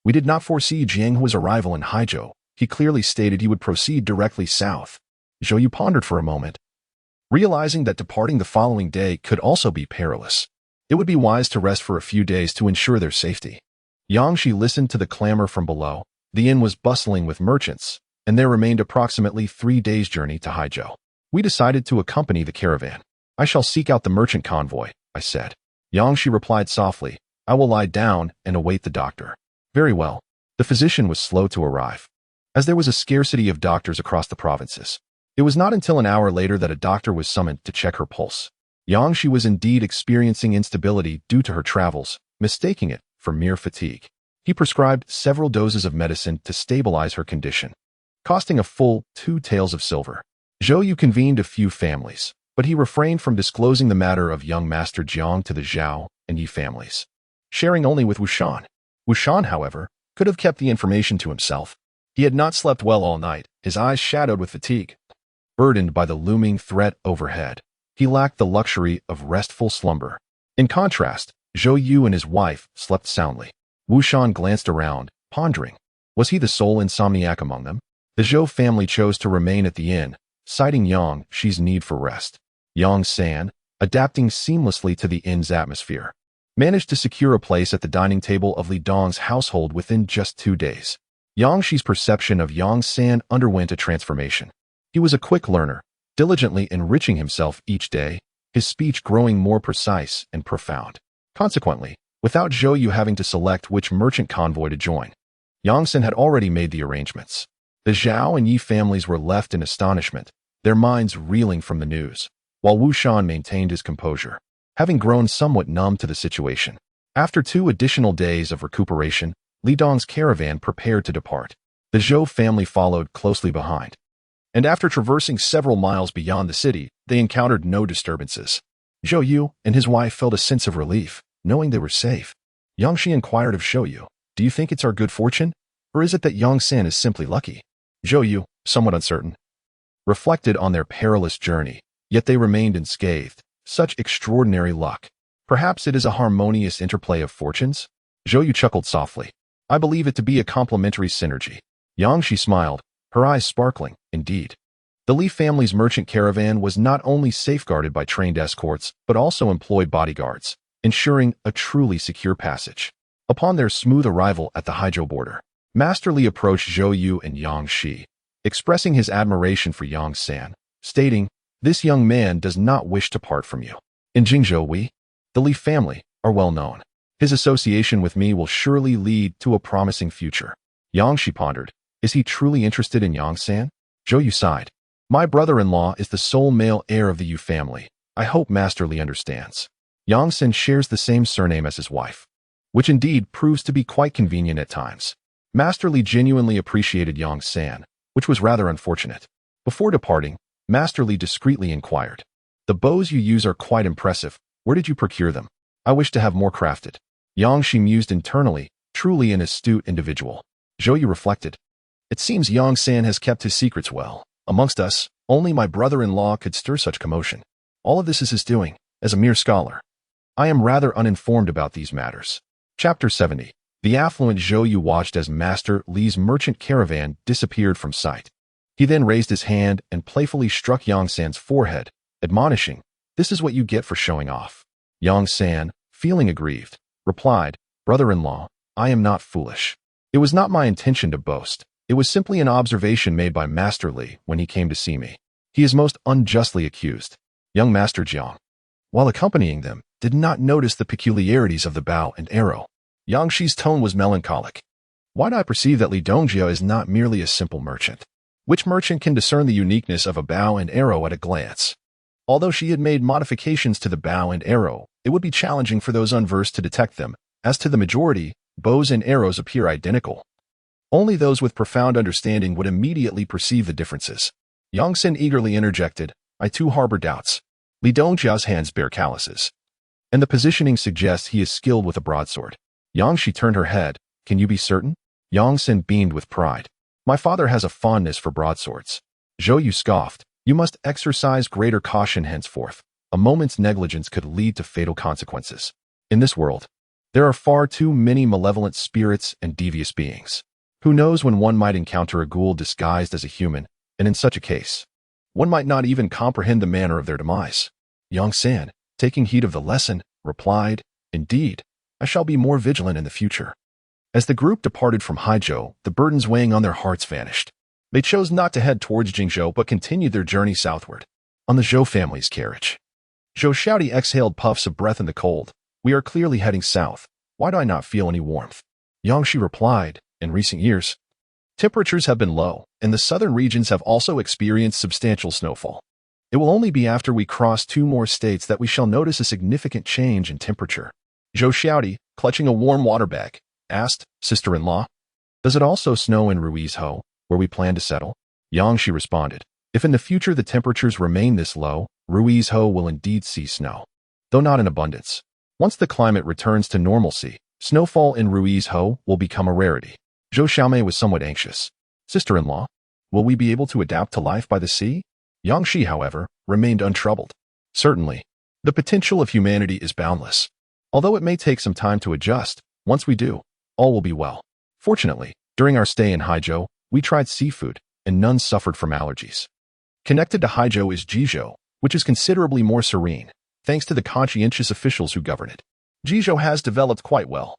"We did not foresee Jiang Hua's arrival in Haizhou. He clearly stated he would proceed directly south." Zhou Yu pondered for a moment, realizing that departing the following day could also be perilous. It would be wise to rest for a few days to ensure their safety. Yang Shi listened to the clamor from below. The inn was bustling with merchants, and there remained approximately 3 days' journey to Haizhou. "We decided to accompany the caravan. I shall seek out the merchant convoy," I said. Yang Shi replied softly, "I will lie down and await the doctor." "Very well." The physician was slow to arrive, as there was a scarcity of doctors across the provinces. It was not until an hour later that a doctor was summoned to check her pulse. Yang Shi was indeed experiencing instability due to her travels, mistaking it for mere fatigue. He prescribed several doses of medicine to stabilize her condition, costing a full 2 taels of silver. Zhou Yu convened a few families, but he refrained from disclosing the matter of young Master Jiang to the Zhao and Yi families, sharing only with Wushan. Wushan, however, could have kept the information to himself. He had not slept well all night, his eyes shadowed with fatigue. Burdened by the looming threat overhead, he lacked the luxury of restful slumber. In contrast, Zhou Yu and his wife slept soundly. Wushan glanced around, pondering. Was he the sole insomniac among them? The Zhou family chose to remain at the inn, citing Yang Shi's need for rest. Yang San, adapting seamlessly to the inn's atmosphere, managed to secure a place at the dining table of Li Dong's household within just 2 days. Yang Shi's perception of Yang San underwent a transformation. He was a quick learner, diligently enriching himself each day, his speech growing more precise and profound. Consequently, without Zhou Yu having to select which merchant convoy to join, Yang San had already made the arrangements. The Zhao and Yi families were left in astonishment, their minds reeling from the news, while Wu Shan maintained his composure, having grown somewhat numb to the situation. After 2 additional days of recuperation, Li Dong's caravan prepared to depart. The Zhou family followed closely behind, and after traversing several miles beyond the city, they encountered no disturbances. Zhou Yu and his wife felt a sense of relief, knowing they were safe. Yang Shi inquired of Zhou Yu, "Do you think it's our good fortune, or is it that Yang San is simply lucky?" Zhou Yu, somewhat uncertain, reflected on their perilous journey, yet they remained unscathed. Such extraordinary luck. Perhaps it is a harmonious interplay of fortunes? Zhou Yu chuckled softly. "I believe it to be a complementary synergy." Yang Shi smiled, her eyes sparkling. Indeed, the Li family's merchant caravan was not only safeguarded by trained escorts, but also employed bodyguards, ensuring a truly secure passage. Upon their smooth arrival at the Haizhou border, Master Li approached Zhou Yu and Yang Shi, expressing his admiration for Yang San, stating, "This young man does not wish to part from you. In Jingzhou we, the Li family, are well known. His association with me will surely lead to a promising future." Yang Shi pondered, "Is he truly interested in Yang San?" Zhou Yu sighed. "My brother-in-law is the sole male heir of the Yu family. I hope Master Li understands. Yang San shares the same surname as his wife, which indeed proves to be quite convenient at times." Master Li genuinely appreciated Yang San, which was rather unfortunate. Before departing, Master Li discreetly inquired, "The bows you use are quite impressive. Where did you procure them? I wish to have more crafted. Yang Shi mused internally, truly an astute individual. Zhou Yu reflected. It seems Yang San has kept his secrets well. Amongst us, only my brother-in-law could stir such commotion. All of this is his doing, as a mere scholar. I am rather uninformed about these matters. Chapter 70. The affluent Zhou Yu watched as Master Li's merchant caravan disappeared from sight. He then raised his hand and playfully struck Yang San's forehead, admonishing, "This is what you get for showing off." Yang San, feeling aggrieved, replied, "Brother-in-law, I am not foolish. It was not my intention to boast. It was simply an observation made by Master Li when he came to see me. He is most unjustly accused." Young Master Jiang, while accompanying them, did not notice the peculiarities of the bow and arrow. Yang Shi's tone was melancholic. Why do I perceive that Li Dongjia is not merely a simple merchant? Which merchant can discern the uniqueness of a bow and arrow at a glance? Although she had made modifications to the bow and arrow, it would be challenging for those unversed to detect them. As to the majority, bows and arrows appear identical. Only those with profound understanding would immediately perceive the differences. Yang Sin eagerly interjected, "I too harbor doubts. Li Dongjia's hands bear calluses, and the positioning suggests he is skilled with a broadsword." Yang Shi turned her head. "Can you be certain?" Yang Sin beamed with pride. "My father has a fondness for broadswords." Zhou Yu scoffed. "You must exercise greater caution henceforth. A moment's negligence could lead to fatal consequences. In this world, there are far too many malevolent spirits and devious beings. Who knows when one might encounter a ghoul disguised as a human, and in such a case, one might not even comprehend the manner of their demise." Yang San, taking heed of the lesson, replied, "Indeed, I shall be more vigilant in the future." As the group departed from Haizhou, the burdens weighing on their hearts vanished. They chose not to head towards Jingzhou but continued their journey southward. On the Zhou family's carriage, Zhou Xiaodi exhaled puffs of breath in the cold. "We are clearly heading south. Why do I not feel any warmth?" Yang Shi replied, "In recent years, temperatures have been low, and the southern regions have also experienced substantial snowfall. It will only be after we cross 2 more states that we shall notice a significant change in temperature." Zhou Xiaodi, clutching a warm water bag, asked, "Sister-in-law, does it also snow in Ruizhou, where we plan to settle?" Yang Shi responded, "If in the future the temperatures remain this low, Ruizhou will indeed see snow, though not in abundance. Once the climate returns to normalcy, snowfall in Ruizhou will become a rarity." Zhou Xiaomei was somewhat anxious. "Sister-in-law, will we be able to adapt to life by the sea?" Yang Shi, however, remained untroubled. "Certainly. The potential of humanity is boundless. Although it may take some time to adjust, once we do, all will be well. Fortunately, during our stay in Haizhou, we tried seafood, and none suffered from allergies. Connected to Haizhou is Jizhou, which is considerably more serene, thanks to the conscientious officials who govern it. Jizhou has developed quite well,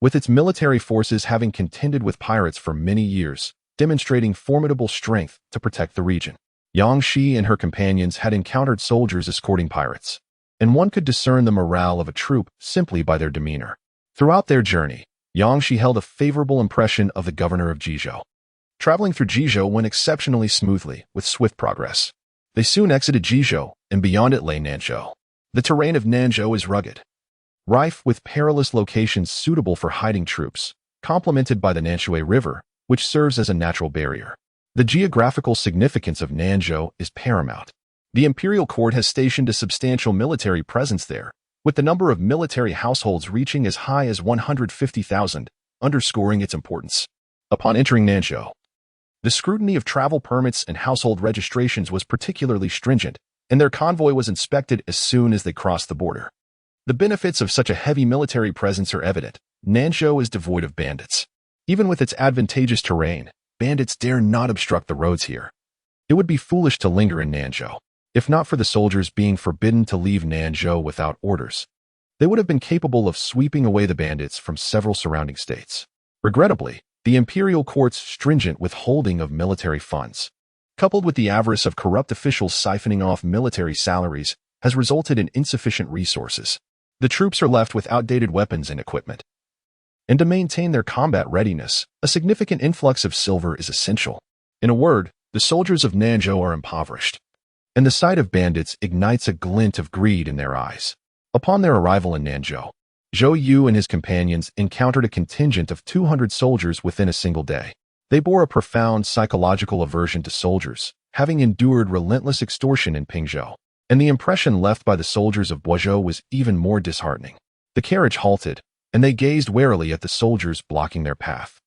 with its military forces having contended with pirates for many years, demonstrating formidable strength to protect the region. Yang Shi and her companions had encountered soldiers escorting pirates, and one could discern the morale of a troop simply by their demeanor. Throughout their journey, Yang Shi held a favorable impression of the governor of Jizhou. Traveling through Jizhou went exceptionally smoothly, with swift progress. They soon exited Jizhou, and beyond it lay Nanzhou. The terrain of Nanzhou is rugged, rife with perilous locations suitable for hiding troops, complemented by the Nanshui River, which serves as a natural barrier. The geographical significance of Nanzhou is paramount. The Imperial court has stationed a substantial military presence there, with the number of military households reaching as high as 150,000, underscoring its importance. Upon entering Nanzhou, the scrutiny of travel permits and household registrations was particularly stringent, and their convoy was inspected as soon as they crossed the border. The benefits of such a heavy military presence are evident. Nanzhou is devoid of bandits. Even with its advantageous terrain, bandits dare not obstruct the roads here. It would be foolish to linger in Nanzhou. If not for the soldiers being forbidden to leave Nanzhou without orders, they would have been capable of sweeping away the bandits from several surrounding states. Regrettably, the Imperial court's stringent withholding of military funds, coupled with the avarice of corrupt officials siphoning off military salaries, has resulted in insufficient resources. The troops are left with outdated weapons and equipment. And to maintain their combat readiness, a significant influx of silver is essential. In a word, the soldiers of Nanzhou are impoverished, and the sight of bandits ignites a glint of greed in their eyes. Upon their arrival in Nanzhou, Zhou Yu and his companions encountered a contingent of 200 soldiers within a single day. They bore a profound psychological aversion to soldiers, having endured relentless extortion in Pingzhou. and the impression left by the soldiers of Boizhou was even more disheartening. The carriage halted, and they gazed warily at the soldiers blocking their path.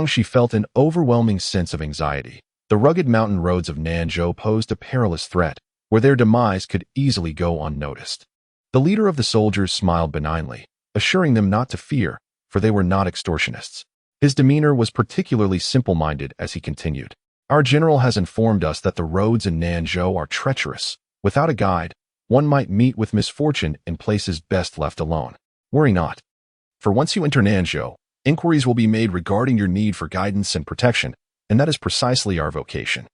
She felt an overwhelming sense of anxiety. The rugged mountain roads of Nanzhou posed a perilous threat, where their demise could easily go unnoticed. The leader of the soldiers smiled benignly, assuring them not to fear, for they were not extortionists. His demeanor was particularly simple-minded as he continued. Our general has informed us that the roads in Nanzhou are treacherous. Without a guide, one might meet with misfortune in places best left alone. Worry not. For once you enter Nanzhou, inquiries will be made regarding your need for guidance and protection, and that is precisely our vocation.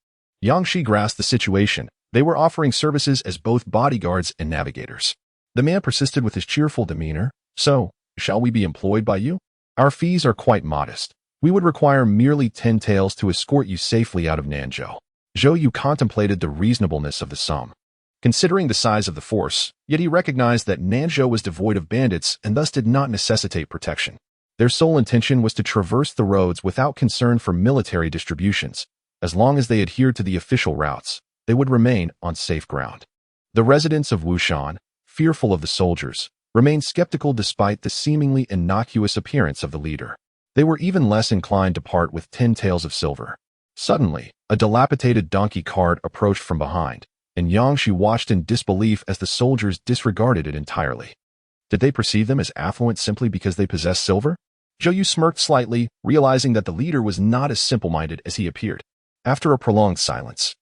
Yangshi grasped the situation. They were offering services as both bodyguards and navigators. The man persisted with his cheerful demeanor. So, shall we be employed by you? Our fees are quite modest. We would require merely 10 taels to escort you safely out of Nanzhou. Zhou Yu contemplated the reasonableness of the sum. Considering the size of the force, yet he recognized that Nanzhou was devoid of bandits and thus did not necessitate protection. Their sole intention was to traverse the roads without concern for military distributions. As long as they adhered to the official routes, they would remain on safe ground. The residents of Wushan, fearful of the soldiers, remained skeptical despite the seemingly innocuous appearance of the leader. They were even less inclined to part with 10 taels of silver. Suddenly, a dilapidated donkey cart approached from behind, and Yangshi watched in disbelief as the soldiers disregarded it entirely. Did they perceive them as affluent simply because they possessed silver? Zhou Yu smirked slightly, realizing that the leader was not as simple-minded as he appeared. After a prolonged silence,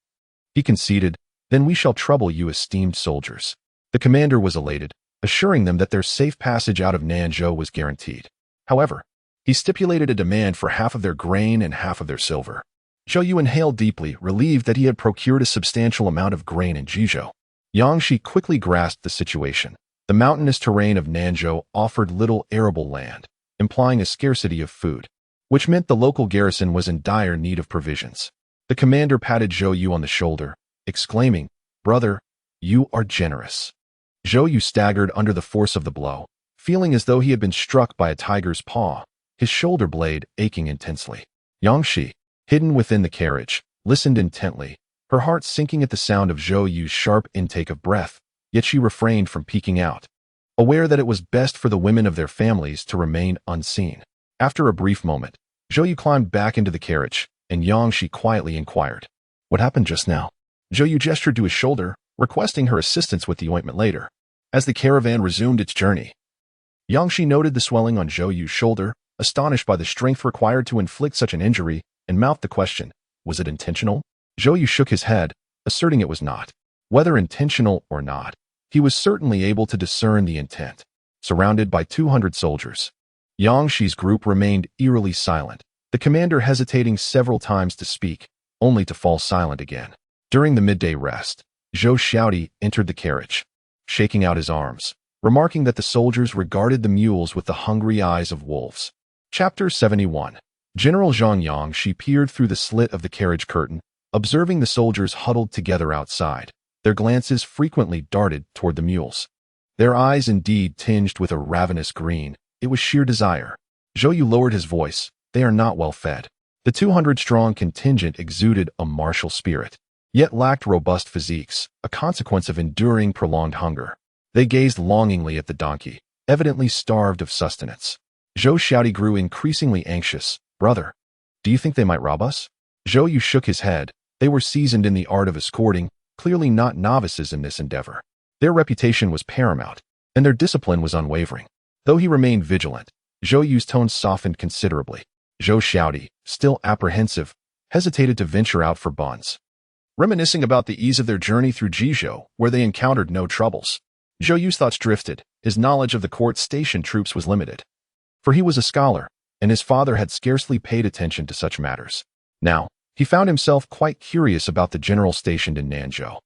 he conceded, "Then we shall trouble you, esteemed soldiers." The commander was elated, assuring them that their safe passage out of Nanzhou was guaranteed. However, he stipulated a demand for half of their grain and half of their silver. Zhou Yu inhaled deeply, relieved that he had procured a substantial amount of grain in Jizhou. Yangshi quickly grasped the situation. The mountainous terrain of Nanzhou offered little arable land, implying a scarcity of food, which meant the local garrison was in dire need of provisions. The commander patted Zhou Yu on the shoulder, exclaiming, "Brother, you are generous." Zhou Yu staggered under the force of the blow, feeling as though he had been struck by a tiger's paw, his shoulder blade aching intensely. Yangshi, hidden within the carriage, listened intently, her heart sinking at the sound of Zhou Yu's sharp intake of breath, yet she refrained from peeking out, aware that it was best for the women of their families to remain unseen. After a brief moment, Zhou Yu climbed back into the carriage, and Yangshi quietly inquired, "What happened just now?" Zhou Yu gestured to his shoulder, requesting her assistance with the ointment later. As the caravan resumed its journey, Yangshi noted the swelling on Zhou Yu's shoulder, astonished by the strength required to inflict such an injury, and mouthed the question, "Was it intentional?" Zhou Yu shook his head, asserting it was not. Whether intentional or not, he was certainly able to discern the intent. Surrounded by 200 soldiers, Yangshi's group remained eerily silent, the commander hesitating several times to speak, only to fall silent again. During the midday rest, Zhou Xiaodi entered the carriage, shaking out his arms, remarking that the soldiers regarded the mules with the hungry eyes of wolves. Chapter 71. General Zhang Yangshi peered through the slit of the carriage curtain, observing the soldiers huddled together outside. Their glances frequently darted toward the mules. Their eyes indeed tinged with a ravenous green. It was sheer desire. Zhou Yu lowered his voice. They are not well fed. The 200-strong contingent exuded a martial spirit, yet lacked robust physiques, a consequence of enduring prolonged hunger. They gazed longingly at the donkey, evidently starved of sustenance. Zhou Xiaodi grew increasingly anxious. "Brother, do you think they might rob us?" Zhou Yu shook his head. They were seasoned in the art of escorting, clearly not novices in this endeavor. Their reputation was paramount, and their discipline was unwavering. Though he remained vigilant, Zhou Yu's tone softened considerably. Zhou Xiaodi, still apprehensive, hesitated to venture out for buns, reminiscing about the ease of their journey through Jizhou, where they encountered no troubles. Zhou Yu's thoughts drifted. His knowledge of the court station troops was limited, for he was a scholar, and his father had scarcely paid attention to such matters. Now, he found himself quite curious about the general stationed in Nanzhou,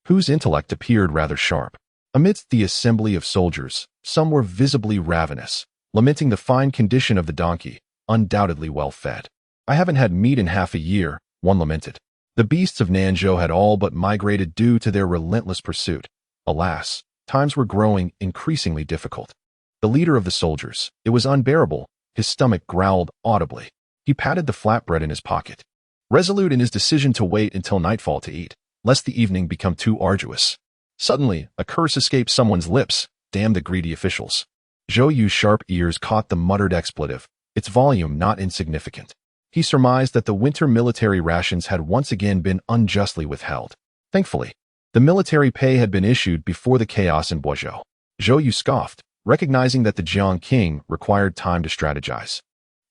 whose intellect appeared rather sharp. Amidst the assembly of soldiers, some were visibly ravenous, lamenting the fine condition of the donkey, undoubtedly well fed. "I haven't had meat in half a year," one lamented. The beasts of Nanzhou had all but migrated due to their relentless pursuit. Alas, times were growing increasingly difficult. The leader of the soldiers, it was unbearable, his stomach growled audibly. He patted the flatbread in his pocket, resolute in his decision to wait until nightfall to eat, lest the evening become too arduous. Suddenly, a curse escaped someone's lips. Damn the greedy officials. Zhou Yu's sharp ears caught the muttered expletive, its volume not insignificant. He surmised that the winter military rations had once again been unjustly withheld. Thankfully, the military pay had been issued before the chaos in Boizhou. Zhou Yu scoffed, recognizing that the Jiang king required time to strategize.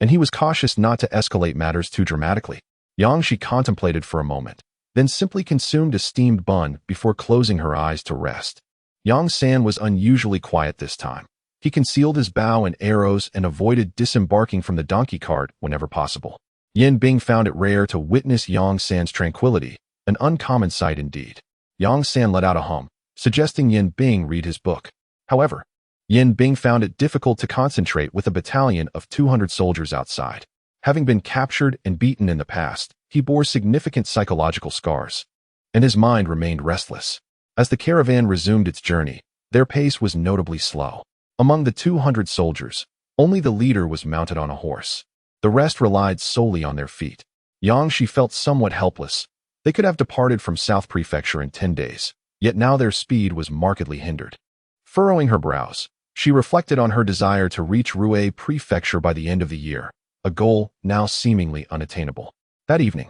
And he was cautious not to escalate matters too dramatically. Yang Shi contemplated for a moment, then simply consumed a steamed bun before closing her eyes to rest. Yang San was unusually quiet this time. He concealed his bow and arrows and avoided disembarking from the donkey cart whenever possible. Yin Bing found it rare to witness Yang San's tranquility, an uncommon sight indeed. Yang San let out a hum, suggesting Yin Bing read his book. However, Yin Bing found it difficult to concentrate with a battalion of 200 soldiers outside. Having been captured and beaten in the past, he bore significant psychological scars, and his mind remained restless. As the caravan resumed its journey, their pace was notably slow. Among the 200 soldiers, only the leader was mounted on a horse. The rest relied solely on their feet. Yang Shi felt somewhat helpless. They could have departed from South Prefecture in 10 days, yet now their speed was markedly hindered. Furrowing her brows, she reflected on her desire to reach Rue Prefecture by the end of the year, a goal now seemingly unattainable. That evening,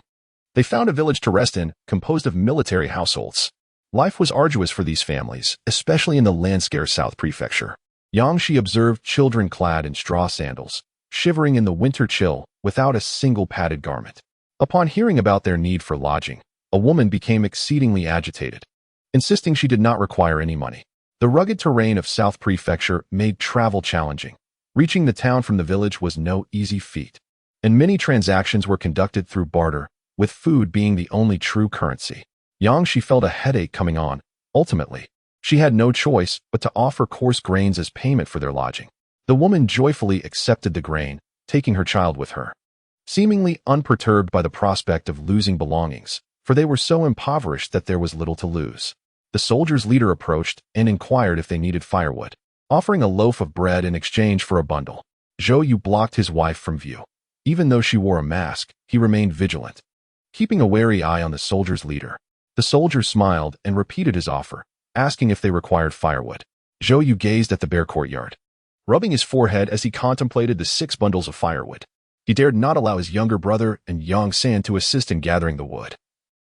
they found a village to rest in, composed of military households. Life was arduous for these families, especially in the land-scarce South Prefecture. Yang Shi observed children clad in straw sandals, shivering in the winter chill without a single padded garment. Upon hearing about their need for lodging, a woman became exceedingly agitated, insisting she did not require any money. The rugged terrain of South Prefecture made travel challenging. Reaching the town from the village was no easy feat, and many transactions were conducted through barter, with food being the only true currency. Yang Shi felt a headache coming on. Ultimately, she had no choice but to offer coarse grains as payment for their lodging. The woman joyfully accepted the grain, taking her child with her, seemingly unperturbed by the prospect of losing belongings, for they were so impoverished that there was little to lose. The soldier's leader approached and inquired if they needed firewood, offering a loaf of bread in exchange for a bundle. Zhou Yu blocked his wife from view. Even though she wore a mask, he remained vigilant, keeping a wary eye on the soldier's leader. The soldier smiled and repeated his offer, asking if they required firewood. Zhou Yu gazed at the bare courtyard, rubbing his forehead as he contemplated the 6 bundles of firewood. He dared not allow his younger brother and Yang San to assist in gathering the wood.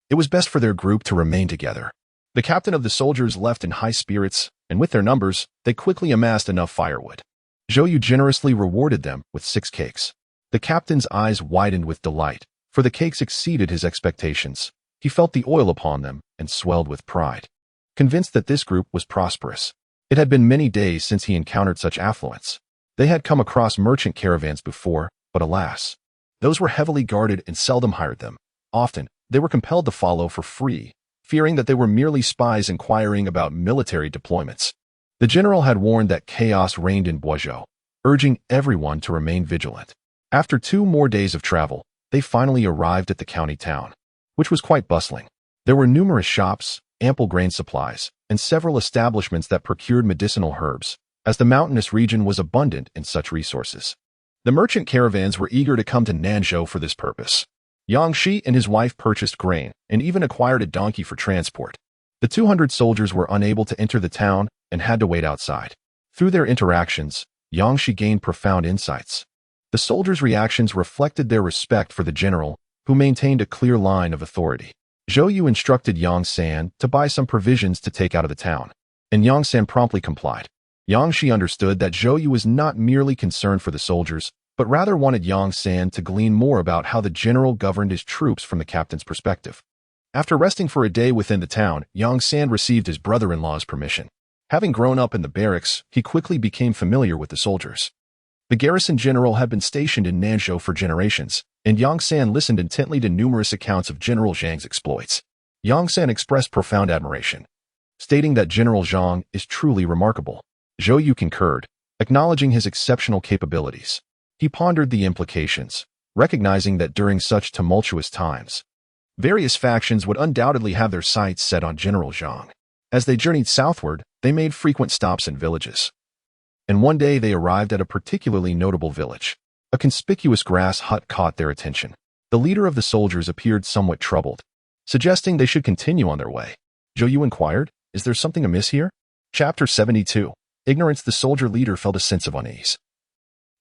It was best for their group to remain together. The captain of the soldiers left in high spirits, and with their numbers, they quickly amassed enough firewood. Zhou Yu generously rewarded them with 6 cakes. The captain's eyes widened with delight, for the cakes exceeded his expectations. He felt the oil upon them and swelled with pride, convinced that this group was prosperous. It had been many days since he encountered such affluence. They had come across merchant caravans before, but alas, those were heavily guarded and seldom hired them. Often, they were compelled to follow for free, fearing that they were merely spies inquiring about military deployments. The general had warned that chaos reigned in Boizhou, urging everyone to remain vigilant. After 2 more days of travel, they finally arrived at the county town, which was quite bustling. There were numerous shops, ample grain supplies, and several establishments that procured medicinal herbs, as the mountainous region was abundant in such resources. The merchant caravans were eager to come to Nanzhou for this purpose. Yang Shi and his wife purchased grain and even acquired a donkey for transport. The 200 soldiers were unable to enter the town and had to wait outside. Through their interactions, Yang Shi gained profound insights. The soldiers' reactions reflected their respect for the general, who maintained a clear line of authority. Zhou Yu instructed Yang San to buy some provisions to take out of the town, and Yang San promptly complied. Yang Shi understood that Zhou Yu was not merely concerned for the soldiers, but rather wanted Yang San to glean more about how the general governed his troops from the captain's perspective. After resting for a day within the town, Yang San received his brother-in-law's permission. Having grown up in the barracks, he quickly became familiar with the soldiers. The garrison general had been stationed in Nanzhou for generations, and Yang San listened intently to numerous accounts of General Zhang's exploits. Yang San expressed profound admiration, stating that General Zhang is truly remarkable. Zhou Yu concurred, acknowledging his exceptional capabilities. He pondered the implications, recognizing that during such tumultuous times, various factions would undoubtedly have their sights set on General Zhang. As they journeyed southward, they made frequent stops in villages. And one day they arrived at a particularly notable village. A conspicuous grass hut caught their attention. The leader of the soldiers appeared somewhat troubled, suggesting they should continue on their way. Zhou Yu inquired, Is there something amiss here? Chapter 72. Ignorance. The soldier leader felt a sense of unease.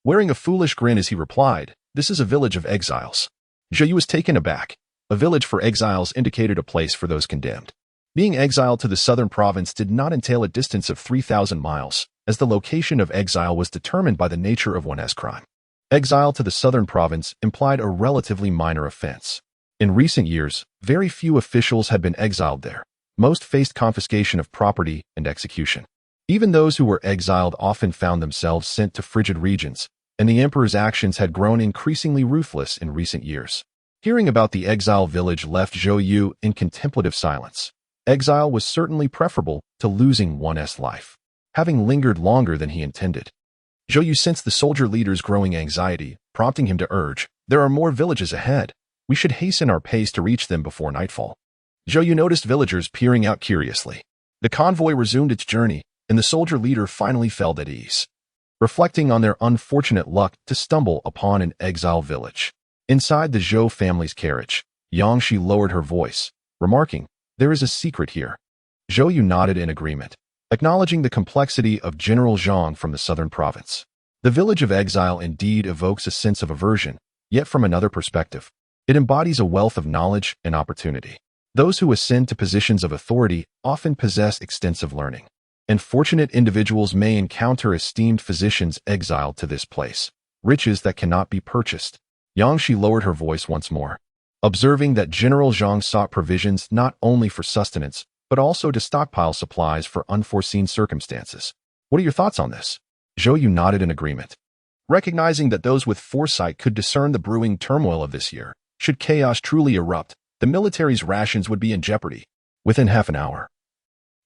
Wearing a foolish grin as he replied, "This is a village of exiles." Zhou was taken aback. A village for exiles indicated a place for those condemned. Being exiled to the southern province did not entail a distance of 3,000 miles, as the location of exile was determined by the nature of one's crime. Exile to the southern province implied a relatively minor offense. In recent years, very few officials had been exiled there. Most faced confiscation of property and execution. Even those who were exiled often found themselves sent to frigid regions, and the emperor's actions had grown increasingly ruthless in recent years. Hearing about the exile village left Zhou Yu in contemplative silence. Exile was certainly preferable to losing one's life, having lingered longer than he intended. Zhou Yu sensed the soldier leader's growing anxiety, prompting him to urge, "There are more villages ahead. We should hasten our pace to reach them before nightfall." Zhou Yu noticed villagers peering out curiously. The convoy resumed its journey, and the soldier leader finally felt at ease, reflecting on their unfortunate luck to stumble upon an exile village. Inside the Zhou family's carriage, Yangshi lowered her voice, remarking, "There is a secret here." Zhou Yu nodded in agreement, acknowledging the complexity of General Zhang from the southern province. The village of exile indeed evokes a sense of aversion, yet from another perspective, it embodies a wealth of knowledge and opportunity. Those who ascend to positions of authority often possess extensive learning, and fortunate individuals may encounter esteemed physicians exiled to this place, riches that cannot be purchased. Yangshi lowered her voice once more, observing that General Zhang sought provisions not only for sustenance, but also to stockpile supplies for unforeseen circumstances. What are your thoughts on this? Zhou Yu nodded in agreement, recognizing that those with foresight could discern the brewing turmoil of this year. Should chaos truly erupt, the military's rations would be in jeopardy. Within half an hour,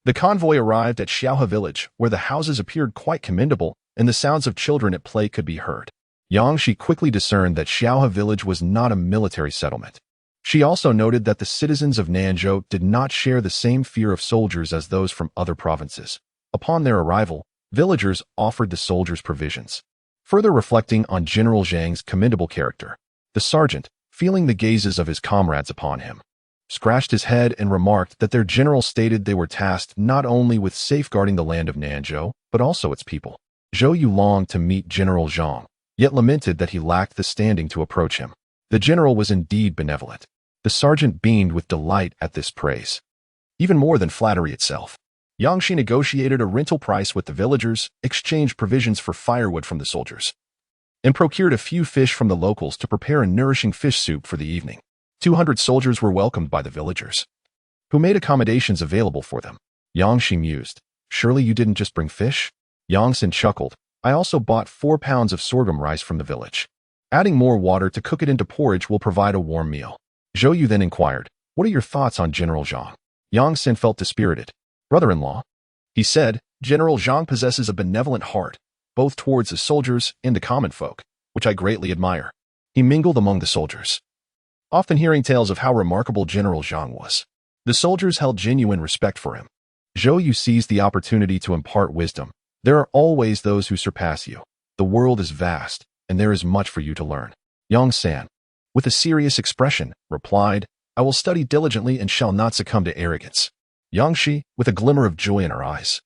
the convoy arrived at Xiaohe village, where the houses appeared quite commendable, and the sounds of children at play could be heard. Yangshi quickly discerned that Xiaohe village was not a military settlement. She also noted that the citizens of Nanzhou did not share the same fear of soldiers as those from other provinces. Upon their arrival, villagers offered the soldiers provisions. Further reflecting on General Zhang's commendable character, the sergeant, feeling the gazes of his comrades upon him, scratched his head and remarked that their general stated they were tasked not only with safeguarding the land of Nanzhou, but also its people. Zhou Yu longed to meet General Zhang, yet lamented that he lacked the standing to approach him. The general was indeed benevolent. The sergeant beamed with delight at this praise, even more than flattery itself. Yangshi negotiated a rental price with the villagers, exchanged provisions for firewood from the soldiers, and procured a few fish from the locals to prepare a nourishing fish soup for the evening. 200 soldiers were welcomed by the villagers, who made accommodations available for them. Yangshi mused, "Surely you didn't just bring fish?" Yangsen chuckled, "I also bought 4 pounds of sorghum rice from the village. Adding more water to cook it into porridge will provide a warm meal." Zhou Yu then inquired, "What are your thoughts on General Zhang?" Yangsen felt dispirited. "Brother-in-law," he said, "General Zhang possesses a benevolent heart, both towards the soldiers and the common folk, which I greatly admire." He mingled among the soldiers, often hearing tales of how remarkable General Zhang was. The soldiers held genuine respect for him. Zhou Yu seized the opportunity to impart wisdom. "There are always those who surpass you. The world is vast, and there is much for you to learn." Yang San, with a serious expression, replied, "I will study diligently and shall not succumb to arrogance." Yangshi, with a glimmer of joy in her eyes,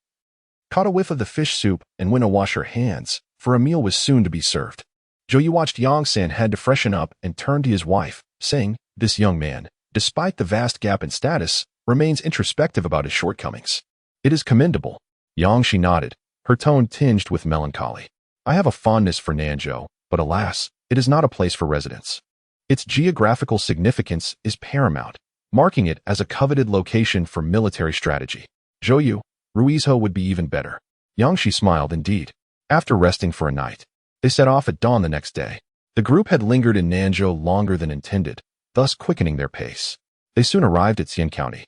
caught a whiff of the fish soup and went to wash her hands, for a meal was soon to be served. Zhou Yu watched Yang San head to freshen up and turned to his wife, saying, "This young man, despite the vast gap in status, remains introspective about his shortcomings. It is commendable." Yangshi nodded, her tone tinged with melancholy. "I have a fondness for Nanzhou, but alas, it is not a place for residence. Its geographical significance is paramount, marking it as a coveted location for military strategy. Zhou Yu, Ruizhou would be even better." Yangshi smiled indeed. After resting for a night, they set off at dawn the next day. The group had lingered in Nanzhou longer than intended, thus quickening their pace. They soon arrived at Xian County,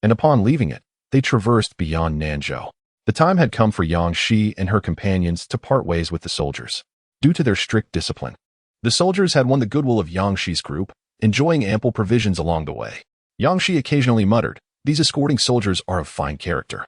and upon leaving it, they traversed beyond Nanzhou. The time had come for Yangshi and her companions to part ways with the soldiers, due to their strict discipline. The soldiers had won the goodwill of Yangshi's group, enjoying ample provisions along the way. Yangshi occasionally muttered, "These escorting soldiers are of fine character.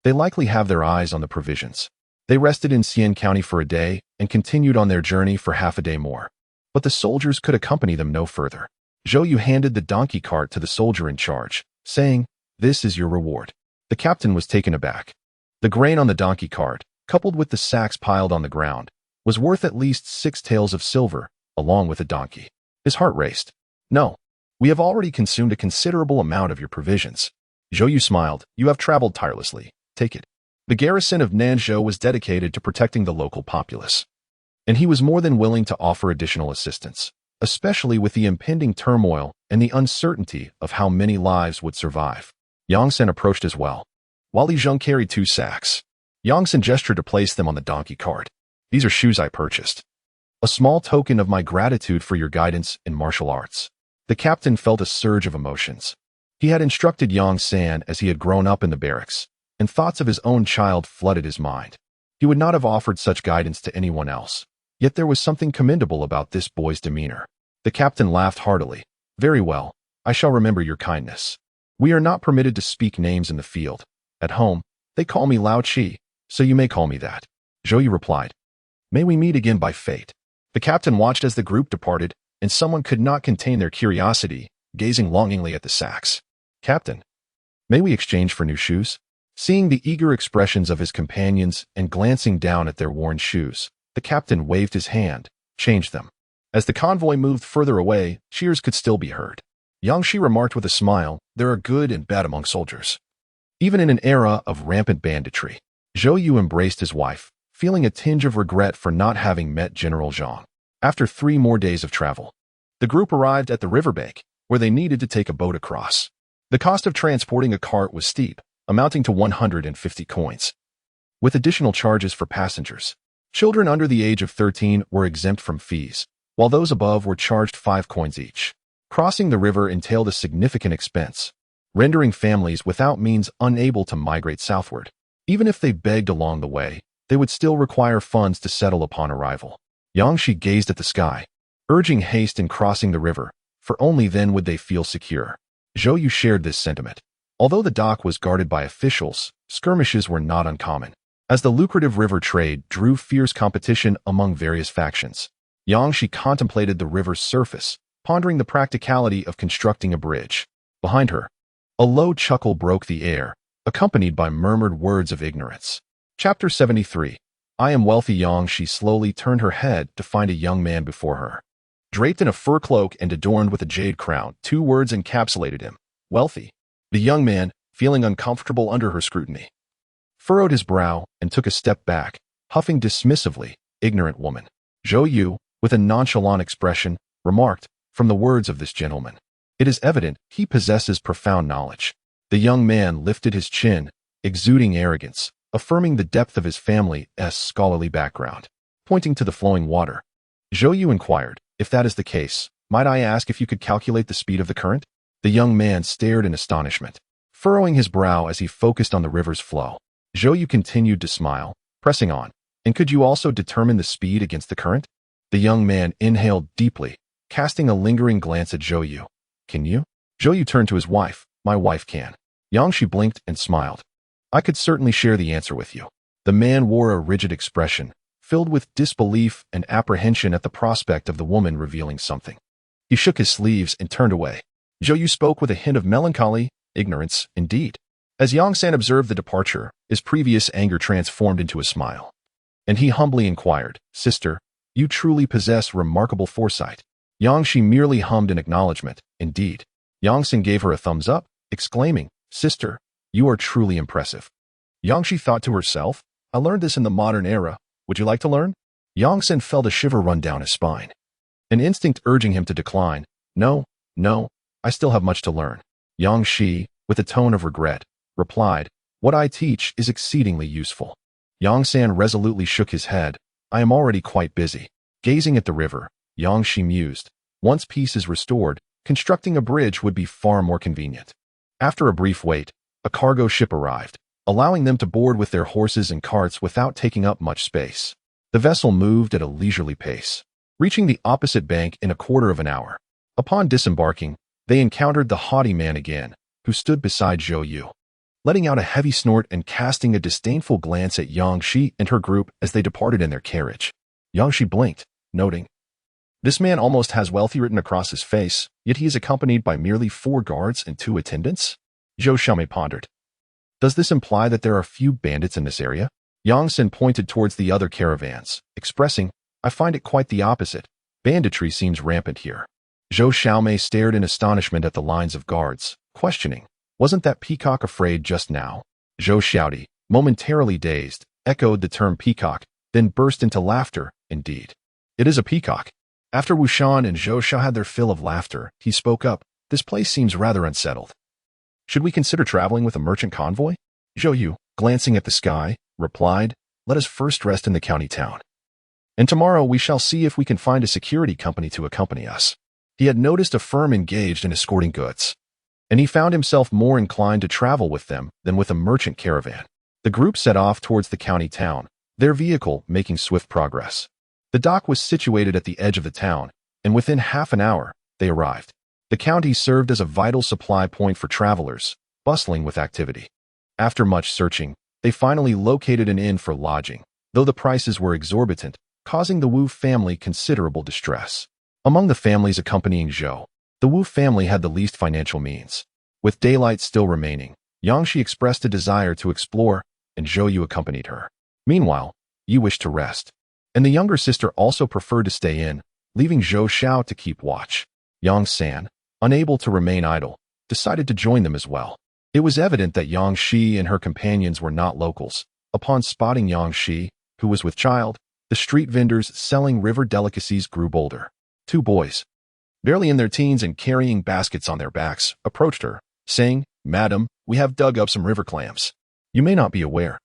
They likely have their eyes on the provisions." They rested in Xian County for a day and continued on their journey for half a day more. But the soldiers could accompany them no further. Zhou Yu handed the donkey cart to the soldier in charge, saying, "This is your reward." The captain was taken aback. The grain on the donkey cart, coupled with the sacks piled on the ground, was worth at least 6 taels of silver, along with a donkey. His heart raced. No, we have already consumed a considerable amount of your provisions. Zhou Yu smiled. You have traveled tirelessly. Take it. The garrison of Nanzhou was dedicated to protecting the local populace, and he was more than willing to offer additional assistance, especially with the impending turmoil and the uncertainty of how many lives would survive. Yongsan approached as well. While Li Zheng carried 2 sacks, Yongsan gestured to place them on the donkey cart. These are shoes I purchased. A small token of my gratitude for your guidance in martial arts. The captain felt a surge of emotions. He had instructed Yongsan as he had grown up in the barracks, and thoughts of his own child flooded his mind. He would not have offered such guidance to anyone else, yet there was something commendable about this boy's demeanor. The captain laughed heartily. Very well, I shall remember your kindness. We are not permitted to speak names in the field. At home, they call me Lao Chi, so you may call me that. Zhou Yu replied. May we meet again by fate. The captain watched as the group departed, and someone could not contain their curiosity, gazing longingly at the sacks. Captain, may we exchange for new shoes? Seeing the eager expressions of his companions and glancing down at their worn shoes, the captain waved his hand, changed them. As the convoy moved further away, cheers could still be heard. Yang Shi remarked with a smile, there are good and bad among soldiers. Even in an era of rampant banditry, Zhou Yu embraced his wife, feeling a tinge of regret for not having met General Zhang. After 3 more days of travel, the group arrived at the riverbank, where they needed to take a boat across. The cost of transporting a cart was steep, amounting to 150 coins, with additional charges for passengers. Children under the age of 13 were exempt from fees, while those above were charged 5 coins each. Crossing the river entailed a significant expense, rendering families without means unable to migrate southward. Even if they begged along the way, they would still require funds to settle upon arrival. Yang Shi gazed at the sky, urging haste in crossing the river, for only then would they feel secure. Zhou Yu shared this sentiment. Although the dock was guarded by officials, skirmishes were not uncommon, as the lucrative river trade drew fierce competition among various factions. Yang Shi contemplated the river's surface, pondering the practicality of constructing a bridge. Behind her, a low chuckle broke the air, accompanied by murmured words of ignorance. Chapter 73. I am wealthy. Yang Shi slowly turned her head to find a young man before her. Draped in a fur cloak and adorned with a jade crown, 2 words encapsulated him. Wealthy. The young man, feeling uncomfortable under her scrutiny, furrowed his brow and took a step back, huffing dismissively. Ignorant woman. Zhou Yu, with a nonchalant expression, remarked, from the words of this gentleman, it is evident he possesses profound knowledge. The young man lifted his chin, exuding arrogance, affirming the depth of his family's scholarly background. Pointing to the flowing water, Zhou Yu inquired, if that is the case, might I ask if you could calculate the speed of the current? The young man stared in astonishment, furrowing his brow as he focused on the river's flow. Zhou Yu continued to smile, pressing on, and could you also determine the speed against the current? The young man inhaled deeply, casting a lingering glance at Zhou Yu. Can you? Zhou Yu turned to his wife. My wife can. Yang Shi blinked and smiled. I could certainly share the answer with you. The man wore a rigid expression, filled with disbelief and apprehension at the prospect of the woman revealing something. He shook his sleeves and turned away. Zhou Yu spoke with a hint of melancholy, ignorance, indeed. As Yongsan observed the departure, his previous anger transformed into a smile. And he humbly inquired, Sister, you truly possess remarkable foresight. Yang Shi merely hummed in acknowledgement. Indeed. Yongsan gave her a thumbs up, exclaiming, Sister, you are truly impressive. Yang Shi thought to herself, I learned this in the modern era. Would you like to learn? Yongsan felt a shiver run down his spine, an instinct urging him to decline. No, I still have much to learn. Yang Shi, with a tone of regret, replied, what I teach is exceedingly useful. Yongsan resolutely shook his head. I am already quite busy. Gazing at the river, Yang Shi mused. Once peace is restored, constructing a bridge would be far more convenient. After a brief wait, a cargo ship arrived, allowing them to board with their horses and carts without taking up much space. The vessel moved at a leisurely pace, reaching the opposite bank in a quarter of an hour. Upon disembarking, they encountered the haughty man again, who stood beside Zhou Yu, letting out a heavy snort and casting a disdainful glance at Yang Shi and her group as they departed in their carriage. Yang Shi blinked, noting, this man almost has wealthy written across his face, yet he is accompanied by merely 4 guards and 2 attendants? Zhou Shumei pondered. Does this imply that there are few bandits in this area? Yang Sen pointed towards the other caravans, expressing, I find it quite the opposite. Banditry seems rampant here. Zhou Xiaomei stared in astonishment at the lines of guards, questioning, wasn't that peacock afraid just now? Zhou Xiaodi, momentarily dazed, echoed the term peacock, then burst into laughter. Indeed, it is a peacock. After Wu Shan and Zhou Xiao had their fill of laughter, he spoke up, this place seems rather unsettled. Should we consider traveling with a merchant convoy? Zhou Yu, glancing at the sky, replied, let us first rest in the county town. And tomorrow we shall see if we can find a security company to accompany us. He had noticed a firm engaged in escorting goods, and he found himself more inclined to travel with them than with a merchant caravan. The group set off towards the county town, their vehicle making swift progress. The dock was situated at the edge of the town, and within half an hour, they arrived. The county served as a vital supply point for travelers, bustling with activity. After much searching, they finally located an inn for lodging, though the prices were exorbitant, causing the Wu family considerable distress. Among the families accompanying Zhou, the Wu family had the least financial means. With daylight still remaining, Yang Shi expressed a desire to explore, and Zhou Yu accompanied her. Meanwhile, Yi wished to rest, and the younger sister also preferred to stay in, leaving Zhou Xiao to keep watch. Yang San, unable to remain idle, decided to join them as well. It was evident that Yang Shi and her companions were not locals. Upon spotting Yang Shi, who was with child, the street vendors selling river delicacies grew bolder. Two boys, barely in their teens and carrying baskets on their backs, approached her, saying, Madam, we have dug up some river clams. You may not be aware,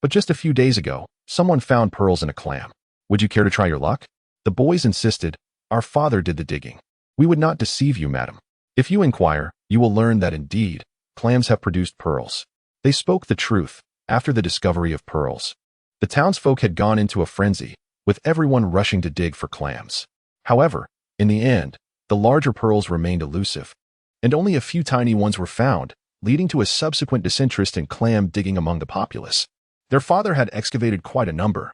but just a few days ago, someone found pearls in a clam. Would you care to try your luck? The boys insisted, Our father did the digging. We would not deceive you, madam. If you inquire, you will learn that indeed, clams have produced pearls. They spoke the truth. After the discovery of pearls, the townsfolk had gone into a frenzy, with everyone rushing to dig for clams. However, in the end, the larger pearls remained elusive, and only a few tiny ones were found, leading to a subsequent disinterest in clam digging among the populace. Their father had excavated quite a number,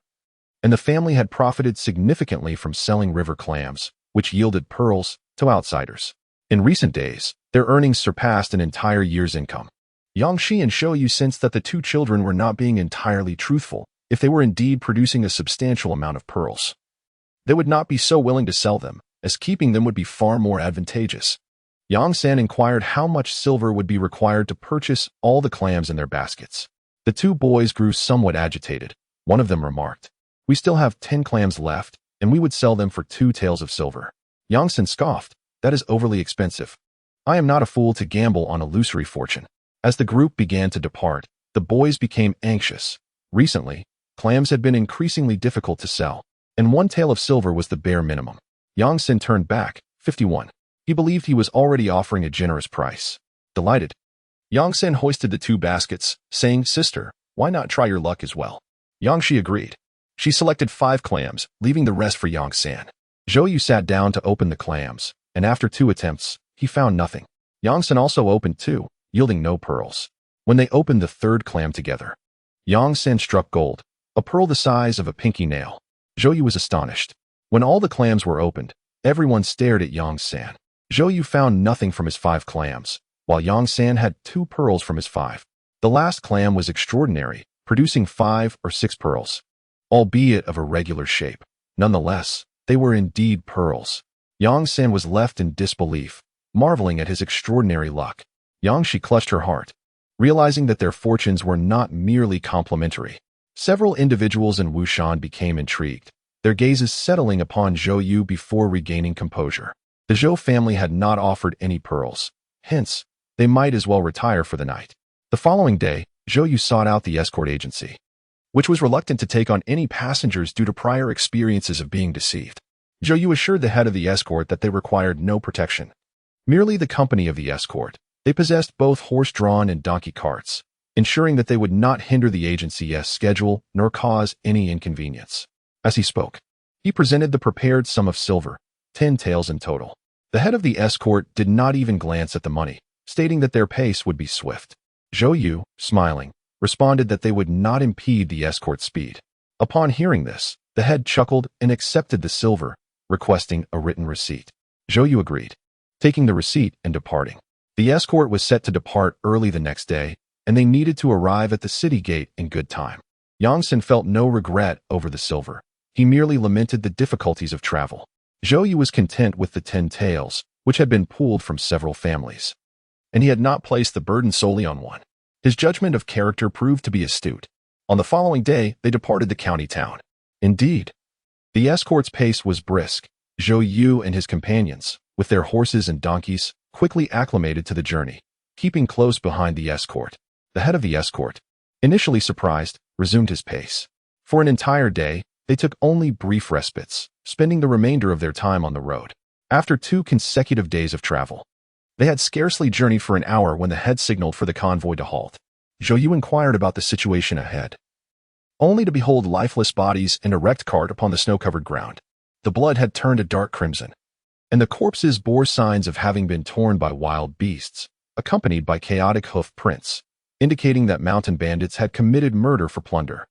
and the family had profited significantly from selling river clams, which yielded pearls to outsiders. In recent days, their earnings surpassed an entire year's income. Yang Shi and Zhou Yu sensed that the two children were not being entirely truthful if they were indeed producing a substantial amount of pearls. They would not be so willing to sell them, as keeping them would be far more advantageous. Yang San inquired how much silver would be required to purchase all the clams in their baskets. The two boys grew somewhat agitated. One of them remarked, We still have 10 clams left, and we would sell them for 2 taels of silver. Yang San scoffed, That is overly expensive. I am not a fool to gamble on illusory fortune. As the group began to depart, the boys became anxious. Recently, clams had been increasingly difficult to sell, and 1 tael of silver was the bare minimum. Yang San turned back, 51. He believed he was already offering a generous price. Delighted, Yang San hoisted the 2 baskets, saying, Sister, why not try your luck as well? Yang Shi agreed. She selected 5 clams, leaving the rest for Yang San. Zhou Yu sat down to open the clams, and after 2 attempts, he found nothing. Yang San also opened 2, yielding no pearls. When they opened the 3rd clam together, Yang San struck gold, a pearl the size of a pinky nail. Zhou Yu was astonished. When all the clams were opened, everyone stared at Yang San. Zhou Yu found nothing from his 5 clams, while Yang San had 2 pearls from his 5. The last clam was extraordinary, producing 5 or 6 pearls, albeit of irregular shape. Nonetheless, they were indeed pearls. Yang San was left in disbelief, marveling at his extraordinary luck. Yang Shi clutched her heart, realizing that their fortunes were not merely complementary. Several individuals in Wushan became intrigued, their gazes settling upon Zhou Yu before regaining composure. The Zhou family had not offered any pearls, hence, they might as well retire for the night. The following day, Zhou Yu sought out the escort agency, which was reluctant to take on any passengers due to prior experiences of being deceived. Zhou Yu assured the head of the escort that they required no protection, merely the company of the escort. They possessed both horse-drawn and donkey carts, ensuring that they would not hinder the agency's schedule nor cause any inconvenience. As he spoke, he presented the prepared sum of silver, 10 taels in total. The head of the escort did not even glance at the money, stating that their pace would be swift. Zhou Yu, smiling, responded that they would not impede the escort's speed. Upon hearing this, the head chuckled and accepted the silver, requesting a written receipt. Zhou Yu agreed, taking the receipt and departing. The escort was set to depart early the next day, and they needed to arrive at the city gate in good time. Yongsan felt no regret over the silver. He merely lamented the difficulties of travel. Zhou Yu was content with the 10 taels, which had been pooled from several families, and he had not placed the burden solely on one. His judgment of character proved to be astute. On the following day, they departed the county town. Indeed, the escort's pace was brisk. Zhou Yu and his companions, with their horses and donkeys, quickly acclimated to the journey, keeping close behind the escort. The head of the escort, initially surprised, resumed his pace. For an entire day, they took only brief respites, spending the remainder of their time on the road. After 2 consecutive days of travel, they had scarcely journeyed for an hour when the head signaled for the convoy to halt. Zhou Yu inquired about the situation ahead, only to behold lifeless bodies and a wrecked cart upon the snow-covered ground. The blood had turned a dark crimson, and the corpses bore signs of having been torn by wild beasts, accompanied by chaotic hoof prints, indicating that mountain bandits had committed murder for plunder.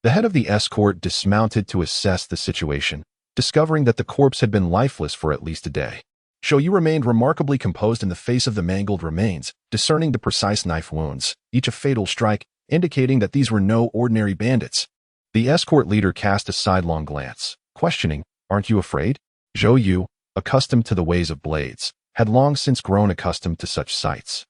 The head of the escort dismounted to assess the situation, discovering that the corpse had been lifeless for at least a day. Zhou Yu remained remarkably composed in the face of the mangled remains, discerning the precise knife wounds, each a fatal strike, indicating that these were no ordinary bandits. The escort leader cast a sidelong glance, questioning, "Aren't you afraid?" Zhou Yu, accustomed to the ways of blades, had long since grown accustomed to such sights.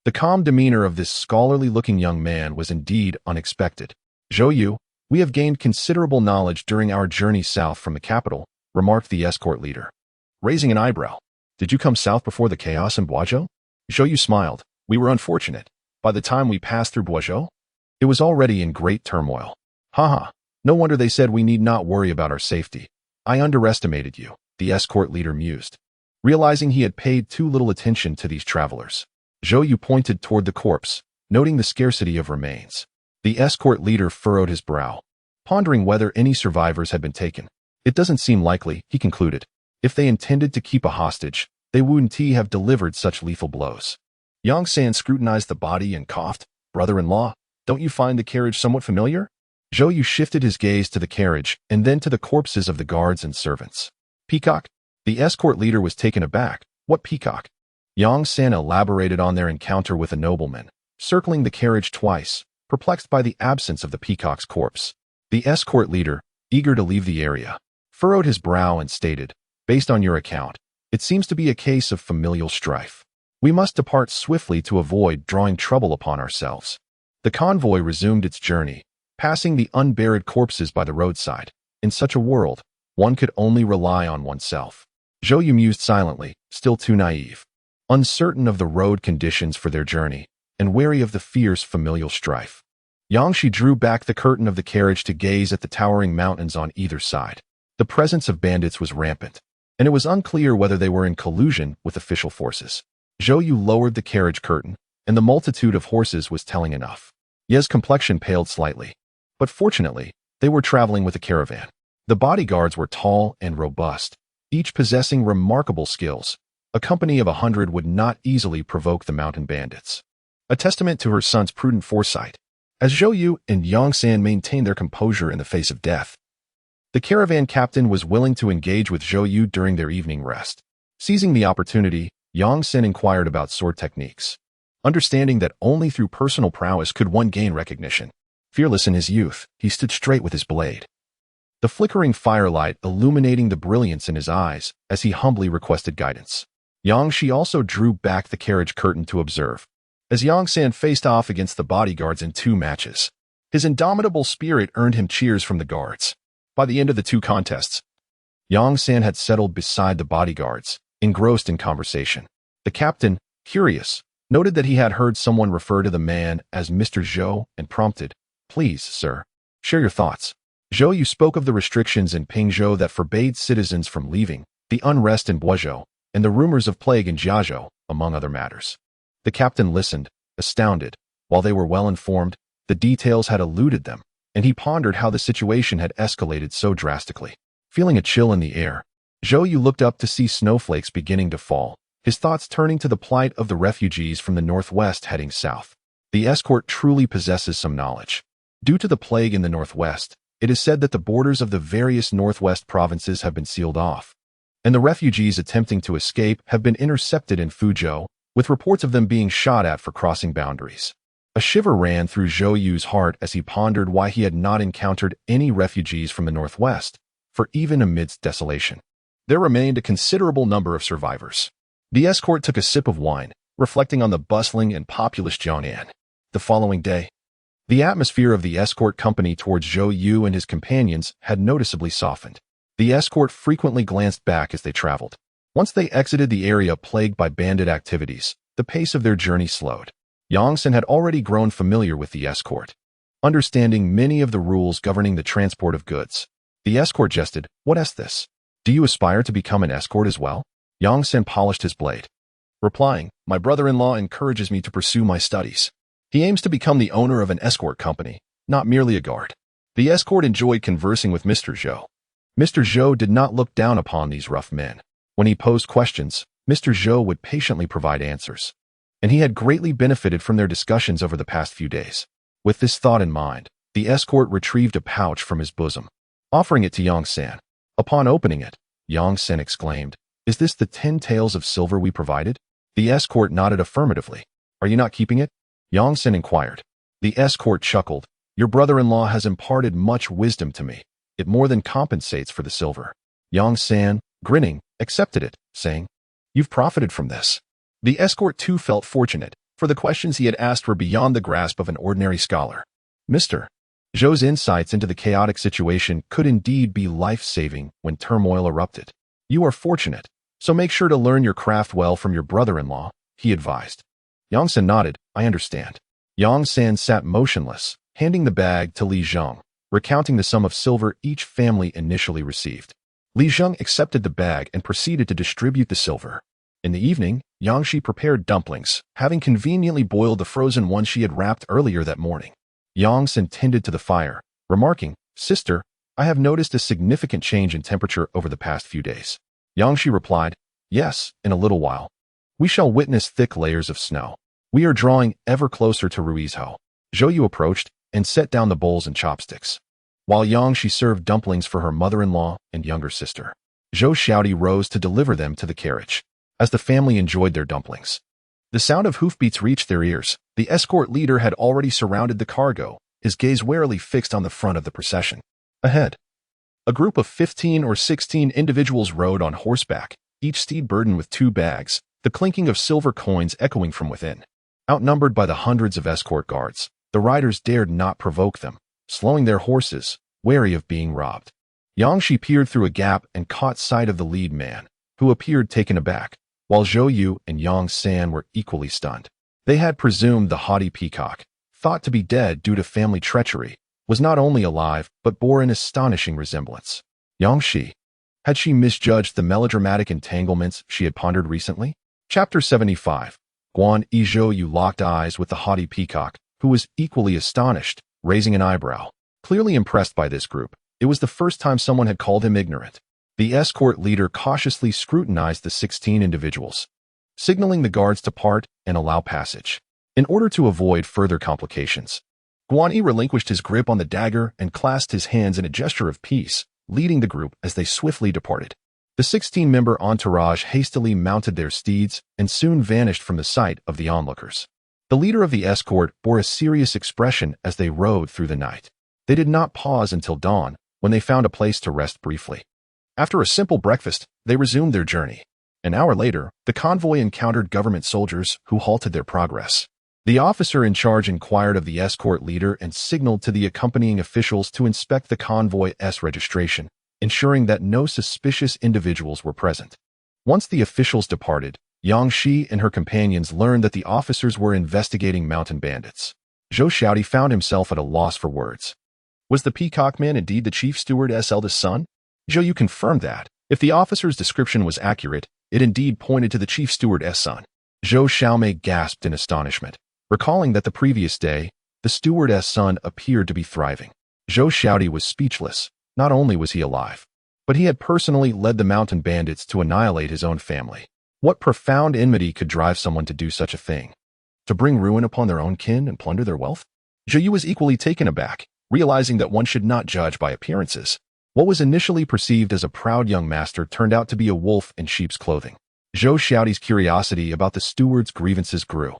The calm demeanor of this scholarly-looking young man was indeed unexpected. "Zhou Yu, we have gained considerable knowledge during our journey south from the capital," remarked the escort leader, raising an eyebrow. "Did you come south before the chaos in Boizhou?" Zhou Yu smiled. "We were unfortunate. By the time we passed through Boizhou, it was already in great turmoil." "Haha, no wonder they said we need not worry about our safety. I underestimated you," the escort leader mused, realizing he had paid too little attention to these travelers. Zhou Yu pointed toward the corpse, noting the scarcity of remains. The escort leader furrowed his brow, pondering whether any survivors had been taken. "It doesn't seem likely," he concluded. "If they intended to keep a hostage, they wouldn't have delivered such lethal blows." Yongsan scrutinized the body and coughed. "Brother-in-law, don't you find the carriage somewhat familiar?" Zhou Yu shifted his gaze to the carriage and then to the corpses of the guards and servants. "Peacock?" The escort leader was taken aback. "What peacock?" Yongsan elaborated on their encounter with a nobleman, circling the carriage twice, perplexed by the absence of the peacock's corpse. The escort leader, eager to leave the area, furrowed his brow and stated, "Based on your account, it seems to be a case of familial strife. We must depart swiftly to avoid drawing trouble upon ourselves." The convoy resumed its journey, passing the unburied corpses by the roadside. In such a world, one could only rely on oneself. Zhou Yu mused silently, still too naive, uncertain of the road conditions for their journey, and wary of the fierce familial strife. Yangshi drew back the curtain of the carriage to gaze at the towering mountains on either side. The presence of bandits was rampant, and it was unclear whether they were in collusion with official forces. Zhou Yu lowered the carriage curtain, and the multitude of horses was telling enough. Ye's complexion paled slightly, but fortunately, they were traveling with a caravan. The bodyguards were tall and robust, each possessing remarkable skills. A company of 100 would not easily provoke the mountain bandits, a testament to her son's prudent foresight. As Zhou Yu and Yongsan maintained their composure in the face of death, the caravan captain was willing to engage with Zhou Yu during their evening rest. Seizing the opportunity, Yongsan inquired about sword techniques, understanding that only through personal prowess could one gain recognition. Fearless in his youth, he stood straight with his blade, the flickering firelight illuminating the brilliance in his eyes as he humbly requested guidance. Yangshi also drew back the carriage curtain to observe, as Yongsan faced off against the bodyguards in 2 matches. His indomitable spirit earned him cheers from the guards. By the end of the 2 contests, Yongsan had settled beside the bodyguards, engrossed in conversation. The captain, curious, noted that he had heard someone refer to the man as Mr. Zhou and prompted, "Please, sir, share your thoughts." Zhou Yu spoke of the restrictions in Pingzhou that forbade citizens from leaving, the unrest in Boizhou, and the rumors of plague in Jiazhou, among other matters. The captain listened, astounded. While they were well informed, the details had eluded them, and he pondered how the situation had escalated so drastically. Feeling a chill in the air, Zhou Yu looked up to see snowflakes beginning to fall, his thoughts turning to the plight of the refugees from the northwest heading south. The escort truly possesses some knowledge. Due to the plague in the northwest, it is said that the borders of the various northwest provinces have been sealed off, and the refugees attempting to escape have been intercepted in Fuzhou, with reports of them being shot at for crossing boundaries. A shiver ran through Zhou Yu's heart as he pondered why he had not encountered any refugees from the northwest, for even amidst desolation, there remained a considerable number of survivors. The escort took a sip of wine, reflecting on the bustling and populous Jiangnan. The following day, the atmosphere of the escort company towards Zhou Yu and his companions had noticeably softened. The escort frequently glanced back as they traveled. Once they exited the area plagued by bandit activities, the pace of their journey slowed. Yang Sen had already grown familiar with the escort, understanding many of the rules governing the transport of goods. The escort jested, "What is this? Do you aspire to become an escort as well?" Yang Sen polished his blade, replying, "My brother-in-law encourages me to pursue my studies. He aims to become the owner of an escort company, not merely a guard." The escort enjoyed conversing with Mr. Zhou. Mr. Zhou did not look down upon these rough men. When he posed questions, Mr. Zhou would patiently provide answers, and he had greatly benefited from their discussions over the past few days. With this thought in mind, the escort retrieved a pouch from his bosom, offering it to Yang San. Upon opening it, Yang San exclaimed, "Is this the 10 taels of silver we provided?" The escort nodded affirmatively. "Are you not keeping it?" Yang San inquired. The escort chuckled, "Your brother-in-law has imparted much wisdom to me. It more than compensates for the silver." Yang San, grinning, accepted it, saying, "You've profited from this." The escort too felt fortunate, for the questions he had asked were beyond the grasp of an ordinary scholar. Mr. Zhou's insights into the chaotic situation could indeed be life-saving when turmoil erupted. "You are fortunate, so make sure to learn your craft well from your brother-in-law," he advised. Yang San nodded, "I understand." Yang San sat motionless, handing the bag to Li Zheng, recounting the sum of silver each family initially received. Li Zheng accepted the bag and proceeded to distribute the silver. In the evening, Yang Shi prepared dumplings, having conveniently boiled the frozen ones she had wrapped earlier that morning. Yang San tended to the fire, remarking, "Sister, I have noticed a significant change in temperature over the past few days." Yang Shi replied, "Yes, in a little while. We shall witness thick layers of snow. We are drawing ever closer to Ruizhou." Zhou Yu approached and set down the bowls and chopsticks, while Yang Shi served dumplings for her mother-in-law and younger sister. Zhou Xiaodi rose to deliver them to the carriage. As the family enjoyed their dumplings, the sound of hoofbeats reached their ears. The escort leader had already surrounded the cargo, his gaze warily fixed on the front of the procession. Ahead, a group of 15 or 16 individuals rode on horseback, each steed burdened with 2 bags, the clinking of silver coins echoing from within. Outnumbered by the hundreds of escort guards, the riders dared not provoke them, slowing their horses, wary of being robbed. Yang Shi peered through a gap and caught sight of the lead man, who appeared taken aback, while Zhou Yu and Yang San were equally stunned. They had presumed the haughty peacock, thought to be dead due to family treachery, was not only alive but bore an astonishing resemblance. Yang Shi. Had she misjudged the melodramatic entanglements she had pondered recently? Chapter 75. Guan Yi. Zhou Yu locked eyes with the haughty peacock, who was equally astonished, raising an eyebrow. Clearly impressed by this group, it was the first time someone had called him ignorant. The escort leader cautiously scrutinized the 16 individuals, signaling the guards to part and allow passage. In order to avoid further complications, Guan Yi relinquished his grip on the dagger and clasped his hands in a gesture of peace, leading the group as they swiftly departed. The 16-member entourage hastily mounted their steeds and soon vanished from the sight of the onlookers. The leader of the escort bore a serious expression as they rode through the night. They did not pause until dawn, when they found a place to rest briefly. After a simple breakfast, they resumed their journey. An hour later, the convoy encountered government soldiers who halted their progress. The officer in charge inquired of the escort leader and signaled to the accompanying officials to inspect the convoy's registration, ensuring that no suspicious individuals were present. Once the officials departed, Yang Shi and her companions learned that the officers were investigating mountain bandits. Zhou Xiaodi found himself at a loss for words. Was the peacock man indeed the chief steward's eldest son? Zhou Yu confirmed that, if the officer's description was accurate, it indeed pointed to the chief steward's son. Zhou Xiaomei gasped in astonishment, recalling that the previous day, the steward's son appeared to be thriving. Zhou Xiaodi was speechless. Not only was he alive, but he had personally led the mountain bandits to annihilate his own family. What profound enmity could drive someone to do such a thing? To bring ruin upon their own kin and plunder their wealth? Zhou Yu was equally taken aback, realizing that one should not judge by appearances. What was initially perceived as a proud young master turned out to be a wolf in sheep's clothing. Zhou Xiaodi's curiosity about the steward's grievances grew.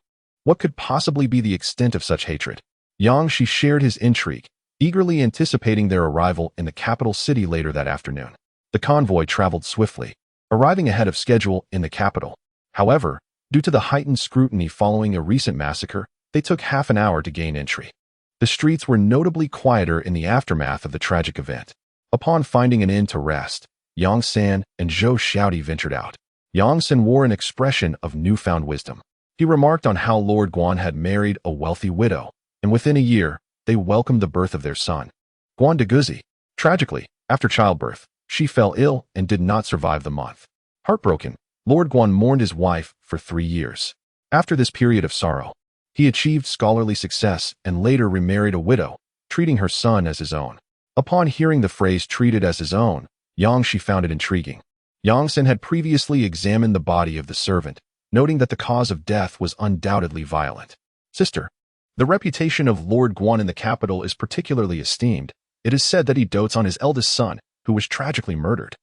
What could possibly be the extent of such hatred? Yang Shi shared his intrigue, eagerly anticipating their arrival in the capital city later that afternoon. The convoy traveled swiftly, arriving ahead of schedule in the capital. However, due to the heightened scrutiny following a recent massacre, they took half an hour to gain entry. The streets were notably quieter in the aftermath of the tragic event. Upon finding an inn to rest, Yang San and Zhou Xiaodi ventured out. Yang San wore an expression of newfound wisdom. He remarked on how Lord Guan had married a wealthy widow, and within a year, they welcomed the birth of their son, Guan Deguzi. Tragically, after childbirth, she fell ill and did not survive the month. Heartbroken, Lord Guan mourned his wife for 3 years. After this period of sorrow, he achieved scholarly success and later remarried a widow, treating her son as his own. Upon hearing the phrase treated as his own, Yang Shi found it intriguing. Yang San had previously examined the body of the servant, noting that the cause of death was undoubtedly violent. Sister, the reputation of Lord Guan in the capital is particularly esteemed. It is said that he dotes on his eldest son, who was tragically murdered,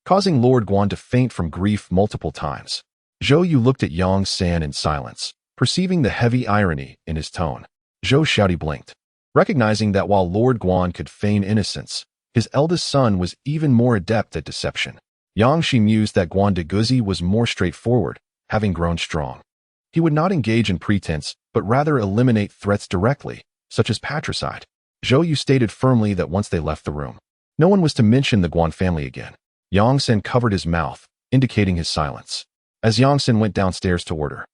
causing Lord Guan to faint from grief multiple times. Zhou Yu looked at Yang San in silence, perceiving the heavy irony in his tone. Zhou Xiaodi blinked, recognizing that while Lord Guan could feign innocence, his eldest son was even more adept at deception. Yang Shi mused that Guan Deguzi was more straightforward, having grown strong. He would not engage in pretense, but rather eliminate threats directly, such as patricide. Zhou Yu stated firmly that once they left the room, no one was to mention the Guan family again. Yang San covered his mouth, indicating his silence. As Yang San went downstairs to order,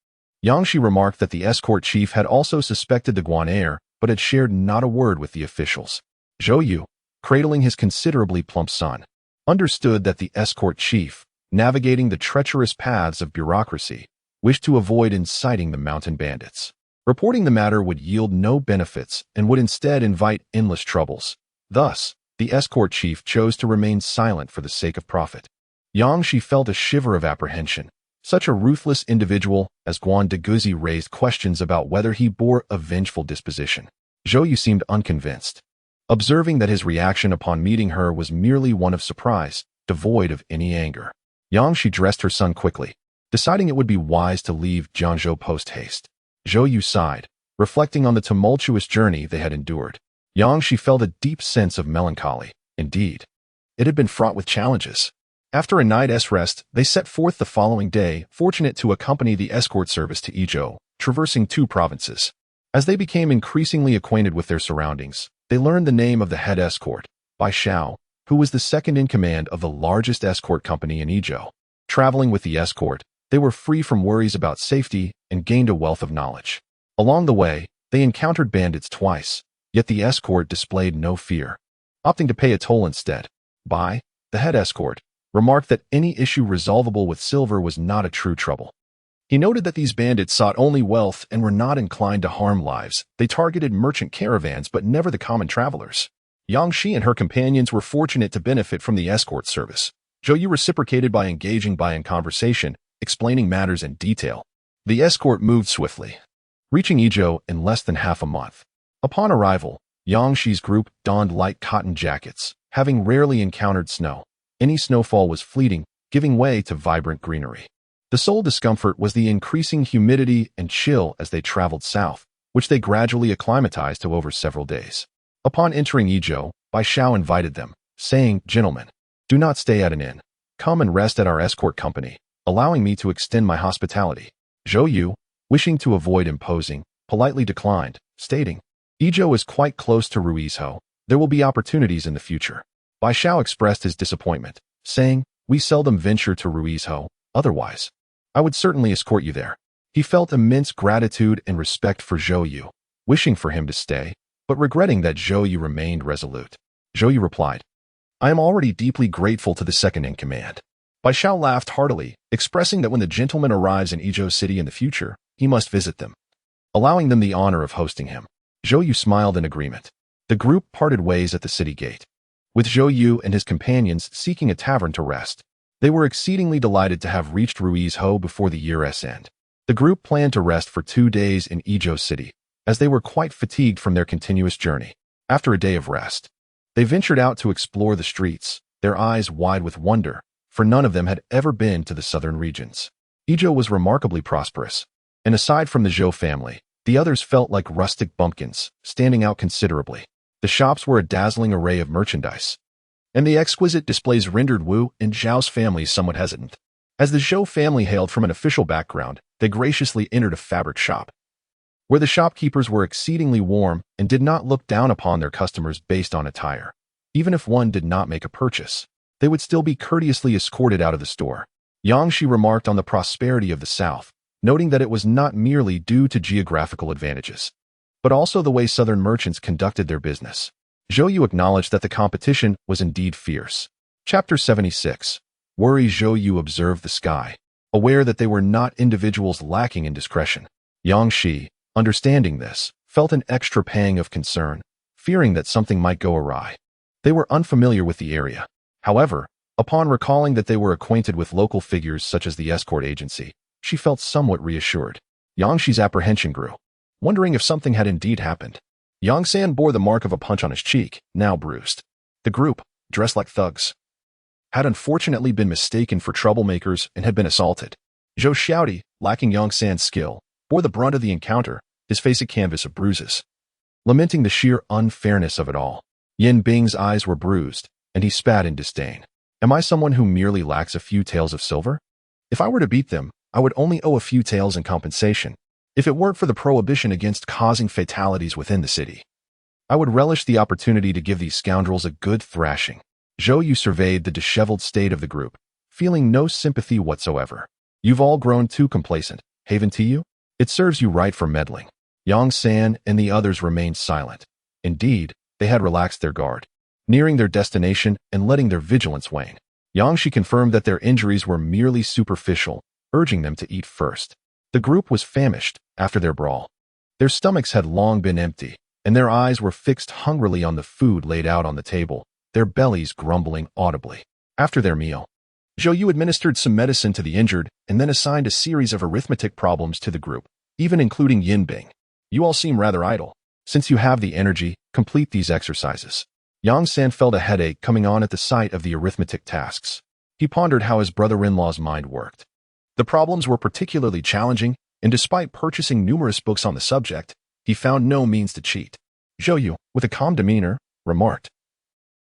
Yang Shi remarked that the escort chief had also suspected the Guan heir, but had shared not a word with the officials. Zhou Yu, cradling his considerably plump son, understood that the escort chief, navigating the treacherous paths of bureaucracy, wished to avoid inciting the mountain bandits. Reporting the matter would yield no benefits and would instead invite endless troubles. Thus, the escort chief chose to remain silent for the sake of profit. Yang Shi felt a shiver of apprehension. Such a ruthless individual as Guan Deguzi raised questions about whether he bore a vengeful disposition. Zhou Yu seemed unconvinced, observing that his reaction upon meeting her was merely one of surprise, devoid of any anger. Yang Shi dressed her son quickly, deciding it would be wise to leave Jiangzhou post-haste. Zhou Yu sighed, reflecting on the tumultuous journey they had endured. Yang Shi felt a deep sense of melancholy. Indeed, it had been fraught with challenges. After a night's rest, they set forth the following day, fortunate to accompany the escort service to Yizhou, traversing 2 provinces. As they became increasingly acquainted with their surroundings, they learned the name of the head escort, Bai Xiao, who was the second in command of the largest escort company in Yizhou. Traveling with the escort, they were free from worries about safety and gained a wealth of knowledge. Along the way, they encountered bandits twice, yet the escort displayed no fear, opting to pay a toll instead. Bai, the head escort, remarked that any issue resolvable with silver was not a true trouble. He noted that these bandits sought only wealth and were not inclined to harm lives. They targeted merchant caravans but never the common travelers. Yang Shi and her companions were fortunate to benefit from the escort service. Zhou Yu reciprocated by engaging Bai in conversation, explaining matters in detail. The escort moved swiftly, reaching Yizhou in less than half a month. Upon arrival, Yang Shi's group donned light cotton jackets, having rarely encountered snow. Any snowfall was fleeting, giving way to vibrant greenery. The sole discomfort was the increasing humidity and chill as they traveled south, which they gradually acclimatized to over several days. Upon entering Yizhou, Bai Xiao invited them, saying, "Gentlemen, do not stay at an inn. Come and rest at our escort company, allowing me to extend my hospitality." Zhou Yu, wishing to avoid imposing, politely declined, stating, "Yizhou is quite close to Ruizhou. There will be opportunities in the future." Bai Xiao expressed his disappointment, saying, "We seldom venture to Ruizhou, otherwise I would certainly escort you there." He felt immense gratitude and respect for Zhou Yu, wishing for him to stay, but regretting that Zhou Yu remained resolute. Zhou Yu replied, "I am already deeply grateful to the second in command." Bai Xiao laughed heartily, expressing that when the gentleman arrives in Yizhou City in the future, he must visit them, allowing them the honor of hosting him. Zhou Yu smiled in agreement. The group parted ways at the city gate, with Zhou Yu and his companions seeking a tavern to rest. They were exceedingly delighted to have reached Ruizhou before the year's end. The group planned to rest for 2 days in Yizhou City, as they were quite fatigued from their continuous journey. After a day of rest, they ventured out to explore the streets, their eyes wide with wonder, for none of them had ever been to the southern regions. Yizhou was remarkably prosperous, and aside from the Zhou family, the others felt like rustic bumpkins, standing out considerably. The shops were a dazzling array of merchandise, and the exquisite displays rendered Wu and Zhao's families somewhat hesitant. As the Zhou family hailed from an official background, they graciously entered a fabric shop, where the shopkeepers were exceedingly warm and did not look down upon their customers based on attire. Even if one did not make a purchase, they would still be courteously escorted out of the store. Yang Shi remarked on the prosperity of the South, noting that it was not merely due to geographical advantages, but also the way Southern merchants conducted their business. Zhou Yu acknowledged that the competition was indeed fierce. Chapter 76. Worry. Zhou Yu observed the sky, aware that they were not individuals lacking in discretion. Yang Shi, understanding this, felt an extra pang of concern, fearing that something might go awry. They were unfamiliar with the area. However, upon recalling that they were acquainted with local figures such as the escort agency, she felt somewhat reassured. Yang Shi's apprehension grew, wondering if something had indeed happened. Yang San bore the mark of a punch on his cheek, now bruised. The group, dressed like thugs, had unfortunately been mistaken for troublemakers and had been assaulted. Zhou Xiaodi, lacking Yang San's skill, bore the brunt of the encounter, his face a canvas of bruises. Lamenting the sheer unfairness of it all, Yin Bing's eyes were bruised, and he spat in disdain. Am I someone who merely lacks a few taels of silver? If I were to beat them, I would only owe a few taels in compensation. If it weren't for the prohibition against causing fatalities within the city, I would relish the opportunity to give these scoundrels a good thrashing. Zhou Yu surveyed the disheveled state of the group, feeling no sympathy whatsoever. You've all grown too complacent, haven't you? It serves you right for meddling. Yang San and the others remained silent. Indeed, they had relaxed their guard, nearing their destination and letting their vigilance wane. Yang Shi confirmed that their injuries were merely superficial, urging them to eat first. The group was famished after their brawl. Their stomachs had long been empty, and their eyes were fixed hungrily on the food laid out on the table, their bellies grumbling audibly. After their meal, Zhou Yu administered some medicine to the injured and then assigned a series of arithmetic problems to the group, even including Yin Bing. You all seem rather idle. Since you have the energy, complete these exercises. Yang San felt a headache coming on at the sight of the arithmetic tasks. He pondered how his brother-in-law's mind worked. The problems were particularly challenging, and despite purchasing numerous books on the subject, he found no means to cheat. Zhou Yu, with a calm demeanor, remarked,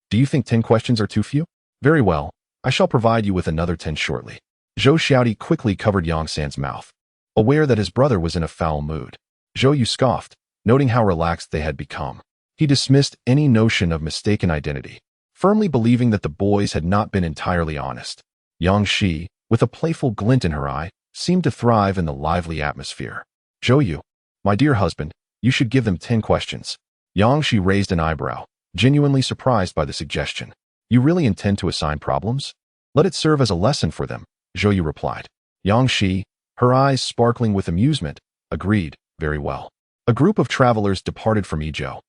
Do you think 10 questions are too few? Very well, I shall provide you with another 10 shortly. Zhou Xiaodi quickly covered Yang San's mouth, aware that his brother was in a foul mood. Zhou Yu scoffed, noting how relaxed they had become. He dismissed any notion of mistaken identity, firmly believing that the boys had not been entirely honest. Yang Shi, with a playful glint in her eye, seemed to thrive in the lively atmosphere. Zhou Yu, my dear husband, you should give them 10 questions. Yang Shi raised an eyebrow, genuinely surprised by the suggestion. You really intend to assign problems? Let it serve as a lesson for them, Zhou Yu replied. Yang Shi, her eyes sparkling with amusement, agreed, very well. A group of travelers departed from Yizhou,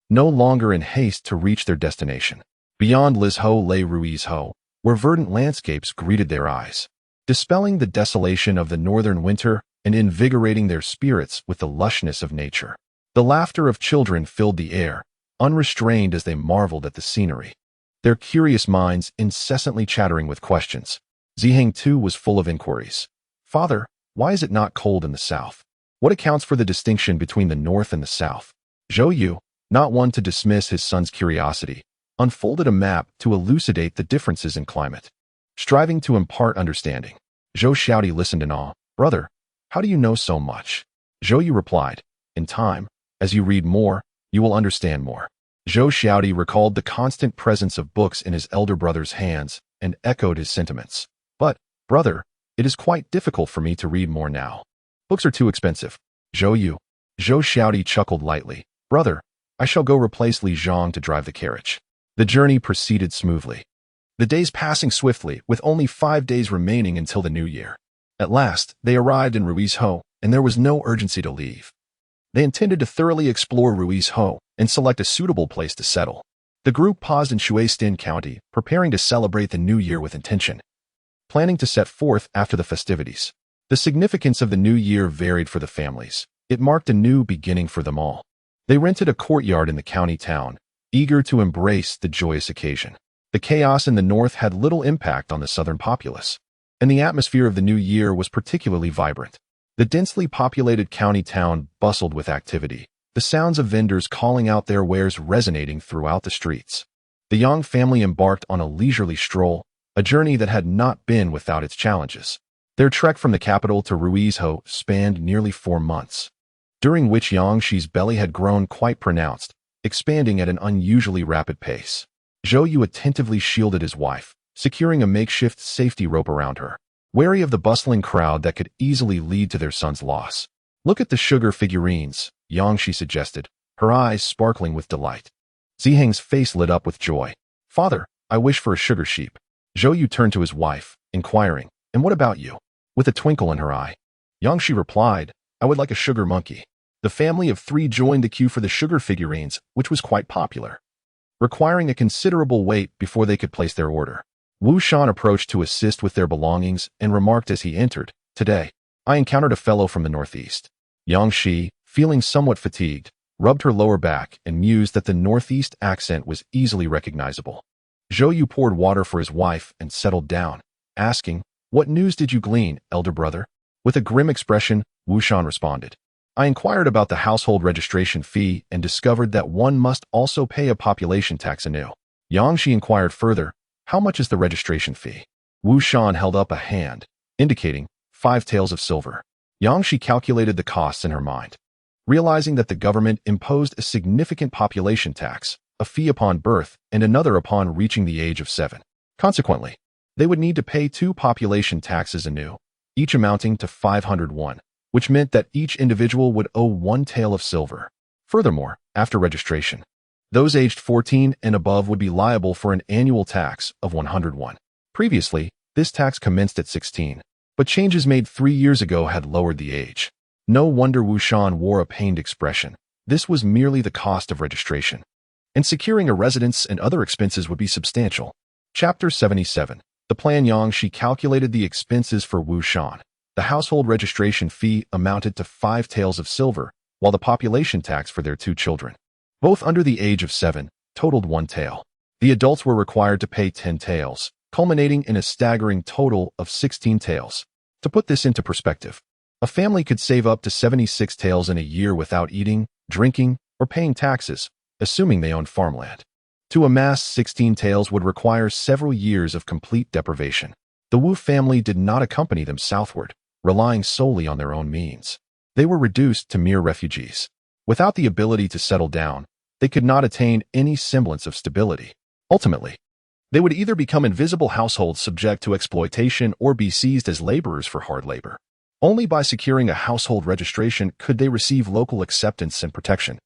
no longer in haste to reach their destination. Beyond Lizhou lay Ruizhou, where verdant landscapes greeted their eyes, dispelling the desolation of the northern winter and invigorating their spirits with the lushness of nature. The laughter of children filled the air, unrestrained as they marveled at the scenery, their curious minds incessantly chattering with questions. Ziheng too was full of inquiries. Father, why is it not cold in the south? What accounts for the distinction between the north and the south? Zhou Yu, not one to dismiss his son's curiosity, unfolded a map to elucidate the differences in climate, striving to impart understanding. Zhou Xiaodi listened in awe. Brother, how do you know so much? Zhou Yu replied, In time, as you read more, you will understand more. Zhou Xiaodi recalled the constant presence of books in his elder brother's hands and echoed his sentiments. But, brother, it is quite difficult for me to read more now. Books are too expensive. Zhou Xiaodi chuckled lightly. Brother, I shall go replace Li Zhang to drive the carriage. The journey proceeded smoothly, the days passing swiftly, with only 5 days remaining until the new year. At last, they arrived in Ruizhou, and there was no urgency to leave. They intended to thoroughly explore Ruizhou and select a suitable place to settle. The group paused in Shuistin County, preparing to celebrate the new year with intention, planning to set forth after the festivities. The significance of the new year varied for the families. It marked a new beginning for them all. They rented a courtyard in the county town, eager to embrace the joyous occasion. The chaos in the north had little impact on the southern populace, and the atmosphere of the new year was particularly vibrant. The densely populated county town bustled with activity, the sounds of vendors calling out their wares resonating throughout the streets. The Yang family embarked on a leisurely stroll, a journey that had not been without its challenges. Their trek from the capital to Ruizhou spanned nearly 4 months, during which Yang Shi's belly had grown quite pronounced, expanding at an unusually rapid pace. Zhou Yu attentively shielded his wife, securing a makeshift safety rope around her, wary of the bustling crowd that could easily lead to their son's loss. "Look at the sugar figurines," Yang Shi suggested, her eyes sparkling with delight. Ziheng's face lit up with joy. "Father, I wish for a sugar sheep." Zhou Yu turned to his wife, inquiring, "And what about you?" With a twinkle in her eye, Yang Shi replied, "I would like a sugar monkey." The family of 3 joined the queue for the sugar figurines, which was quite popular, requiring a considerable wait before they could place their order. Wu Shan approached to assist with their belongings and remarked as he entered, "Today, I encountered a fellow from the northeast." Yang Shi, feeling somewhat fatigued, rubbed her lower back and mused that the northeast accent was easily recognizable. Zhou Yu poured water for his wife and settled down, asking, "What news did you glean, elder brother?" With a grim expression, Wu Shan responded, "I inquired about the household registration fee and discovered that one must also pay a population tax anew." Yang Shi inquired further, "How much is the registration fee?" Wu Shan held up a hand, indicating 5 taels of silver. Yang Shi calculated the costs in her mind, realizing that the government imposed a significant population tax, a fee upon birth and another upon reaching the age of 7. Consequently, they would need to pay 2 population taxes anew, each amounting to 501, which meant that each individual would owe 1 tael of silver. Furthermore, after registration, those aged 14 and above would be liable for an annual tax of 101. Previously, this tax commenced at 16, but changes made 3 years ago had lowered the age. No wonder Wu Shan wore a pained expression. This was merely the cost of registration, and securing a residence and other expenses would be substantial. Chapter 77. The plan. Yang Shi calculated the expenses for Wu Shan. The household registration fee amounted to 5 taels of silver, while the population tax for their 2 children, both under the age of 7, totaled 1 tael. The adults were required to pay 10 taels, culminating in a staggering total of 16 taels. To put this into perspective, a family could save up to 76 taels in a year without eating, drinking, or paying taxes, assuming they owned farmland. To amass 16 taels would require several years of complete deprivation. The Wu family did not accompany them southward, relying solely on their own means. They were reduced to mere refugees. Without the ability to settle down, they could not attain any semblance of stability. Ultimately, they would either become invisible households subject to exploitation or be seized as laborers for hard labor. Only by securing a household registration could they receive local acceptance and protection.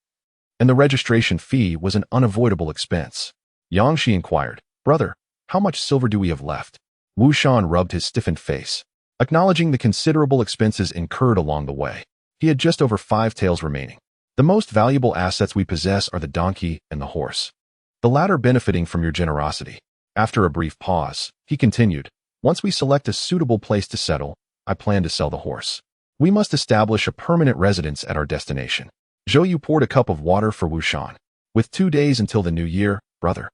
And the registration fee was an unavoidable expense. Yang Shi inquired, "Brother, how much silver do we have left?" Wu Shan rubbed his stiffened face, acknowledging the considerable expenses incurred along the way. He had just over 5 taels remaining. "The most valuable assets we possess are the donkey and the horse, the latter benefiting from your generosity." After a brief pause, he continued, "Once we select a suitable place to settle, I plan to sell the horse. We must establish a permanent residence at our destination." Zhou Yu poured a cup of water for Wu Shan. "With 2 days until the new year, brother,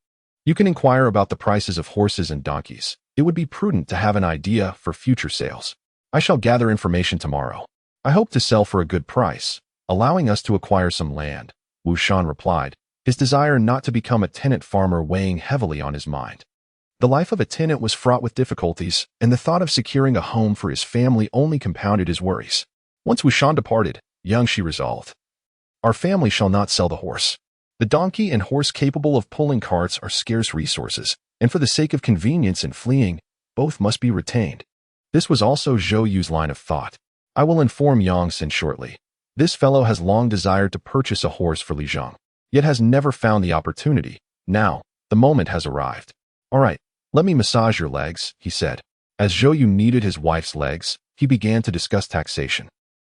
you can inquire about the prices of horses and donkeys. It would be prudent to have an idea for future sales. I shall gather information tomorrow. I hope to sell for a good price, allowing us to acquire some land," Wu Shan replied, his desire not to become a tenant farmer weighing heavily on his mind. The life of a tenant was fraught with difficulties, and the thought of securing a home for his family only compounded his worries. Once Wu Shan departed, Yang Shi resolved, "Our family shall not sell the horse. The donkey and horse capable of pulling carts are scarce resources, and for the sake of convenience in fleeing, both must be retained." This was also Zhou Yu's line of thought. "I will inform Yang Xin shortly. This fellow has long desired to purchase a horse for Li Zhang, yet has never found the opportunity. Now, the moment has arrived. All right, let me massage your legs," he said. As Zhou Yu kneaded his wife's legs, he began to discuss taxation.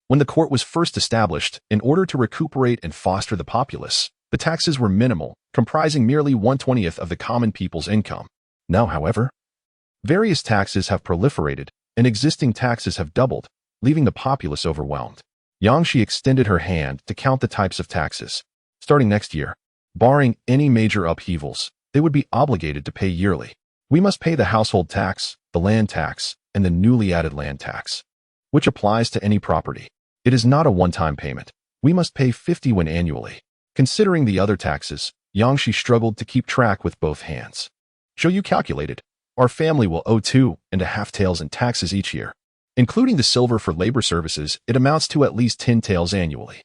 When the court was first established, in order to recuperate and foster the populace, the taxes were minimal, comprising merely 1/20th of the common people's income. Now, however, various taxes have proliferated, and existing taxes have doubled, leaving the populace overwhelmed. Yang Shi extended her hand to count the types of taxes. Starting next year, barring any major upheavals, they would be obligated to pay yearly. We must pay the household tax, the land tax, and the newly added land tax. which applies to any property. It is not a one-time payment. We must pay 50 when annually. Considering the other taxes, Yangshi struggled to keep track with both hands. Zhou calculated. Our family will owe 2.5 taels in taxes each year. Including the silver for labor services, it amounts to at least 10 taels annually.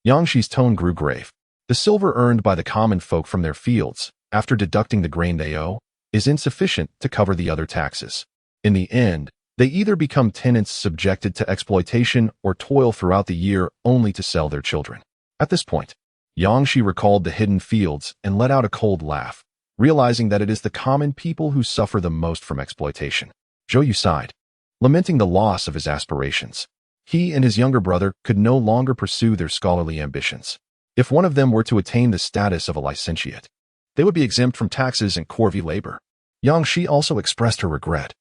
Yangshi's tone grew grave. The silver earned by the common folk from their fields, after deducting the grain they owe, is insufficient to cover the other taxes. In the end, they either become tenants subjected to exploitation or toil throughout the year only to sell their children. At this point, Yangshi recalled the hidden fields and let out a cold laugh, realizing that it is the common people who suffer the most from exploitation. Zhou sighed, lamenting the loss of his aspirations. He and his younger brother could no longer pursue their scholarly ambitions. If one of them were to attain the status of a licentiate, they would be exempt from taxes and corvée labor. Yangshi also expressed her regret,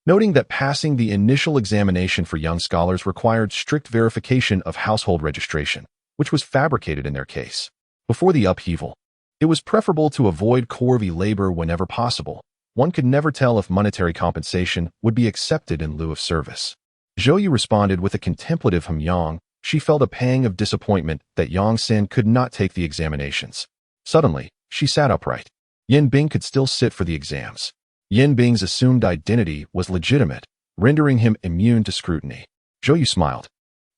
noting that passing the initial examination for young scholars required strict verification of household registration, which was fabricated in their case. Before the upheaval, it was preferable to avoid corvée labor whenever possible. One could never tell if monetary compensation would be accepted in lieu of service. Zhou responded with a contemplative Yang. She felt a pang of disappointment that Yang Sen could not take the examinations. Suddenly, she sat upright. Yin Bing could still sit for the exams. Yin Bing's assumed identity was legitimate, rendering him immune to scrutiny. Zhou smiled,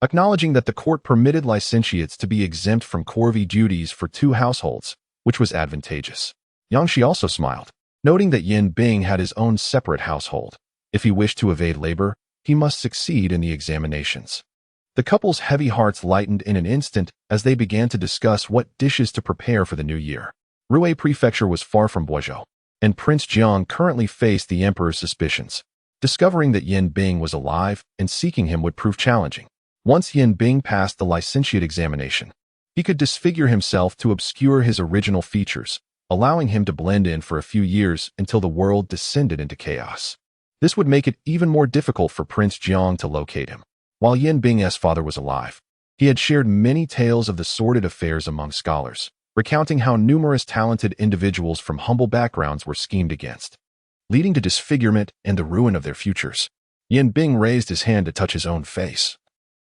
acknowledging that the court permitted licentiates to be exempt from corvée duties for 2 households, which was advantageous. Yangshi also smiled, noting that Yin Bing had his own separate household. If he wished to evade labor, he must succeed in the examinations. The couple's heavy hearts lightened in an instant as they began to discuss what dishes to prepare for the new year. Rui Prefecture was far from Boizhou, and Prince Jiang currently faced the emperor's suspicions. Discovering that Yin Bing was alive and seeking him would prove challenging. Once Yin Bing passed the licentiate examination, he could disfigure himself to obscure his original features, allowing him to blend in for a few years until the world descended into chaos. This would make it even more difficult for Prince Jiang to locate him. While Yin Bing's father was alive, he had shared many tales of the sordid affairs among scholars, recounting how numerous talented individuals from humble backgrounds were schemed against, leading to disfigurement and the ruin of their futures. Yin Bing raised his hand to touch his own face,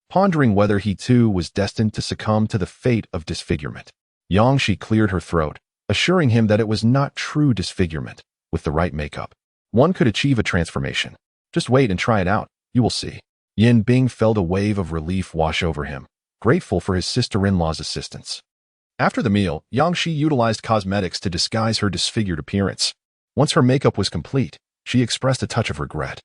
pondering whether he too was destined to succumb to the fate of disfigurement. Yangshi cleared her throat, assuring him that it was not true disfigurement. With the right makeup, one could achieve a transformation. Just wait and try it out, you will see. Yin Bing felt a wave of relief wash over him, grateful for his sister-in-law's assistance. After the meal, Yangshi utilized cosmetics to disguise her disfigured appearance. Once her makeup was complete, she expressed a touch of regret,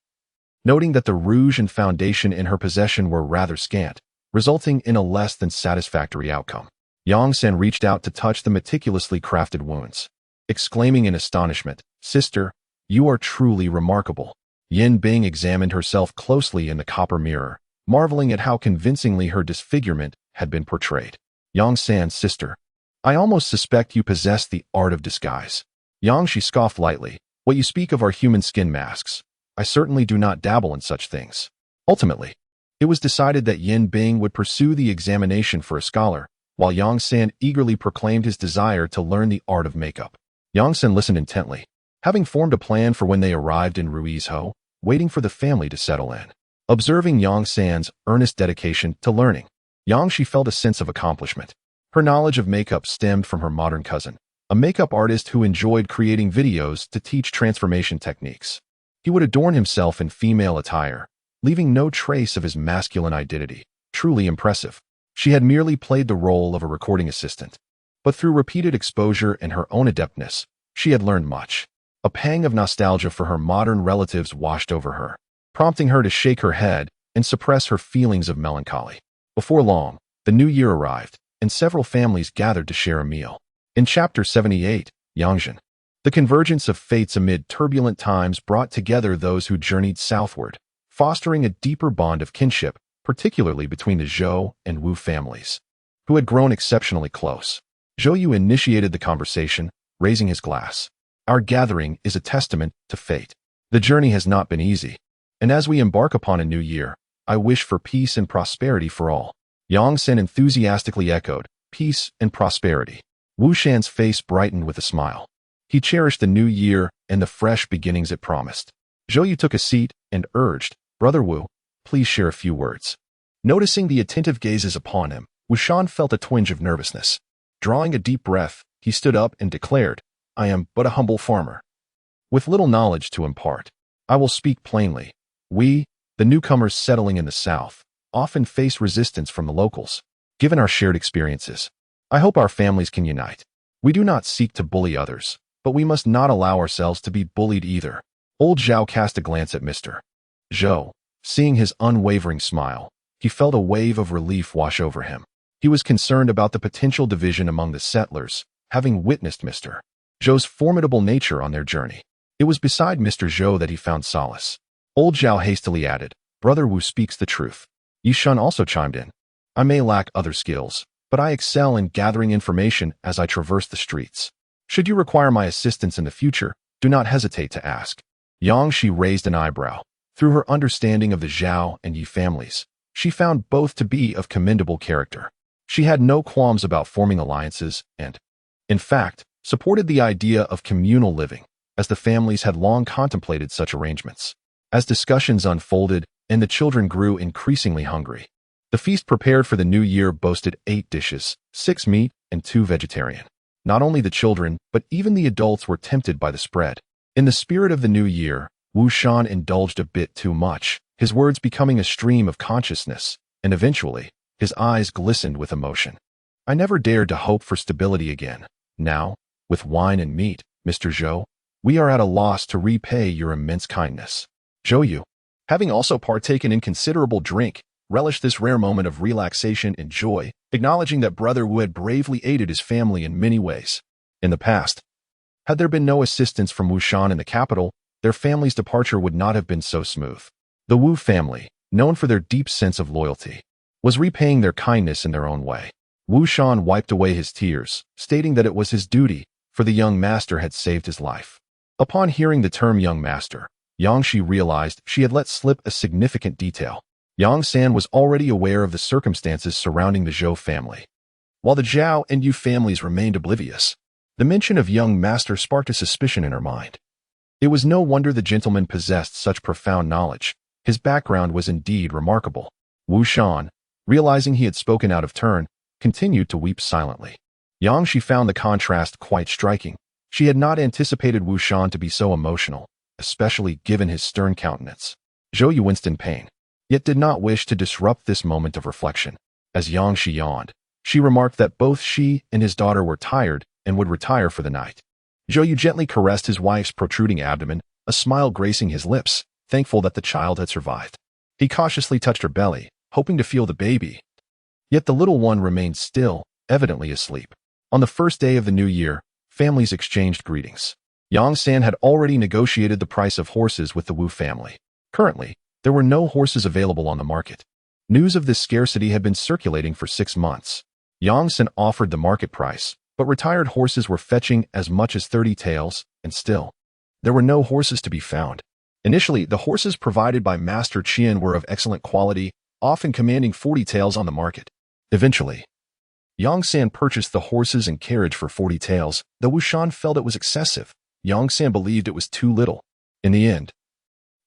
noting that the rouge and foundation in her possession were rather scant, resulting in a less than satisfactory outcome. Yang Sen reached out to touch the meticulously crafted wounds, exclaiming in astonishment, "Sister, you are truly remarkable." Yin Bing examined herself closely in the copper mirror, marveling at how convincingly her disfigurement had been portrayed. Yang San's sister, I almost suspect you possess the art of disguise. Yangshi scoffed lightly. What you speak of are human skin masks. I certainly do not dabble in such things. Ultimately, it was decided that Yin Bing would pursue the examination for a scholar, while Yang San eagerly proclaimed his desire to learn the art of makeup. Yang San listened intently, having formed a plan for when they arrived in Ruizhou, waiting for the family to settle in. Observing Yang San's earnest dedication to learning, Yangshi felt a sense of accomplishment. Her knowledge of makeup stemmed from her modern cousin, a makeup artist who enjoyed creating videos to teach transformation techniques. He would adorn himself in female attire, leaving no trace of his masculine identity. Truly impressive. She had merely played the role of a recording assistant, but through repeated exposure and her own adeptness, she had learned much. A pang of nostalgia for her modern relatives washed over her, prompting her to shake her head and suppress her feelings of melancholy. Before long, the new year arrived, and several families gathered to share a meal. In Chapter 78, Yangzhen, the convergence of fates amid turbulent times brought together those who journeyed southward, fostering a deeper bond of kinship, particularly between the Zhou and Wu families, who had grown exceptionally close. Zhou initiated the conversation, raising his glass. Our gathering is a testament to fate. The journey has not been easy, and as we embark upon a new year, I wish for peace and prosperity for all. Yang Sen enthusiastically echoed, peace and prosperity. Wu Shan's face brightened with a smile. He cherished the new year and the fresh beginnings it promised. Zhou took a seat and urged, Brother Wu, please share a few words. Noticing the attentive gazes upon him, Wushan felt a twinge of nervousness. Drawing a deep breath, he stood up and declared, I am but a humble farmer, with little knowledge to impart. I will speak plainly. We, the newcomers settling in the south, often face resistance from the locals. Given our shared experiences, I hope our families can unite. We do not seek to bully others, but we must not allow ourselves to be bullied either. Old Zhao cast a glance at Mr. Zhou. Seeing his unwavering smile, he felt a wave of relief wash over him. He was concerned about the potential division among the settlers, having witnessed Mr. Zhou's formidable nature on their journey. It was beside Mr. Zhou that he found solace. Old Zhao hastily added, Brother Wu speaks the truth. Yishun also chimed in. I may lack other skills, but I excel in gathering information as I traverse the streets. Should you require my assistance in the future, do not hesitate to ask. Yang Shi raised an eyebrow. Through her understanding of the Zhao and Yi families, she found both to be of commendable character. She had no qualms about forming alliances and, in fact, supported the idea of communal living, as the families had long contemplated such arrangements. As discussions unfolded and the children grew increasingly hungry, the feast prepared for the new year boasted 8 dishes, 6 meat and 2 vegetarian. Not only the children, but even the adults were tempted by the spread. In the spirit of the new year, Wu Shan indulged a bit too much, his words becoming a stream of consciousness, and eventually, his eyes glistened with emotion. I never dared to hope for stability again. Now, with wine and meat, Mr. Zhou, we are at a loss to repay your immense kindness. Zhou Yu, having also partaken in considerable drink, relished this rare moment of relaxation and joy, acknowledging that Brother Wu had bravely aided his family in many ways. In the past, had there been no assistance from Wu Shan in the capital, their family's departure would not have been so smooth. The Wu family, known for their deep sense of loyalty, was repaying their kindness in their own way. Wu Shan wiped away his tears, stating that it was his duty, for the young master had saved his life. Upon hearing the term young master, Yang Shi realized she had let slip a significant detail. Yang San was already aware of the circumstances surrounding the Zhou family, while the Zhao and Yu families remained oblivious. The mention of young master sparked a suspicion in her mind. It was no wonder the gentleman possessed such profound knowledge. His background was indeed remarkable. Wu Shan, realizing he had spoken out of turn, continued to weep silently. Yang Shi found the contrast quite striking. She had not anticipated Wu Shan to be so emotional, especially given his stern countenance. Zhou Yu winced in pain, yet did not wish to disrupt this moment of reflection. As Yang Shi yawned, she remarked that both she and his daughter were tired and would retire for the night. Zhou Yu gently caressed his wife's protruding abdomen, a smile gracing his lips, thankful that the child had survived. He cautiously touched her belly, hoping to feel the baby. Yet the little one remained still, evidently asleep. On the first day of the new year, families exchanged greetings. Yang San had already negotiated the price of horses with the Wu family. Currently, there were no horses available on the market. News of this scarcity had been circulating for 6 months. Yang San offered the market price, but retired horses were fetching as much as 30 taels, and still, there were no horses to be found. Initially, the horses provided by Master Qian were of excellent quality, often commanding 40 taels on the market. Eventually, Yang San purchased the horses and carriage for 40 taels, though Wu Shan felt it was excessive. Yang San believed it was too little. In the end,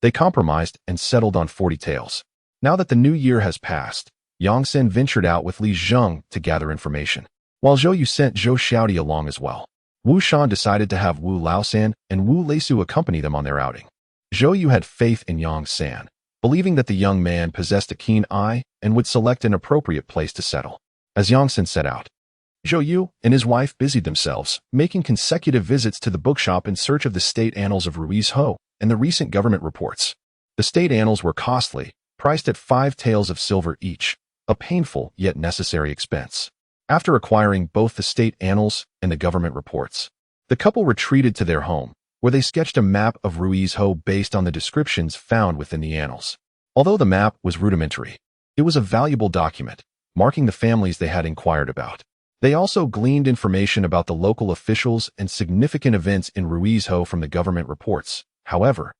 they compromised and settled on 40 taels. Now that the new year has passed, Yang San ventured out with Li Zheng to gather information, while Zhou Yu sent Zhou Xiaodi along as well. Wu Shan decided to have Wu Laosan and Wu Leisu accompany them on their outing. Zhou Yu had faith in Yang San, believing that the young man possessed a keen eye and would select an appropriate place to settle. As Yang San set out, Zhou Yu and his wife busied themselves, making consecutive visits to the bookshop in search of the state annals of Ruiz Ho and the recent government reports. The state annals were costly, priced at 5 taels of silver each, a painful yet necessary expense. After acquiring both the state annals and the government reports, the couple retreated to their home, where they sketched a map of Ruiz Ho based on the descriptions found within the annals. Although the map was rudimentary, it was a valuable document, marking the families they had inquired about. They also gleaned information about the local officials and significant events in Ruiz Ho from the government reports. However,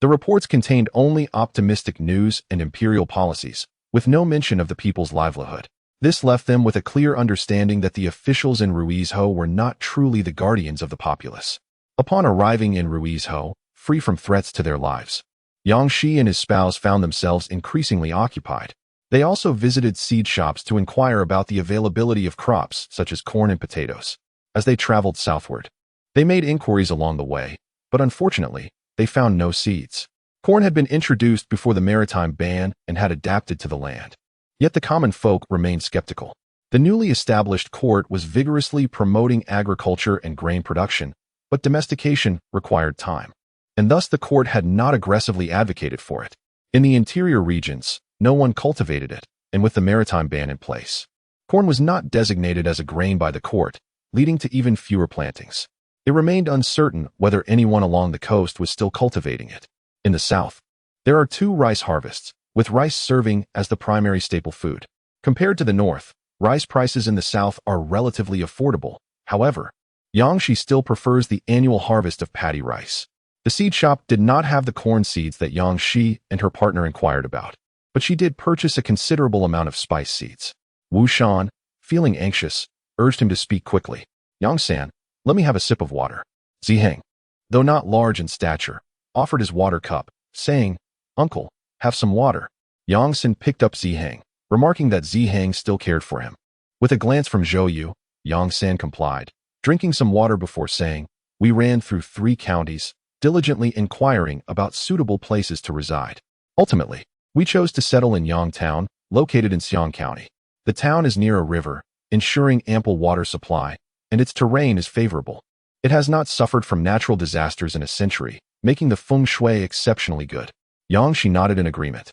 the reports contained only optimistic news and imperial policies, with no mention of the people's livelihood. This left them with a clear understanding that the officials in Ruiz Ho were not truly the guardians of the populace. Upon arriving in Ruiz Ho, free from threats to their lives, Yang Shi and his spouse found themselves increasingly occupied. They also visited seed shops to inquire about the availability of crops such as corn and potatoes. As they traveled southward, they made inquiries along the way, but unfortunately, they found no seeds. Corn had been introduced before the maritime ban and had adapted to the land. Yet the common folk remained skeptical. The newly established court was vigorously promoting agriculture and grain production, but domestication required time, and thus the court had not aggressively advocated for it. In the interior regions, no one cultivated it, and with the maritime ban in place, corn was not designated as a grain by the court, leading to even fewer plantings. It remained uncertain whether anyone along the coast was still cultivating it. In the south, there are 2 rice harvests, with rice serving as the primary staple food. Compared to the north, rice prices in the south are relatively affordable. However, Yang Shi still prefers the annual harvest of paddy rice. The seed shop did not have the corn seeds that Yang Shi and her partner inquired about, but she did purchase a considerable amount of spice seeds. Wu Shan, feeling anxious, urged him to speak quickly. Yang San, let me have a sip of water. Ziheng, though not large in stature, offered his water cup, saying, Uncle, have some water. Yang San picked up Ziheng, remarking that Ziheng still cared for him. With a glance from Zhou Yu, Yang San complied, drinking some water before saying, We ran through 3 counties, diligently inquiring about suitable places to reside. Ultimately, we chose to settle in Yang Town, located in Xiang County. The town is near a river, ensuring ample water supply, and its terrain is favorable. It has not suffered from natural disasters in a century, making the feng shui exceptionally good. Yang Shi nodded in agreement.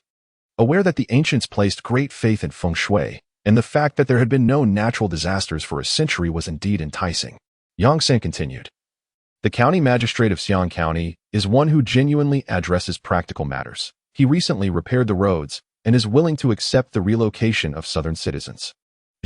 Aware that the ancients placed great faith in feng shui, and the fact that there had been no natural disasters for a century was indeed enticing, Yang San continued. The county magistrate of Xiang County is one who genuinely addresses practical matters. He recently repaired the roads and is willing to accept the relocation of southern citizens.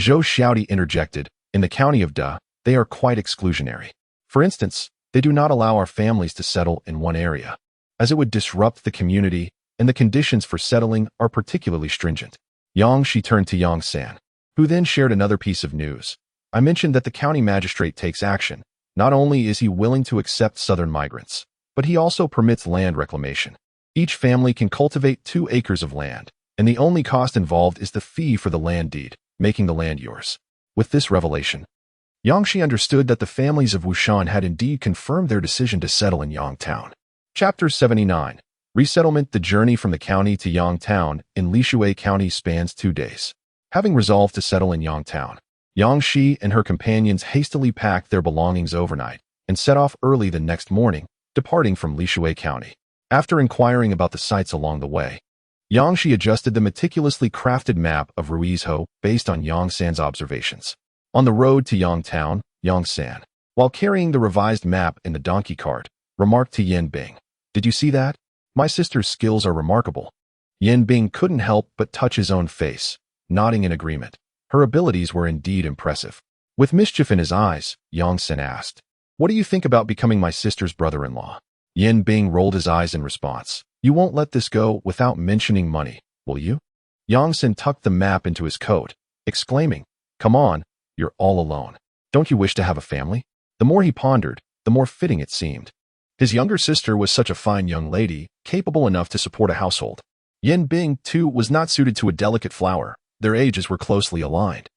Zhou Xiaodi interjected, In the county of Da, they are quite exclusionary. For instance, they do not allow our families to settle in one area, as it would disrupt the community, and the conditions for settling are particularly stringent. Yang Shi turned to Yang San, who then shared another piece of news. I mentioned that the county magistrate takes action. Not only is he willing to accept southern migrants, but he also permits land reclamation. Each family can cultivate 2 acres of land, and the only cost involved is the fee for the land deed, making the land yours. With this revelation, Yang Shi understood that the families of Wushan had indeed confirmed their decision to settle in Yang Town. Chapter 79. Resettlement. The journey from the county to Yang Town in Lishui County spans 2 days. Having resolved to settle in Yang Town, Yang Shi and her companions hastily packed their belongings overnight and set off early the next morning, departing from Lishui County. After inquiring about the sites along the way, Yang Shi adjusted the meticulously crafted map of Ruizhou based on Yang San's observations. On the road to Yang Town, Yang San, while carrying the revised map in the donkey cart, remarked to Yin Bing, Did you see that? My sister's skills are remarkable. Yin Bing couldn't help but touch his own face, nodding in agreement. Her abilities were indeed impressive. With mischief in his eyes, Yang San asked, What do you think about becoming my sister's brother-in-law? Yin Bing rolled his eyes in response. You won't let this go without mentioning money, will you? Yang San tucked the map into his coat, exclaiming, Come on, you're all alone. Don't you wish to have a family? The more he pondered, the more fitting it seemed. His younger sister was such a fine young lady, capable enough to support a household. Yin Bing, too, was not suited to a delicate flower. Their ages were closely aligned,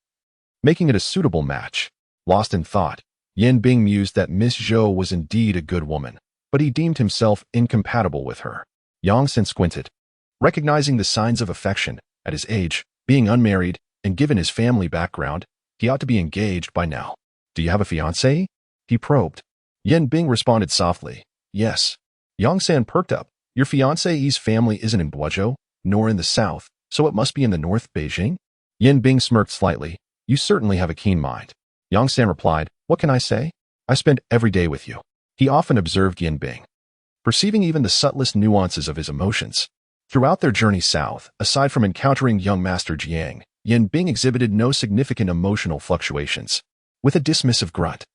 making it a suitable match. Lost in thought, Yin Bing mused that Miss Zhou was indeed a good woman, but he deemed himself incompatible with her. Yang San squinted, recognizing the signs of affection. At his age, being unmarried, and given his family background, he ought to be engaged by now. Do you have a fiancé? He probed. Yin Bing responded softly, Yes. Yang San perked up. Your fiancé's family isn't in Guozhou, nor in the south, so it must be in the north, Beijing? Yin Bing smirked slightly. You certainly have a keen mind. Yang San replied, What can I say? I spend every day with you. He often observed Yin Bing, perceiving even the subtlest nuances of his emotions. Throughout their journey south, aside from encountering young Master Jiang, Yin Bing exhibited no significant emotional fluctuations. With a dismissive grunt,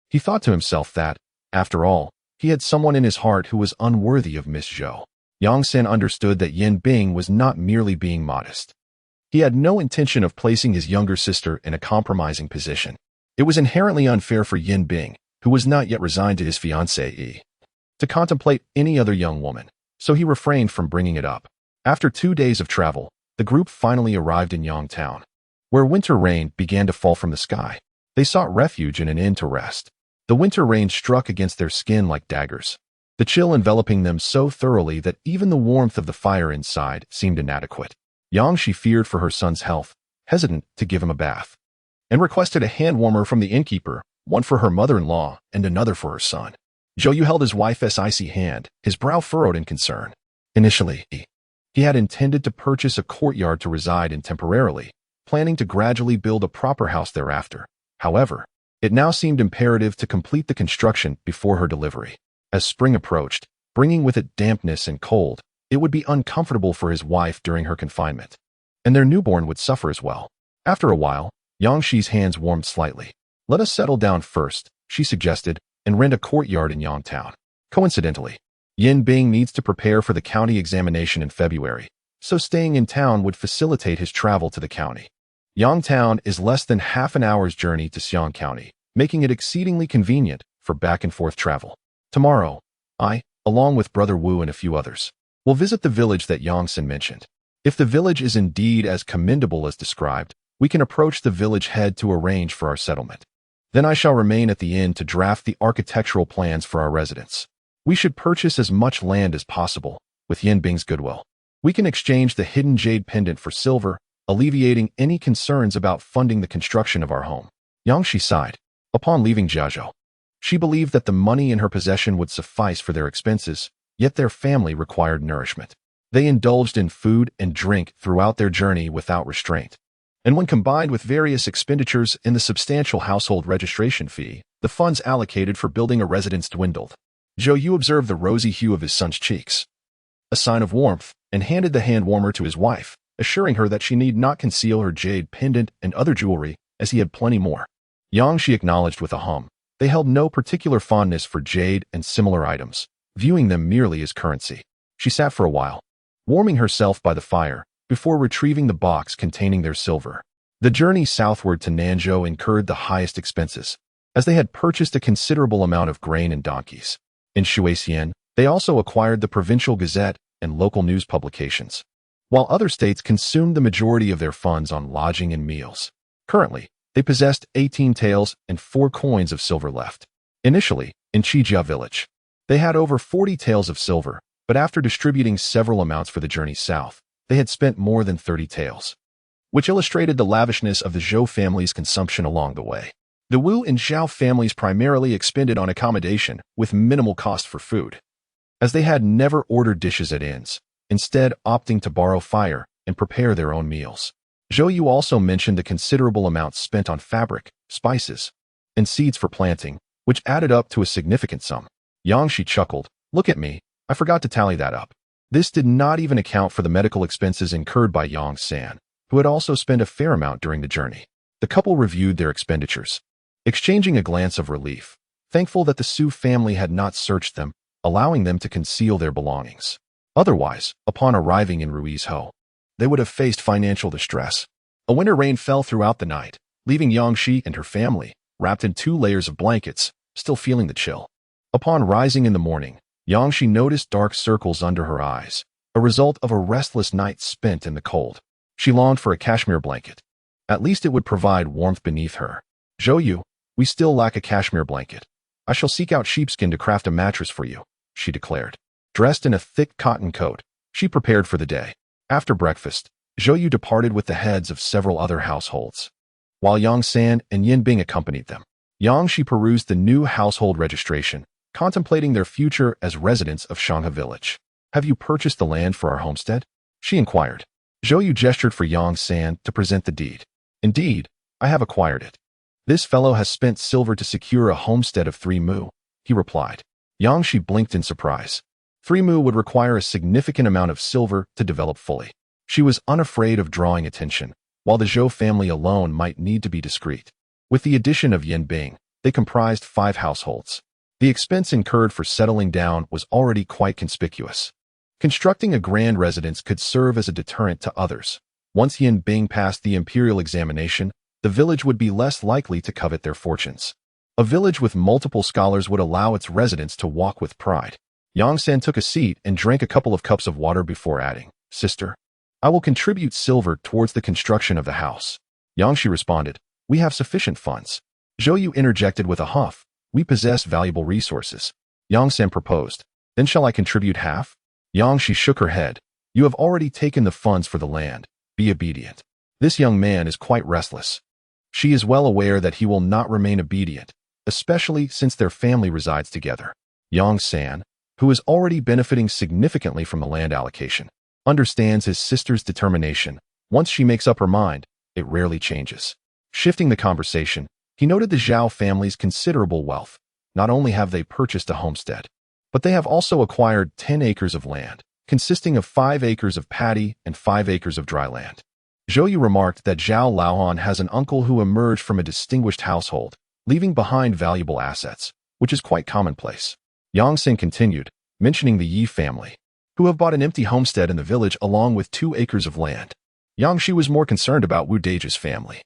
he thought to himself that, after all, he had someone in his heart who was unworthy of Miss Zhou. Yang San understood that Yin Bing was not merely being modest. He had no intention of placing his younger sister in a compromising position. It was inherently unfair for Yin Bing, who was not yet resigned to his fiancée, to contemplate any other young woman. so he refrained from bringing it up. After 2 days of travel, the group finally arrived in Yang Town, where winter rain began to fall from the sky. They sought refuge in an inn to rest. The winter rain struck against their skin like daggers, the chill enveloping them so thoroughly that even the warmth of the fire inside seemed inadequate. Yang Shi feared for her son's health, hesitant to give him a bath, and requested a hand warmer from the innkeeper, one for her mother-in-law and another for her son. Zhou Yu held his wife's icy hand, his brow furrowed in concern. Initially, he had intended to purchase a courtyard to reside in temporarily, planning to gradually build a proper house thereafter. However, it now seemed imperative to complete the construction before her delivery. As spring approached, bringing with it dampness and cold, it would be uncomfortable for his wife during her confinement, and their newborn would suffer as well. After a while, Yang Shi's hands warmed slightly. Let us settle down first, she suggested, and rent a courtyard in Yangtown. Coincidentally, Yin Bing needs to prepare for the county examination in February, so staying in town would facilitate his travel to the county. Yangtown is less than half an hour's journey to Xiang County, making it exceedingly convenient for back-and-forth travel. Tomorrow, I, along with Brother Wu and a few others, will visit the village that Yang Xin mentioned. If the village is indeed as commendable as described, we can approach the village head to arrange for our settlement. Then I shall remain at the inn to draft the architectural plans for our residence. We should purchase as much land as possible, with Yin Bing's goodwill. We can exchange the hidden jade pendant for silver, alleviating any concerns about funding the construction of our home. Yang Shi sighed. Upon leaving Jiazhou, she believed that the money in her possession would suffice for their expenses, yet their family required nourishment. They indulged in food and drink throughout their journey without restraint. And when combined with various expenditures in the substantial household registration fee, the funds allocated for building a residence dwindled. Zhou Yu observed the rosy hue of his son's cheeks, a sign of warmth, and handed the hand warmer to his wife, assuring her that she need not conceal her jade pendant and other jewelry, as he had plenty more. Yang Shi acknowledged with a hum. They held no particular fondness for jade and similar items, viewing them merely as currency. She sat for a while, warming herself by the fire, before retrieving the box containing their silver. The journey southward to Nanzhou incurred the highest expenses, as they had purchased a considerable amount of grain and donkeys. In Shuixian, they also acquired the provincial gazette and local news publications, while other states consumed the majority of their funds on lodging and meals. Currently, they possessed 18 taels and 4 coins of silver left. Initially, in Qijia village, they had over 40 taels of silver, but after distributing several amounts for the journey south, they had spent more than 30 taels, which illustrated the lavishness of the Zhou family's consumption along the way. The Wu and Zhao families primarily expended on accommodation with minimal cost for food, as they had never ordered dishes at inns, instead opting to borrow fire and prepare their own meals. Zhou Yu also mentioned the considerable amounts spent on fabric, spices, and seeds for planting, which added up to a significant sum. Yang Shi chuckled. Look at me, I forgot to tally that up. This did not even account for the medical expenses incurred by Yang San, who had also spent a fair amount during the journey. The couple reviewed their expenditures, exchanging a glance of relief, thankful that the Su family had not searched them, allowing them to conceal their belongings. Otherwise, upon arriving in Ruizhou, they would have faced financial distress. A winter rain fell throughout the night, leaving Yang Shi and her family wrapped in 2 layers of blankets, still feeling the chill. Upon rising in the morning, Yang Shi noticed dark circles under her eyes, a result of a restless night spent in the cold. She longed for a cashmere blanket. At least it would provide warmth beneath her. Zhou Yu, we still lack a cashmere blanket. I shall seek out sheepskin to craft a mattress for you, she declared. Dressed in a thick cotton coat, she prepared for the day. After breakfast, Zhou Yu departed with the heads of several other households, while Yang San and Yin Bing accompanied them. Yang Shi perused the new household registration, contemplating their future as residents of Shanghe village. Have you purchased the land for our homestead? She inquired. Zhou Yu gestured for Yang San to present the deed. Indeed, I have acquired it. This fellow has spent silver to secure a homestead of 3 mu, he replied. Yang Shi blinked in surprise. 3 mu would require a significant amount of silver to develop fully. She was unafraid of drawing attention, while the Zhou family alone might need to be discreet. With the addition of Yin Bing, they comprised 5 households. The expense incurred for settling down was already quite conspicuous. Constructing a grand residence could serve as a deterrent to others. Once Yin Bing passed the Imperial examination, the village would be less likely to covet their fortunes. A village with multiple scholars would allow its residents to walk with pride. Yang San took a seat and drank a couple of cups of water before adding, "Sister, I will contribute silver towards the construction of the house." Yang Shi responded, "We have sufficient funds." Zhou Yu interjected with a huff, "We possess valuable resources." Yang San proposed, "Then shall I contribute half?" Yang Shi shook her head, "You have already taken the funds for the land. Be obedient." This young man is quite restless. She is well aware that he will not remain obedient, especially since their family resides together. Yang San, who is already benefiting significantly from the land allocation, understands his sister's determination. Once she makes up her mind, it rarely changes. Shifting the conversation, he noted the Zhao family's considerable wealth. Not only have they purchased a homestead, but they have also acquired 10 acres of land, consisting of 5 acres of paddy and 5 acres of dry land. Zhou Yu remarked that Zhao Laohan has an uncle who emerged from a distinguished household, leaving behind valuable assets, which is quite commonplace. Yang Xin continued, mentioning the Yi family, who have bought an empty homestead in the village along with 2 acres of land. Yang Shi was more concerned about Wu Deji's family.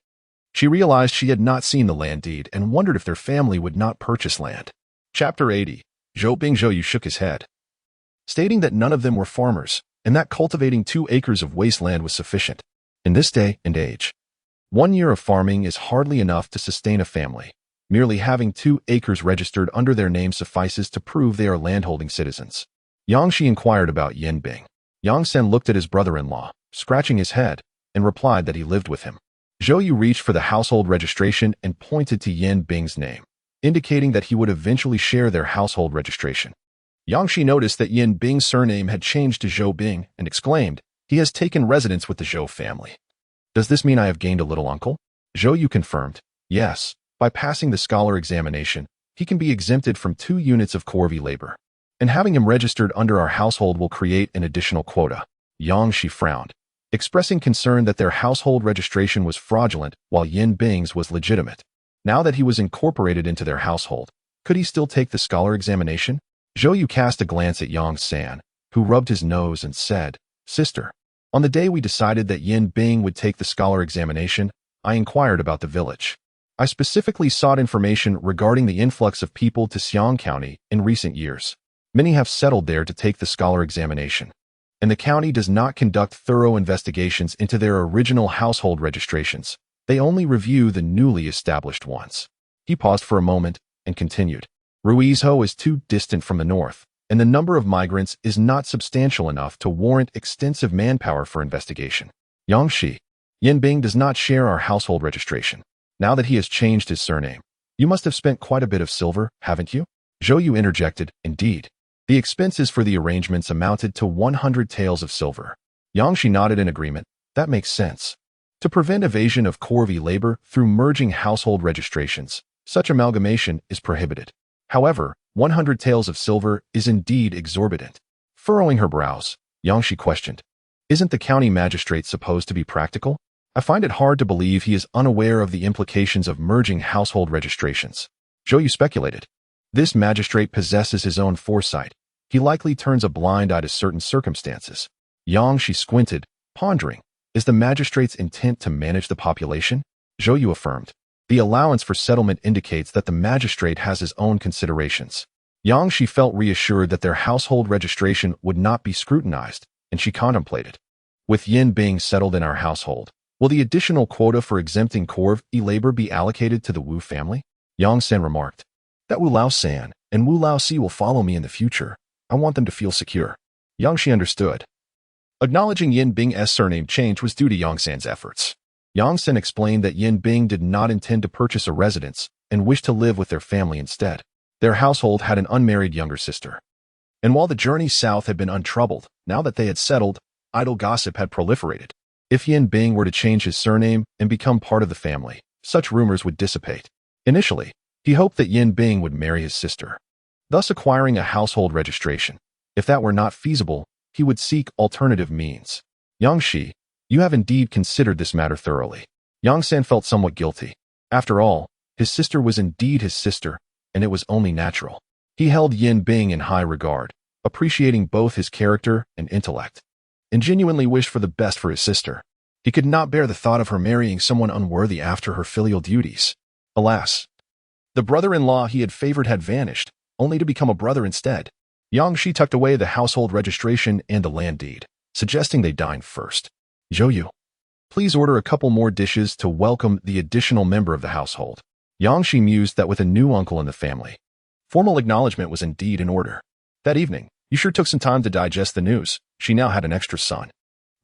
She realized she had not seen the land deed and wondered if their family would not purchase land. Chapter 80. Zhou Yu shook his head, stating that none of them were farmers, and that cultivating 2 acres of wasteland was sufficient. In this day and age, 1 year of farming is hardly enough to sustain a family. Merely having 2 acres registered under their name suffices to prove they are landholding citizens. Yang Shi inquired about Yin Bing. Yang Sen looked at his brother-in-law, scratching his head, and replied that he lived with him. Zhou Yu reached for the household registration and pointed to Yin Bing's name, indicating that he would eventually share their household registration. Yang Shi noticed that Yin Bing's surname had changed to Zhou Bing and exclaimed, "He has taken residence with the Zhou family. Does this mean I have gained a little uncle?" Zhou Yu confirmed, "Yes. By passing the scholar examination, he can be exempted from 2 units of corvée labor. And having him registered under our household will create an additional quota." Yang Shi frowned, expressing concern that their household registration was fraudulent while Yin Bing's was legitimate. Now that he was incorporated into their household, could he still take the scholar examination? Zhou Yu cast a glance at Yang San, who rubbed his nose and said, "Sister, on the day we decided that Yin Bing would take the scholar examination, I inquired about the village. I specifically sought information regarding the influx of people to Xiang County in recent years. Many have settled there to take the scholar examination, and the county does not conduct thorough investigations into their original household registrations. They only review the newly established ones." He paused for a moment and continued, "Ruizhou is too distant from the north, and the number of migrants is not substantial enough to warrant extensive manpower for investigation. Yang Shi, Yin Bing does not share our household registration. Now that he has changed his surname, you must have spent quite a bit of silver, haven't you?" Zhou Yu interjected, "Indeed. The expenses for the arrangements amounted to 100 taels of silver." Yang Shi nodded in agreement. "That makes sense. To prevent evasion of corvée labor through merging household registrations, such amalgamation is prohibited. However, 100 taels of silver is indeed exorbitant." Furrowing her brows, Yang Shi questioned, "Isn't the county magistrate supposed to be practical? I find it hard to believe he is unaware of the implications of merging household registrations." Zhou Yu speculated, "This magistrate possesses his own foresight. He likely turns a blind eye to certain circumstances." Yang Shi squinted, pondering, "Is the magistrate's intent to manage the population?" Zhou Yu affirmed, "The allowance for settlement indicates that the magistrate has his own considerations." Yang Shi felt reassured that their household registration would not be scrutinized, and she contemplated, "With Yin Bing settled in our household, will the additional quota for exempting corvée labor be allocated to the Wu family?" Yang Sen remarked, "That Wu Lao San and Wu Lao Si will follow me in the future. I want them to feel secure." Yang Shi understood. Acknowledging Yin Bing's surname change was due to Yang San's efforts. Yang Sen explained that Yin Bing did not intend to purchase a residence and wished to live with their family instead. Their household had an unmarried younger sister. And while the journey south had been untroubled, now that they had settled, idle gossip had proliferated. If Yin Bing were to change his surname and become part of the family, such rumors would dissipate. Initially, he hoped that Yin Bing would marry his sister, thus acquiring a household registration. If that were not feasible, he would seek alternative means. "Yang Shi, you have indeed considered this matter thoroughly." Yang San felt somewhat guilty. After all, his sister was indeed his sister, and it was only natural. He held Yin Bing in high regard, appreciating both his character and intellect, and genuinely wished for the best for his sister. He could not bear the thought of her marrying someone unworthy after her filial duties. Alas, the brother-in-law he had favored had vanished, only to become a brother instead. Yang Shi tucked away the household registration and the land deed, suggesting they dine first. Zhou Yu, please order a couple more dishes to welcome the additional member of the household. Yang Shi mused that with a new uncle in the family, formal acknowledgement was indeed in order. That evening, Yi sure took some time to digest the news. She now had an extra son.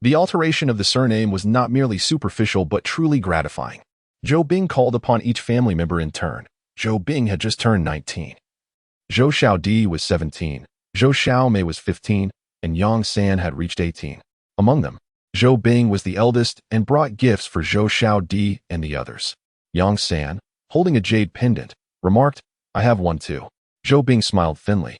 The alteration of the surname was not merely superficial but truly gratifying. Zhou Bing called upon each family member in turn. Zhou Bing had just turned 19. Zhou Xiaodi was 17, Zhou Xiaomei was 15, and Yang San had reached 18. Among them, Zhou Bing was the eldest and brought gifts for Zhou Xiaodi and the others. Yang San, holding a jade pendant, remarked, "I have one too." Zhou Bing smiled thinly.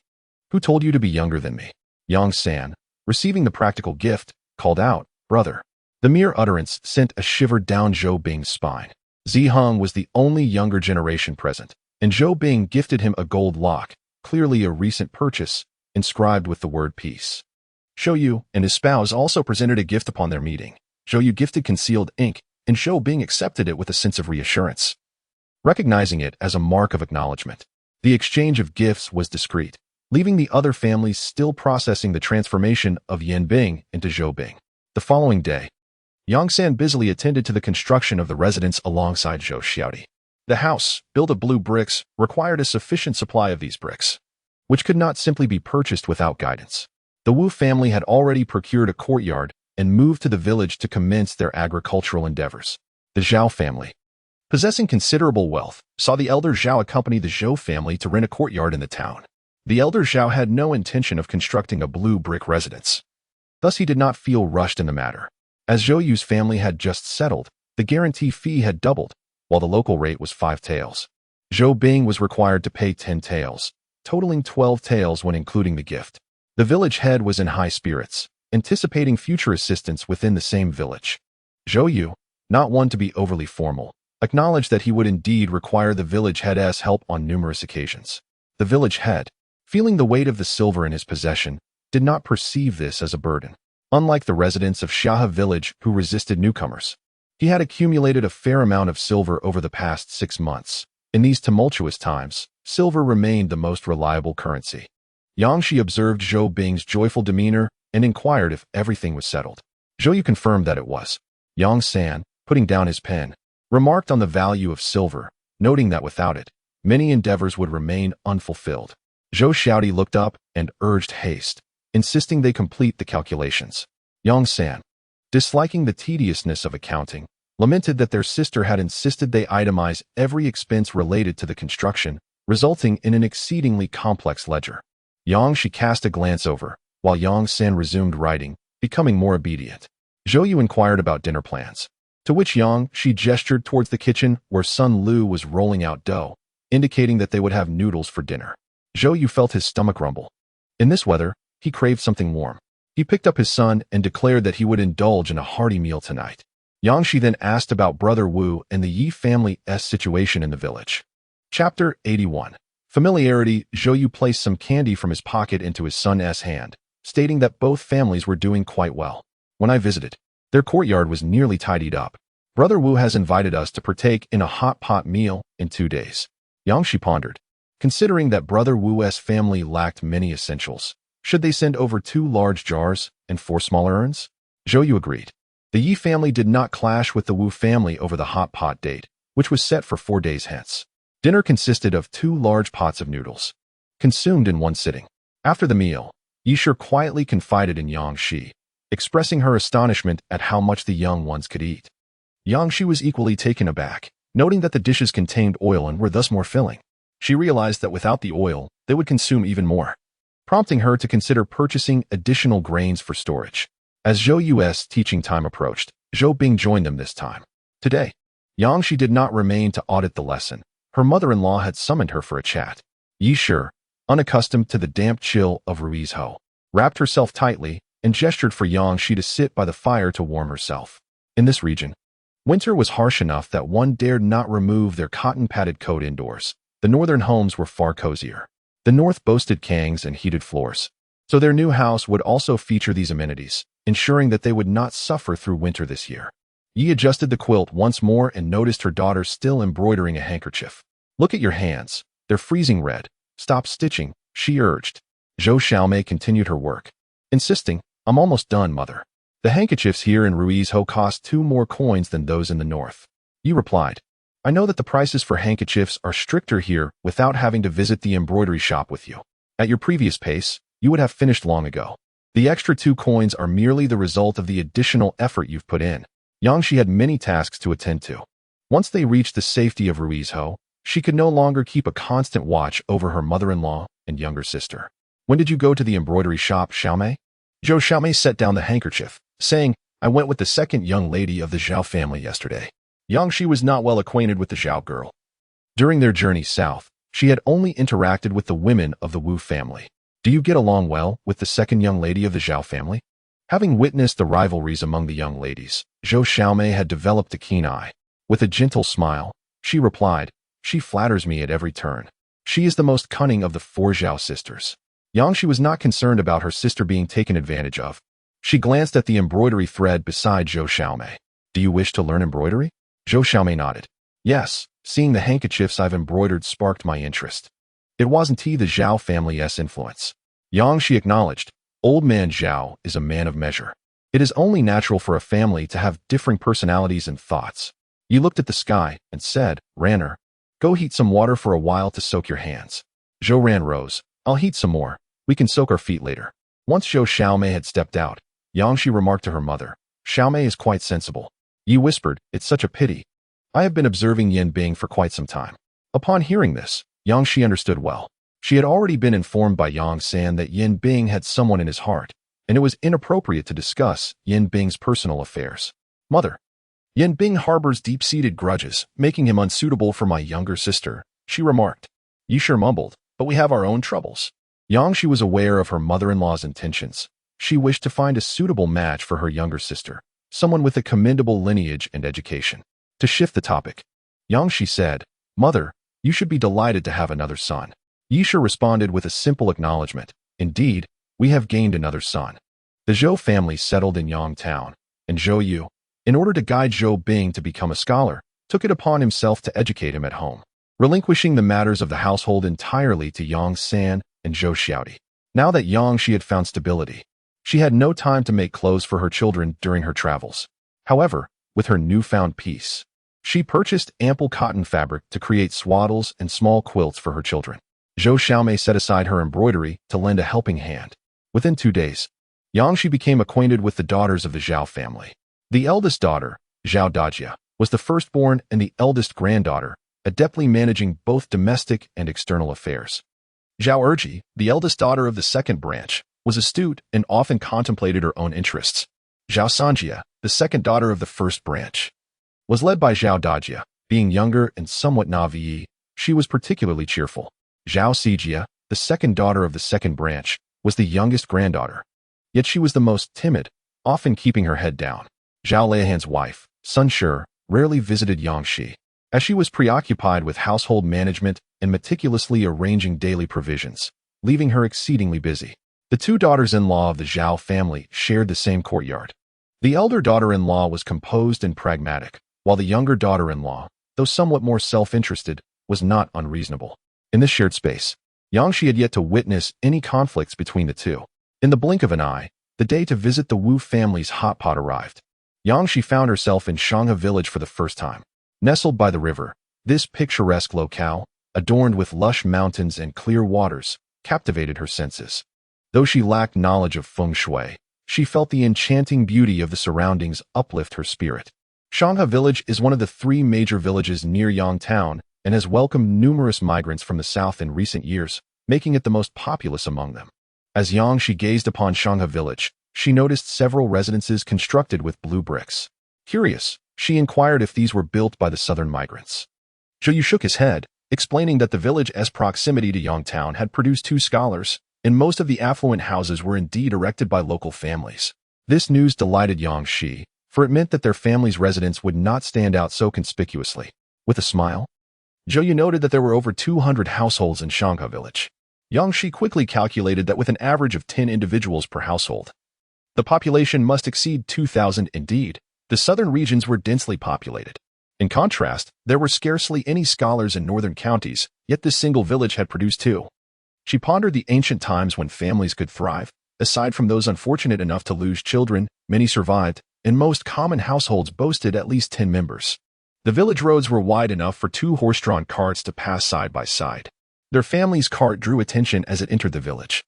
"Who told you to be younger than me?" Yang San, receiving the practical gift, called out, "Brother." The mere utterance sent a shiver down Zhou Bing's spine. Zi Heng was the only younger generation present, and Zhou Bing gifted him a gold lock, clearly a recent purchase, inscribed with the word peace. Zhou Yu and his spouse also presented a gift upon their meeting. Zhou Yu gifted concealed ink, and Zhou Bing accepted it with a sense of reassurance, recognizing it as a mark of acknowledgement. The exchange of gifts was discreet, leaving the other families still processing the transformation of Yan Bing into Zhou Bing. The following day, Yang San busily attended to the construction of the residence alongside Zhou Xiaodi. The house, built of blue bricks, required a sufficient supply of these bricks, which could not simply be purchased without guidance. The Wu family had already procured a courtyard and moved to the village to commence their agricultural endeavors. The Zhao family, possessing considerable wealth, saw the elder Zhao accompany the Zhou family to rent a courtyard in the town. The elder Zhao had no intention of constructing a blue brick residence. Thus he did not feel rushed in the matter. As Zhou Yu's family had just settled, the guarantee fee had doubled, while the local rate was 5 taels. Zhou Bing was required to pay 10 taels, totaling 12 taels when including the gift. The village head was in high spirits, anticipating future assistance within the same village. Zhou Yu, not one to be overly formal, acknowledged that he would indeed require the village head's help on numerous occasions. The village head, feeling the weight of the silver in his possession, did not perceive this as a burden. Unlike the residents of Shaha village who resisted newcomers, he had accumulated a fair amount of silver over the past 6 months. In these tumultuous times, silver remained the most reliable currency. Yang Shi observed Zhou Bing's joyful demeanor and inquired if everything was settled. Zhou Yu confirmed that it was. Yang San, putting down his pen, remarked on the value of silver, noting that without it, many endeavors would remain unfulfilled. Zhou Xiaodi looked up and urged haste, insisting they complete the calculations. Yang San, disliking the tediousness of accounting, lamented that their sister had insisted they itemize every expense related to the construction, resulting in an exceedingly complex ledger. Yang Shi cast a glance over, while Yang San resumed writing, becoming more obedient. Zhou Yu inquired about dinner plans, to which Yang Shi gestured towards the kitchen where Sun Lu was rolling out dough, indicating that they would have noodles for dinner. Zhou Yu felt his stomach rumble. In this weather, he craved something warm. He picked up his son and declared that he would indulge in a hearty meal tonight. Yang Shi then asked about Brother Wu and the Yi family's situation in the village. Chapter 81. Familiarity. Zhou Yu placed some candy from his pocket into his son's hand, stating that both families were doing quite well. When I visited, their courtyard was nearly tidied up. Brother Wu has invited us to partake in a hot pot meal in 2 days. Yang Shi pondered, considering that Brother Wu's family lacked many essentials. Should they send over 2 large jars and 4 smaller urns? Zhou Yu agreed. The Yi family did not clash with the Wu family over the hot pot date, which was set for 4 days hence. Dinner consisted of 2 large pots of noodles, consumed in one sitting. After the meal, Yi Shi quietly confided in Yang Shi, expressing her astonishment at how much the young ones could eat. Yang Shi was equally taken aback, noting that the dishes contained oil and were thus more filling. She realized that without the oil, they would consume even more, prompting her to consider purchasing additional grains for storage. As Zhou Yu's teaching time approached, Zhou Bing joined them this time. Today, Yang Shi did not remain to audit the lesson. Her mother-in-law had summoned her for a chat. Yi Shi, unaccustomed to the damp chill of Rui's Ho, wrapped herself tightly and gestured for Yang Shi to sit by the fire to warm herself. In this region, winter was harsh enough that one dared not remove their cotton-padded coat indoors. The northern homes were far cozier. The north boasted kangs and heated floors, so their new house would also feature these amenities, ensuring that they would not suffer through winter this year. Yi adjusted the quilt once more and noticed her daughter still embroidering a handkerchief. "Look at your hands. They're freezing red. Stop stitching," she urged. Zhou Xiaomei continued her work, insisting, "I'm almost done, mother. The handkerchiefs here in Ruizhou cost 2 more coins than those in the north." Yi replied, "I know that the prices for handkerchiefs are stricter here without having to visit the embroidery shop with you. At your previous pace, you would have finished long ago. The extra 2 coins are merely the result of the additional effort you've put in." Yangshi had many tasks to attend to. Once they reached the safety of Ruizhou, she could no longer keep a constant watch over her mother-in-law and younger sister. "When did you go to the embroidery shop, Xiaomei?" Zhou Xiaomei set down the handkerchief, saying, "I went with the second young lady of the Zhao family yesterday." Yangshi was not well acquainted with the Zhao girl. During their journey south, she had only interacted with the women of the Wu family. "Do you get along well with the second young lady of the Zhao family?" Having witnessed the rivalries among the young ladies, Zhou Xiaomei had developed a keen eye. With a gentle smile, she replied, "She flatters me at every turn. She is the most cunning of the 4 Zhao sisters." Yangshi was not concerned about her sister being taken advantage of. She glanced at the embroidery thread beside Zhou Xiaomei. "Do you wish to learn embroidery?" Zhou Xiaomei nodded. "Yes, seeing the handkerchiefs I've embroidered sparked my interest." It wasn't the Zhao family's influence. Yangshi acknowledged, "Old man Zhao is a man of measure. It is only natural for a family to have differing personalities and thoughts." He looked at the sky and said, "Ranner, go heat some water for a while to soak your hands." Zhou Ran rose. "I'll heat some more. We can soak our feet later." Once Zhou Xiaomei had stepped out, Yangshi remarked to her mother, "Xiaomei is quite sensible." Yi whispered, "It's such a pity. I have been observing Yin Bing for quite some time." Upon hearing this, Yangshi understood well. She had already been informed by Yang San that Yin Bing had someone in his heart, and it was inappropriate to discuss Yin Bing's personal affairs. "Mother, Yin Bing harbors deep-seated grudges, making him unsuitable for my younger sister," she remarked. Yi sure mumbled, "But we have our own troubles." Yangshi was aware of her mother-in-law's intentions. She wished to find a suitable match for her younger sister, someone with a commendable lineage and education. To shift the topic, Yangshi said, "Mother, you should be delighted to have another son." Yisha responded with a simple acknowledgement, "Indeed, we have gained another son." The Zhou family settled in Yang Town, and Zhou Yu, in order to guide Zhou Bing to become a scholar, took it upon himself to educate him at home, relinquishing the matters of the household entirely to Yang San and Zhou Xiaodi. Now that Yangshi had found stability, she had no time to make clothes for her children during her travels. However, with her newfound peace, she purchased ample cotton fabric to create swaddles and small quilts for her children. Zhou Xiaomei set aside her embroidery to lend a helping hand. Within 2 days, Yangshi became acquainted with the daughters of the Zhao family. The eldest daughter, Zhao Dajia, was the firstborn and the eldest granddaughter, adeptly managing both domestic and external affairs. Zhao Erji, the eldest daughter of the second branch, was astute and often contemplated her own interests. Zhao Sanjia, the second daughter of the first branch, was led by Zhao Dajia. Being younger and somewhat naive, she was particularly cheerful. Zhao Sijia, the second daughter of the second branch, was the youngest granddaughter. Yet she was the most timid, often keeping her head down. Zhao Leihan's wife, Sun Shi, rarely visited Yangshi, as she was preoccupied with household management and meticulously arranging daily provisions, leaving her exceedingly busy. The 2 daughters-in-law of the Zhao family shared the same courtyard. The elder daughter-in-law was composed and pragmatic, while the younger daughter-in-law, though somewhat more self-interested, was not unreasonable. In this shared space, Yangshi had yet to witness any conflicts between the two. In the blink of an eye, the day to visit the Wu family's hot pot arrived. Yangshi found herself in Shangha village for the first time. Nestled by the river, this picturesque locale, adorned with lush mountains and clear waters, captivated her senses. Though she lacked knowledge of feng shui, she felt the enchanting beauty of the surroundings uplift her spirit. Shangha village is one of the 3 major villages near Yang Town and has welcomed numerous migrants from the south in recent years, making it the most populous among them. As Yangshi gazed upon Shangha village, she noticed several residences constructed with blue bricks. Curious, she inquired if these were built by the southern migrants. Zhou Yu shook his head, explaining that the village's proximity to Yangtown had produced 2 scholars, and most of the affluent houses were indeed erected by local families. This news delighted Yangshi, for it meant that their family's residence would not stand out so conspicuously. With a smile, Zhou Yu noted that there were over 200 households in Shangha village. Yangshi quickly calculated that with an average of 10 individuals per household, the population must exceed 2,000 indeed. The southern regions were densely populated. In contrast, there were scarcely any scholars in northern counties, yet this single village had produced 2. She pondered the ancient times when families could thrive. Aside from those unfortunate enough to lose children, many survived, and most common households boasted at least 10 members. The village roads were wide enough for 2 horse-drawn carts to pass side by side. Their family's cart drew attention as it entered the village.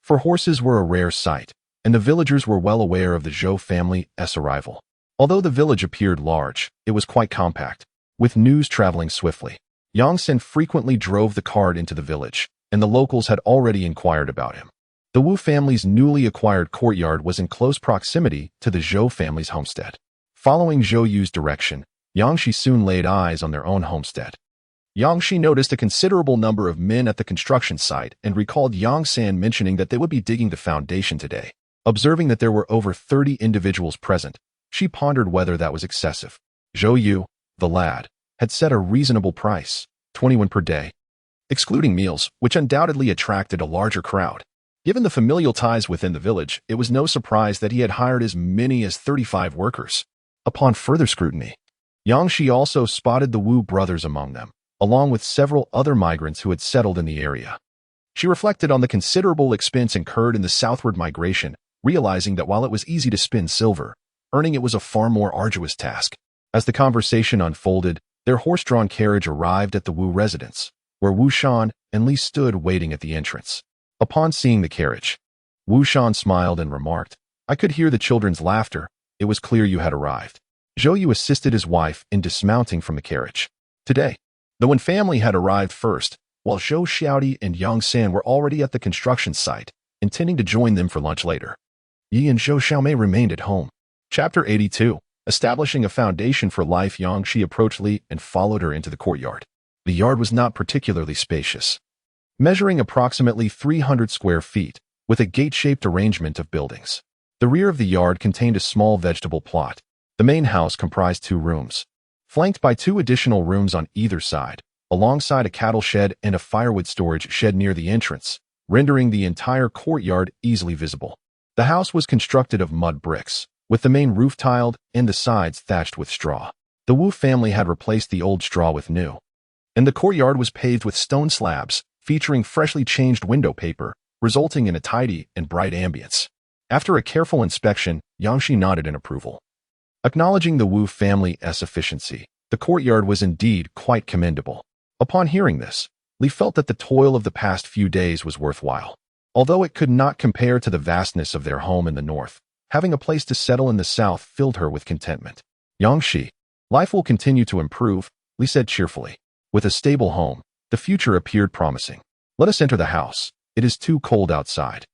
For horses were a rare sight, and the villagers were well aware of the Zhou family's arrival. Although the village appeared large, it was quite compact, with news traveling swiftly. Yangsen frequently drove the cart into the village, and the locals had already inquired about him. The Wu family's newly acquired courtyard was in close proximity to the Zhou family's homestead. Following Zhou Yu's direction, Yangshi soon laid eyes on their own homestead. Yangshi noticed a considerable number of men at the construction site and recalled Yangsan mentioning that they would be digging the foundation today. Observing that there were over 30 individuals present, she pondered whether that was excessive. Zhou Yu, the lad, had set a reasonable price, 21 per day, excluding meals, which undoubtedly attracted a larger crowd. Given the familial ties within the village, it was no surprise that he had hired as many as 35 workers. Upon further scrutiny, Yangshi also spotted the Wu brothers among them, along with several other migrants who had settled in the area. She reflected on the considerable expense incurred in the southward migration, realizing that while it was easy to spin silver, earning it was a far more arduous task. As the conversation unfolded, their horse-drawn carriage arrived at the Wu residence, where Wu Shan and Li stood waiting at the entrance. Upon seeing the carriage, Wu Shan smiled and remarked, "I could hear the children's laughter. It was clear you had arrived." Zhou Yu assisted his wife in dismounting from the carriage. Today, the Wen family had arrived first, while Zhou Xiaodi and Yang San were already at the construction site, intending to join them for lunch later. Yi and Zhou Xiaomei remained at home. Chapter 82. Establishing a foundation for life. Yangshi approached Li and followed her into the courtyard. The yard was not particularly spacious, measuring approximately 300 square feet, with a gate-shaped arrangement of buildings. The rear of the yard contained a small vegetable plot. The main house comprised 2 rooms, flanked by 2 additional rooms on either side, alongside a cattle shed and a firewood storage shed near the entrance, rendering the entire courtyard easily visible. The house was constructed of mud bricks, with the main roof tiled and the sides thatched with straw. The Wu family had replaced the old straw with new, and the courtyard was paved with stone slabs, featuring freshly changed window paper, resulting in a tidy and bright ambience. After a careful inspection, Yangshi nodded in approval. Acknowledging the Wu family's efficiency, the courtyard was indeed quite commendable. Upon hearing this, Li felt that the toil of the past few days was worthwhile. Although it could not compare to the vastness of their home in the north, having a place to settle in the south filled her with contentment. Yangshi, life will continue to improve, Li said cheerfully. With a stable home, the future appeared promising. Let us enter the house. It is too cold outside.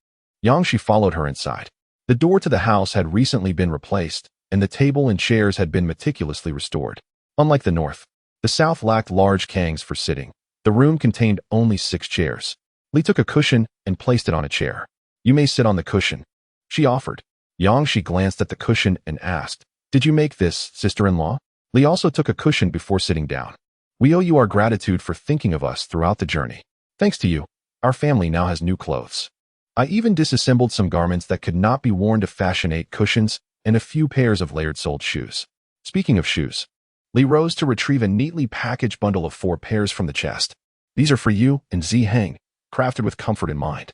Yangshi followed her inside. The door to the house had recently been replaced, and the table and chairs had been meticulously restored. Unlike the north, the south lacked large kangs for sitting. The room contained only 6 chairs. Li took a cushion and placed it on a chair. "You may sit on the cushion," she offered. Yangshi glanced at the cushion and asked, "Did you make this, sister-in-law?" Li also took a cushion before sitting down. "We owe you our gratitude for thinking of us throughout the journey. Thanks to you, our family now has new clothes. I even disassembled some garments that could not be worn to fashion 8 cushions and a few pairs of layered-soled shoes." Speaking of shoes, Li rose to retrieve a neatly packaged bundle of 4 pairs from the chest. "These are for you and Ziheng, crafted with comfort in mind.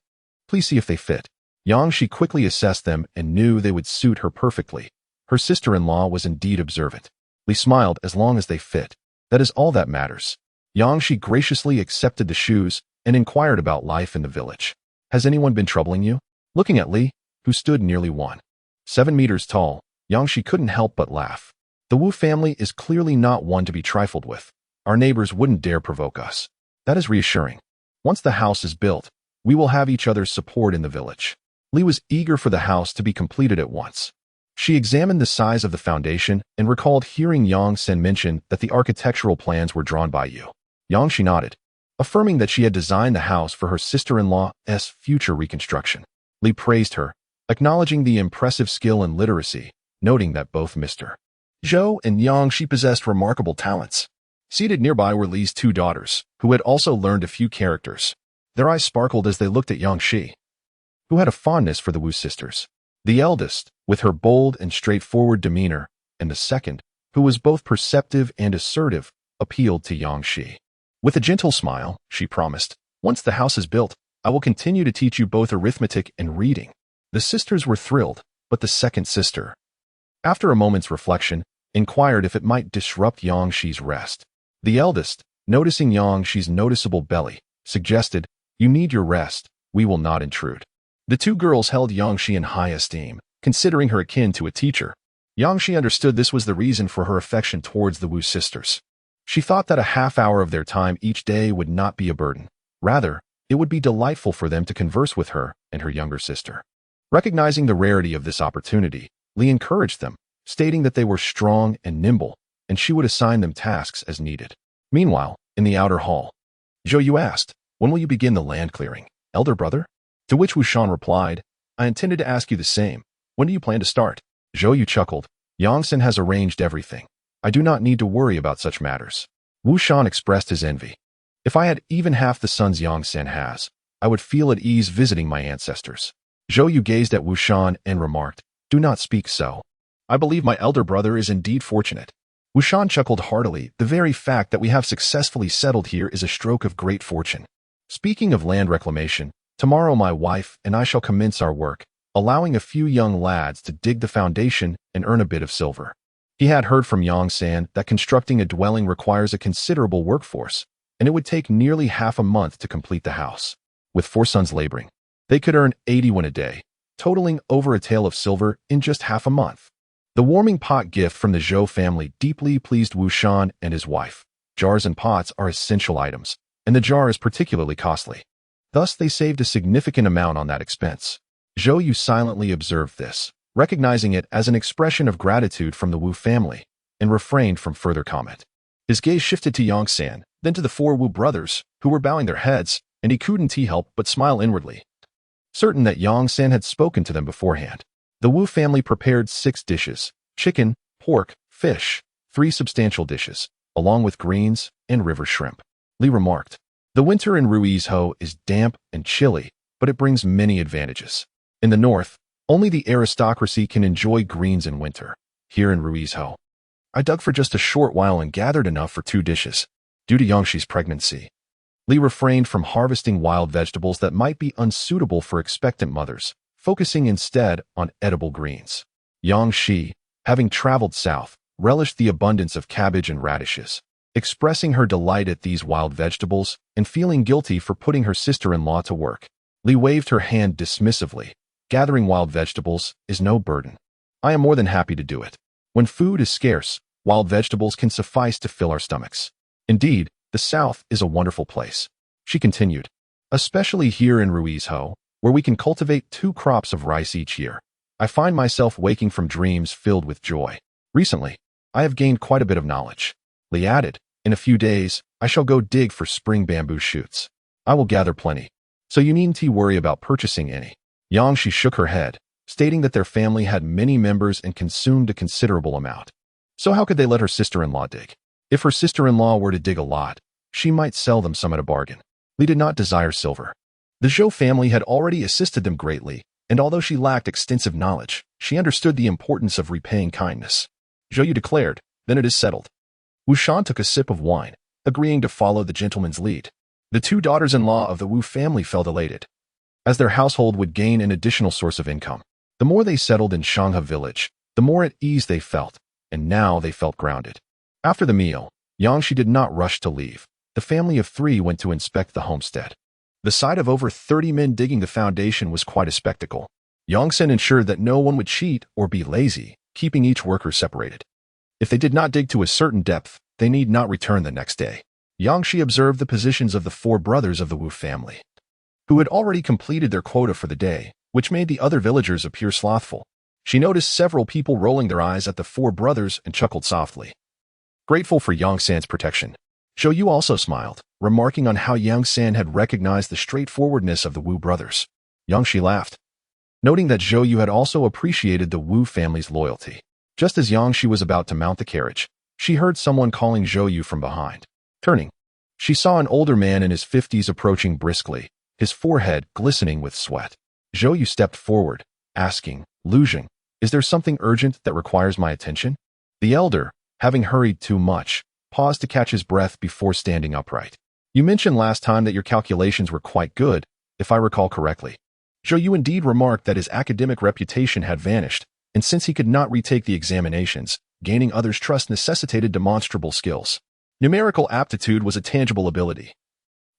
Please see if they fit." Yangshi quickly assessed them and knew they would suit her perfectly. Her sister-in-law was indeed observant. Li smiled. "As long as they fit, that is all that matters." Yangshi graciously accepted the shoes and inquired about life in the village. "Has anyone been troubling you?" Looking at Li, who stood nearly 1.7 meters tall, Yangshi couldn't help but laugh. "The Wu family is clearly not one to be trifled with. Our neighbors wouldn't dare provoke us." "That is reassuring. Once the house is built, we will have each other's support in the village." Li was eager for the house to be completed at once. She examined the size of the foundation and recalled hearing Yang Sen mention that the architectural plans were drawn by Yu. Yangshi nodded, affirming that she had designed the house for her sister-in-law's future reconstruction. Li praised her, acknowledging the impressive skill and literacy, noting that both Mr. Zhou and Yangshi possessed remarkable talents. Seated nearby were Li's 2 daughters, who had also learned a few characters. Their eyes sparkled as they looked at Yangshi, who had a fondness for the Wu sisters. The eldest, with her bold and straightforward demeanor, and the second, who was both perceptive and assertive, appealed to Yangshi. With a gentle smile, she promised, "Once the house is built, I will continue to teach you both arithmetic and reading." The sisters were thrilled, but the second sister, after a moment's reflection, inquired if it might disrupt Yang Shi's rest. The eldest, noticing Yang Shi's noticeable belly, suggested, "You need your rest, we will not intrude." The two girls held Yang Shi in high esteem, considering her akin to a teacher. Yang Shi understood this was the reason for her affection towards the Wu sisters. She thought that a half hour of their time each day would not be a burden. Rather, it would be delightful for them to converse with her and her younger sister. Recognizing the rarity of this opportunity, Li encouraged them, stating that they were strong and nimble, and she would assign them tasks as needed. Meanwhile, in the outer hall, Zhou Yu asked, "When will you begin the land clearing, elder brother?" To which Wu Shan replied, "I intended to ask you the same. When do you plan to start?" Zhou Yu chuckled, "Yang Sen has arranged everything. I do not need to worry about such matters." Wu Shan expressed his envy. "If I had even half the sons Yang Sen has, I would feel at ease visiting my ancestors." Zhou Yu gazed at Wu Shan and remarked, "Do not speak so. I believe my elder brother is indeed fortunate." Wu Shan chuckled heartily. "The very fact that we have successfully settled here is a stroke of great fortune. Speaking of land reclamation, tomorrow my wife and I shall commence our work, allowing a few young lads to dig the foundation and earn a bit of silver." He had heard from Yang San that constructing a dwelling requires a considerable workforce, and it would take nearly half a month to complete the house. With 4 sons laboring, they could earn 80 won a day, totaling over a tael of silver in just half a month. The warming pot gift from the Zhou family deeply pleased Wu Shan and his wife. Jars and pots are essential items, and the jar is particularly costly. Thus, they saved a significant amount on that expense. Zhou Yu silently observed this, recognizing it as an expression of gratitude from the Wu family, and refrained from further comment. His gaze shifted to Yang San, then to the 4 Wu brothers, who were bowing their heads, and he couldn't help but smile inwardly, certain that Yang San had spoken to them beforehand. The Wu family prepared 6 dishes: chicken, pork, fish, 3 substantial dishes, along with greens and river shrimp. Li remarked, "The winter in Ruizhou is damp and chilly, but it brings many advantages. In the north, only the aristocracy can enjoy greens in winter. Here in Ruizhou, I dug for just a short while and gathered enough for 2 dishes. Due to Yangshi's pregnancy, Li refrained from harvesting wild vegetables that might be unsuitable for expectant mothers, focusing instead on edible greens. Yang Shi, having traveled south, relished the abundance of cabbage and radishes, expressing her delight at these wild vegetables and feeling guilty for putting her sister-in-law to work. Li waved her hand dismissively. "Gathering wild vegetables is no burden. I am more than happy to do it. When food is scarce, wild vegetables can suffice to fill our stomachs. Indeed, the south is a wonderful place," she continued, "especially here in Ruizhou, where we can cultivate 2 crops of rice each year. I find myself waking from dreams filled with joy. Recently, I have gained quite a bit of knowledge." Li added, "In a few days, I shall go dig for spring bamboo shoots. I will gather plenty, so you needn't worry about purchasing any." Yang Shi shook her head, stating that their family had many members and consumed a considerable amount. So how could they let her sister-in-law dig? If her sister-in-law were to dig a lot, she might sell them some at a bargain. Li did not desire silver. The Zhou family had already assisted them greatly, and although she lacked extensive knowledge, she understood the importance of repaying kindness. Zhou Yu declared, "Then it is settled." Wu Shan took a sip of wine, agreeing to follow the gentleman's lead. The 2 daughters-in-law of the Wu family felt elated, as their household would gain an additional source of income. The more they settled in Shanghe village, the more at ease they felt, and now they felt grounded. After the meal, Yang Shi did not rush to leave. The family of 3 went to inspect the homestead. The sight of over 30 men digging the foundation was quite a spectacle. Yang Sen ensured that no one would cheat or be lazy, keeping each worker separated. If they did not dig to a certain depth, they need not return the next day. Yang Shi observed the positions of the 4 brothers of the Wu family, who had already completed their quota for the day, which made the other villagers appear slothful. She noticed several people rolling their eyes at the 4 brothers and chuckled softly. Grateful for Yang San's protection, Zhou Yu also smiled, remarking on how Yang San had recognized the straightforwardness of the Wu brothers. Yang Shi laughed, noting that Zhou Yu had also appreciated the Wu family's loyalty. Just as Yang Shi was about to mount the carriage, she heard someone calling Zhou Yu from behind. Turning, she saw an older man in his 50s approaching briskly, his forehead glistening with sweat. Zhou Yu stepped forward, asking, "Lu Jing, is there something urgent that requires my attention?" The elder, having hurried too much, paused to catch his breath before standing upright. "You mentioned last time that your calculations were quite good. if I recall correctly. Zhou Yu indeed remarked that his academic reputation had vanished, and since he could not retake the examinations, gaining others' trust necessitated demonstrable skills. Numerical aptitude was a tangible ability.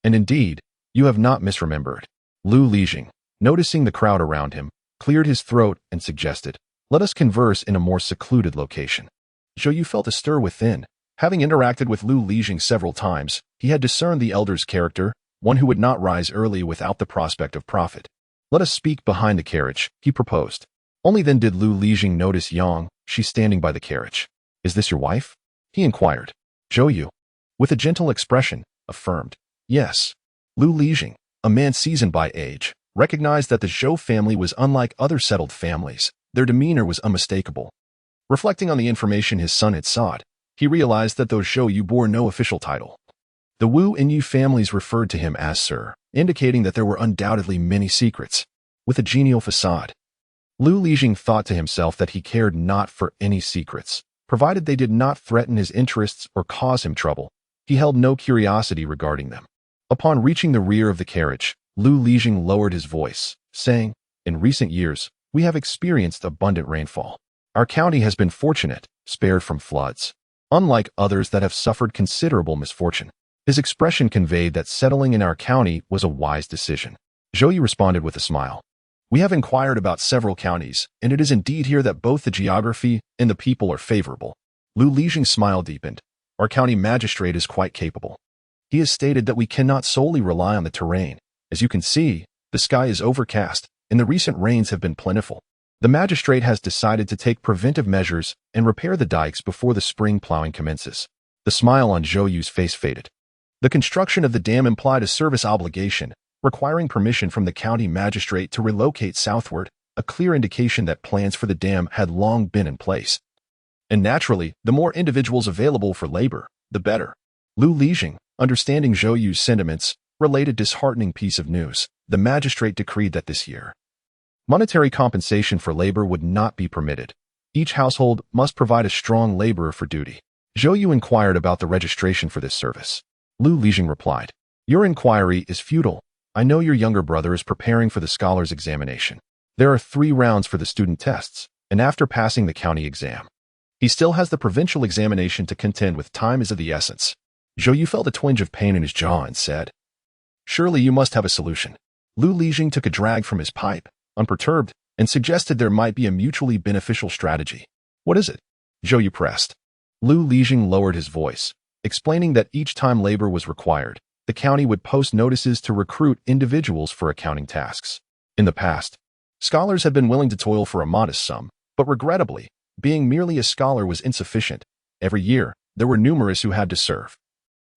And indeed, you have not misremembered. Lu Lijing, noticing the crowd around him, cleared his throat and suggested, "Let us converse in a more secluded location." Zhou Yu felt a stir within. Having interacted with Lu Lijing several times, he had discerned the elder's character, one who would not rise early without the prospect of profit. "Let us speak behind the carriage," he proposed. Only then did Lu Lijing notice Yang, she standing by the carriage. "Is this your wife?" he inquired. Zhou Yu, with a gentle expression, affirmed, "Yes." Lu Lijing, a man seasoned by age, recognized that the Zhou family was unlike other settled families. Their demeanor was unmistakable. Reflecting on the information his son had sought, he realized that those Zhou Yu bore no official title. The Wu and Yu families referred to him as Sir, indicating that there were undoubtedly many secrets. With a genial facade, Lu Lijing thought to himself that he cared not for any secrets, provided they did not threaten his interests or cause him trouble. He held no curiosity regarding them. Upon reaching the rear of the carriage, Lu Lijing lowered his voice, saying, "In recent years, we have experienced abundant rainfall. Our county has been fortunate, spared from floods, unlike others that have suffered considerable misfortune." His expression conveyed that settling in our county was a wise decision. Zhou Yu responded with a smile. "We have inquired about several counties, and it is indeed here that both the geography and the people are favorable." Lu Lijing's smile deepened. "Our county magistrate is quite capable. He has stated that we cannot solely rely on the terrain. As you can see, the sky is overcast, and the recent rains have been plentiful. The magistrate has decided to take preventive measures and repair the dikes before the spring plowing commences." The smile on Zhou Yu's face faded. The construction of the dam implied a service obligation, requiring permission from the county magistrate to relocate southward, a clear indication that plans for the dam had long been in place. And naturally, the more individuals available for labor, the better. Lu Lijing, understanding Zhou Yu's sentiments, related disheartening piece of news. The magistrate decreed that this year, monetary compensation for labor would not be permitted. Each household must provide a strong laborer for duty. Zhou Yu inquired about the registration for this service. Lu Lijing replied, "Your inquiry is futile. I know your younger brother is preparing for the scholar's examination. There are 3 rounds for the student tests, and after passing the county exam, he still has the provincial examination to contend with. Time is of the essence." Zhou Yu felt a twinge of pain in his jaw and said, "Surely you must have a solution." Lu Lijing took a drag from his pipe, unperturbed, and suggested there might be a mutually beneficial strategy. "What is it?" Zhou Yu pressed. Lu Lijing lowered his voice, explaining that each time labor was required, the county would post notices to recruit individuals for accounting tasks. In the past, scholars had been willing to toil for a modest sum, but regrettably, being merely a scholar was insufficient. Every year, there were numerous who had to serve,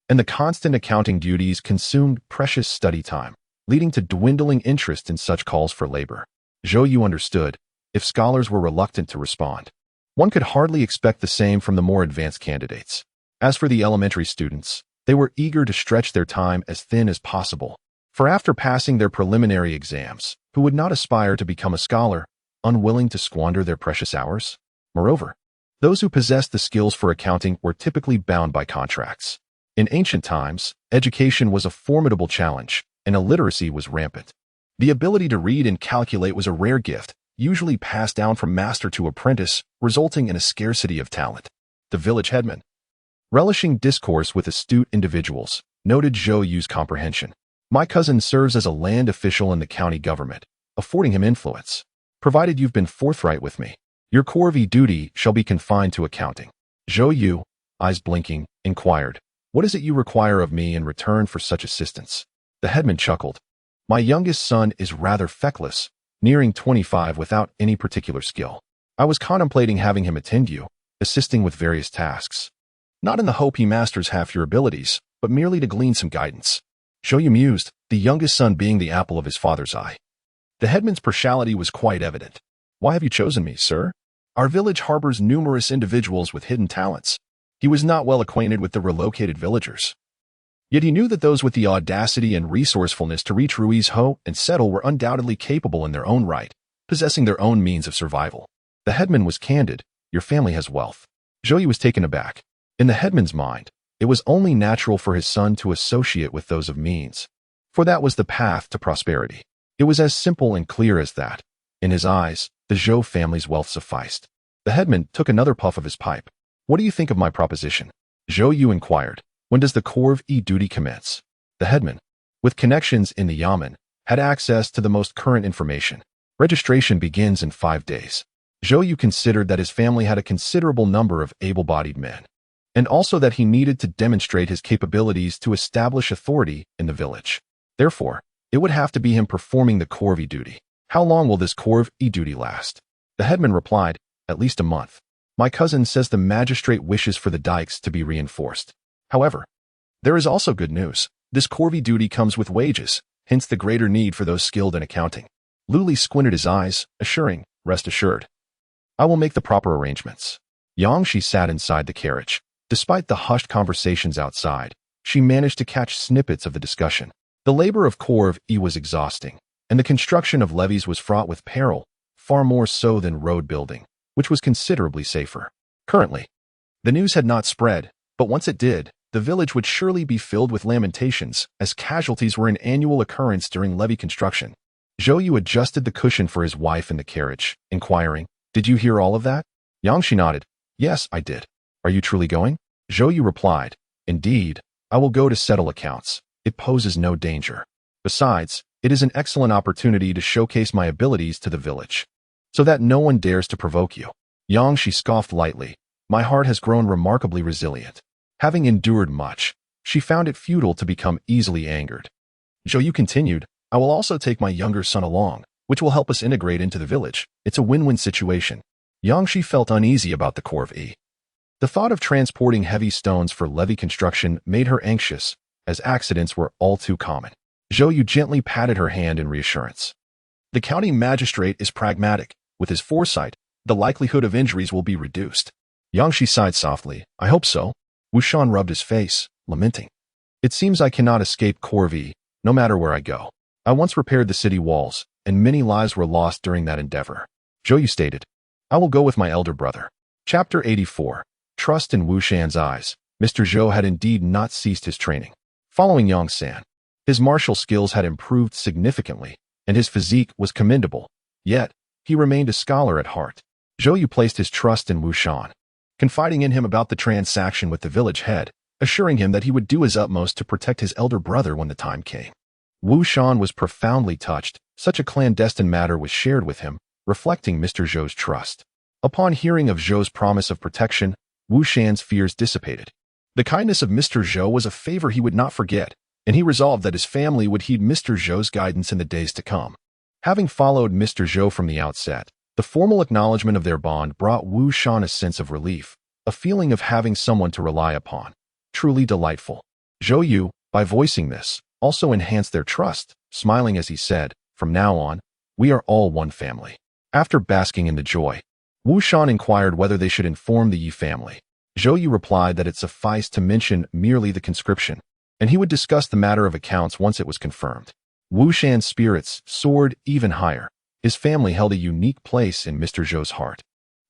and the constant accounting duties consumed precious study time, leading to dwindling interest in such calls for labor. Zhou Yu understood, if scholars were reluctant to respond, one could hardly expect the same from the more advanced candidates. As for the elementary students, they were eager to stretch their time as thin as possible, for after passing their preliminary exams, who would not aspire to become a scholar, unwilling to squander their precious hours? Moreover, those who possessed the skills for accounting were typically bound by contracts. In ancient times, education was a formidable challenge, and illiteracy was rampant. The ability to read and calculate was a rare gift, usually passed down from master to apprentice, resulting in a scarcity of talent. The village headman, relishing discourse with astute individuals, noted Zhou Yu's comprehension. "My cousin serves as a land official in the county government, affording him influence. Provided you've been forthright with me, your corvée duty shall be confined to accounting." Zhou Yu, eyes blinking, inquired, "What is it you require of me in return for such assistance?" The headman chuckled. "My youngest son is rather feckless, nearing 25 without any particular skill. I was contemplating having him attend you, assisting with various tasks. Not in the hope he masters half your abilities, but merely to glean some guidance." Zhou Yu mused, the youngest son being the apple of his father's eye. The headman's partiality was quite evident. "Why have you chosen me, sir? Our village harbors numerous individuals with hidden talents." He was not well acquainted with the relocated villagers. Yet he knew that those with the audacity and resourcefulness to reach Rui's Ho and settle were undoubtedly capable in their own right, possessing their own means of survival. The headman was candid. "Your family has wealth." Zhou Yu was taken aback. In the headman's mind, it was only natural for his son to associate with those of means. For that was the path to prosperity. It was as simple and clear as that. In his eyes, the Zhou family's wealth sufficed. The headman took another puff of his pipe. What do you think of my proposition? Zhou Yu inquired. When does the Corv E duty commence? The headman, with connections in the Yamen, had access to the most current information. Registration begins in 5 days. Zhou Yu considered that his family had a considerable number of able-bodied men, and also that he needed to demonstrate his capabilities to establish authority in the village. Therefore, it would have to be him performing the Corv E duty. How long will this Corv E duty last? The headman replied, at least a month. My cousin says the magistrate wishes for the dikes to be reinforced. However, there is also good news. This Corv E duty comes with wages, hence the greater need for those skilled in accounting. Luli squinted his eyes, assuring, rest assured. I will make the proper arrangements. Yangshi sat inside the carriage. Despite the hushed conversations outside, she managed to catch snippets of the discussion. The labor of Corv E was exhausting, and the construction of levees was fraught with peril, far more so than road building, which was considerably safer. Currently, the news had not spread, but once it did, the village would surely be filled with lamentations, as casualties were an annual occurrence during levee construction. Zhou Yu adjusted the cushion for his wife in the carriage, inquiring, did you hear all of that? Yangshi nodded. Yes, I did. Are you truly going? Zhou Yu replied, indeed, I will go to settle accounts. It poses no danger. Besides, it is an excellent opportunity to showcase my abilities to the village, so that no one dares to provoke you. Yangshi scoffed lightly. My heart has grown remarkably resilient. Having endured much, she found it futile to become easily angered. Zhou Yu continued, I will also take my younger son along, which will help us integrate into the village. It's a win-win situation. Yangshi felt uneasy about the Corv E. The thought of transporting heavy stones for levee construction made her anxious, as accidents were all too common. Zhou Yu gently patted her hand in reassurance. The county magistrate is pragmatic. With his foresight, the likelihood of injuries will be reduced. Yangshi sighed softly. I hope so. Wushan rubbed his face, lamenting. It seems I cannot escape Corv E, no matter where I go. I once repaired the city walls, and many lives were lost during that endeavor. Zhou Yu stated, I will go with my elder brother. Chapter 84. Trust in Wushan's eyes. Mr. Zhou had indeed not ceased his training. Following Yang San, his martial skills had improved significantly, and his physique was commendable. Yet, he remained a scholar at heart. Zhou Yu placed his trust in Wushan, confiding in him about the transaction with the village head, assuring him that he would do his utmost to protect his elder brother when the time came. Wushan was profoundly touched. Such a clandestine matter was shared with him, reflecting Mr. Zhou's trust. Upon hearing of Zhou's promise of protection, Wushan's fears dissipated. The kindness of Mr. Zhou was a favor he would not forget, and he resolved that his family would heed Mr. Zhou's guidance in the days to come. Having followed Mr. Zhou from the outset, the formal acknowledgement of their bond brought Wushan a sense of relief, a feeling of having someone to rely upon. Truly delightful. Zhou Yu, by voicing this, also enhanced their trust, smiling as he said, from now on, we are all one family. After basking in the joy, Wushan inquired whether they should inform the Yi family. Zhou Yu replied that it sufficed to mention merely the conscription, and he would discuss the matter of accounts once it was confirmed. Wushan's spirits soared even higher. His family held a unique place in Mr. Zhou's heart.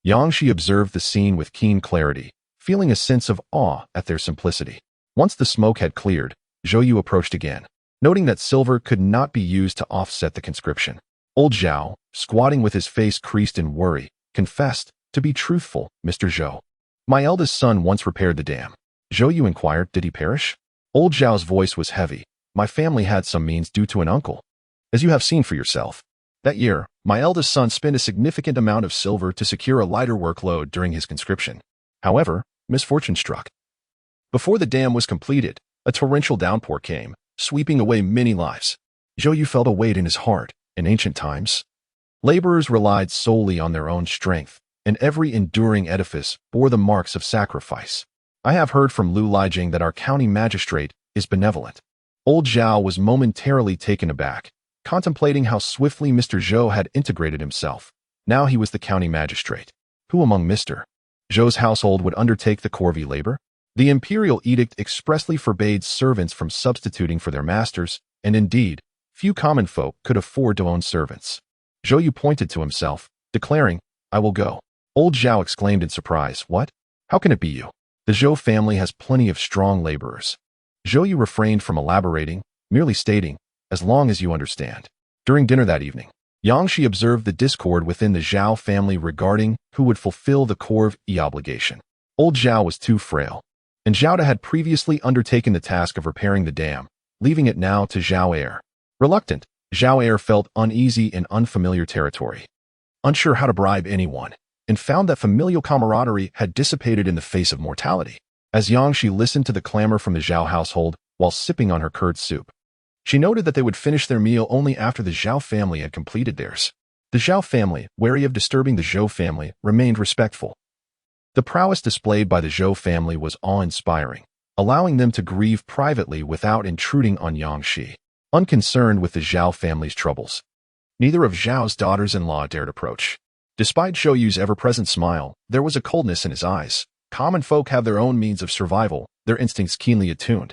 Yangshi observed the scene with keen clarity, feeling a sense of awe at their simplicity. Once the smoke had cleared, Zhou Yu approached again, noting that silver could not be used to offset the conscription. Old Zhao, squatting with his face creased in worry, confessed, to be truthful, Mr. Zhou. My eldest son once repaired the dam. Zhou Yu inquired, did he perish? Old Zhao's voice was heavy. My family had some means due to an uncle, as you have seen for yourself. That year, my eldest son spent a significant amount of silver to secure a lighter workload during his conscription. However, misfortune struck. Before the dam was completed, a torrential downpour came, sweeping away many lives. Zhou Yu felt a weight in his heart. In ancient times, laborers relied solely on their own strength, and every enduring edifice bore the marks of sacrifice. I have heard from Lu Lijing that our county magistrate is benevolent. Old Zhao was momentarily taken aback, contemplating how swiftly Mr. Zhou had integrated himself. Now he was the county magistrate. Who among Mr. Zhou's household would undertake the Corv E labor? The Imperial edict expressly forbade servants from substituting for their masters, and indeed, few common folk could afford to own servants. Zhou Yu pointed to himself, declaring, I will go. Old Zhao exclaimed in surprise, what? How can it be you? The Zhou family has plenty of strong laborers. Zhou Yu refrained from elaborating, merely stating, as long as you understand. During dinner that evening, Yang Shi observed the discord within the Zhao family regarding who would fulfill the Corv E obligation. Old Zhao was too frail, and Zhao had previously undertaken the task of repairing the dam, leaving it now to Zhao Heir. Reluctant, Zhao Heir felt uneasy in unfamiliar territory, unsure how to bribe anyone, and found that familial camaraderie had dissipated in the face of mortality. As Yang Shi listened to the clamor from the Zhao household while sipping on her curd soup, she noted that they would finish their meal only after the Zhao family had completed theirs. The Zhao family, wary of disturbing the Zhou family, remained respectful. The prowess displayed by the Zhou family was awe-inspiring, allowing them to grieve privately without intruding on Yang Shi. Unconcerned with the Zhao family's troubles, neither of Zhao's daughters-in-law dared approach. Despite Zhou Yu's ever-present smile, there was a coldness in his eyes. Common folk have their own means of survival, their instincts keenly attuned.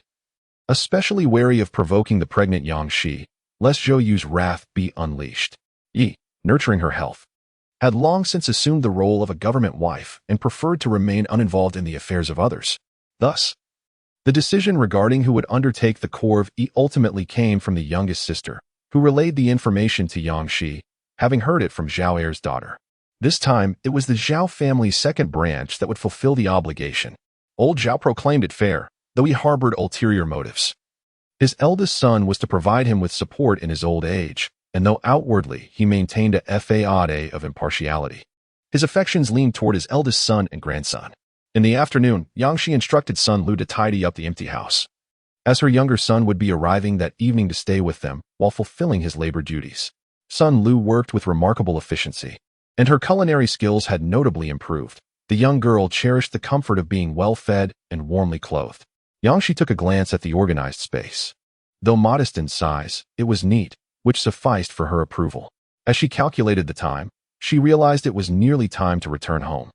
Especially wary of provoking the pregnant Yang Shi, lest Zhou Yu's wrath be unleashed. Yi, nurturing her health, had long since assumed the role of a government wife and preferred to remain uninvolved in the affairs of others. Thus, the decision regarding who would undertake the Corv E ultimately came from the youngest sister, who relayed the information to Yang Shi, having heard it from Zhao Heir's daughter. This time, it was the Zhao family's second branch that would fulfill the obligation. Old Zhao proclaimed it fair, though he harbored ulterior motives. His eldest son was to provide him with support in his old age, and though outwardly he maintained a facade of impartiality, his affections leaned toward his eldest son and grandson. In the afternoon, Yang Shi instructed son Lu to tidy up the empty house, as her younger son would be arriving that evening to stay with them while fulfilling his labor duties. Son Lu worked with remarkable efficiency, and her culinary skills had notably improved. The young girl cherished the comfort of being well-fed and warmly clothed. Yang Shi took a glance at the organized space. Though modest in size, it was neat, which sufficed for her approval. As she calculated the time, she realized it was nearly time to return home.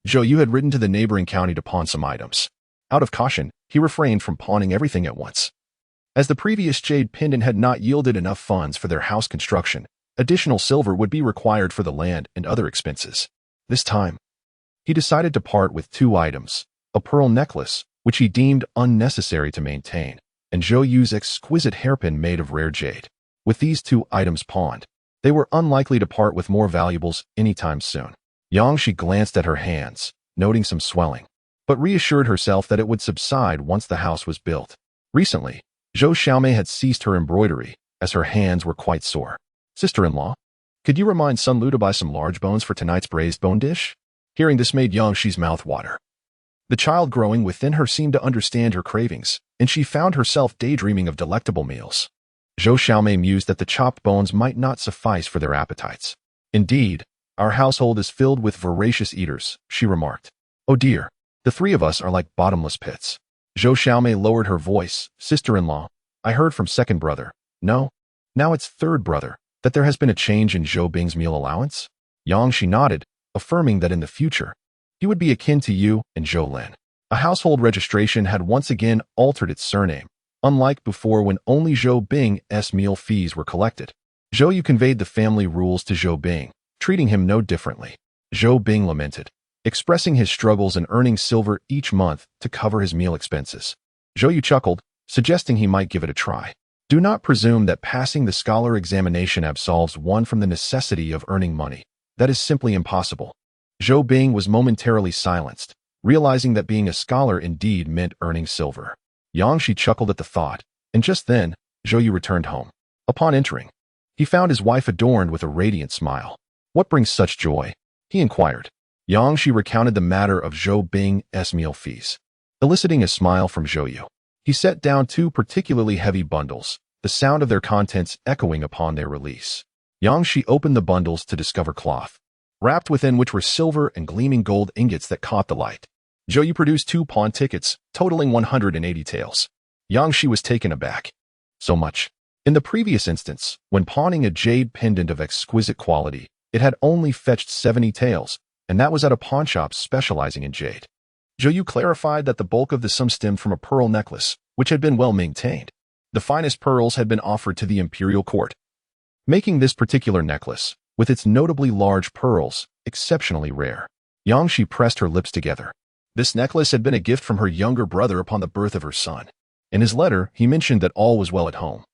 Zhou Yu had ridden to the neighboring county to pawn some items. Out of caution, he refrained from pawning everything at once. As the previous jade pendant had not yielded enough funds for their house construction, additional silver would be required for the land and other expenses. This time, he decided to part with 2 items, a pearl necklace, which he deemed unnecessary to maintain, and Zhou Yu's exquisite hairpin made of rare jade. With these 2 items pawned, they were unlikely to part with more valuables anytime soon. Yang Shi glanced at her hands, noting some swelling, but reassured herself that it would subside once the house was built. Recently, Zhou Xiaomei had ceased her embroidery, as her hands were quite sore. Sister-in-law, could you remind Sun Lu to buy some large bones for tonight's braised bone dish? Hearing this made Yang Shi's mouth water. The child growing within her seemed to understand her cravings, and she found herself daydreaming of delectable meals. Zhou Xiaomei mused that the chopped bones might not suffice for their appetites. Indeed, our household is filled with voracious eaters, she remarked. Oh dear, the 3 of us are like bottomless pits. Zhou Xiaomei lowered her voice. Sister-in-law, I heard from second brother, no, now it's third brother, that there has been a change in Zhou Bing's meal allowance? Yang Shi nodded, affirming that in the future, he would be akin to you and Zhou Lin. A household registration had once again altered its surname, unlike before when only Zhou Bing's meal fees were collected. Zhou Yu conveyed the family rules to Zhou Bing, treating him no differently. Zhou Bing lamented, expressing his struggles in earning silver each month to cover his meal expenses. Zhou Yu chuckled, suggesting he might give it a try. Do not presume that passing the scholar examination absolves one from the necessity of earning money. That is simply impossible. Zhou Bing was momentarily silenced, realizing that being a scholar indeed meant earning silver. Yang Shi chuckled at the thought, and just then, Zhou Yu returned home. Upon entering, he found his wife adorned with a radiant smile. What brings such joy? He inquired. Yang Shi recounted the matter of Zhou Bing's meal fees, eliciting a smile from Zhou Yu. He set down 2 particularly heavy bundles, the sound of their contents echoing upon their release. Yang Shi opened the bundles to discover cloth, wrapped within which were silver and gleaming gold ingots that caught the light. Zhou Yu produced 2 pawn tickets, totaling 180 taels. Yang Shi was taken aback. So much. In the previous instance, when pawning a jade pendant of exquisite quality, it had only fetched 70 taels, and that was at a pawnshop specializing in jade. Zhou Yu clarified that the bulk of the sum stemmed from a pearl necklace, which had been well maintained. The finest pearls had been offered to the Imperial court, making this particular necklace, with its notably large pearls, exceptionally rare. Yang Shi pressed her lips together. This necklace had been a gift from her younger brother upon the birth of her son. In his letter, he mentioned that all was well at home.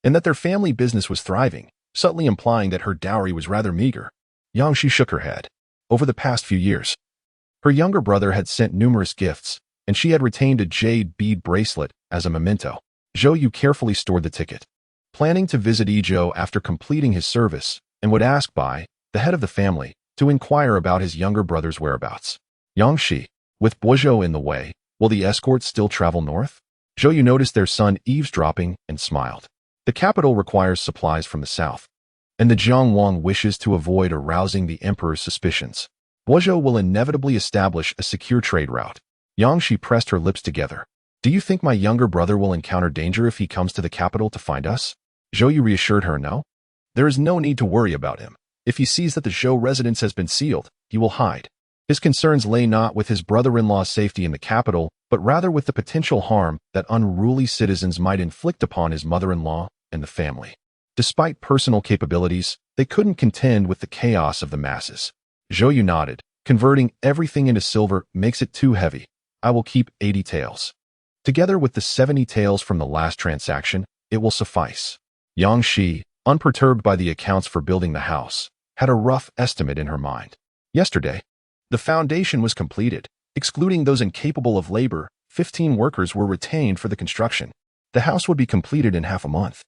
and that their family business was thriving, subtly implying that her dowry was rather meager. Yangshi shook her head. Over the past few years, her younger brother had sent numerous gifts, and she had retained a jade bead bracelet as a memento. Zhou Yu carefully stored the ticket, planning to visit Ezhou after completing his service, and would ask Bai, the head of the family, to inquire about his younger brother's whereabouts. Yangshi, with Boizhou in the way, will the escorts still travel north? Zhou Yu noticed their son eavesdropping and smiled. The capital requires supplies from the south, and the Jiangwang wishes to avoid arousing the emperor's suspicions. Boizhou will inevitably establish a secure trade route. Yangshi pressed her lips together. Do you think my younger brother will encounter danger if he comes to the capital to find us? Zhou Yu reassured her no. There is no need to worry about him. If he sees that the Zhou residence has been sealed, he will hide. His concerns lay not with his brother-in-law's safety in the capital, but rather with the potential harm that unruly citizens might inflict upon his mother-in-law and the family. Despite personal capabilities, they couldn't contend with the chaos of the masses. Zhou Yu nodded. Converting everything into silver makes it too heavy. I will keep 80 taels. Together with the 70 taels from the last transaction, it will suffice. Yangshi, unperturbed by the accounts for building the house, had a rough estimate in her mind. Yesterday, the foundation was completed. Excluding those incapable of labor, 15 workers were retained for the construction. The house would be completed in half a month,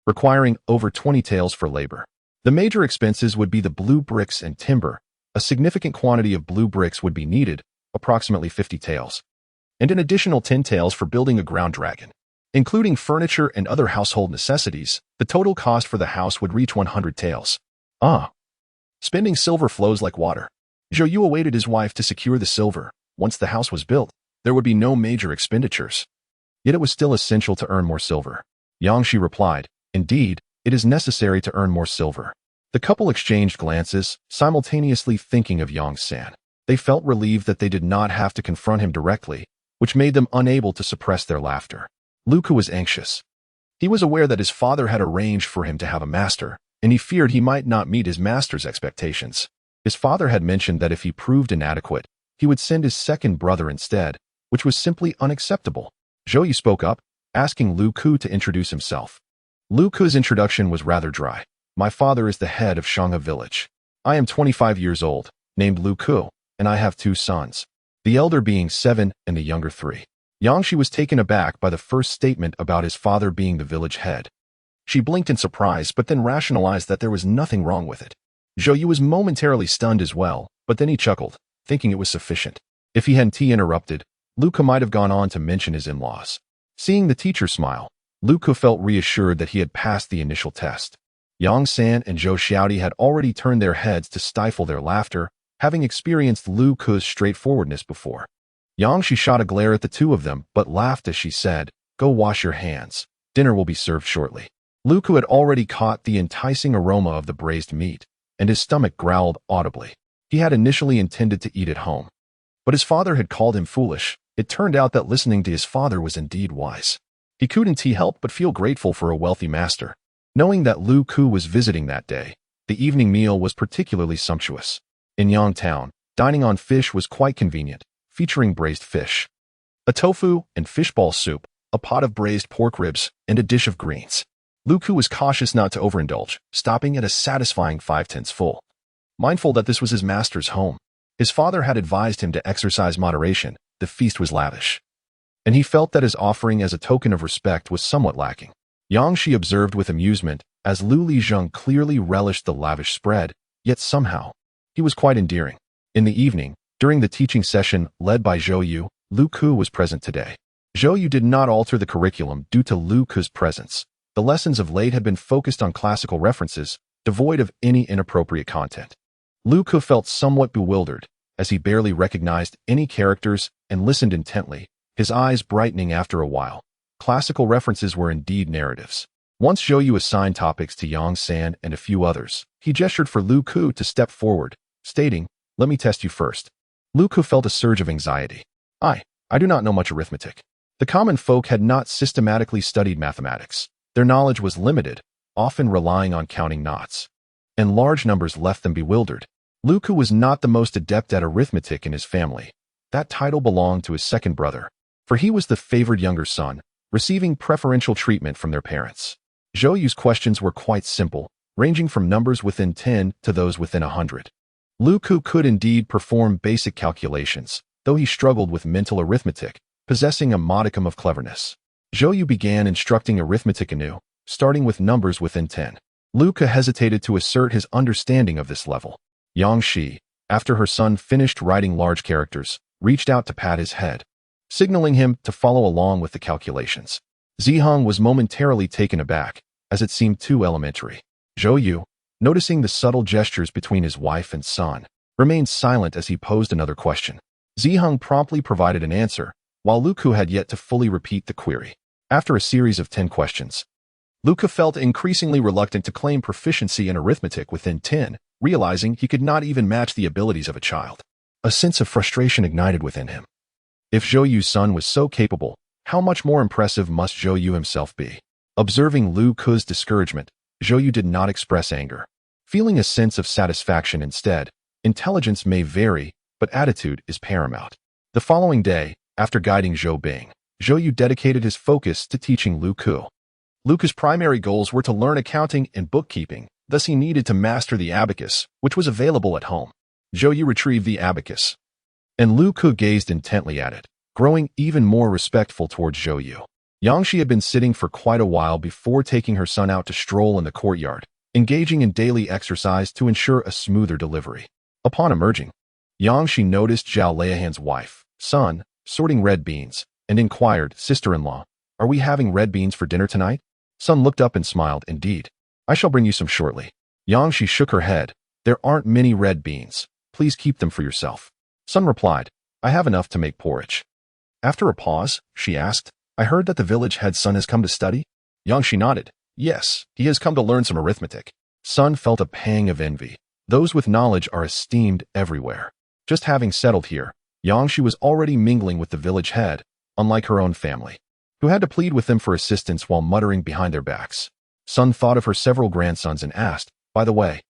requiring over 20 taels for labor. The major expenses would be the blue bricks and timber. A significant quantity of blue bricks would be needed, approximately 50 taels, and an additional 10 taels for building a ground dragon. Including furniture and other household necessities, the total cost for the house would reach 100 taels. Spending silver flows like water. Zhou Yu awaited his wife to secure the silver. Once the house was built, there would be no major expenditures. Yet it was still essential to earn more silver. Yangshi replied, Indeed, it is necessary to earn more silver. The couple exchanged glances, simultaneously thinking of Yang San. They felt relieved that they did not have to confront him directly, which made them unable to suppress their laughter. Luca was anxious. He was aware that his father had arranged for him to have a master, and he feared he might not meet his master's expectations. His father had mentioned that if he proved inadequate, he would send his second brother instead, which was simply unacceptable. Zhou Yu spoke up, asking Lu Ku to introduce himself. Lu Ku's introduction was rather dry. My father is the head of Shanghe village. I am 25 years old, named Lu Ku, and I have 2 sons, the elder being 7 and the younger 3. Yangshi was taken aback by the first statement about his father being the village head. She blinked in surprise but then rationalized that there was nothing wrong with it. Zhou Yu was momentarily stunned as well, but then he chuckled, thinking it was sufficient. If he hadn't interrupted, Luca might have gone on to mention his in-laws. Seeing the teacher smile, Luca felt reassured that he had passed the initial test. Yang San and Zhou Xiaodi had already turned their heads to stifle their laughter, having experienced Lu Ku's straightforwardness before. Yangshi shot a glare at the two of them, but laughed as she said, Go wash your hands. Dinner will be served shortly. Lu Ku had already caught the enticing aroma of the braised meat, and his stomach growled audibly. He had initially intended to eat at home, but his father had called him foolish. It turned out that listening to his father was indeed wise. He couldn't help but feel grateful for a wealthy master. Knowing that Lu Ku was visiting that day, the evening meal was particularly sumptuous. In Yangtown, dining on fish was quite convenient, featuring braised fish, a tofu and fishball soup, a pot of braised pork ribs, and a dish of greens. Lu Ku was cautious not to overindulge, stopping at a satisfying 5/10 full. Mindful that this was his master's home, his father had advised him to exercise moderation. The feast was lavish, and he felt that his offering as a token of respect was somewhat lacking. Yangshi observed with amusement, as Lu Lijeng clearly relished the lavish spread, yet somehow, he was quite endearing. In the evening, during the teaching session led by Zhou Yu, Lu Ku was present today. Zhou Yu did not alter the curriculum due to Lu Ku's presence. The lessons of late had been focused on classical references, devoid of any inappropriate content. Lu Ku felt somewhat bewildered, as he barely recognized any characters and listened intently, his eyes brightening after a while. Classical references were indeed narratives. Once Zhou Yu assigned topics to Yang San and a few others, he gestured for Lu Ku to step forward, stating, Let me test you first. Lu Ku felt a surge of anxiety. I do not know much arithmetic. The common folk had not systematically studied mathematics. Their knowledge was limited, often relying on counting knots, and large numbers left them bewildered. Lu Ku was not the most adept at arithmetic in his family. That title belonged to his second brother, for he was the favored younger son, receiving preferential treatment from their parents. Zhou Yu's questions were quite simple, ranging from numbers within 10 to those within 100. Lu Ku could indeed perform basic calculations, though he struggled with mental arithmetic, possessing a modicum of cleverness. Zhou Yu began instructing arithmetic anew, starting with numbers within 10. Lu Ku hesitated to assert his understanding of this level. Yang Shi, after her son finished writing large characters, reached out to pat his head, signaling him to follow along with the calculations. Ziheng was momentarily taken aback, as it seemed too elementary. Zhou Yu, noticing the subtle gestures between his wife and son, remained silent as he posed another question. Ziheng promptly provided an answer, while Lu Ku had yet to fully repeat the query. After a series of 10 questions, Lu Ku felt increasingly reluctant to claim proficiency in arithmetic within 10, realizing he could not even match the abilities of a child. A sense of frustration ignited within him. If Zhou Yu's son was so capable, how much more impressive must Zhou Yu himself be? Observing Lu Ku's discouragement, Zhou Yu did not express anger. Feeling a sense of satisfaction instead, intelligence may vary, but attitude is paramount. The following day, after guiding Zhou Bing, Zhou Yu dedicated his focus to teaching Lu Ku. Lu Ku's primary goals were to learn accounting and bookkeeping, thus he needed to master the abacus, which was available at home. Zhou Yu retrieved the abacus, and Lu Ku gazed intently at it, growing even more respectful towards Zhou Yu. Yang Shi had been sitting for quite a while before taking her son out to stroll in the courtyard, engaging in daily exercise to ensure a smoother delivery. Upon emerging, Yang Shi noticed Zhao Liahan's wife, son, sorting red beans, and inquired, "Sister-in-law, are we having red beans for dinner tonight?" Sun looked up and smiled, "Indeed. I shall bring you some shortly." Yang Shi shook her head. "There aren't many red beans. Please keep them for yourself." Sun replied, "I have enough to make porridge." After a pause, she asked, "I heard that the village head son has come to study?" Yang Shi nodded. "Yes, he has come to learn some arithmetic." Sun felt a pang of envy. Those with knowledge are esteemed everywhere. Just having settled here, Yang Shi was already mingling with the village head, unlike her own family, who had to plead with them for assistance while muttering behind their backs. Sun thought of her several grandsons and asked, "By the way,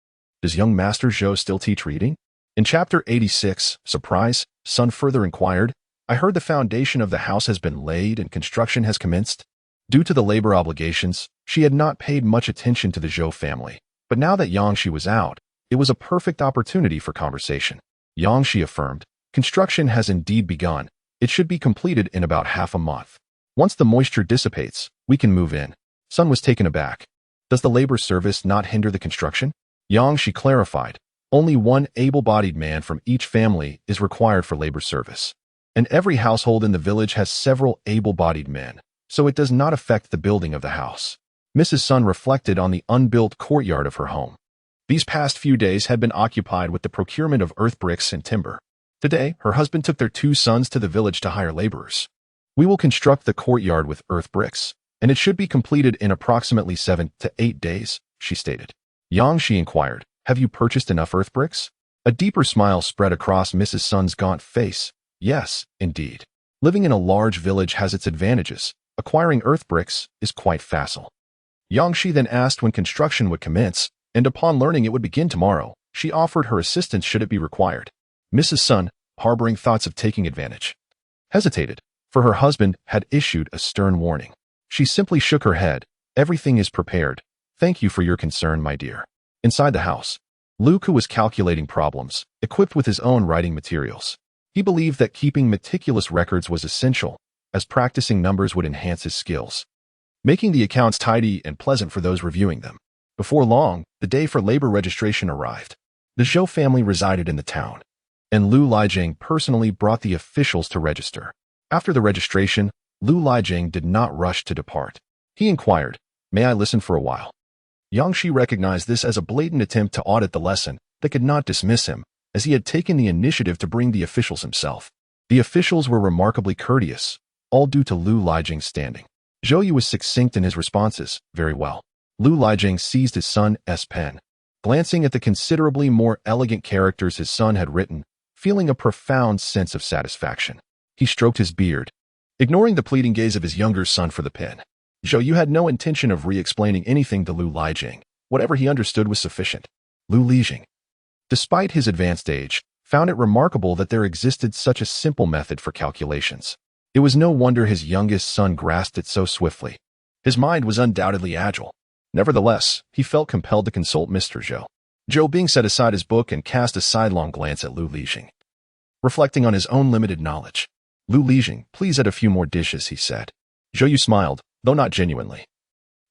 does young Master Zhou still teach reading?" In Chapter 86, Surprise, Sun further inquired, "I heard the foundation of the house has been laid and construction has commenced." Due to the labor obligations, she had not paid much attention to the Zhou family, but now that Yang Shi was out, it was a perfect opportunity for conversation. Yang Shi affirmed, "Construction has indeed begun. It should be completed in about half a month. Once the moisture dissipates, we can move in." Sun was taken aback. "Does the labor service not hinder the construction?" Yang Shi clarified, "Only one able-bodied man from each family is required for labor service. And every household in the village has several able-bodied men, so it does not affect the building of the house." Mrs. Sun reflected on the unbuilt courtyard of her home. These past few days had been occupied with the procurement of earth bricks and timber. Today, her husband took their 2 sons to the village to hire laborers. "We will construct the courtyard with earth bricks, and it should be completed in approximately 7 to 8 days, she stated. Yang Shi inquired, "Have you purchased enough earth bricks?" A deeper smile spread across Mrs. Sun's gaunt face. "Yes, indeed. Living in a large village has its advantages. Acquiring earth bricks is quite facile." Yang Shi then asked when construction would commence, and upon learning it would begin tomorrow, she offered her assistance should it be required. Mrs. Sun, harboring thoughts of taking advantage, hesitated, for her husband had issued a stern warning. She simply shook her head. "Everything is prepared. Thank you for your concern, my dear." Inside the house, Lu Ku was calculating problems, equipped with his own writing materials. He believed that keeping meticulous records was essential, as practicing numbers would enhance his skills, making the accounts tidy and pleasant for those reviewing them. Before long, the day for labor registration arrived. The Zhou family resided in the town, and Lu Lijiang personally brought the officials to register. After the registration, Lu Lijiang did not rush to depart. He inquired, "May I listen for a while?" Yang Shi recognized this as a blatant attempt to audit the lesson, but could not dismiss him, as he had taken the initiative to bring the officials himself. The officials were remarkably courteous, all due to Lu Lijiang's standing. Zhou Yu was succinct in his responses. "Very well." Lu Lijiang seized his son's pen, glancing at the considerably more elegant characters his son had written, feeling a profound sense of satisfaction. He stroked his beard, ignoring the pleading gaze of his younger son for the pen. Zhou Yu had no intention of re-explaining anything to Lu Lijiang. Whatever he understood was sufficient. Lu Lijiang, despite his advanced age, found it remarkable that there existed such a simple method for calculations. It was no wonder his youngest son grasped it so swiftly. His mind was undoubtedly agile. Nevertheless, he felt compelled to consult Mr. Zhou. Zhou Bing set aside his book and cast a sidelong glance at Lu Lijing. Reflecting on his own limited knowledge, Lu Lijing, please add a few more dishes, he said. Zhou Yu smiled, though not genuinely.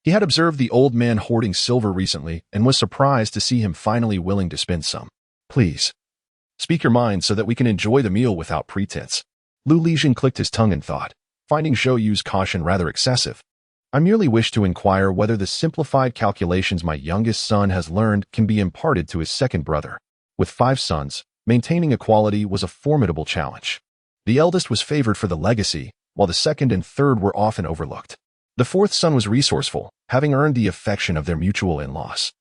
He had observed the old man hoarding silver recently and was surprised to see him finally willing to spend some. Please. Speak your mind so that we can enjoy the meal without pretense. Lu Lijing clicked his tongue in thought, finding Zhou Yu's caution rather excessive. I merely wish to inquire whether the simplified calculations my youngest son has learned can be imparted to his second brother. With 5 sons, maintaining equality was a formidable challenge. The eldest was favored for the legacy, while the second and third were often overlooked. The 4th son was resourceful, having earned the affection of their mutual in-laws.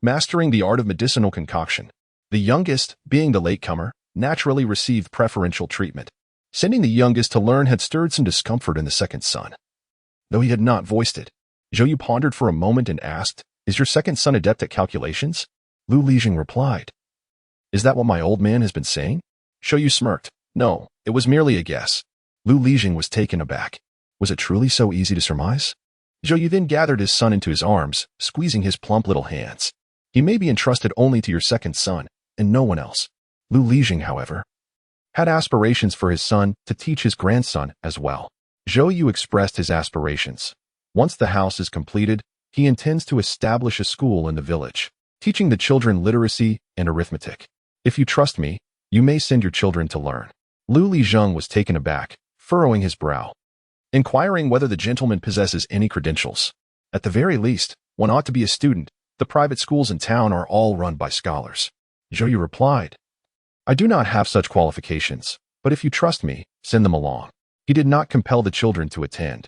Mastering the art of medicinal concoction, the youngest, being the latecomer, naturally received preferential treatment. Sending the youngest to learn had stirred some discomfort in the second son. Though he had not voiced it, Zhou Yu pondered for a moment and asked, "Is your second son adept at calculations?" Lu Lijing replied, "Is that what my old man has been saying?" Zhou Yu smirked. "No, it was merely a guess." Lu Lijing was taken aback. Was it truly so easy to surmise? Zhou Yu then gathered his son into his arms, squeezing his plump little hands. "He may be entrusted only to your second son, and no one else." Lu Lijing, however, had aspirations for his son to teach his grandson as well. Zhou Yu expressed his aspirations. Once the house is completed, he intends to establish a school in the village, teaching the children literacy and arithmetic. "If you trust me, you may send your children to learn." Lu Lijing was taken aback, furrowing his brow, inquiring whether the gentleman possesses any credentials. At the very least, one ought to be a student. The private schools in town are all run by scholars. Zhou Yu replied, "I do not have such qualifications, but if you trust me, send them along." He did not compel the children to attend,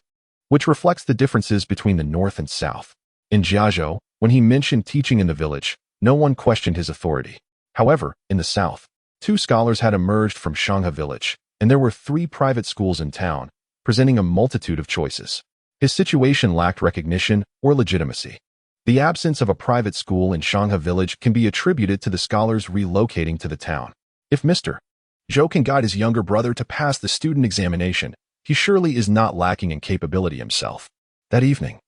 which reflects the differences between the north and south. In Jiazhou, when he mentioned teaching in the village, no one questioned his authority. However, in the south, 2 scholars had emerged from Shangha village, and there were 3 private schools in town, presenting a multitude of choices. His situation lacked recognition or legitimacy. The absence of a private school in Shangha village can be attributed to the scholars relocating to the town. If Mr. Zhou can guide his younger brother to pass the student examination, he surely is not lacking in capability himself. That evening,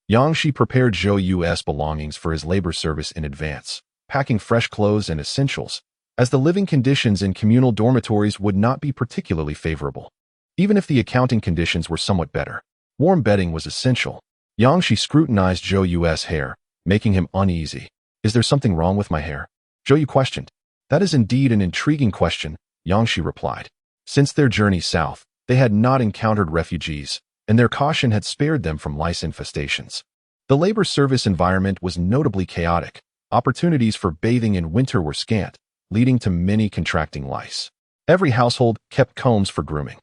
Yang Shi prepared Zhou Yu's belongings for his labor service in advance, packing fresh clothes and essentials, as the living conditions in communal dormitories would not be particularly favorable. Even if the accounting conditions were somewhat better, warm bedding was essential. Yang Shi scrutinized Zhou Yu's hair, making him uneasy. "Is there something wrong with my hair?" Zhou Yu questioned. "That is indeed an intriguing question," Yang Shi replied. Since their journey south, they had not encountered refugees, and their caution had spared them from lice infestations. The labor service environment was notably chaotic. Opportunities for bathing in winter were scant, leading to many contracting lice. Every household kept combs for grooming.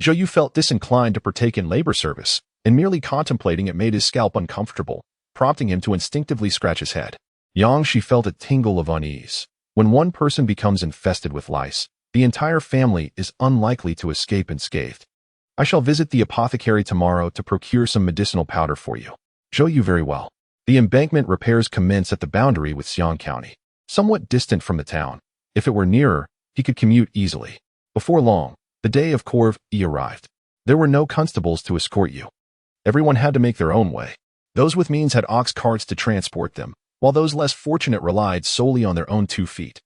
Zhou Yu felt disinclined to partake in labor service, and merely contemplating it made his scalp uncomfortable, prompting him to instinctively scratch his head. Yang Shi felt a tingle of unease. When one person becomes infested with lice, the entire family is unlikely to escape unscathed. "I shall visit the apothecary tomorrow to procure some medicinal powder for you." Zhou Yu very well. The embankment repairs commence at the boundary with Xiang County, somewhat distant from the town. If it were nearer, he could commute easily. Before long, the day of Corv-E arrived. There were no constables to escort you. Everyone had to make their own way. Those with means had ox carts to transport them, while those less fortunate relied solely on their own 2 feet.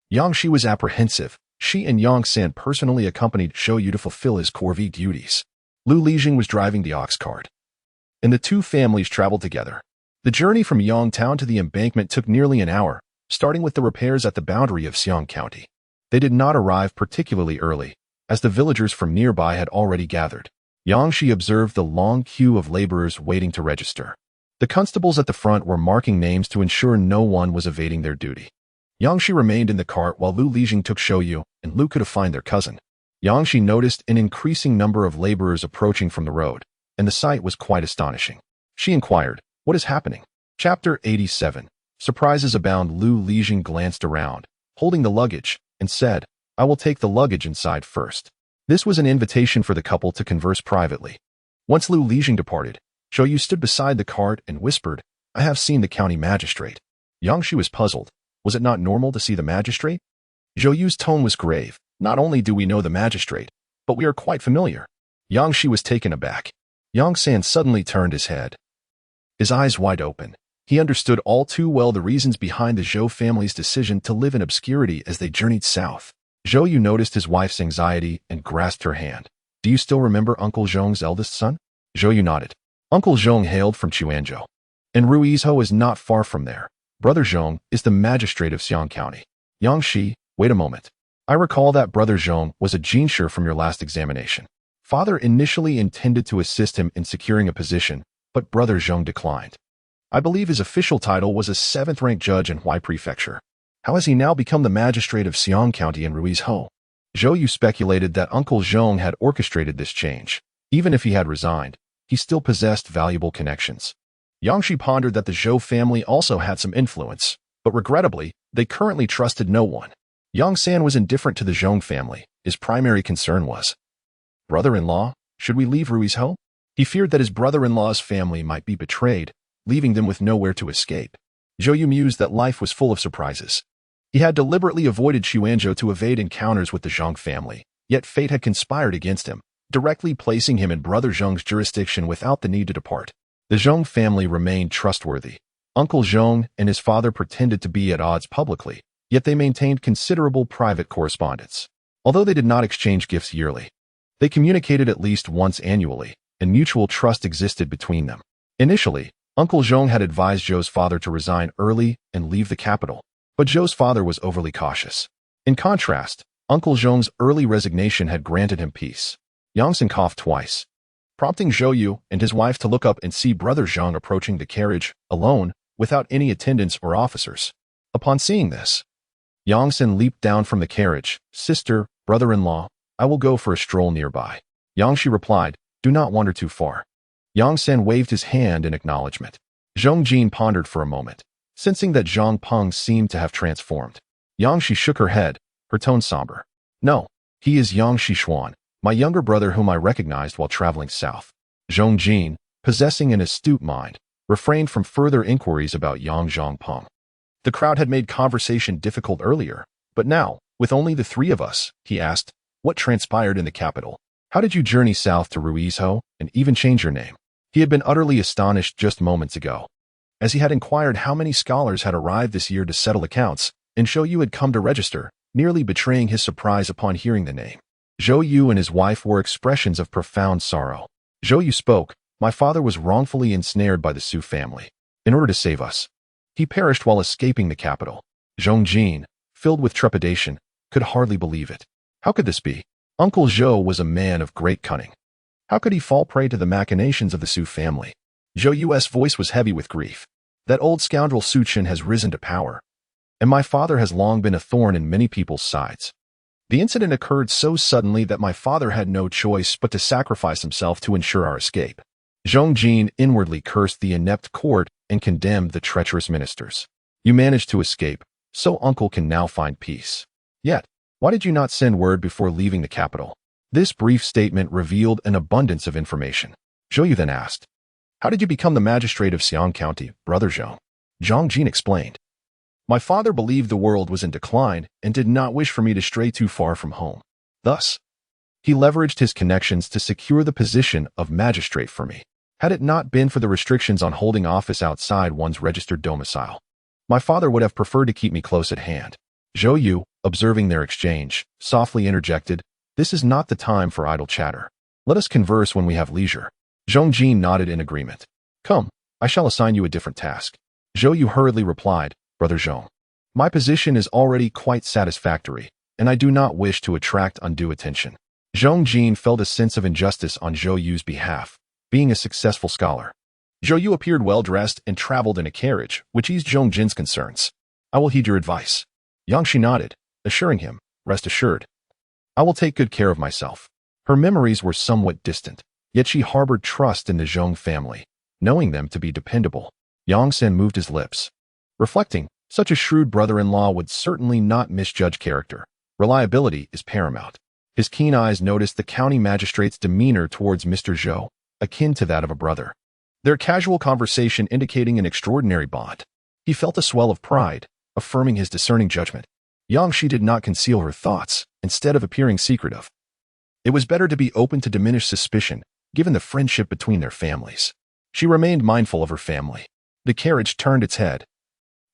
Yang Shi was apprehensive. She and Yang San personally accompanied Zhou Yu to fulfill his Corv-E duties. Lu Lijing was driving the ox cart, and the 2 families traveled together. The journey from Yangtown to the embankment took nearly an hour, starting with the repairs at the boundary of Xiang County. They did not arrive particularly early, as the villagers from nearby had already gathered. Yang Shi observed the long queue of laborers waiting to register. The constables at the front were marking names to ensure no one was evading their duty. Yang Shi remained in the cart while Lu Lijing took Zhou Yu and Luca to find their cousin. Yang Shi noticed an increasing number of laborers approaching from the road, and the sight was quite astonishing. She inquired, "What is happening?" Chapter 87. Surprises abound. Lu Lijing glanced around, holding the luggage, and said, "I will take the luggage inside first." This was an invitation for the couple to converse privately. Once Lu Lijing departed, Zhou Yu stood beside the cart and whispered, "I have seen the county magistrate." Yang Shi was puzzled. Was it not normal to see the magistrate? Zhou Yu's tone was grave. "Not only do we know the magistrate, but we are quite familiar." Yang Shi was taken aback. Yang San suddenly turned his head. his eyes wide open. He understood all too well the reasons behind the Zhou family's decision to live in obscurity as they journeyed south. Zhou Yu noticed his wife's anxiety and grasped her hand. Do you still remember Uncle Zhong's eldest son? Zhou Yu nodded. Uncle Zhong hailed from Chuanzhou, and Ruizhou is not far from there. Brother Zhong is the magistrate of Xiang County. Yangshi, wait a moment. I recall that Brother Zhong was a jinshi from your last examination. Father initially intended to assist him in securing a position, but Brother Zhong declined. I believe his official title was a 7th-rank judge in Huai Prefecture. How has he now become the magistrate of Xiang County in Ruizhou? Zhou Yu speculated that Uncle Zhong had orchestrated this change. Even if he had resigned, he still possessed valuable connections. Yangshi pondered that the Zhou family also had some influence, but regrettably, they currently trusted no one. Yang San was indifferent to the Zhong family. His primary concern was, brother-in-law, should we leave Ruizhou? He feared that his brother-in-law's family might be betrayed, leaving them with nowhere to escape. Zhou Yu mused that life was full of surprises. He had deliberately avoided Chuanzhou to evade encounters with the Zhong family, yet fate had conspired against him, directly placing him in Brother Zhong's jurisdiction without the need to depart. The Zhong family remained trustworthy. Uncle Zhong and his father pretended to be at odds publicly, yet they maintained considerable private correspondence. Although they did not exchange gifts yearly, they communicated at least once annually, and mutual trust existed between them. Initially, Uncle Zhong had advised Zhou's father to resign early and leave the capital, but Zhou's father was overly cautious. In contrast, Uncle Zhong's early resignation had granted him peace. Yang San coughed twice, prompting Zhou Yu and his wife to look up and see Brother Zhong approaching the carriage, alone, without any attendants or officers. Upon seeing this, Yang San leaped down from the carriage. Sister, brother-in-law, I will go for a stroll nearby. Yangshi replied, do not wander too far. Yang San waved his hand in acknowledgement. Zhong Jin pondered for a moment, sensing that Zhang Peng seemed to have transformed. Yangshi shook her head, her tone somber. No, he is Yang Xishuan, my younger brother whom I recognized while traveling south. Zhong Jin, possessing an astute mind, refrained from further inquiries about Yang Zhangpeng. The crowd had made conversation difficult earlier, but now, with only the three of us, he asked, what transpired in the capital? How did you journey south to Ruizhou and even change your name? He had been utterly astonished just moments ago, as he had inquired how many scholars had arrived this year to settle accounts, and Zhou Yu had come to register, nearly betraying his surprise upon hearing the name. Zhou Yu and his wife wore expressions of profound sorrow. Zhou Yu spoke, my father was wrongfully ensnared by the Su family. In order to save us, he perished while escaping the capital. Zhong Jin, filled with trepidation, could hardly believe it. How could this be? Uncle Zhou was a man of great cunning. How could he fall prey to the machinations of the Su family? Zhou Yu's voice was heavy with grief. That old scoundrel Su Chen has risen to power, and my father has long been a thorn in many people's sides. The incident occurred so suddenly that my father had no choice but to sacrifice himself to ensure our escape. Zhong Jin inwardly cursed the inept court and condemned the treacherous ministers. You managed to escape, so uncle can now find peace. Yet, why did you not send word before leaving the capital? This brief statement revealed an abundance of information. Zhou Yu then asked, how did you become the magistrate of Xiang County, Brother Zhong? Zhong Jin explained, my father believed the world was in decline and did not wish for me to stray too far from home. Thus, he leveraged his connections to secure the position of magistrate for me. Had it not been for the restrictions on holding office outside one's registered domicile, my father would have preferred to keep me close at hand. Zhou Yu, observing their exchange, softly interjected, this is not the time for idle chatter. Let us converse when we have leisure. Zhong Jin nodded in agreement. Come, I shall assign you a different task. Zhou Yu hurriedly replied, Brother Zhong, my position is already quite satisfactory, and I do not wish to attract undue attention. Zhong Jin felt a sense of injustice on Zhou Yu's behalf, being a successful scholar. Zhou Yu appeared well-dressed and traveled in a carriage, which eased Zhong Jin's concerns. I will heed your advice. Yangshi nodded, assuring him, rest assured. I will take good care of myself. Her memories were somewhat distant, yet she harbored trust in the Zhong family, knowing them to be dependable. Yang San moved his lips, reflecting, such a shrewd brother-in-law would certainly not misjudge character. Reliability is paramount. His keen eyes noticed the county magistrate's demeanor towards Mr. Zhou, akin to that of a brother. Their casual conversation indicating an extraordinary bond. He felt a swell of pride, affirming his discerning judgment. Yangshi did not conceal her thoughts, instead of appearing secretive. It was better to be open to diminish suspicion, given the friendship between their families. She remained mindful of her family. The carriage turned its head,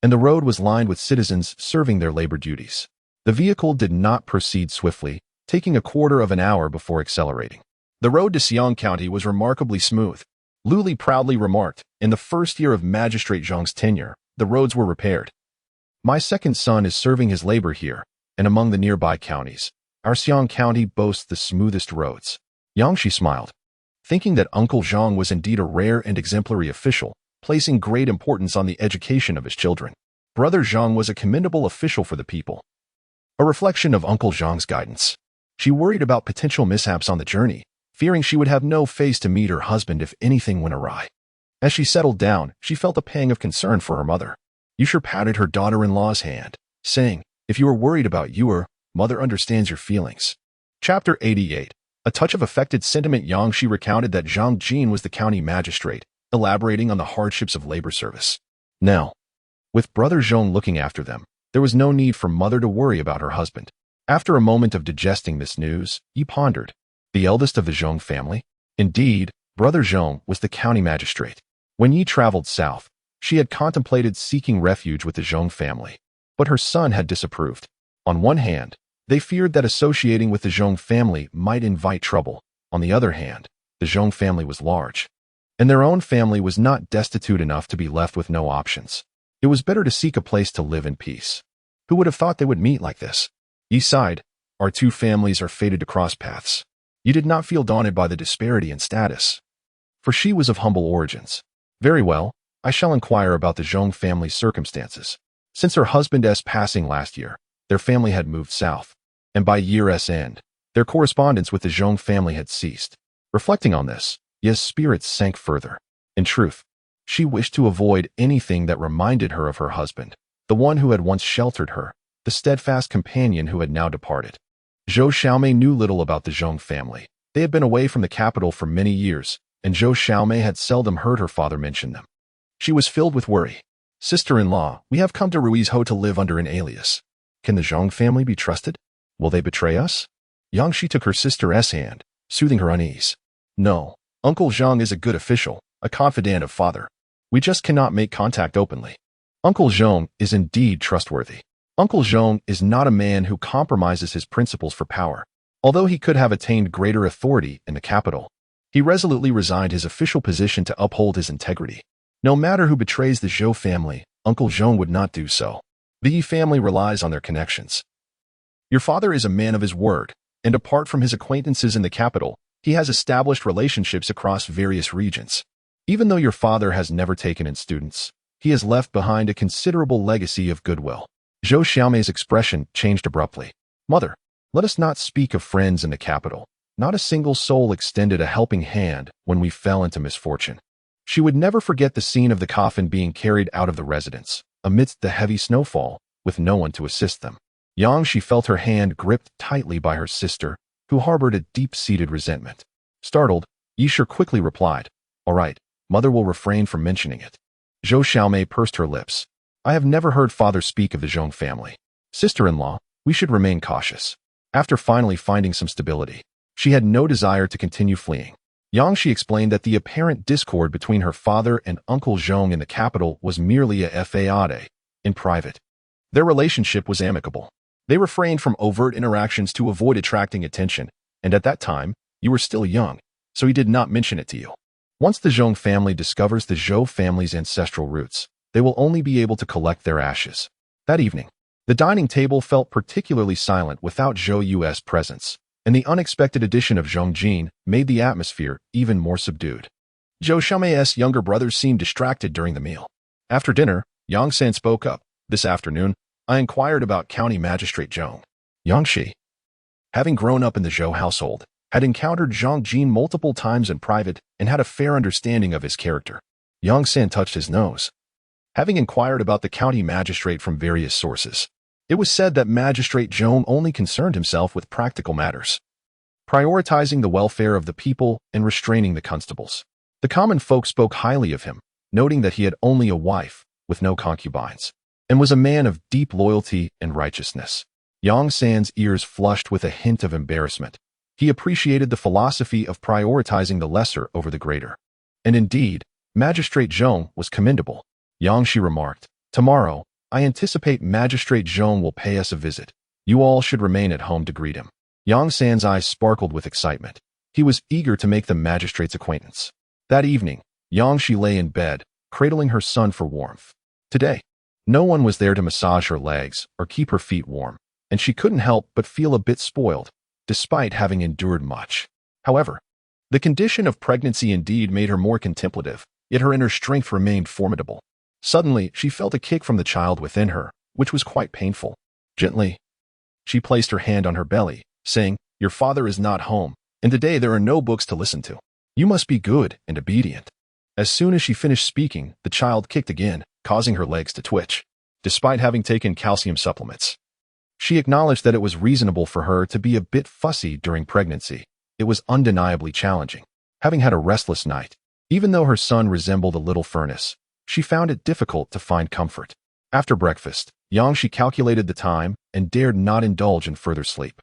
and the road was lined with citizens serving their labor duties. The vehicle did not proceed swiftly, taking a quarter of an hour before accelerating. The road to Xiong County was remarkably smooth. Luli proudly remarked, in the first year of Magistrate Zhang's tenure, the roads were repaired. My second son is serving his labor here, and among the nearby counties, our Xiong County boasts the smoothest roads. Yangshi smiled, thinking that Uncle Zhang was indeed a rare and exemplary official, placing great importance on the education of his children. Brother Zhang was a commendable official for the people. A reflection of Uncle Zhang's guidance. She worried about potential mishaps on the journey, fearing she would have no face to meet her husband if anything went awry. As she settled down, she felt a pang of concern for her mother. Yusher patted her daughter-in-law's hand, saying, if you are worried about Yuer, mother understands your feelings. Chapter 88. A touch of affected sentiment. Yangshi recounted that Zhang Jin was the county magistrate, elaborating on the hardships of labor service. Now, with brother Zhong looking after them, there was no need for mother to worry about her husband. After a moment of digesting this news, he pondered. The eldest of the Zhong family? Indeed, brother Zhong was the county magistrate. When Yi traveled south, she had contemplated seeking refuge with the Zhong family, but her son had disapproved. On one hand, they feared that associating with the Zhong family might invite trouble. On the other hand, the Zhong family was large, and their own family was not destitute enough to be left with no options. It was better to seek a place to live in peace. Who would have thought they would meet like this? Yi sighed. Our two families are fated to cross paths. Yi did not feel daunted by the disparity in status, for she was of humble origins. Very well, I shall inquire about the Zhong family's circumstances. Since her husband's passing last year, their family had moved south, and by year's end, their correspondence with the Zhong family had ceased. Reflecting on this, Yi's spirits sank further. In truth, she wished to avoid anything that reminded her of her husband, the one who had once sheltered her, the steadfast companion who had now departed. Zhou Xiaomei knew little about the Zhong family. They had been away from the capital for many years, and Zhou Xiaomei had seldom heard her father mention them. She was filled with worry. Sister-in-law, we have come to Ruizhou to live under an alias. Can the Zhong family be trusted? Will they betray us? Yangshi took her sister's hand, soothing her unease. No, Uncle Zhang is a good official, a confidant of father. We just cannot make contact openly. Uncle Zhang is indeed trustworthy. Uncle Zhang is not a man who compromises his principles for power. Although he could have attained greater authority in the capital, he resolutely resigned his official position to uphold his integrity. No matter who betrays the Zhou family, Uncle Zhang would not do so. The Yi family relies on their connections. Your father is a man of his word, and apart from his acquaintances in the capital, he has established relationships across various regions. Even though your father has never taken in students, he has left behind a considerable legacy of goodwill. Zhou Xiaomei's expression changed abruptly. Mother, let us not speak of friends in the capital. Not a single soul extended a helping hand when we fell into misfortune. She would never forget the scene of the coffin being carried out of the residence, amidst the heavy snowfall, with no one to assist them. She felt her hand gripped tightly by her sister, who harbored a deep-seated resentment. Startled, Yisher quickly replied, All right, mother will refrain from mentioning it. Zhou Xiaomei pursed her lips. I have never heard father speak of the Zhong family. Sister-in-law, we should remain cautious. After finally finding some stability, she had no desire to continue fleeing. Yangshi explained that the apparent discord between her father and Uncle Zhong in the capital was merely a fade. In private, their relationship was amicable. They refrained from overt interactions to avoid attracting attention, and at that time, you were still young, so he did not mention it to you. Once the Zhong family discovers the Zhou family's ancestral roots, they will only be able to collect their ashes. That evening, the dining table felt particularly silent without Zhou Yu's presence, and the unexpected addition of Zhong Jin made the atmosphere even more subdued. Zhou Xiaomei's younger brothers seemed distracted during the meal. After dinner, Yang San spoke up. This afternoon, I inquired about County Magistrate Zhong. Yangshi, having grown up in the Zhou household, had encountered Zhang Jin multiple times in private and had a fair understanding of his character. Yang San touched his nose. Having inquired about the county magistrate from various sources, it was said that Magistrate Zhong only concerned himself with practical matters, prioritizing the welfare of the people and restraining the constables. The common folk spoke highly of him, noting that he had only a wife, with no concubines, and was a man of deep loyalty and righteousness. Yang San's ears flushed with a hint of embarrassment. He appreciated the philosophy of prioritizing the lesser over the greater. And indeed, Magistrate Zhong was commendable. Yang Shi remarked, "Tomorrow, I anticipate Magistrate Zhong will pay us a visit. You all should remain at home to greet him." Yang San's eyes sparkled with excitement. He was eager to make the magistrate's acquaintance. That evening, Yang Shi lay in bed, cradling her son for warmth. Today, no one was there to massage her legs or keep her feet warm, and she couldn't help but feel a bit spoiled, despite having endured much. However, the condition of pregnancy indeed made her more contemplative, yet her inner strength remained formidable. Suddenly, she felt a kick from the child within her, which was quite painful. Gently, she placed her hand on her belly, saying, "Your father is not home, and today there are no books to listen to. You must be good and obedient." As soon as she finished speaking, the child kicked again, causing her legs to twitch. Despite having taken calcium supplements, she acknowledged that it was reasonable for her to be a bit fussy during pregnancy. It was undeniably challenging. Having had a restless night, even though her son resembled a little furnace, she found it difficult to find comfort. After breakfast, Yang Shi calculated the time and dared not indulge in further sleep.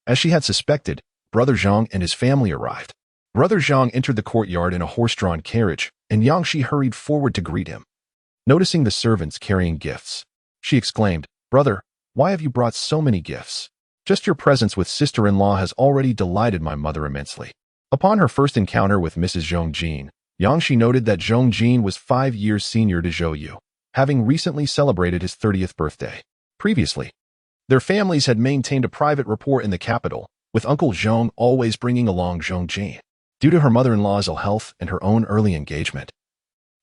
As she had suspected, Brother Zhang and his family arrived. Brother Zhang entered the courtyard in a horse-drawn carriage, and Yang Shi hurried forward to greet him. Noticing the servants carrying gifts, she exclaimed, "Brother, why have you brought so many gifts? Just your presence with sister-in-law has already delighted my mother immensely." Upon her first encounter with Mrs. Zhong Jin, Yang Shi noted that Zhong Jin was 5 years senior to Zhou Yu, having recently celebrated his 30th birthday. Previously, their families had maintained a private rapport in the capital, with Uncle Zhong always bringing along Zhong Jin. Due to her mother-in-law's ill health and her own early engagement,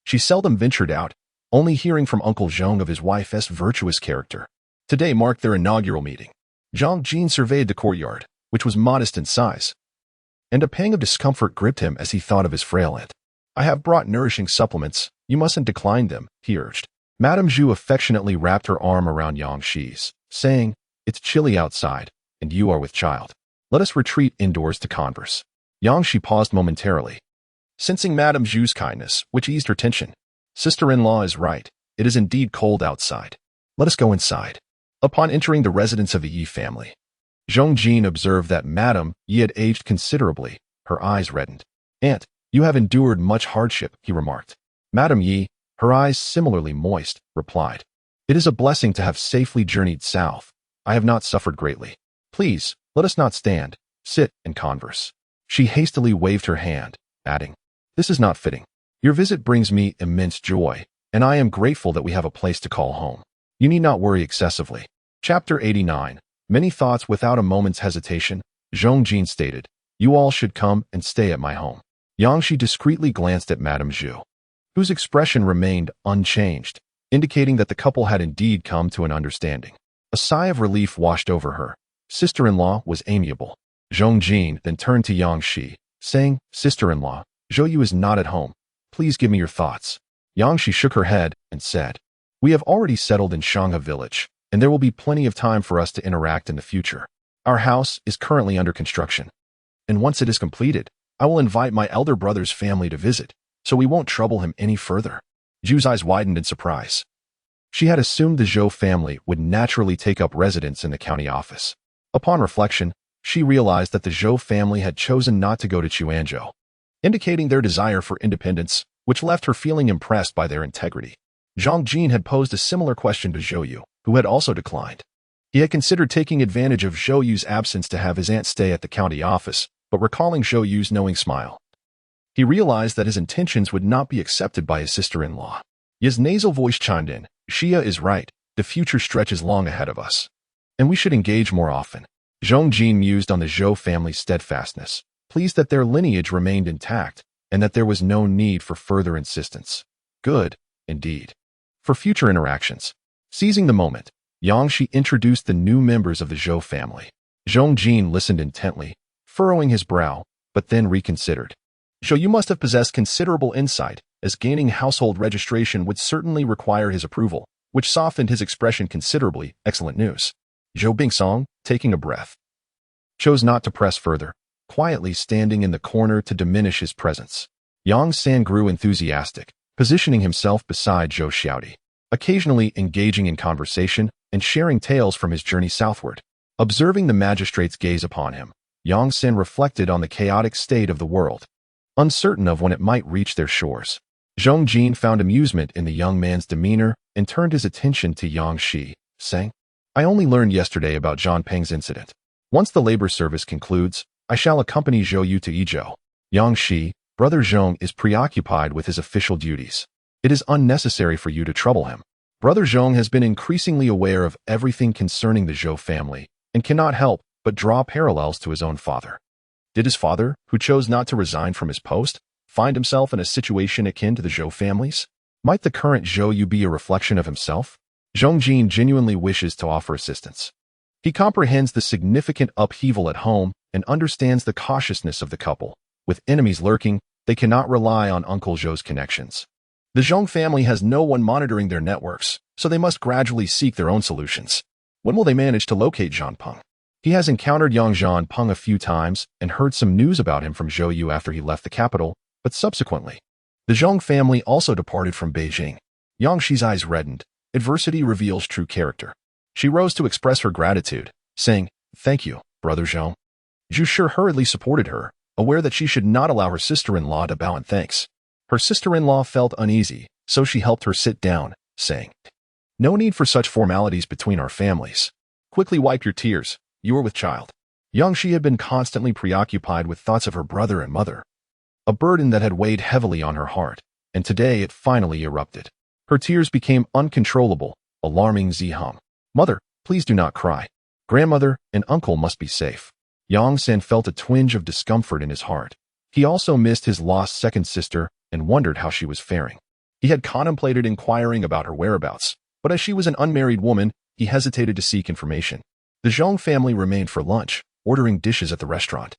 she seldom ventured out, only hearing from Uncle Zhong of his wife's virtuous character. Today marked their inaugural meeting. Zhong Jin surveyed the courtyard, which was modest in size, and a pang of discomfort gripped him as he thought of his frail aunt. "I have brought nourishing supplements. You mustn't decline them," he urged. Madame Zhu affectionately wrapped her arm around Yang Shi's, saying, "It's chilly outside, and you are with child. Let us retreat indoors to converse." Yang Shi paused momentarily, sensing Madame Zhu's kindness, which eased her tension. "Sister-in-law is right. It is indeed cold outside. Let us go inside." Upon entering the residence of the Yi family, Zhong Jin observed that Madame Yi had aged considerably. Her eyes reddened. "Aunt, you have endured much hardship," he remarked. Madame Yi, her eyes similarly moist, replied, "It is a blessing to have safely journeyed south. I have not suffered greatly. Please, let us not stand, sit, and converse." She hastily waved her hand, adding, "This is not fitting. Your visit brings me immense joy, and I am grateful that we have a place to call home. You need not worry excessively." Chapter 89. Many thoughts without a moment's hesitation, Zhong Jin stated, "You all should come and stay at my home." Yang Shi discreetly glanced at Madame Zhu, whose expression remained unchanged, indicating that the couple had indeed come to an understanding. A sigh of relief washed over her. Sister-in-law was amiable. Zhong Jin then turned to Yang Shi, saying, "Sister-in-law, Zhou Yu is not at home. Please give me your thoughts." Yang Shi shook her head and said, "We have already settled in Shangha village, and there will be plenty of time for us to interact in the future. Our house is currently under construction, and once it is completed, I will invite my elder brother's family to visit, so we won't trouble him any further." Zhu's eyes widened in surprise. She had assumed the Zhou family would naturally take up residence in the county office. Upon reflection, she realized that the Zhou family had chosen not to go to Chuanzhou, indicating their desire for independence, which left her feeling impressed by their integrity. Zhong Jin had posed a similar question to Zhou Yu, who had also declined. He had considered taking advantage of Zhou Yu's absence to have his aunt stay at the county office, but recalling Zhou Yu's knowing smile, he realized that his intentions would not be accepted by his sister-in-law. His nasal voice chimed in, "Xia is right. The future stretches long ahead of us, and we should engage more often." Zhong Jin mused on the Zhou family's steadfastness, pleased that their lineage remained intact and that there was no need for further insistence. Good, indeed. For future interactions, seizing the moment, Yang Shi introduced the new members of the Zhou family. Zhong Jin listened intently, furrowing his brow, but then reconsidered. "Zhou Yu must have possessed considerable insight, as gaining household registration would certainly require his approval," which softened his expression considerably. "Excellent news." Zhou Bingsong, taking a breath, chose not to press further, quietly standing in the corner to diminish his presence. Yang San grew enthusiastic, positioning himself beside Zhou Xiaodi, occasionally engaging in conversation and sharing tales from his journey southward. Observing the magistrate's gaze upon him, Yang San reflected on the chaotic state of the world, uncertain of when it might reach their shores. Zhong Jin found amusement in the young man's demeanor and turned his attention to Yang Shi, saying, I only learned yesterday about Zhang Peng's incident. Once the labor service concludes, I shall accompany Zhou Yu to Yizhou. Yang Shi, brother Zhong, is preoccupied with his official duties. It is unnecessary for you to trouble him. Brother Zhong has been increasingly aware of everything concerning the Zhou family and cannot help but draw parallels to his own father. Did his father, who chose not to resign from his post, find himself in a situation akin to the Zhou family's? Might the current Zhou Yu be a reflection of himself? Zhong Jin genuinely wishes to offer assistance. He comprehends the significant upheaval at home and understands the cautiousness of the couple. With enemies lurking, they cannot rely on Uncle Zhou's connections. The Zhong family has no one monitoring their networks, so they must gradually seek their own solutions. When will they manage to locate Zhang Peng? He has encountered Yang Zhang Peng a few times and heard some news about him from Zhou Yu after he left the capital, but subsequently, the Zhong family also departed from Beijing. Yang Shi's eyes reddened. Adversity reveals true character. She rose to express her gratitude, saying, Thank you, Brother Zhong. Zhu Shi hurriedly supported her, aware that she should not allow her sister-in-law to bow in thanks. Her sister-in-law felt uneasy, so she helped her sit down, saying, No need for such formalities between our families. Quickly wipe your tears. You are with child. Yang Shi had been constantly preoccupied with thoughts of her brother and mother, a burden that had weighed heavily on her heart, and today it finally erupted. Her tears became uncontrollable, alarming Zihong. Mother, please do not cry. Grandmother and uncle must be safe. Yang San felt a twinge of discomfort in his heart. He also missed his lost second sister and wondered how she was faring. He had contemplated inquiring about her whereabouts, but as she was an unmarried woman, he hesitated to seek information. The Zhong family remained for lunch, ordering dishes at the restaurant.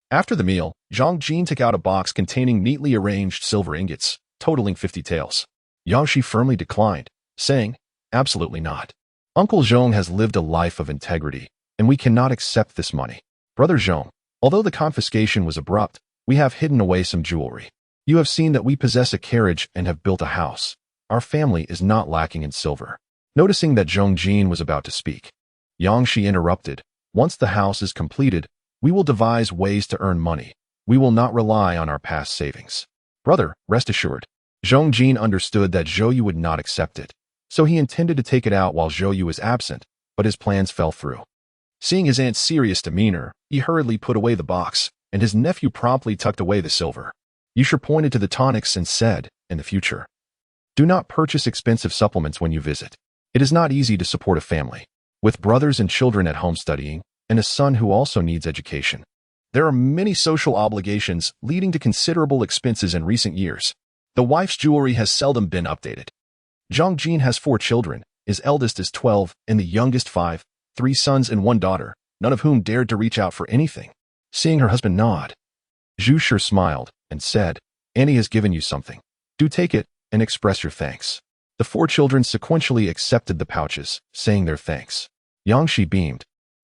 After the meal, Zhang Jin took out a box containing neatly arranged silver ingots, totaling 50 taels. Yang Shi firmly declined, saying, Absolutely not. Uncle Zhong has lived a life of integrity, and we cannot accept this money. Brother Zhong, although the confiscation was abrupt, we have hidden away some jewelry. You have seen that we possess a carriage and have built a house. Our family is not lacking in silver. Noticing that Zhong Jin was about to speak, Yang Shi interrupted. Once the house is completed, we will devise ways to earn money. We will not rely on our past savings. Brother, rest assured. Zhong Jin understood that Zhou Yu would not accept it, so he intended to take it out while Zhou Yu was absent, but his plans fell through. Seeing his aunt's serious demeanor, he hurriedly put away the box, and his nephew promptly tucked away the silver. Yusher pointed to the tonics and said, In the future, do not purchase expensive supplements when you visit. It is not easy to support a family, with brothers and children at home studying, and a son who also needs education. There are many social obligations leading to considerable expenses in recent years. The wife's jewelry has seldom been updated. Zhang Jin has 4 children, his eldest is 12, and the youngest 5, 3 sons and 1 daughter, none of whom dared to reach out for anything. Seeing her husband nod, Zhu Shi smiled and said, Annie has given you something. Do take it and express your thanks. The 4 children sequentially accepted the pouches, saying their thanks. Yang Shi beamed.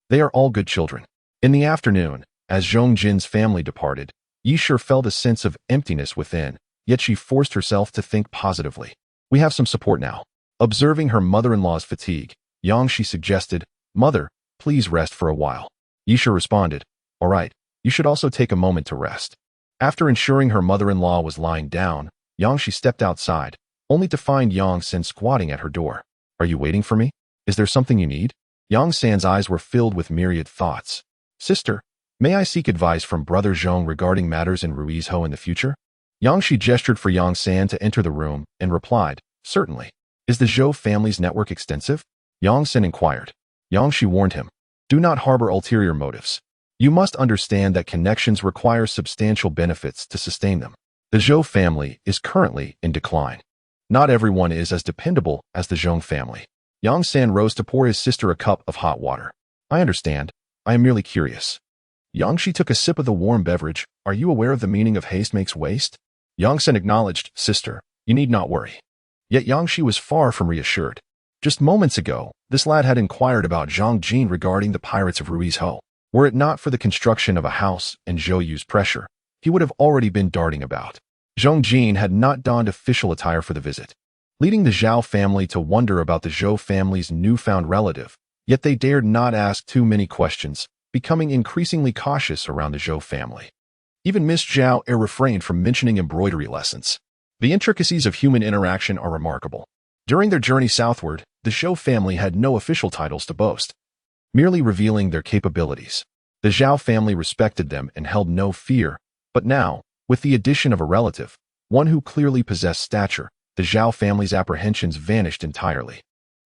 They are all good children. In the afternoon, as Zhong Jin's family departed, Yisher felt a sense of emptiness within, yet she forced herself to think positively. We have some support now. Observing her mother-in-law's fatigue, Yang Shi suggested, Mother, please rest for a while. Yisher responded, All right, you should also take a moment to rest. After ensuring her mother-in-law was lying down, Yang Shi stepped outside, only to find Yang San squatting at her door. Are you waiting for me? Is there something you need? Yang San's eyes were filled with myriad thoughts. Sister, may I seek advice from Brother Zhong regarding matters in Ruizhou in the future? Yang Shi gestured for Yang San to enter the room and replied, Certainly. Is the Zhou family's network extensive? Yang San inquired. Yang Shi warned him, Do not harbor ulterior motives. You must understand that connections require substantial benefits to sustain them. The Zhou family is currently in decline. Not everyone is as dependable as the Zhong family. Yang San rose to pour his sister a cup of hot water. I understand. I am merely curious. Yang Shi took a sip of the warm beverage. Are you aware of the meaning of haste makes waste? Yang San acknowledged, Sister, you need not worry. Yet Yang Shi was far from reassured. Just moments ago, this lad had inquired about Zhang Jin regarding the pirates of Ruizhou. Were it not for the construction of a house and Zhou Yu's pressure, he would have already been darting about. Zhang Jin had not donned official attire for the visit, leading the Zhao family to wonder about the Zhou family's newfound relative, yet they dared not ask too many questions, becoming increasingly cautious around the Zhou family. Even Miss Zhao refrained from mentioning embroidery lessons. The intricacies of human interaction are remarkable. During their journey southward, the Zhou family had no official titles to boast, merely revealing their capabilities. The Zhao family respected them and held no fear, but now, with the addition of a relative, one who clearly possessed stature, the Zhao family's apprehensions vanished entirely.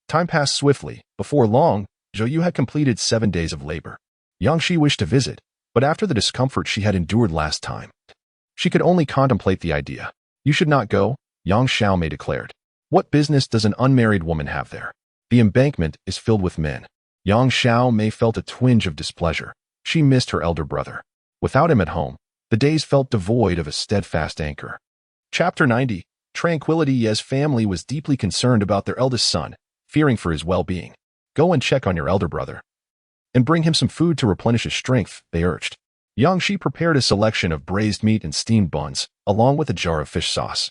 Time passed swiftly. Before long, Zhou Yu had completed 7 days of labor. Yang Shi wished to visit, but after the discomfort she had endured last time, she could only contemplate the idea. You should not go, Yang Xiaomei declared. What business does an unmarried woman have there? The embankment is filled with men. Yang Xiaomei felt a twinge of displeasure. She missed her elder brother. Without him at home, the days felt devoid of a steadfast anchor. Chapter 90. Tranquility. Ye's family was deeply concerned about their eldest son, fearing for his well-being. Go and check on your elder brother, and bring him some food to replenish his strength, they urged. Yang Shi prepared a selection of braised meat and steamed buns, along with a jar of fish sauce.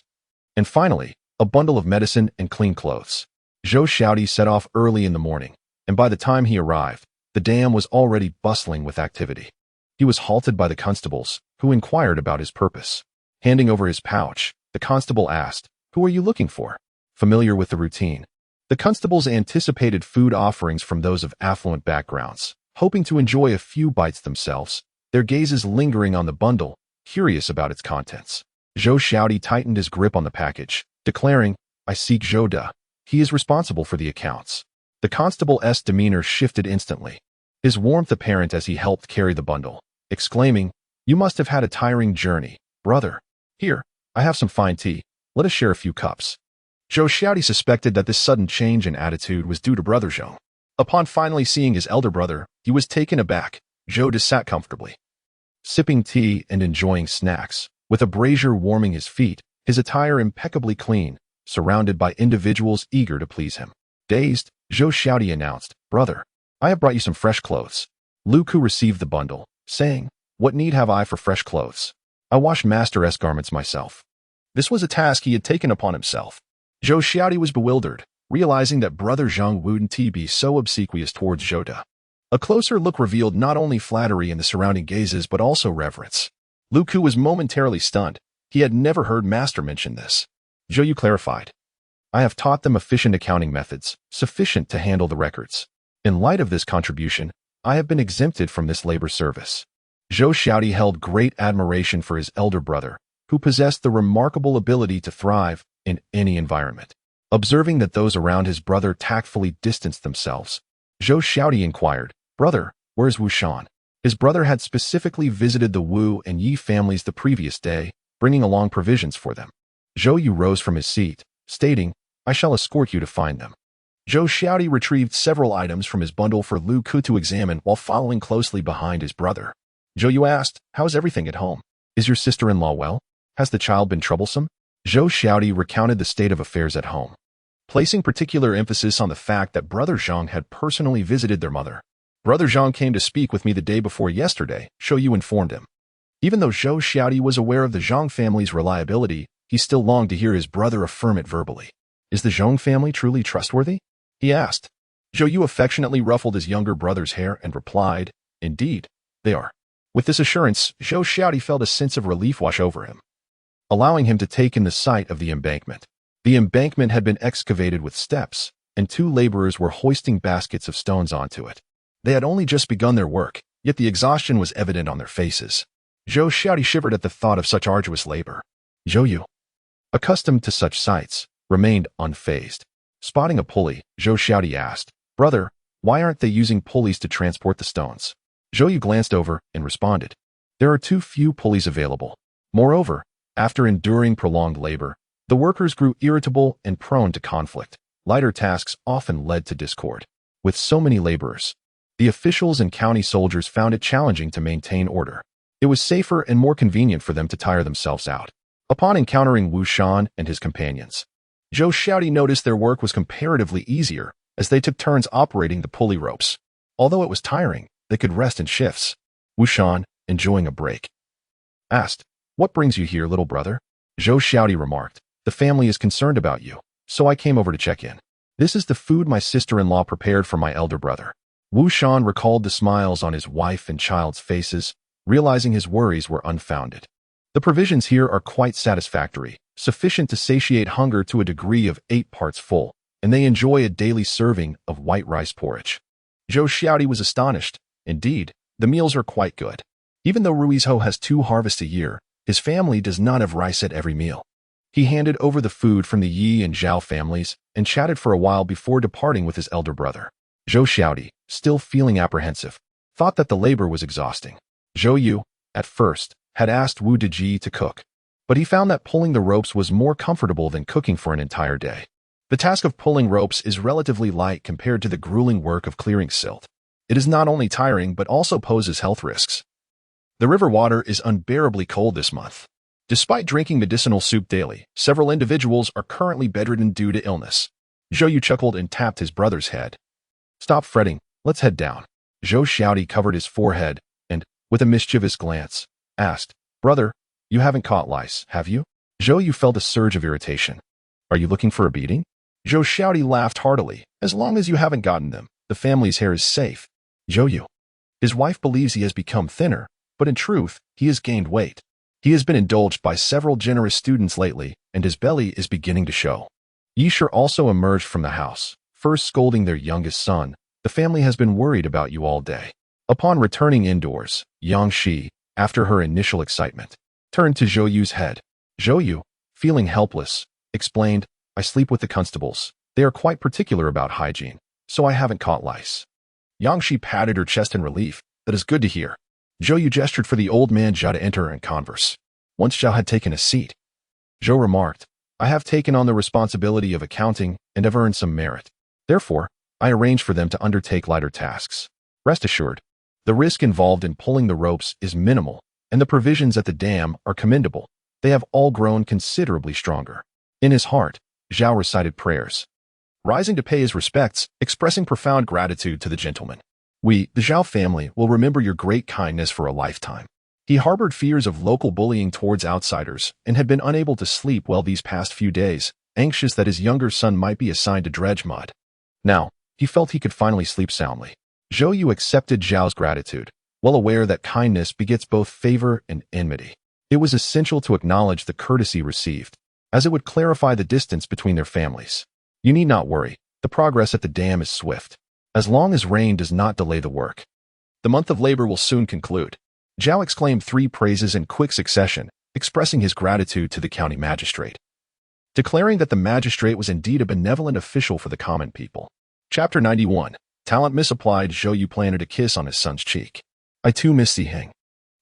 And finally, a bundle of medicine and clean clothes. Zhou Xiaodi set off early in the morning, and by the time he arrived, the dam was already bustling with activity. He was halted by the constables, who inquired about his purpose. Handing over his pouch, the constable asked, "Who are you looking for?" Familiar with the routine, the constables anticipated food offerings from those of affluent backgrounds, hoping to enjoy a few bites themselves, their gazes lingering on the bundle, curious about its contents. Zhou Xiaodi tightened his grip on the package, declaring, "I seek Zhou De. He is responsible for the accounts." The constable's demeanor shifted instantly, his warmth apparent as he helped carry the bundle, exclaiming, "You must have had a tiring journey, brother. Here, I have some fine tea. Let us share a few cups." Zhou Xiaodi suspected that this sudden change in attitude was due to brother Zhou. Upon finally seeing his elder brother, he was taken aback. Zhou De sat comfortably, sipping tea and enjoying snacks, with a brazier warming his feet, his attire impeccably clean, surrounded by individuals eager to please him. Dazed, Zhou Xiaodi announced, "Brother, I have brought you some fresh clothes." Lu Ku received the bundle, saying, "What need have I for fresh clothes? I wash master's garments myself." This was a task he had taken upon himself. Zhou Xiaodi was bewildered, realizing that brother Zhang wouldn't be so obsequious towards Zhou De. A closer look revealed not only flattery in the surrounding gazes but also reverence. Lu Ku was momentarily stunned. He had never heard Master mention this. Zhou Yu clarified, "I have taught them efficient accounting methods, sufficient to handle the records. In light of this contribution, I have been exempted from this labor service." Zhou Xiaodi held great admiration for his elder brother, who possessed the remarkable ability to thrive in any environment. Observing that those around his brother tactfully distanced themselves, Zhou Xiaodi inquired, "Brother, where's Wu Shan?" His brother had specifically visited the Wu and Yi families the previous day, bringing along provisions for them. Zhou Yu rose from his seat, stating, "I shall escort you to find them." Zhou Xiaodi retrieved several items from his bundle for Lu Ku to examine while following closely behind his brother. Zhou Yu asked, "How's everything at home? Is your sister-in-law well? Has the child been troublesome?" Zhou Xiaodi recounted the state of affairs at home, placing particular emphasis on the fact that brother Zhang had personally visited their mother. "Brother Zhang came to speak with me the day before yesterday," Zhou Yu informed him. Even though Zhou Xiaodi was aware of the Zhang family's reliability, he still longed to hear his brother affirm it verbally. "Is the Zhang family truly trustworthy?" he asked. Zhou Yu affectionately ruffled his younger brother's hair and replied, "Indeed, they are." With this assurance, Zhou Xiaodi felt a sense of relief wash over him, allowing him to take in the sight of the embankment. The embankment had been excavated with steps, and 2 laborers were hoisting baskets of stones onto it. They had only just begun their work, yet the exhaustion was evident on their faces. Zhou Xiaodi shivered at the thought of such arduous labor. Zhou Yu, accustomed to such sights, remained unfazed. Spotting a pulley, Zhou Xiaodi asked, "Brother, why aren't they using pulleys to transport the stones?" Zhou Yu glanced over and responded, "There are too few pulleys available. Moreover, after enduring prolonged labor, the workers grew irritable and prone to conflict. Lighter tasks often led to discord. With so many laborers, the officials and county soldiers found it challenging to maintain order. It was safer and more convenient for them to tire themselves out." Upon encountering Wu Shan and his companions, Zhou Xiaodi noticed their work was comparatively easier as they took turns operating the pulley ropes. Although it was tiring, they could rest in shifts. Wu Shan, enjoying a break, asked, "What brings you here, little brother?" Zhou Xiaodi remarked, "The family is concerned about you, so I came over to check in. This is the food my sister-in-law prepared for my elder brother." Wu Shan recalled the smiles on his wife and child's faces, realizing his worries were unfounded. The provisions here are quite satisfactory, sufficient to satiate hunger to a degree of 8 parts full, and they enjoy a daily serving of white rice porridge. Zhou Xiaodi was astonished. Indeed, the meals are quite good. Even though Ruizhou has 2 harvests a year, his family does not have rice at every meal. He handed over the food from the Yi and Zhao families and chatted for a while before departing with his elder brother. Zhou Xiaodi, still feeling apprehensive, thought that the labor was exhausting. Zhou Yu, at first, had asked Wu Deji to cook, but he found that pulling the ropes was more comfortable than cooking for an entire day. The task of pulling ropes is relatively light compared to the grueling work of clearing silt. It is not only tiring but also poses health risks. The river water is unbearably cold this month. Despite drinking medicinal soup daily, several individuals are currently bedridden due to illness. Zhou Yu chuckled and tapped his brother's head. Stop fretting, let's head down. Zhou Xiaodi covered his forehead and, with a mischievous glance, asked, Brother, you haven't caught lice, have you? Zhou Yu felt a surge of irritation. Are you looking for a beating? Zhou Xiaodi laughed heartily. As long as you haven't gotten them, the family's hair is safe. Zhou Yu. His wife believes he has become thinner, but in truth, he has gained weight. He has been indulged by several generous students lately, and his belly is beginning to show. Yishur also emerged from the house, first scolding their youngest son. The family has been worried about you all day. Upon returning indoors, Yang Shi, after her initial excitement, turned to Zhou Yu's head. Zhou Yu, feeling helpless, explained, I sleep with the constables. They are quite particular about hygiene, so I haven't caught lice. Yang Shi patted her chest in relief. That is good to hear. Zhou Yu gestured for the old man Zhao to enter and converse. Once Zhao had taken a seat, Zhou remarked, I have taken on the responsibility of accounting and have earned some merit. Therefore, I arranged for them to undertake lighter tasks. Rest assured, the risk involved in pulling the ropes is minimal, and the provisions at the dam are commendable. They have all grown considerably stronger. In his heart, Zhao recited prayers, rising to pay his respects, expressing profound gratitude to the gentleman. We, the Zhao family, will remember your great kindness for a lifetime. He harbored fears of local bullying towards outsiders and had been unable to sleep well these past few days, anxious that his younger son might be assigned to dredge mud. Now, he felt he could finally sleep soundly. Zhou Yu accepted Zhao's gratitude, well aware that kindness begets both favor and enmity. It was essential to acknowledge the courtesy received, as it would clarify the distance between their families. You need not worry, the progress at the dam is swift. As long as rain does not delay the work, the month of labor will soon conclude. Zhao exclaimed 3 praises in quick succession, expressing his gratitude to the county magistrate, declaring that the magistrate was indeed a benevolent official for the common people. Chapter 91. Talent misapplied. Zhou Yu planted a kiss on his son's cheek. I too miss Ziheng.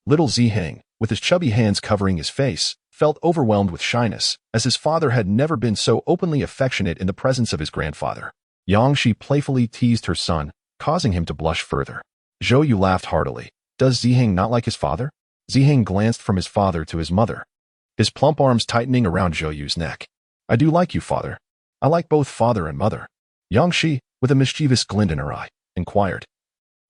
Little Ziheng, with his chubby hands covering his face, felt overwhelmed with shyness, as his father had never been so openly affectionate in the presence of his grandfather. Yang Shi playfully teased her son, causing him to blush further. Zhou Yu laughed heartily. Does Ziheng not like his father? Ziheng glanced from his father to his mother, his plump arms tightening around Zhou Yu's neck. I do like you, father. I like both father and mother. Yang Shi, with a mischievous glint in her eye, inquired,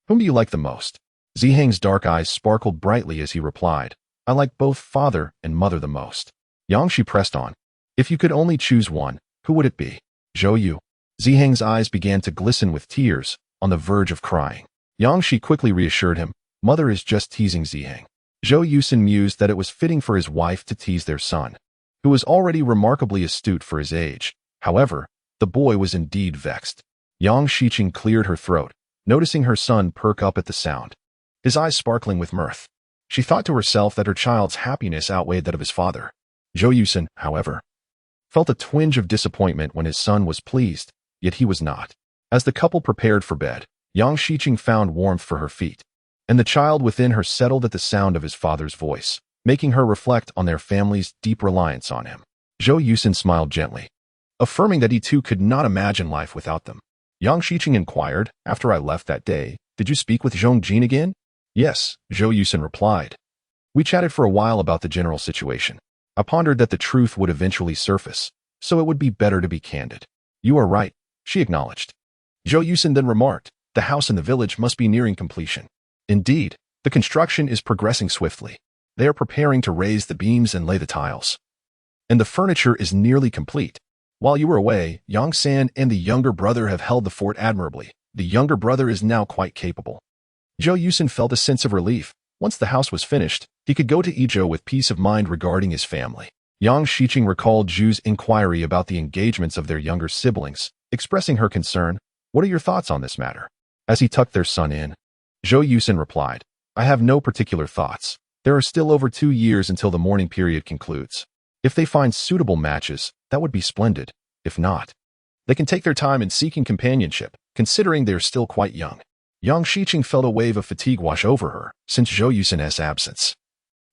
Whom do you like the most? Ziheng's dark eyes sparkled brightly as he replied, I like both father and mother the most. Yang Shi pressed on. If you could only choose one, who would it be? Zhou Yu. Ziheng's eyes began to glisten with tears, on the verge of crying. Yang Shi quickly reassured him, Mother is just teasing Ziheng. Zhou Yusin mused that it was fitting for his wife to tease their son, who was already remarkably astute for his age. However, the boy was indeed vexed. Yang Shiqing cleared her throat, noticing her son perk up at the sound, his eyes sparkling with mirth. She thought to herself that her child's happiness outweighed that of his father. Zhou Yusin, however, felt a twinge of disappointment when his son was pleased, yet he was not. As the couple prepared for bed, Yang Shiqing found warmth for her feet, and the child within her settled at the sound of his father's voice, making her reflect on their family's deep reliance on him. Zhou Yusin smiled gently, affirming that he too could not imagine life without them. Yang Shiqing inquired, After I left that day, did you speak with Zhong Jin again? Yes, Zhou Yusin replied. We chatted for a while about the general situation. I pondered that the truth would eventually surface, so it would be better to be candid. You are right, she acknowledged. Zhou Yusin then remarked, the house in the village must be nearing completion. Indeed, the construction is progressing swiftly. They are preparing to raise the beams and lay the tiles, and the furniture is nearly complete. While you were away, Yang San and the younger brother have held the fort admirably. The younger brother is now quite capable. Zhou Yusin felt a sense of relief. Once the house was finished, he could go to Izhou with peace of mind regarding his family. Yang Shiqing recalled Zhu's inquiry about the engagements of their younger siblings, expressing her concern. What are your thoughts on this matter? As he tucked their son in, Zhou Yusin replied, I have no particular thoughts. There are still over 2 years until the mourning period concludes. If they find suitable matches, that would be splendid. If not, they can take their time in seeking companionship, considering they are still quite young. Yang Shiqing felt a wave of fatigue wash over her since Zhou Yusin's absence.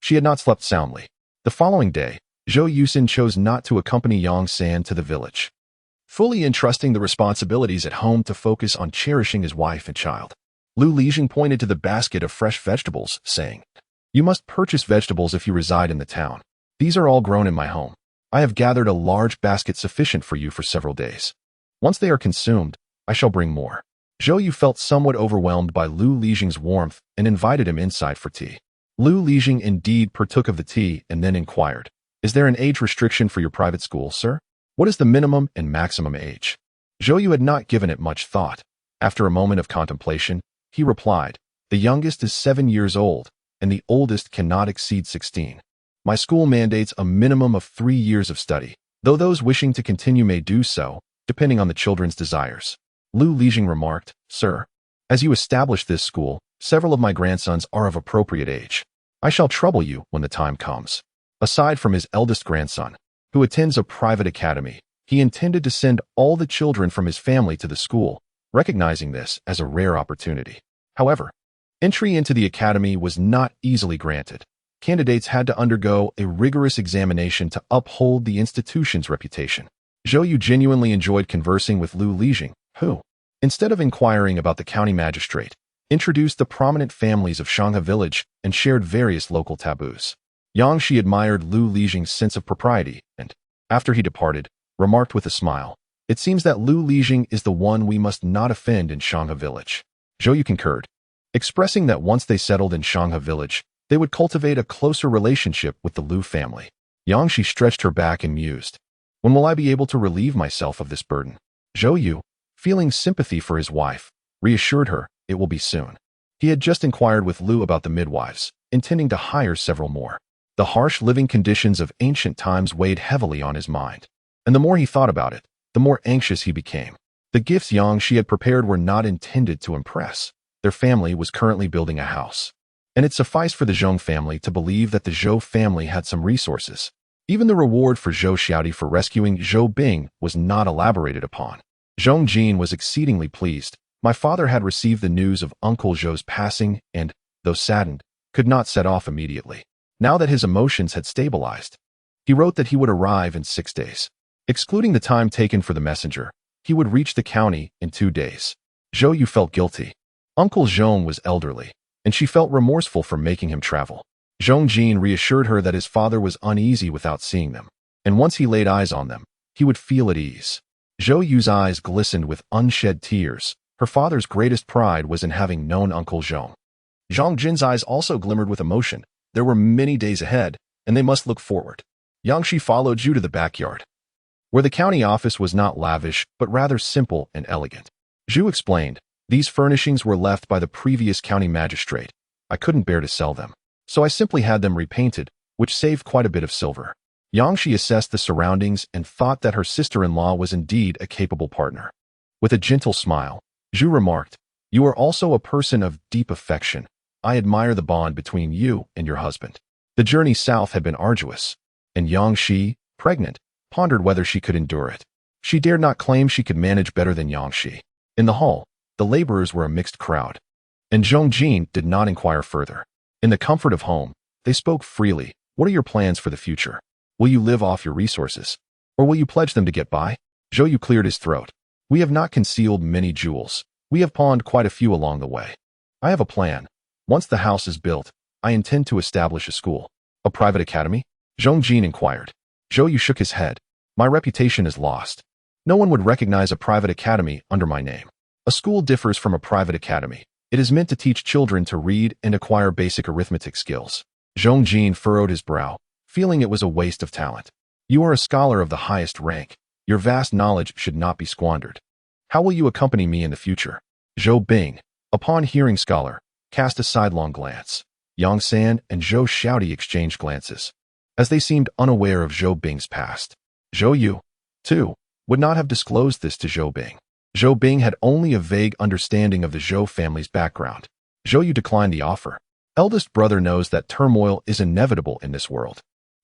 She had not slept soundly. The following day, Zhou Yusin chose not to accompany Yang San to the village, fully entrusting the responsibilities at home to focus on cherishing his wife and child. Lu Lijing pointed to the basket of fresh vegetables, saying, You must purchase vegetables if you reside in the town. These are all grown in my home. I have gathered a large basket sufficient for you for several days. Once they are consumed, I shall bring more. Zhou Yu felt somewhat overwhelmed by Lu Lijing's warmth and invited him inside for tea. Lu Lijing indeed partook of the tea and then inquired, Is there an age restriction for your private school, sir? What is the minimum and maximum age? Zhou Yu had not given it much thought. After a moment of contemplation, he replied, The youngest is 7 years old, and the oldest cannot exceed 16. My school mandates a minimum of 3 years of study, though those wishing to continue may do so, depending on the children's desires. Lu Lijing remarked, Sir, as you establish this school, several of my grandsons are of appropriate age. I shall trouble you when the time comes. Aside from his eldest grandson, who attends a private academy, he intended to send all the children from his family to the school, recognizing this as a rare opportunity. However, entry into the academy was not easily granted. Candidates had to undergo a rigorous examination to uphold the institution's reputation. Zhou Yu genuinely enjoyed conversing with Lu Lijing, who, instead of inquiring about the county magistrate, introduced the prominent families of Shanghe village and shared various local taboos. Yang Shi admired Lu Lijing's sense of propriety and, after he departed, remarked with a smile, It seems that Lu Lijing is the one we must not offend in Shanghe village. Zhou Yu concurred, expressing that once they settled in Shanghe village, they would cultivate a closer relationship with the Lu family. Yang Shi stretched her back and mused, When will I be able to relieve myself of this burden? Zhou Yu, feeling sympathy for his wife, reassured her, It will be soon. He had just inquired with Lu about the midwives, intending to hire several more. The harsh living conditions of ancient times weighed heavily on his mind, and the more he thought about it, the more anxious he became. The gifts Yang Shi had prepared were not intended to impress. Their family was currently building a house, and it sufficed for the Zhong family to believe that the Zhou family had some resources. Even the reward for Zhou Xiaodi for rescuing Zhou Bing was not elaborated upon. Zhong Jin was exceedingly pleased. My father had received the news of Uncle Zhou's passing and, though saddened, could not set off immediately. Now that his emotions had stabilized, he wrote that he would arrive in 6 days. Excluding the time taken for the messenger, he would reach the county in 2 days. Zhou Yu felt guilty. Uncle Zhong was elderly, and she felt remorseful for making him travel. Zhong Jin reassured her that his father was uneasy without seeing them, and once he laid eyes on them, he would feel at ease. Zhou Yu's eyes glistened with unshed tears. Her father's greatest pride was in having known Uncle Zhong. Zhong Jin's eyes also glimmered with emotion. There were many days ahead, and they must look forward. Yang Shi followed Zhu to the backyard, where the county office was not lavish, but rather simple and elegant. Zhu explained, These furnishings were left by the previous county magistrate. I couldn't bear to sell them, so I simply had them repainted, which saved quite a bit of silver. Yang Shi assessed the surroundings and thought that her sister-in-law was indeed a capable partner. With a gentle smile, Zhu remarked, You are also a person of deep affection. I admire the bond between you and your husband. The journey south had been arduous, and Yang Shi, pregnant, pondered whether she could endure it. She dared not claim she could manage better than Yang Shi. In the hall, the laborers were a mixed crowd, and Zhong Jin did not inquire further. In the comfort of home, they spoke freely. What are your plans for the future? Will you live off your resources, or will you pledge them to get by? Zhou Yu cleared his throat. We have not concealed many jewels. We have pawned quite a few along the way. I have a plan. Once the house is built, I intend to establish a school. A private academy? Zhong Jin inquired. Zhou Yu shook his head. My reputation is lost. No one would recognize a private academy under my name. A school differs from a private academy. It is meant to teach children to read and acquire basic arithmetic skills. Zhong Jin furrowed his brow, feeling it was a waste of talent. You are a scholar of the highest rank. Your vast knowledge should not be squandered. How will you accompany me in the future? Zhou Bing, upon hearing scholar, cast a sidelong glance. Yang San and Zhou Xiaodi exchanged glances, as they seemed unaware of Zhou Bing's past. Zhou Yu, too, would not have disclosed this to Zhou Bing. Zhou Bing had only a vague understanding of the Zhou family's background. Zhou Yu declined the offer. Eldest brother knows that turmoil is inevitable in this world.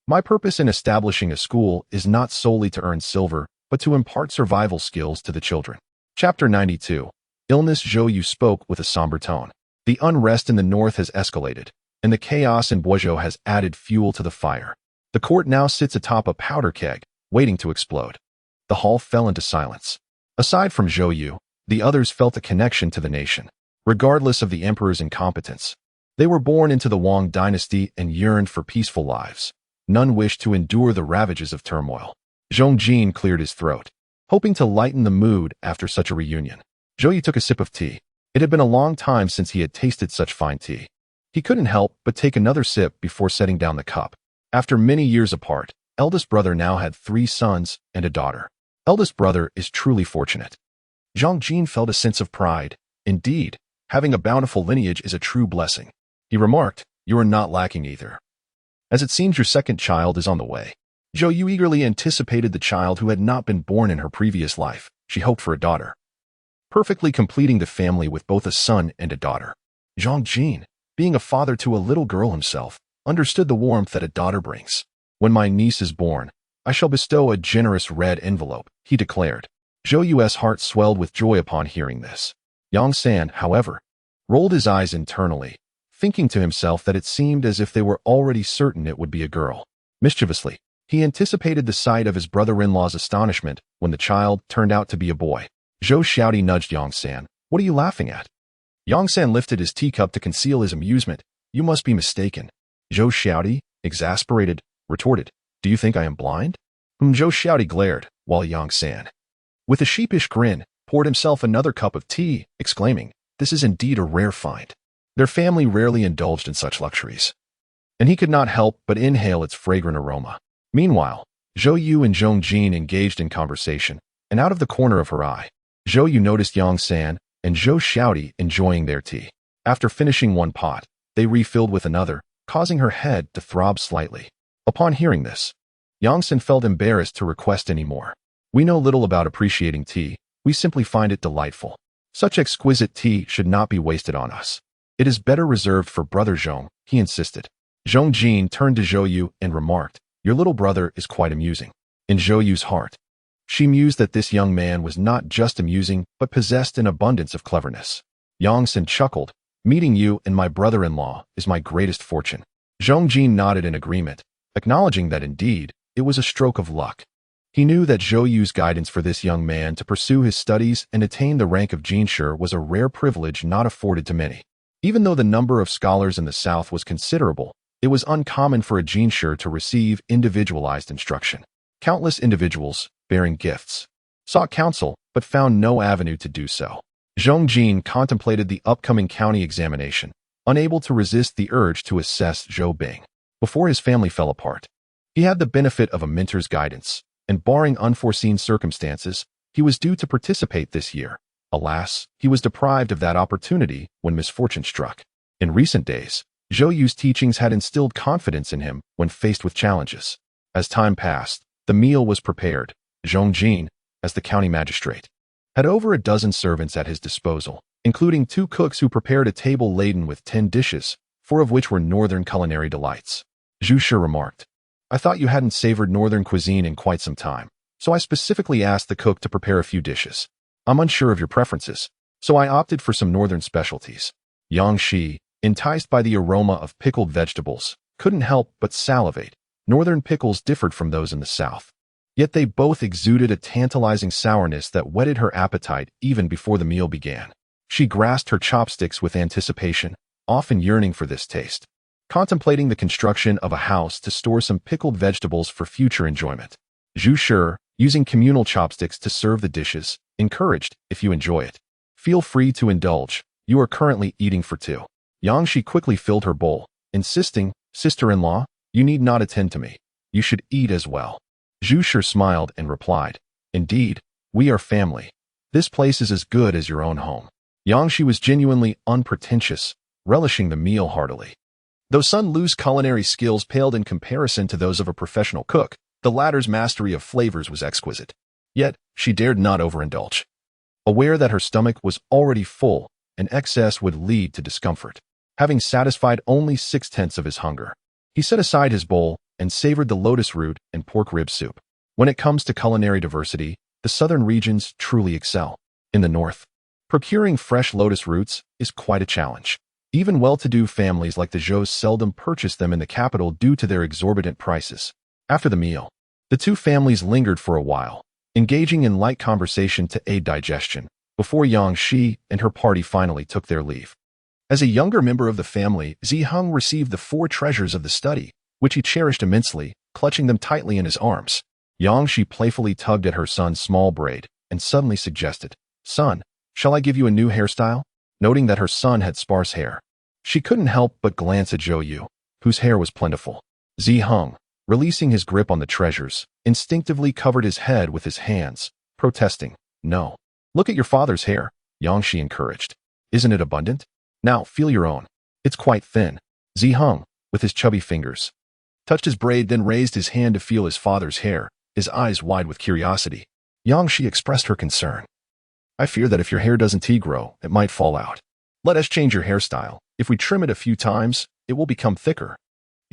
My purpose in establishing a school is not solely to earn silver, but to impart survival skills to the children. Chapter 92. Illness. Zhou Yu spoke with a somber tone. The unrest in the north has escalated, and the chaos in Boizhou has added fuel to the fire. The court now sits atop a powder keg, waiting to explode. The hall fell into silence. Aside from Zhou Yu, the others felt a connection to the nation. Regardless of the emperor's incompetence, they were born into the Wang dynasty and yearned for peaceful lives. None wished to endure the ravages of turmoil. Zhong Jin cleared his throat, hoping to lighten the mood after such a reunion. Zhou Yu took a sip of tea. It had been a long time since he had tasted such fine tea. He couldn't help but take another sip before setting down the cup. After many years apart, eldest brother now had 3 sons and a daughter. Eldest brother is truly fortunate. Zhong Jin felt a sense of pride. Indeed, having a bountiful lineage is a true blessing. He remarked, "You are not lacking either, as it seems your second child is on the way." Zhou Yu eagerly anticipated the child who had not been born in her previous life. She hoped for a daughter, perfectly completing the family with both a son and a daughter. Zhong Jin, being a father to a little girl himself, understood the warmth that a daughter brings. "When my niece is born, I shall bestow a generous red envelope," he declared. Zhou Yu's heart swelled with joy upon hearing this. Yang San, however, rolled his eyes internally, thinking to himself that it seemed as if they were already certain it would be a girl. Mischievously, he anticipated the sight of his brother-in-law's astonishment when the child turned out to be a boy. Zhou Xiaodi nudged Yang San. "What are you laughing at?" Yang San lifted his teacup to conceal his amusement. "You must be mistaken." Zhou Xiaodi, exasperated, retorted, "Do you think I am blind?" Zhou Xiaodi glared, while Yang San, with a sheepish grin, poured himself another cup of tea, exclaiming, "This is indeed a rare find." Their family rarely indulged in such luxuries, and he could not help but inhale its fragrant aroma. Meanwhile, Zhou Yu and Zhong Jin engaged in conversation, and out of the corner of her eye, Zhou Yu noticed Yang San and Zhou Xiaodi enjoying their tea. After finishing one pot, they refilled with another, causing her head to throb slightly. Upon hearing this, Yang San felt embarrassed to request any more. "We know little about appreciating tea, we simply find it delightful. Such exquisite tea should not be wasted on us. It is better reserved for brother Zhong," he insisted. Zhong Jin turned to Zhou Yu and remarked, "Your little brother is quite amusing." In Zhou Yu's heart, she mused that this young man was not just amusing, but possessed an abundance of cleverness. Yang San chuckled, "Meeting you and my brother-in-law is my greatest fortune." Zhong Jin nodded in agreement, acknowledging that indeed, it was a stroke of luck. He knew that Zhou Yu's guidance for this young man to pursue his studies and attain the rank of Jinshi was a rare privilege not afforded to many. Even though the number of scholars in the south was considerable, it was uncommon for a Jinshi to receive individualized instruction. Countless individuals, bearing gifts, sought counsel, but found no avenue to do so. Zhong Jin contemplated the upcoming county examination, unable to resist the urge to assess Zhou Bing. Before his family fell apart, he had the benefit of a mentor's guidance, and barring unforeseen circumstances, he was due to participate this year. Alas, he was deprived of that opportunity when misfortune struck. In recent days, Zhou Yu's teachings had instilled confidence in him when faced with challenges. As time passed, the meal was prepared. Zhong Jin, as the county magistrate, had over a dozen servants at his disposal, including 2 cooks who prepared a table laden with 10 dishes, 4 of which were northern culinary delights. Zhu Shi remarked, "I thought you hadn't savored northern cuisine in quite some time, so I specifically asked the cook to prepare a few dishes. I'm unsure of your preferences, so I opted for some northern specialties." Yang Shi, enticed by the aroma of pickled vegetables, couldn't help but salivate. Northern pickles differed from those in the south, yet they both exuded a tantalizing sourness that whetted her appetite even before the meal began. She grasped her chopsticks with anticipation, often yearning for this taste, contemplating the construction of a house to store some pickled vegetables for future enjoyment. Zhu Shi, using communal chopsticks to serve the dishes, encouraged, "If you enjoy it, feel free to indulge. You are currently eating for 2. Yang Shi quickly filled her bowl, insisting, "Sister-in-law, you need not attend to me. You should eat as well." Zhu Shi smiled and replied, "Indeed, we are family. This place is as good as your own home." Yang Shi was genuinely unpretentious, relishing the meal heartily. Though Sun Lu's culinary skills paled in comparison to those of a professional cook, the latter's mastery of flavors was exquisite. Yet, she dared not overindulge. Aware that her stomach was already full, and excess would lead to discomfort. Having satisfied only 6/10 of his hunger, he set aside his bowl and savored the lotus root and pork rib soup. When it comes to culinary diversity, the southern regions truly excel. In the north, procuring fresh lotus roots is quite a challenge. Even well-to-do families like the Zhous seldom purchase them in the capital due to their exorbitant prices. After the meal, the two families lingered for a while, engaging in light conversation to aid digestion, before Yang Shi and her party finally took their leave. As a younger member of the family, Zi Heng received the 4 treasures of the study, which he cherished immensely, clutching them tightly in his arms. Yang Shi playfully tugged at her son's small braid and suddenly suggested, "Son, shall I give you a new hairstyle?" Noting that her son had sparse hair, she couldn't help but glance at Zhou Yu, whose hair was plentiful. Zi Heng, releasing his grip on the treasures, instinctively covered his head with his hands, protesting, "No. Look at your father's hair," Yang Shi encouraged. "Isn't it abundant? Now, feel your own. It's quite thin." Zi Heng, with his chubby fingers, touched his braid, then raised his hand to feel his father's hair, his eyes wide with curiosity. Yang Shi expressed her concern. "I fear that if your hair doesn't grow, it might fall out. Let us change your hairstyle. If we trim it a few times, it will become thicker."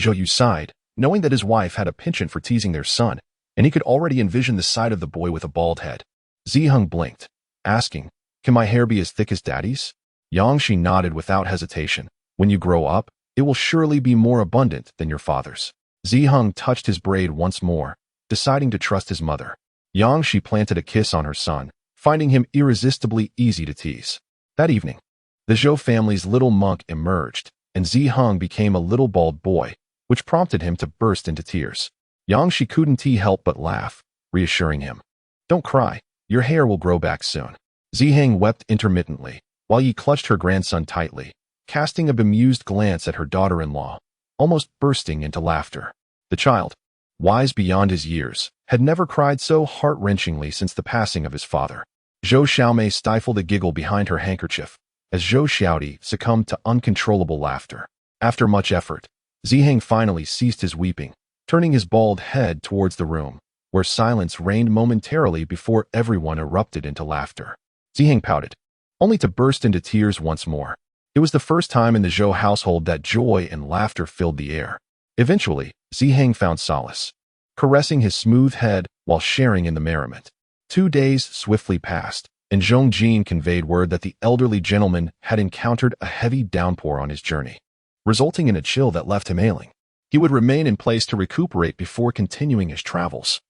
Zhou Yu sighed, knowing that his wife had a penchant for teasing their son, and he could already envision the sight of the boy with a bald head. Zi Heng blinked, asking, "Can my hair be as thick as Daddy's?" Yang Shi nodded without hesitation. "When you grow up, it will surely be more abundant than your father's." Zi Heng touched his braid once more, deciding to trust his mother. Yang Shi planted a kiss on her son, finding him irresistibly easy to tease. That evening, the Zhou family's little monk emerged, and Zi Heng became a little bald boy, which prompted him to burst into tears. Yang Shi couldn't help but laugh, reassuring him. "Don't cry, your hair will grow back soon." Zi Heng wept intermittently, while Yi clutched her grandson tightly, casting a bemused glance at her daughter-in-law, almost bursting into laughter. The child, wise beyond his years, had never cried so heart-wrenchingly since the passing of his father. Zhou Xiaomei stifled a giggle behind her handkerchief, as Zhou Xiaodi succumbed to uncontrollable laughter. After much effort, Zi Heng finally ceased his weeping, turning his bald head towards the room, where silence reigned momentarily before everyone erupted into laughter. Zi Heng pouted, only to burst into tears once more. It was the first time in the Zhou household that joy and laughter filled the air. Eventually, Zi Heng found solace, caressing his smooth head while sharing in the merriment. 2 days swiftly passed, and Zhong Jin conveyed word that the elderly gentleman had encountered a heavy downpour on his journey, resulting in a chill that left him ailing. He would remain in place to recuperate before continuing his travels.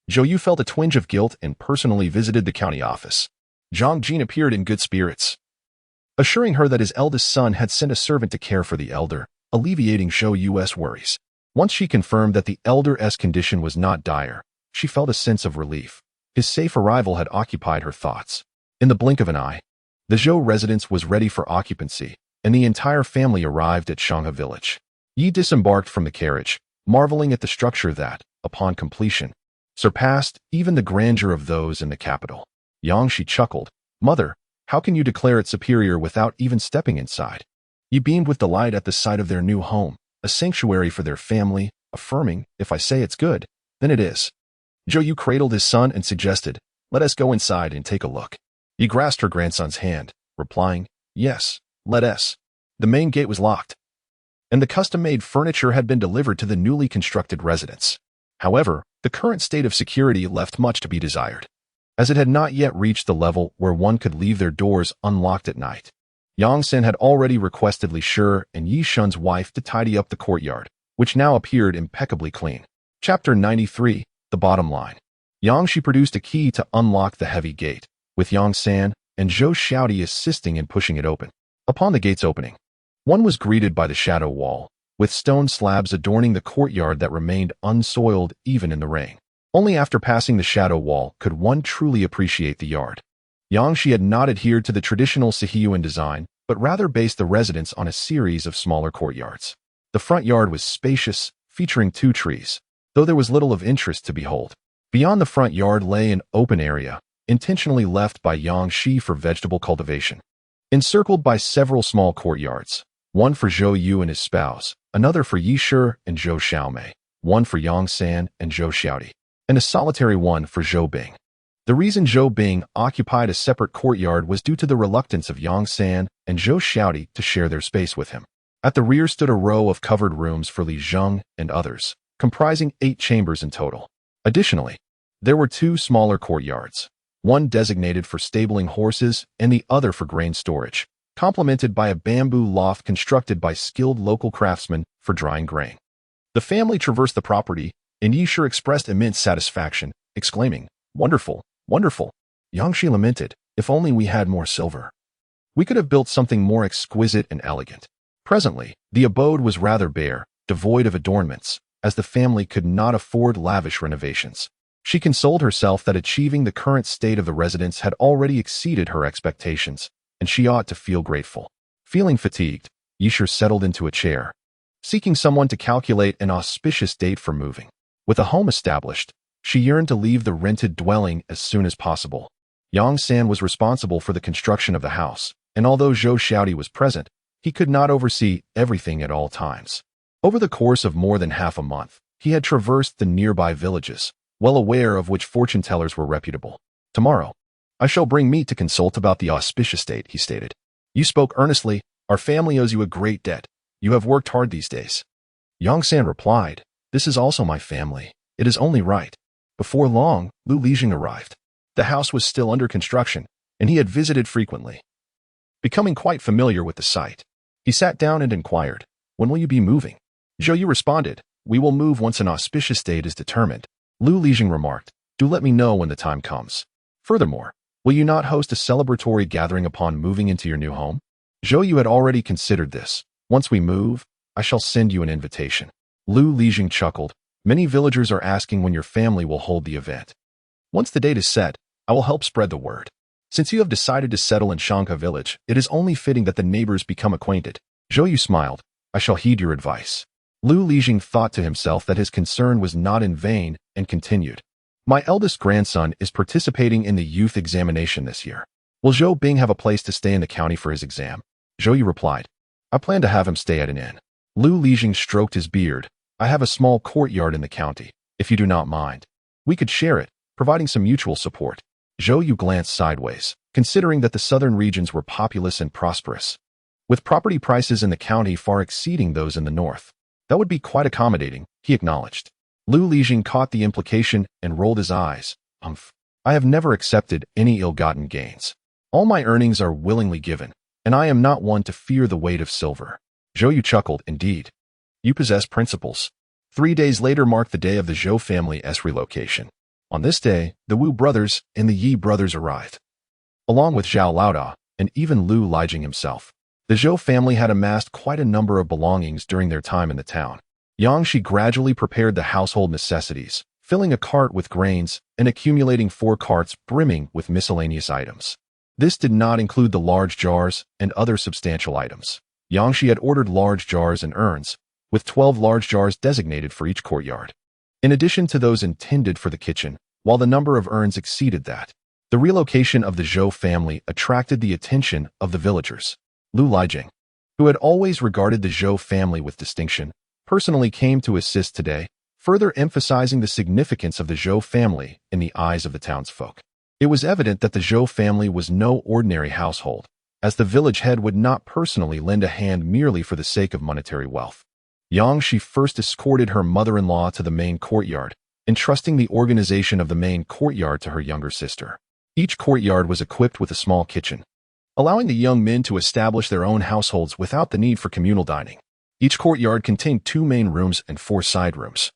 Zhou Yu felt a twinge of guilt and personally visited the county office. Zhong Jin appeared in good spirits, assuring her that his eldest son had sent a servant to care for the elder, alleviating Zhou Yu's worries. Once she confirmed that the elder's condition was not dire, she felt a sense of relief. His safe arrival had occupied her thoughts. In the blink of an eye, the Zhou residence was ready for occupancy, and the entire family arrived at Shanghe village. Yi disembarked from the carriage, marveling at the structure that, upon completion, surpassed even the grandeur of those in the capital. Yang Shi chuckled, "Mother, how can you declare it superior without even stepping inside?" Yi beamed with delight at the sight of their new home, a sanctuary for their family, affirming, "If I say it's good, then it is." Zhou Yu cradled his son and suggested, "Let us go inside and take a look." Yi grasped her grandson's hand, replying, "Yes, let us." The main gate was locked, and the custom-made furniture had been delivered to the newly constructed residence. However, the current state of security left much to be desired, as it had not yet reached the level where one could leave their doors unlocked at night. Yang Sen had already requested Li Shi and Yi Shun's wife to tidy up the courtyard, which now appeared impeccably clean. Chapter 93, The Bottom Line. Yang Shi produced a key to unlock the heavy gate, with Yang San and Zhou Xiaodi assisting in pushing it open. Upon the gate's opening, one was greeted by the shadow wall, with stone slabs adorning the courtyard that remained unsoiled even in the rain. Only after passing the shadow wall could one truly appreciate the yard. Yang Shi had not adhered to the traditional Sihiyuan design, but rather based the residence on a series of smaller courtyards. The front yard was spacious, featuring 2 trees, though there was little of interest to behold. Beyond the front yard lay an open area, intentionally left by Yang Shi for vegetable cultivation. Encircled by several small courtyards, one for Zhou Yu and his spouse, another for Yi Shi and Zhou Xiaomei, one for Yang San and Zhou Xiaodi, and a solitary one for Zhou Bing. The reason Zhou Bing occupied a separate courtyard was due to the reluctance of Yang San and Zhou Xiaodi to share their space with him. At the rear stood a row of covered rooms for Li Zheng and others, comprising 8 chambers in total. Additionally, there were 2 smaller courtyards, one designated for stabling horses and the other for grain storage, complemented by a bamboo loft constructed by skilled local craftsmen for drying grain. The family traversed the property, and Yi Shi expressed immense satisfaction, exclaiming, "Wonderful, wonderful." Yang Shi lamented, "If only we had more silver. We could have built something more exquisite and elegant." Presently, the abode was rather bare, devoid of adornments, as the family could not afford lavish renovations. She consoled herself that achieving the current state of the residence had already exceeded her expectations, and she ought to feel grateful. Feeling fatigued, Yi Shi settled into a chair, seeking someone to calculate an auspicious date for moving. With a home established, she yearned to leave the rented dwelling as soon as possible. Yang San was responsible for the construction of the house, and although Zhou Xiaodi was present, he could not oversee everything at all times. Over the course of more than half a month, he had traversed the nearby villages, well aware of which fortune-tellers were reputable. "Tomorrow, I shall bring meat to consult about the auspicious date," he stated. "You spoke earnestly. Our family owes you a great debt. You have worked hard these days." Yang San replied, "This is also my family. It is only right." Before long, Lu Lijing arrived. The house was still under construction, and he had visited frequently. Becoming quite familiar with the site, he sat down and inquired, "When will you be moving?" Zhou Yu responded, "We will move once an auspicious date is determined." Lu Lijing remarked, "Do let me know when the time comes. Furthermore, will you not host a celebratory gathering upon moving into your new home?" Zhou Yu had already considered this. "Once we move, I shall send you an invitation." Lu Lijing chuckled, "Many villagers are asking when your family will hold the event. Once the date is set, I will help spread the word. Since you have decided to settle in Shanghe village, it is only fitting that the neighbors become acquainted." Zhou Yu smiled, "I shall heed your advice." Lu Lijing thought to himself that his concern was not in vain and continued, "My eldest grandson is participating in the youth examination this year. Will Zhou Bing have a place to stay in the county for his exam?" Zhou Yu replied, "I plan to have him stay at an inn." Lu Lijing stroked his beard, "I have a small courtyard in the county, if you do not mind. We could share it, providing some mutual support." Zhou Yu glanced sideways, considering that the southern regions were populous and prosperous, with property prices in the county far exceeding those in the north. That would be quite accommodating, he acknowledged. Lu Lijing caught the implication and rolled his eyes. I have never accepted any ill-gotten gains. All my earnings are willingly given, and I am not one to fear the weight of silver." Zhou Yu chuckled, "Indeed. You possess principles." 3 days later marked the day of the Zhou family's relocation. On this day, the Wu brothers and the Yi brothers arrived, along with Zhao Laoda and even Lu Lijing himself. The Zhou family had amassed quite a number of belongings during their time in the town. Yang Shi gradually prepared the household necessities, filling a cart with grains and accumulating 4 carts brimming with miscellaneous items. This did not include the large jars and other substantial items. Yang Shi had ordered large jars and urns, with 12 large jars designated for each courtyard, in addition to those intended for the kitchen, while the number of urns exceeded that. The relocation of the Zhou family attracted the attention of the villagers. Lu Lijing, who had always regarded the Zhou family with distinction, personally came to assist today, further emphasizing the significance of the Zhou family in the eyes of the townsfolk. It was evident that the Zhou family was no ordinary household, as the village head would not personally lend a hand merely for the sake of monetary wealth. Yang Shi first escorted her mother-in-law to the main courtyard, entrusting the organization of the main courtyard to her younger sister. Each courtyard was equipped with a small kitchen, allowing the young men to establish their own households without the need for communal dining. Each courtyard contained 2 main rooms and 4 side rooms,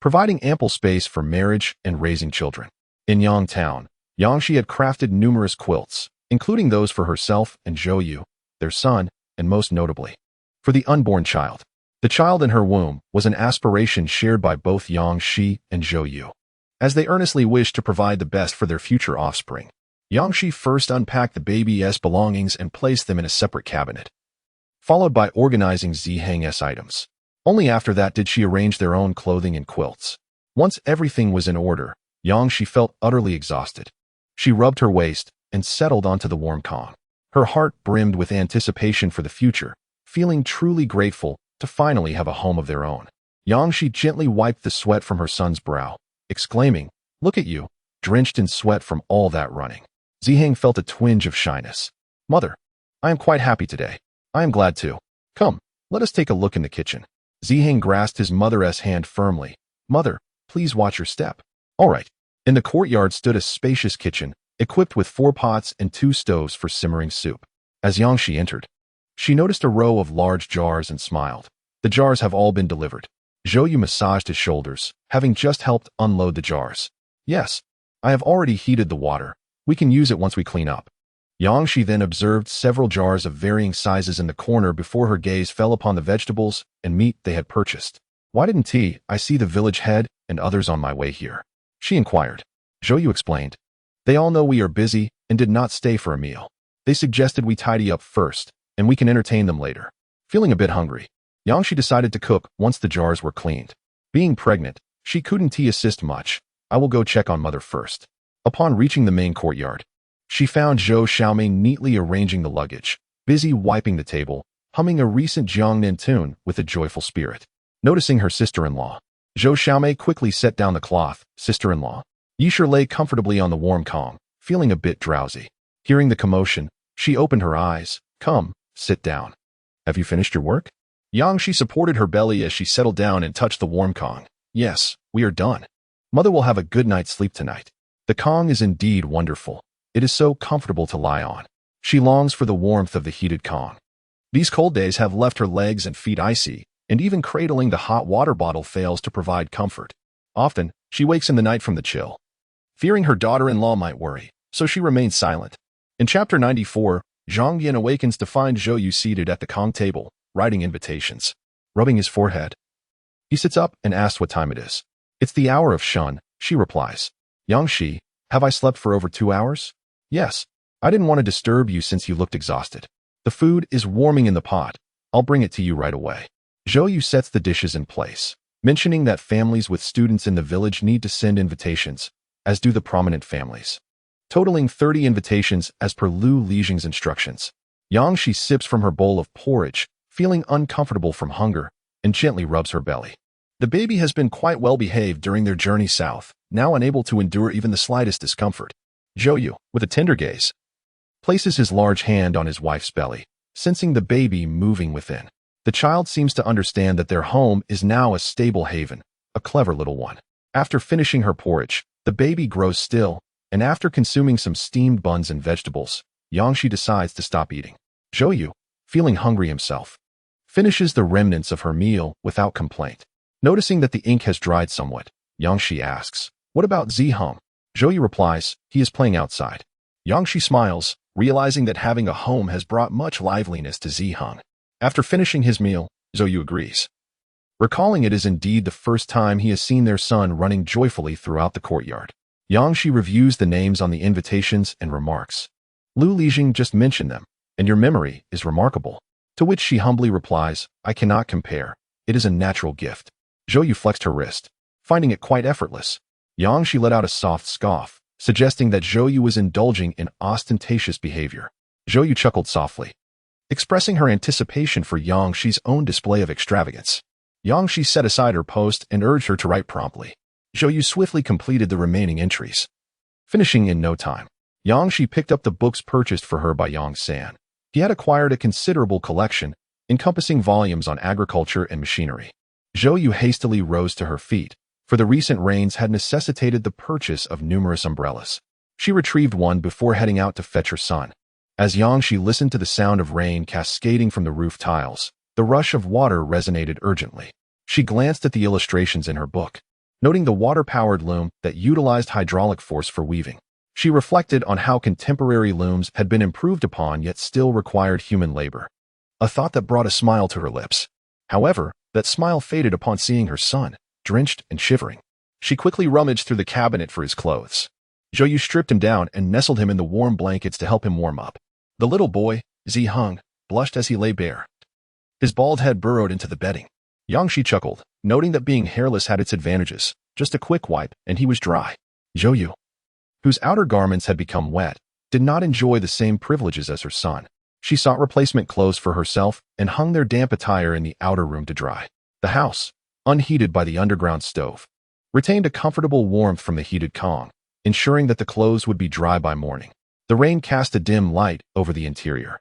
providing ample space for marriage and raising children. In Yang Town, Yang Shi had crafted numerous quilts, including those for herself and Zhou Yu, their son, and most notably, for the unborn child. The child in her womb was an aspiration shared by both Yang Shi and Zhou Yu, as they earnestly wished to provide the best for their future offspring. Yang Shi first unpacked the baby's belongings and placed them in a separate cabinet, followed by organizing Zheng's items. Only after that did she arrange their own clothing and quilts. Once everything was in order, Yang Shi felt utterly exhausted. She rubbed her waist and settled onto the warm calm. Her heart brimmed with anticipation for the future, feeling truly grateful to finally have a home of their own. Yangshi gently wiped the sweat from her son's brow, exclaiming, "Look at you, drenched in sweat from all that running." Ziheng felt a twinge of shyness. "Mother, I am quite happy today. I am glad too. Come, let us take a look in the kitchen." Ziheng grasped his mother's hand firmly. "Mother, please watch your step." "All right." In the courtyard stood a spacious kitchen, equipped with 4 pots and 2 stoves for simmering soup. As Yangshi entered, she noticed a row of large jars and smiled. "The jars have all been delivered." Zhou Yu massaged his shoulders, having just helped unload the jars. "Yes, I have already heated the water. We can use it once we clean up." Yangshi then observed several jars of varying sizes in the corner before her gaze fell upon the vegetables and meat they had purchased. "Why didn't I see the village head and others on my way here?" she inquired. Zhou Yu explained. "They all know we are busy and did not stay for a meal. They suggested we tidy up first, and we can entertain them later." Feeling a bit hungry, Yangshi decided to cook once the jars were cleaned. Being pregnant, she couldn't assist much. "I will go check on mother first." Upon reaching the main courtyard, she found Zhou Xiaomei neatly arranging the luggage, busy wiping the table, humming a recent Jiangnan tune with a joyful spirit. Noticing her sister-in-law, Zhou Xiaomei quickly set down the cloth. "Sister-in-law." Yisher lay comfortably on the warm kong, feeling a bit drowsy. Hearing the commotion, she opened her eyes. "Come, sit down. Have you finished your work?" Yangshi supported her belly as she settled down and touched the warm kong. "Yes, we are done. Mother will have a good night's sleep tonight." The kong is indeed wonderful. It is so comfortable to lie on. She longs for the warmth of the heated kong. These cold days have left her legs and feet icy, and even cradling the hot water bottle fails to provide comfort. Often, she wakes in the night from the chill, fearing her daughter-in-law might worry, so she remains silent. In Chapter 94, Zhang Yin awakens to find Zhou Yu seated at the kong table, writing invitations. Rubbing his forehead, he sits up and asks what time it is. "It's the hour of Shun," she replies. "Yangshi, have I slept for over 2 hours?" "Yes. I didn't want to disturb you since you looked exhausted. The food is warming in the pot. I'll bring it to you right away." Zhou Yu sets the dishes in place, mentioning that families with students in the village need to send invitations, as do the prominent families. Totaling 30 invitations as per Lu Lijing's instructions. Yangshi sips from her bowl of porridge, feeling uncomfortable from hunger, and gently rubs her belly. The baby has been quite well behaved during their journey south, now unable to endure even the slightest discomfort. Zhou Yu, with a tender gaze, places his large hand on his wife's belly, sensing the baby moving within. The child seems to understand that their home is now a stable haven, a clever little one. After finishing her porridge, the baby grows still, and after consuming some steamed buns and vegetables, Yangshi decides to stop eating. Zhou Yu, feeling hungry himself, finishes the remnants of her meal without complaint. Noticing that the ink has dried somewhat, Yangshi asks, "What about Ziheng?" Zhou Yu replies, "He is playing outside." Yangshi smiles, realizing that having a home has brought much liveliness to Ziheng. After finishing his meal, Zhou Yu agrees, recalling it is indeed the first time he has seen their son running joyfully throughout the courtyard. Yangshi reviews the names on the invitations and remarks, "Lu Lijing just mentioned them, and your memory is remarkable." To which she humbly replies, "I cannot compare. It is a natural gift." Zhou Yu flexed her wrist, finding it quite effortless. Yangshi let out a soft scoff, suggesting that Zhou Yu was indulging in ostentatious behavior. Zhou Yu chuckled softly, expressing her anticipation for Yangshi's own display of extravagance. Yangshi set aside her post and urged her to write promptly. Zhou Yu swiftly completed the remaining entries, finishing in no time. Yangshi picked up the books purchased for her by Yang San. He had acquired a considerable collection, encompassing volumes on agriculture and machinery. Zhou Yu hastily rose to her feet, for the recent rains had necessitated the purchase of numerous umbrellas. She retrieved one before heading out to fetch her son. As Yangshi listened to the sound of rain cascading from the roof tiles, the rush of water resonated urgently. She glanced at the illustrations in her book, noting the water-powered loom that utilized hydraulic force for weaving. She reflected on how contemporary looms had been improved upon yet still required human labor, a thought that brought a smile to her lips. However, that smile faded upon seeing her son, drenched and shivering. She quickly rummaged through the cabinet for his clothes. Zhou Yu stripped him down and nestled him in the warm blankets to help him warm up. The little boy, Ziheng, blushed as he lay bare. His bald head burrowed into the bedding. Yangshi chuckled, noting that being hairless had its advantages. Just a quick wipe, and he was dry. Zhou Yu, whose outer garments had become wet, did not enjoy the same privileges as her son. She sought replacement clothes for herself and hung their damp attire in the outer room to dry. The house, unheated by the underground stove, retained a comfortable warmth from the heated Kong, ensuring that the clothes would be dry by morning. The rain cast a dim light over the interior,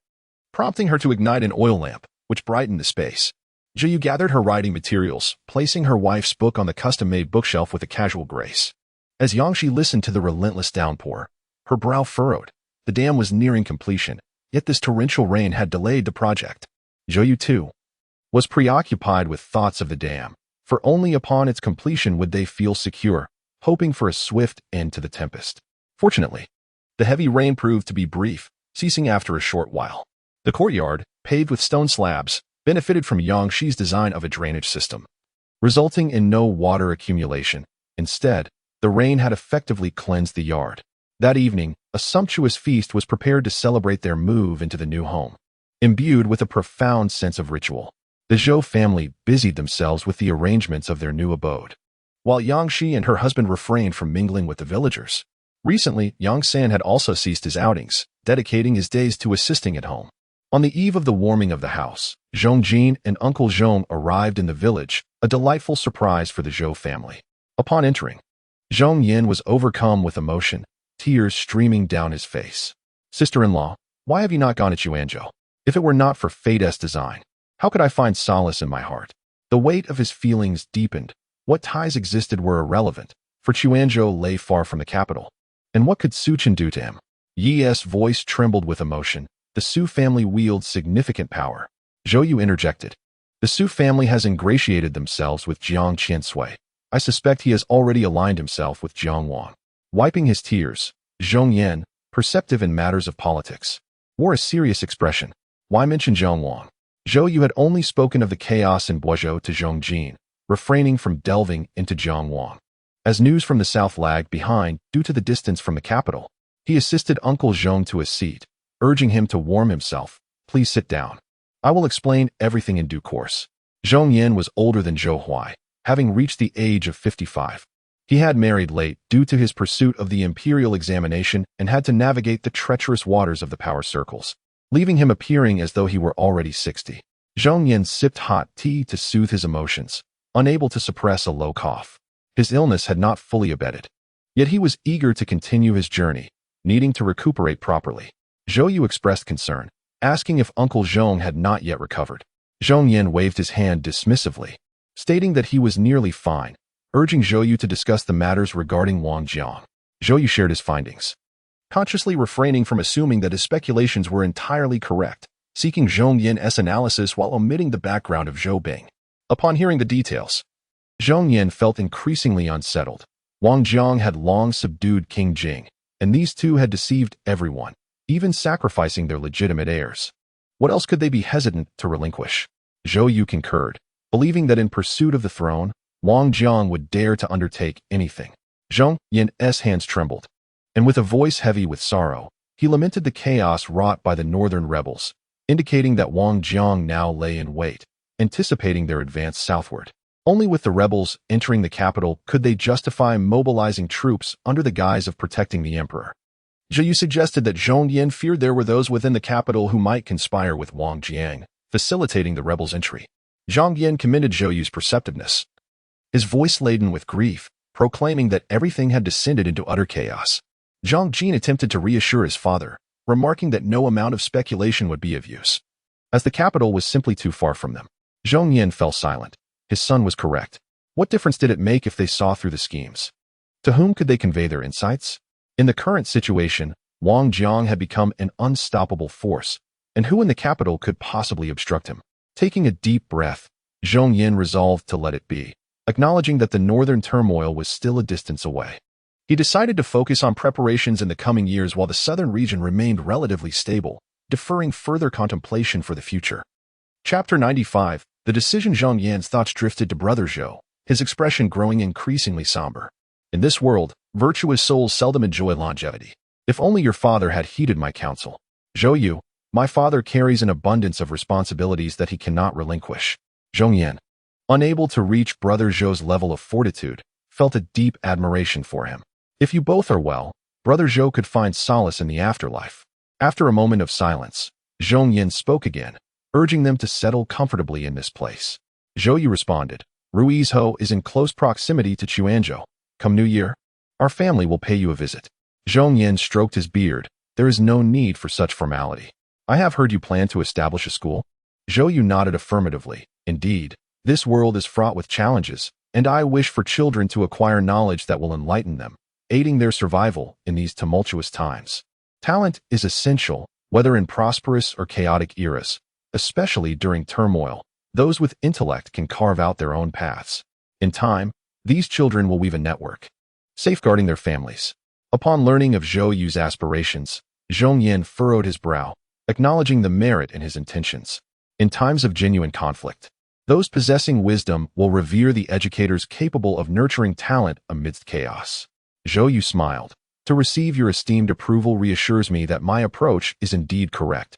prompting her to ignite an oil lamp, which brightened the space. Jiyu gathered her writing materials, placing her wife's book on the custom-made bookshelf with a casual grace. As Yangshi listened to the relentless downpour, her brow furrowed. The dam was nearing completion, yet this torrential rain had delayed the project. Jiyu, too, was preoccupied with thoughts of the dam, for only upon its completion would they feel secure, hoping for a swift end to the tempest. Fortunately, the heavy rain proved to be brief, ceasing after a short while. The courtyard, paved with stone slabs, benefited from Yangshi's design of a drainage system, resulting in no water accumulation. Instead, the rain had effectively cleansed the yard. That evening, a sumptuous feast was prepared to celebrate their move into the new home. Imbued with a profound sense of ritual, the Zhou family busied themselves with the arrangements of their new abode, while Yangshi and her husband refrained from mingling with the villagers. Recently, Yang San had also ceased his outings, dedicating his days to assisting at home. On the eve of the warming of the house, Zhong Jin and Uncle Zhong arrived in the village, a delightful surprise for the Zhou family. Upon entering, Zhong Yin was overcome with emotion, tears streaming down his face. "Sister-in-law, why have you not gone to Chuanzhou? If it were not for fate's design, how could I find solace in my heart?" The weight of his feelings deepened. What ties existed were irrelevant, for Chuanzhou lay far from the capital. And what could Suchin do to him? Yi's voice trembled with emotion. The Su family wields significant power. Zhou interjected. The Su family has ingratiated themselves with Jiang Qiansui. I suspect he has already aligned himself with Jiang Wang. Wiping his tears, Zhong Yan, perceptive in matters of politics, wore a serious expression. Why mention Jiang Wang? Zhou had only spoken of the chaos in Boizhou to Zhong Jin, refraining from delving into Jiang Wang. As news from the south lagged behind due to the distance from the capital, he assisted Uncle Zhong to a seat, urging him to warm himself. "Please sit down. I will explain everything in due course." Zhong Yan was older than Zhou Huai, having reached the age of 55. He had married late due to his pursuit of the Imperial examination and had to navigate the treacherous waters of the power circles, leaving him appearing as though he were already 60. Zhong Yan sipped hot tea to soothe his emotions, unable to suppress a low cough. His illness had not fully abated, yet he was eager to continue his journey, needing to recuperate properly. Zhou expressed concern, asking if Uncle Zhong had not yet recovered. Zhong Yan waved his hand dismissively, stating that he was nearly fine, urging Zhou to discuss the matters regarding Wang Jiang. Zhou shared his findings, consciously refraining from assuming that his speculations were entirely correct, seeking Zhong Yan's analysis while omitting the background of Zhou Bing. Upon hearing the details, Zhong Yan felt increasingly unsettled. Wang Jiang had long subdued King Jing, and these two had deceived everyone, even sacrificing their legitimate heirs. What else could they be hesitant to relinquish? Zhou concurred, believing that in pursuit of the throne, Wang Jiang would dare to undertake anything. Zhong Yan's hands trembled, and with a voice heavy with sorrow, he lamented the chaos wrought by the northern rebels, indicating that Wang Jiang now lay in wait, anticipating their advance southward. Only with the rebels entering the capital could they justify mobilizing troops under the guise of protecting the emperor. Zhou suggested that Zhong Yan feared there were those within the capital who might conspire with Wang Jiang, facilitating the rebels' entry. Zhong Yan commended Zhou's perceptiveness, his voice laden with grief, proclaiming that everything had descended into utter chaos. Zhong Jin attempted to reassure his father, remarking that no amount of speculation would be of use, as the capital was simply too far from them. Zhong Yan fell silent. His son was correct. What difference did it make if they saw through the schemes? To whom could they convey their insights? In the current situation, Wang Jiang had become an unstoppable force, and who in the capital could possibly obstruct him? Taking a deep breath, Zhong Yan resolved to let it be, acknowledging that the northern turmoil was still a distance away. He decided to focus on preparations in the coming years while the southern region remained relatively stable, deferring further contemplation for the future. Chapter 95. The decision. Zhong Yan's thoughts drifted to Brother Zhou, his expression growing increasingly somber. In this world, virtuous souls seldom enjoy longevity. If only your father had heeded my counsel. Zhou, my father carries an abundance of responsibilities that he cannot relinquish. Zhong Yan, unable to reach Brother Zhou's level of fortitude, felt a deep admiration for him. If you both are well, Brother Zhou could find solace in the afterlife. After a moment of silence, Zhong Yin spoke again, urging them to settle comfortably in this place. Zhou Yu responded, Ruizhou is in close proximity to Chuanzhou. Come New Year, our family will pay you a visit. Zhong Yin stroked his beard. There is no need for such formality. I have heard you plan to establish a school. Zhou Yu nodded affirmatively. Indeed, this world is fraught with challenges, and I wish for children to acquire knowledge that will enlighten them, aiding their survival in these tumultuous times. Talent is essential, whether in prosperous or chaotic eras, especially during turmoil. Those with intellect can carve out their own paths. In time, these children will weave a network, safeguarding their families. Upon learning of Zhou Yu's aspirations, Zhong Yin furrowed his brow, acknowledging the merit in his intentions. In times of genuine conflict, those possessing wisdom will revere the educators capable of nurturing talent amidst chaos. Zhou Yu smiled. To receive your esteemed approval reassures me that my approach is indeed correct.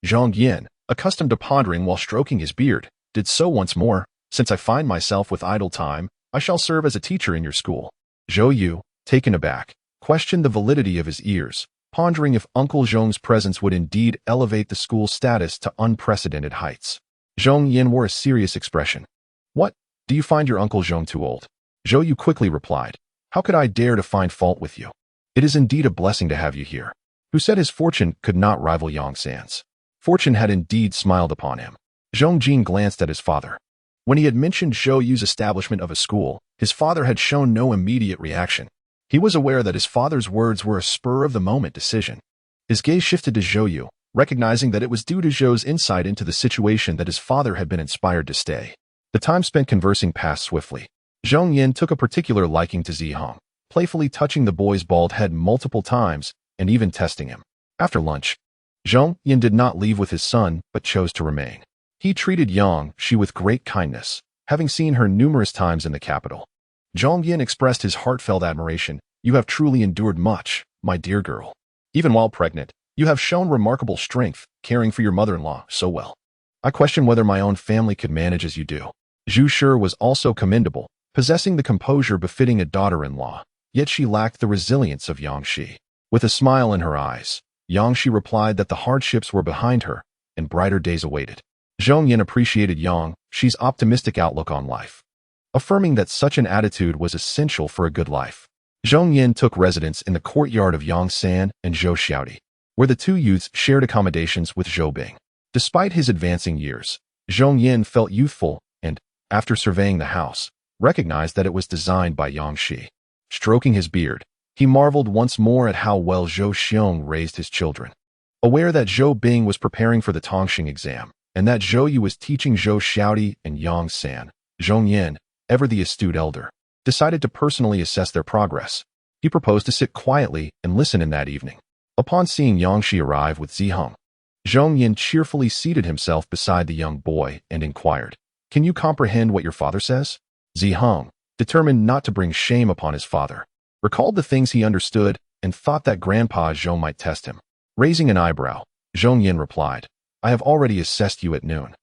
Zhong Yin, accustomed to pondering while stroking his beard, did so once more. Since I find myself with idle time, I shall serve as a teacher in your school. Zhou Yu, taken aback, questioned the validity of his ears, pondering if Uncle Zhong's presence would indeed elevate the school's status to unprecedented heights. Zhong Yin wore a serious expression. What? Do you find your Uncle Zhong too old? Zhou Yu quickly replied. How could I dare to find fault with you? It is indeed a blessing to have you here. Who said his fortune could not rival Yang San's? Fortune had indeed smiled upon him. Zhong Jin glanced at his father. When he had mentioned Zhou Yu's establishment of a school, his father had shown no immediate reaction. He was aware that his father's words were a spur-of-the-moment decision. His gaze shifted to Zhou Yu, recognizing that it was due to Zhou's insight into the situation that his father had been inspired to stay. The time spent conversing passed swiftly. Zhong Yin took a particular liking to Zihong, playfully touching the boy's bald head multiple times and even testing him. After lunch, Zhong Yin did not leave with his son but chose to remain. He treated Yang Shi with great kindness, having seen her numerous times in the capital. Zhong Yin expressed his heartfelt admiration. You have truly endured much, my dear girl. Even while pregnant, you have shown remarkable strength, caring for your mother-in-law so well. I question whether my own family could manage as you do. Zhu Shi was also commendable, possessing the composure befitting a daughter-in-law, yet she lacked the resilience of Yang Shi. With a smile in her eyes, Yang Shi replied that the hardships were behind her, and brighter days awaited. Zhong Yin appreciated Yang Shi's optimistic outlook on life, affirming that such an attitude was essential for a good life. Zhong Yin took residence in the courtyard of Yang San and Zhou Xiaodi, where the two youths shared accommodations with Zhou Bing. Despite his advancing years, Zhong Yin felt youthful and, after surveying the house, recognized that it was designed by Yang Shi. Stroking his beard, he marveled once more at how well Zhou Xiong raised his children. Aware that Zhou Bing was preparing for the Tongxing exam, and that Zhou Yu was teaching Zhou Xiaodi and Yang San, Zhong Yin, ever the astute elder, decided to personally assess their progress. He proposed to sit quietly and listen in that evening. Upon seeing Yang Shi arrive with Zihong, Zhong Yin cheerfully seated himself beside the young boy and inquired, Can you comprehend what your father says? Zihong, determined not to bring shame upon his father, recalled the things he understood and thought that Grandpa Zhou might test him. Raising an eyebrow, Zhong Yin replied, I have already assessed you at noon.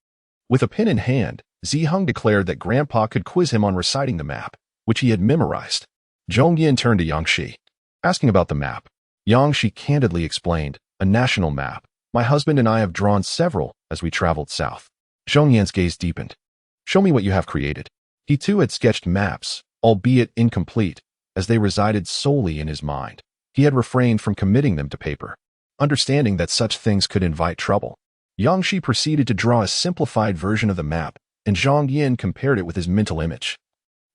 With a pen in hand, Zihong declared that Grandpa could quiz him on reciting the map, which he had memorized. Zhong Yin turned to Yang Shi, asking about the map. Yang Shi candidly explained, a national map. My husband and I have drawn several as we traveled south. Zhong Yin's gaze deepened. Show me what you have created. He too had sketched maps, albeit incomplete, as they resided solely in his mind. He had refrained from committing them to paper, understanding that such things could invite trouble. Yang Shi proceeded to draw a simplified version of the map, and Zhong Yin compared it with his mental image,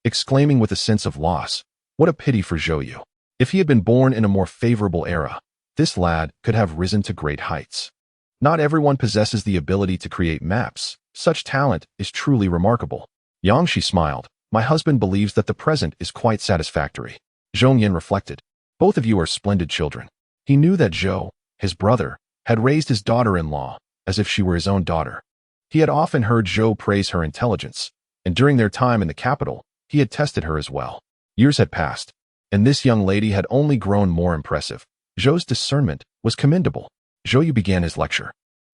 exclaiming with a sense of loss, what a pity for Zhou Yu. If he had been born in a more favorable era, this lad could have risen to great heights. Not everyone possesses the ability to create maps. Such talent is truly remarkable. Yang Shi smiled. My husband believes that the present is quite satisfactory. Zhong Yin reflected. Both of you are splendid children. He knew that Zhou, his brother, had raised his daughter-in-law as if she were his own daughter. He had often heard Zhou praise her intelligence, and during their time in the capital, he had tested her as well. Years had passed, and this young lady had only grown more impressive. Zhou's discernment was commendable. Zhou Yu began his lecture,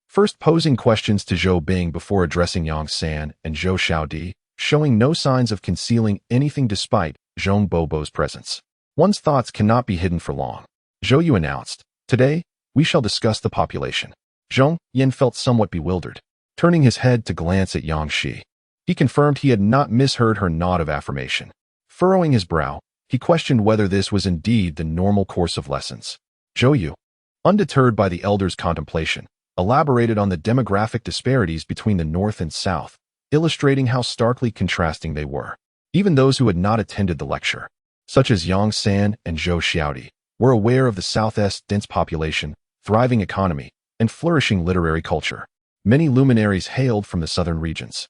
first posing questions to Zhou Bing before addressing Yang San and Zhou Xiaodi, showing no signs of concealing anything despite Zhong Bobo's presence. One's thoughts cannot be hidden for long. Zhou Yu announced, Today, we shall discuss the population. Zhong Yin felt somewhat bewildered, turning his head to glance at Yang Shi. He confirmed he had not misheard her nod of affirmation. Furrowing his brow, he questioned whether this was indeed the normal course of lessons. Zhou Yu, undeterred by the elder's contemplation, elaborated on the demographic disparities between the north and south, illustrating how starkly contrasting they were. Even those who had not attended the lecture, such as Yang San and Zhou Xiaodi, were aware of the South's dense population, thriving economy, and flourishing literary culture. Many luminaries hailed from the southern regions.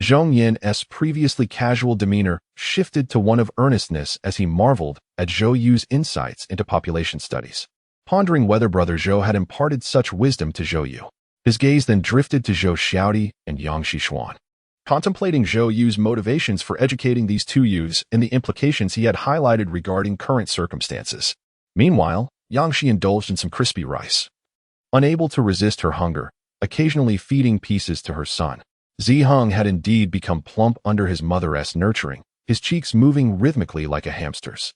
Zhong Yin's previously casual demeanor shifted to one of earnestness as he marveled at Zhou Yu's insights into population studies, pondering whether Brother Zhou had imparted such wisdom to Zhou Yu. His gaze then drifted to Zhou Xiaodi and Yang Xishuan. Contemplating Zhou Yu's motivations for educating these two youths and the implications he had highlighted regarding current circumstances. Meanwhile, Yang Shi indulged in some crispy rice. Unable to resist her hunger, occasionally feeding pieces to her son, Ziheng had indeed become plump under his mother's nurturing, his cheeks moving rhythmically like a hamster's.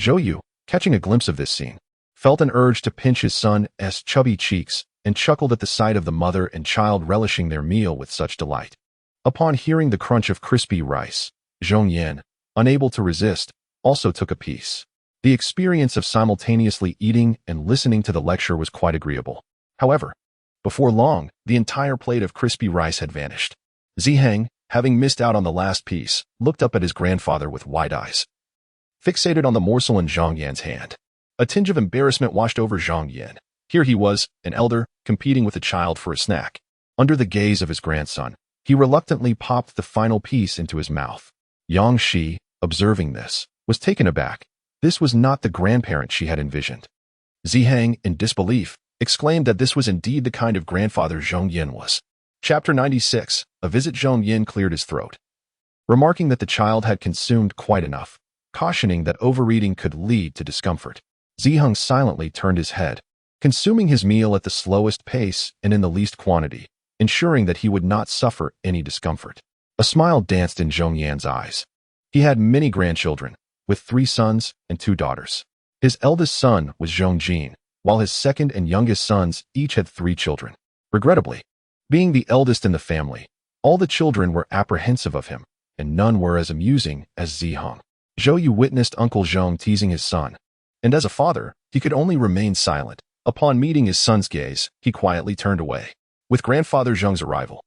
Zhou Yu, catching a glimpse of this scene, felt an urge to pinch his son's chubby cheeks and chuckled at the sight of the mother and child relishing their meal with such delight. Upon hearing the crunch of crispy rice, Zhong Yin, unable to resist, also took a piece. The experience of simultaneously eating and listening to the lecture was quite agreeable. However, before long, the entire plate of crispy rice had vanished. Ziheng, having missed out on the last piece, looked up at his grandfather with wide eyes, fixated on the morsel in Zhong Yan's hand. A tinge of embarrassment washed over Zhong Yan. Here he was, an elder, competing with a child for a snack. Under the gaze of his grandson, he reluctantly popped the final piece into his mouth. Yang Shi, observing this, was taken aback. This was not the grandparent she had envisioned. Ziheng, in disbelief, exclaimed that this was indeed the kind of grandfather Zhong Yin was. Chapter 96, A Visit. Zhong Yin cleared his throat, remarking that the child had consumed quite enough, cautioning that overeating could lead to discomfort. Ziheng silently turned his head, consuming his meal at the slowest pace and in the least quantity, ensuring that he would not suffer any discomfort. A smile danced in Zhong Yan's eyes. He had many grandchildren, with 3 sons and 2 daughters. His eldest son was Zhong Jin, while his second and youngest sons each had 3 children. Regrettably, being the eldest in the family, all the children were apprehensive of him, and none were as amusing as Ziheng. Zhou Yu witnessed Uncle Zhong teasing his son, and as a father, he could only remain silent. Upon meeting his son's gaze, he quietly turned away. With grandfather Zhong's arrival,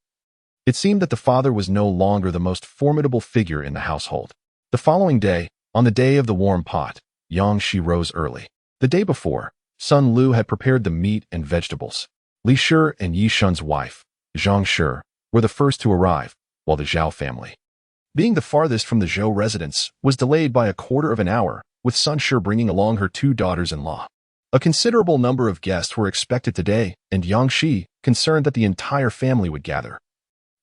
it seemed that the father was no longer the most formidable figure in the household. The following day, on the day of the warm pot, Yang Shi rose early. The day before, Sun Lu had prepared the meat and vegetables. Li Shi and Yi Shun's wife, Zhang Shi, were the first to arrive, while the Zhao family, being the farthest from the Zhou residence, was delayed by a quarter of an hour, with Sun Shi bringing along her 2 daughters-in-law. A considerable number of guests were expected today, and Yang Shi, concerned that the entire family would gather,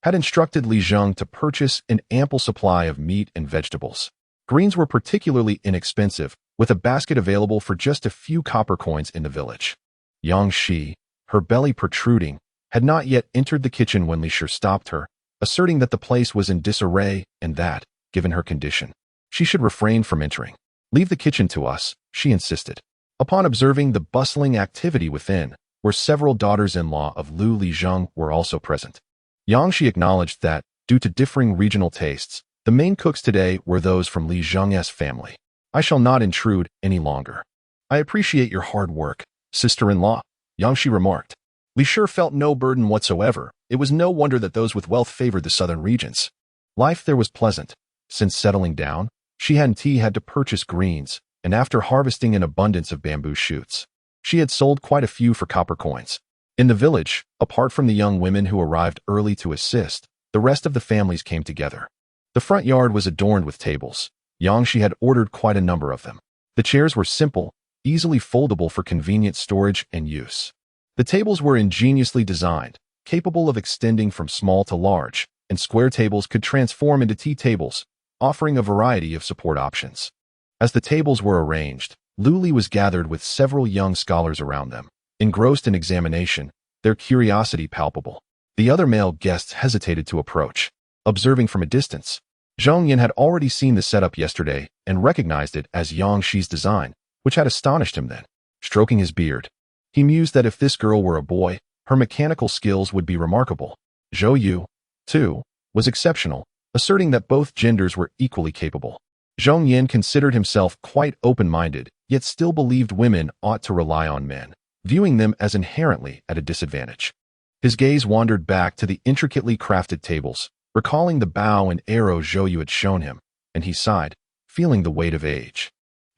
had instructed Li Zheng to purchase an ample supply of meat and vegetables. Greens were particularly inexpensive, with a basket available for just a few copper coins in the village. Yang Shi, her belly protruding, had not yet entered the kitchen when Li Shi stopped her, asserting that the place was in disarray and that, given her condition, she should refrain from entering. "Leave the kitchen to us," she insisted. Upon observing the bustling activity within, where several daughters-in-law of Lu Lizheng were also present, Yang Shi acknowledged that, due to differing regional tastes, the main cooks today were those from Li Zheng's family. "I shall not intrude any longer. I appreciate your hard work, sister-in-law," Yang Shi remarked. Li Shi felt no burden whatsoever. It was no wonder that those with wealth favored the southern regions. Life there was pleasant. Since settling down, she had to purchase greens, and after harvesting an abundance of bamboo shoots, she had sold quite a few for copper coins. In the village, apart from the young women who arrived early to assist, the rest of the families came together. The front yard was adorned with tables. Yang Shi had ordered quite a number of them. The chairs were simple, easily foldable for convenient storage and use. The tables were ingeniously designed, capable of extending from small to large, and square tables could transform into tea tables, offering a variety of support options. As the tables were arranged, Luli was gathered with several young scholars around them, engrossed in examination, their curiosity palpable. The other male guests hesitated to approach, observing from a distance. Zhong Yin had already seen the setup yesterday and recognized it as Yang Shi's design, which had astonished him then. Stroking his beard, he mused that if this girl were a boy, Her mechanical skills would be remarkable. Zhou Yu, too, was exceptional, asserting that both genders were equally capable. Zhong Yin considered himself quite open-minded, yet still believed women ought to rely on men, viewing them as inherently at a disadvantage. His gaze wandered back to the intricately crafted tables, recalling the bow and arrow Zhou Yu had shown him, and he sighed, feeling the weight of age.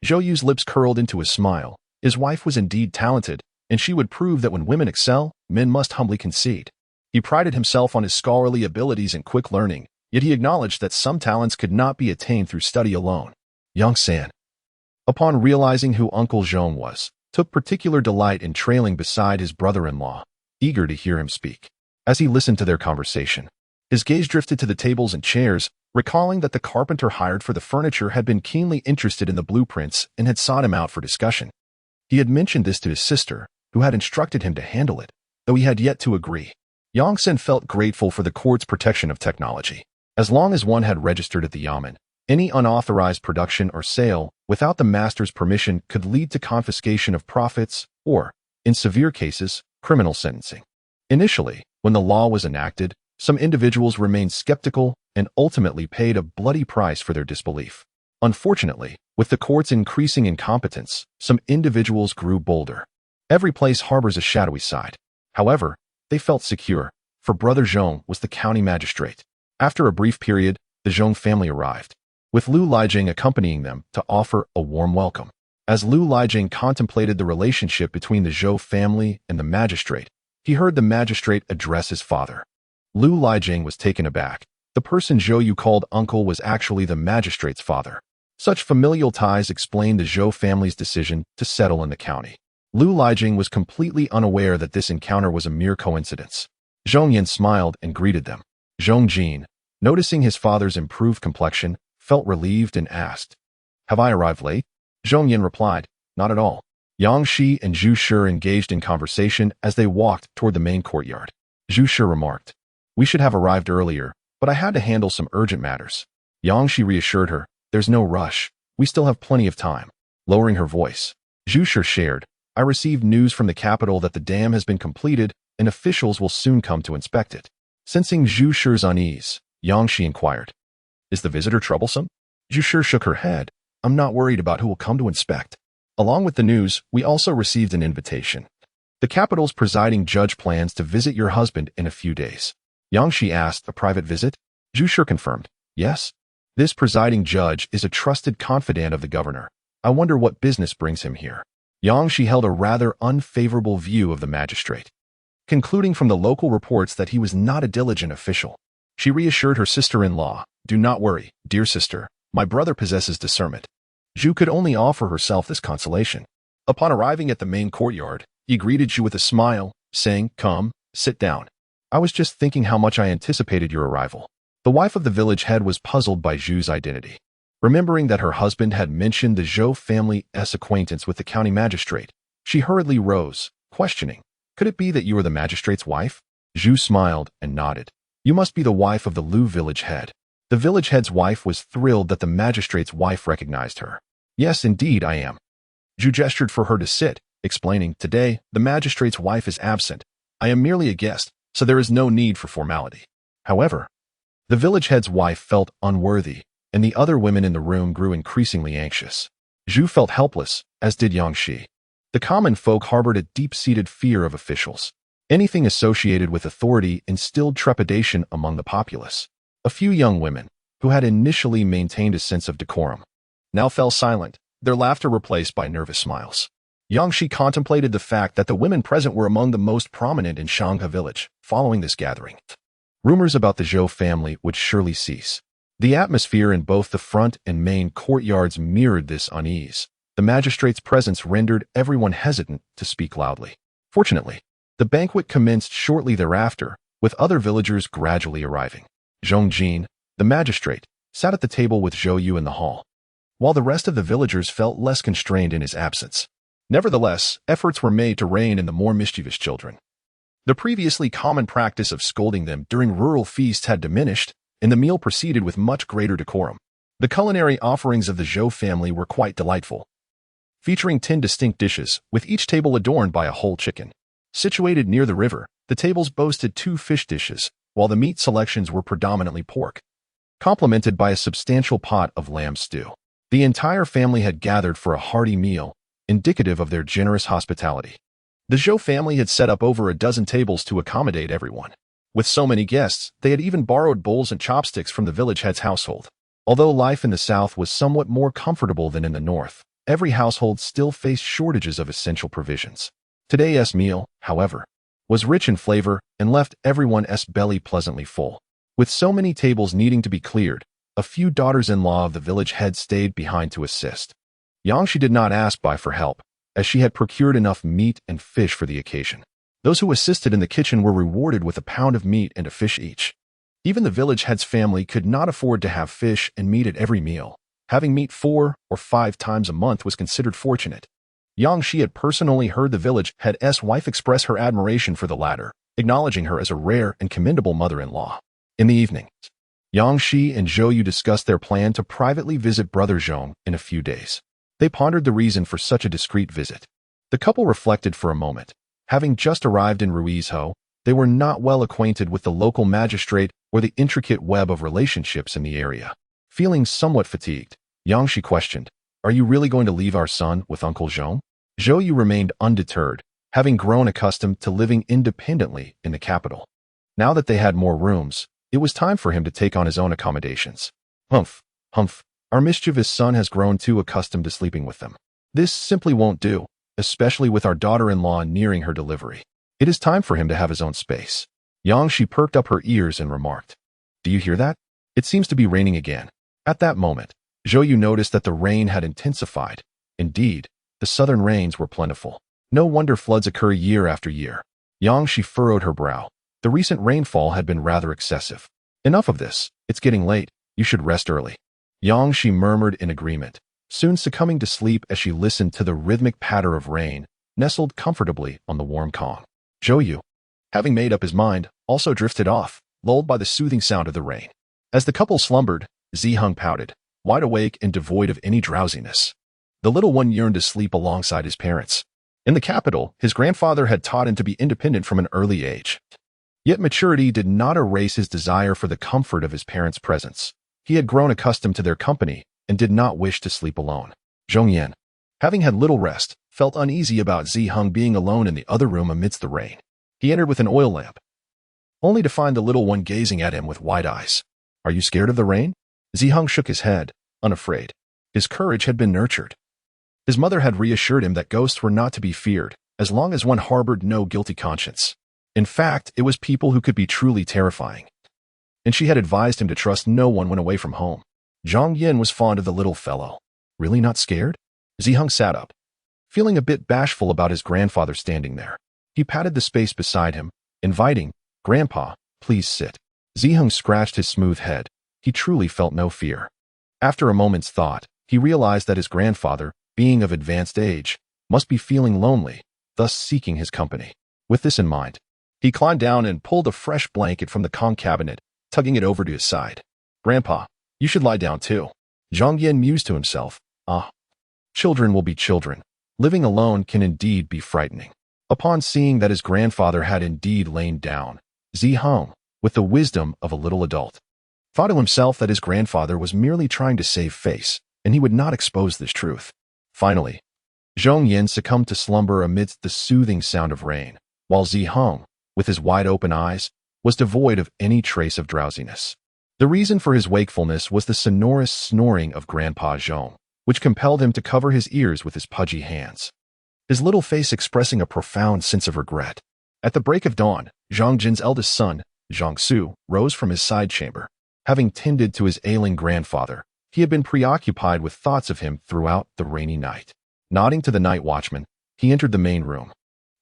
Zhou Yu's lips curled into a smile. His wife was indeed talented, and she would prove that when women excel, men must humbly concede. He prided himself on his scholarly abilities and quick learning, yet he acknowledged that some talents could not be attained through study alone. Yang San, upon realizing who Uncle Zhong was, took particular delight in trailing beside his brother-in-law, eager to hear him speak. As he listened to their conversation, his gaze drifted to the tables and chairs, recalling that the carpenter hired for the furniture had been keenly interested in the blueprints and had sought him out for discussion. He had mentioned this to his sister, who had instructed him to handle it, though he had yet to agree. Yang San felt grateful for the court's protection of technology. As long as one had registered at the Yamen, any unauthorized production or sale without the master's permission could lead to confiscation of profits or, in severe cases, criminal sentencing. Initially, when the law was enacted, some individuals remained skeptical and ultimately paid a bloody price for their disbelief. Unfortunately, with the court's increasing incompetence, some individuals grew bolder. Every place harbors a shadowy side. However, they felt secure, for Brother Zhong was the county magistrate. After a brief period, the Zhong family arrived, with Lu Lijing accompanying them to offer a warm welcome. As Lu Lijing contemplated the relationship between the Zhou family and the magistrate, he heard the magistrate address his father. Lu Lijing was taken aback. The person Zhou Yu called uncle was actually the magistrate's father. Such familial ties explained the Zhou family's decision to settle in the county. Lu Lijing was completely unaware that this encounter was a mere coincidence. Zhong Yin smiled and greeted them. Zhong Jin, noticing his father's improved complexion, felt relieved and asked, "Have I arrived late?" Zhong Yin replied, "Not at all." Yang Shi and Zhu Shi engaged in conversation as they walked toward the main courtyard. Zhu Shi remarked, "We should have arrived earlier, but I had to handle some urgent matters." Yang Shi reassured her, "There's no rush. We still have plenty of time." Lowering her voice, Zhu Shi shared, "I received news from the capital that the dam has been completed and officials will soon come to inspect it." Sensing Zhu Shi's unease, Yang Shi inquired, "Is the visitor troublesome?" Zhu Shi shook her head. "I'm not worried about who will come to inspect." Along with the news, we also received an invitation. The capital's presiding judge plans to visit your husband in a few days. Yang Shi asked, "A private visit?" Zhu Shi confirmed, "Yes. This presiding judge is a trusted confidant of the governor. I wonder what business brings him here." Yang Shi held a rather unfavorable view of the magistrate, concluding from the local reports that he was not a diligent official. She reassured her sister-in-law, "Do not worry, dear sister. My brother possesses discernment." Zhu could only offer herself this consolation. Upon arriving at the main courtyard, he greeted Zhu with a smile, saying, "Come, sit down. I was just thinking how much I anticipated your arrival." The wife of the village head was puzzled by Zhu's identity. Remembering that her husband had mentioned the Zhou family's acquaintance with the county magistrate, she hurriedly rose, questioning, "Could it be that you are the magistrate's wife?" Zhu smiled and nodded. "You must be the wife of the Lu village head." The village head's wife was thrilled that the magistrate's wife recognized her. "Yes, indeed, I am." Zhu gestured for her to sit, explaining, "Today, the magistrate's wife is absent. I am merely a guest, so there is no need for formality." However, the village head's wife felt unworthy, and the other women in the room grew increasingly anxious. Zhu felt helpless, as did Yang Shi. The common folk harbored a deep-seated fear of officials. Anything associated with authority instilled trepidation among the populace. A few young women, who had initially maintained a sense of decorum, now fell silent, their laughter replaced by nervous smiles. Yang Shi contemplated the fact that the women present were among the most prominent in Shanghe village. Following this gathering, rumors about the Zhou family would surely cease. The atmosphere in both the front and main courtyards mirrored this unease. The magistrate's presence rendered everyone hesitant to speak loudly. Fortunately, the banquet commenced shortly thereafter, with other villagers gradually arriving. Zhong Jin, the magistrate, sat at the table with Zhou Yu in the hall, while the rest of the villagers felt less constrained in his absence. Nevertheless, efforts were made to rein in the more mischievous children. The previously common practice of scolding them during rural feasts had diminished, and the meal proceeded with much greater decorum. The culinary offerings of the Zhou family were quite delightful, featuring 10 distinct dishes, with each table adorned by a whole chicken. Situated near the river, The tables boasted 2 fish dishes, while the meat selections were predominantly pork, complemented by a substantial pot of lamb stew. The entire family had gathered for a hearty meal, indicative of their generous hospitality. The Zhou family had set up over a dozen tables to accommodate everyone. With so many guests, they had even borrowed bowls and chopsticks from the village head's household. Although life in the south was somewhat more comfortable than in the north, every household still faced shortages of essential provisions. Today's meal, however, was rich in flavor and left everyone's belly pleasantly full. With so many tables needing to be cleared, a few daughters-in-law of the village head stayed behind to assist. Yangshi did not ask Bai for help, as she had procured enough meat and fish for the occasion. Those who assisted in the kitchen were rewarded with a pound of meat and a fish each. Even the village head's family could not afford to have fish and meat at every meal. Having meat 4 or 5 times a month was considered fortunate. Yangshi had personally heard the village head's wife express her admiration for the latter, acknowledging her as a rare and commendable mother-in-law. In the evening, Yangshi and Zhou Yu discussed their plan to privately visit brother Zhong in a few days. They pondered the reason for such a discreet visit. The couple reflected for a moment. Having just arrived in Ruizhou, they were not well acquainted with the local magistrate or the intricate web of relationships in the area. Feeling somewhat fatigued, Yangshi questioned, "Are you really going to leave our son with Uncle Zhong?" Zhou Yu remained undeterred, having grown accustomed to living independently in the capital. Now that they had more rooms, it was time for him to take on his own accommodations. Humph, our mischievous son has grown too accustomed to sleeping with them. This simply won't do, especially with our daughter-in-law nearing her delivery. It is time for him to have his own space. Yangshi perked up her ears and remarked, "Do you hear that? It seems to be raining again." At that moment, Zhou Yu noticed that the rain had intensified. Indeed, the southern rains were plentiful. No wonder floods occur year after year. Yangshi furrowed her brow. The recent rainfall had been rather excessive. "Enough of this. It's getting late. You should rest early." Yangshi murmured in agreement, soon succumbing to sleep as she listened to the rhythmic patter of rain, nestled comfortably on the warm Kong. Zhou Yu, having made up his mind, also drifted off, lulled by the soothing sound of the rain. As the couple slumbered, Ziheng pouted, wide awake and devoid of any drowsiness. The little one yearned to sleep alongside his parents. In the capital, his grandfather had taught him to be independent from an early age. Yet maturity did not erase his desire for the comfort of his parents' presence. He had grown accustomed to their company and did not wish to sleep alone. Zhongyan, having had little rest, felt uneasy about Ziheng being alone in the other room amidst the rain. He entered with an oil lamp, only to find the little one gazing at him with wide eyes. "Are you scared of the rain?" Ziheng shook his head, unafraid. His courage had been nurtured. His mother had reassured him that ghosts were not to be feared, as long as one harbored no guilty conscience. In fact, it was people who could be truly terrifying. And she had advised him to trust no one when away from home. Zhang Yin was fond of the little fellow. Really not scared? Ziheng sat up, feeling a bit bashful about his grandfather standing there. He patted the space beside him, inviting, "Grandpa, please sit." Ziheng scratched his smooth head. He truly felt no fear. After a moment's thought, he realized that his grandfather, being of advanced age, must be feeling lonely, thus seeking his company. With this in mind, he climbed down and pulled a fresh blanket from the Kong cabinet, tugging it over to his side. "Grandpa, you should lie down too." Zhang Yin mused to himself, children will be children. Living alone can indeed be frightening. Upon seeing that his grandfather had indeed lain down, Ziheng, with the wisdom of a little adult, thought to himself that his grandfather was merely trying to save face, and he would not expose this truth. Finally, Zhong Yin succumbed to slumber amidst the soothing sound of rain, while Ziheng, with his wide-open eyes, was devoid of any trace of drowsiness. The reason for his wakefulness was the sonorous snoring of Grandpa Zhong, which compelled him to cover his ears with his pudgy hands, his little face expressing a profound sense of regret. At the break of dawn, Zhang Jin's eldest son, Zhang Su, rose from his side chamber. Having tended to his ailing grandfather, he had been preoccupied with thoughts of him throughout the rainy night. Nodding to the night watchman, he entered the main room,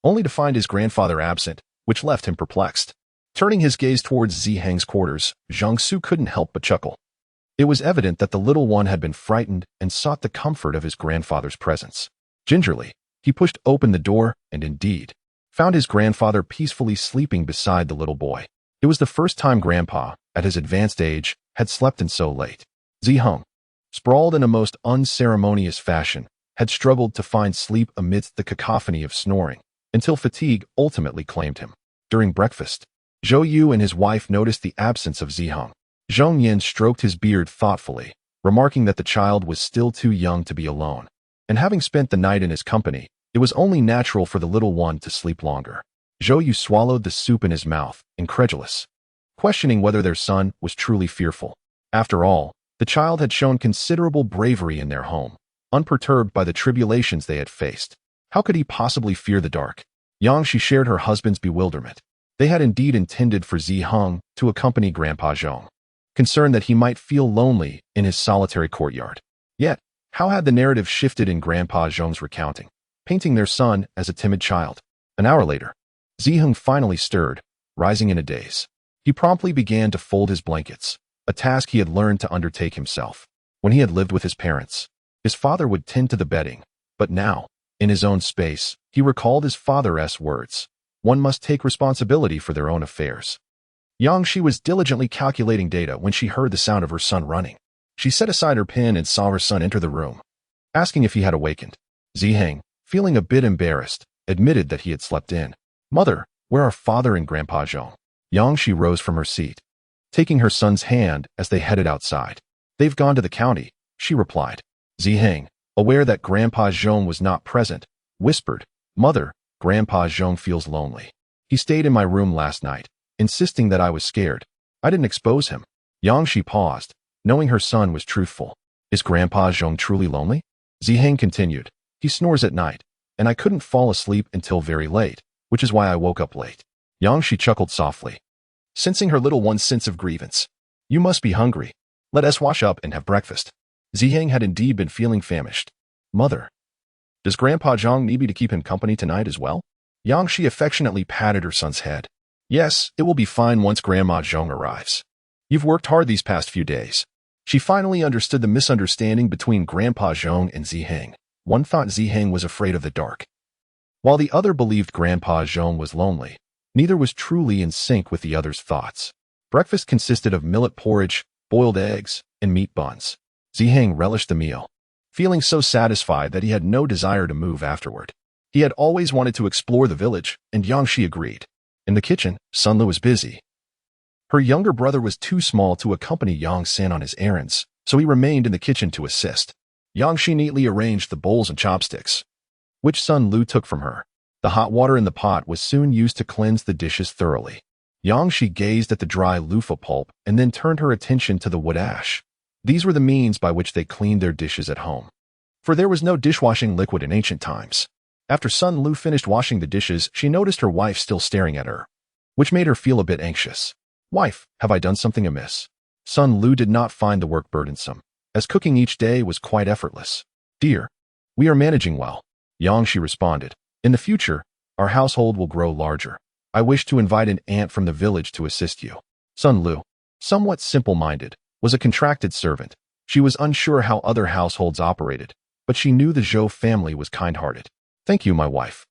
only to find his grandfather absent, which left him perplexed. Turning his gaze towards Ziheng's quarters, Zhang Su couldn't help but chuckle. It was evident that the little one had been frightened and sought the comfort of his grandfather's presence. Gingerly, he pushed open the door and indeed found his grandfather peacefully sleeping beside the little boy. It was the first time Grandpa, at his advanced age, had slept in so late. Ziheng, sprawled in a most unceremonious fashion, had struggled to find sleep amidst the cacophony of snoring, until fatigue ultimately claimed him. During breakfast, Zhou Yu and his wife noticed the absence of Ziheng. Zhong Yin stroked his beard thoughtfully, remarking that the child was still too young to be alone. And having spent the night in his company, it was only natural for the little one to sleep longer. Zhou Yu swallowed the soup in his mouth, incredulous, questioning whether their son was truly fearful. After all, the child had shown considerable bravery in their home, unperturbed by the tribulations they had faced. How could he possibly fear the dark? Yangshi shared her husband's bewilderment. They had indeed intended for Ziheng to accompany Grandpa Zhong, concerned that he might feel lonely in his solitary courtyard. Yet, how had the narrative shifted in Grandpa Zhong's recounting, painting their son as a timid child? An hour later, Ziheng finally stirred, rising in a daze. He promptly began to fold his blankets, a task he had learned to undertake himself. When he had lived with his parents, his father would tend to the bedding, but now, in his own space, he recalled his father's words. One must take responsibility for their own affairs. Yangshi was diligently calculating data when she heard the sound of her son running. She set aside her pen and saw her son enter the room, asking if he had awakened. Ziheng, feeling a bit embarrassed, admitted that he had slept in. "Mother, where are Father and Grandpa Zhong?" Yangshi rose from her seat, taking her son's hand as they headed outside. "They've gone to the county," she replied. Ziheng, aware that Grandpa Zhong was not present, whispered, "Mother, Grandpa Zhong feels lonely. He stayed in my room last night, insisting that I was scared. I didn't expose him." Yangshi paused, knowing her son was truthful. "Is Grandpa Zhong truly lonely?" Ziheng continued, "He snores at night, and I couldn't fall asleep until very late, which is why I woke up late." Yangshi chuckled softly, sensing her little one's sense of grievance. "You must be hungry. Let us wash up and have breakfast." Ziheng had indeed been feeling famished. "Mother, does Grandpa Zhong need me to keep him company tonight as well?" Yangshi affectionately patted her son's head. "Yes, it will be fine once Grandma Zhong arrives. You've worked hard these past few days." She finally understood the misunderstanding between Grandpa Zhong and Ziheng. One thought Ziheng was afraid of the dark, while the other believed Grandpa Zhong was lonely. Neither was truly in sync with the other's thoughts. Breakfast consisted of millet porridge, boiled eggs, and meat buns. Ziheng relished the meal, feeling so satisfied that he had no desire to move afterward. He had always wanted to explore the village, and Yangshi agreed. In the kitchen, Sunlu was busy. Her younger brother was too small to accompany Yangsan on his errands, so he remained in the kitchen to assist. Yangshi neatly arranged the bowls and chopsticks, which Sunlu took from her. The hot water in the pot was soon used to cleanse the dishes thoroughly. Yangshi gazed at the dry loofah pulp and then turned her attention to the wood ash. These were the means by which they cleaned their dishes at home, for there was no dishwashing liquid in ancient times. After Sun Lu finished washing the dishes, she noticed her wife still staring at her, which made her feel a bit anxious. "Wife, have I done something amiss?" Sun Lu did not find the work burdensome, as cooking each day was quite effortless. "Dear, we are managing well," Yangshi responded. "In the future, our household will grow larger. I wish to invite an aunt from the village to assist you." Sun Lu, somewhat simple-minded, was a contracted servant. She was unsure how other households operated, but she knew the Zhou family was kind-hearted. "Thank you, my wife."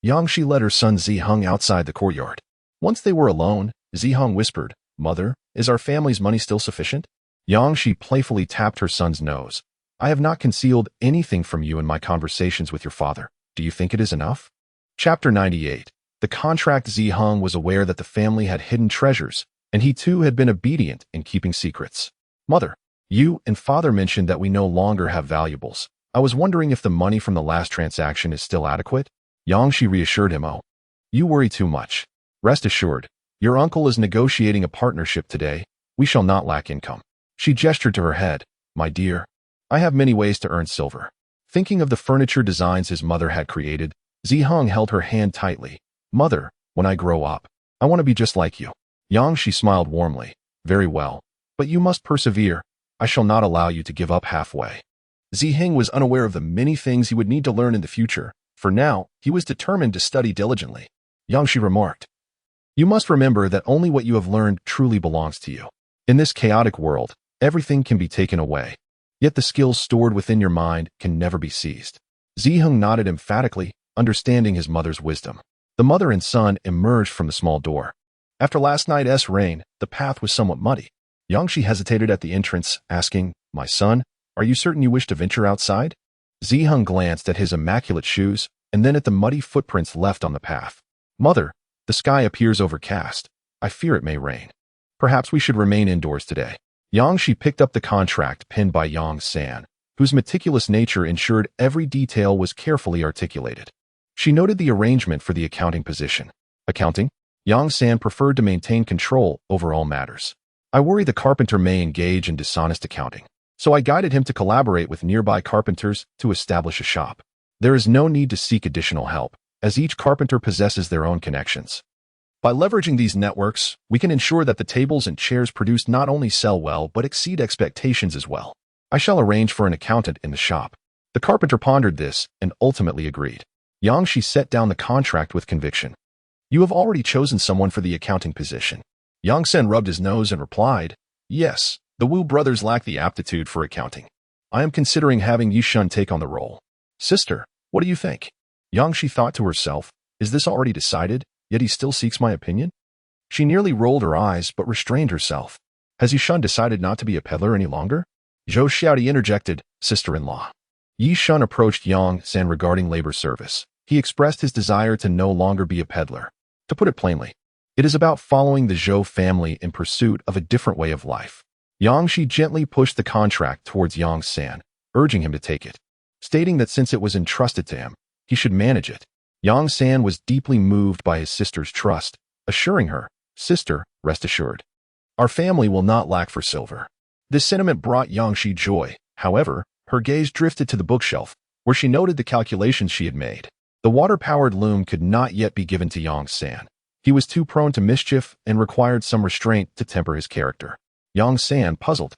Yangshi led her son Ziheng outside the courtyard. Once they were alone, Ziheng whispered, "Mother, is our family's money still sufficient?" Yangshi playfully tapped her son's nose. "I have not concealed anything from you in my conversations with your father. Do you think it is enough?" Chapter 98. The contract. Ziheng was aware that the family had hidden treasures, and he too had been obedient in keeping secrets. "Mother, you and father mentioned that we no longer have valuables. I was wondering if the money from the last transaction is still adequate?" Yangshi reassured him. "Oh, you worry too much. Rest assured, your uncle is negotiating a partnership today. We shall not lack income." She gestured to her head. "My dear, I have many ways to earn silver." Thinking of the furniture designs his mother had created, Ziheng held her hand tightly. "Mother, when I grow up, I want to be just like you." Yangshi smiled warmly. "Very well, but you must persevere. I shall not allow you to give up halfway." Ziheng was unaware of the many things he would need to learn in the future. For now, he was determined to study diligently. Yangshi remarked, "You must remember that only what you have learned truly belongs to you. In this chaotic world, everything can be taken away. Yet the skills stored within your mind can never be seized." Ziheng nodded emphatically, understanding his mother's wisdom. The mother and son emerged from the small door. After last night's rain, the path was somewhat muddy. Yangshi hesitated at the entrance, asking, "My son, are you certain you wish to venture outside?" Ziheng glanced at his immaculate shoes and then at the muddy footprints left on the path. "Mother, the The sky appears overcast. I fear it may rain. Perhaps we should remain indoors today. Yang Shi picked up the contract pinned by Yang San, whose meticulous nature ensured every detail was carefully articulated. She noted the arrangement for the accounting position. Accounting? Yang San preferred to maintain control over all matters. I worry the carpenter may engage in dishonest accounting, so I guided him to collaborate with nearby carpenters to establish a shop. There is no need to seek additional help, as each carpenter possesses their own connections. By leveraging these networks, we can ensure that the tables and chairs produced not only sell well but exceed expectations as well. I shall arrange for an accountant in the shop. The carpenter pondered this and ultimately agreed. Yang Shi set down the contract with conviction. You have already chosen someone for the accounting position. Yang Sen rubbed his nose and replied, Yes, the Wu brothers lack the aptitude for accounting. I am considering having Yishun take on the role. Sister, what do you think? Yang Shi thought to herself, Is this already decided, yet he still seeks my opinion? She nearly rolled her eyes but restrained herself. Has Yishun decided not to be a peddler any longer? Zhou Xiaodi interjected, Sister-in-law. Yishun approached Yang San regarding labor service. He expressed his desire to no longer be a peddler. To put it plainly, it is about following the Zhou family in pursuit of a different way of life. Yang Shi gently pushed the contract towards Yang San, urging him to take it, stating that since it was entrusted to him, he should manage it. Yang San was deeply moved by his sister's trust, assuring her, Sister, rest assured. Our family will not lack for silver. This sentiment brought Yang Shi joy. However, her gaze drifted to the bookshelf, where she noted the calculations she had made. The water-powered loom could not yet be given to Yang San. He was too prone to mischief and required some restraint to temper his character. Yang San, puzzled,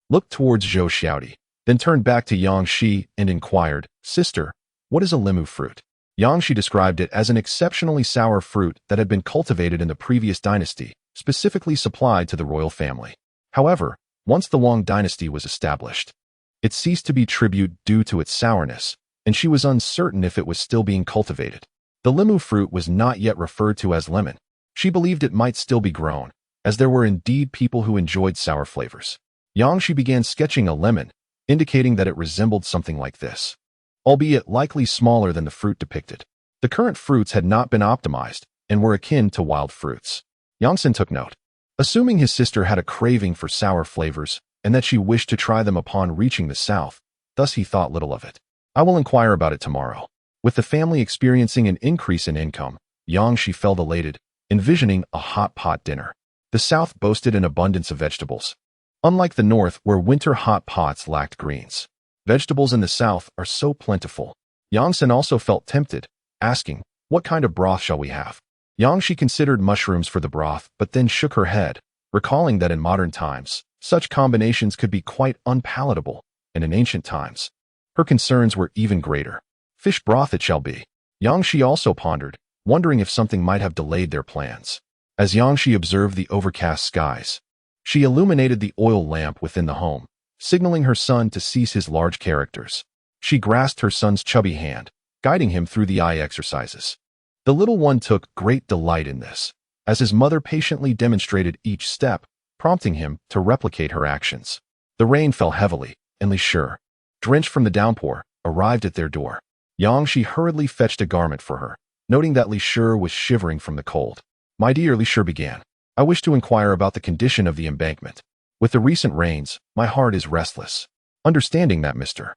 looked towards Zhou Xiaodi, then turned back to Yang Shi and inquired, Sister, what is a limu fruit? Yang Shi described it as an exceptionally sour fruit that had been cultivated in the previous dynasty, specifically supplied to the royal family. However, once the Wang dynasty was established, it ceased to be tribute due to its sourness, and she was uncertain if it was still being cultivated. The limu fruit was not yet referred to as lemon. She believed it might still be grown, as there were indeed people who enjoyed sour flavors. Yang Shi began sketching a lemon, indicating that it resembled something like this, albeit likely smaller than the fruit depicted. The current fruits had not been optimized and were akin to wild fruits. Yang San took note. Assuming his sister had a craving for sour flavors and that she wished to try them upon reaching the south, thus he thought little of it. I will inquire about it tomorrow. With the family experiencing an increase in income, Yang Shi felt elated, envisioning a hot pot dinner. The south boasted an abundance of vegetables, unlike the north where winter hot pots lacked greens. Vegetables in the south are so plentiful. Yang San also felt tempted, asking, What kind of broth shall we have? Yang Shi considered mushrooms for the broth, but then shook her head, recalling that in modern times, such combinations could be quite unpalatable, and in ancient times, her concerns were even greater. Fish broth it shall be. Yang Shi also pondered, wondering if something might have delayed their plans. As Yang Shi observed the overcast skies, she illuminated the oil lamp within the home, signaling her son to cease his large characters. She grasped her son's chubby hand, guiding him through the eye exercises. The little one took great delight in this, as his mother patiently demonstrated each step, prompting him to replicate her actions. The rain fell heavily, and Li Shi, drenched from the downpour, arrived at their door. Yang Shi hurriedly fetched a garment for her, noting that Li Shi was shivering from the cold. My dear, Li Shi began, I wish to inquire about the condition of the embankment. With the recent rains, my heart is restless. Understanding that, Mr.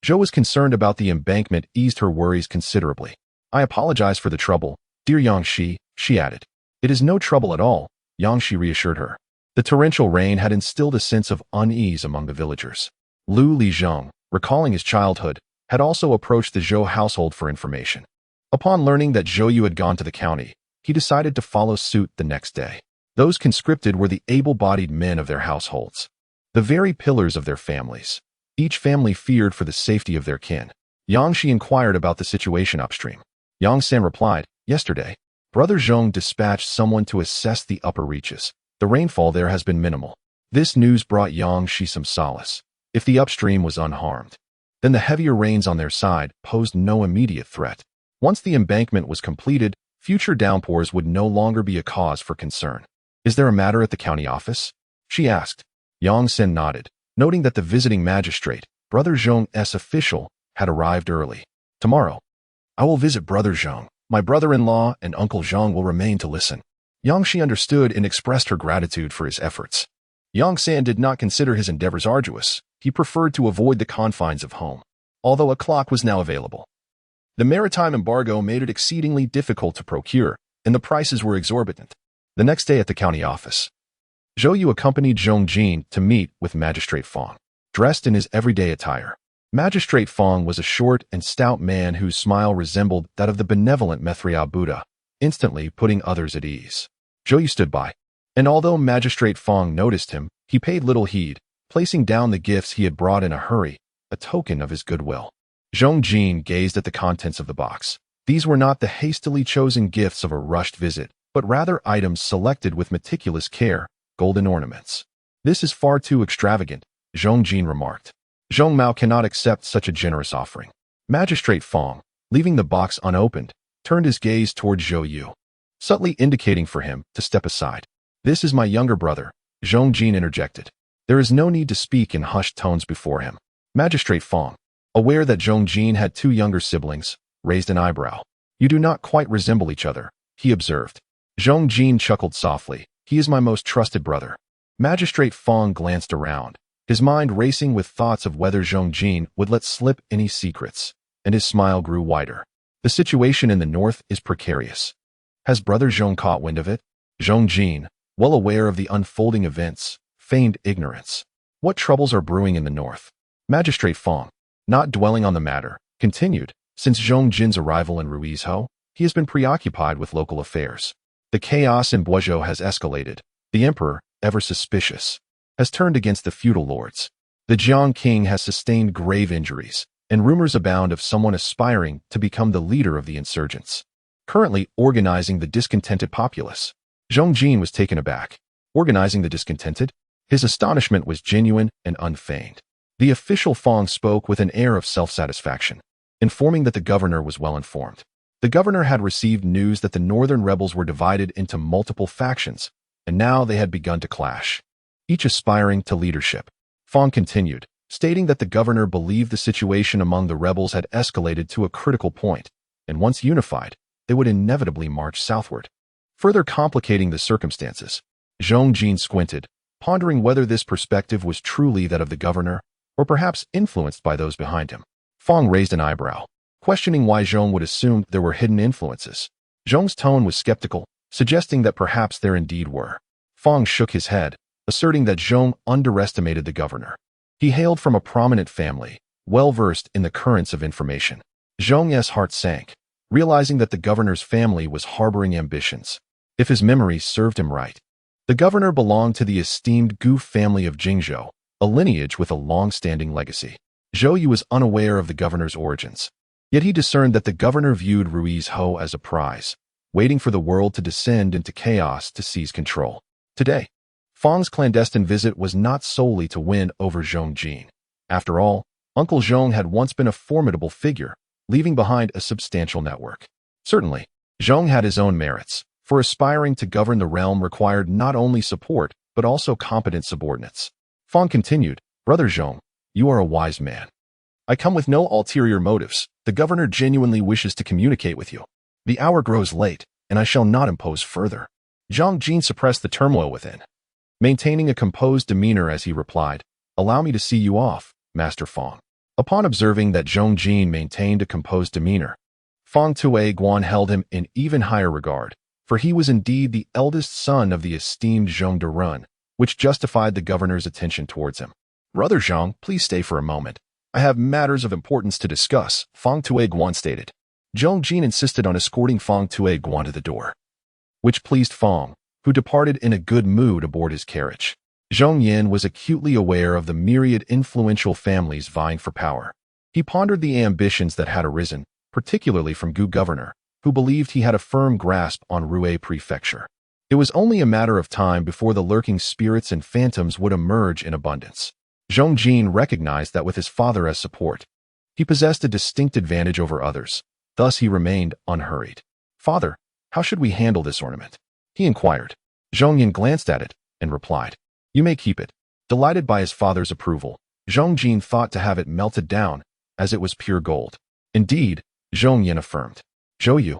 Zhou was concerned about the embankment eased her worries considerably. I apologize for the trouble, dear Yang Shi, she added. It is no trouble at all, Yang Shi reassured her. The torrential rain had instilled a sense of unease among the villagers. Lu Lizhong, recalling his childhood, had also approached the Zhou household for information. Upon learning that Zhou Yu had gone to the county, he decided to follow suit the next day. Those conscripted were the able-bodied men of their households, the very pillars of their families. Each family feared for the safety of their kin. Yang Shi inquired about the situation upstream. Yang San replied, Yesterday, Brother Zhong dispatched someone to assess the upper reaches. The rainfall there has been minimal. This news brought Yang Shi some solace. If the upstream was unharmed, then the heavier rains on their side posed no immediate threat. Once the embankment was completed, future downpours would no longer be a cause for concern. Is there a matter at the county office? She asked. Yang Sen nodded, noting that the visiting magistrate, Brother Zhong's official, had arrived early. Tomorrow, I will visit Brother Zhong. My brother-in-law and Uncle Zhang will remain to listen. Yang Shi understood and expressed her gratitude for his efforts. Yang San did not consider his endeavors arduous. He preferred to avoid the confines of home, although a clock was now available. The maritime embargo made it exceedingly difficult to procure, and the prices were exorbitant. The next day at the county office, Zhou Yu accompanied Zhong Jin to meet with Magistrate Fang, dressed in his everyday attire. Magistrate Fang was a short and stout man whose smile resembled that of the benevolent Mithra Buddha, instantly putting others at ease. Zhou Yu stood by, and although Magistrate Fang noticed him, he paid little heed, placing down the gifts he had brought in a hurry, a token of his goodwill. Zhong Jin gazed at the contents of the box. These were not the hastily chosen gifts of a rushed visit, but rather items selected with meticulous care, golden ornaments. This is far too extravagant, Zhong Jin remarked. Zhong Mao cannot accept such a generous offering. Magistrate Fang, leaving the box unopened, turned his gaze toward Zhou Yu, subtly indicating for him to step aside. This is my younger brother, Zhong Jin interjected. There is no need to speak in hushed tones before him. Magistrate Fang, aware that Zhong Jin had two younger siblings, raised an eyebrow. You do not quite resemble each other, he observed. Zhong Jin chuckled softly. He is my most trusted brother. Magistrate Fang glanced around, his mind racing with thoughts of whether Zhong Jin would let slip any secrets, and his smile grew wider. The situation in the north is precarious. Has brother Zhong caught wind of it? Zhong Jin, well aware of the unfolding events, feigned ignorance. What troubles are brewing in the north? Magistrate Fang, not dwelling on the matter, continued. Since Zhong Jin's arrival in Ruizhou, he has been preoccupied with local affairs. The chaos in Boizhou has escalated. The emperor, ever suspicious, has turned against the feudal lords. The Jiang king has sustained grave injuries, and rumors abound of someone aspiring to become the leader of the insurgents, currently organizing the discontented populace. Zhong Jin was taken aback. Organizing the discontented? His astonishment was genuine and unfeigned. The official Fang spoke with an air of self-satisfaction, informing that the governor was well informed. The governor had received news that the northern rebels were divided into multiple factions, and now they had begun to clash, each aspiring to leadership. Fang continued, stating that the governor believed the situation among the rebels had escalated to a critical point, and once unified, they would inevitably march southward, further complicating the circumstances. Zhong Jin squinted, pondering whether this perspective was truly that of the governor, or perhaps influenced by those behind him. Fang raised an eyebrow, questioning why Zhong would assume there were hidden influences. Zhong's tone was skeptical, suggesting that perhaps there indeed were. Fang shook his head, asserting that Zhong underestimated the governor. He hailed from a prominent family, well-versed in the currents of information. Zhong's heart sank, realizing that the governor's family was harboring ambitions. If his memory served him right, the governor belonged to the esteemed Gu family of Jingzhou, a lineage with a long-standing legacy. Zhou Yu was unaware of the governor's origins, yet he discerned that the governor viewed Ruizhou as a prize, waiting for the world to descend into chaos to seize control. Today, Fang's clandestine visit was not solely to win over Zhong Jin. After all, Uncle Zhong had once been a formidable figure, leaving behind a substantial network. Certainly, Zhong had his own merits, for aspiring to govern the realm required not only support, but also competent subordinates. Fang continued, Brother Zhong, you are a wise man. I come with no ulterior motives. The governor genuinely wishes to communicate with you. The hour grows late, and I shall not impose further. Zhong Jin suppressed the turmoil within, maintaining a composed demeanor as he replied, Allow me to see you off, Master Fang. Upon observing that Zhong Jin maintained a composed demeanor, Fang Tue Guan held him in even higher regard, for he was indeed the eldest son of the esteemed Zhong Derun, which justified the governor's attention towards him. Brother Zhong, please stay for a moment. I have matters of importance to discuss, Fang Tue Guan stated. Zhong Jin insisted on escorting Fang Tue Guan to the door, which pleased Fang, who departed in a good mood aboard his carriage. Zhong Yin was acutely aware of the myriad influential families vying for power. He pondered the ambitions that had arisen, particularly from Gu governor, who believed he had a firm grasp on Rue Prefecture. It was only a matter of time before the lurking spirits and phantoms would emerge in abundance. Zhong Jin recognized that with his father as support, he possessed a distinct advantage over others. Thus he remained unhurried. Father, how should we handle this ornament? He inquired. Zhong Yin glanced at it and replied, You may keep it. Delighted by his father's approval, Zhong Jin thought to have it melted down, as it was pure gold. Indeed, Zhong Yin affirmed. Zhou Yu,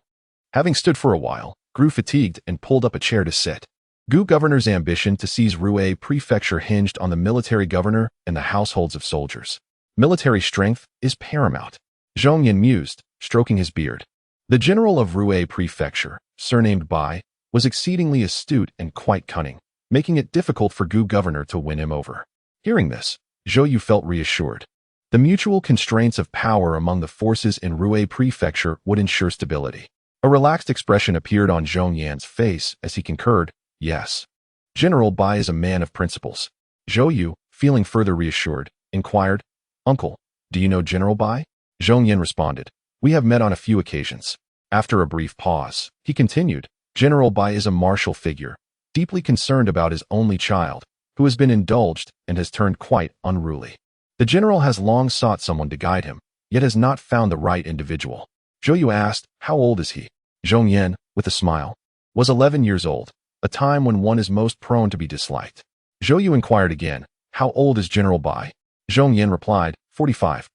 Having stood for a while, grew fatigued and pulled up a chair to sit. Gu governor's ambition to seize Rue prefecture hinged on the military governor and the households of soldiers. Military strength is paramount. Zhong Yin mused, stroking his beard. The general of Rue prefecture, surnamed Bai, was exceedingly astute and quite cunning, making it difficult for Gu governor to win him over. Hearing this, Zhou Yu felt reassured. The mutual constraints of power among the forces in Rue prefecture would ensure stability. A relaxed expression appeared on Zhong Yan's face as he concurred, yes. General Bai is a man of principles. Zhou Yu, feeling further reassured, inquired, Uncle, do you know General Bai? Zhong Yan responded, we have met on a few occasions. After a brief pause, he continued, General Bai is a martial figure, deeply concerned about his only child, who has been indulged and has turned quite unruly. The general has long sought someone to guide him, yet has not found the right individual. Zhou Yu asked, how old is he? Zhong Yan, with a smile, was 11 years old, a time when one is most prone to be disliked. Zhou Yu inquired again, how old is General Bai? Zhong Yan replied, 45.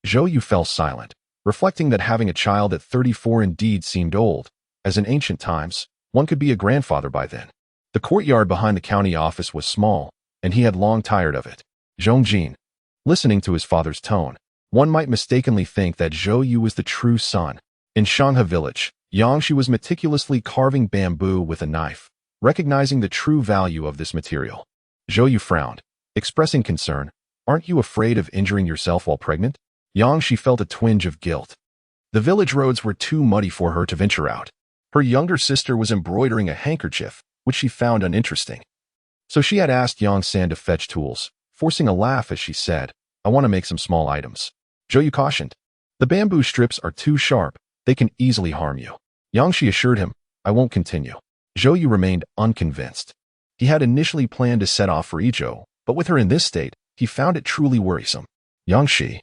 Zhou Yu fell silent, reflecting that having a child at 34 indeed seemed old, as in ancient times, one could be a grandfather by then. The courtyard behind the county office was small, and he had long tired of it. Zhong Jin, listening to his father's tone, one might mistakenly think that Zhou Yu was the true son. In Shanghe village, Yangshi was meticulously carving bamboo with a knife, recognizing the true value of this material. Zhou Yu frowned, expressing concern, aren't you afraid of injuring yourself while pregnant? Yangshi felt a twinge of guilt. The village roads were too muddy for her to venture out. Her younger sister was embroidering a handkerchief, which she found uninteresting. So she had asked Yang San to fetch tools, forcing a laugh as she said, I want to make some small items. Zhou Yu cautioned, the bamboo strips are too sharp, they can easily harm you. Yangshi assured him, I won't continue. Zhou Yu remained unconvinced. He had initially planned to set off for Izhou, but with her in this state, he found it truly worrisome. Yangshi.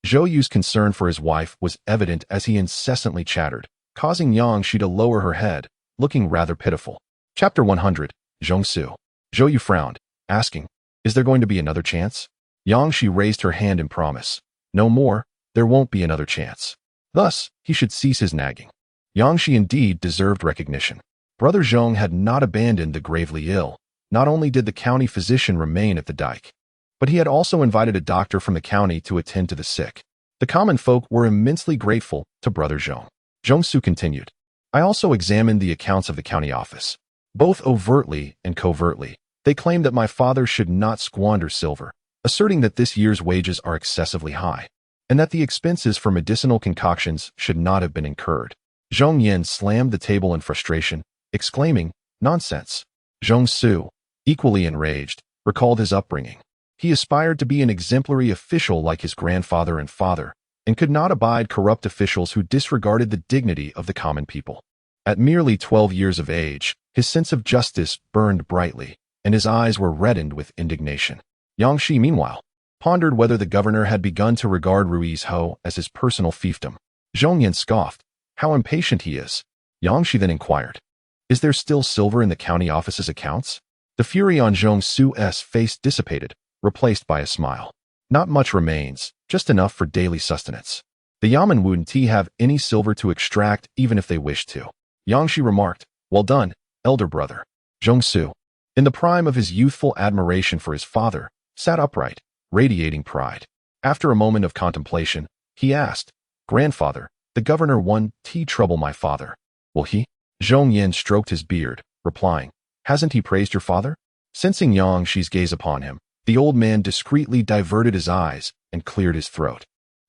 Zhou Yu's concern for his wife was evident as he incessantly chattered, causing Yangshi to lower her head, looking rather pitiful. Chapter 100, Zhongsu. Zhou Yu frowned, asking, is there going to be another chance? Yangshi raised her hand in promise. No more, there won't be another chance. Thus, he should cease his nagging. Yangshi indeed deserved recognition. Brother Zhong had not abandoned the gravely ill. Not only did the county physician remain at the dike, but he had also invited a doctor from the county to attend to the sick. The common folk were immensely grateful to Brother Zhong. Zhongsu continued, I also examined the accounts of the county office. Both overtly and covertly, they claimed that my father should not squander silver, asserting that this year's wages are excessively high, and that the expenses for medicinal concoctions should not have been incurred. Zhong Yin slammed the table in frustration, exclaiming, nonsense. Zhongsu, equally enraged, recalled his upbringing. He aspired to be an exemplary official like his grandfather and father, and could not abide corrupt officials who disregarded the dignity of the common people. At merely 12 years of age, his sense of justice burned brightly, and his eyes were reddened with indignation. Yangshi, meanwhile, pondered whether the governor had begun to regard Rui's Ho as his personal fiefdom. Zhong Yin scoffed, how impatient he is. Yangshi then inquired, is there still silver in the county office's accounts? The fury on Zhong Su's face dissipated, replaced by a smile. Not much remains, just enough for daily sustenance. The Yamen wouldn't have any silver to extract even if they wished to. Yangshi remarked, well done, elder brother. Zhongsu, in the prime of his youthful admiration for his father, sat upright, radiating pride. After a moment of contemplation, he asked, grandfather, the governor won't trouble my father. Will he? Zhong Yin stroked his beard, replying, hasn't he praised your father? Sensing Yangshi's gaze upon him, the old man discreetly diverted his eyes and cleared his throat.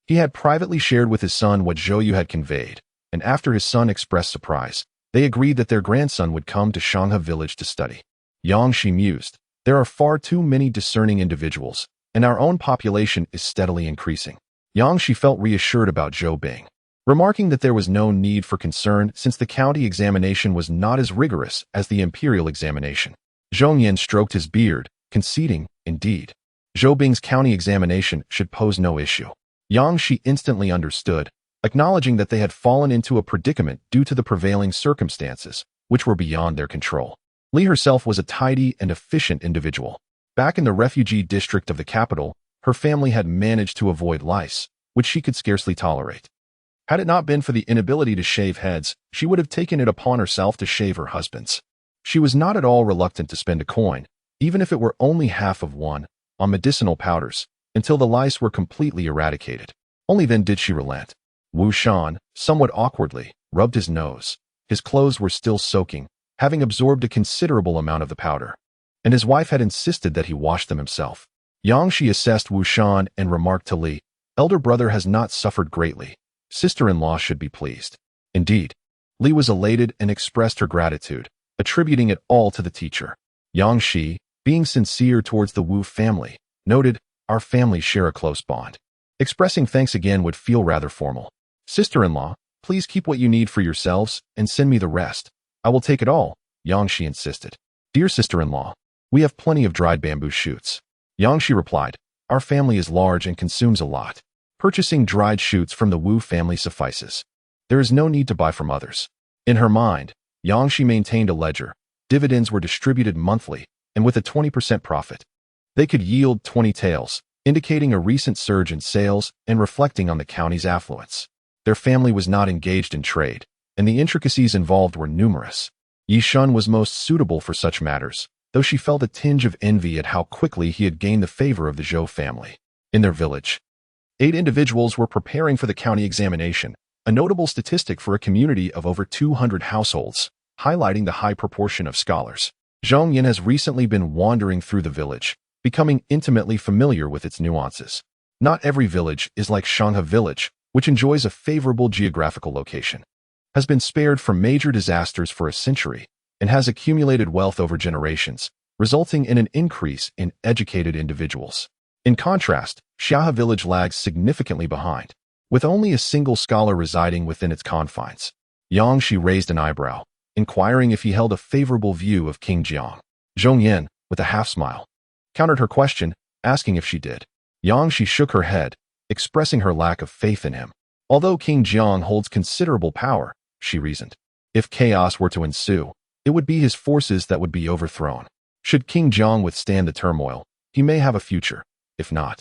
He had privately shared with his son what Zhou Yu had conveyed, and after his son expressed surprise, they agreed that their grandson would come to Shanghe village to study. Yangshi mused, there are far too many discerning individuals, and our own population is steadily increasing. Yangshi felt reassured about Zhou Bing, remarking that there was no need for concern since the county examination was not as rigorous as the Imperial examination. Zhong Yin stroked his beard, conceding, indeed, Zhou Bing's county examination should pose no issue. Yangshi instantly understood, acknowledging that they had fallen into a predicament due to the prevailing circumstances, which were beyond their control. Li herself was a tidy and efficient individual. Back in the refugee district of the capital, her family had managed to avoid lice, which she could scarcely tolerate. Had it not been for the inability to shave heads, she would have taken it upon herself to shave her husband's. She was not at all reluctant to spend a coin, even if it were only half of one, on medicinal powders, until the lice were completely eradicated. Only then did she relent. Wu Shan, somewhat awkwardly, rubbed his nose. His clothes were still soaking, having absorbed a considerable amount of the powder, and his wife had insisted that he wash them himself. Yang Shi assessed Wu Shan and remarked to Li, "Elder brother has not suffered greatly. Sister-in-law should be pleased." Indeed, Li was elated and expressed her gratitude, attributing it all to the teacher. Yang Shi, being sincere towards the Wu family, noted, "Our families share a close bond." Expressing thanks again would feel rather formal. "Sister-in-law, please keep what you need for yourselves and send me the rest. I will take it all," Yang Shi insisted. "Dear sister-in-law, we have plenty of dried bamboo shoots." Yang Shi replied, "Our family is large and consumes a lot. Purchasing dried shoots from the Wu family suffices. There is no need to buy from others." In her mind, Yang Shi maintained a ledger. Dividends were distributed monthly, and with a 20% profit. They could yield 20 taels, indicating a recent surge in sales and reflecting on the county's affluence. Their family was not engaged in trade, and the intricacies involved were numerous. Yi Shun was most suitable for such matters, though she felt a tinge of envy at how quickly he had gained the favor of the Zhou family. In their village, 8 individuals were preparing for the county examination, a notable statistic for a community of over 200 households, highlighting the high proportion of scholars. Zhong Yin has recently been wandering through the village, becoming intimately familiar with its nuances. Not every village is like Shanghe Village, which enjoys a favorable geographical location, has been spared from major disasters for a century, and has accumulated wealth over generations, resulting in an increase in educated individuals. In contrast, Xiahe Village lags significantly behind, with only a single scholar residing within its confines. Yang Shi raised an eyebrow, inquiring if he held a favorable view of King Jiang. Zhong Yin, with a half-smile, countered her question, asking if she did. Yang Shi shook her head, expressing her lack of faith in him. Although King Jiang holds considerable power, she reasoned, if chaos were to ensue, it would be his forces that would be overthrown. Should King Jiang withstand the turmoil, he may have a future. If not,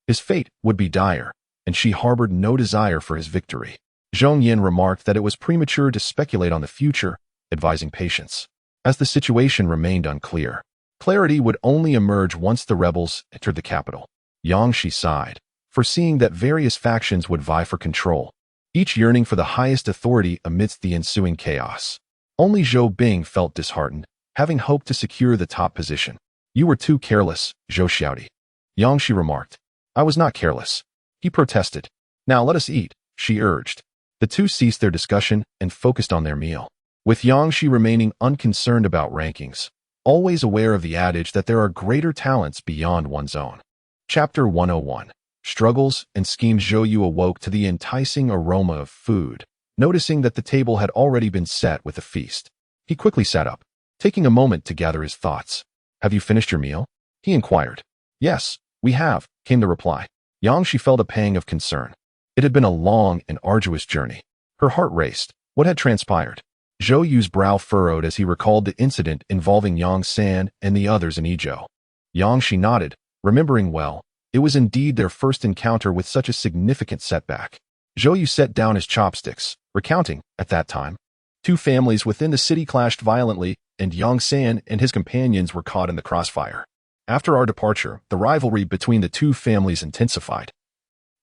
his fate would be dire, and she harbored no desire for his victory. Zhong Yin remarked that it was premature to speculate on the future, advising patience, as the situation remained unclear. Clarity would only emerge once the rebels entered the capital. Yang Shi sighed, foreseeing that various factions would vie for control, each yearning for the highest authority amidst the ensuing chaos. Only Zhou Bing felt disheartened, having hoped to secure the top position. "You were too careless, Zhou Xiaodi," Yang Shi remarked. "I was not careless," he protested. "Now let us eat," she urged. The two ceased their discussion and focused on their meal, with Yang Shi remaining unconcerned about rankings, always aware of the adage that there are greater talents beyond one's own. Chapter 101. Struggles and Schemes. Zhou Yu awoke to the enticing aroma of food, noticing that the table had already been set with a feast. He quickly sat up, taking a moment to gather his thoughts. "Have you finished your meal?" he inquired. "Yes, we have," came the reply. Yang Shi felt a pang of concern. It had been a long and arduous journey. Her heart raced. What had transpired? Zhou Yu's brow furrowed as he recalled the incident involving Yang San and the others in Yizhou. Yang Shi nodded, remembering well. It was indeed their first encounter with such a significant setback. Zhou Yu set down his chopsticks, recounting, at that time, 2 families within the city clashed violently, and Yang San and his companions were caught in the crossfire. After our departure, the rivalry between the 2 families intensified,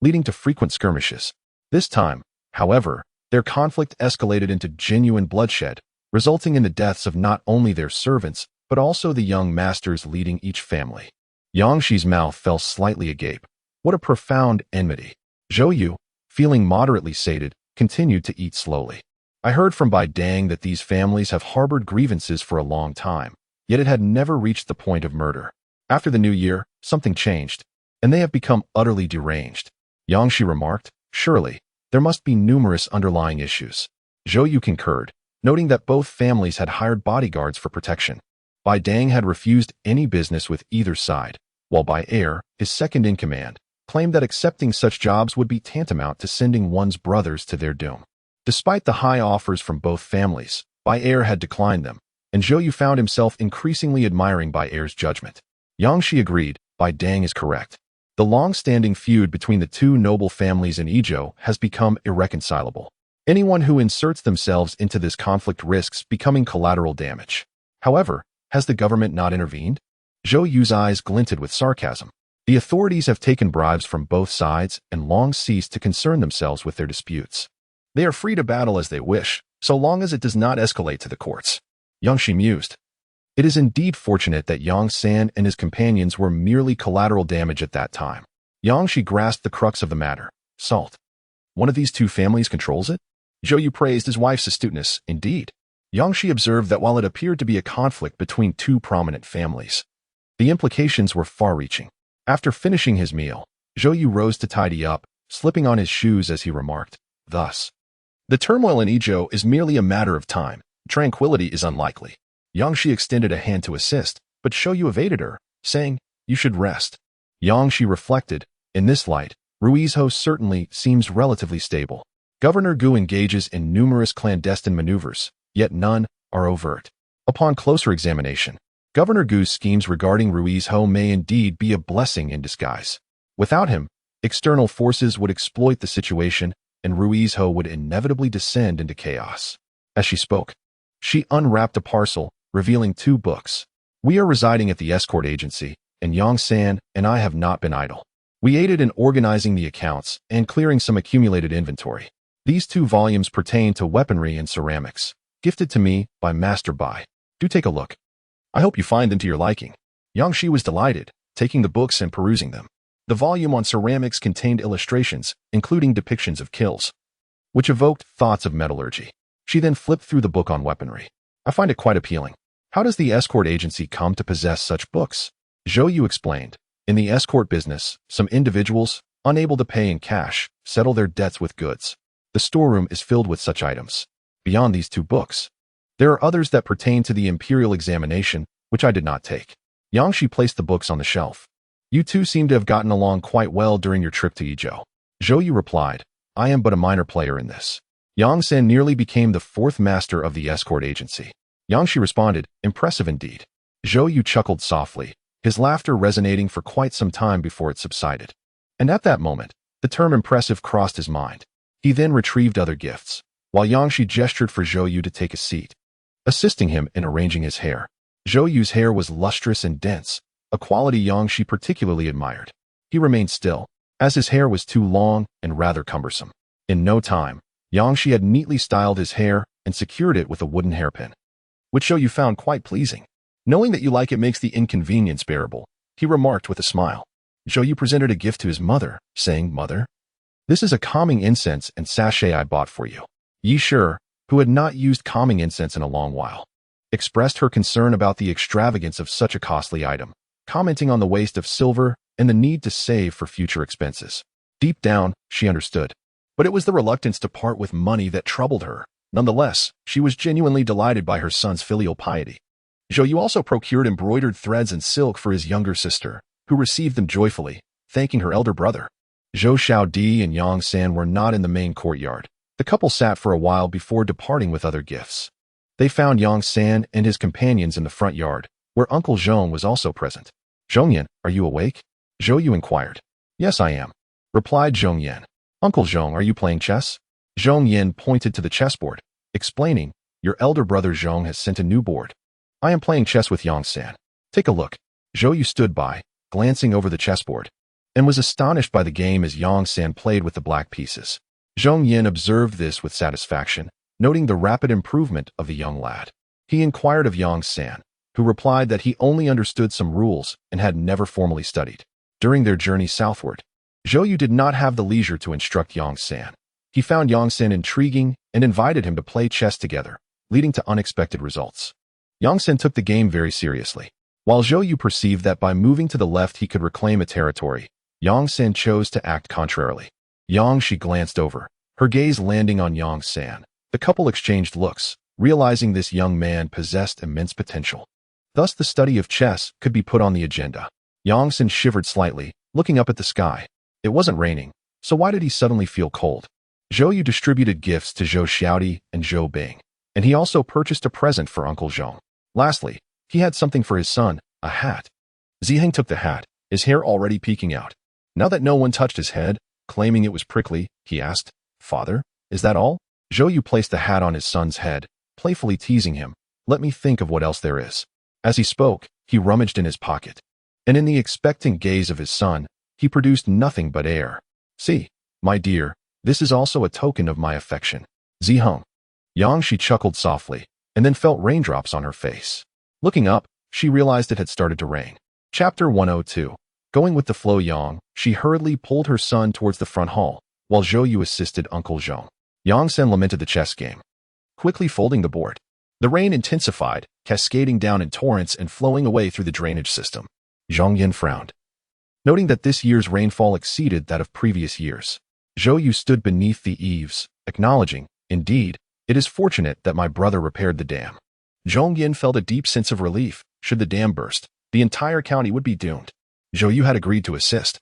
leading to frequent skirmishes. This time, however, their conflict escalated into genuine bloodshed, resulting in the deaths of not only their servants, but also the young masters leading each family. Yang Shi's mouth fell slightly agape. What a profound enmity. Zhou Yu, feeling moderately sated, continued to eat slowly. "I heard from Bai Dang that these families have harbored grievances for a long time, yet it had never reached the point of murder. After the new year, something changed, and they have become utterly deranged," Yang Shi remarked. "Surely, there must be numerous underlying issues." Zhou Yu concurred, noting that both families had hired bodyguards for protection. Bai Dang had refused any business with either side, while Bai Er, his second-in-command, claimed that accepting such jobs would be tantamount to sending one's brothers to their doom. Despite the high offers from both families, Bai Er had declined them, and Zhou Yu found himself increasingly admiring Bai Er's judgment. Yang Shi agreed, Bai Dang is correct. The long-standing feud between the two noble families in Ijo has become irreconcilable. Anyone who inserts themselves into this conflict risks becoming collateral damage. However, has the government not intervened? Zhou Yu's eyes glinted with sarcasm. The authorities have taken bribes from both sides and long ceased to concern themselves with their disputes. They are free to battle as they wish, so long as it does not escalate to the courts. Yang Shi mused. It is indeed fortunate that Yang San and his companions were merely collateral damage at that time. Yang Shi grasped the crux of the matter. Salt. One of these two families controls it? Zhou Yu praised his wife's astuteness. Indeed. Yang Shi observed that while it appeared to be a conflict between two prominent families, the implications were far-reaching. After finishing his meal, Zhou Yu rose to tidy up, slipping on his shoes as he remarked, thus, the turmoil in Ijo is merely a matter of time. Tranquility is unlikely. Yang Shi extended a hand to assist, but Zhou Yu evaded her, saying, you should rest. Yang Shi reflected, in this light, Ruizhou certainly seems relatively stable. Governor Gu engages in numerous clandestine maneuvers, yet none are overt. Upon closer examination, Governor Gu's schemes regarding Ruizhou may indeed be a blessing in disguise. Without him, external forces would exploit the situation, and Ruizhou would inevitably descend into chaos. As she spoke, she unwrapped a parcel, revealing 2 books. We are residing at the escort agency, and Yang San and I have not been idle. We aided in organizing the accounts and clearing some accumulated inventory. These 2 volumes pertain to weaponry and ceramics, gifted to me by Master Bai. Do take a look. I hope you find them to your liking. Yang Shi was delighted, taking the books and perusing them. The volume on ceramics contained illustrations, including depictions of kills, which evoked thoughts of metallurgy. She then flipped through the book on weaponry. I find it quite appealing. How does the escort agency come to possess such books? Zhou Yu explained. In the escort business, some individuals, unable to pay in cash, settle their debts with goods. The storeroom is filled with such items. Beyond these 2 books, there are others that pertain to the Imperial examination, which I did not take. Yang Shi placed the books on the shelf. You two seem to have gotten along quite well during your trip to Ijo. Zhou Yu replied, I am but a minor player in this. Yang San nearly became the 4th master of the escort agency. Yang Shi responded, impressive indeed. Zhou Yu chuckled softly, his laughter resonating for quite some time before it subsided. And at that moment, the term impressive crossed his mind. He then retrieved other gifts, while Yang Shi gestured for Zhou Yu to take a seat, assisting him in arranging his hair. Zhou Yu's hair was lustrous and dense, a quality Yang Shi particularly admired. He remained still, as his hair was too long and rather cumbersome. In no time, Yang Shi had neatly styled his hair and secured it with a wooden hairpin, which Zhou Yu found quite pleasing. Knowing that you like it makes the inconvenience bearable, he remarked with a smile. Zhou Yu presented a gift to his mother, saying, Mother, this is a calming incense and sachet I bought for you. Yi Shi, who had not used calming incense in a long while, expressed her concern about the extravagance of such a costly item, commenting on the waste of silver and the need to save for future expenses. Deep down, she understood, but it was the reluctance to part with money that troubled her. Nonetheless, she was genuinely delighted by her son's filial piety. Zhou Yu also procured embroidered threads and silk for his younger sister, who received them joyfully, thanking her elder brother. Zhou Xiaodi and Yang San were not in the main courtyard. The couple sat for a while before departing with other gifts. They found Yang San and his companions in the front yard, where Uncle Zhong was also present. Zhongyan, are you awake? Zhou Yu inquired. Yes, I am, replied Zhongyan. Uncle Zhong, are you playing chess? Zhongyan pointed to the chessboard, explaining, your elder brother Zhong has sent a new board. I am playing chess with Yang San. Take a look. Zhou Yu stood by, glancing over the chessboard, and was astonished by the game as Yang San played with the black pieces. Zhong Yin observed this with satisfaction, noting the rapid improvement of the young lad. He inquired of Yang San, who replied that he only understood some rules and had never formally studied. During their journey southward, Zhou Yu did not have the leisure to instruct Yang San. He found Yang San intriguing and invited him to play chess together, leading to unexpected results. Yang San took the game very seriously. While Zhou Yu perceived that by moving to the left he could reclaim a territory, Yang San chose to act contrarily. Yang Shi glanced over, her gaze landing on Yang San. The couple exchanged looks, realizing this young man possessed immense potential. Thus the study of chess could be put on the agenda. Yang San shivered slightly, looking up at the sky. It wasn't raining, so why did he suddenly feel cold? Zhou Yu distributed gifts to Zhou Xiaodi and Zhou Bing, and he also purchased a present for Uncle Zhong. Lastly, he had something for his son, a hat. Ziheng took the hat, his hair already peeking out. Now that no one touched his head, claiming it was prickly, he asked, "Father, is that all?" Zhou Yu placed the hat on his son's head, playfully teasing him. "Let me think of what else there is." As he spoke, he rummaged in his pocket. And in the expectant gaze of his son, he produced nothing but air. "See, my dear, this is also a token of my affection. Ziheng." She chuckled softly, and then felt raindrops on her face. Looking up, she realized it had started to rain. Chapter 102. Going with the flow, she hurriedly pulled her son towards the front hall, while Zhou Yu assisted Uncle Zhong. Yang Sen lamented the chess game, quickly folding the board. The rain intensified, cascading down in torrents and flowing away through the drainage system. Zhong Yin frowned, noting that this year's rainfall exceeded that of previous years. Zhou Yu stood beneath the eaves, acknowledging, "Indeed, it is fortunate that my brother repaired the dam." Zhong Yin felt a deep sense of relief. Should the dam burst, the entire county would be doomed. Zhou Yu had agreed to assist,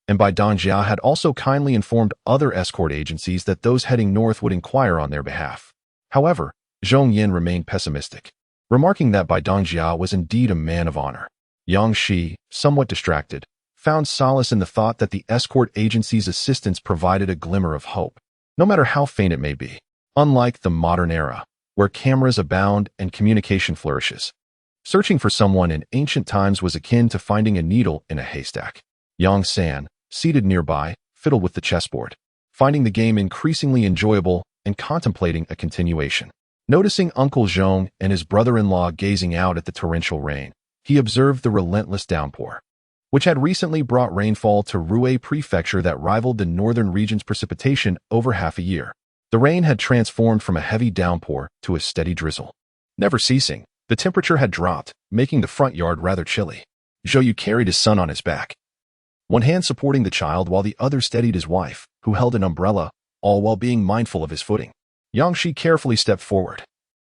and by Dong Jia had also kindly informed other escort agencies that those heading north would inquire on their behalf. However, Zhong Yin remained pessimistic, remarking that Bai Dongjia was indeed a man of honor. Yang Shi, somewhat distracted, found solace in the thought that the escort agency's assistance provided a glimmer of hope, no matter how faint it may be. Unlike the modern era, where cameras abound and communication flourishes, searching for someone in ancient times was akin to finding a needle in a haystack. Yang San, seated nearby, fiddled with the chessboard, finding the game increasingly enjoyable and contemplating a continuation. Noticing Uncle Zhong and his brother-in-law gazing out at the torrential rain, he observed the relentless downpour, which had recently brought rainfall to Rui Prefecture that rivaled the northern region's precipitation over half a year. The rain had transformed from a heavy downpour to a steady drizzle. Never ceasing, the temperature had dropped, making the front yard rather chilly. Zhou Yu carried his son on his back, one hand supporting the child while the other steadied his wife, who held an umbrella, all while being mindful of his footing. Yang Shi carefully stepped forward,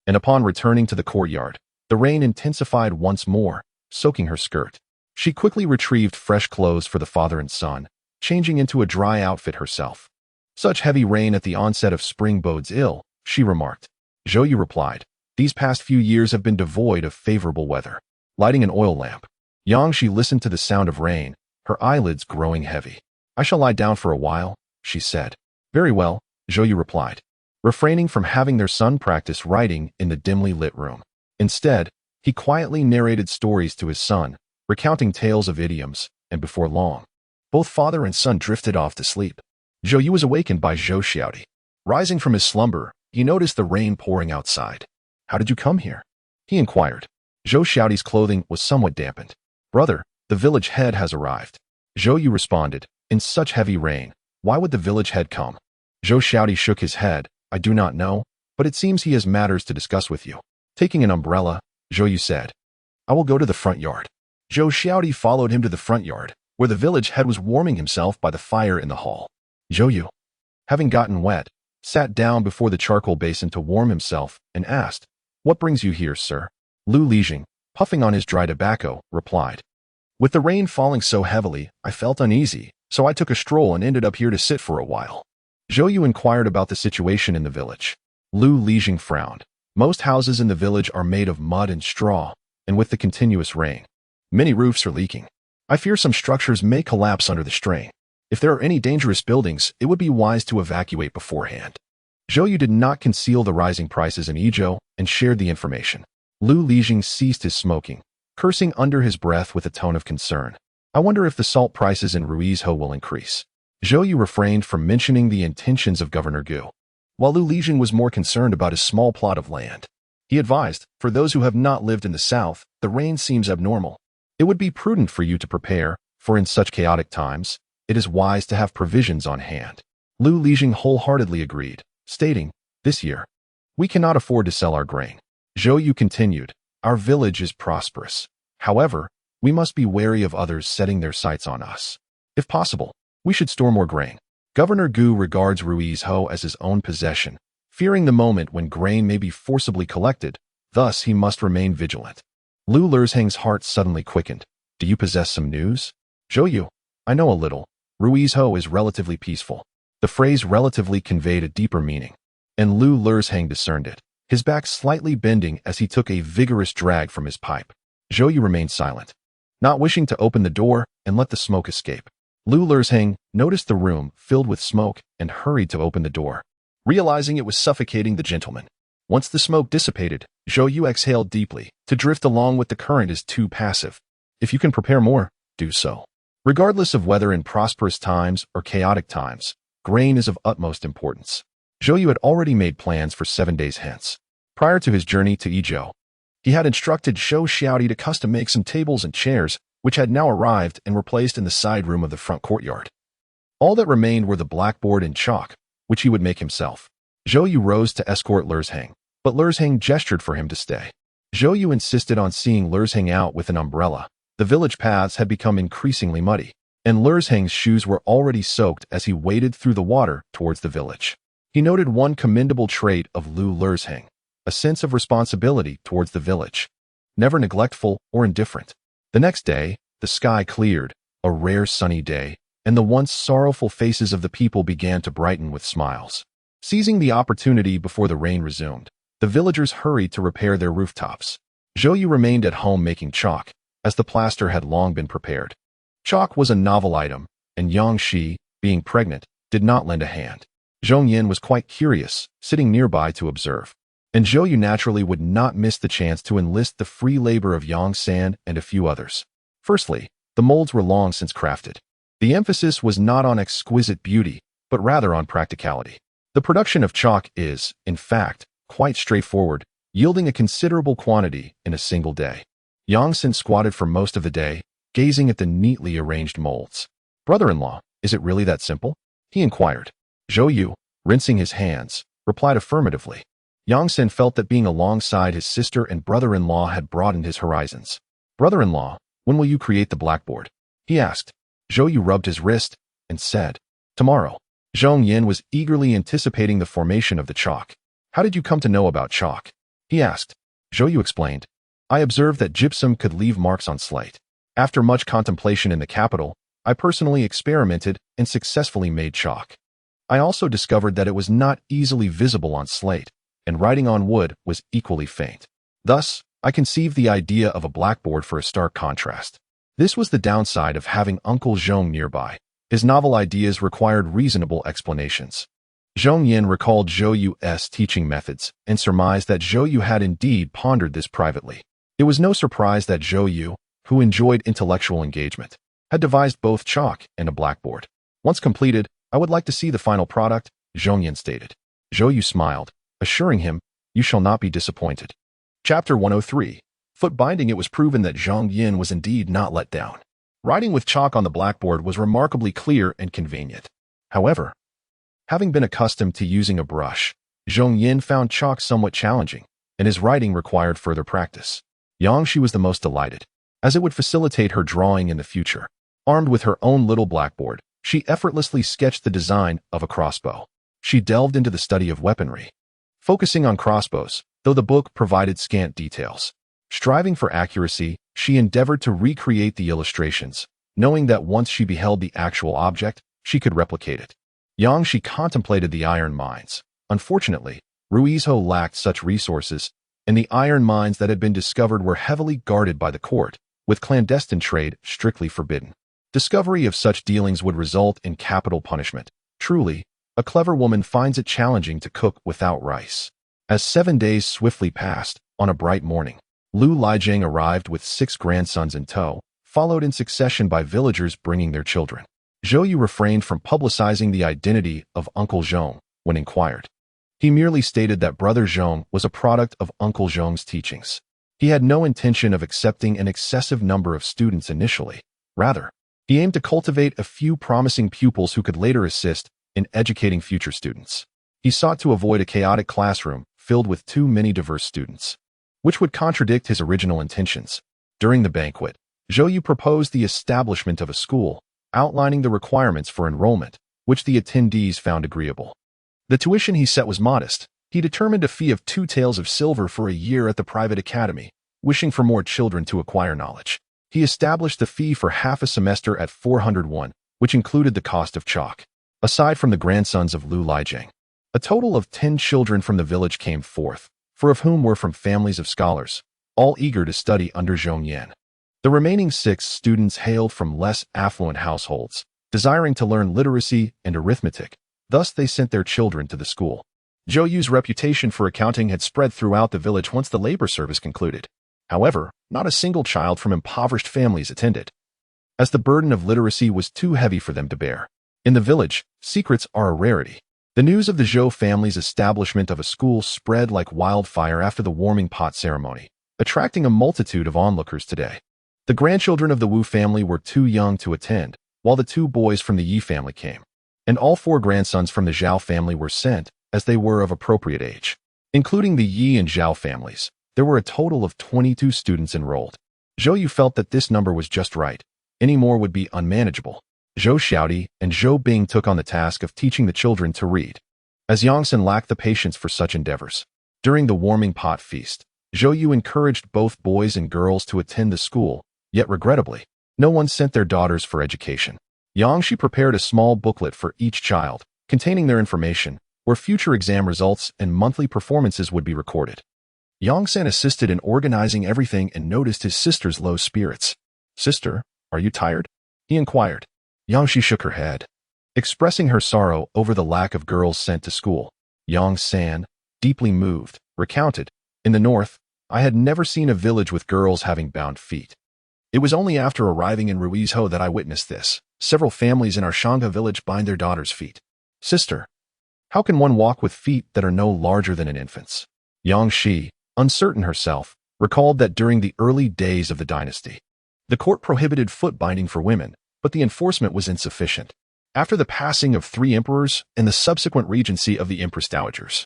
and upon returning to the courtyard, the rain intensified once more, soaking her skirt. She quickly retrieved fresh clothes for the father and son, changing into a dry outfit herself. "Such heavy rain at the onset of spring bodes ill," she remarked. Zhou Yu replied, "These past few years have been devoid of favorable weather." Lighting an oil lamp, Yang Shi listened to the sound of rain, her eyelids growing heavy. "I shall lie down for a while," she said. "Very well," Zhou Yu replied, refraining from having their son practice writing in the dimly lit room. Instead, he quietly narrated stories to his son, recounting tales of idioms, and before long, both father and son drifted off to sleep. Zhou Yu was awakened by Zhou Xiaodi. Rising from his slumber, he noticed the rain pouring outside. "How did you come here?" he inquired. Zhou Xiaodi's clothing was somewhat dampened. "Brother, the village head has arrived." Zhou Yu responded, "In such heavy rain, why would the village head come?" Zhou Xiaodi shook his head. "I do not know, but it seems he has matters to discuss with you." Taking an umbrella, Zhou Yu said, "I will go to the front yard." Zhou Xiaodi followed him to the front yard, where the village head was warming himself by the fire in the hall. Zhou Yu, having gotten wet, sat down before the charcoal basin to warm himself and asked, "What brings you here, sir?" Lu Lijing, puffing on his dry tobacco, replied, "With the rain falling so heavily, I felt uneasy, so I took a stroll and ended up here to sit for a while." Zhou Yu inquired about the situation in the village. Lu Lijing frowned. Most houses in the village are made of mud and straw, and with the continuous rain, many roofs are leaking. I fear some structures may collapse under the strain. If there are any dangerous buildings, it would be wise to evacuate beforehand. Zhou Yu did not conceal the rising prices in Yizhou and shared the information. Lu Lijing ceased his smoking, cursing under his breath with a tone of concern. "I wonder if the salt prices in Ruizhou will increase." Zhou Yu refrained from mentioning the intentions of Governor Gu, while Lu Lijing was more concerned about his small plot of land. He advised, "For those who have not lived in the south, the rain seems abnormal. It would be prudent for you to prepare, for in such chaotic times, it is wise to have provisions on hand." Lu Lijing wholeheartedly agreed, stating, "This year, we cannot afford to sell our grain." Zhou Yu continued, "Our village is prosperous. However, we must be wary of others setting their sights on us. If possible, we should store more grain. Governor Gu regards Ruizhou as his own possession, fearing the moment when grain may be forcibly collected, thus he must remain vigilant." Lu Lerzhang's heart suddenly quickened. "Do you possess some news?" "Zhou Yu, I know a little. Ruizhou is relatively peaceful." The phrase relatively conveyed a deeper meaning, and Lu Lerzhang discerned it, his back slightly bending as he took a vigorous drag from his pipe. Zhou Yu remained silent, not wishing to open the door and let the smoke escape. Lu Lerzhang noticed the room filled with smoke and hurried to open the door, realizing it was suffocating the gentleman. Once the smoke dissipated, Zhou Yu exhaled deeply. To drift along with the current is too passive. If you can prepare more, do so. Regardless of whether in prosperous times or chaotic times, grain is of utmost importance. Zhou Yu had already made plans for 7 days hence. Prior to his journey to Yizhou, he had instructed Shou Xiaodi to custom make some tables and chairs, which had now arrived and were placed in the side room of the front courtyard. All that remained were the blackboard and chalk, which he would make himself. Zhou Yu rose to escort Lerzhang, but Lerzhang gestured for him to stay. Zhou Yu insisted on seeing Lerzhang out with an umbrella. The village paths had become increasingly muddy, and Lerzhang's shoes were already soaked as he waded through the water towards the village. He noted one commendable trait of Lu Lerzhang, a sense of responsibility towards the village, never neglectful or indifferent. The next day, the sky cleared, a rare sunny day, and the once sorrowful faces of the people began to brighten with smiles. Seizing the opportunity before the rain resumed, the villagers hurried to repair their rooftops. Zhou Yu remained at home making chalk, as the plaster had long been prepared. Chalk was a novel item, and Yang Shi, being pregnant, did not lend a hand. Zhong Yin was quite curious, sitting nearby to observe. And Zhou Yu naturally would not miss the chance to enlist the free labor of Yang San and a few others. Firstly, the molds were long since crafted. The emphasis was not on exquisite beauty, but rather on practicality. The production of chalk is, in fact, quite straightforward, yielding a considerable quantity in a single day. Yang San squatted for most of the day, gazing at the neatly arranged molds. "Brother-in-law, is it really that simple?" he inquired. Zhou Yu, rinsing his hands, replied affirmatively. Yang San felt that being alongside his sister and brother-in-law had broadened his horizons. "Brother-in-law, when will you create the blackboard?" he asked. Zhou Yu rubbed his wrist and said, "Tomorrow." Zhong Yin was eagerly anticipating the formation of the chalk. "How did you come to know about chalk?" he asked. Zhou Yu explained, "I observed that gypsum could leave marks on slate. After much contemplation in the capital, I personally experimented and successfully made chalk. I also discovered that it was not easily visible on slate, and writing on wood was equally faint. Thus, I conceived the idea of a blackboard for a stark contrast. This was the downside of having Uncle Zhong nearby. His novel ideas required reasonable explanations." Zhong Yin recalled Zhou Yu's teaching methods and surmised that Zhou Yu had indeed pondered this privately. It was no surprise that Zhou Yu, who enjoyed intellectual engagement, had devised both chalk and a blackboard. "Once completed, I would like to see the final product," Zhong Yin stated. Zhou Yu smiled, assuring him, "You shall not be disappointed." Chapter 103. Foot binding. It was proven that Zhong Yin was indeed not let down. Writing with chalk on the blackboard was remarkably clear and convenient. However, having been accustomed to using a brush, Zhong Yin found chalk somewhat challenging, and his writing required further practice. Yang Shi was the most delighted, as it would facilitate her drawing in the future. Armed with her own little blackboard, she effortlessly sketched the design of a crossbow. She delved into the study of weaponry, focusing on crossbows, though the book provided scant details. Striving for accuracy, she endeavored to recreate the illustrations, knowing that once she beheld the actual object, she could replicate it. Yang Shi contemplated the iron mines. Unfortunately, Ruizhou lacked such resources, and the iron mines that had been discovered were heavily guarded by the court, with clandestine trade strictly forbidden. Discovery of such dealings would result in capital punishment. Truly, a clever woman finds it challenging to cook without rice. As 7 days swiftly passed, on a bright morning, Lu Lijiang arrived with 6 grandsons in tow, followed in succession by villagers bringing their children. Zhou Yu refrained from publicizing the identity of Uncle Zhong when inquired. He merely stated that Brother Zhong was a product of Uncle Zhong's teachings. He had no intention of accepting an excessive number of students initially. Rather, he aimed to cultivate a few promising pupils who could later assist in educating future students. He sought to avoid a chaotic classroom filled with too many diverse students, which would contradict his original intentions. During the banquet, Zhou Yu proposed the establishment of a school, outlining the requirements for enrollment, which the attendees found agreeable. The tuition he set was modest. He determined a fee of 2 taels of silver for a year at the private academy, wishing for more children to acquire knowledge. He established the fee for half a semester at 401, which included the cost of chalk. Aside from the grandsons of Lu Lijiang, a total of 10 children from the village came forth, 4 of whom were from families of scholars, all eager to study under Zhong Yan. The remaining 6 students hailed from less affluent households, desiring to learn literacy and arithmetic. Thus, they sent their children to the school. Zhou Yu's reputation for accounting had spread throughout the village once the labor service concluded. However, not a single child from impoverished families attended, as the burden of literacy was too heavy for them to bear. In the village, secrets are a rarity. The news of the Zhou family's establishment of a school spread like wildfire after the warming pot ceremony, attracting a multitude of onlookers today. The grandchildren of the Wu family were too young to attend, while the 2 boys from the Yi family came, and all 4 grandsons from the Zhao family were sent, as they were of appropriate age. Including the Yi and Zhao families, there were a total of 22 students enrolled. Zhou Yu felt that this number was just right. Any more would be unmanageable. Zhou Xiaodi and Zhou Bing took on the task of teaching the children to read, as Yongsan lacked the patience for such endeavors. During the warming pot feast, Zhou Yu encouraged both boys and girls to attend the school, yet regrettably, no one sent their daughters for education. Yangshi prepared a small booklet for each child, containing their information, where future exam results and monthly performances would be recorded. Yongsan assisted in organizing everything and noticed his sister's low spirits. "Sister, are you tired?" he inquired. Yangshi shook her head, expressing her sorrow over the lack of girls sent to school. Yongsan, deeply moved, recounted, "In the north, I had never seen a village with girls having bound feet. It was only after arriving in Ruizhou that I witnessed this. Several families in our Shangha village bind their daughters' feet. Sister, how can one walk with feet that are no larger than an infant's?" Yangshi, uncertain herself, recalled that during the early days of the dynasty, the court prohibited foot binding for women, but the enforcement was insufficient. After the passing of 3 emperors and the subsequent regency of the Empress Dowagers,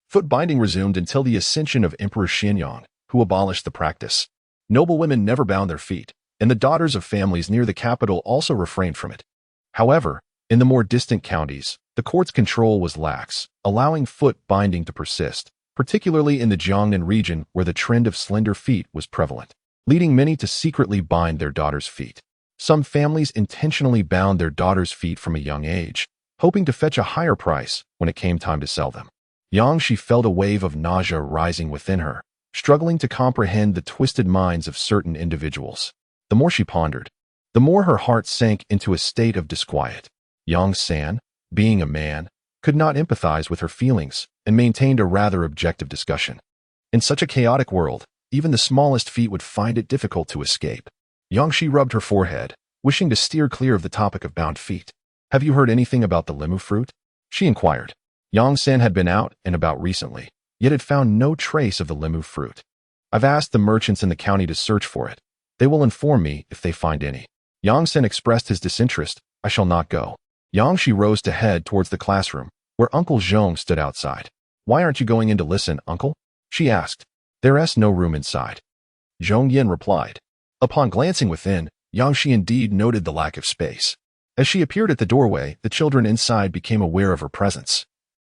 foot binding resumed until the ascension of Emperor Xianyang, who abolished the practice. Noble women never bound their feet, and the daughters of families near the capital also refrained from it. However, in the more distant counties, the court's control was lax, allowing foot binding to persist, particularly in the Jiangnan region where the trend of slender feet was prevalent, leading many to secretly bind their daughters' feet. Some families intentionally bound their daughters' feet from a young age, hoping to fetch a higher price when it came time to sell them. Yangshi felt a wave of nausea rising within her, struggling to comprehend the twisted minds of certain individuals. The more she pondered, the more her heart sank into a state of disquiet. Yongsan, being a man, could not empathize with her feelings and maintained a rather objective discussion. In such a chaotic world, even the smallest feet would find it difficult to escape. Yangshi rubbed her forehead, wishing to steer clear of the topic of bound feet. "Have you heard anything about the limu fruit?" she inquired. Yongsan had been out and about recently, yet had found no trace of the limu fruit. "I've asked the merchants in the county to search for it. They will inform me if they find any." Yongsan expressed his disinterest. "I shall not go." Yangshi rose to head towards the classroom, where Uncle Zhong stood outside. "Why aren't you going in to listen, Uncle?" she asked. "There's no room inside," Zhong Yin replied. Upon glancing within, Yangshi indeed noted the lack of space. As she appeared at the doorway, the children inside became aware of her presence,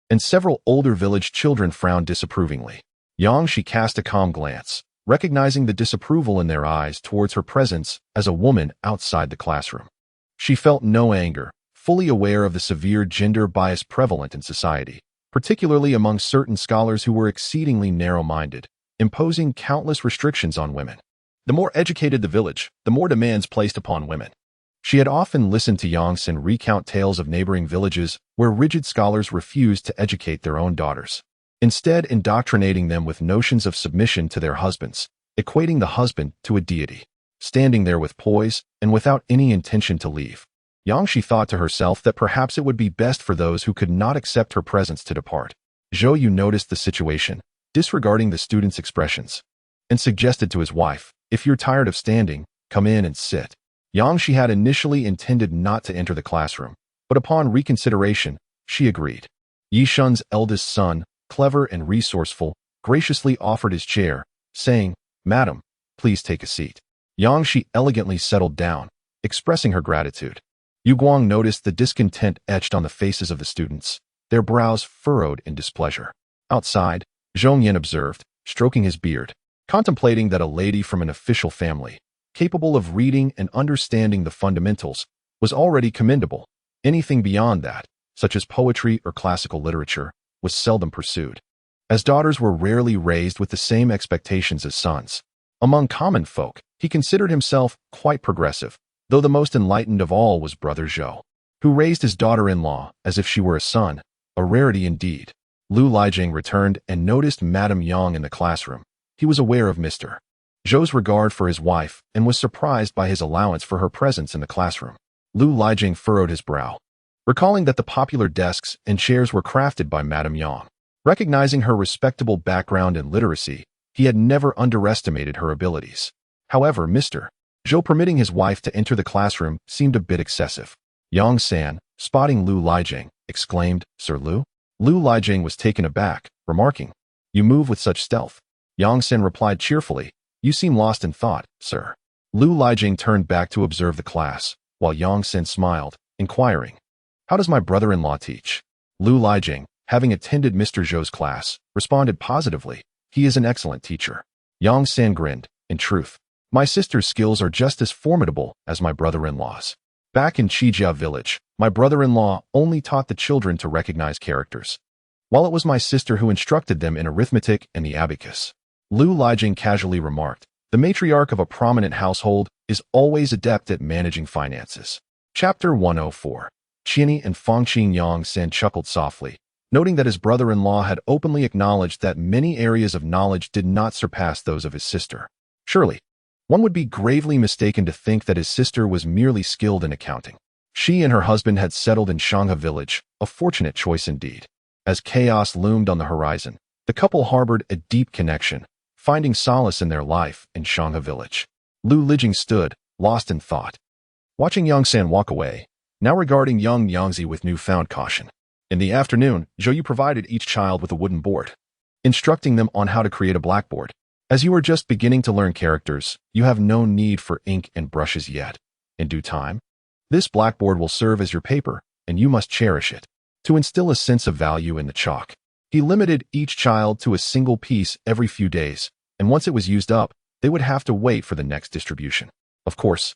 and several older village children frowned disapprovingly. Yangshi cast a calm glance, recognizing the disapproval in their eyes towards her presence as a woman outside the classroom. She felt no anger, fully aware of the severe gender bias prevalent in society, particularly among certain scholars who were exceedingly narrow-minded, imposing countless restrictions on women. The more educated the village, the more demands placed upon women. She had often listened to Yongsan recount tales of neighboring villages where rigid scholars refused to educate their own daughters, instead indoctrinating them with notions of submission to their husbands, equating the husband to a deity, standing there with poise and without any intention to leave. Yangshi thought to herself that perhaps it would be best for those who could not accept her presence to depart. Zhou Yu noticed the situation, disregarding the student's expressions, and suggested to his wife, "If you're tired of standing, come in and sit." Yangshi had initially intended not to enter the classroom, but upon reconsideration, she agreed. Yishun's eldest son, clever and resourceful, graciously offered his chair, saying, "Madam, please take a seat." Yangshi elegantly settled down, expressing her gratitude. Yu Guang noticed the discontent etched on the faces of the students, their brows furrowed in displeasure. Outside, Zhong Yin observed, stroking his beard, contemplating that a lady from an official family, capable of reading and understanding the fundamentals, was already commendable. Anything beyond that, such as poetry or classical literature, was seldom pursued, as daughters were rarely raised with the same expectations as sons. Among common folk, he considered himself quite progressive, though the most enlightened of all was Brother Zhou, who raised his daughter-in-law as if she were a son, a rarity indeed. Lu Lijing returned and noticed Madame Yang in the classroom. He was aware of Mr. Zhou's regard for his wife and was surprised by his allowance for her presence in the classroom. Lu Lijing furrowed his brow, recalling that the popular desks and chairs were crafted by Madame Yang. Recognizing her respectable background in literacy, he had never underestimated her abilities. However, Mr. Zhou permitting his wife to enter the classroom seemed a bit excessive. Yang San, spotting Lu Lijing, exclaimed, "Sir Lu?" Lu Lijing was taken aback, remarking, "You move with such stealth." Yang San replied cheerfully, "You seem lost in thought, sir." Lu Lijing turned back to observe the class, while Yang San smiled, inquiring, "How does my brother-in-law teach?" Lu Lijing, having attended Mr. Zhou's class, responded positively, "He is an excellent teacher." Yang San grinned, "In truth, my sister's skills are just as formidable as my brother-in-law's. Back in Qijia village, my brother-in-law only taught the children to recognize characters, while it was my sister who instructed them in arithmetic and the abacus." Lu Lijing casually remarked, "The matriarch of a prominent household is always adept at managing finances." Chapter 104. Qini and Fangqing. Yang San chuckled softly, noting that his brother-in-law had openly acknowledged that many areas of knowledge did not surpass those of his sister. Surely, one would be gravely mistaken to think that his sister was merely skilled in accounting. She and her husband had settled in Shangha village, a fortunate choice indeed. As chaos loomed on the horizon, the couple harbored a deep connection, finding solace in their life in Shangha village. Lu Lijing stood, lost in thought, watching Yang San walk away, now regarding young Yangzi with newfound caution. In the afternoon, Zhou provided each child with a wooden board, instructing them on how to create a blackboard. "As you are just beginning to learn characters, you have no need for ink and brushes yet. In due time, this blackboard will serve as your paper, and you must cherish it." To instill a sense of value in the chalk, he limited each child to a single piece every few days, and once it was used up, they would have to wait for the next distribution. Of course,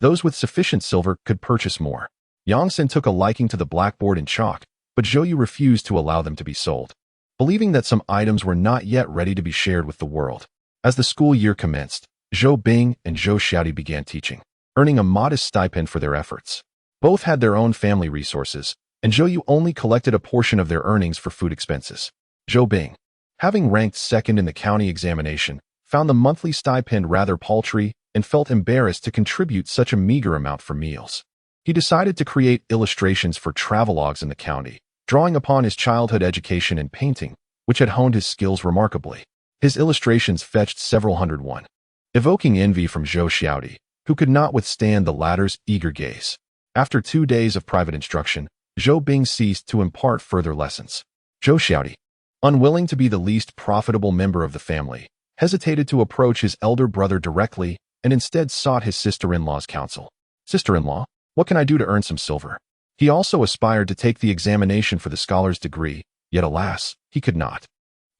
those with sufficient silver could purchase more. Yang San took a liking to the blackboard and chalk, but Zhou refused to allow them to be sold, believing that some items were not yet ready to be shared with the world. As the school year commenced, Zhou Bing and Zhou Xiaodi began teaching, earning a modest stipend for their efforts. Both had their own family resources, and Zhou only collected a portion of their earnings for food expenses. Zhou Bing, having ranked second in the county examination, found the monthly stipend rather paltry and felt embarrassed to contribute such a meager amount for meals. He decided to create illustrations for travelogues in the county, drawing upon his childhood education in painting, which had honed his skills remarkably. His illustrations fetched several hundred won, evoking envy from Zhou Xiaodi, who could not withstand the latter's eager gaze. After 2 days of private instruction, Zhou Bing ceased to impart further lessons. Zhou Xiaodi, unwilling to be the least profitable member of the family, hesitated to approach his elder brother directly and instead sought his sister-in-law's counsel. "Sister-in-law, what can I do to earn some silver?" He also aspired to take the examination for the scholar's degree, yet alas, he could not.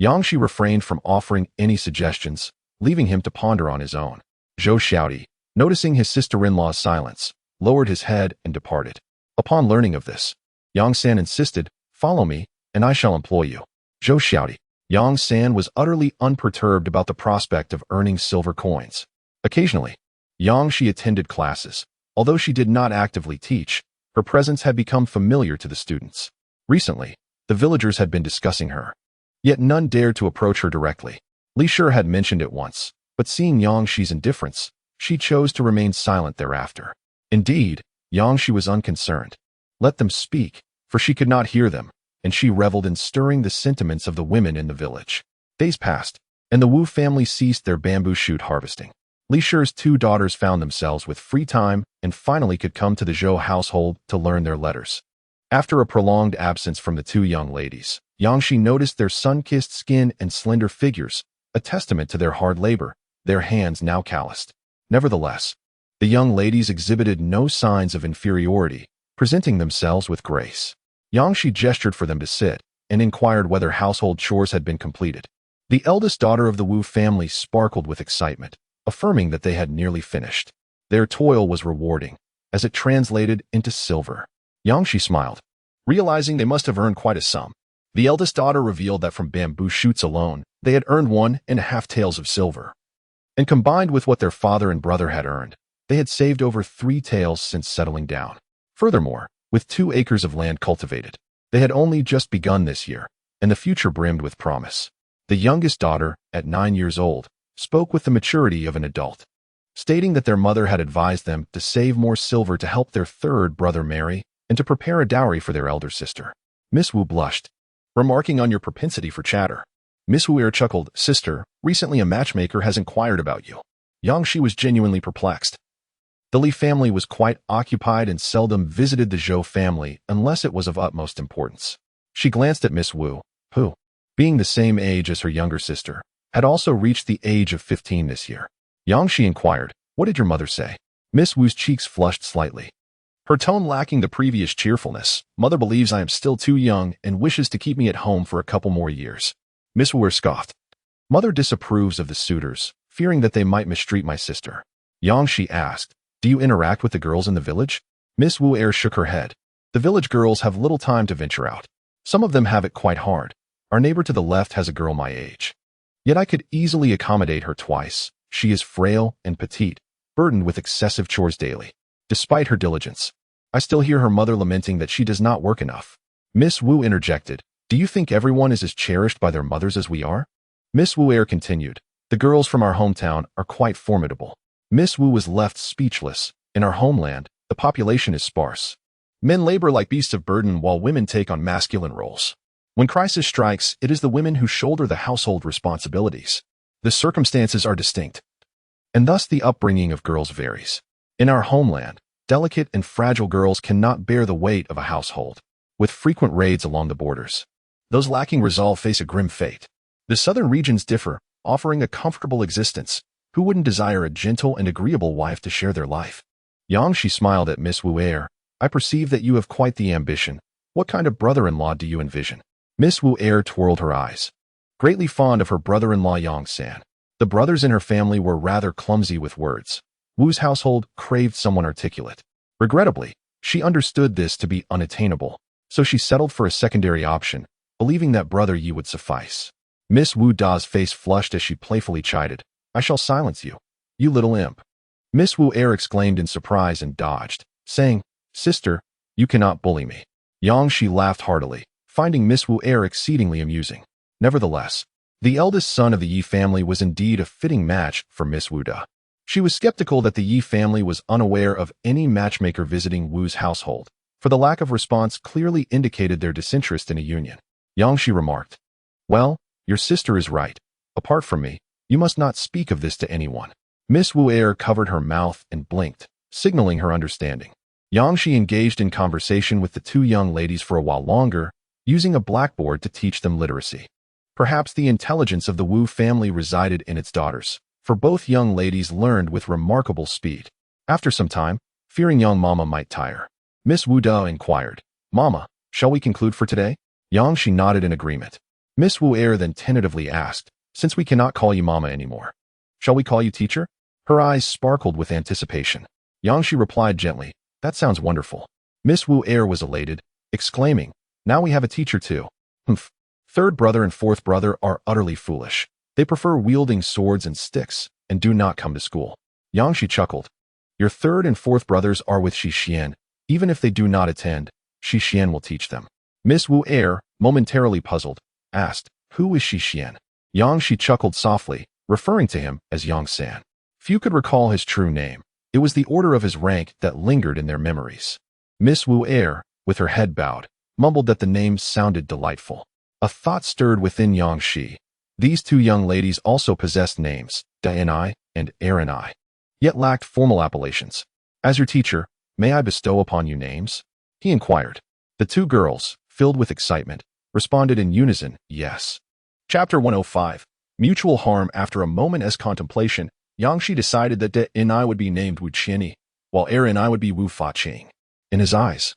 Yangshi refrained from offering any suggestions, leaving him to ponder on his own. Zhou Xiaodi, noticing his sister-in-law's silence, lowered his head and departed. Upon learning of this, Yang San insisted, "Follow me, and I shall employ you." Zhou Xiaodi. Yang San was utterly unperturbed about the prospect of earning silver coins. Occasionally, Yangshi attended classes. Although she did not actively teach, her presence had become familiar to the students. Recently, the villagers had been discussing her, yet none dared to approach her directly. Li Shi had mentioned it once, but seeing Yangshi's indifference, she chose to remain silent thereafter. Indeed, Yangshi was unconcerned. Let them speak, for she could not hear them, and she reveled in stirring the sentiments of the women in the village. Days passed, and the Wu family ceased their bamboo shoot harvesting. Li Shi's 2 daughters found themselves with free time and finally could come to the Zhou household to learn their letters. After a prolonged absence from the 2 young ladies, Yangshi noticed their sun-kissed skin and slender figures, a testament to their hard labor, their hands now calloused. Nevertheless, the young ladies exhibited no signs of inferiority, presenting themselves with grace. Yangshi gestured for them to sit and inquired whether household chores had been completed. The eldest daughter of the Wu family sparkled with excitement, affirming that they had nearly finished. Their toil was rewarding, as it translated into silver. Yangshi smiled, realizing they must have earned quite a sum. The eldest daughter revealed that from bamboo shoots alone, they had earned 1.5 taels of silver. And combined with what their father and brother had earned, They had saved over 3 taels since settling down. Furthermore, with 2 acres of land cultivated, they had only just begun this year, and the future brimmed with promise. The youngest daughter, at 9 years old, spoke with the maturity of an adult, stating that their mother had advised them to save more silver to help their third brother marry and to prepare a dowry for their elder sister. Miss Wu blushed, remarking on your propensity for chatter. Miss Wu chuckled, Sister, recently a matchmaker has inquired about you. Yang Shi was genuinely perplexed. The Li family was quite occupied and seldom visited the Zhou family unless it was of utmost importance. She glanced at Miss Wu, who, being the same age as her younger sister, had also reached the age of 15 this year. Yang Shi inquired, What did your mother say? Miss Wu's cheeks flushed slightly, her tone lacking the previous cheerfulness. Mother believes I am still too young and wishes to keep me at home for a couple more years. Miss Wu scoffed. Mother disapproves of the suitors, fearing that they might mistreat my sister. Yang Shi asked, Do you interact with the girls in the village? Miss Wu shook her head. The village girls have little time to venture out. Some of them have it quite hard. Our neighbor to the left has a girl my age. Yet I could easily accommodate her twice. She is frail and petite, burdened with excessive chores daily. Despite her diligence, I still hear her mother lamenting that she does not work enough. Miss Wu interjected, Do you think everyone is as cherished by their mothers as we are? Miss Wu continued, The girls from our hometown are quite formidable. Miss Wu was left speechless. In our homeland, the population is sparse. Men labor like beasts of burden while women take on masculine roles. When crisis strikes, it is the women who shoulder the household responsibilities. The circumstances are distinct, and thus the upbringing of girls varies. In our homeland, delicate and fragile girls cannot bear the weight of a household, with frequent raids along the borders. Those lacking resolve face a grim fate. The southern regions differ, offering a comfortable existence. Who wouldn't desire a gentle and agreeable wife to share their life? Yang Shi smiled at Miss Wu. I perceive that you have quite the ambition. What kind of brother-in-law do you envision? Miss Wu twirled her eyes. Greatly fond of her brother-in-law Yang San. The brothers in her family were rather clumsy with words. Wu's household craved someone articulate. Regrettably, she understood this to be unattainable, so she settled for a secondary option, believing that brother Yi would suffice. Miss Wu Da's face flushed as she playfully chided, I shall silence you, you little imp. Miss Wu exclaimed in surprise and dodged, saying, Sister, you cannot bully me. Yang Shi laughed heartily, finding Miss Wu exceedingly amusing. Nevertheless, the eldest son of the Yi family was indeed a fitting match for Miss Wu Da. She was skeptical that the Yi family was unaware of any matchmaker visiting Wu's household, for the lack of response clearly indicated their disinterest in a union. Yang Shi remarked, Well, your sister is right. Apart from me, you must not speak of this to anyone. Miss Wu covered her mouth and blinked, signaling her understanding. Yang Shi engaged in conversation with the 2 young ladies for a while longer, using a blackboard to teach them literacy. Perhaps the intelligence of the Wu family resided in its daughters, for both young ladies learned with remarkable speed. After some time, fearing young Mama might tire, Miss Wu Da inquired, Mama, shall we conclude for today? Yang Shi nodded in agreement. Miss Wu then tentatively asked, Since we cannot call you Mama anymore, shall we call you Teacher? Her eyes sparkled with anticipation. Yang Shi replied gently, That sounds wonderful. Miss Wu was elated, exclaiming, Now we have a teacher too. Humph. Third brother and fourth brother are utterly foolish. They prefer wielding swords and sticks, and do not come to school. Yang Shi chuckled. Your third and fourth brothers are with Shi Xian. Even if they do not attend, Shi Xian will teach them. Miss Wu momentarily puzzled, asked, Who is Shi Xian? Yang Shi chuckled softly, referring to him as Yang San. Few could recall his true name. It was the order of his rank that lingered in their memories. Miss Wu with her head bowed, mumbled that the name sounded delightful. A thought stirred within Yang Shi. These 2 young ladies also possessed names, Da-ni and Er-ni, yet lacked formal appellations. As your teacher, may I bestow upon you names? He inquired. The 2 girls, filled with excitement, responded in unison, yes. Chapter 105. Mutual harm. After a moment's contemplation, Yang Shi decided that Da-ni would be named Wu Qianni, while Er-ni would be Wu Fa-qing. In his eyes,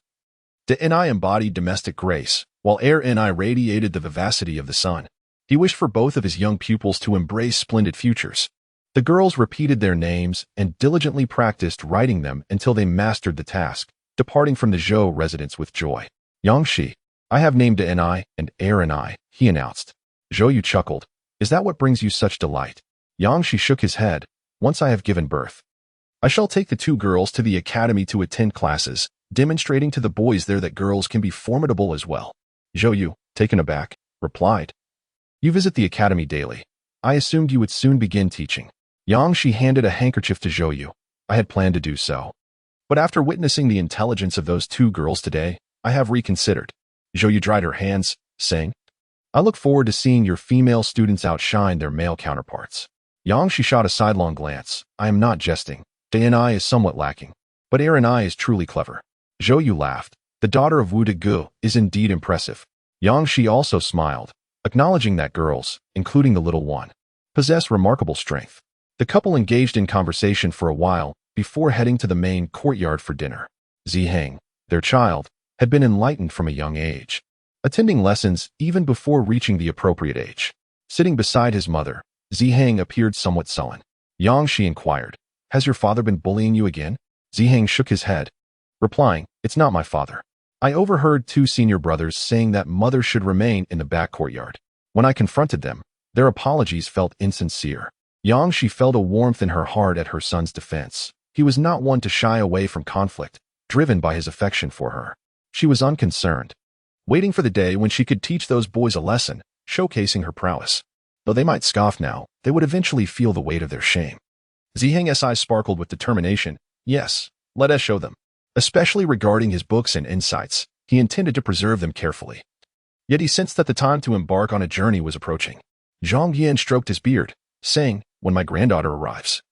Da-ni embodied domestic grace, while Er-ni radiated the vivacity of the sun. He wished for both of his young pupils to embrace splendid futures. The girls repeated their names and diligently practiced writing them until they mastered the task, departing from the Zhou residence with joy. Yang Shi, I have named Da-ni and Er-ni, he announced. Zhou Yu chuckled. Is that what brings you such delight? Yang Shi shook his head. Once I have given birth, I shall take the two girls to the academy to attend classes, demonstrating to the boys there that girls can be formidable as well. Zhou Yu, taken aback, replied. You visit the academy daily. I assumed you would soon begin teaching. Yang Shi handed a handkerchief to Zhou Yu. I had planned to do so. But after witnessing the intelligence of those two girls today, I have reconsidered. Zhou Yu dried her hands, saying, I look forward to seeing your female students outshine their male counterparts. Yang Shi shot a sidelong glance. I am not jesting. Dai is somewhat lacking, but Erinai is truly clever. Zhou Yu laughed. The daughter of Wu Degu is indeed impressive. Yang Shi also smiled, acknowledging that girls, including the little one, possess remarkable strength. The couple engaged in conversation for a while before heading to the main courtyard for dinner. Ziheng, their child, had been enlightened from a young age, attending lessons even before reaching the appropriate age. Sitting beside his mother, Ziheng appeared somewhat sullen. Yang Shi inquired, Has your father been bullying you again? Ziheng shook his head, replying, It's not my father. I overheard two senior brothers saying that mother should remain in the back courtyard. When I confronted them, their apologies felt insincere. Yang Shi felt a warmth in her heart at her son's defense. He was not one to shy away from conflict, driven by his affection for her. She was unconcerned, waiting for the day when she could teach those boys a lesson, showcasing her prowess. Though they might scoff now, they would eventually feel the weight of their shame. Ziheng's eyes sparkled with determination. Yes, let us show them. Especially regarding his books and insights, he intended to preserve them carefully. Yet he sensed that the time to embark on a journey was approaching. Zhang Yan stroked his beard, saying, When my granddaughter arrives,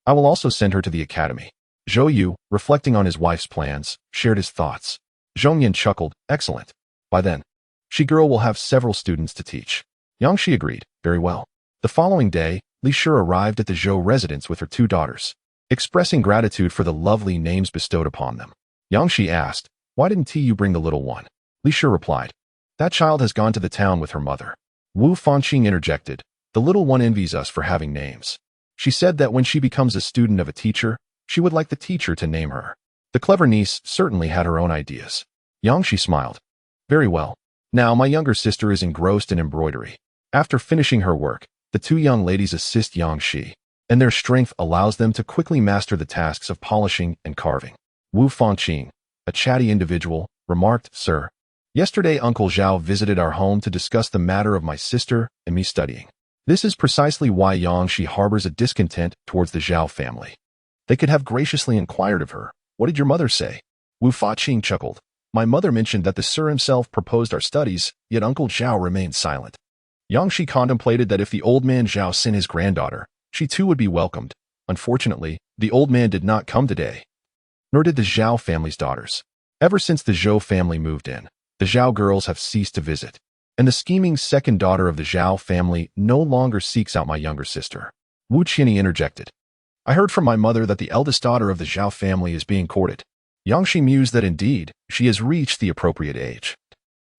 I will also send her to the academy. Zhou Yu, reflecting on his wife's plans, shared his thoughts. Zhong Yan chuckled, Excellent. By then, she girl will have several students to teach. Yang Shi agreed, Very well. The following day, Li Shi arrived at the Zhou residence with her two daughters, expressing gratitude for the lovely names bestowed upon them. Yang Shi asked, Why didn't you bring the little one? Li Shi replied, That child has gone to the town with her mother. Wu Fanqing interjected, The little one envies us for having names. She said that when she becomes a student of a teacher, she would like the teacher to name her. The clever niece certainly had her own ideas. Yang Shi smiled. Very well. Now my younger sister is engrossed in embroidery. After finishing her work, the two young ladies assist Yang Shi, and their strength allows them to quickly master the tasks of polishing and carving. Wu Fanqing, a chatty individual, remarked, Sir, yesterday Uncle Zhao visited our home to discuss the matter of my sister and me studying. This is precisely why Yang Shi harbors a discontent towards the Zhao family. They could have graciously inquired of her, What did your mother say? Wu Fanqing chuckled. My mother mentioned that the Sir himself proposed our studies, yet Uncle Zhao remained silent. Yang Shi contemplated that if the old man Zhao sent his granddaughter, she too would be welcomed. Unfortunately, the old man did not come today, nor did the Zhao family's daughters. Ever since the Zhou family moved in, the Zhao girls have ceased to visit, and the scheming second daughter of the Zhao family no longer seeks out my younger sister. Wu Qianyi interjected. I heard from my mother that the eldest daughter of the Zhao family is being courted. Yang Shi mused that indeed, she has reached the appropriate age.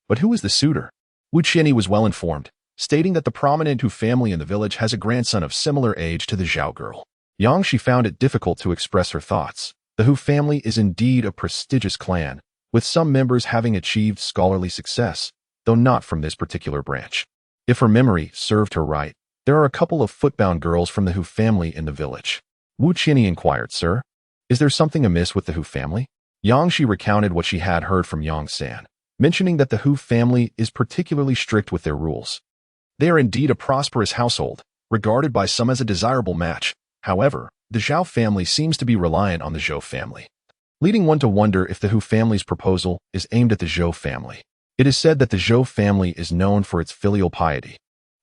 But who is the suitor? Wu Qianyi was well informed, stating that the prominent Hu family in the village has a grandson of similar age to the Zhao girl. Yang Shi found it difficult to express her thoughts. The Hu family is indeed a prestigious clan, with some members having achieved scholarly success, though not from this particular branch. If her memory served her right, there are a couple of footbound girls from the Hu family in the village. Wu Qianyi inquired, Sir, is there something amiss with the Hu family? Yang Shi recounted what she had heard from Yang San, mentioning that the Hu family is particularly strict with their rules. They are indeed a prosperous household, regarded by some as a desirable match. However, the Zhao family seems to be reliant on the Zhou family, leading one to wonder if the Hu family's proposal is aimed at the Zhou family. It is said that the Zhou family is known for its filial piety,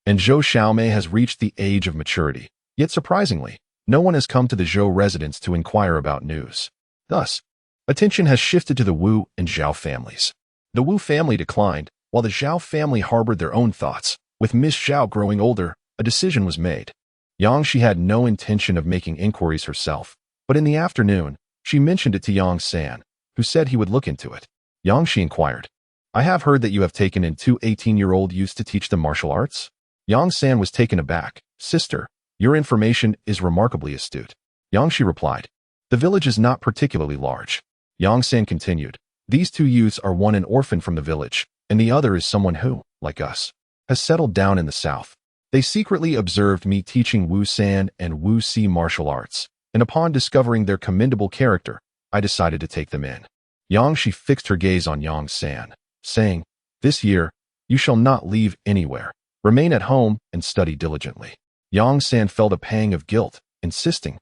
and Zhou Xiaomei has reached the age of maturity. Yet surprisingly, no one has come to the Zhou residence to inquire about news. Thus, attention has shifted to the Wu and Zhao families. The Wu family declined, while the Zhao family harbored their own thoughts. With Miss Zhao growing older, a decision was made. Yang Shi had no intention of making inquiries herself, but in the afternoon, she mentioned it to Yang San, who said he would look into it. Yang Shi inquired, I have heard that you have taken in two 18-year-old youths to teach them martial arts? Yang San was taken aback. Sister, your information is remarkably astute. Yang Shi replied, The village is not particularly large. Yang San continued, These two youths are one an orphan from the village, and the other is someone who, like us, has settled down in the south. They secretly observed me teaching Wu San and Wu Si martial arts, and upon discovering their commendable character, I decided to take them in. Yangshi fixed her gaze on Yang San, saying, "This year, you shall not leave anywhere. Remain at home and study diligently." Yang San felt a pang of guilt, insisting,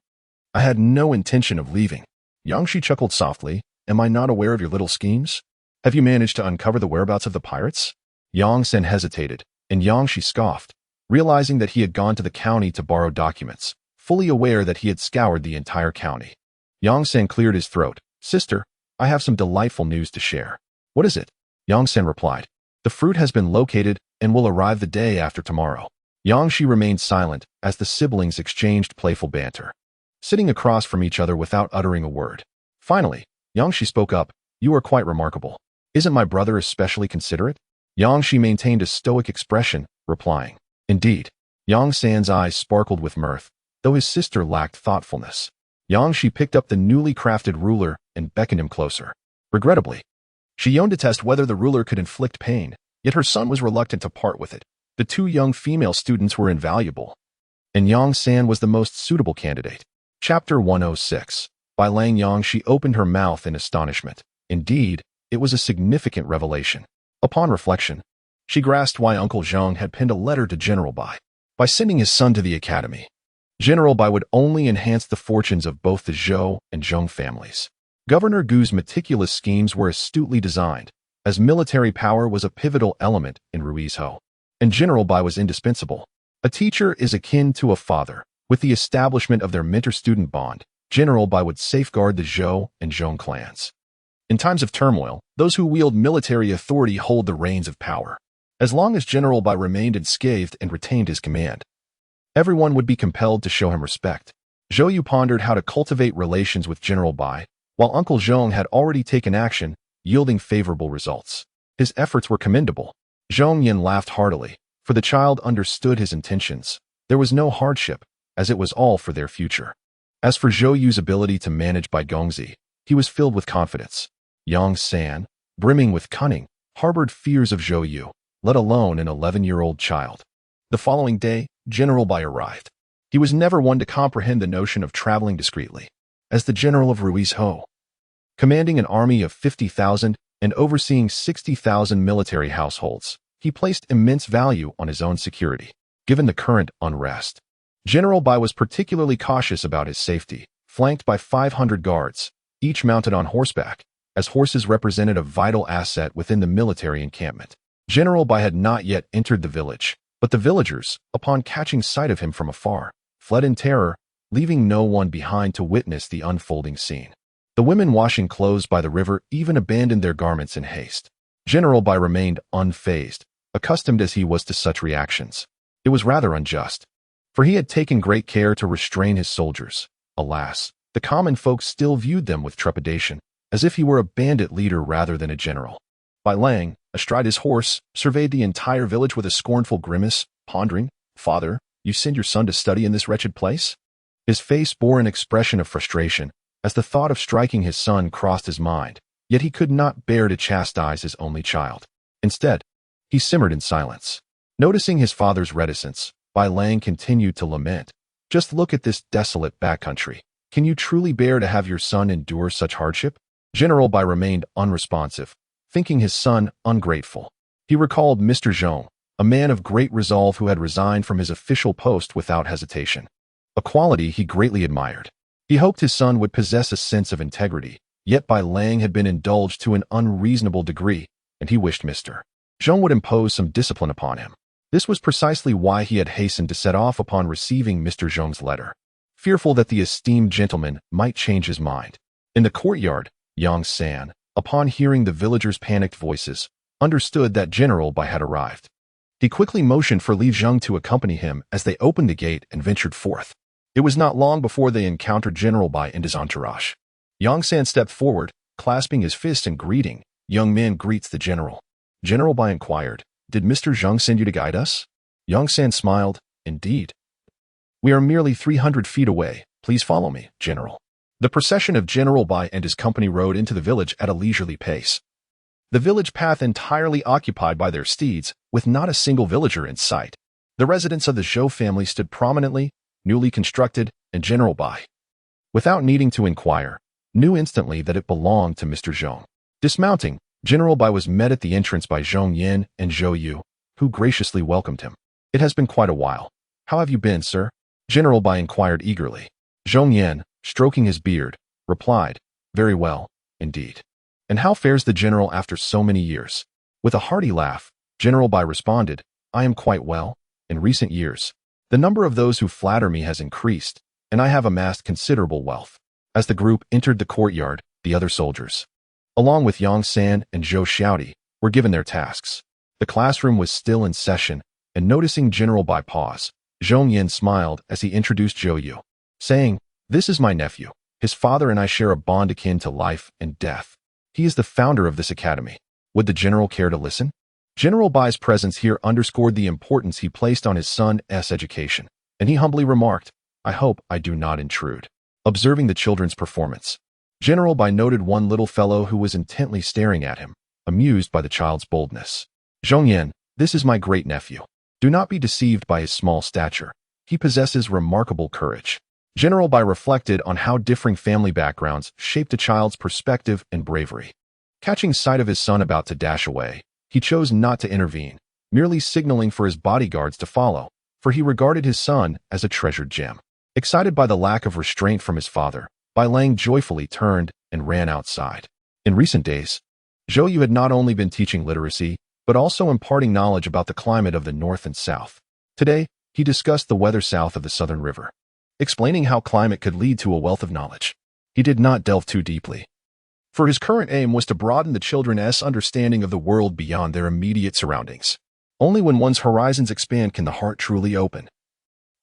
"I had no intention of leaving." Yangshi chuckled softly. "Am I not aware of your little schemes? Have you managed to uncover the whereabouts of the pirates?" Yang San hesitated, and Yangshi scoffed, realizing that he had gone to the county to borrow documents, fully aware that he had scoured the entire county. Yang San cleared his throat. "Sister, I have some delightful news to share." "What is it?" Yang San replied. "The fruit has been located and will arrive the day after tomorrow." Yangshi remained silent as the siblings exchanged playful banter, sitting across from each other without uttering a word. Finally, Yangshi spoke up. "You are quite remarkable. Isn't my brother especially considerate?" Yangshi maintained a stoic expression, replying, "Indeed." Yang San's eyes sparkled with mirth, though his sister lacked thoughtfulness. Yangshi picked up the newly crafted ruler and beckoned him closer. Regrettably, she yearned to test whether the ruler could inflict pain, yet her son was reluctant to part with it. The two young female students were invaluable, and Yang San was the most suitable candidate. Chapter 106. By Lang Yangshi opened her mouth in astonishment. Indeed, it was a significant revelation. Upon reflection, she grasped why Uncle Zheng had penned a letter to General Bai. By sending his son to the academy, General Bai would only enhance the fortunes of both the Zhou and Zheng families. Governor Gu's meticulous schemes were astutely designed, as military power was a pivotal element in Ruizhou, and General Bai was indispensable. A teacher is akin to a father. With the establishment of their mentor-student bond, General Bai would safeguard the Zhou and Zhong clans. In times of turmoil, those who wield military authority hold the reins of power. As long as General Bai remained unscathed and retained his command, everyone would be compelled to show him respect. Zhou Yu pondered how to cultivate relations with General Bai, while Uncle Zhong had already taken action, yielding favorable results. His efforts were commendable. Zhong Yin laughed heartily, for the child understood his intentions. There was no hardship, as it was all for their future. As for Zhou Yu's ability to manage Bai Gongzi, he was filled with confidence. Yang San, brimming with cunning, harbored fears of Zhou Yu, let alone an 11-year-old child. The following day, General Bai arrived. He was never one to comprehend the notion of traveling discreetly. As the general of Ruizhou, commanding an army of 50,000 and overseeing 60,000 military households, he placed immense value on his own security. Given the current unrest, General Bai was particularly cautious about his safety, flanked by 500 guards, each mounted on horseback, as horses represented a vital asset within the military encampment. General Bai had not yet entered the village, but the villagers, upon catching sight of him from afar, fled in terror, leaving no one behind to witness the unfolding scene. The women washing clothes by the river even abandoned their garments in haste. General Bai remained unfazed, accustomed as he was to such reactions. It was rather unjust, for he had taken great care to restrain his soldiers. Alas, the common folk still viewed them with trepidation, as if he were a bandit leader rather than a general. Bai Lang, astride his horse, surveyed the entire village with a scornful grimace, pondering, "Father, you send your son to study in this wretched place?" His face bore an expression of frustration, as the thought of striking his son crossed his mind, yet he could not bear to chastise his only child. Instead, he simmered in silence. Noticing his father's reticence, Bai Lang continued to lament. "Just look at this desolate backcountry. Can you truly bear to have your son endure such hardship?" General Bai remained unresponsive, thinking his son ungrateful. He recalled Mr. Zhong, a man of great resolve who had resigned from his official post without hesitation, a quality he greatly admired. He hoped his son would possess a sense of integrity, yet Bai Lang had been indulged to an unreasonable degree, and he wished Mr. Zhong would impose some discipline upon him. This was precisely why he had hastened to set off upon receiving Mr. Zhong's letter, fearful that the esteemed gentleman might change his mind. In the courtyard, Yang San, upon hearing the villagers' panicked voices, understood that General Bai had arrived. He quickly motioned for Li Zheng to accompany him as they opened the gate and ventured forth. It was not long before they encountered General Bai and his entourage. Yang San stepped forward, clasping his fist in greeting. "Young man greets the general." General Bai inquired, "Did Mr. Zheng send you to guide us?" Yang San smiled, "Indeed. We are merely 300 feet away. Please follow me, General." The procession of General Bai and his company rode into the village at a leisurely pace. The village path entirely occupied by their steeds, with not a single villager in sight. The residence of the Zhou family stood prominently, newly constructed, and General Bai, without needing to inquire, knew instantly that it belonged to Mr. Zhong. Dismounting, General Bai was met at the entrance by Zhong Yin and Zhou Yu, who graciously welcomed him. "It has been quite a while. How have you been, sir?" General Bai inquired eagerly. Zhong Yin, stroking his beard, replied, "Very well, indeed. And how fares the general after so many years?" With a hearty laugh, General Bai responded, "I am quite well. In recent years, the number of those who flatter me has increased, and I have amassed considerable wealth." As the group entered the courtyard, the other soldiers, along with Yang San and Zhou Xiaodi, were given their tasks. The classroom was still in session, and noticing General Bai pause, Zhong Yin smiled as he introduced Zhou Yu, saying, "This is my nephew. His father and I share a bond akin to life and death. He is the founder of this academy. Would the general care to listen?" General Bai's presence here underscored the importance he placed on his son's education, and he humbly remarked, "I hope I do not intrude." Observing the children's performance, General Bai noted one little fellow who was intently staring at him, amused by the child's boldness. "Zhong Yin, this is my great-nephew. Do not be deceived by his small stature. He possesses remarkable courage." General Bai reflected on how differing family backgrounds shaped a child's perspective and bravery. Catching sight of his son about to dash away, he chose not to intervene, merely signaling for his bodyguards to follow, for he regarded his son as a treasured gem. Excited by the lack of restraint from his father, Bai Lang joyfully turned and ran outside. In recent days, Zhou Yu had not only been teaching literacy, but also imparting knowledge about the climate of the north and south. Today, he discussed the weather south of the Southern River, explaining how climate could lead to a wealth of knowledge. He did not delve too deeply, for his current aim was to broaden the children's understanding of the world beyond their immediate surroundings. Only when one's horizons expand can the heart truly open.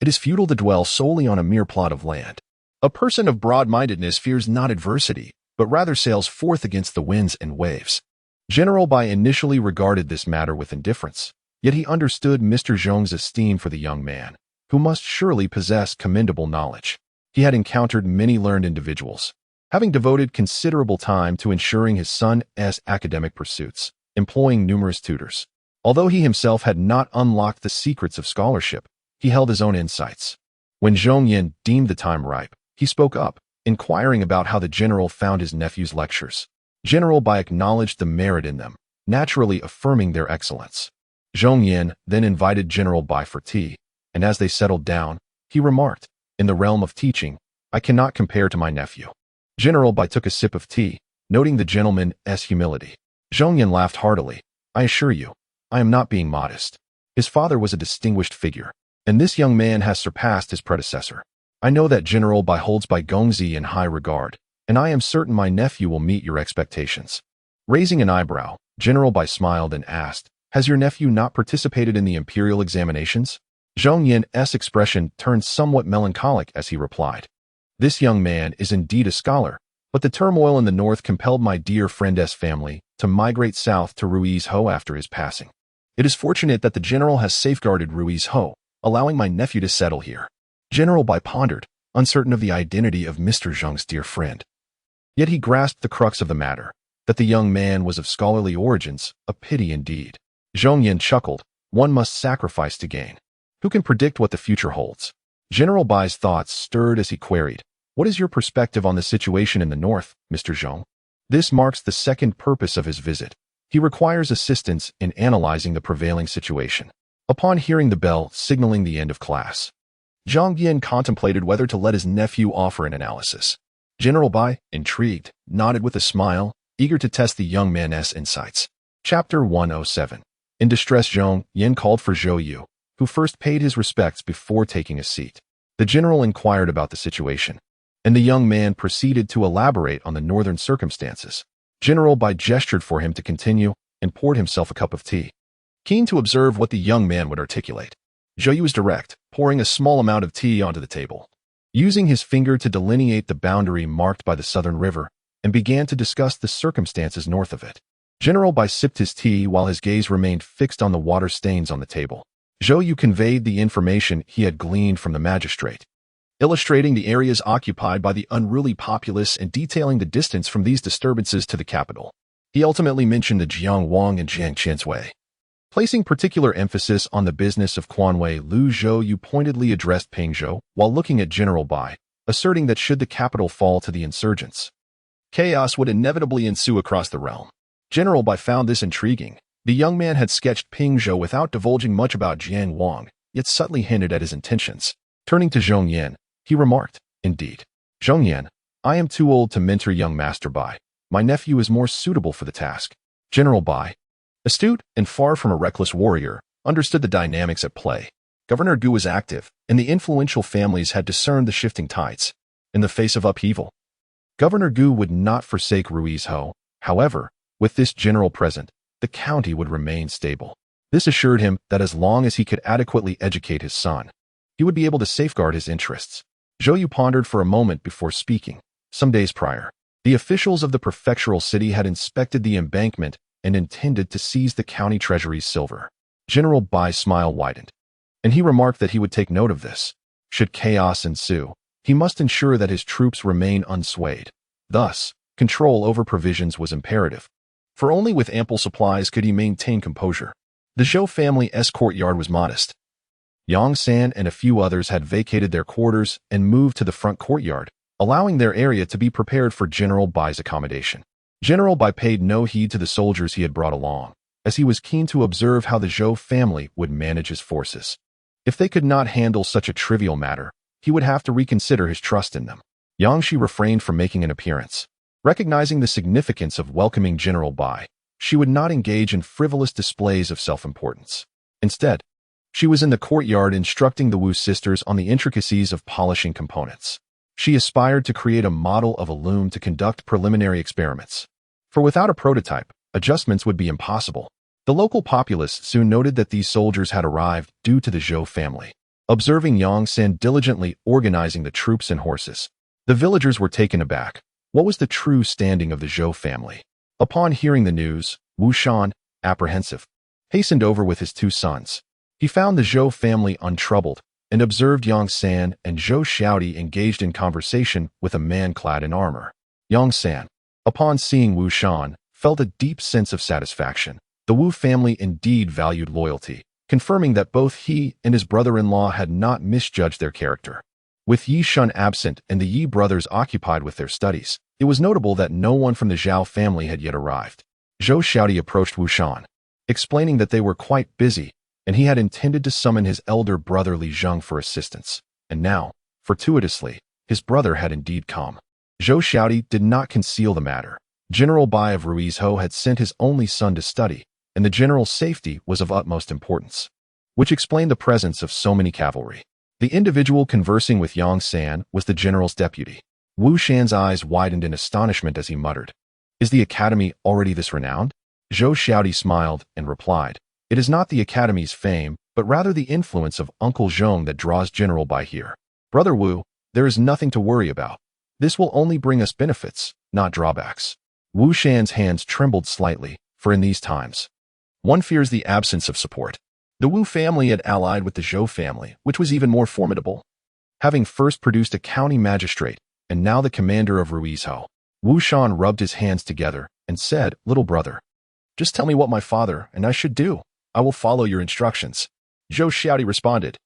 It is futile to dwell solely on a mere plot of land. A person of broad-mindedness fears not adversity, but rather sails forth against the winds and waves. General Bai initially regarded this matter with indifference, yet he understood Mr. Zhong's esteem for the young man, who must surely possess commendable knowledge. He had encountered many learned individuals, having devoted considerable time to ensuring his son's academic pursuits, employing numerous tutors. Although he himself had not unlocked the secrets of scholarship, he held his own insights. When Zhong Yin deemed the time ripe, he spoke up, inquiring about how the general found his nephew's lectures. General Bai acknowledged the merit in them, naturally affirming their excellence. Zhong Yin then invited General Bai for tea, and as they settled down, he remarked, "In the realm of teaching, I cannot compare to my nephew." General Bai took a sip of tea, noting the gentleman's humility. Zhong Yin laughed heartily. "I assure you, I am not being modest. His father was a distinguished figure, and this young man has surpassed his predecessor. I know that General Bai holds Bai Gongzi in high regard, and I am certain my nephew will meet your expectations." Raising an eyebrow, General Bai smiled and asked, "Has your nephew not participated in the Imperial examinations?" Zhong Yin's expression turned somewhat melancholic as he replied, "This young man is indeed a scholar, but the turmoil in the north compelled my dear friend's family to migrate south to Ruiz Ho after his passing. It is fortunate that the general has safeguarded Ruiz Ho, allowing my nephew to settle here." General Bai pondered, uncertain of the identity of Mr. Zhong's dear friend. Yet he grasped the crux of the matter, that the young man was of scholarly origins, a pity indeed. Zhong Yin chuckled, "One must sacrifice to gain. Who can predict what the future holds?" General Bai's thoughts stirred as he queried, "What is your perspective on the situation in the north, Mr. Zhong?" This marks the second purpose of his visit. He requires assistance in analyzing the prevailing situation. Upon hearing the bell signaling the end of class, Zhong Yin contemplated whether to let his nephew offer an analysis. General Bai, intrigued, nodded with a smile, eager to test the young man's insights. Chapter 107. In distress, Zhong Yin called for Zhou Yu, who first paid his respects before taking a seat. The general inquired about the situation, and the young man proceeded to elaborate on the northern circumstances. General Bai gestured for him to continue and poured himself a cup of tea, keen to observe what the young man would articulate. Zhou Yu was direct, pouring a small amount of tea onto the table, using his finger to delineate the boundary marked by the Southern River, and began to discuss the circumstances north of it. General Bai sipped his tea while his gaze remained fixed on the water stains on the table. Zhou Yu conveyed the information he had gleaned from the magistrate, illustrating the areas occupied by the unruly populace and detailing the distance from these disturbances to the capital. He ultimately mentioned the Jiang Wang and Jiang Qian's way. Placing particular emphasis on the business of Quanwei Lu, Zhou Yu pointedly addressed Peng Zhou while looking at General Bai, asserting that should the capital fall to the insurgents, chaos would inevitably ensue across the realm. General Bai found this intriguing. The young man had sketched Ping Zhou without divulging much about Jiang Wang, yet subtly hinted at his intentions. Turning to Zhong Yan, he remarked, "Indeed. Zhong Yan, I am too old to mentor young Master Bai. My nephew is more suitable for the task." General Bai, astute and far from a reckless warrior, understood the dynamics at play. Governor Gu was active, and the influential families had discerned the shifting tides. In the face of upheaval, Governor Gu would not forsake Ruiz Ho. However, with this general present, the county would remain stable. This assured him that as long as he could adequately educate his son, he would be able to safeguard his interests. Zhou Yu pondered for a moment before speaking. Some days prior, the officials of the prefectural city had inspected the embankment and intended to seize the county treasury's silver. General Bai's smile widened, and he remarked that he would take note of this. Should chaos ensue, he must ensure that his troops remain unswayed. Thus, control over provisions was imperative, for only with ample supplies could he maintain composure. The Zhou family's courtyard was modest. Yang San and a few others had vacated their quarters and moved to the front courtyard, allowing their area to be prepared for General Bai's accommodation. General Bai paid no heed to the soldiers he had brought along, as he was keen to observe how the Zhou family would manage his forces. If they could not handle such a trivial matter, he would have to reconsider his trust in them. Yang Shi refrained from making an appearance. Recognizing the significance of welcoming General Bai, she would not engage in frivolous displays of self-importance. Instead, she was in the courtyard instructing the Wu sisters on the intricacies of polishing components. She aspired to create a model of a loom to conduct preliminary experiments. For without a prototype, adjustments would be impossible. The local populace soon noted that these soldiers had arrived due to the Zhou family. Observing Yang San diligently organizing the troops and horses, the villagers were taken aback. What was the true standing of the Zhou family? Upon hearing the news, Wu Shan, apprehensive, hastened over with his two sons. He found the Zhou family untroubled and observed Yang San and Zhou Xiaodi engaged in conversation with a man clad in armor. Yang San, upon seeing Wu Shan, felt a deep sense of satisfaction. The Wu family indeed valued loyalty, confirming that both he and his brother-in-law had not misjudged their character. With Yi Shun absent and the Yi brothers occupied with their studies, it was notable that no one from the Zhao family had yet arrived. Zhou Xiaodi approached Wu Shan, explaining that they were quite busy, and he had intended to summon his elder brother Li Zheng for assistance. And now, fortuitously, his brother had indeed come. Zhou Xiaodi did not conceal the matter. General Bai of Ruiz Ho had sent his only son to study, and the general's safety was of utmost importance, which explained the presence of so many cavalry. The individual conversing with Yang San was the general's deputy. Wu Shan's eyes widened in astonishment as he muttered, "Is the academy already this renowned?" Zhou Xiaodi smiled and replied, "It is not the academy's fame, but rather the influence of Uncle Zhong that draws General Bai here. Brother Wu, there is nothing to worry about. This will only bring us benefits, not drawbacks." Wu Shan's hands trembled slightly, for in these times, one fears the absence of support. The Wu family had allied with the Zhou family, which was even more formidable, having first produced a county magistrate and now the commander of Ruiz Ho. Wu Shan rubbed his hands together and said, "Little brother, just tell me what my father and I should do. I will follow your instructions." Zhou Xiaodi responded,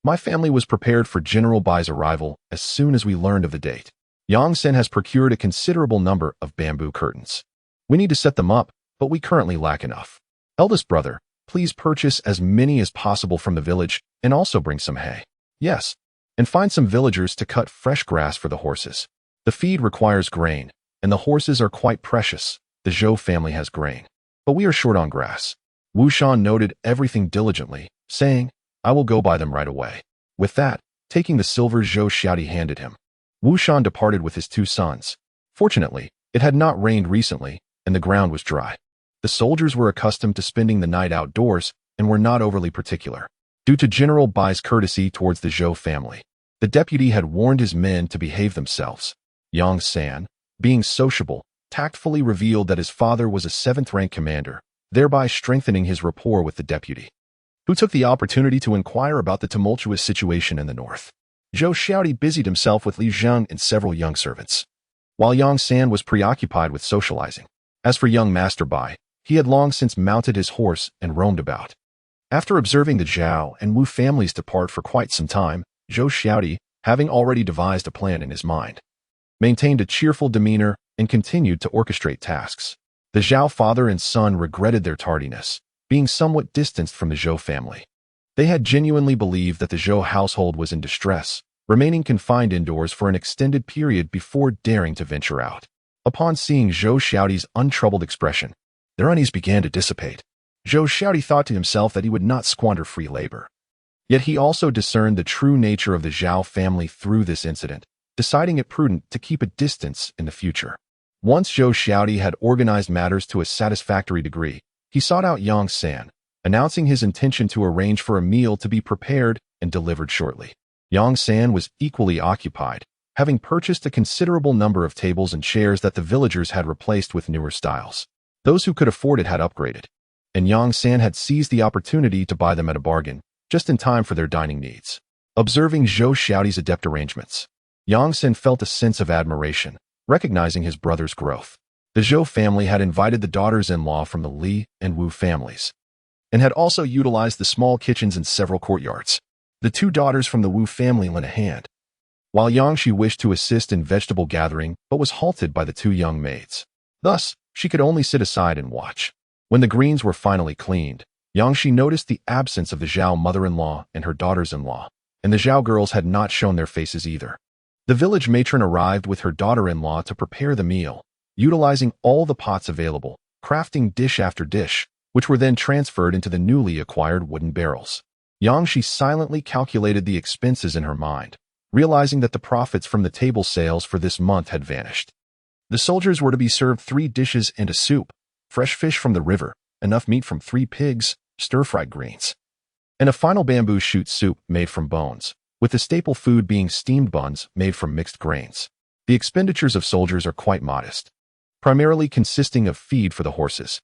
"My family was prepared for General Bai's arrival as soon as we learned of the date. Yang Sen has procured a considerable number of bamboo curtains. We need to set them up, but we currently lack enough. Eldest brother, please purchase as many as possible from the village and also bring some hay. Yes, and find some villagers to cut fresh grass for the horses. The feed requires grain, and the horses are quite precious. The Zhou family has grain, but we are short on grass." Wu Shan noted everything diligently, saying, "I will go buy them right away." With that, taking the silver Zhou Xiaodi handed him, Wu Shan departed with his two sons. Fortunately, it had not rained recently, and the ground was dry. The soldiers were accustomed to spending the night outdoors and were not overly particular. Due to General Bai's courtesy towards the Zhou family, the deputy had warned his men to behave themselves. Yang San, being sociable, tactfully revealed that his father was a 7th-rank commander, thereby strengthening his rapport with the deputy, who took the opportunity to inquire about the tumultuous situation in the north. Zhou Xiaodi busied himself with Li Zheng and several young servants, while Yang San was preoccupied with socializing. As for young Master Bai, he had long since mounted his horse and roamed about. After observing the Zhao and Wu families depart for quite some time, Zhou Xiaodi, having already devised a plan in his mind, maintained a cheerful demeanor, and continued to orchestrate tasks. The Zhao father and son regretted their tardiness, being somewhat distanced from the Zhou family. They had genuinely believed that the Zhou household was in distress, remaining confined indoors for an extended period before daring to venture out. Upon seeing Zhou Xiaoti's untroubled expression, their unease began to dissipate. Zhou Xiaoti thought to himself that he would not squander free labor. Yet he also discerned the true nature of the Zhao family through this incident, deciding it prudent to keep a distance in the future. Once Zhou Xiaoti had organized matters to a satisfactory degree, he sought out Yang San, announcing his intention to arrange for a meal to be prepared and delivered shortly. Yang San was equally occupied, having purchased a considerable number of tables and chairs that the villagers had replaced with newer styles. Those who could afford it had upgraded, and Yang San had seized the opportunity to buy them at a bargain, just in time for their dining needs. Observing Zhou Xiaoti's adept arrangements, Yang San felt a sense of admiration, recognizing his brother's growth. The Zhou family had invited the daughters-in-law from the Li and Wu families, and had also utilized the small kitchens in several courtyards. The two daughters from the Wu family lent a hand, while Yangshi wished to assist in vegetable gathering but was halted by the two young maids. Thus, she could only sit aside and watch. When the greens were finally cleaned, Yangshi noticed the absence of the Zhao mother-in-law and her daughters-in-law, and the Zhao girls had not shown their faces either. The village matron arrived with her daughter-in-law to prepare the meal, utilizing all the pots available, crafting dish after dish, which were then transferred into the newly acquired wooden barrels. Yangshi silently calculated the expenses in her mind, realizing that the profits from the table sales for this month had vanished. The soldiers were to be served 3 dishes and a soup, fresh fish from the river, enough meat from 3 pigs, stir-fried greens, and a final bamboo shoot soup made from bones, with the staple food being steamed buns made from mixed grains. The expenditures of soldiers are quite modest, primarily consisting of feed for the horses.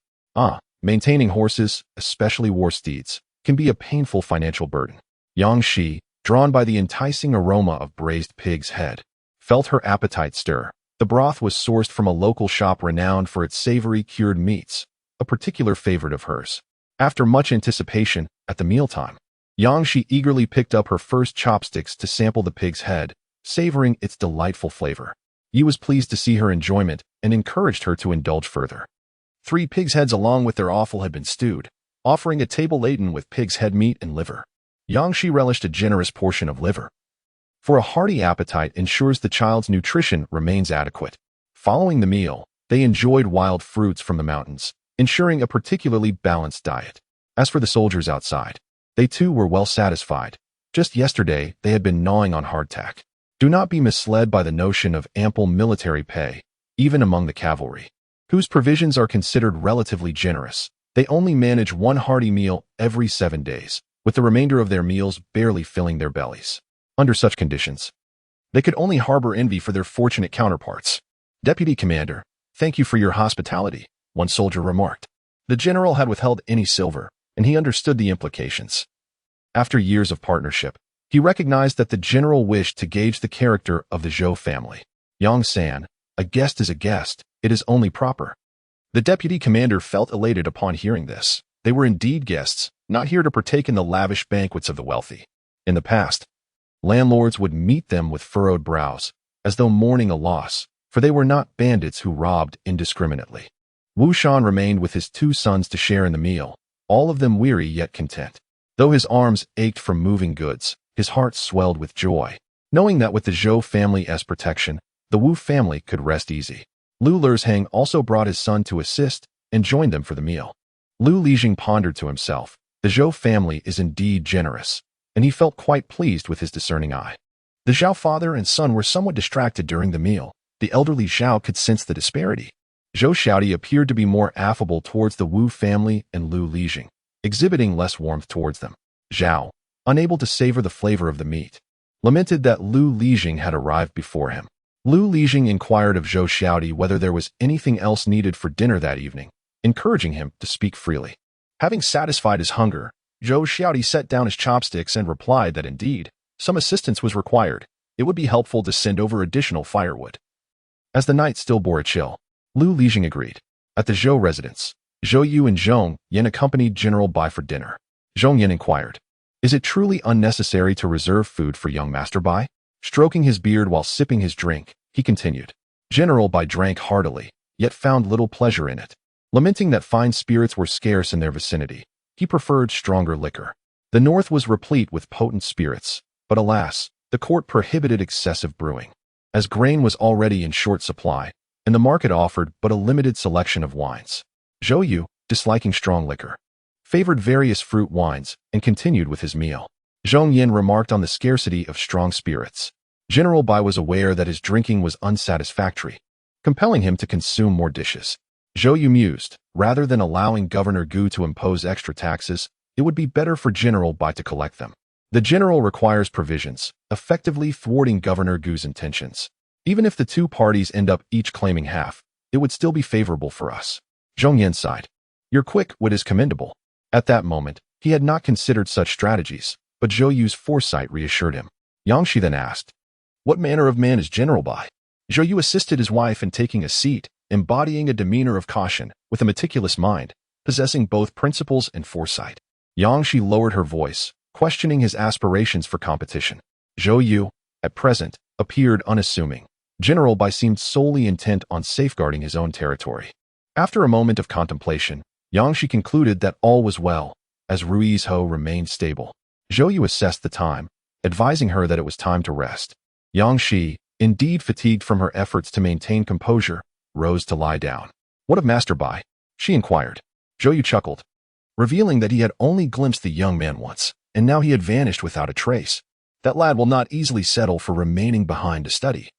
Maintaining horses, especially war steeds, can be a painful financial burden. Yang Shi, drawn by the enticing aroma of braised pig's head, felt her appetite stir. The broth was sourced from a local shop renowned for its savory cured meats, a particular favorite of hers. After much anticipation, at the mealtime, Yang Shi eagerly picked up her first chopsticks to sample the pig's head, savoring its delightful flavor. Yi was pleased to see her enjoyment and encouraged her to indulge further. 3 pigs' heads along with their offal had been stewed, offering a table laden with pig's head meat and liver. Yang Shi relished a generous portion of liver, for a hearty appetite ensures the child's nutrition remains adequate. Following the meal, they enjoyed wild fruits from the mountains, ensuring a particularly balanced diet. As for the soldiers outside, they too were well satisfied. Just yesterday, they had been gnawing on hardtack. Do not be misled by the notion of ample military pay, even among the cavalry, whose provisions are considered relatively generous. They only manage 1 hearty meal every 7 days, with the remainder of their meals barely filling their bellies. Under such conditions, they could only harbor envy for their fortunate counterparts. "Deputy Commander, thank you for your hospitality," one soldier remarked. The general had withheld any silver, and he understood the implications. After years of partnership, he recognized that the general wished to gauge the character of the Zhou family. Yang San, a guest is a guest, it is only proper. The deputy commander felt elated upon hearing this. They were indeed guests, not here to partake in the lavish banquets of the wealthy. In the past, landlords would meet them with furrowed brows, as though mourning a loss, for they were not bandits who robbed indiscriminately. Wu Shan remained with his 2 sons to share in the meal, all of them weary yet content. Though his arms ached from moving goods, his heart swelled with joy, knowing that with the Zhou family's protection, the Wu family could rest easy. Lu Lerzhang also brought his son to assist and joined them for the meal. Lu Lijing pondered to himself, the Zhou family is indeed generous, and he felt quite pleased with his discerning eye. The Zhao father and son were somewhat distracted during the meal. The elderly Zhao could sense the disparity. Zhou Xiaoti appeared to be more affable towards the Wu family and Lu Lijing, exhibiting less warmth towards them. Zhao, unable to savor the flavor of the meat, lamented that Lu Lijing had arrived before him. Lu Lijing inquired of Zhou Xiaoti whether there was anything else needed for dinner that evening, encouraging him to speak freely. Having satisfied his hunger, Zhou Xiaoti set down his chopsticks and replied that indeed, some assistance was required. It would be helpful to send over additional firewood. As the night still bore a chill, Lu Lijing agreed. At the Zhou residence, Zhou Yu and Zhong Yan accompanied General Bai for dinner. Zhong Yan inquired, "Is it truly unnecessary to reserve food for young Master Bai?" Stroking his beard while sipping his drink, he continued. General Bai drank heartily, yet found little pleasure in it. Lamenting that fine spirits were scarce in their vicinity, he preferred stronger liquor. The north was replete with potent spirits, but alas, the court prohibited excessive brewing. As grain was already in short supply, and the market offered but a limited selection of wines. Zhou Yu, disliking strong liquor, favored various fruit wines and continued with his meal. Zhong Yin remarked on the scarcity of strong spirits. General Bai was aware that his drinking was unsatisfactory, compelling him to consume more dishes. Zhou Yu mused, rather than allowing Governor Gu to impose extra taxes, it would be better for General Bai to collect them. The general requires provisions, effectively thwarting Governor Gu's intentions. Even if the two parties end up each claiming half, it would still be favorable for us. Zhong Yin sighed. Your quick wit is commendable. At that moment, he had not considered such strategies, but Zhou Yu's foresight reassured him. Yang Shi then asked, what manner of man is General Bai? Zhou Yu assisted his wife in taking a seat, embodying a demeanor of caution, with a meticulous mind, possessing both principles and foresight. Yang Shi lowered her voice, questioning his aspirations for competition. Zhou Yu, at present, appeared unassuming. General Bai seemed solely intent on safeguarding his own territory. After a moment of contemplation, Yang Shi concluded that all was well, as Rui's Ho remained stable. Zhou Yu assessed the time, advising her that it was time to rest. Yang Shi, indeed fatigued from her efforts to maintain composure, rose to lie down. What of Master Bai? She inquired. Zhou Yu chuckled, revealing that he had only glimpsed the young man once, and now he had vanished without a trace. That lad will not easily settle for remaining behind to study.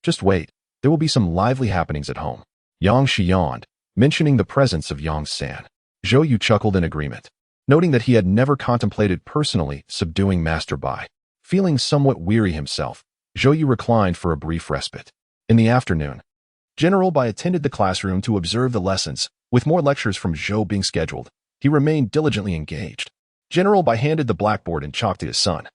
Just wait, there will be some lively happenings at home. Yang Shi yawned, mentioning the presence of Yang San. Zhou Yu chuckled in agreement, noting that he had never contemplated personally subduing Master Bai. Feeling somewhat weary himself, Zhou Yu reclined for a brief respite. In the afternoon, General Bai attended the classroom to observe the lessons, with more lectures from Zhou being scheduled. He remained diligently engaged. General Bai handed the blackboard and chalk to his son,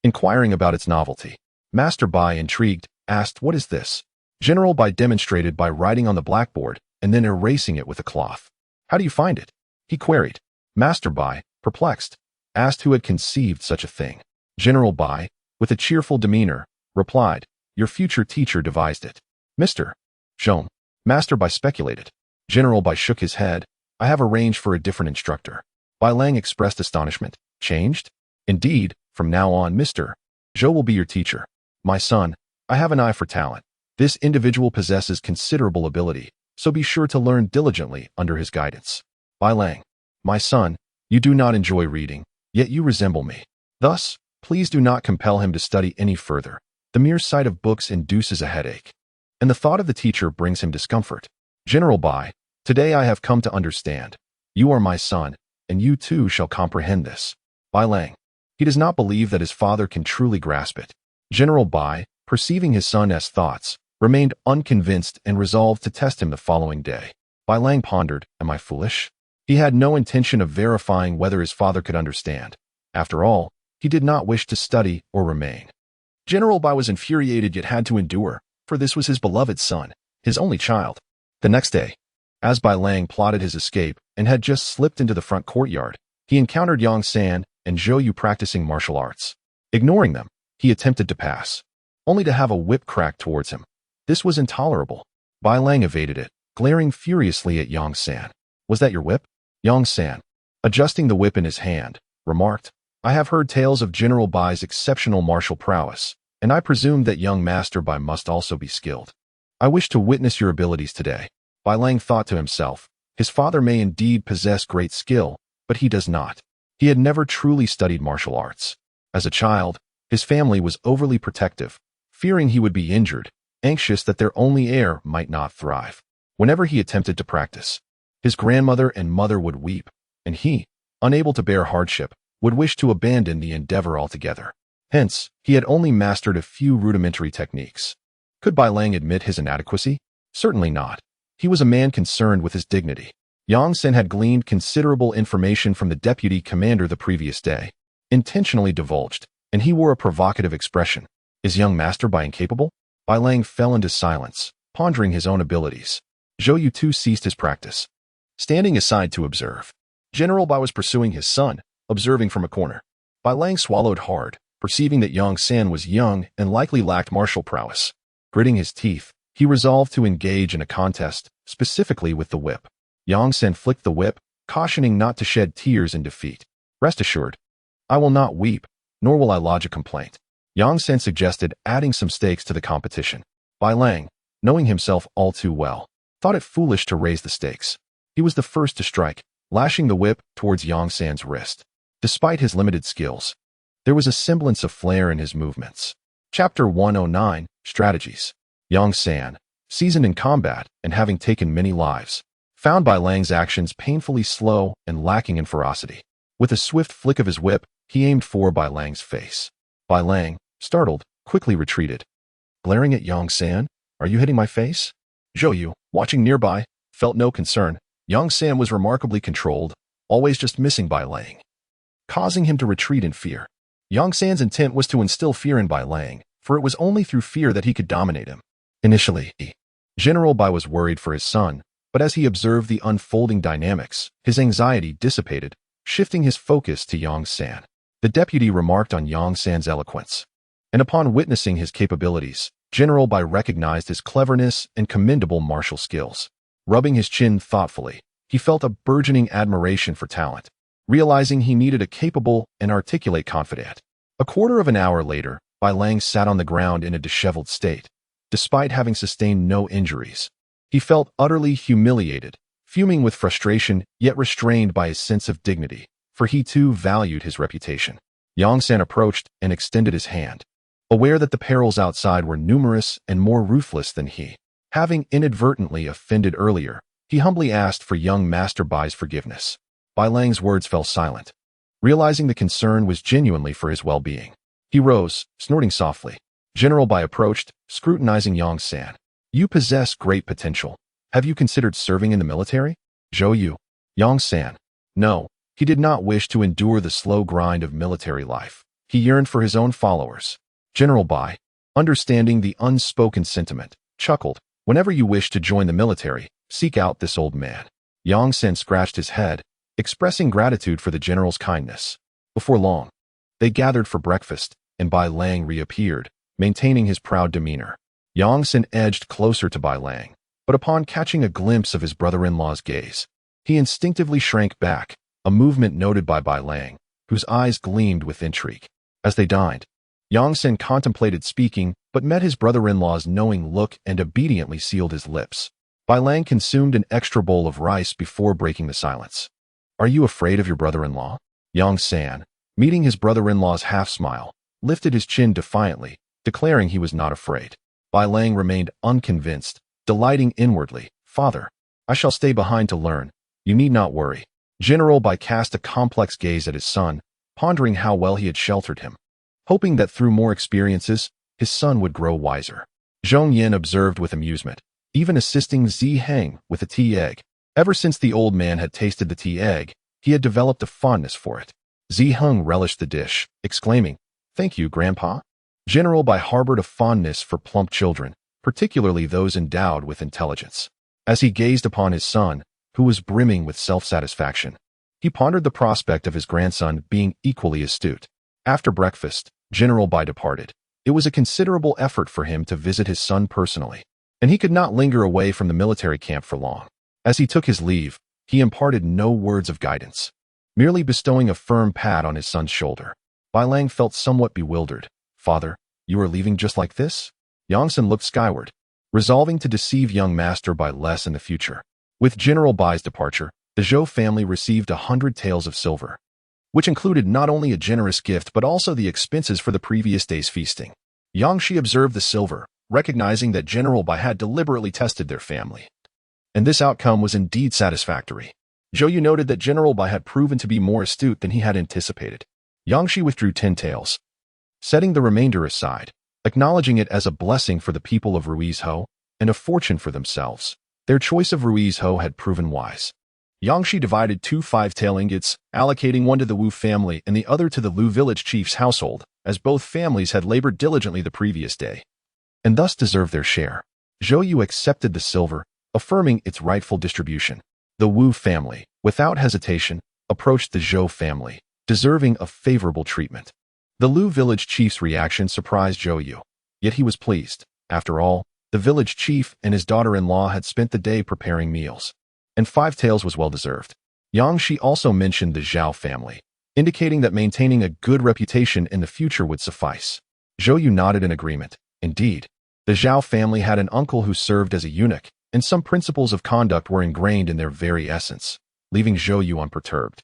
inquiring about its novelty. Master Bai, intrigued, asked, what is this? General Bai demonstrated by writing on the blackboard and then erasing it with a cloth. How do you find it? He queried. Master Bai, perplexed, asked who had conceived such a thing. General Bai, with a cheerful demeanor, replied, your future teacher devised it. Mr. Zhong. Master Bai speculated. General Bai shook his head. I have arranged for a different instructor. Bai Lang expressed astonishment. Changed? Indeed, from now on Mr. Zhou will be your teacher. My son, I have an eye for talent. This individual possesses considerable ability, so be sure to learn diligently under his guidance. Bai Lang. My son, you do not enjoy reading, yet you resemble me. Thus, please do not compel him to study any further. The mere sight of books induces a headache, and the thought of the teacher brings him discomfort. General Bai, today I have come to understand. You are my son, and you too shall comprehend this. Bai Lang. He does not believe that his father can truly grasp it. General Bai, perceiving his son's thoughts, remained unconvinced and resolved to test him the following day. Bai Lang pondered, am I foolish? He had no intention of verifying whether his father could understand. After all, he did not wish to study or remain. General Bai was infuriated yet had to endure, for this was his beloved son, his only child. The next day, as Bai Lang plotted his escape and had just slipped into the front courtyard, he encountered Yang San and Zhou Yu practicing martial arts. Ignoring them, he attempted to pass, only to have a whip cracked towards him. This was intolerable. Bai Lang evaded it, glaring furiously at Yang San. Was that your whip? Yang San, adjusting the whip in his hand, remarked, I have heard tales of General Bai's exceptional martial prowess, and I presume that young Master Bai must also be skilled. I wish to witness your abilities today. Bai Lang thought to himself, his father may indeed possess great skill, but he does not. He had never truly studied martial arts. As a child, his family was overly protective, fearing he would be injured, anxious that their only heir might not thrive. Whenever he attempted to practice, his grandmother and mother would weep, and he, unable to bear hardship, would wish to abandon the endeavor altogether. Hence, he had only mastered a few rudimentary techniques. Could Bai Lang admit his inadequacy? Certainly not. He was a man concerned with his dignity. Yang Sen had gleaned considerable information from the deputy commander the previous day, intentionally divulged, and he wore a provocative expression. Is young Master Bai incapable? Bai Lang fell into silence, pondering his own abilities. Zhou Yu too ceased his practice, standing aside to observe. General Bai was pursuing his son, observing from a corner. Bai Lang swallowed hard, perceiving that Yang San was young and likely lacked martial prowess. Gritting his teeth, he resolved to engage in a contest, specifically with the whip. Yang San flicked the whip, cautioning not to shed tears in defeat. Rest assured, I will not weep, nor will I lodge a complaint. Yang San suggested adding some stakes to the competition. Bai Lang, knowing himself all too well, thought it foolish to raise the stakes. He was the first to strike, lashing the whip towards Yang San's wrist. Despite his limited skills, there was a semblance of flair in his movements. Chapter 109, Strategies. Yang San, seasoned in combat and having taken many lives, found Bai Lang's actions painfully slow and lacking in ferocity. With a swift flick of his whip, he aimed for Bai Lang's face. Bai Lang, startled, quickly retreated. Glaring at Yang San, "Are you hitting my face?" Zhou Yu, watching nearby, felt no concern. Yang San was remarkably controlled, always just missing Bai Lang, causing him to retreat in fear. Yang San's intent was to instill fear in Bai Lang, for it was only through fear that he could dominate him. Initially, General Bai was worried for his son, but as he observed the unfolding dynamics, his anxiety dissipated, shifting his focus to Yang San. The deputy remarked on Yang San's eloquence, and upon witnessing his capabilities, General Bai recognized his cleverness and commendable martial skills. Rubbing his chin thoughtfully, he felt a burgeoning admiration for talent, realizing he needed a capable and articulate confidant. A quarter of an hour later, Bai Lang sat on the ground in a disheveled state. Despite having sustained no injuries, he felt utterly humiliated, fuming with frustration yet restrained by his sense of dignity, for he too valued his reputation. Yang San approached and extended his hand, aware that the perils outside were numerous and more ruthless than he. Having inadvertently offended earlier, he humbly asked for young Master Bai's forgiveness. Bai Lang's words fell silent, realizing the concern was genuinely for his well-being. He rose, snorting softly. General Bai approached, scrutinizing Yang San. "You possess great potential. Have you considered serving in the military?" Zhou Yu. Yang San. No, he did not wish to endure the slow grind of military life. He yearned for his own followers. General Bai, understanding the unspoken sentiment, chuckled. "Whenever you wish to join the military, seek out this old man." Yang San scratched his head, expressing gratitude for the general's kindness. Before long, they gathered for breakfast, and Bai Lang reappeared, maintaining his proud demeanor. Yang San edged closer to Bai Lang, but upon catching a glimpse of his brother-in-law's gaze, he instinctively shrank back, a movement noted by Bai Lang, whose eyes gleamed with intrigue. As they dined, Yang San contemplated speaking, but met his brother-in-law's knowing look and obediently sealed his lips. Bai Lang consumed an extra bowl of rice before breaking the silence. "Are you afraid of your brother-in-law?" Yang San, meeting his brother-in-law's half-smile, lifted his chin defiantly, declaring he was not afraid. Bai Lang remained unconvinced, delighting inwardly. "Father, I shall stay behind to learn. You need not worry." General Bai cast a complex gaze at his son, pondering how well he had sheltered him, hoping that through more experiences, his son would grow wiser. Zhong Yin observed with amusement, even assisting Zi Heng with the tea egg. Ever since the old man had tasted the tea egg, he had developed a fondness for it. Zi Heng relished the dish, exclaiming, "Thank you, Grandpa." General Bai harbored a fondness for plump children, particularly those endowed with intelligence. As he gazed upon his son, who was brimming with self-satisfaction, he pondered the prospect of his grandson being equally astute. After breakfast, General Bai departed. It was a considerable effort for him to visit his son personally, and he could not linger away from the military camp for long. As he took his leave, he imparted no words of guidance, merely bestowing a firm pat on his son's shoulder. Bai Lang felt somewhat bewildered. "Father, you are leaving just like this?" Yang San looked skyward, resolving to deceive young Master Bai less in the future. With General Bai's departure, the Zhou family received 100 taels of silver, which included not only a generous gift but also the expenses for the previous day's feasting. Yang Shi observed the silver, recognizing that General Bai had deliberately tested their family, and this outcome was indeed satisfactory. Zhou Yu noted that General Bai had proven to be more astute than he had anticipated. Yang Shi withdrew 10 taels, setting the remainder aside, acknowledging it as a blessing for the people of Ruizhou and a fortune for themselves. Their choice of Ruizhou had proven wise. Yang Shi divided 2 5-tael ingots, allocating one to the Wu family and the other to the Lu village chief's household, as both families had labored diligently the previous day, and thus deserved their share. Zhou Yu accepted the silver, affirming its rightful distribution. The Wu family, without hesitation, approached the Zhou family, deserving of favorable treatment. The Lu village chief's reaction surprised Zhou Yu, yet he was pleased. After all, the village chief and his daughter-in-law had spent the day preparing meals, and 5 taels was well-deserved. Yang Shi also mentioned the Zhao family, indicating that maintaining a good reputation in the future would suffice. Zhou Yu nodded in agreement. Indeed, the Zhao family had an uncle who served as a eunuch, and some principles of conduct were ingrained in their very essence, leaving Zhou Yu unperturbed.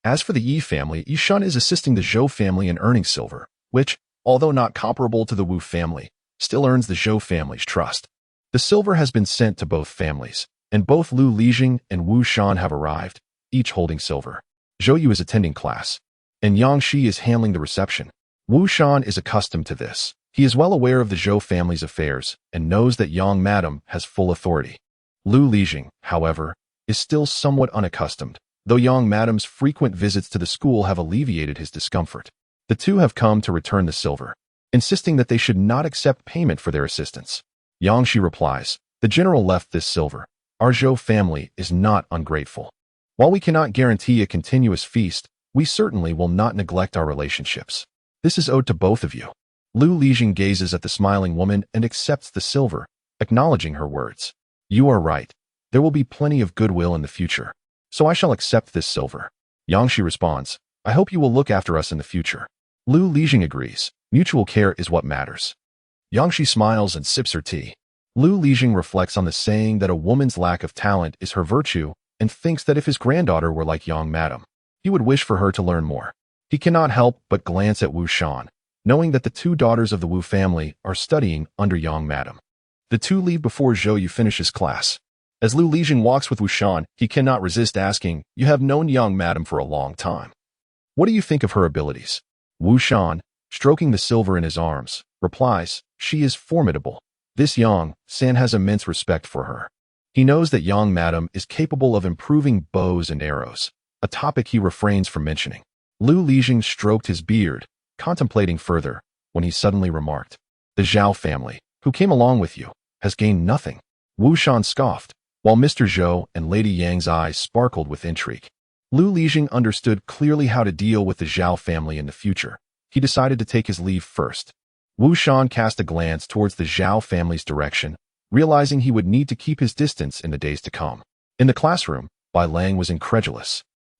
As for the Yi family, Yi Shun is assisting the Zhou family in earning silver, which, although not comparable to the Wu family, still earns the Zhou family's trust. The silver has been sent to both families, and both Lu Lijing and Wu Shan have arrived, each holding silver. Zhou Yu is attending class, and Yang Shi is handling the reception. Wu Shan is accustomed to this. He is well aware of the Zhou family's affairs and knows that Yang Madam has full authority. Lu Lijing, however, is still somewhat unaccustomed, though Yang Madam's frequent visits to the school have alleviated his discomfort. The two have come to return the silver, insisting that they should not accept payment for their assistance. Yang Shi replies, "The general left this silver. Our Zhou family is not ungrateful. While we cannot guarantee a continuous feast, we certainly will not neglect our relationships. This is owed to both of you." Lu Lijing gazes at the smiling woman and accepts the silver, acknowledging her words. "You are right. There will be plenty of goodwill in the future, so I shall accept this silver." Yang Shi responds, "I hope you will look after us in the future." Lu Lijing agrees. Mutual care is what matters. Yang Shi smiles and sips her tea. Lu Lijing reflects on the saying that a woman's lack of talent is her virtue and thinks that if his granddaughter were like Yang Madam, he would wish for her to learn more. He cannot help but glance at Wu Shan, knowing that the 2 daughters of the Wu family are studying under Yang Madam. The 2 leave before Zhou Yu finishes class. As Lu Lijing walks with Wu Shan, he cannot resist asking, "You have known Yang Madam for a long time. What do you think of her abilities?" Wu Shan, stroking the silver in his arms, replies, "She is formidable. This Yang San has immense respect for her." He knows that Yang Madam is capable of improving bows and arrows, a topic he refrains from mentioning. Lu Lijing stroked his beard, contemplating further, when he suddenly remarked, "The Zhao family, who came along with you, has gained nothing." Wu Shan scoffed, while Mr. Zhou and Lady Yang's eyes sparkled with intrigue. Lu Lijing understood clearly how to deal with the Zhao family in the future. He decided to take his leave first. Wu Shan cast a glance towards the Zhao family's direction, realizing he would need to keep his distance in the days to come. In the classroom, Bai Lang was incredulous.